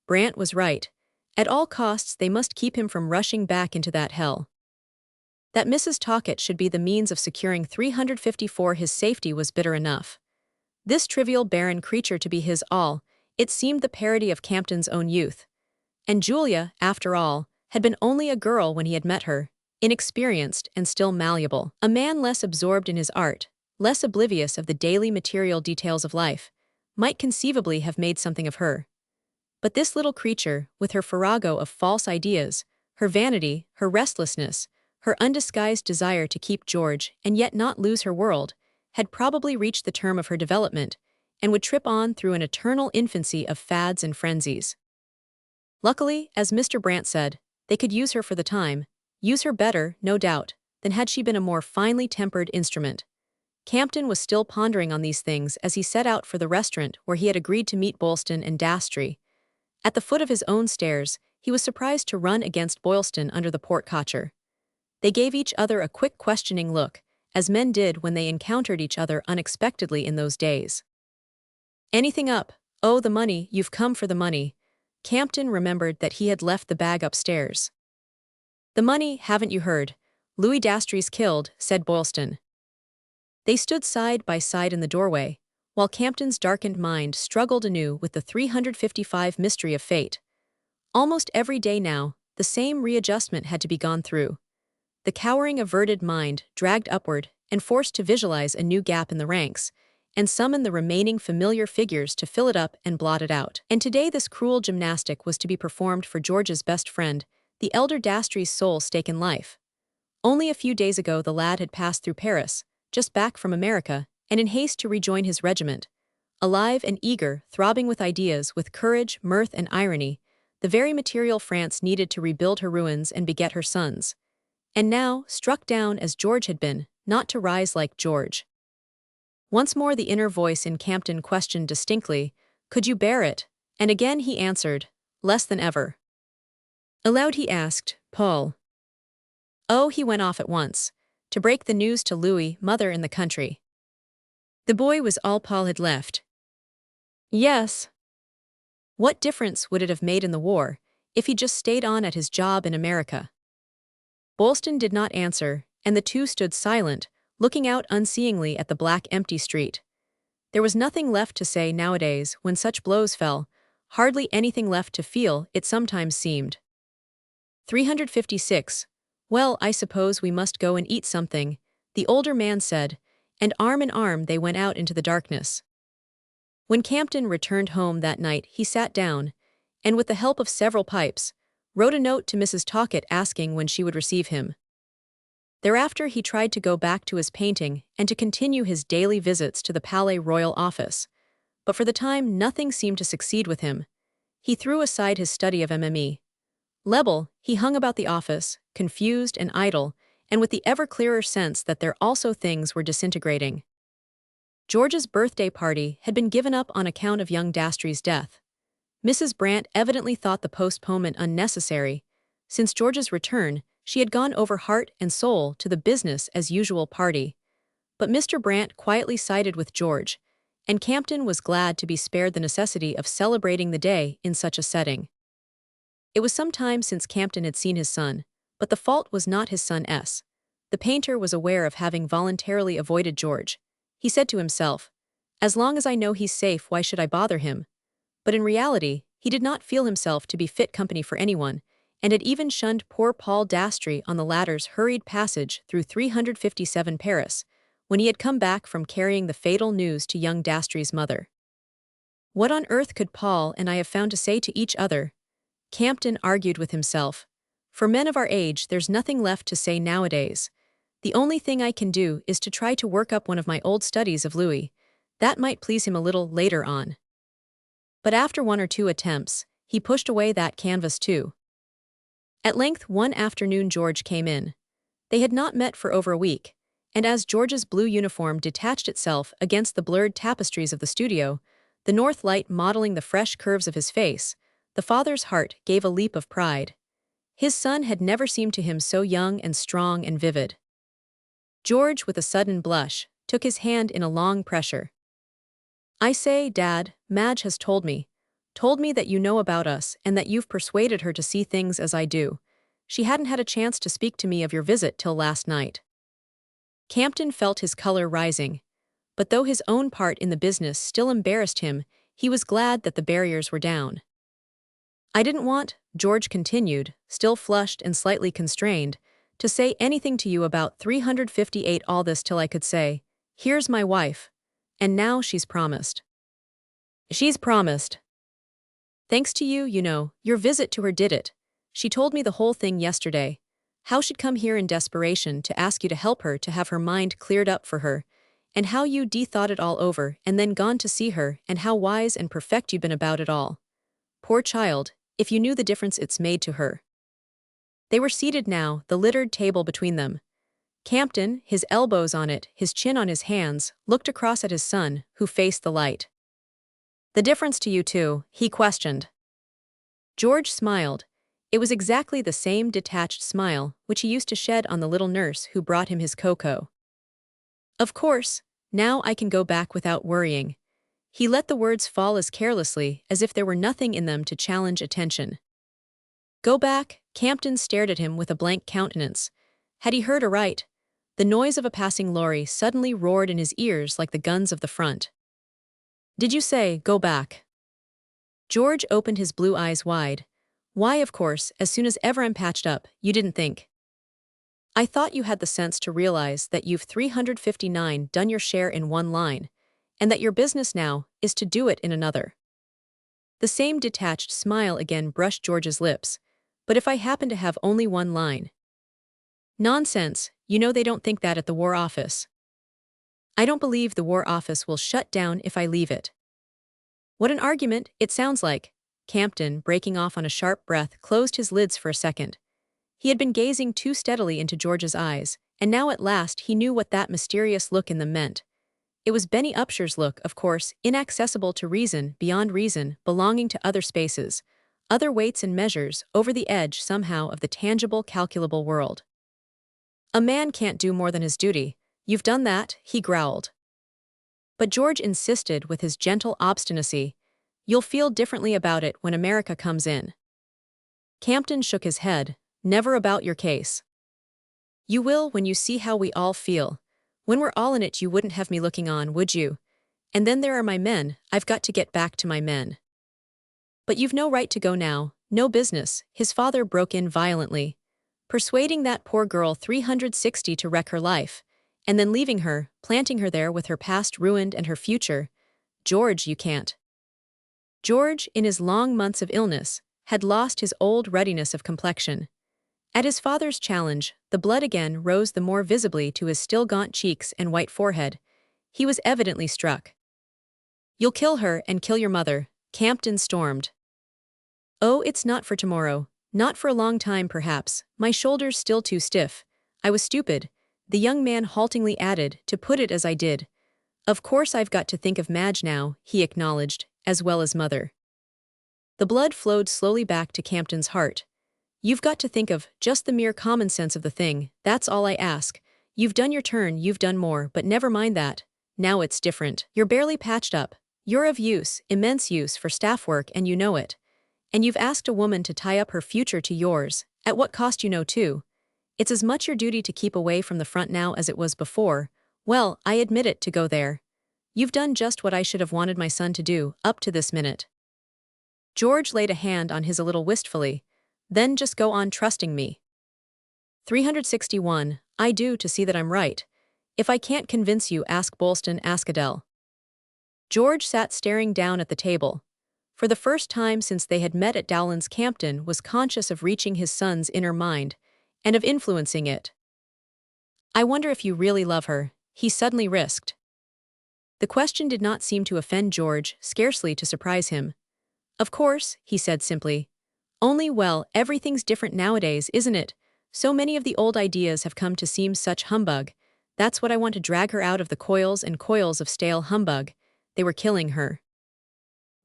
Brant was right. At all costs they must keep him from rushing back into that hell. That Mrs. Talcott should be the means of securing 354 his safety was bitter enough. This trivial barren creature to be his all, It seemed the parody of Campton's own youth. And Julia, after all, had been only a girl when he had met her, inexperienced and still malleable. A man less absorbed in his art, less oblivious of the daily material details of life, might conceivably have made something of her. But this little creature, with her farrago of false ideas, her vanity, her restlessness, her undisguised desire to keep George and yet not lose her world, had probably reached the term of her development and would trip on through an eternal infancy of fads and frenzies. Luckily, as Mr. Brant said, they could use her for the time, use her better, no doubt, than had she been a more finely tempered instrument. Campton was still pondering on these things as he set out for the restaurant where he had agreed to meet Boylston and Dastry. At the foot of his own stairs, he was surprised to run against Boylston under the porte-cochere. They gave each other a quick questioning look, as men did when they encountered each other unexpectedly in those days. "Anything up? Oh, the money, you've come for the money." Campton remembered that he had left the bag upstairs. "The money, haven't you heard? Louis Dastry's killed," said Boylston. They stood side by side in the doorway, while Campton's darkened mind struggled anew with the 355 mystery of fate. Almost every day now, the same readjustment had to be gone through. The cowering averted mind dragged upward and forced to visualize a new gap in the ranks, and summon the remaining familiar figures to fill it up and blot it out. And today this cruel gymnastic was to be performed for George's best friend, the elder Dastry's sole stake in life. Only a few days ago the lad had passed through Paris, just back from America, and in haste to rejoin his regiment. Alive and eager, throbbing with ideas, with courage, mirth, and irony, the very material France needed to rebuild her ruins and beget her sons. And now, struck down as George had been, not to rise like George. Once more the inner voice in Campton questioned distinctly, "Could you bear it?" And again he answered, "Less than ever." Aloud he asked, "Paul?" "Oh," he went off at once, to break the news to Louis, mother in the country. The boy was all Paul had left. Yes. What difference would it have made in the war, if he just stayed on at his job in America? Boylston did not answer, and the two stood silent, looking out unseeingly at the black empty street. There was nothing left to say nowadays when such blows fell, hardly anything left to feel, it sometimes seemed. 356. "Well, I suppose we must go and eat something," the older man said, and arm in arm they went out into the darkness. When Campton returned home that night he sat down, and with the help of several pipes, wrote a note to Mrs. Talcott asking when she would receive him. Thereafter he tried to go back to his painting and to continue his daily visits to the Palais Royal office, but for the time nothing seemed to succeed with him. He threw aside his study of MME. Level, he hung about the office, confused and idle, and with the ever-clearer sense that there also things were disintegrating. George's birthday party had been given up on account of young Dastry's death. Mrs. Brant evidently thought the postponement unnecessary. Since George's return, she had gone over heart and soul to the business-as-usual party. But Mr. Brant quietly sided with George, and Campton was glad to be spared the necessity of celebrating the day in such a setting. It was some time since Campton had seen his son, but the fault was not his son's. The painter was aware of having voluntarily avoided George. He said to himself, "As long as I know he's safe, why should I bother him?" But in reality, he did not feel himself to be fit company for anyone, and had even shunned poor Paul Dastry on the latter's hurried passage through 357 Paris, when he had come back from carrying the fatal news to young Dastry's mother. What on earth could Paul and I have found to say to each other? Campton argued with himself. For men of our age, there's nothing left to say nowadays. The only thing I can do is to try to work up one of my old studies of Louis. That might please him a little later on. But after one or two attempts, he pushed away that canvas too. At length one afternoon George came in. They had not met for over a week, and as George's blue uniform detached itself against the blurred tapestries of the studio, the north light modeling the fresh curves of his face, the father's heart gave a leap of pride. His son had never seemed to him so young and strong and vivid. George, with a sudden blush, took his hand in a long pressure. "I say, Dad, Madge has told me that you know about us and that you've persuaded her to see things as I do. She hadn't had a chance to speak to me of your visit till last night." Campton felt his color rising, but though his own part in the business still embarrassed him, He was glad that the barriers were down. I didn't want, George continued, still flushed and slightly constrained, to say anything to you about 358 all this till I could say, here's my wife. And now she's promised. She's promised. Thanks to you, your visit to her did it. She told me the whole thing yesterday. How she'd come here in desperation to ask you to help her to have her mind cleared up for her, and how you de-thought it all over and then gone to see her, and how wise and perfect you've been about it all. Poor child, if you knew the difference it's made to her. They were seated now, the littered table between them. Campton, his elbows on it, his chin on his hands, looked across at his son, who faced the light. The difference to you two, he questioned. George smiled. It was exactly the same detached smile which he used to shed on the little nurse who brought him his cocoa. Of course, now I can go back without worrying. He let the words fall as carelessly as if there were nothing in them to challenge attention. Go back? Campton stared at him with a blank countenance. Had he heard aright? The noise of a passing lorry suddenly roared in his ears like the guns of the front. Did you say, go back? George opened his blue eyes wide. Why, of course, as soon as ever I'm patched up, you didn't think. I thought you had the sense to realize that you've 359 done your share in one line, and that your business now is to do it in another. The same detached smile again brushed George's lips. But if I happen to have only one line? Nonsense, they don't think that at the War Office. I don't believe the War Office will shut down if I leave it. What an argument, it sounds like. Campton, breaking off on a sharp breath, closed his lids for a second. He had been gazing too steadily into George's eyes, and now at last he knew what that mysterious look in them meant. It was Benny Upsher's look, of course, inaccessible to reason, beyond reason, belonging to other spaces, other weights and measures, over the edge somehow of the tangible, calculable world. A man can't do more than his duty. You've done that, he growled. But George insisted with his gentle obstinacy, you'll feel differently about it when America comes in. Campton shook his head, never about your case. You will when you see how we all feel. When we're all in it you wouldn't have me looking on, would you? And then there are my men, I've got to get back to my men. But you've no right to go now, no business, his father broke in violently. Persuading that poor girl 360 to wreck her life, and then leaving her, planting her there with her past ruined and her future. George, you can't. George, in his long months of illness, had lost his old ruddiness of complexion. At his father's challenge, the blood again rose the more visibly to his still gaunt cheeks and white forehead. He was evidently struck. You'll kill her and kill your mother, Campton stormed. Oh, it's not for tomorrow, not for a long time perhaps, my shoulders still too stiff. I was stupid, the young man haltingly added, to put it as I did. Of course I've got to think of Madge now, he acknowledged, as well as mother. The blood flowed slowly back to Campton's heart. You've got to think of just the mere common sense of the thing, that's all I ask. You've done your turn, you've done more, but never mind that. Now it's different. You're barely patched up. You're of use, immense use for staff work, and you know it. And you've asked a woman to tie up her future to yours, at what cost too. It's as much your duty to keep away from the front now as it was before. Well, I admit it, to go there. You've done just what I should have wanted my son to do, up to this minute. George laid a hand on his a little wistfully. Then just go on trusting me. 361, I do, to see that I'm right. If I can't convince you, ask Bolston, ask Adele. George sat staring down at the table. For the first time since they had met at Dowland's, Campton was conscious of reaching his son's inner mind, and of influencing it. I wonder if you really love her, he suddenly risked. The question did not seem to offend George, scarcely to surprise him. Of course, he said simply. Only, well, everything's different nowadays, isn't it? So many of the old ideas have come to seem such humbug. That's what I want to drag her out of the coils and coils of stale humbug. They were killing her.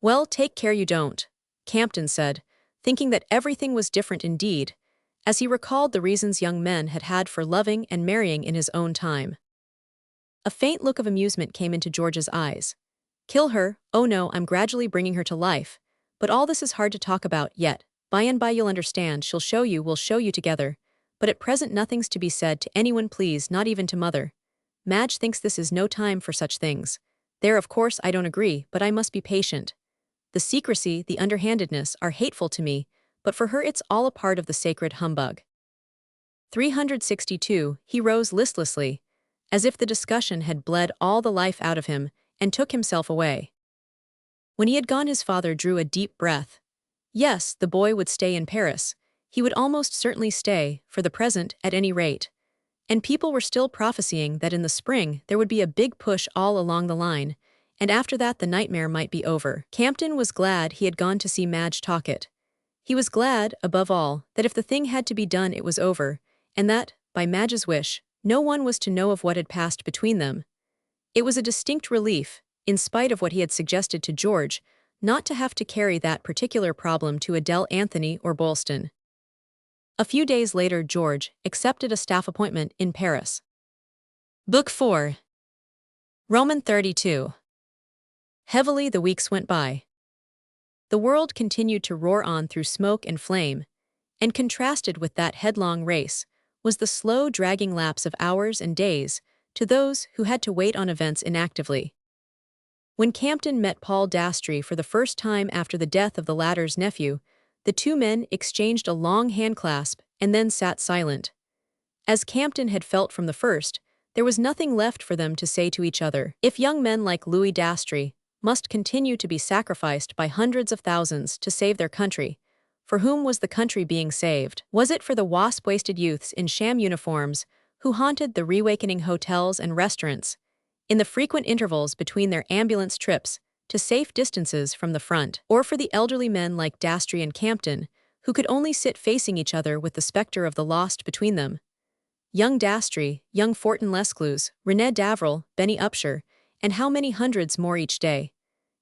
Well, take care you don't, Campton said, thinking that everything was different indeed, as he recalled the reasons young men had had for loving and marrying in his own time. A faint look of amusement came into George's eyes. Kill her? Oh no, I'm gradually bringing her to life. But all this is hard to talk about yet. By and by you'll understand, we'll show you together. But at present nothing's to be said to anyone, please, not even to mother. Madge thinks this is no time for such things. There, of course, I don't agree, but I must be patient. The secrecy, the underhandedness are hateful to me, but for her it's all a part of the sacred humbug. 362, he rose listlessly, as if the discussion had bled all the life out of him, and took himself away. When he had gone, his father drew a deep breath. Yes, the boy would stay in Paris. He would almost certainly stay, for the present, at any rate. And people were still prophesying that in the spring there would be a big push all along the line, and after that the nightmare might be over. Campton was glad he had gone to see Madge Talcott. He was glad, above all, that if the thing had to be done it was over, and that, by Madge's wish, no one was to know of what had passed between them. It was a distinct relief, in spite of what he had suggested to George, not to have to carry that particular problem to Adele Anthony or Boylston. A few days later George accepted a staff appointment in Paris. Book 4. Roman 32. Heavily the weeks went by. The world continued to roar on through smoke and flame, and contrasted with that headlong race was the slow dragging lapse of hours and days to those who had to wait on events inactively. When Campton met Paul Dastry for the first time after the death of the latter's nephew, the two men exchanged a long handclasp and then sat silent. As Campton had felt from the first, there was nothing left for them to say to each other. If young men like Louis Dastry must continue to be sacrificed by hundreds of thousands to save their country, for whom was the country being saved? Was it for the wasp-waisted youths in sham uniforms who haunted the reawakening hotels and restaurants, in the frequent intervals between their ambulance trips to safe distances from the front, or for the elderly men like Dastry and Campton, who could only sit facing each other with the specter of the lost between them? Young Dastry, young Fortin Lescluze, René Davril, Benny Upshur, and how many hundreds more each day?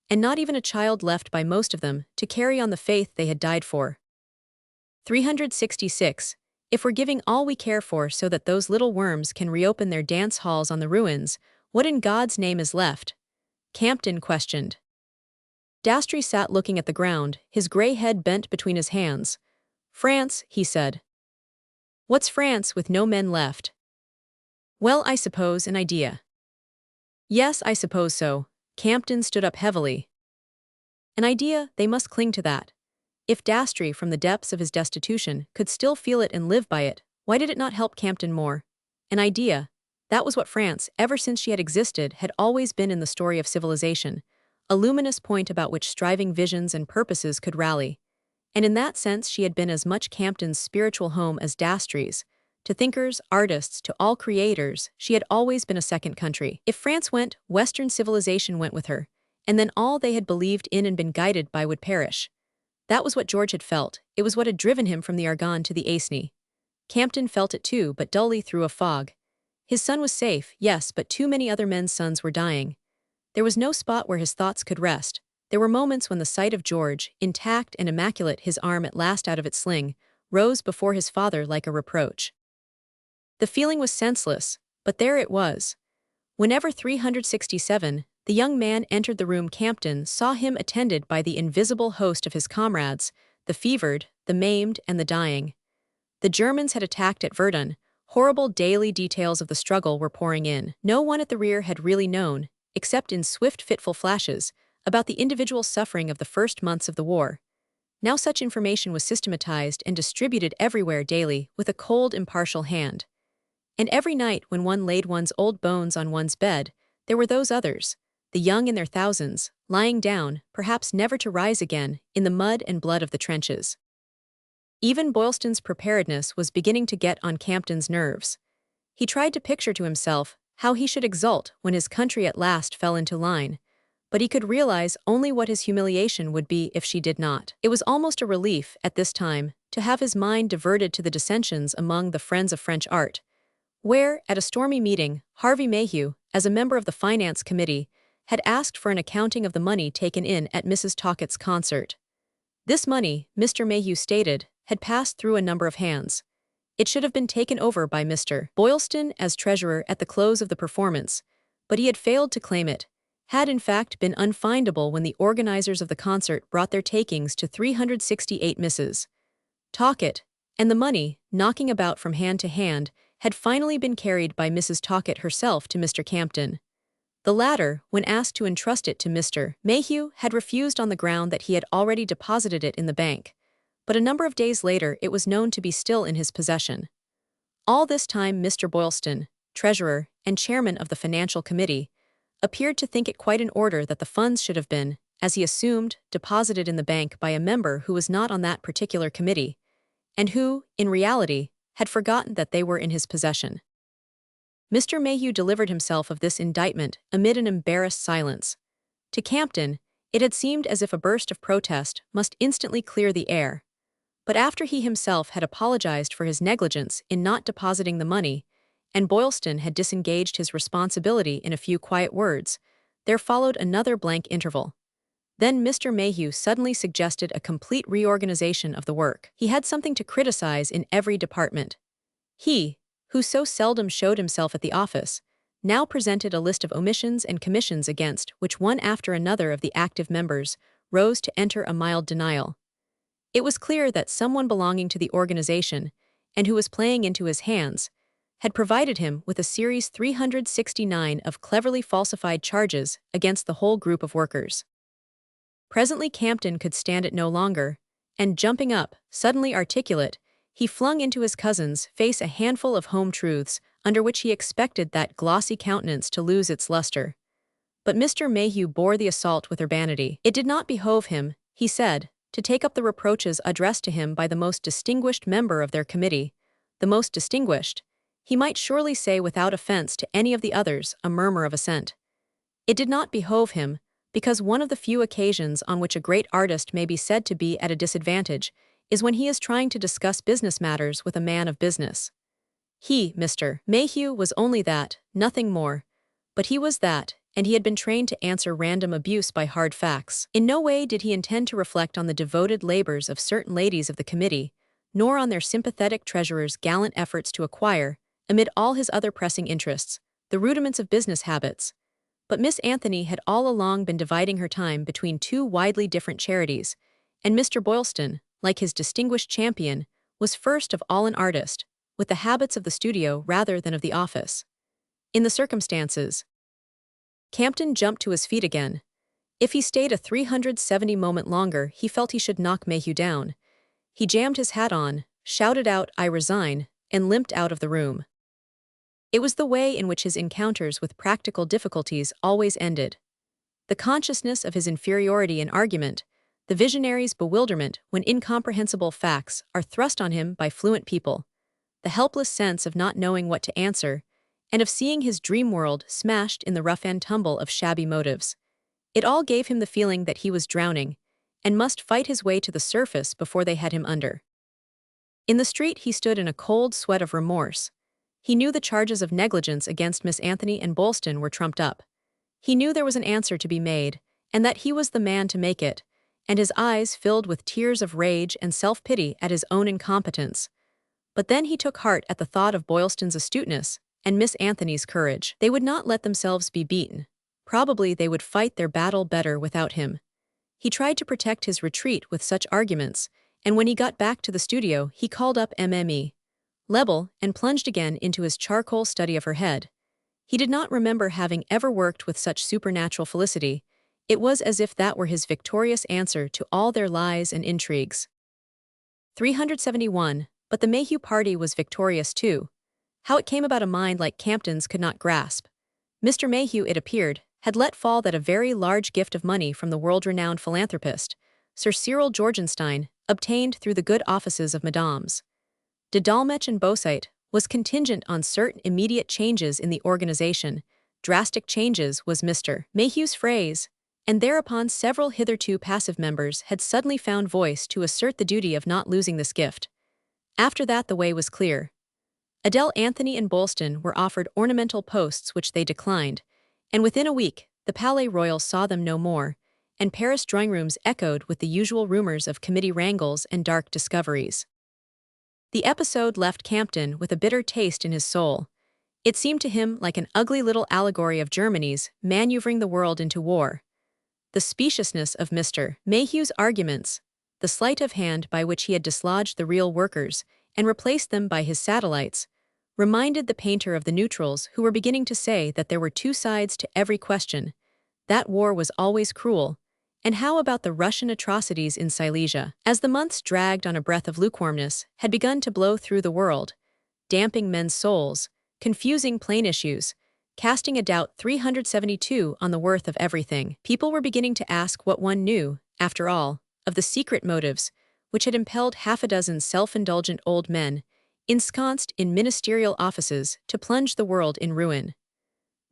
And not even a child left by most of them to carry on the faith they had died for. 366. If we're giving all we care for so that those little worms can reopen their dance halls on the ruins, what in God's name is left? Campton questioned. Dastry sat looking at the ground, his gray head bent between his hands. France, he said. What's France with no men left? Well, I suppose an idea. Yes, I suppose so. Campton stood up heavily. An idea, they must cling to that. If Dastry, from the depths of his destitution, could still feel it and live by it, why did it not help Campton more? An idea. That was what France, ever since she had existed, had always been in the story of civilization, a luminous point about which striving visions and purposes could rally. And in that sense she had been as much Campton's spiritual home as Dastry's. To thinkers, artists, to all creators, she had always been a second country. If France went, Western civilization went with her, and then all they had believed in and been guided by would perish. That was what George had felt. It was what had driven him from the Argonne to the Aisne. Campton felt it too, but dully through a fog. His son was safe, yes, but too many other men's sons were dying. There was no spot where his thoughts could rest. There were moments when the sight of George, intact and immaculate, his arm at last out of its sling, rose before his father like a reproach. The feeling was senseless, but there it was. Whenever 367, the young man entered the room, Campton saw him attended by the invisible host of his comrades, the fevered, the maimed, and the dying. The Germans had attacked at Verdun. Horrible daily details of the struggle were pouring in. No one at the rear had really known, except in swift fitful flashes, about the individual suffering of the first months of the war. Now such information was systematized and distributed everywhere daily with a cold, impartial hand. And every night when one laid one's old bones on one's bed, there were those others, the young in their thousands, lying down, perhaps never to rise again, in the mud and blood of the trenches. Even Boylston's preparedness was beginning to get on Campton's nerves. He tried to picture to himself how he should exult when his country at last fell into line, but he could realize only what his humiliation would be if she did not. It was almost a relief, at this time, to have his mind diverted to the dissensions among the Friends of French Art, where, at a stormy meeting, Harvey Mayhew, as a member of the Finance Committee, had asked for an accounting of the money taken in at Mrs. Talcott's concert. This money, Mr. Mayhew stated, had passed through a number of hands. It should have been taken over by Mr. Boylston as treasurer at the close of the performance, but he had failed to claim it, had in fact been unfindable when the organizers of the concert brought their takings to 368 Mrs. Talcott, and the money, knocking about from hand to hand, had finally been carried by Mrs. Talcott herself to Mr. Campton. The latter, when asked to entrust it to Mr. Mayhew, had refused on the ground that he had already deposited it in the bank, but a number of days later it was known to be still in his possession. All this time Mr. Boylston, treasurer and chairman of the financial committee, appeared to think it quite in order that the funds should have been, as he assumed, deposited in the bank by a member who was not on that particular committee, and who, in reality, had forgotten that they were in his possession. Mr. Mayhew delivered himself of this indictment amid an embarrassed silence. To Campton, it had seemed as if a burst of protest must instantly clear the air. But after he himself had apologized for his negligence in not depositing the money, and Boylston had disengaged his responsibility in a few quiet words, there followed another blank interval. Then Mr. Mayhew suddenly suggested a complete reorganization of the work. He had something to criticize in every department. He, who so seldom showed himself at the office, now presented a list of omissions and commissions against which one after another of the active members rose to enter a mild denial. It was clear that someone belonging to the organization, and who was playing into his hands, had provided him with a Series 369 of cleverly falsified charges against the whole group of workers. Presently Campton could stand it no longer, and jumping up, suddenly articulate, he flung into his cousin's face a handful of home truths under which he expected that glossy countenance to lose its luster. But Mr. Mayhew bore the assault with urbanity. It did not behove him, he said, to take up the reproaches addressed to him by the most distinguished member of their committee. The most distinguished, he might surely say without offense to any of the others, a murmur of assent. It did not behove him, because one of the few occasions on which a great artist may be said to be at a disadvantage is when he is trying to discuss business matters with a man of business. He, Mr. Mayhew, was only that, nothing more. But he was that, and he had been trained to answer random abuse by hard facts. In no way did he intend to reflect on the devoted labors of certain ladies of the committee, nor on their sympathetic treasurer's gallant efforts to acquire, amid all his other pressing interests, the rudiments of business habits. But Miss Anthony had all along been dividing her time between two widely different charities, and Mr. Boylston, like his distinguished champion, was first of all an artist, with the habits of the studio rather than of the office. In the circumstances, Campton jumped to his feet again. If he stayed a 370 moment longer, he felt he should knock Mayhew down. He jammed his hat on, shouted out, "I resign," and limped out of the room. It was the way in which his encounters with practical difficulties always ended. The consciousness of his inferiority in argument, the visionary's bewilderment when incomprehensible facts are thrust on him by fluent people, the helpless sense of not knowing what to answer, and of seeing his dream world smashed in the rough and tumble of shabby motives. It all gave him the feeling that he was drowning, and must fight his way to the surface before they had him under. In the street he stood in a cold sweat of remorse. He knew the charges of negligence against Miss Anthony and Boylston were trumped up. He knew there was an answer to be made, and that he was the man to make it, and his eyes filled with tears of rage and self-pity at his own incompetence. But then he took heart at the thought of Boylston's astuteness and Miss Anthony's courage. They would not let themselves be beaten. Probably they would fight their battle better without him. He tried to protect his retreat with such arguments, and when he got back to the studio he called up Mme. Lebel and plunged again into his charcoal study of her head. He did not remember having ever worked with such supernatural felicity. It was as if that were his victorious answer to all their lies and intrigues. 371. But the Mayhew party was victorious too. How it came about a mind like Campton's could not grasp. Mr. Mayhew, it appeared, had let fall that a very large gift of money from the world-renowned philanthropist, Sir Cyril Georgenstein, obtained through the good offices of Madames de Dolmetsch and Beausite, was contingent on certain immediate changes in the organization. Drastic changes was Mr. Mayhew's phrase, and thereupon several hitherto passive members had suddenly found voice to assert the duty of not losing this gift. After that the way was clear. Adele Anthony and Boylston were offered ornamental posts which they declined, and within a week the Palais Royal saw them no more, and Paris drawing-rooms echoed with the usual rumors of committee wrangles and dark discoveries. The episode left Campton with a bitter taste in his soul. It seemed to him like an ugly little allegory of Germany's maneuvering the world into war. The speciousness of Mr. Mayhew's arguments, the sleight of hand by which he had dislodged the real workers and replaced them by his satellites, reminded the painter of the neutrals who were beginning to say that there were two sides to every question, that war was always cruel, and how about the Russian atrocities in Silesia? As the months dragged on, a breath of lukewarmness had begun to blow through the world, damping men's souls, confusing plain issues, casting a doubt 372 on the worth of everything. People were beginning to ask what one knew, after all, of the secret motives which had impelled half a dozen self-indulgent old men, ensconced in ministerial offices, to plunge the world in ruin.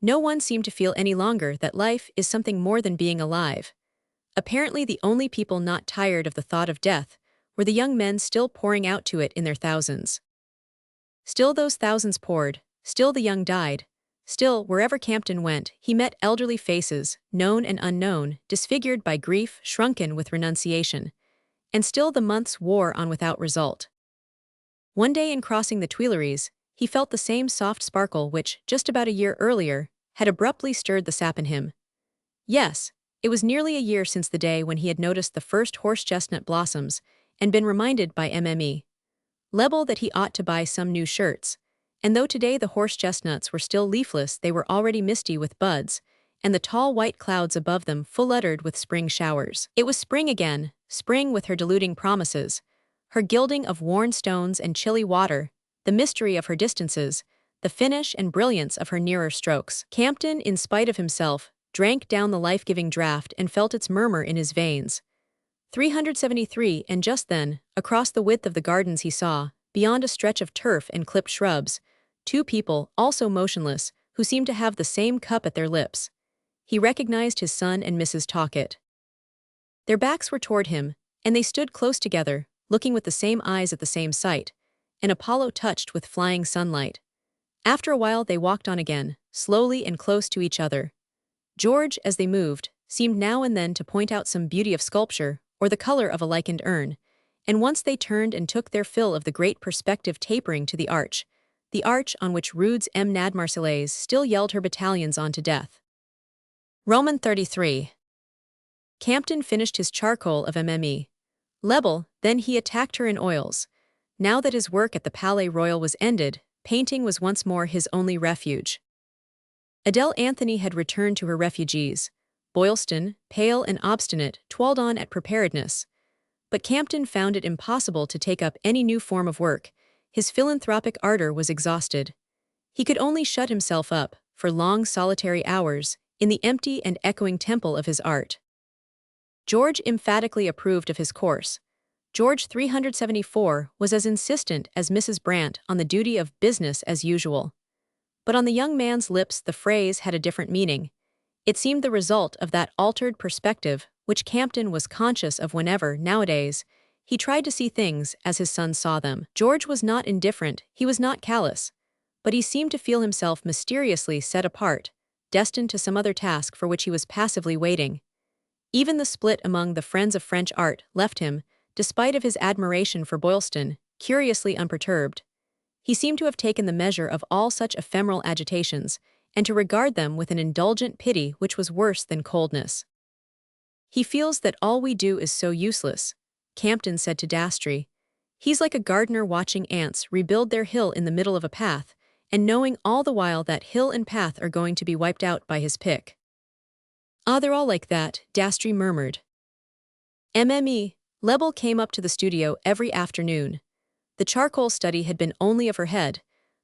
No one seemed to feel any longer that life is something more than being alive. Apparently the only people not tired of the thought of death were the young men still pouring out to it in their thousands. Still those thousands poured, still the young died, still wherever Campton went he met elderly faces, known and unknown, disfigured by grief, shrunken with renunciation, and still the months wore on without result. One day in crossing the Tuileries, he felt the same soft sparkle which, just about a year earlier, had abruptly stirred the sap in him. Yes, it was nearly a year since the day when he had noticed the first horse-chestnut blossoms and been reminded by Mme. Lebel that he ought to buy some new shirts, and though today the horse-chestnuts were still leafless, they were already misty with buds, and the tall white clouds above them full-uttered with spring showers. It was spring again, spring with her deluding promises, her gilding of worn stones and chilly water, the mystery of her distances, the finish and brilliance of her nearer strokes. Campton, in spite of himself, drank down the life-giving draught and felt its murmur in his veins. 373, and just then, across the width of the gardens he saw, beyond a stretch of turf and clipped shrubs, two people, also motionless, who seemed to have the same cup at their lips. He recognized his son and Mrs. Talcott. Their backs were toward him, and they stood close together, looking with the same eyes at the same sight, an Apollo touched with flying sunlight. After a while they walked on again, slowly and close to each other. George, as they moved, seemed now and then to point out some beauty of sculpture or the color of a lichened urn, and once they turned and took their fill of the great perspective tapering to the arch on which Rude's M. Nad Marseillaise still yelled her battalions on to death. Roman 33. Campton finished his charcoal of Mme. Lebel, then he attacked her in oils. Now that his work at the Palais Royal was ended, painting was once more his only refuge. Adele Anthony had returned to her refugees. Boylston, pale and obstinate, toiled on at preparedness. But Campton found it impossible to take up any new form of work. His philanthropic ardor was exhausted. He could only shut himself up, for long solitary hours, in the empty and echoing temple of his art. George emphatically approved of his course. George 374 was as insistent as Mrs. Brandt on the duty of business as usual. But on the young man's lips the phrase had a different meaning. It seemed the result of that altered perspective which Campton was conscious of whenever, nowadays, he tried to see things as his son saw them. George was not indifferent, he was not callous, but he seemed to feel himself mysteriously set apart, destined to some other task for which he was passively waiting. Even the split among the friends of French art left him, despite of his admiration for Boylston, curiously unperturbed. He seemed to have taken the measure of all such ephemeral agitations, and to regard them with an indulgent pity which was worse than coldness. He feels that all we do is so useless, Campton said to Dastry. He's like a gardener watching ants rebuild their hill in the middle of a path, and knowing all the while that hill and path are going to be wiped out by his pick. Ah, they're all like that, Dastry murmured. Mme. Lebel came up to the studio every afternoon. The charcoal study had been only of her head,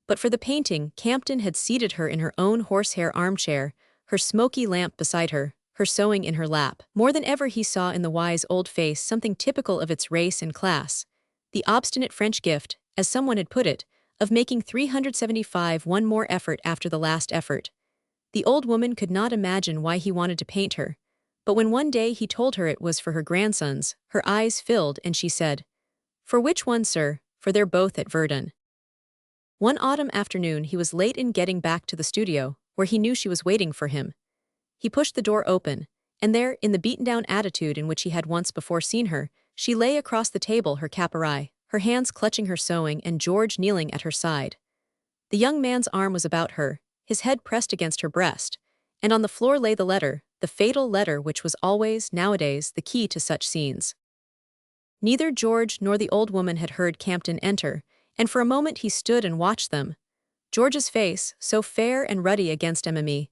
but for the painting, Campton had seated her in her own horsehair armchair, her smoky lamp beside her, her sewing in her lap. More than ever he saw in the wise old face something typical of its race and class, the obstinate French gift, as someone had put it, of making 375 one more effort after the last effort. The old woman could not imagine why he wanted to paint her, but when one day he told her it was for her grandsons, her eyes filled and she said, "For which one, sir? For they're both at Verdun." One autumn afternoon he was late in getting back to the studio, where he knew she was waiting for him. He pushed the door open, and there, in the beaten-down attitude in which he had once before seen her, she lay across the table, her cap awry, her hands clutching her sewing, and George kneeling at her side. The young man's arm was about her, his head pressed against her breast, and on the floor lay the letter, the fatal letter which was always, nowadays, the key to such scenes. Neither George nor the old woman had heard Campton enter, and for a moment he stood and watched them. George's face, so fair and ruddy against Mme.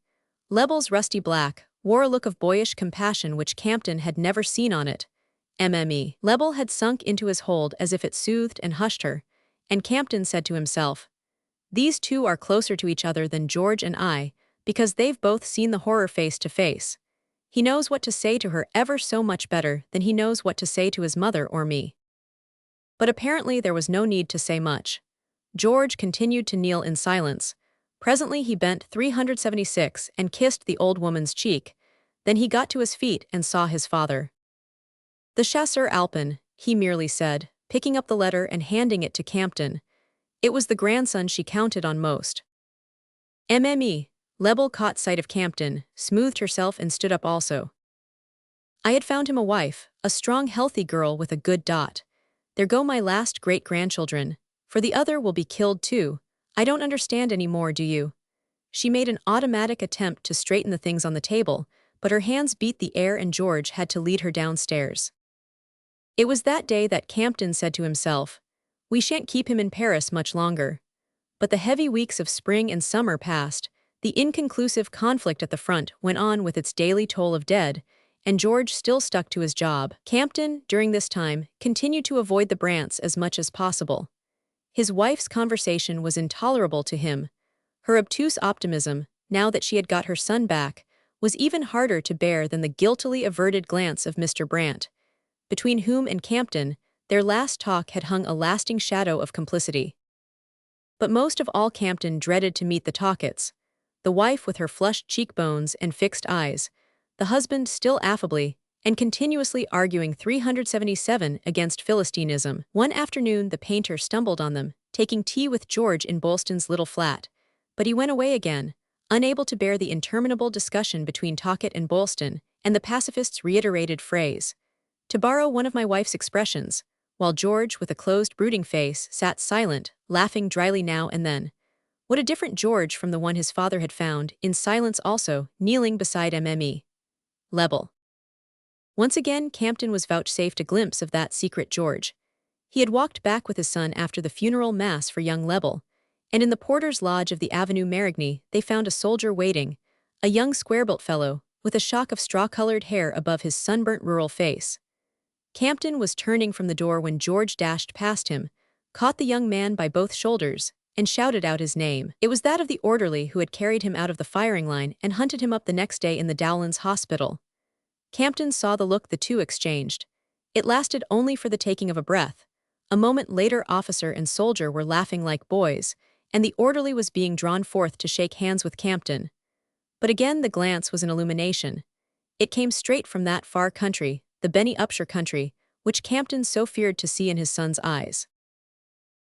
Lebel's rusty black, wore a look of boyish compassion which Campton had never seen on it. Mme. Lebel had sunk into his hold as if it soothed and hushed her, and Campton said to himself, "These two are closer to each other than George and I, because they've both seen the horror face to face. He knows what to say to her ever so much better than he knows what to say to his mother or me." But apparently there was no need to say much. George continued to kneel in silence. Presently he bent 376 and kissed the old woman's cheek. Then he got to his feet and saw his father. "The Chasseur Alpin," he merely said, picking up the letter and handing it to Campton. It was the grandson she counted on most. Mme. Lebel caught sight of Campton, smoothed herself and stood up also. "I had found him a wife, a strong healthy girl with a good dot. There go my last great-grandchildren, for the other will be killed too. I don't understand any more, do you?" She made an automatic attempt to straighten the things on the table, but her hands beat the air and George had to lead her downstairs. It was that day that Campton said to himself, "We shan't keep him in Paris much longer." But the heavy weeks of spring and summer passed, the inconclusive conflict at the front went on with its daily toll of dead, and George still stuck to his job. Campton, during this time, continued to avoid the Brants as much as possible. His wife's conversation was intolerable to him. Her obtuse optimism, now that she had got her son back, was even harder to bear than the guiltily averted glance of Mr. Brant, between whom and Campton, their last talk had hung a lasting shadow of complicity. But most of all Campton dreaded to meet the Talcotts, the wife with her flushed cheekbones and fixed eyes, the husband still affably and continuously arguing 377 against Philistinism. One afternoon the painter stumbled on them, taking tea with George in Bolston's little flat, but he went away again, unable to bear the interminable discussion between Talcott and Bolston, and the pacifist's reiterated phrase, "To borrow one of my wife's expressions," while George, with a closed brooding face, sat silent, laughing dryly now and then. What a different George from the one his father had found, in silence also, kneeling beside Mme. Lebel. Once again Campton was vouchsafed a glimpse of that secret George. He had walked back with his son after the funeral mass for young Lebel, and in the porter's lodge of the Avenue Marigny they found a soldier waiting, a young square-built fellow, with a shock of straw-colored hair above his sunburnt rural face. Campton was turning from the door when George dashed past him, caught the young man by both shoulders, and shouted out his name. It was that of the orderly who had carried him out of the firing line and hunted him up the next day in the Dowlands Hospital. Campton saw the look the two exchanged. It lasted only for the taking of a breath. A moment later officer and soldier were laughing like boys, and the orderly was being drawn forth to shake hands with Campton. But again the glance was an illumination. It came straight from that far country, the Benny Upshur country, which Campton so feared to see in his son's eyes.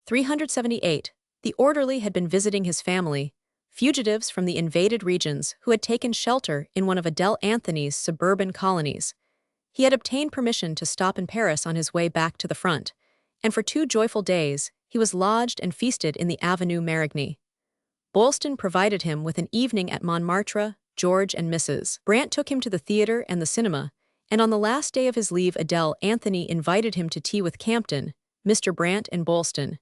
378. The orderly had been visiting his family, fugitives from the invaded regions who had taken shelter in one of Adele Anthony's suburban colonies. He had obtained permission to stop in Paris on his way back to the front, and for 2 joyful days he was lodged and feasted in the Avenue Marigny. Bolston provided him with an evening at Montmartre. George and Mrs. Brant took him to the theater and the cinema, and on the last day of his leave Adele Anthony invited him to tea with Campton, Mr. Brant and Bolston.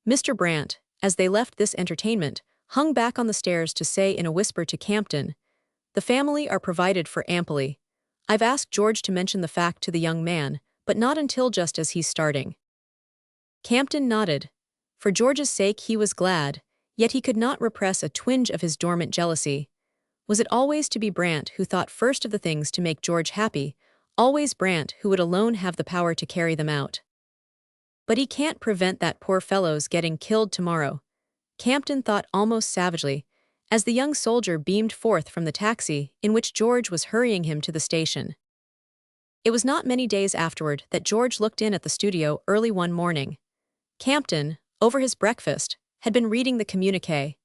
Mr. Brant, as they left this entertainment, hung back on the stairs to say in a whisper to Campton, "The family are provided for amply. I've asked George to mention the fact to the young man, but not until just as he's starting." Campton nodded. For George's sake he was glad, yet he could not repress a twinge of his dormant jealousy. Was it always to be Brant who thought first of the things to make George happy, always Brant who would alone have the power to carry them out? "But he can't prevent that poor fellow's getting killed tomorrow," Campton thought almost savagely, as the young soldier beamed forth from the taxi in which George was hurrying him to the station. It was not many days afterward that George looked in at the studio early one morning. Campton, over his breakfast, had been reading the communiqué.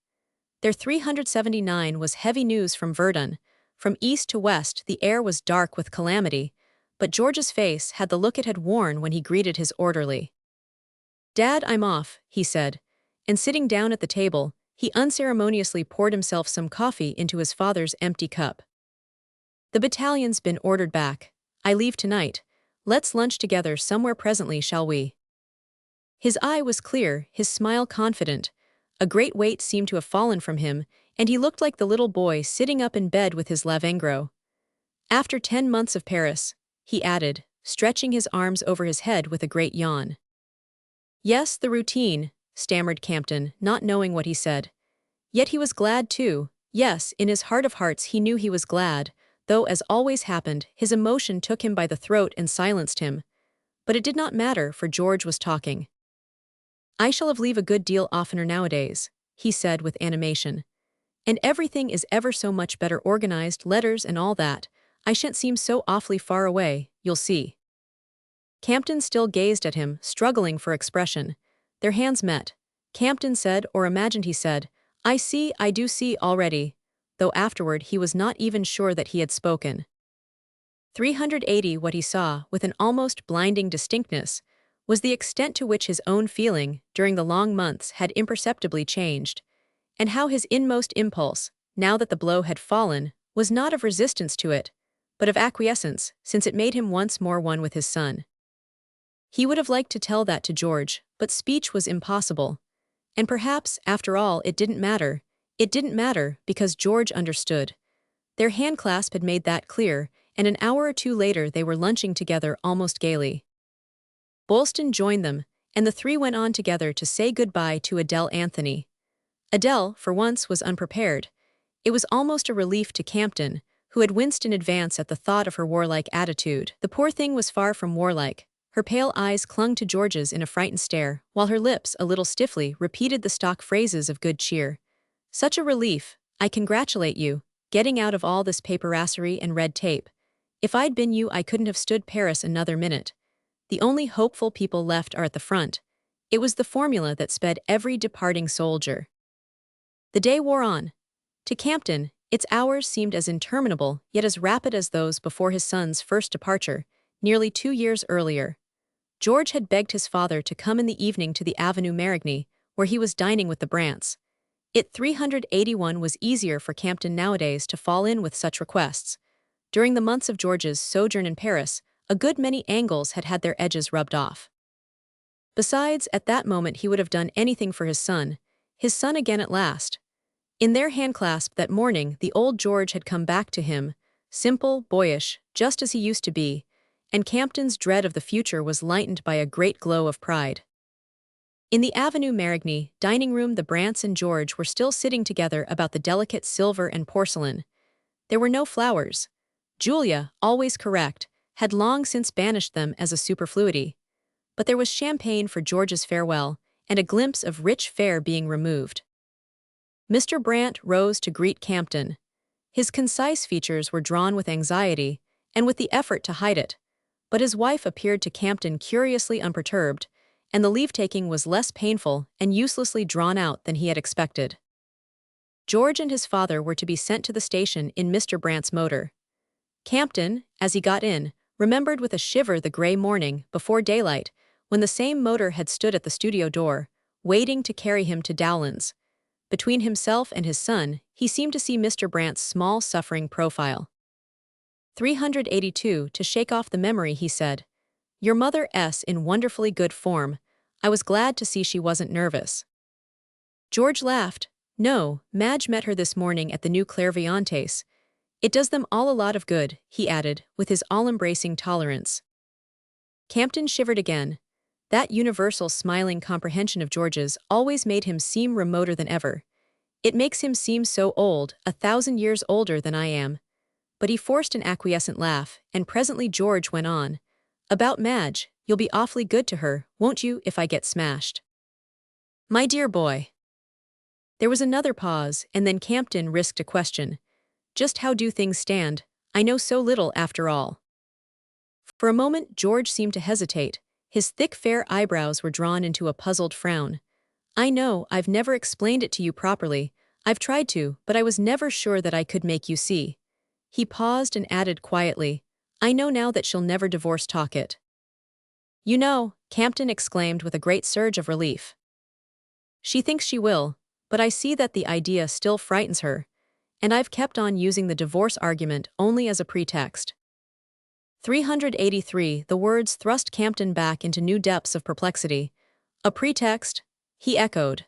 Their 379 was heavy news from Verdun. From east to west the air was dark with calamity, but George's face had the look it had worn when he greeted his orderly. "Dad, I'm off," he said, and sitting down at the table, he unceremoniously poured himself some coffee into his father's empty cup. "The battalion's been ordered back. I leave tonight. Let's lunch together somewhere presently, shall we?" His eye was clear, his smile confident, A great weight seemed to have fallen from him, and he looked like the little boy sitting up in bed with his lavengro. After 10 months of Paris, he added, stretching his arms over his head with a great yawn. Yes, the routine, stammered Campton, not knowing what he said. Yet he was glad too. Yes, in his heart of hearts he knew he was glad, though as always happened, his emotion took him by the throat and silenced him. But it did not matter, for George was talking. I shall have leave a good deal oftener nowadays, he said with animation. And everything is ever so much better organized, letters and all that. I shan't seem so awfully far away, you'll see. Campton still gazed at him, struggling for expression. Their hands met. Campton said, or imagined he said, I do see already, though afterward he was not even sure that he had spoken. 380 What he saw, with an almost blinding distinctness, was the extent to which his own feeling, during the long months, had imperceptibly changed, and how his inmost impulse, now that the blow had fallen, was not of resistance to it, but of acquiescence, since it made him once more one with his son. He would have liked to tell that to George, but speech was impossible. And perhaps, after all, it didn't matter. It didn't matter, because George understood. Their handclasp had made that clear, and an hour or two later they were lunching together almost gaily. Boylston joined them, and the three went on together to say goodbye to Adele Anthony. Adele, for once, was unprepared. It was almost a relief to Campton, who had winced in advance at the thought of her warlike attitude. The poor thing was far from warlike. Her pale eyes clung to George's in a frightened stare, while her lips, a little stiffly, repeated the stock phrases of good cheer. Such a relief. I congratulate you, getting out of all this paperassery and red tape. If I'd been you, I couldn't have stood Paris another minute. The only hopeful people left are at the front. It was the formula that sped every departing soldier. The day wore on. To Campton, its hours seemed as interminable, yet as rapid as those before his son's first departure, nearly 2 years earlier. George had begged his father to come in the evening to the Avenue Marigny, where he was dining with the Brants. It 381 was easier for Campton nowadays to fall in with such requests. During the months of George's sojourn in Paris, a good many angles had had their edges rubbed off. Besides, at that moment he would have done anything for his son again at last. In their handclasp that morning, the old George had come back to him, simple, boyish, just as he used to be, and Campton's dread of the future was lightened by a great glow of pride. In the Avenue Marigny dining room, the Brants and George were still sitting together about the delicate silver and porcelain. There were no flowers. Julia, always correct, had long since banished them as a superfluity. But there was champagne for George's farewell, and a glimpse of rich fare being removed. Mr. Brant rose to greet Campton. His concise features were drawn with anxiety, and with the effort to hide it. But his wife appeared to Campton curiously unperturbed, and the leave-taking was less painful and uselessly drawn out than he had expected. George and his father were to be sent to the station in Mr. Brant's motor. Campton, as he got in, remembered with a shiver the gray morning, before daylight, when the same motor had stood at the studio door, waiting to carry him to Dowland's. Between himself and his son, he seemed to see Mr. Brant's small, suffering profile. 382 To shake off the memory, he said. Your mother-s in wonderfully good form. I was glad to see she wasn't nervous. George laughed. No, Madge met her this morning at the new Clairvoyantes. It does them all a lot of good, he added, with his all-embracing tolerance. Campton shivered again. That universal smiling comprehension of George's always made him seem remoter than ever. It makes him seem so old, 1,000 years older than I am. But he forced an acquiescent laugh, and presently George went on. About Madge, you'll be awfully good to her, won't you, if I get smashed? My dear boy. There was another pause, and then Campton risked a question. Just how do things stand? I know so little after all. For a moment George seemed to hesitate. His thick fair eyebrows were drawn into a puzzled frown. I know, I've never explained it to you properly. I've tried to, but I was never sure that I could make you see. He paused and added quietly, I know now that she'll never divorce Talcott. You know, Campton exclaimed with a great surge of relief. She thinks she will, but I see that the idea still frightens her, and I've kept on using the divorce argument only as a pretext. 383 The words thrust Campton back into new depths of perplexity. A pretext? He echoed.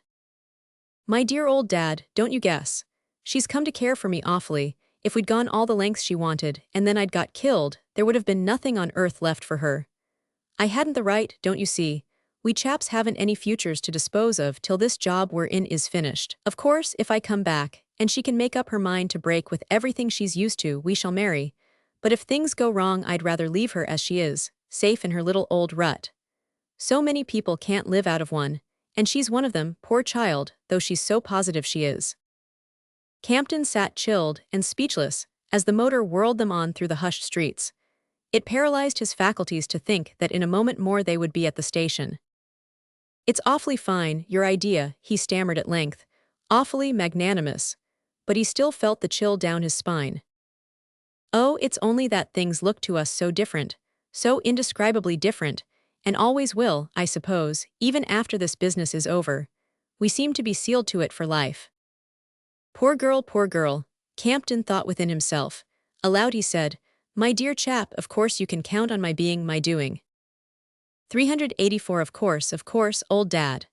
My dear old dad, don't you guess? She's come to care for me awfully. If we'd gone all the lengths she wanted, and then I'd got killed, there would have been nothing on earth left for her. I hadn't the right, don't you see? We chaps haven't any futures to dispose of till this job we're in is finished. Of course, if I come back, and she can make up her mind to break with everything she's used to, we shall marry. But if things go wrong, I'd rather leave her as she is, safe in her little old rut. So many people can't live out of one, and she's one of them, poor child, though she's so positive she is. Campton sat chilled and speechless as the motor whirled them on through the hushed streets. It paralyzed his faculties to think that in a moment more they would be at the station. It's awfully fine, your idea, he stammered at length, awfully magnanimous, but he still felt the chill down his spine. Oh, it's only that things look to us so different, so indescribably different, and always will, I suppose, even after this business is over. We seem to be sealed to it for life. Poor girl, Campton thought within himself. Aloud he said, my dear chap, of course you can count on my being my doing. 384 Of course, old dad.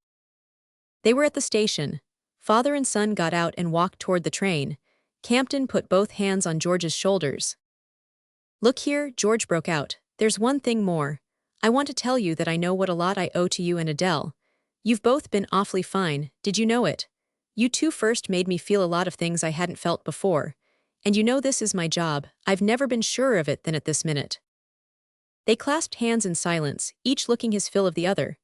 They were at the station. Father and son got out and walked toward the train. Campton put both hands on George's shoulders. Look here, George broke out, there's one thing more. I want to tell you that I know what a lot I owe to you and Adele. You've both been awfully fine, did you know it? You two first made me feel a lot of things I hadn't felt before. And you know this is my job, I've never been surer of it than at this minute. They clasped hands in silence, each looking his fill of the other.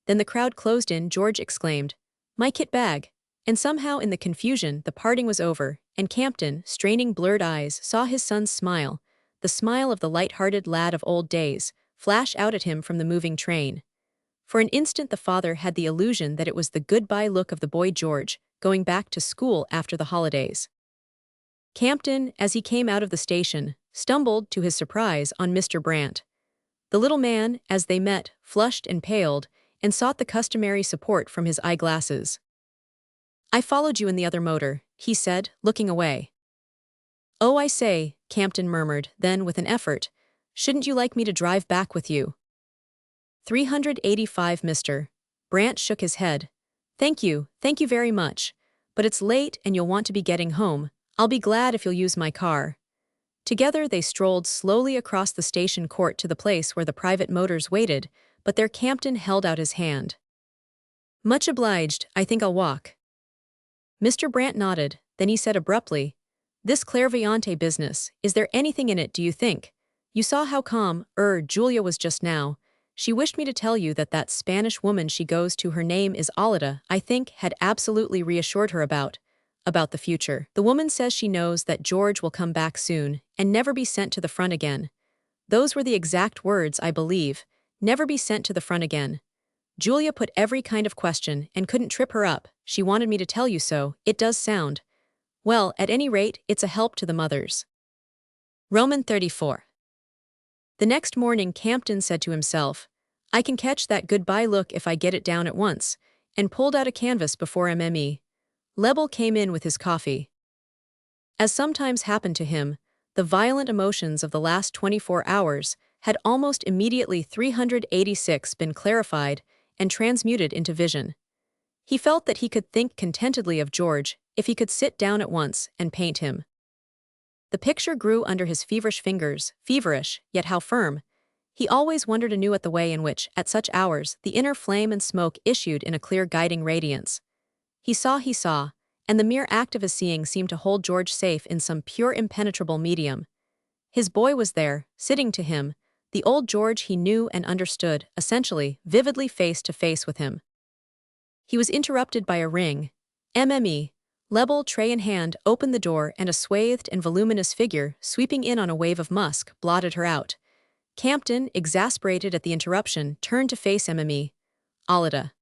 Then the crowd closed in. George exclaimed, my kit bag. And somehow in the confusion the parting was over, and Campton, straining blurred eyes, saw his son's smile, the smile of the light-hearted lad of old days, flash out at him from the moving train. For an instant the father had the illusion that it was the goodbye look of the boy George, going back to school after the holidays. Campton, as he came out of the station, stumbled, to his surprise, on Mr. Brant. The little man, as they met, flushed and paled, and sought the customary support from his eyeglasses. I followed you in the other motor, he said, looking away. Oh, I say, Campton murmured, then with an effort, shouldn't you like me to drive back with you? 385 Mr. Brant shook his head. Thank you very much. But it's late and you'll want to be getting home. I'll be glad if you'll use my car. Together they strolled slowly across the station court to the place where the private motors waited, but there Campton held out his hand. Much obliged, I think I'll walk. Mr. Brant nodded, then he said abruptly, this clairvoyante business, is there anything in it, do you think? You saw how calm, Julia was just now. She wished me to tell you that that Spanish woman she goes to, her name is Alida, I think, had absolutely reassured her about the future. The woman says she knows that George will come back soon and never be sent to the front again. Those were the exact words, I believe, never be sent to the front again. Julia put every kind of question and couldn't trip her up. She wanted me to tell you so. It does sound. Well, at any rate, it's a help to the mothers. Roman 34. The next morning Campton said to himself, I can catch that goodbye look if I get it down at once, and pulled out a canvas before MME. Lebel came in with his coffee. As sometimes happened to him, the violent emotions of the last 24 hours had almost immediately 386 been clarified and transmuted into vision. He felt that he could think contentedly of George if he could sit down at once and paint him. The picture grew under his feverish fingers, feverish, yet how firm. He always wondered anew at the way in which, at such hours, the inner flame and smoke issued in a clear guiding radiance. He saw, and the mere act of his seeing seemed to hold George safe in some pure impenetrable medium. His boy was there, sitting to him, the old George he knew and understood, essentially, vividly face to face with him. He was interrupted by a ring. MME, Lebel, tray in hand, opened the door and a swathed and voluminous figure, sweeping in on a wave of musk, blotted her out. Campton, exasperated at the interruption, turned to face MME. Alida.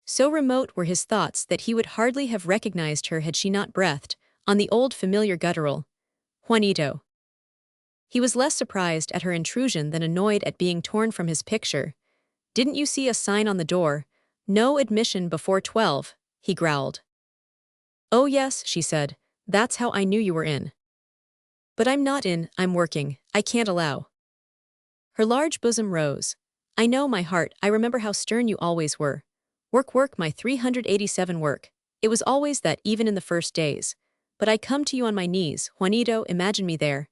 So remote were his thoughts that he would hardly have recognized her had she not breathed, on the old familiar guttural, Juanito. He was less surprised at her intrusion than annoyed at being torn from his picture. Didn't you see a sign on the door? No admission before 12, he growled. Oh yes, she said, that's how I knew you were in. But I'm not in, I'm working, I can't allow. Her large bosom rose. I know, my heart, I remember how stern you always were. Work, my 387 work. It was always that even in the first days. But I come to you on my knees, Juanito, imagine me there.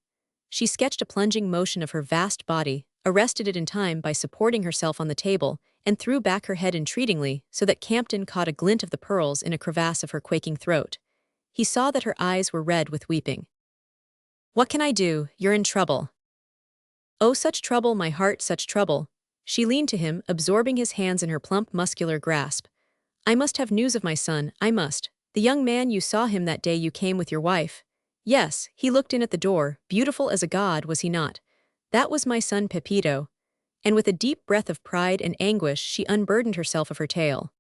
She sketched a plunging motion of her vast body, arrested it in time by supporting herself on the table, and threw back her head entreatingly so that Campton caught a glint of the pearls in a crevasse of her quaking throat. He saw that her eyes were red with weeping. "What can I do? You're in trouble." "Oh, such trouble, my heart, such trouble." She leaned to him, absorbing his hands in her plump, muscular grasp. "I must have news of my son, I must. The young man, you saw him that day you came with your wife." "Yes," he looked in at the door, beautiful as a god, was he not? "That was my son Pepito." And with a deep breath of pride and anguish she unburdened herself of her tale.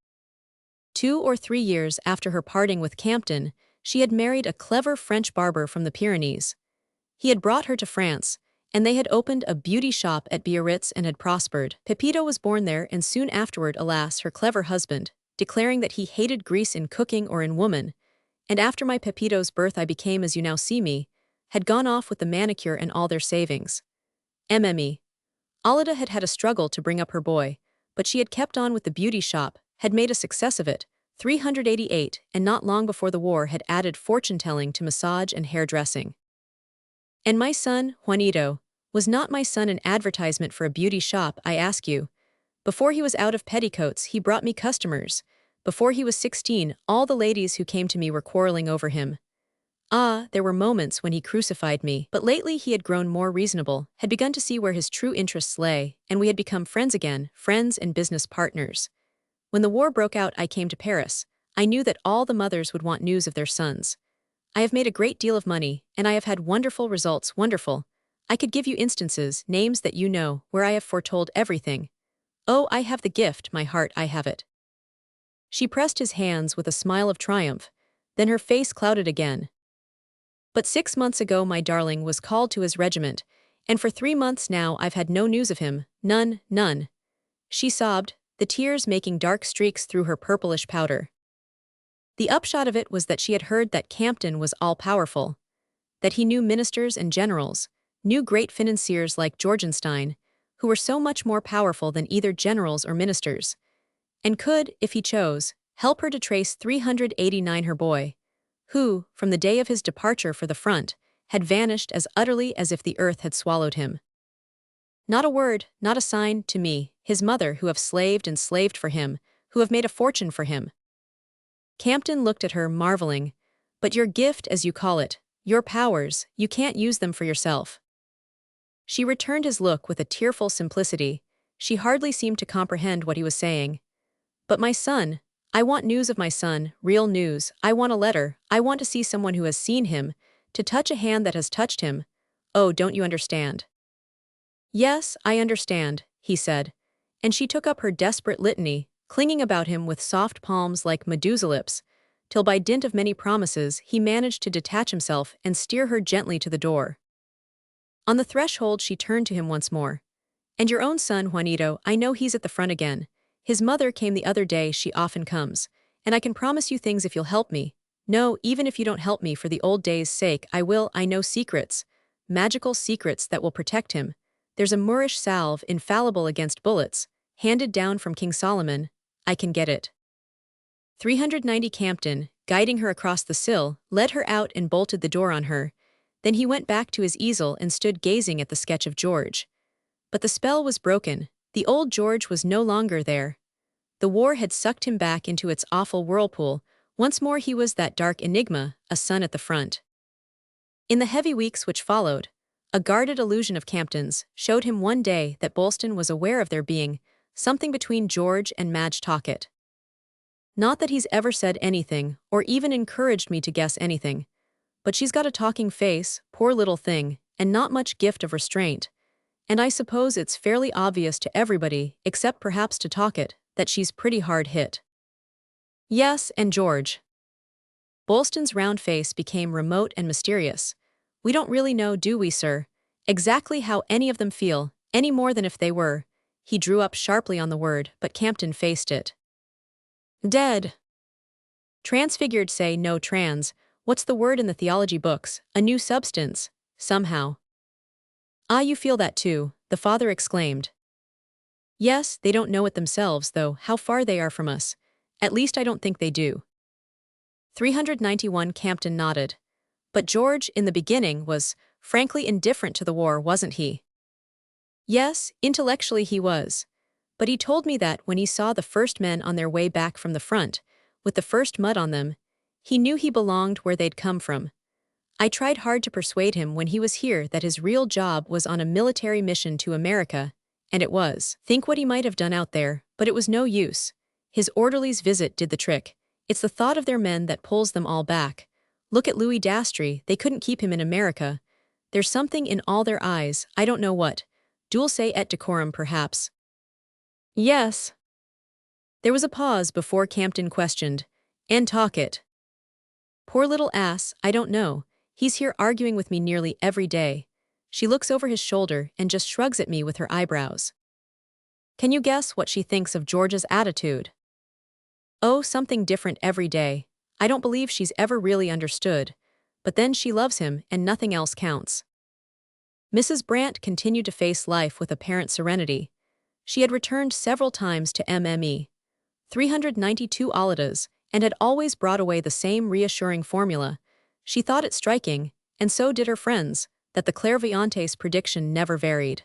2 or 3 years after her parting with Campton, she had married a clever French barber from the Pyrenees. He had brought her to France, and they had opened a beauty shop at Biarritz and had prospered. Pepito was born there, and soon afterward, alas, her clever husband, declaring that he hated grease in cooking or in woman, and after my Pepito's birth I became as you now see me, had gone off with the manicure and all their savings. MME. Alida had had a struggle to bring up her boy, but she had kept on with the beauty shop, had made a success of it, 388, and not long before the war had added fortune-telling to massage and hairdressing. And my son, Juanito, was not my son an advertisement for a beauty shop, I ask you? Before he was out of petticoats, he brought me customers. Before he was 16, all the ladies who came to me were quarreling over him. Ah, there were moments when he crucified me, but lately he had grown more reasonable, had begun to see where his true interests lay, and we had become friends again, friends and business partners. When the war broke out, I came to Paris. I knew that all the mothers would want news of their sons. I have made a great deal of money, and I have had wonderful results, wonderful. I could give you instances, names that you know, where I have foretold everything. Oh, I have the gift, my heart, I have it. She pressed his hands with a smile of triumph, then her face clouded again. But 6 months ago my darling was called to his regiment, and for 3 months now I've had no news of him, none, none. She sobbed, the tears making dark streaks through her purplish powder. The upshot of it was that she had heard that Campton was all-powerful, that he knew ministers and generals, knew great financiers like Georgenstein, who were so much more powerful than either generals or ministers, and could, if he chose, help her to trace 389 her boy, who, from the day of his departure for the front, had vanished as utterly as if the earth had swallowed him. Not a word, not a sign, to me, his mother, who have slaved and slaved for him, who have made a fortune for him. Campton looked at her, marveling. But your gift, as you call it, your powers, you can't use them for yourself. She returned his look with a tearful simplicity. She hardly seemed to comprehend what he was saying. But my son, I want news of my son, real news. I want a letter. I want to see someone who has seen him, to touch a hand that has touched him. Oh, don't you understand? Yes, I understand, he said. And she took up her desperate litany, clinging about him with soft palms like Medusa lips, till by dint of many promises he managed to detach himself and steer her gently to the door. On the threshold she turned to him once more. And your own son, Juanito, I know he's at the front again. His mother came the other day, she often comes. And I can promise you things if you'll help me. No, even if you don't help me for the old days' sake, I will. I know secrets. Magical secrets that will protect him. There's a Moorish salve infallible against bullets, handed down from King Solomon. I can get it. 390 Campton, guiding her across the sill, led her out and bolted the door on her. Then he went back to his easel and stood gazing at the sketch of George. But the spell was broken. The old George was no longer there. The war had sucked him back into its awful whirlpool. Once more he was that dark enigma, a son at the front. In the heavy weeks which followed, a guarded illusion of Campton's showed him one day that Bolston was aware of there being something between George and Madge Talcott. Not that he's ever said anything, or even encouraged me to guess anything, but she's got a talking face, poor little thing, and not much gift of restraint, and I suppose it's fairly obvious to everybody, except perhaps to Talcott, that she's pretty hard hit. Yes, and George. Bolston's round face became remote and mysterious. We don't really know, do we, sir, exactly how any of them feel, any more than if they were. He drew up sharply on the word, but Campton faced it. Dead. Transfigured, say no trans. What's the word in the theology books? A new substance, somehow. Ah, you feel that too, the father exclaimed. Yes, they don't know it themselves, though, how far they are from us. At least I don't think they do. 391 Campton nodded. But George, in the beginning, was, frankly, indifferent to the war, wasn't he? Yes, intellectually he was. But he told me that when he saw the first men on their way back from the front, with the first mud on them, he knew he belonged where they'd come from. I tried hard to persuade him when he was here that his real job was on a military mission to America, and it was. Think what he might have done out there, but it was no use. His orderly's visit did the trick. It's the thought of their men that pulls them all back. Look at Louis Dastry, they couldn't keep him in America. There's something in all their eyes, I don't know what. Dulce et decorum, perhaps. Yes. There was a pause before Campton questioned. And talk it. Poor little ass, I don't know. He's here arguing with me nearly every day. She looks over his shoulder and just shrugs at me with her eyebrows. Can you guess what she thinks of George's attitude? Oh, something different every day. I don't believe she's ever really understood. But then she loves him and nothing else counts. Mrs. Brandt continued to face life with apparent serenity. She had returned several times to MME. 392 Alidas, and had always brought away the same reassuring formula. She thought it striking, and so did her friends, that the clairvoyante's prediction never varied.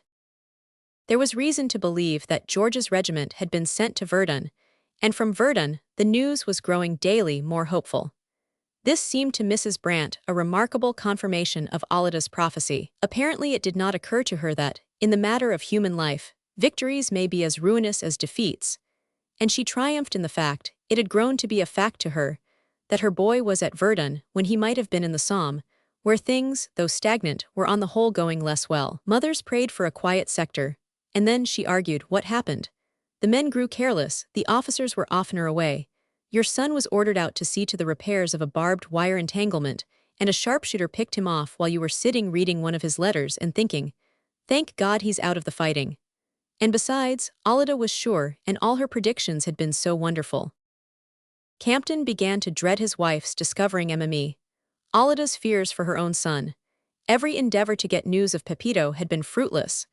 There was reason to believe that George's regiment had been sent to Verdun, and from Verdun the news was growing daily more hopeful. This seemed to Mrs. Brandt a remarkable confirmation of Alida's prophecy. Apparently it did not occur to her that, in the matter of human life, victories may be as ruinous as defeats, and she triumphed in the fact, it had grown to be a fact to her, that her boy was at Verdun when he might have been in the Somme, where things, though stagnant, were on the whole going less well. Mothers prayed for a quiet sector, and then, she argued, what happened? The men grew careless, the officers were oftener away. Your son was ordered out to see to the repairs of a barbed wire entanglement, and a sharpshooter picked him off while you were sitting reading one of his letters and thinking, thank God he's out of the fighting. And besides, Alida was sure, and all her predictions had been so wonderful. Campton began to dread his wife's discovering MME. Alida's fears for her own son. Every endeavor to get news of Pepito had been fruitless.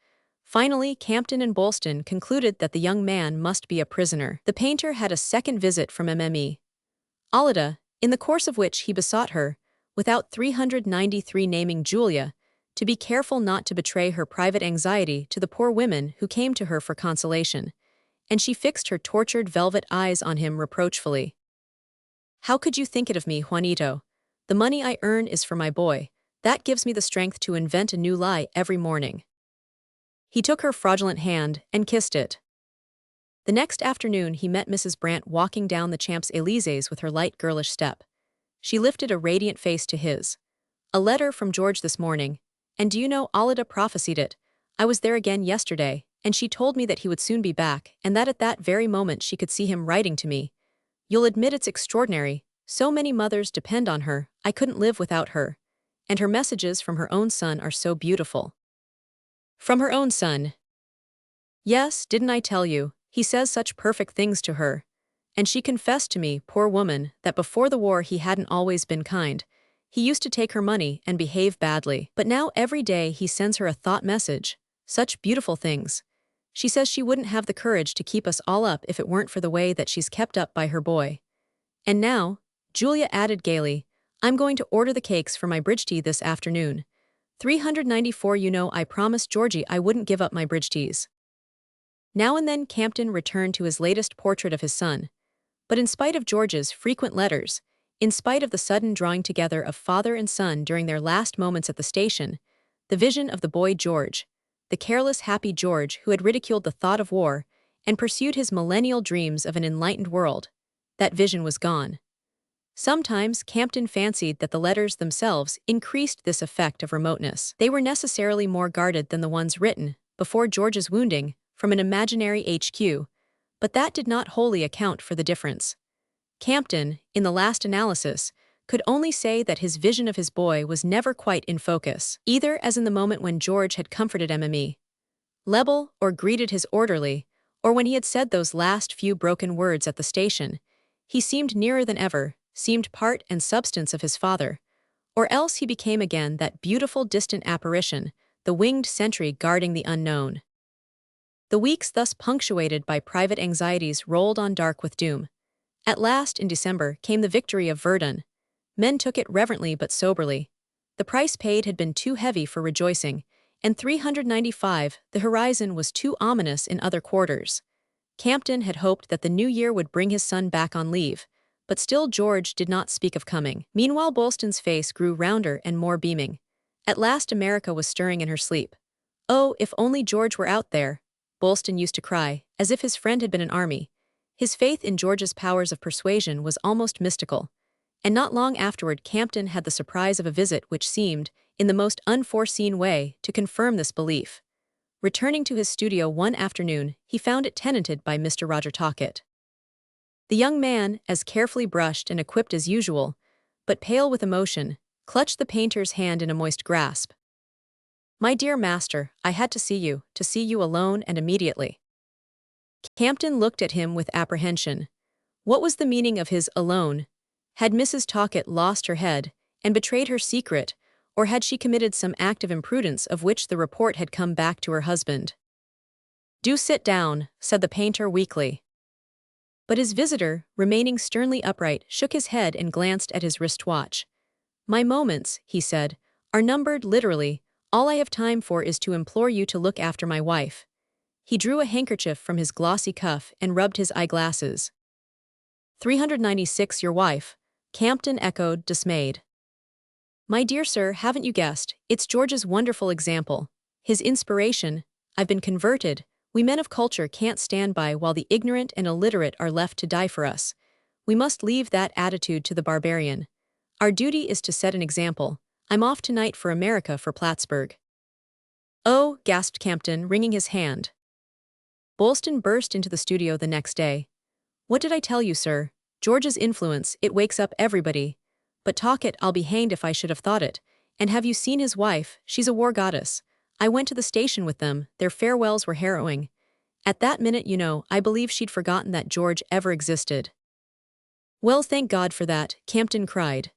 Finally, Campton and Bolston concluded that the young man must be a prisoner. The painter had a second visit from MME. Alida, in the course of which he besought her, without 393 naming Julia, to be careful not to betray her private anxiety to the poor women who came to her for consolation, and she fixed her tortured velvet eyes on him reproachfully. How could you think it of me, Juanito? The money I earn is for my boy. That gives me the strength to invent a new lie every morning. He took her fraudulent hand and kissed it. The next afternoon he met Mrs. Brandt walking down the Champs-Élysées with her light girlish step. She lifted a radiant face to his. A letter from George this morning, and do you know, Alida prophesied it. I was there again yesterday, and she told me that he would soon be back, and that at that very moment she could see him writing to me. You'll admit it's extraordinary. So many mothers depend on her, I couldn't live without her. And her messages from her own son are so beautiful. From her own son. Yes, didn't I tell you, he says such perfect things to her. And she confessed to me, poor woman, that before the war he hadn't always been kind. He used to take her money and behave badly. But now every day he sends her a thought message. Such beautiful things. She says she wouldn't have the courage to keep us all up if it weren't for the way that she's kept up by her boy. And now, Julia added gaily, I'm going to order the cakes for my bridge tea this afternoon. 394 You know I promised Georgie I wouldn't give up my bridge teas. Now and then Campton returned to his latest portrait of his son. But in spite of George's frequent letters, in spite of the sudden drawing together of father and son during their last moments at the station, the vision of the boy George, the careless happy George who had ridiculed the thought of war and pursued his millennial dreams of an enlightened world, that vision was gone. Sometimes Campton fancied that the letters themselves increased this effect of remoteness. They were necessarily more guarded than the ones written, before George's wounding, from an imaginary HQ, but that did not wholly account for the difference. Campton, in the last analysis, could only say that his vision of his boy was never quite in focus, either as in the moment when George had comforted MME. Lebel, or greeted his orderly, or when he had said those last few broken words at the station, he seemed nearer than ever, seemed part and substance of his father, or else he became again that beautiful distant apparition, the winged sentry guarding the unknown. The weeks thus punctuated by private anxieties rolled on dark with doom. At last, in December, came the victory of Verdun, Men took it reverently but soberly. The price paid had been too heavy for rejoicing, and 395, the horizon was too ominous in other quarters. Campton had hoped that the new year would bring his son back on leave, but still George did not speak of coming. Meanwhile Boylston's face grew rounder and more beaming. At last America was stirring in her sleep. Oh, if only George were out there, Boylston used to cry, as if his friend had been an army. His faith in George's powers of persuasion was almost mystical. And not long afterward Campton had the surprise of a visit which seemed, in the most unforeseen way, to confirm this belief. Returning to his studio one afternoon, he found it tenanted by Mr. Roger Talcott. The young man, as carefully brushed and equipped as usual, but pale with emotion, clutched the painter's hand in a moist grasp. "My dear master, I had to see you alone and immediately." Campton looked at him with apprehension. What was the meaning of his alone? Had Mrs. Talcott lost her head and betrayed her secret, or had she committed some act of imprudence of which the report had come back to her husband? "Do sit down," said the painter weakly. But his visitor, remaining sternly upright, shook his head and glanced at his wristwatch. "My moments," he said, "are numbered literally. All I have time for is to implore you to look after my wife." He drew a handkerchief from his glossy cuff and rubbed his eyeglasses. 396 Your wife, Campton echoed, dismayed. "My dear sir, haven't you guessed? It's George's wonderful example. His inspiration. I've been converted. We men of culture can't stand by while the ignorant and illiterate are left to die for us. We must leave that attitude to the barbarian. Our duty is to set an example. I'm off tonight for America for Plattsburgh." "Oh," gasped Campton, wringing his hand. Boylston burst into the studio the next day. "What did I tell you, sir? George's influence, it wakes up everybody. But Talcott, I'll be hanged if I should have thought it. And have you seen his wife? She's a war goddess. I went to the station with them, their farewells were harrowing. At that minute, I believe she'd forgotten that George ever existed." "Well, thank God for that," Campton cried.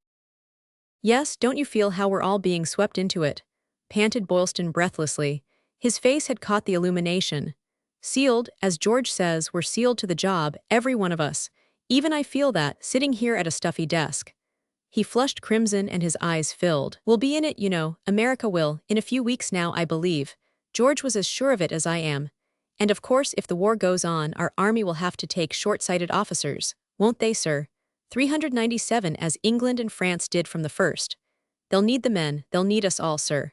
"Yes, don't you feel how we're all being swept into it?" panted Boylston breathlessly. His face had caught the illumination. "Sealed, as George says, we're sealed to the job, every one of us. Even I feel that, sitting here at a stuffy desk." He flushed crimson and his eyes filled. "We'll be in it, America will, in a few weeks now, I believe. George was as sure of it as I am. And of course, if the war goes on, our army will have to take short-sighted officers, won't they, sir? 397 as England and France did from the first. They'll need the men, they'll need us all, sir.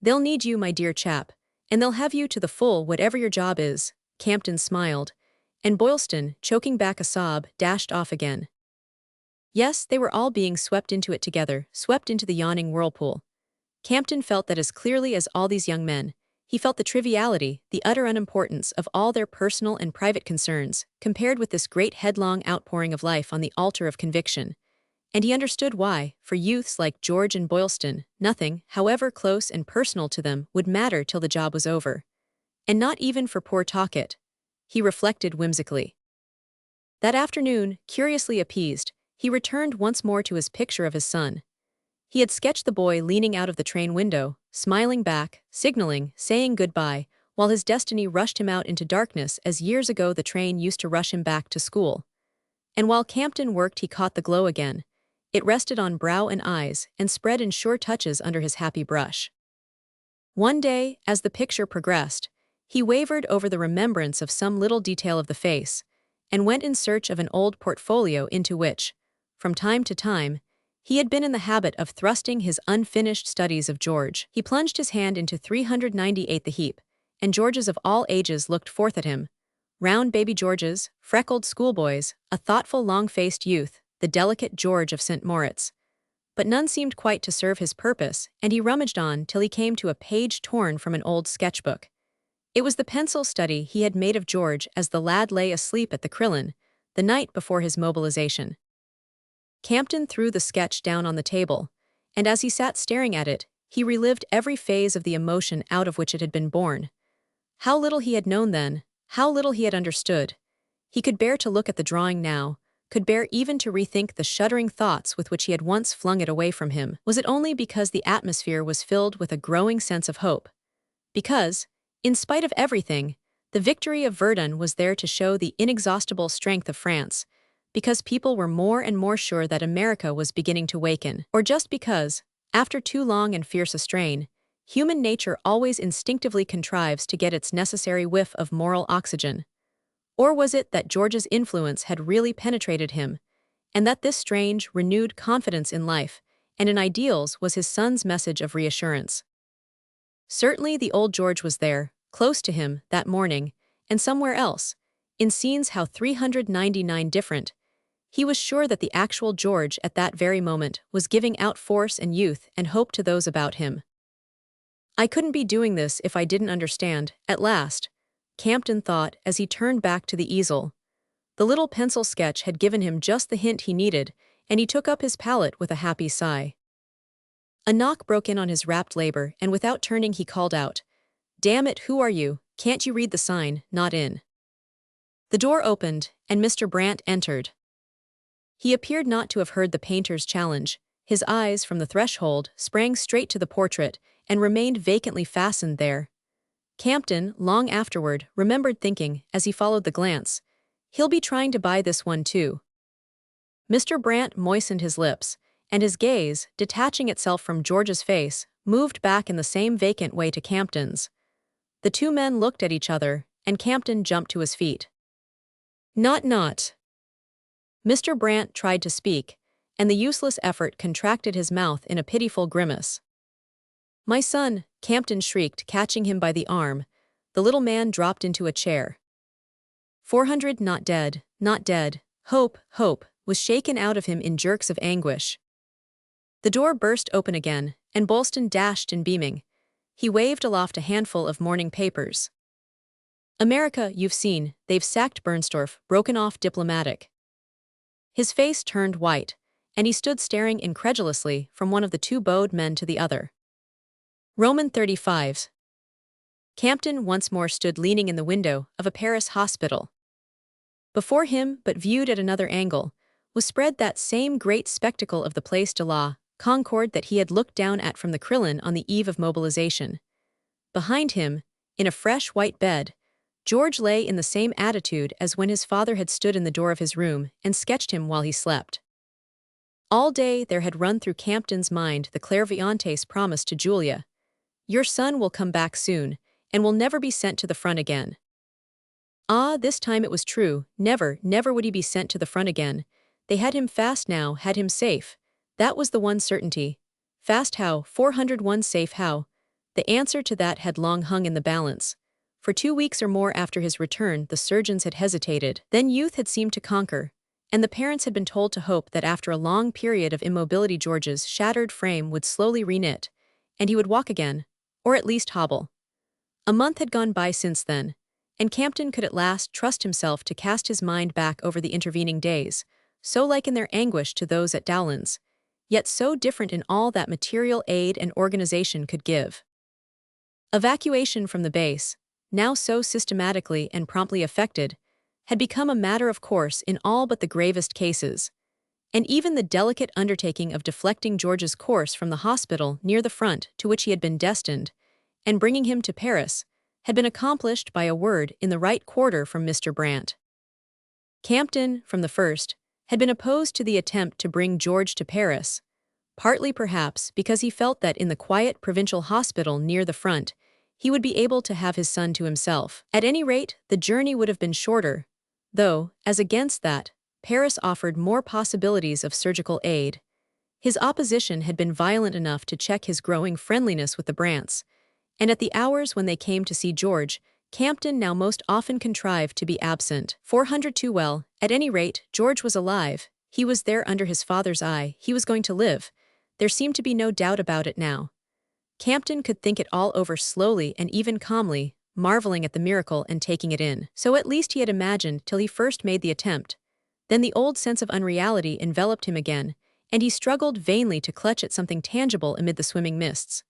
They'll need you, my dear chap, and they'll have you to the full whatever your job is." Campton smiled, and Boylston, choking back a sob, dashed off again. Yes, they were all being swept into it together, swept into the yawning whirlpool. Campton felt that as clearly as all these young men. He felt the triviality, the utter unimportance of all their personal and private concerns, compared with this great headlong outpouring of life on the altar of conviction. And he understood why, for youths like George and Boylston, nothing, however close and personal to them, would matter till the job was over. And not even for poor Talcott. He reflected whimsically. That afternoon, curiously appeased, he returned once more to his picture of his son. He had sketched the boy leaning out of the train window, smiling back, signaling, saying goodbye, while his destiny rushed him out into darkness as years ago the train used to rush him back to school. And while Campton worked he caught the glow again. It rested on brow and eyes, and spread in sure touches under his happy brush. One day, as the picture progressed, he wavered over the remembrance of some little detail of the face, and went in search of an old portfolio into which, from time to time, he had been in the habit of thrusting his unfinished studies of George. He plunged his hand into 398 the heap, and Georges of all ages looked forth at him. Round baby Georges, freckled schoolboys, a thoughtful long-faced youth, the delicate George of St. Moritz. But none seemed quite to serve his purpose, and he rummaged on till he came to a page torn from an old sketchbook. It was the pencil study he had made of George as the lad lay asleep at the Crillon, the night before his mobilization. Campton threw the sketch down on the table, and as he sat staring at it, he relived every phase of the emotion out of which it had been born. How little he had known then, how little he had understood. He could bear to look at the drawing now, could bear even to rethink the shuddering thoughts with which he had once flung it away from him. Was it only because the atmosphere was filled with a growing sense of hope? Because, in spite of everything, the victory of Verdun was there to show the inexhaustible strength of France, because people were more and more sure that America was beginning to waken, or just because, after too long and fierce a strain, human nature always instinctively contrives to get its necessary whiff of moral oxygen? Or was it that George's influence had really penetrated him, and that this strange, renewed confidence in life and in ideals was his son's message of reassurance? Certainly the old George was there, close to him, that morning, and somewhere else, in scenes how 399 different. He was sure that the actual George at that very moment was giving out force and youth and hope to those about him. I couldn't be doing this if I didn't understand, at last, Campton thought as he turned back to the easel. The little pencil sketch had given him just the hint he needed, and he took up his palette with a happy sigh. A knock broke in on his rapt labor, and without turning he called out, "Damn it, who are you? Can't you read the sign, not in?" The door opened, and Mr. Brant entered. He appeared not to have heard the painter's challenge. His eyes, from the threshold, sprang straight to the portrait, and remained vacantly fastened there. Campton, long afterward, remembered thinking, as he followed the glance, "He'll be trying to buy this one too." Mr. Brant moistened his lips, and his gaze, detaching itself from George's face, moved back in the same vacant way to Campton's. The two men looked at each other, and Campton jumped to his feet. Not. Mr. Brant tried to speak, and the useless effort contracted his mouth in a pitiful grimace. "My son," Campton shrieked, catching him by the arm. The little man dropped into a chair. 400 not dead, not dead. Hope, hope, was shaken out of him in jerks of anguish. The door burst open again, and Bolston dashed in beaming. He waved aloft a handful of morning papers. "America, you've seen, they've sacked Bernstorff, broken off diplomatic." His face turned white, and he stood staring incredulously from one of the two bowed men to the other. Roman 35. Campton once more stood leaning in the window of a Paris hospital. Before him, but viewed at another angle, was spread that same great spectacle of the Place de la Concorde that he had looked down at from the Crillon on the eve of mobilization. Behind him, in a fresh white bed, George lay in the same attitude as when his father had stood in the door of his room and sketched him while he slept. All day there had run through Campton's mind the clairvoyante's promise to Julia, "Your son will come back soon, and will never be sent to the front again." Ah, this time it was true. Never, never would he be sent to the front again. They had him fast now, had him safe. That was the one certainty. Fast how? 401 safe how? The answer to that had long hung in the balance. For 2 weeks or more after his return, the surgeons had hesitated. Then youth had seemed to conquer, and the parents had been told to hope that after a long period of immobility George's shattered frame would slowly reknit, and he would walk again, or at least hobble. A month had gone by since then, and Campton could at last trust himself to cast his mind back over the intervening days, so like in their anguish to those at Dowland's, yet so different in all that material aid and organization could give. Evacuation from the base, now so systematically and promptly effected, had become a matter of course in all but the gravest cases, and even the delicate undertaking of deflecting George's course from the hospital near the front to which he had been destined, and bringing him to Paris, had been accomplished by a word in the right quarter from Mr. Brant. Campton, from the first, had been opposed to the attempt to bring George to Paris, partly perhaps because he felt that in the quiet provincial hospital near the front, he would be able to have his son to himself. At any rate, the journey would have been shorter, though, as against that, Paris offered more possibilities of surgical aid. His opposition had been violent enough to check his growing friendliness with the Brants, and at the hours when they came to see George, Campton now most often contrived to be absent. 400 too well. At any rate, George was alive. He was there under his father's eye. He was going to live. There seemed to be no doubt about it now. Campton could think it all over slowly and even calmly, marveling at the miracle and taking it in. So at least he had imagined till he first made the attempt. Then the old sense of unreality enveloped him again, and he struggled vainly to clutch at something tangible amid the swimming mists.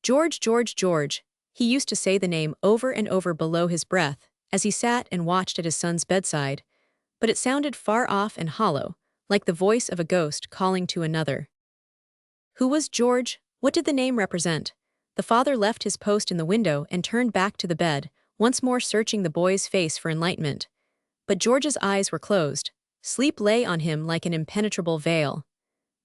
George, George, George. He used to say the name over and over below his breath, as he sat and watched at his son's bedside, but it sounded far off and hollow, like the voice of a ghost calling to another. Who was George? What did the name represent? The father left his post in the window and turned back to the bed, once more searching the boy's face for enlightenment. But George's eyes were closed. Sleep lay on him like an impenetrable veil.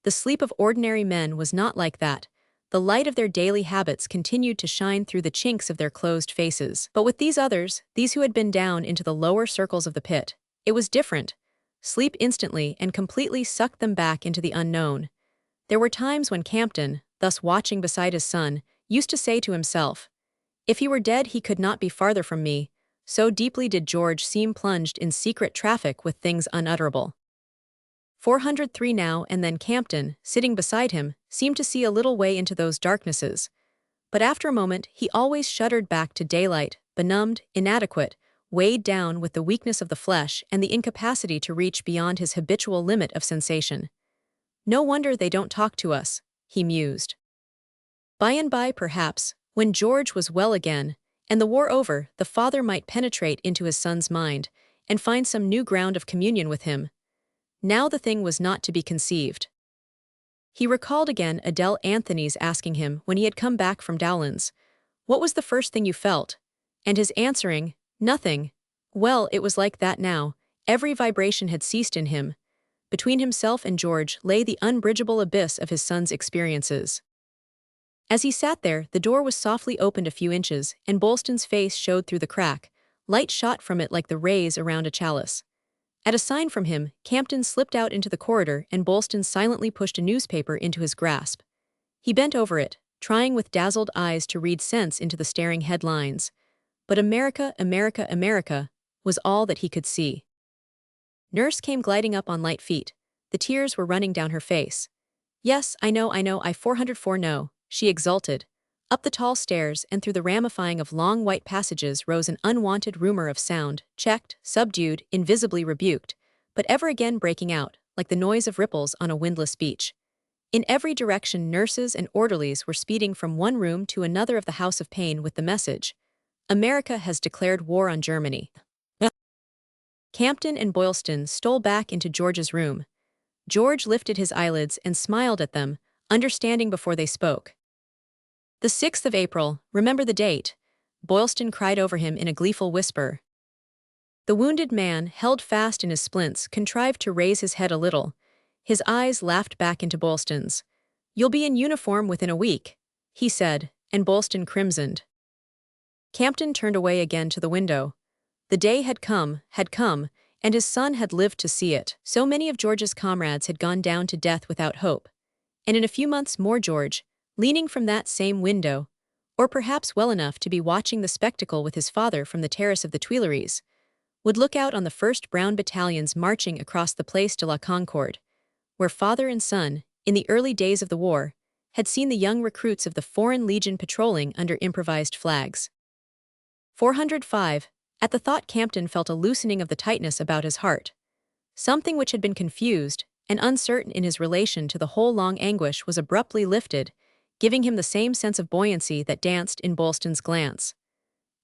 The sleep of ordinary men was not like that. The light of their daily habits continued to shine through the chinks of their closed faces. But with these others, these who had been down into the lower circles of the pit, it was different. Sleep instantly and completely sucked them back into the unknown. There were times when Campton, thus watching beside his son, used to say to himself, "If he were dead, he could not be farther from me." So deeply did George seem plunged in secret traffic with things unutterable. 403 now and then Campton, sitting beside him, seemed to see a little way into those darknesses. But after a moment he always shuddered back to daylight, benumbed, inadequate, weighed down with the weakness of the flesh and the incapacity to reach beyond his habitual limit of sensation. "No wonder they don't talk to us," he mused. By and by, perhaps, when George was well again, and the war over, the father might penetrate into his son's mind and find some new ground of communion with him. Now the thing was not to be conceived. He recalled again Adele Anthony's asking him when he had come back from Dowland's, "What was the first thing you felt?" And his answering, "Nothing." Well, it was like that now. Every vibration had ceased in him. Between himself and George lay the unbridgeable abyss of his son's experiences. As he sat there, the door was softly opened a few inches, and Bolston's face showed through the crack. Light shot from it like the rays around a chalice. At a sign from him, Campton slipped out into the corridor and Bolston silently pushed a newspaper into his grasp. He bent over it, trying with dazzled eyes to read sense into the staring headlines. But America, America, America was all that he could see. Nurse came gliding up on light feet. The tears were running down her face. "Yes, I know, I 404 know," she exulted. Up the tall stairs and through the ramifying of long white passages rose an unwanted rumor of sound, checked, subdued, invisibly rebuked, but ever again breaking out, like the noise of ripples on a windless beach. In every direction nurses and orderlies were speeding from one room to another of the House of Pain with the message, "America has declared war on Germany." Campton and Boylston stole back into George's room. George lifted his eyelids and smiled at them, understanding before they spoke. "The 6th of April, remember the date," Boylston cried over him in a gleeful whisper. The wounded man, held fast in his splints, contrived to raise his head a little. His eyes laughed back into Boylston's. "You'll be in uniform within a week," he said, and Boylston crimsoned. Campton turned away again to the window. The day had come, and his son had lived to see it. So many of George's comrades had gone down to death without hope. And in a few months more George, leaning from that same window, or perhaps well enough to be watching the spectacle with his father from the terrace of the Tuileries, would look out on the first brown battalions marching across the Place de la Concorde, where father and son, in the early days of the war, had seen the young recruits of the Foreign Legion patrolling under improvised flags. 405. At the thought Campton felt a loosening of the tightness about his heart. Something which had been confused and uncertain in his relation to the whole long anguish was abruptly lifted, giving him the same sense of buoyancy that danced in Boylston's glance.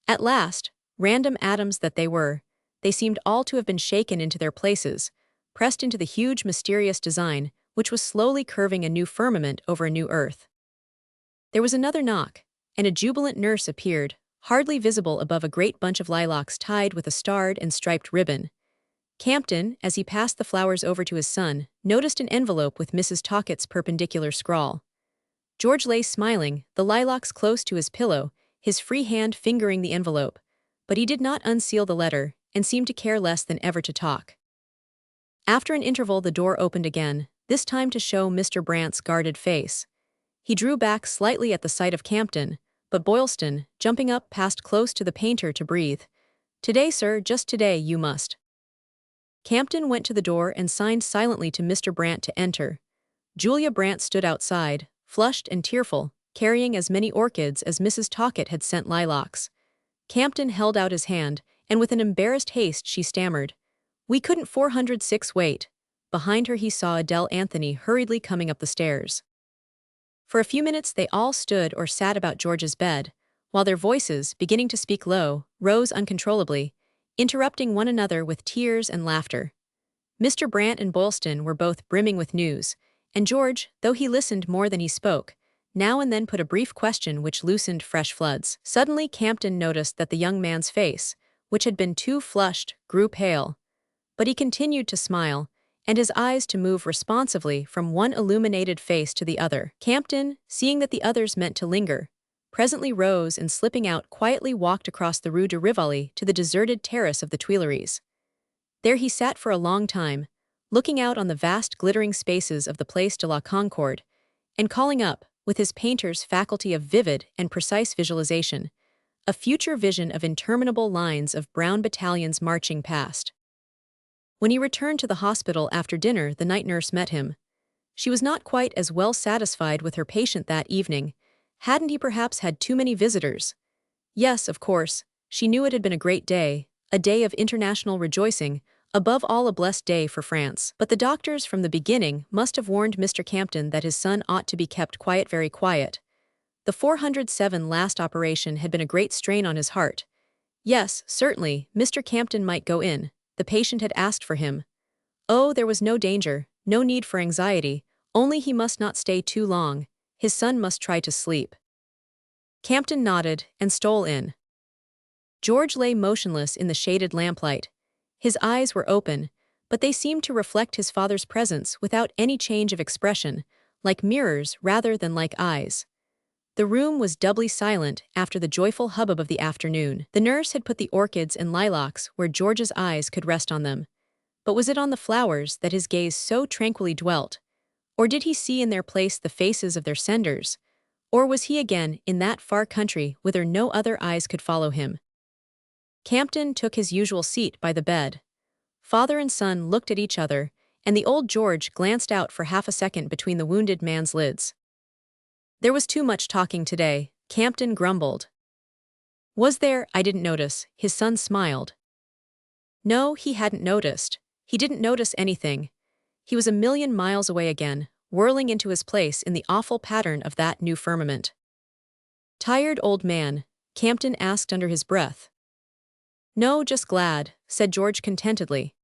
At last, random atoms that they were, they seemed all to have been shaken into their places, pressed into the huge mysterious design which was slowly curving a new firmament over a new earth. There was another knock, and a jubilant nurse appeared, hardly visible above a great bunch of lilacs tied with a starred and striped ribbon. Campton, as he passed the flowers over to his son, noticed an envelope with Mrs. Talcott's perpendicular scrawl. George lay smiling, the lilacs close to his pillow, his free hand fingering the envelope, but he did not unseal the letter, and seemed to care less than ever to talk. After an interval the door opened again, this time to show Mr. Brandt's guarded face. He drew back slightly at the sight of Campton, but Boylston, jumping up, passed close to the painter to breathe. "Today, sir, just today, you must." Campton went to the door and signed silently to Mr. Brandt to enter. Julia Brandt stood outside, flushed and tearful, carrying as many orchids as Mrs. Talcott had sent lilacs. Campton held out his hand, and with an embarrassed haste she stammered, "We couldn't 406 wait." Behind her he saw Adele Anthony hurriedly coming up the stairs. For a few minutes they all stood or sat about George's bed, while their voices, beginning to speak low, rose uncontrollably, interrupting one another with tears and laughter. Mr. Brandt and Boylston were both brimming with news, and George, though he listened more than he spoke, now and then put a brief question which loosened fresh floods. Suddenly Campton noticed that the young man's face, which had been too flushed, grew pale. but he continued to smile, and his eyes to move responsively from one illuminated face to the other. Campton, seeing that the others meant to linger, presently rose and slipping out quietly walked across the Rue de Rivoli to the deserted terrace of the Tuileries. There he sat for a long time, looking out on the vast glittering spaces of the Place de la Concorde, and calling up, with his painter's faculty of vivid and precise visualization, a future vision of interminable lines of brown battalions marching past. When he returned to the hospital after dinner, the night nurse met him. She was not quite as well satisfied with her patient that evening. Hadn't he perhaps had too many visitors? Yes, of course, she knew it had been a great day, a day of international rejoicing, above all a blessed day for France. But the doctors from the beginning must have warned Mr. Campton that his son ought to be kept quiet, very quiet. The 407 last operation had been a great strain on his heart. Yes, certainly, Mr. Campton might go in. The patient had asked for him. Oh, there was no danger, no need for anxiety, only he must not stay too long. His son must try to sleep. Campton nodded and stole in. George lay motionless in the shaded lamplight. His eyes were open, but they seemed to reflect his father's presence without any change of expression, like mirrors rather than like eyes. The room was doubly silent after the joyful hubbub of the afternoon. The nurse had put the orchids and lilacs where George's eyes could rest on them. But was it on the flowers that his gaze so tranquilly dwelt? Or did he see in their place the faces of their senders? Or was he again in that far country whither no other eyes could follow him? Campton took his usual seat by the bed. Father and son looked at each other, and the old George glanced out for half a second between the wounded man's lids. There was too much talking today, Campton grumbled. Was there? I didn't notice, his son smiled. No, he hadn't noticed. He didn't notice anything. He was a million miles away again, whirling into his place in the awful pattern of that new firmament. Tired old man? Campton asked under his breath. No, just glad, said George contentedly.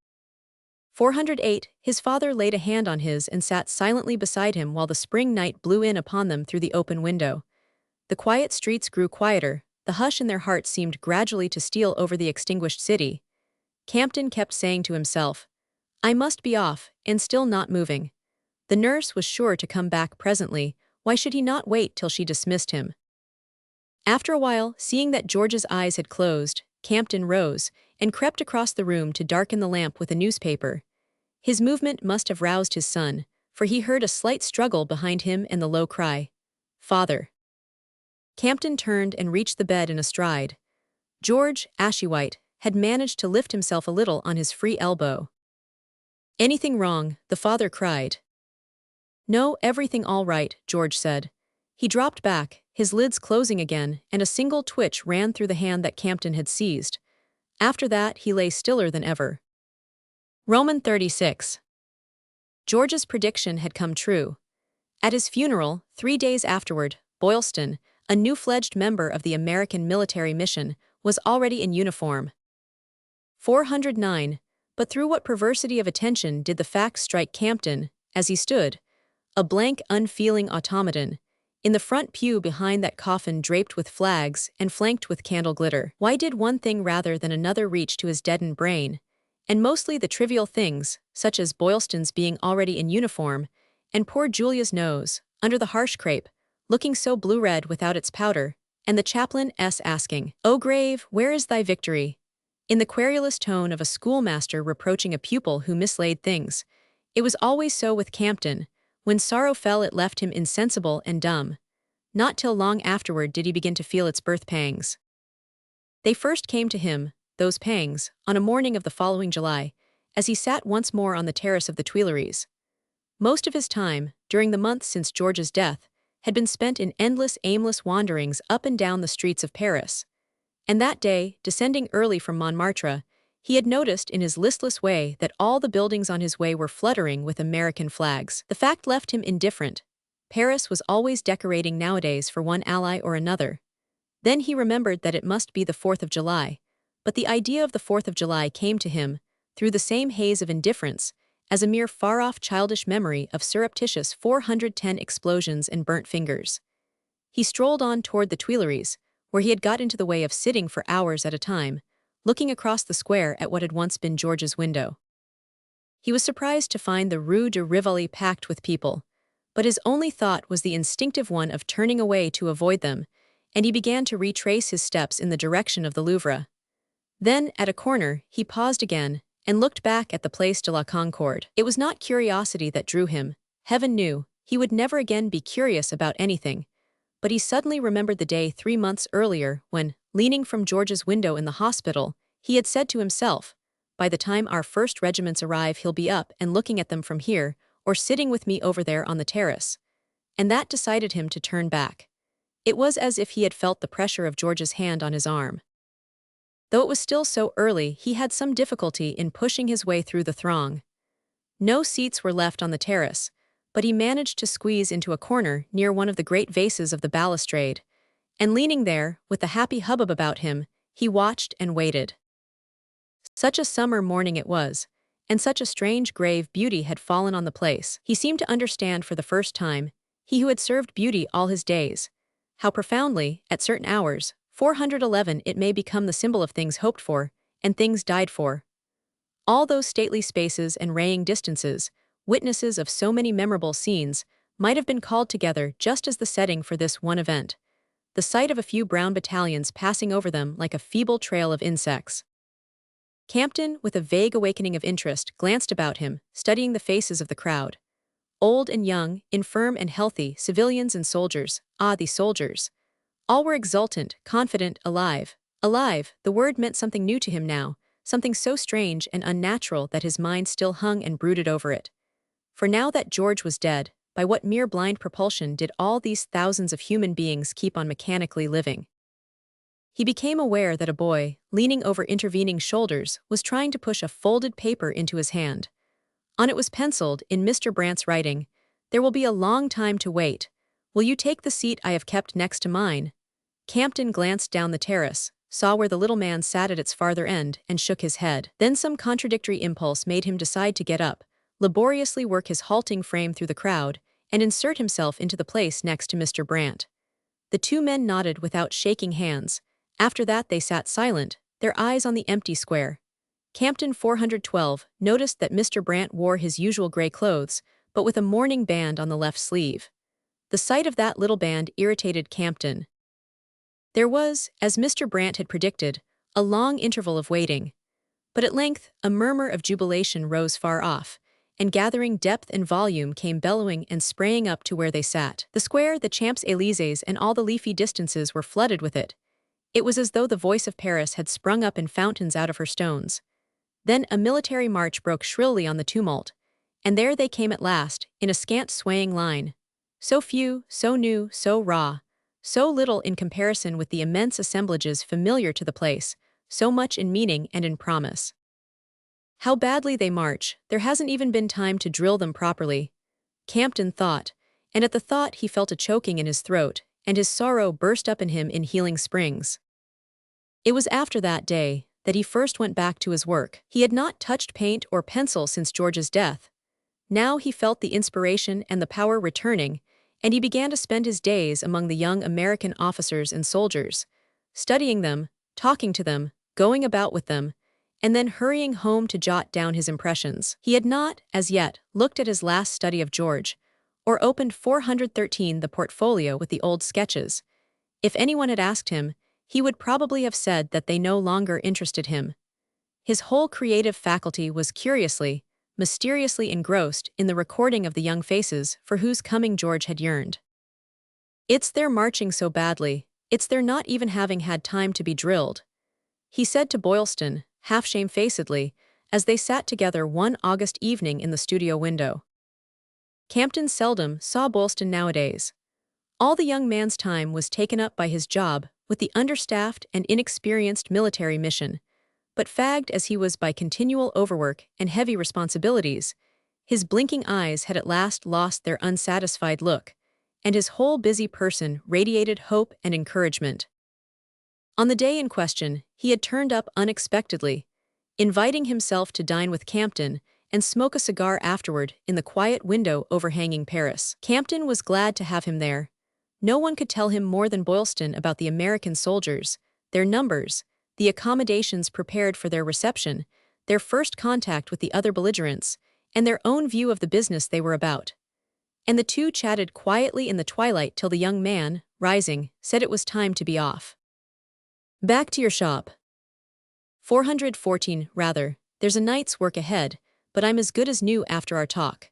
408, his father laid a hand on his and sat silently beside him while the spring night blew in upon them through the open window. The quiet streets grew quieter, the hush in their hearts seemed gradually to steal over the extinguished city. Campton kept saying to himself, I must be off, and still not moving. The nurse was sure to come back presently, why should he not wait till she dismissed him? After a while, seeing that George's eyes had closed, Campton rose and crept across the room to darken the lamp with a newspaper. His movement must have roused his son, for he heard a slight struggle behind him and the low cry, Father. Campton turned and reached the bed in a stride. George, ashy white, had managed to lift himself a little on his free elbow. Anything wrong? The father cried. No, everything all right, George said. He dropped back, his lids closing again, and a single twitch ran through the hand that Campton had seized. After that, he lay stiller than ever. Roman 36. George's prediction had come true. At his funeral, 3 days afterward, Boylston, a new-fledged member of the American military mission, was already in uniform. 409, but through what perversity of attention did the fact strike Campton, as he stood, a blank, unfeeling automaton, in the front pew behind that coffin draped with flags and flanked with candle glitter? Why did one thing rather than another reach to his deadened brain? And mostly the trivial things, such as Boylston's being already in uniform, and poor Julia's nose, under the harsh crape, looking so blue-red without its powder, and the chaplain's asking, O grave, where is thy victory? In the querulous tone of a schoolmaster reproaching a pupil who mislaid things. It was always so with Campton. When sorrow fell, it left him insensible and dumb. Not till long afterward did he begin to feel its birth pangs. They first came to him, those pangs, on a morning of the following July, as he sat once more on the terrace of the Tuileries. Most of his time, during the months since George's death, had been spent in endless, aimless wanderings up and down the streets of Paris. And that day, descending early from Montmartre, he had noticed in his listless way that all the buildings on his way were fluttering with American flags. The fact left him indifferent. Paris was always decorating nowadays for one ally or another. Then he remembered that it must be the 4th of July, but the idea of the 4th of July came to him, through the same haze of indifference, as a mere far-off childish memory of surreptitious 410 explosions and burnt fingers. He strolled on toward the Tuileries, where he had got into the way of sitting for hours at a time, looking across the square at what had once been George's window. He was surprised to find the Rue de Rivoli packed with people, but his only thought was the instinctive one of turning away to avoid them, and he began to retrace his steps in the direction of the Louvre. Then, at a corner, he paused again and looked back at the Place de la Concorde. It was not curiosity that drew him. Heaven knew, he would never again be curious about anything. But he suddenly remembered the day 3 months earlier when, leaning from George's window in the hospital, he had said to himself, "By the time our first regiments arrive, he'll be up and looking at them from here, or sitting with me over there on the terrace." And that decided him to turn back. It was as if he had felt the pressure of George's hand on his arm. Though it was still so early, he had some difficulty in pushing his way through the throng. No seats were left on the terrace, but he managed to squeeze into a corner near one of the great vases of the balustrade, and leaning there, with the happy hubbub about him, he watched and waited. Such a summer morning it was, and such a strange grave beauty had fallen on the place. He seemed to understand for the first time, he who had served beauty all his days, how profoundly, at certain hours, 411 it may become the symbol of things hoped for, and things died for. All those stately spaces and raying distances, witnesses of so many memorable scenes, might have been called together just as the setting for this one event, the sight of a few brown battalions passing over them like a feeble trail of insects. Campton, with a vague awakening of interest, glanced about him, studying the faces of the crowd. Old and young, infirm and healthy, civilians and soldiers, the soldiers. All were exultant, confident, alive. Alive, the word meant something new to him now, something so strange and unnatural that his mind still hung and brooded over it. For now that George was dead, by what mere blind propulsion did all these thousands of human beings keep on mechanically living? He became aware that a boy, leaning over intervening shoulders, was trying to push a folded paper into his hand. On it was penciled, in Mr. Brandt's writing, "There will be a long time to wait. Will you take the seat I have kept next to mine?" Campton glanced down the terrace, saw where the little man sat at its farther end, and shook his head. Then some contradictory impulse made him decide to get up, laboriously work his halting frame through the crowd, and insert himself into the place next to Mr. Brandt. The two men nodded without shaking hands. After that they sat silent, their eyes on the empty square. Campton 412 noticed that Mr. Brandt wore his usual gray clothes, but with a mourning band on the left sleeve. The sight of that little band irritated Campton. There was, as Mr. Brandt had predicted, a long interval of waiting. But at length, a murmur of jubilation rose far off, and gathering depth and volume came bellowing and spraying up to where they sat. The square, the Champs-Élysées and all the leafy distances were flooded with it. It was as though the voice of Paris had sprung up in fountains out of her stones. Then a military march broke shrilly on the tumult, and there they came at last, in a scant swaying line. So few, so new, so raw, so little in comparison with the immense assemblages familiar to the place, so much in meaning and in promise. How badly they march, there hasn't even been time to drill them properly, Campton thought, and at the thought he felt a choking in his throat, and his sorrow burst up in him in healing springs. It was after that day that he first went back to his work. He had not touched paint or pencil since George's death. Now he felt the inspiration and the power returning, and he began to spend his days among the young American officers and soldiers, studying them, talking to them, going about with them, and then hurrying home to jot down his impressions. He had not, as yet, looked at his last study of George, or opened 413 the portfolio with the old sketches. If anyone had asked him, he would probably have said that they no longer interested him. His whole creative faculty was curiously, mysteriously engrossed in the recording of the young faces for whose coming George had yearned. "It's their marching so badly, it's their not even having had time to be drilled," he said to Boylston, half shamefacedly, as they sat together one August evening in the studio window. Campton seldom saw Boylston nowadays. All the young man's time was taken up by his job with the understaffed and inexperienced military mission, but fagged as he was by continual overwork and heavy responsibilities, his blinking eyes had at last lost their unsatisfied look, and his whole busy person radiated hope and encouragement. On the day in question, he had turned up unexpectedly, inviting himself to dine with Campton and smoke a cigar afterward in the quiet window overhanging Paris. Campton was glad to have him there. No one could tell him more than Boylston about the American soldiers, their numbers, the accommodations prepared for their reception, their first contact with the other belligerents, and their own view of the business they were about. And the two chatted quietly in the twilight till the young man, rising, said it was time to be off. Back to your shop. 414, rather. There's a night's work ahead, but I'm as good as new after our talk.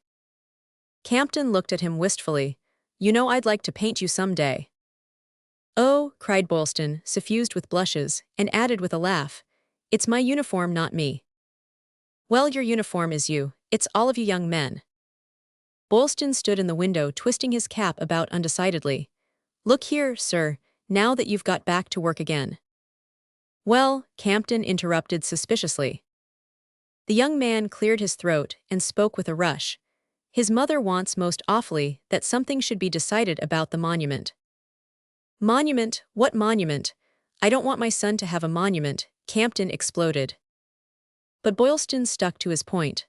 Campton looked at him wistfully. You know I'd like to paint you some day. Oh, cried Boylston, suffused with blushes, and added with a laugh, it's my uniform, not me. Well, your uniform is you, it's all of you young men. Boylston stood in the window twisting his cap about undecidedly. Look here, sir, now that you've got back to work again. Well, Campton interrupted suspiciously. The young man cleared his throat and spoke with a rush. His mother wants most awfully that something should be decided about the monument. Monument? What monument? I don't want my son to have a monument, Campton exploded. But Boylston stuck to his point.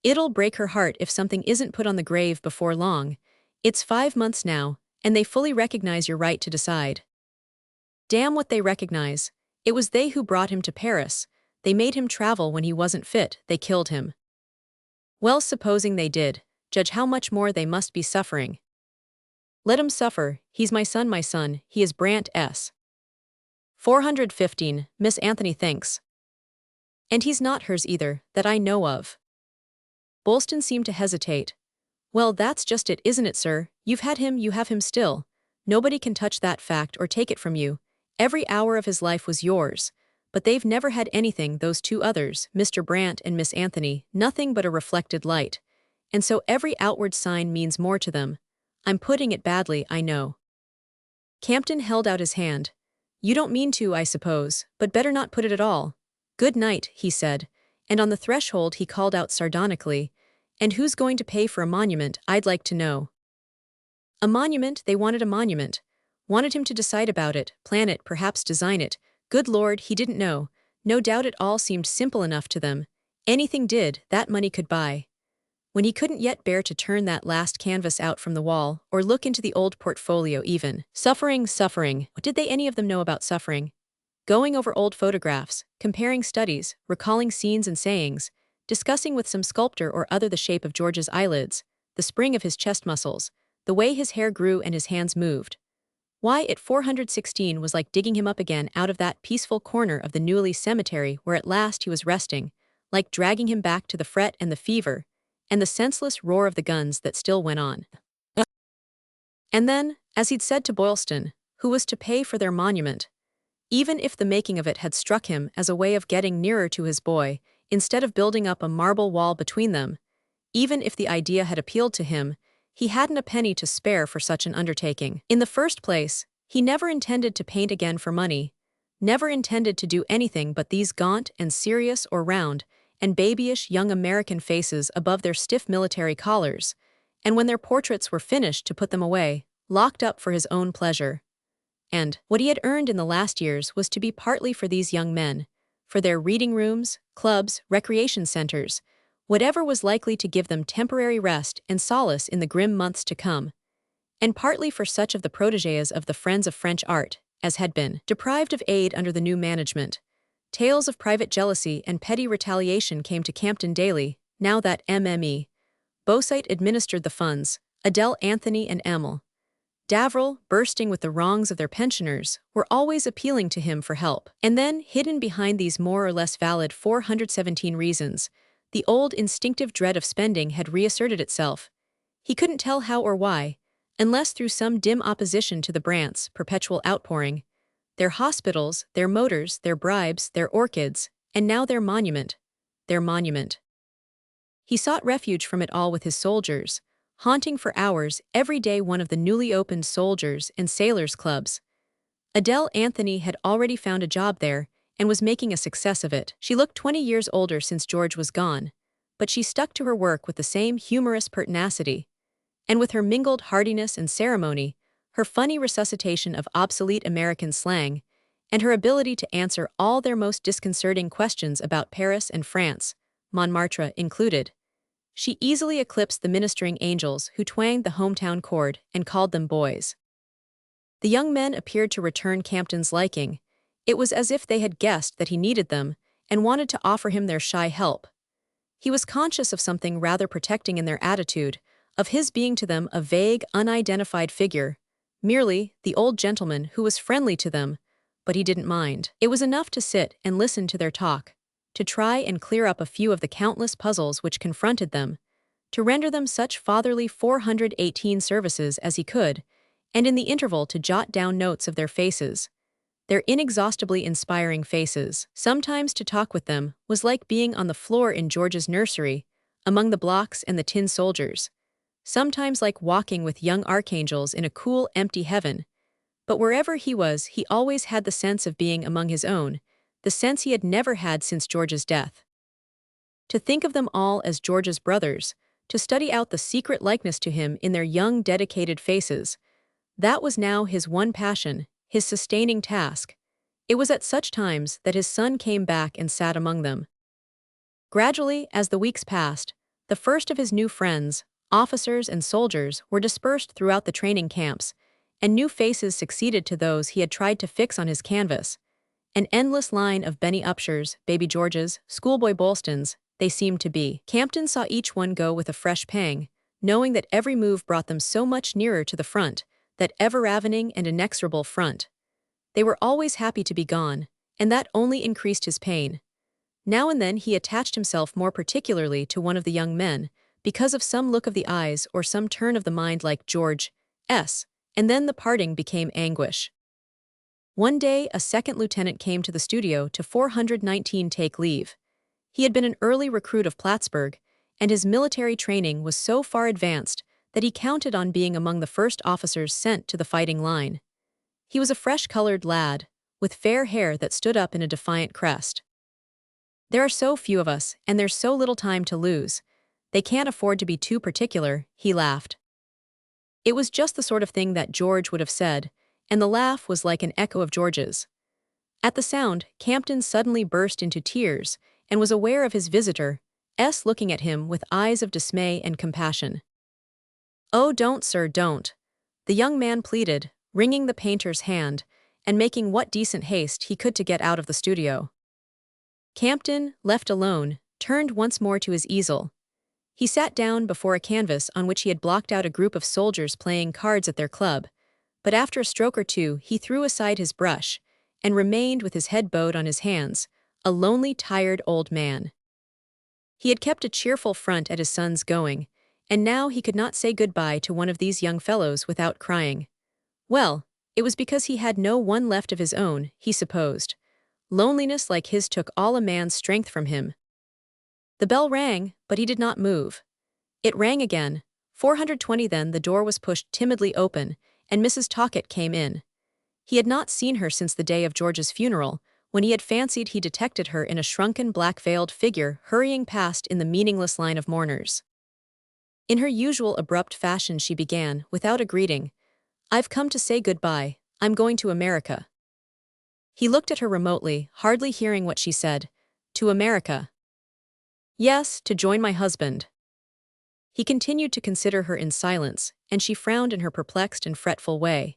It'll break her heart if something isn't put on the grave before long. It's 5 months now, and they fully recognize your right to decide. Damn what they recognize. It was they who brought him to Paris. They made him travel when he wasn't fit, they killed him. Well, supposing they did, judge how much more they must be suffering. Let him suffer, he's my son, he is Brant S. 415, Miss Anthony thinks. And he's not hers either, that I know of. Boylston seemed to hesitate. Well, that's just it, isn't it, sir? You've had him, you have him still. Nobody can touch that fact or take it from you. Every hour of his life was yours. But they've never had anything, those two others, Mr. Brant and Miss Anthony, nothing but a reflected light. And so every outward sign means more to them. I'm putting it badly, I know. Campton held out his hand. You don't mean to, I suppose, but better not put it at all. Good night, he said, and on the threshold he called out sardonically, and who's going to pay for a monument, I'd like to know. A monument, they wanted a monument. Wanted him to decide about it, plan it, perhaps design it. Good Lord, he didn't know. No doubt it all seemed simple enough to them. Anything did, that money could buy. When he couldn't yet bear to turn that last canvas out from the wall, or look into the old portfolio even. Suffering. What did they any of them know about suffering? Going over old photographs, comparing studies, recalling scenes and sayings, discussing with some sculptor or other the shape of George's eyelids, the spring of his chest muscles, the way his hair grew and his hands moved. Why, at 416 was like digging him up again out of that peaceful corner of the Newley cemetery where at last he was resting, like dragging him back to the fret and the fever, and the senseless roar of the guns that still went on. And then, as he'd said to Boylston, who was to pay for their monument, even if the making of it had struck him as a way of getting nearer to his boy, instead of building up a marble wall between them, even if the idea had appealed to him, he hadn't a penny to spare for such an undertaking. In the first place, he never intended to paint again for money, never intended to do anything but these gaunt and serious or round and babyish young American faces above their stiff military collars, and when their portraits were finished to put them away, locked up for his own pleasure. And what he had earned in the last years was to be partly for these young men, for their reading rooms, clubs, recreation centers, whatever was likely to give them temporary rest and solace in the grim months to come, and partly for such of the protégés of the Friends of French Art as had been deprived of aid under the new management. Tales of private jealousy and petty retaliation came to Campton daily, now that MME. Beausite administered the funds, Adele Anthony and Emil Davril, bursting with the wrongs of their pensioners, were always appealing to him for help. And then, hidden behind these more or less valid 417 reasons, the old instinctive dread of spending had reasserted itself. He couldn't tell how or why, unless through some dim opposition to the Brants' perpetual outpouring. Their hospitals, their motors, their bribes, their orchids, and now their monument. Their monument. He sought refuge from it all with his soldiers, haunting for hours every day one of the newly opened soldiers' and sailors' clubs. Adele Anthony had already found a job there and was making a success of it. She looked 20 years older since George was gone, but she stuck to her work with the same humorous pertinacity. And with her mingled heartiness and ceremony, her funny resuscitation of obsolete American slang, and her ability to answer all their most disconcerting questions about Paris and France, Montmartre included, she easily eclipsed the ministering angels who twanged the hometown chord and called them boys. The young men appeared to return Campton's liking. It was as if they had guessed that he needed them and wanted to offer him their shy help. He was conscious of something rather protecting in their attitude, of his being to them a vague, unidentified figure, merely the old gentleman who was friendly to them, but he didn't mind. It was enough to sit and listen to their talk, to try and clear up a few of the countless puzzles which confronted them, to render them such fatherly 418 services as he could, and in the interval to jot down notes of their faces, their inexhaustibly inspiring faces. Sometimes to talk with them was like being on the floor in George's nursery, among the blocks and the tin soldiers, sometimes like walking with young archangels in a cool, empty heaven. But wherever he was, he always had the sense of being among his own, the sense he had never had since George's death. To think of them all as George's brothers, to study out the secret likeness to him in their young, dedicated faces, that was now his one passion, his sustaining task. It was at such times that his son came back and sat among them. Gradually, as the weeks passed, the first of his new friends, officers and soldiers, were dispersed throughout the training camps, and new faces succeeded to those he had tried to fix on his canvas. An endless line of Benny Upshers, Baby Georges, schoolboy Bolstons, they seemed to be. Campton saw each one go with a fresh pang, knowing that every move brought them so much nearer to the front, that ever-ravening and inexorable front. They were always happy to be gone, and that only increased his pain. Now and then he attached himself more particularly to one of the young men, because of some look of the eyes or some turn of the mind like George S., and then the parting became anguish. One day a second lieutenant came to the studio to 419 take leave. He had been an early recruit of Plattsburgh, and his military training was so far advanced that he counted on being among the first officers sent to the fighting line. He was a fresh-colored lad, with fair hair that stood up in a defiant crest. "There are so few of us, and there's so little time to lose. They can't afford to be too particular," he laughed. It was just the sort of thing that George would have said, and the laugh was like an echo of George's. At the sound, Campton suddenly burst into tears and was aware of his visitor, S, looking at him with eyes of dismay and compassion. "Oh, don't, sir, don't," the young man pleaded, wringing the painter's hand and making what decent haste he could to get out of the studio. Campton, left alone, turned once more to his easel. He sat down before a canvas on which he had blocked out a group of soldiers playing cards at their club, but after a stroke or two he threw aside his brush and remained with his head bowed on his hands, a lonely, tired old man. He had kept a cheerful front at his son's going, and now he could not say goodbye to one of these young fellows without crying. Well, it was because he had no one left of his own, he supposed. Loneliness like his took all a man's strength from him. The bell rang, but he did not move. It rang again. 420 then the door was pushed timidly open, and Mrs. Talcott came in. He had not seen her since the day of George's funeral, when he had fancied he detected her in a shrunken black-veiled figure hurrying past in the meaningless line of mourners. In her usual abrupt fashion she began, without a greeting, "I've come to say goodbye. I'm going to America." He looked at her remotely, hardly hearing what she said. "To America?" "Yes, to join my husband." He continued to consider her in silence, and she frowned in her perplexed and fretful way.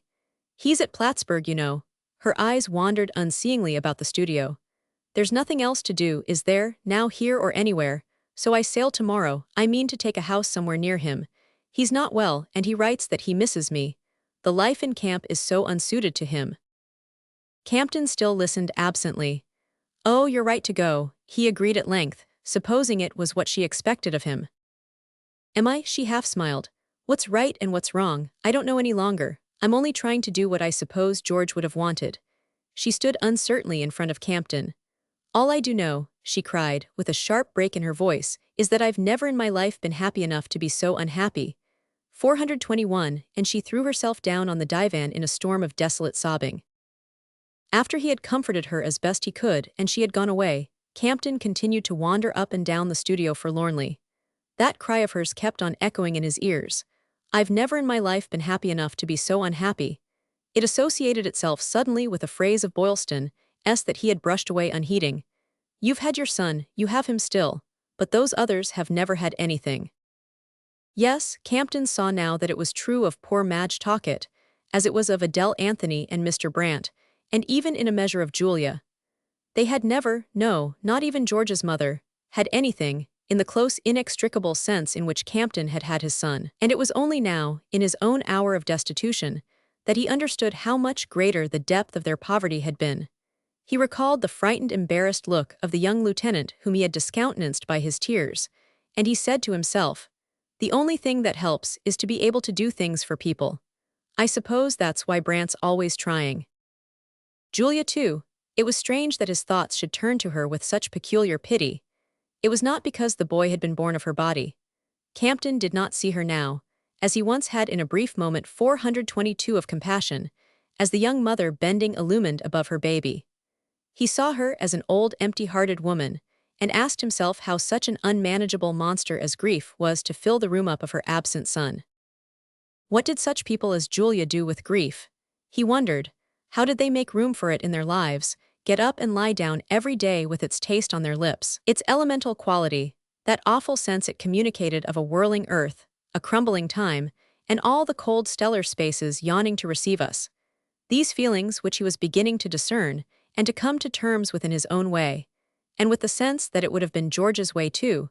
"He's at Plattsburgh, you know." Her eyes wandered unseeingly about the studio. "There's nothing else to do, is there, now here or anywhere, so I sail tomorrow. I mean to take a house somewhere near him. He's not well, and he writes that he misses me. The life in camp is so unsuited to him." Campton still listened absently. "Oh, you're right to go," he agreed at length, supposing it was what she expected of him. "Am I?" She half smiled. "What's right and what's wrong, I don't know any longer. I'm only trying to do what I suppose George would have wanted." She stood uncertainly in front of Campton. "All I do know," she cried, with a sharp break in her voice, "is that I've never in my life been happy enough to be so unhappy." 421, and she threw herself down on the divan in a storm of desolate sobbing. After he had comforted her as best he could and she had gone away, Campton continued to wander up and down the studio forlornly. That cry of hers kept on echoing in his ears. "I've never in my life been happy enough to be so unhappy." It associated itself suddenly with a phrase of Boylston's that he had brushed away unheeding. "You've had your son, you have him still, but those others have never had anything." Yes, Campton saw now that it was true of poor Madge Talcott, as it was of Adele Anthony and Mr. Brandt, and even in a measure of Julia. They had never, no, not even George's mother, had anything, in the close, inextricable sense in which Campton had had his son. And it was only now, in his own hour of destitution, that he understood how much greater the depth of their poverty had been. He recalled the frightened, embarrassed look of the young lieutenant whom he had discountenanced by his tears, and he said to himself, "The only thing that helps is to be able to do things for people. I suppose that's why Brant's always trying." Julia, too. It was strange that his thoughts should turn to her with such peculiar pity. It was not because the boy had been born of her body. Campton did not see her now, as he once had in a brief moment 422 of compassion, as the young mother bending illumined above her baby. He saw her as an old, empty-hearted woman, and asked himself how such an unmanageable monster as grief was to fill the room up of her absent son. What did such people as Julia do with grief? He wondered. How did they make room for it in their lives, get up and lie down every day with its taste on their lips, its elemental quality, that awful sense it communicated of a whirling earth, a crumbling time, and all the cold stellar spaces yawning to receive us? These feelings which he was beginning to discern, and to come to terms with in his own way, and with the sense that it would have been George's way too,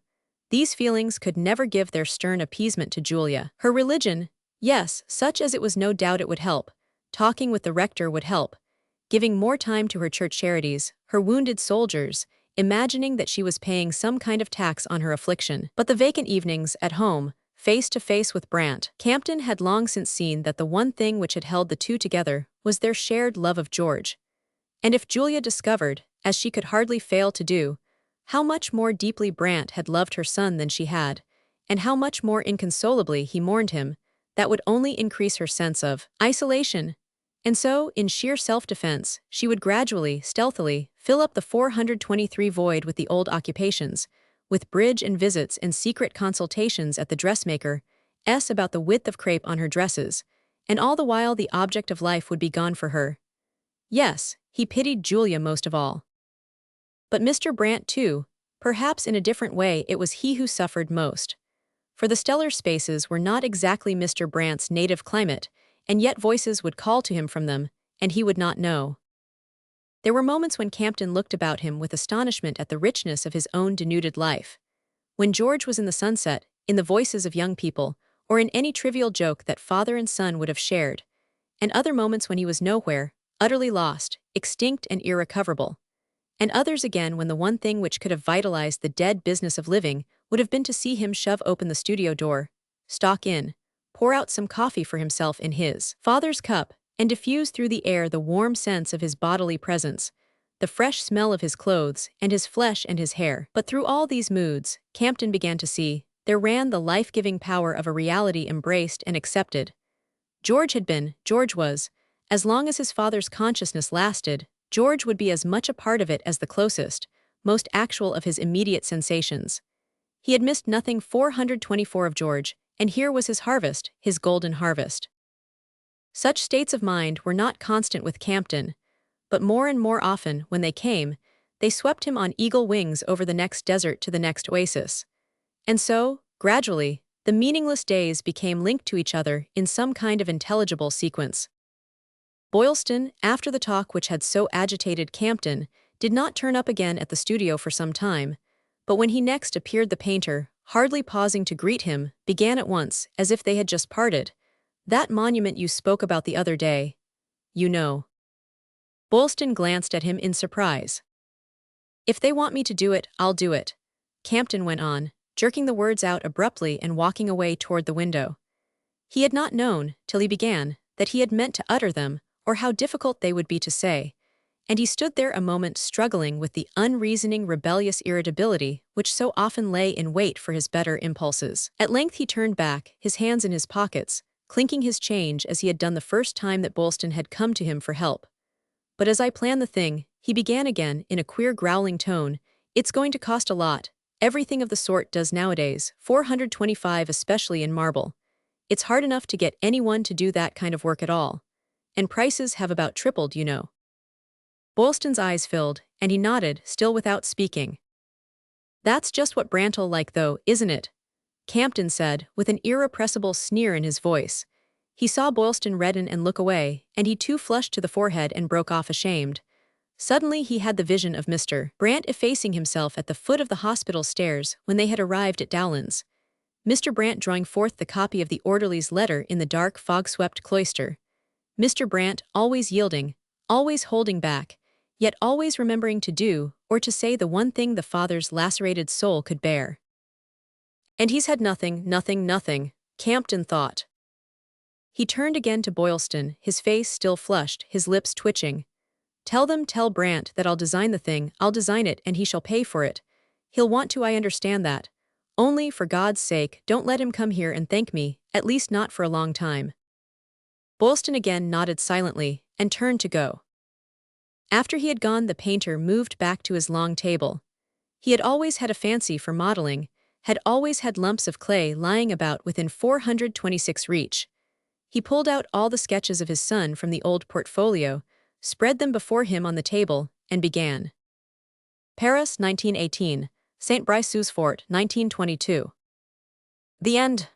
these feelings could never give their stern appeasement to Julia. Her religion, yes, such as it was, no doubt it would help. Talking with the rector would help. Giving more time to her church charities, her wounded soldiers, imagining that she was paying some kind of tax on her affliction. But the vacant evenings, at home, face to face with Brant, Campton had long since seen that the one thing which had held the two together was their shared love of George. And if Julia discovered, as she could hardly fail to do, how much more deeply Brant had loved her son than she had, and how much more inconsolably he mourned him, that would only increase her sense of isolation. And so, in sheer self-defense, she would gradually, stealthily, fill up the 423 void with the old occupations, with bridge and visits and secret consultations at the dressmaker's about the width of crepe on her dresses, and all the while the object of life would be gone for her. Yes, he pitied Julia most of all. But Mr. Brant too, perhaps in a different way. It was he who suffered most. For the stellar spaces were not exactly Mr. Brant's native climate, and yet voices would call to him from them, and he would not know. There were moments when Campton looked about him with astonishment at the richness of his own denuded life. When George was in the sunset, in the voices of young people, or in any trivial joke that father and son would have shared, and other moments when he was nowhere, utterly lost, extinct and irrecoverable. And others again when the one thing which could have vitalized the dead business of living would have been to see him shove open the studio door, stalk in, pour out some coffee for himself in his father's cup, and diffuse through the air the warm sense of his bodily presence, the fresh smell of his clothes and his flesh and his hair. But through all these moods, Campton began to see, there ran the life-giving power of a reality embraced and accepted. George was, as long as his father's consciousness lasted, George would be as much a part of it as the closest, most actual of his immediate sensations. He had missed nothing 424 of George, and here was his harvest, his golden harvest. Such states of mind were not constant with Campton, but more and more often, when they came, they swept him on eagle wings over the next desert to the next oasis. And so, gradually, the meaningless days became linked to each other in some kind of intelligible sequence. Boylston, after the talk which had so agitated Campton, did not turn up again at the studio for some time, but when he next appeared the painter, hardly pausing to greet him, began at once, as if they had just parted. "That monument you spoke about the other day. You know." Boylston glanced at him in surprise. "If they want me to do it, I'll do it," Campton went on, jerking the words out abruptly and walking away toward the window. He had not known, till he began, that he had meant to utter them, or how difficult they would be to say, and he stood there a moment struggling with the unreasoning, rebellious irritability which so often lay in wait for his better impulses. At length he turned back, his hands in his pockets, clinking his change as he had done the first time that Boylston had come to him for help. "But as I plan the thing," he began again in a queer growling tone, "it's going to cost a lot. Everything of the sort does nowadays, 425 especially in marble. It's hard enough to get anyone to do that kind of work at all. And prices have about tripled, you know." Boylston's eyes filled, and he nodded, still without speaking. "That's just what Brant'll like though, isn't it?" Campton said, with an irrepressible sneer in his voice. He saw Boylston redden and look away, and he too flushed to the forehead and broke off ashamed. Suddenly he had the vision of Mr. Brant effacing himself at the foot of the hospital stairs when they had arrived at Dowland's. Mr. Brant drawing forth the copy of the orderly's letter in the dark fog-swept cloister. Mr. Brant always yielding, always holding back, yet always remembering to do or to say the one thing the father's lacerated soul could bear. And he's had nothing, camped in thought. He turned again to Boylston, his face still flushed, his lips twitching. Tell Brant that I'll design the thing, I'll design it and he shall pay for it. He'll want to, I understand that. Only, for God's sake, don't let him come here and thank me, at least not for a long time. Boylston again nodded silently, and turned to go. After he had gone, the painter moved back to his long table. He had always had a fancy for modeling, had always had lumps of clay lying about within 426 reach. He pulled out all the sketches of his son from the old portfolio, spread them before him on the table, and began. Paris, 1918, St. Brice-sous-Fort, 1922. The end.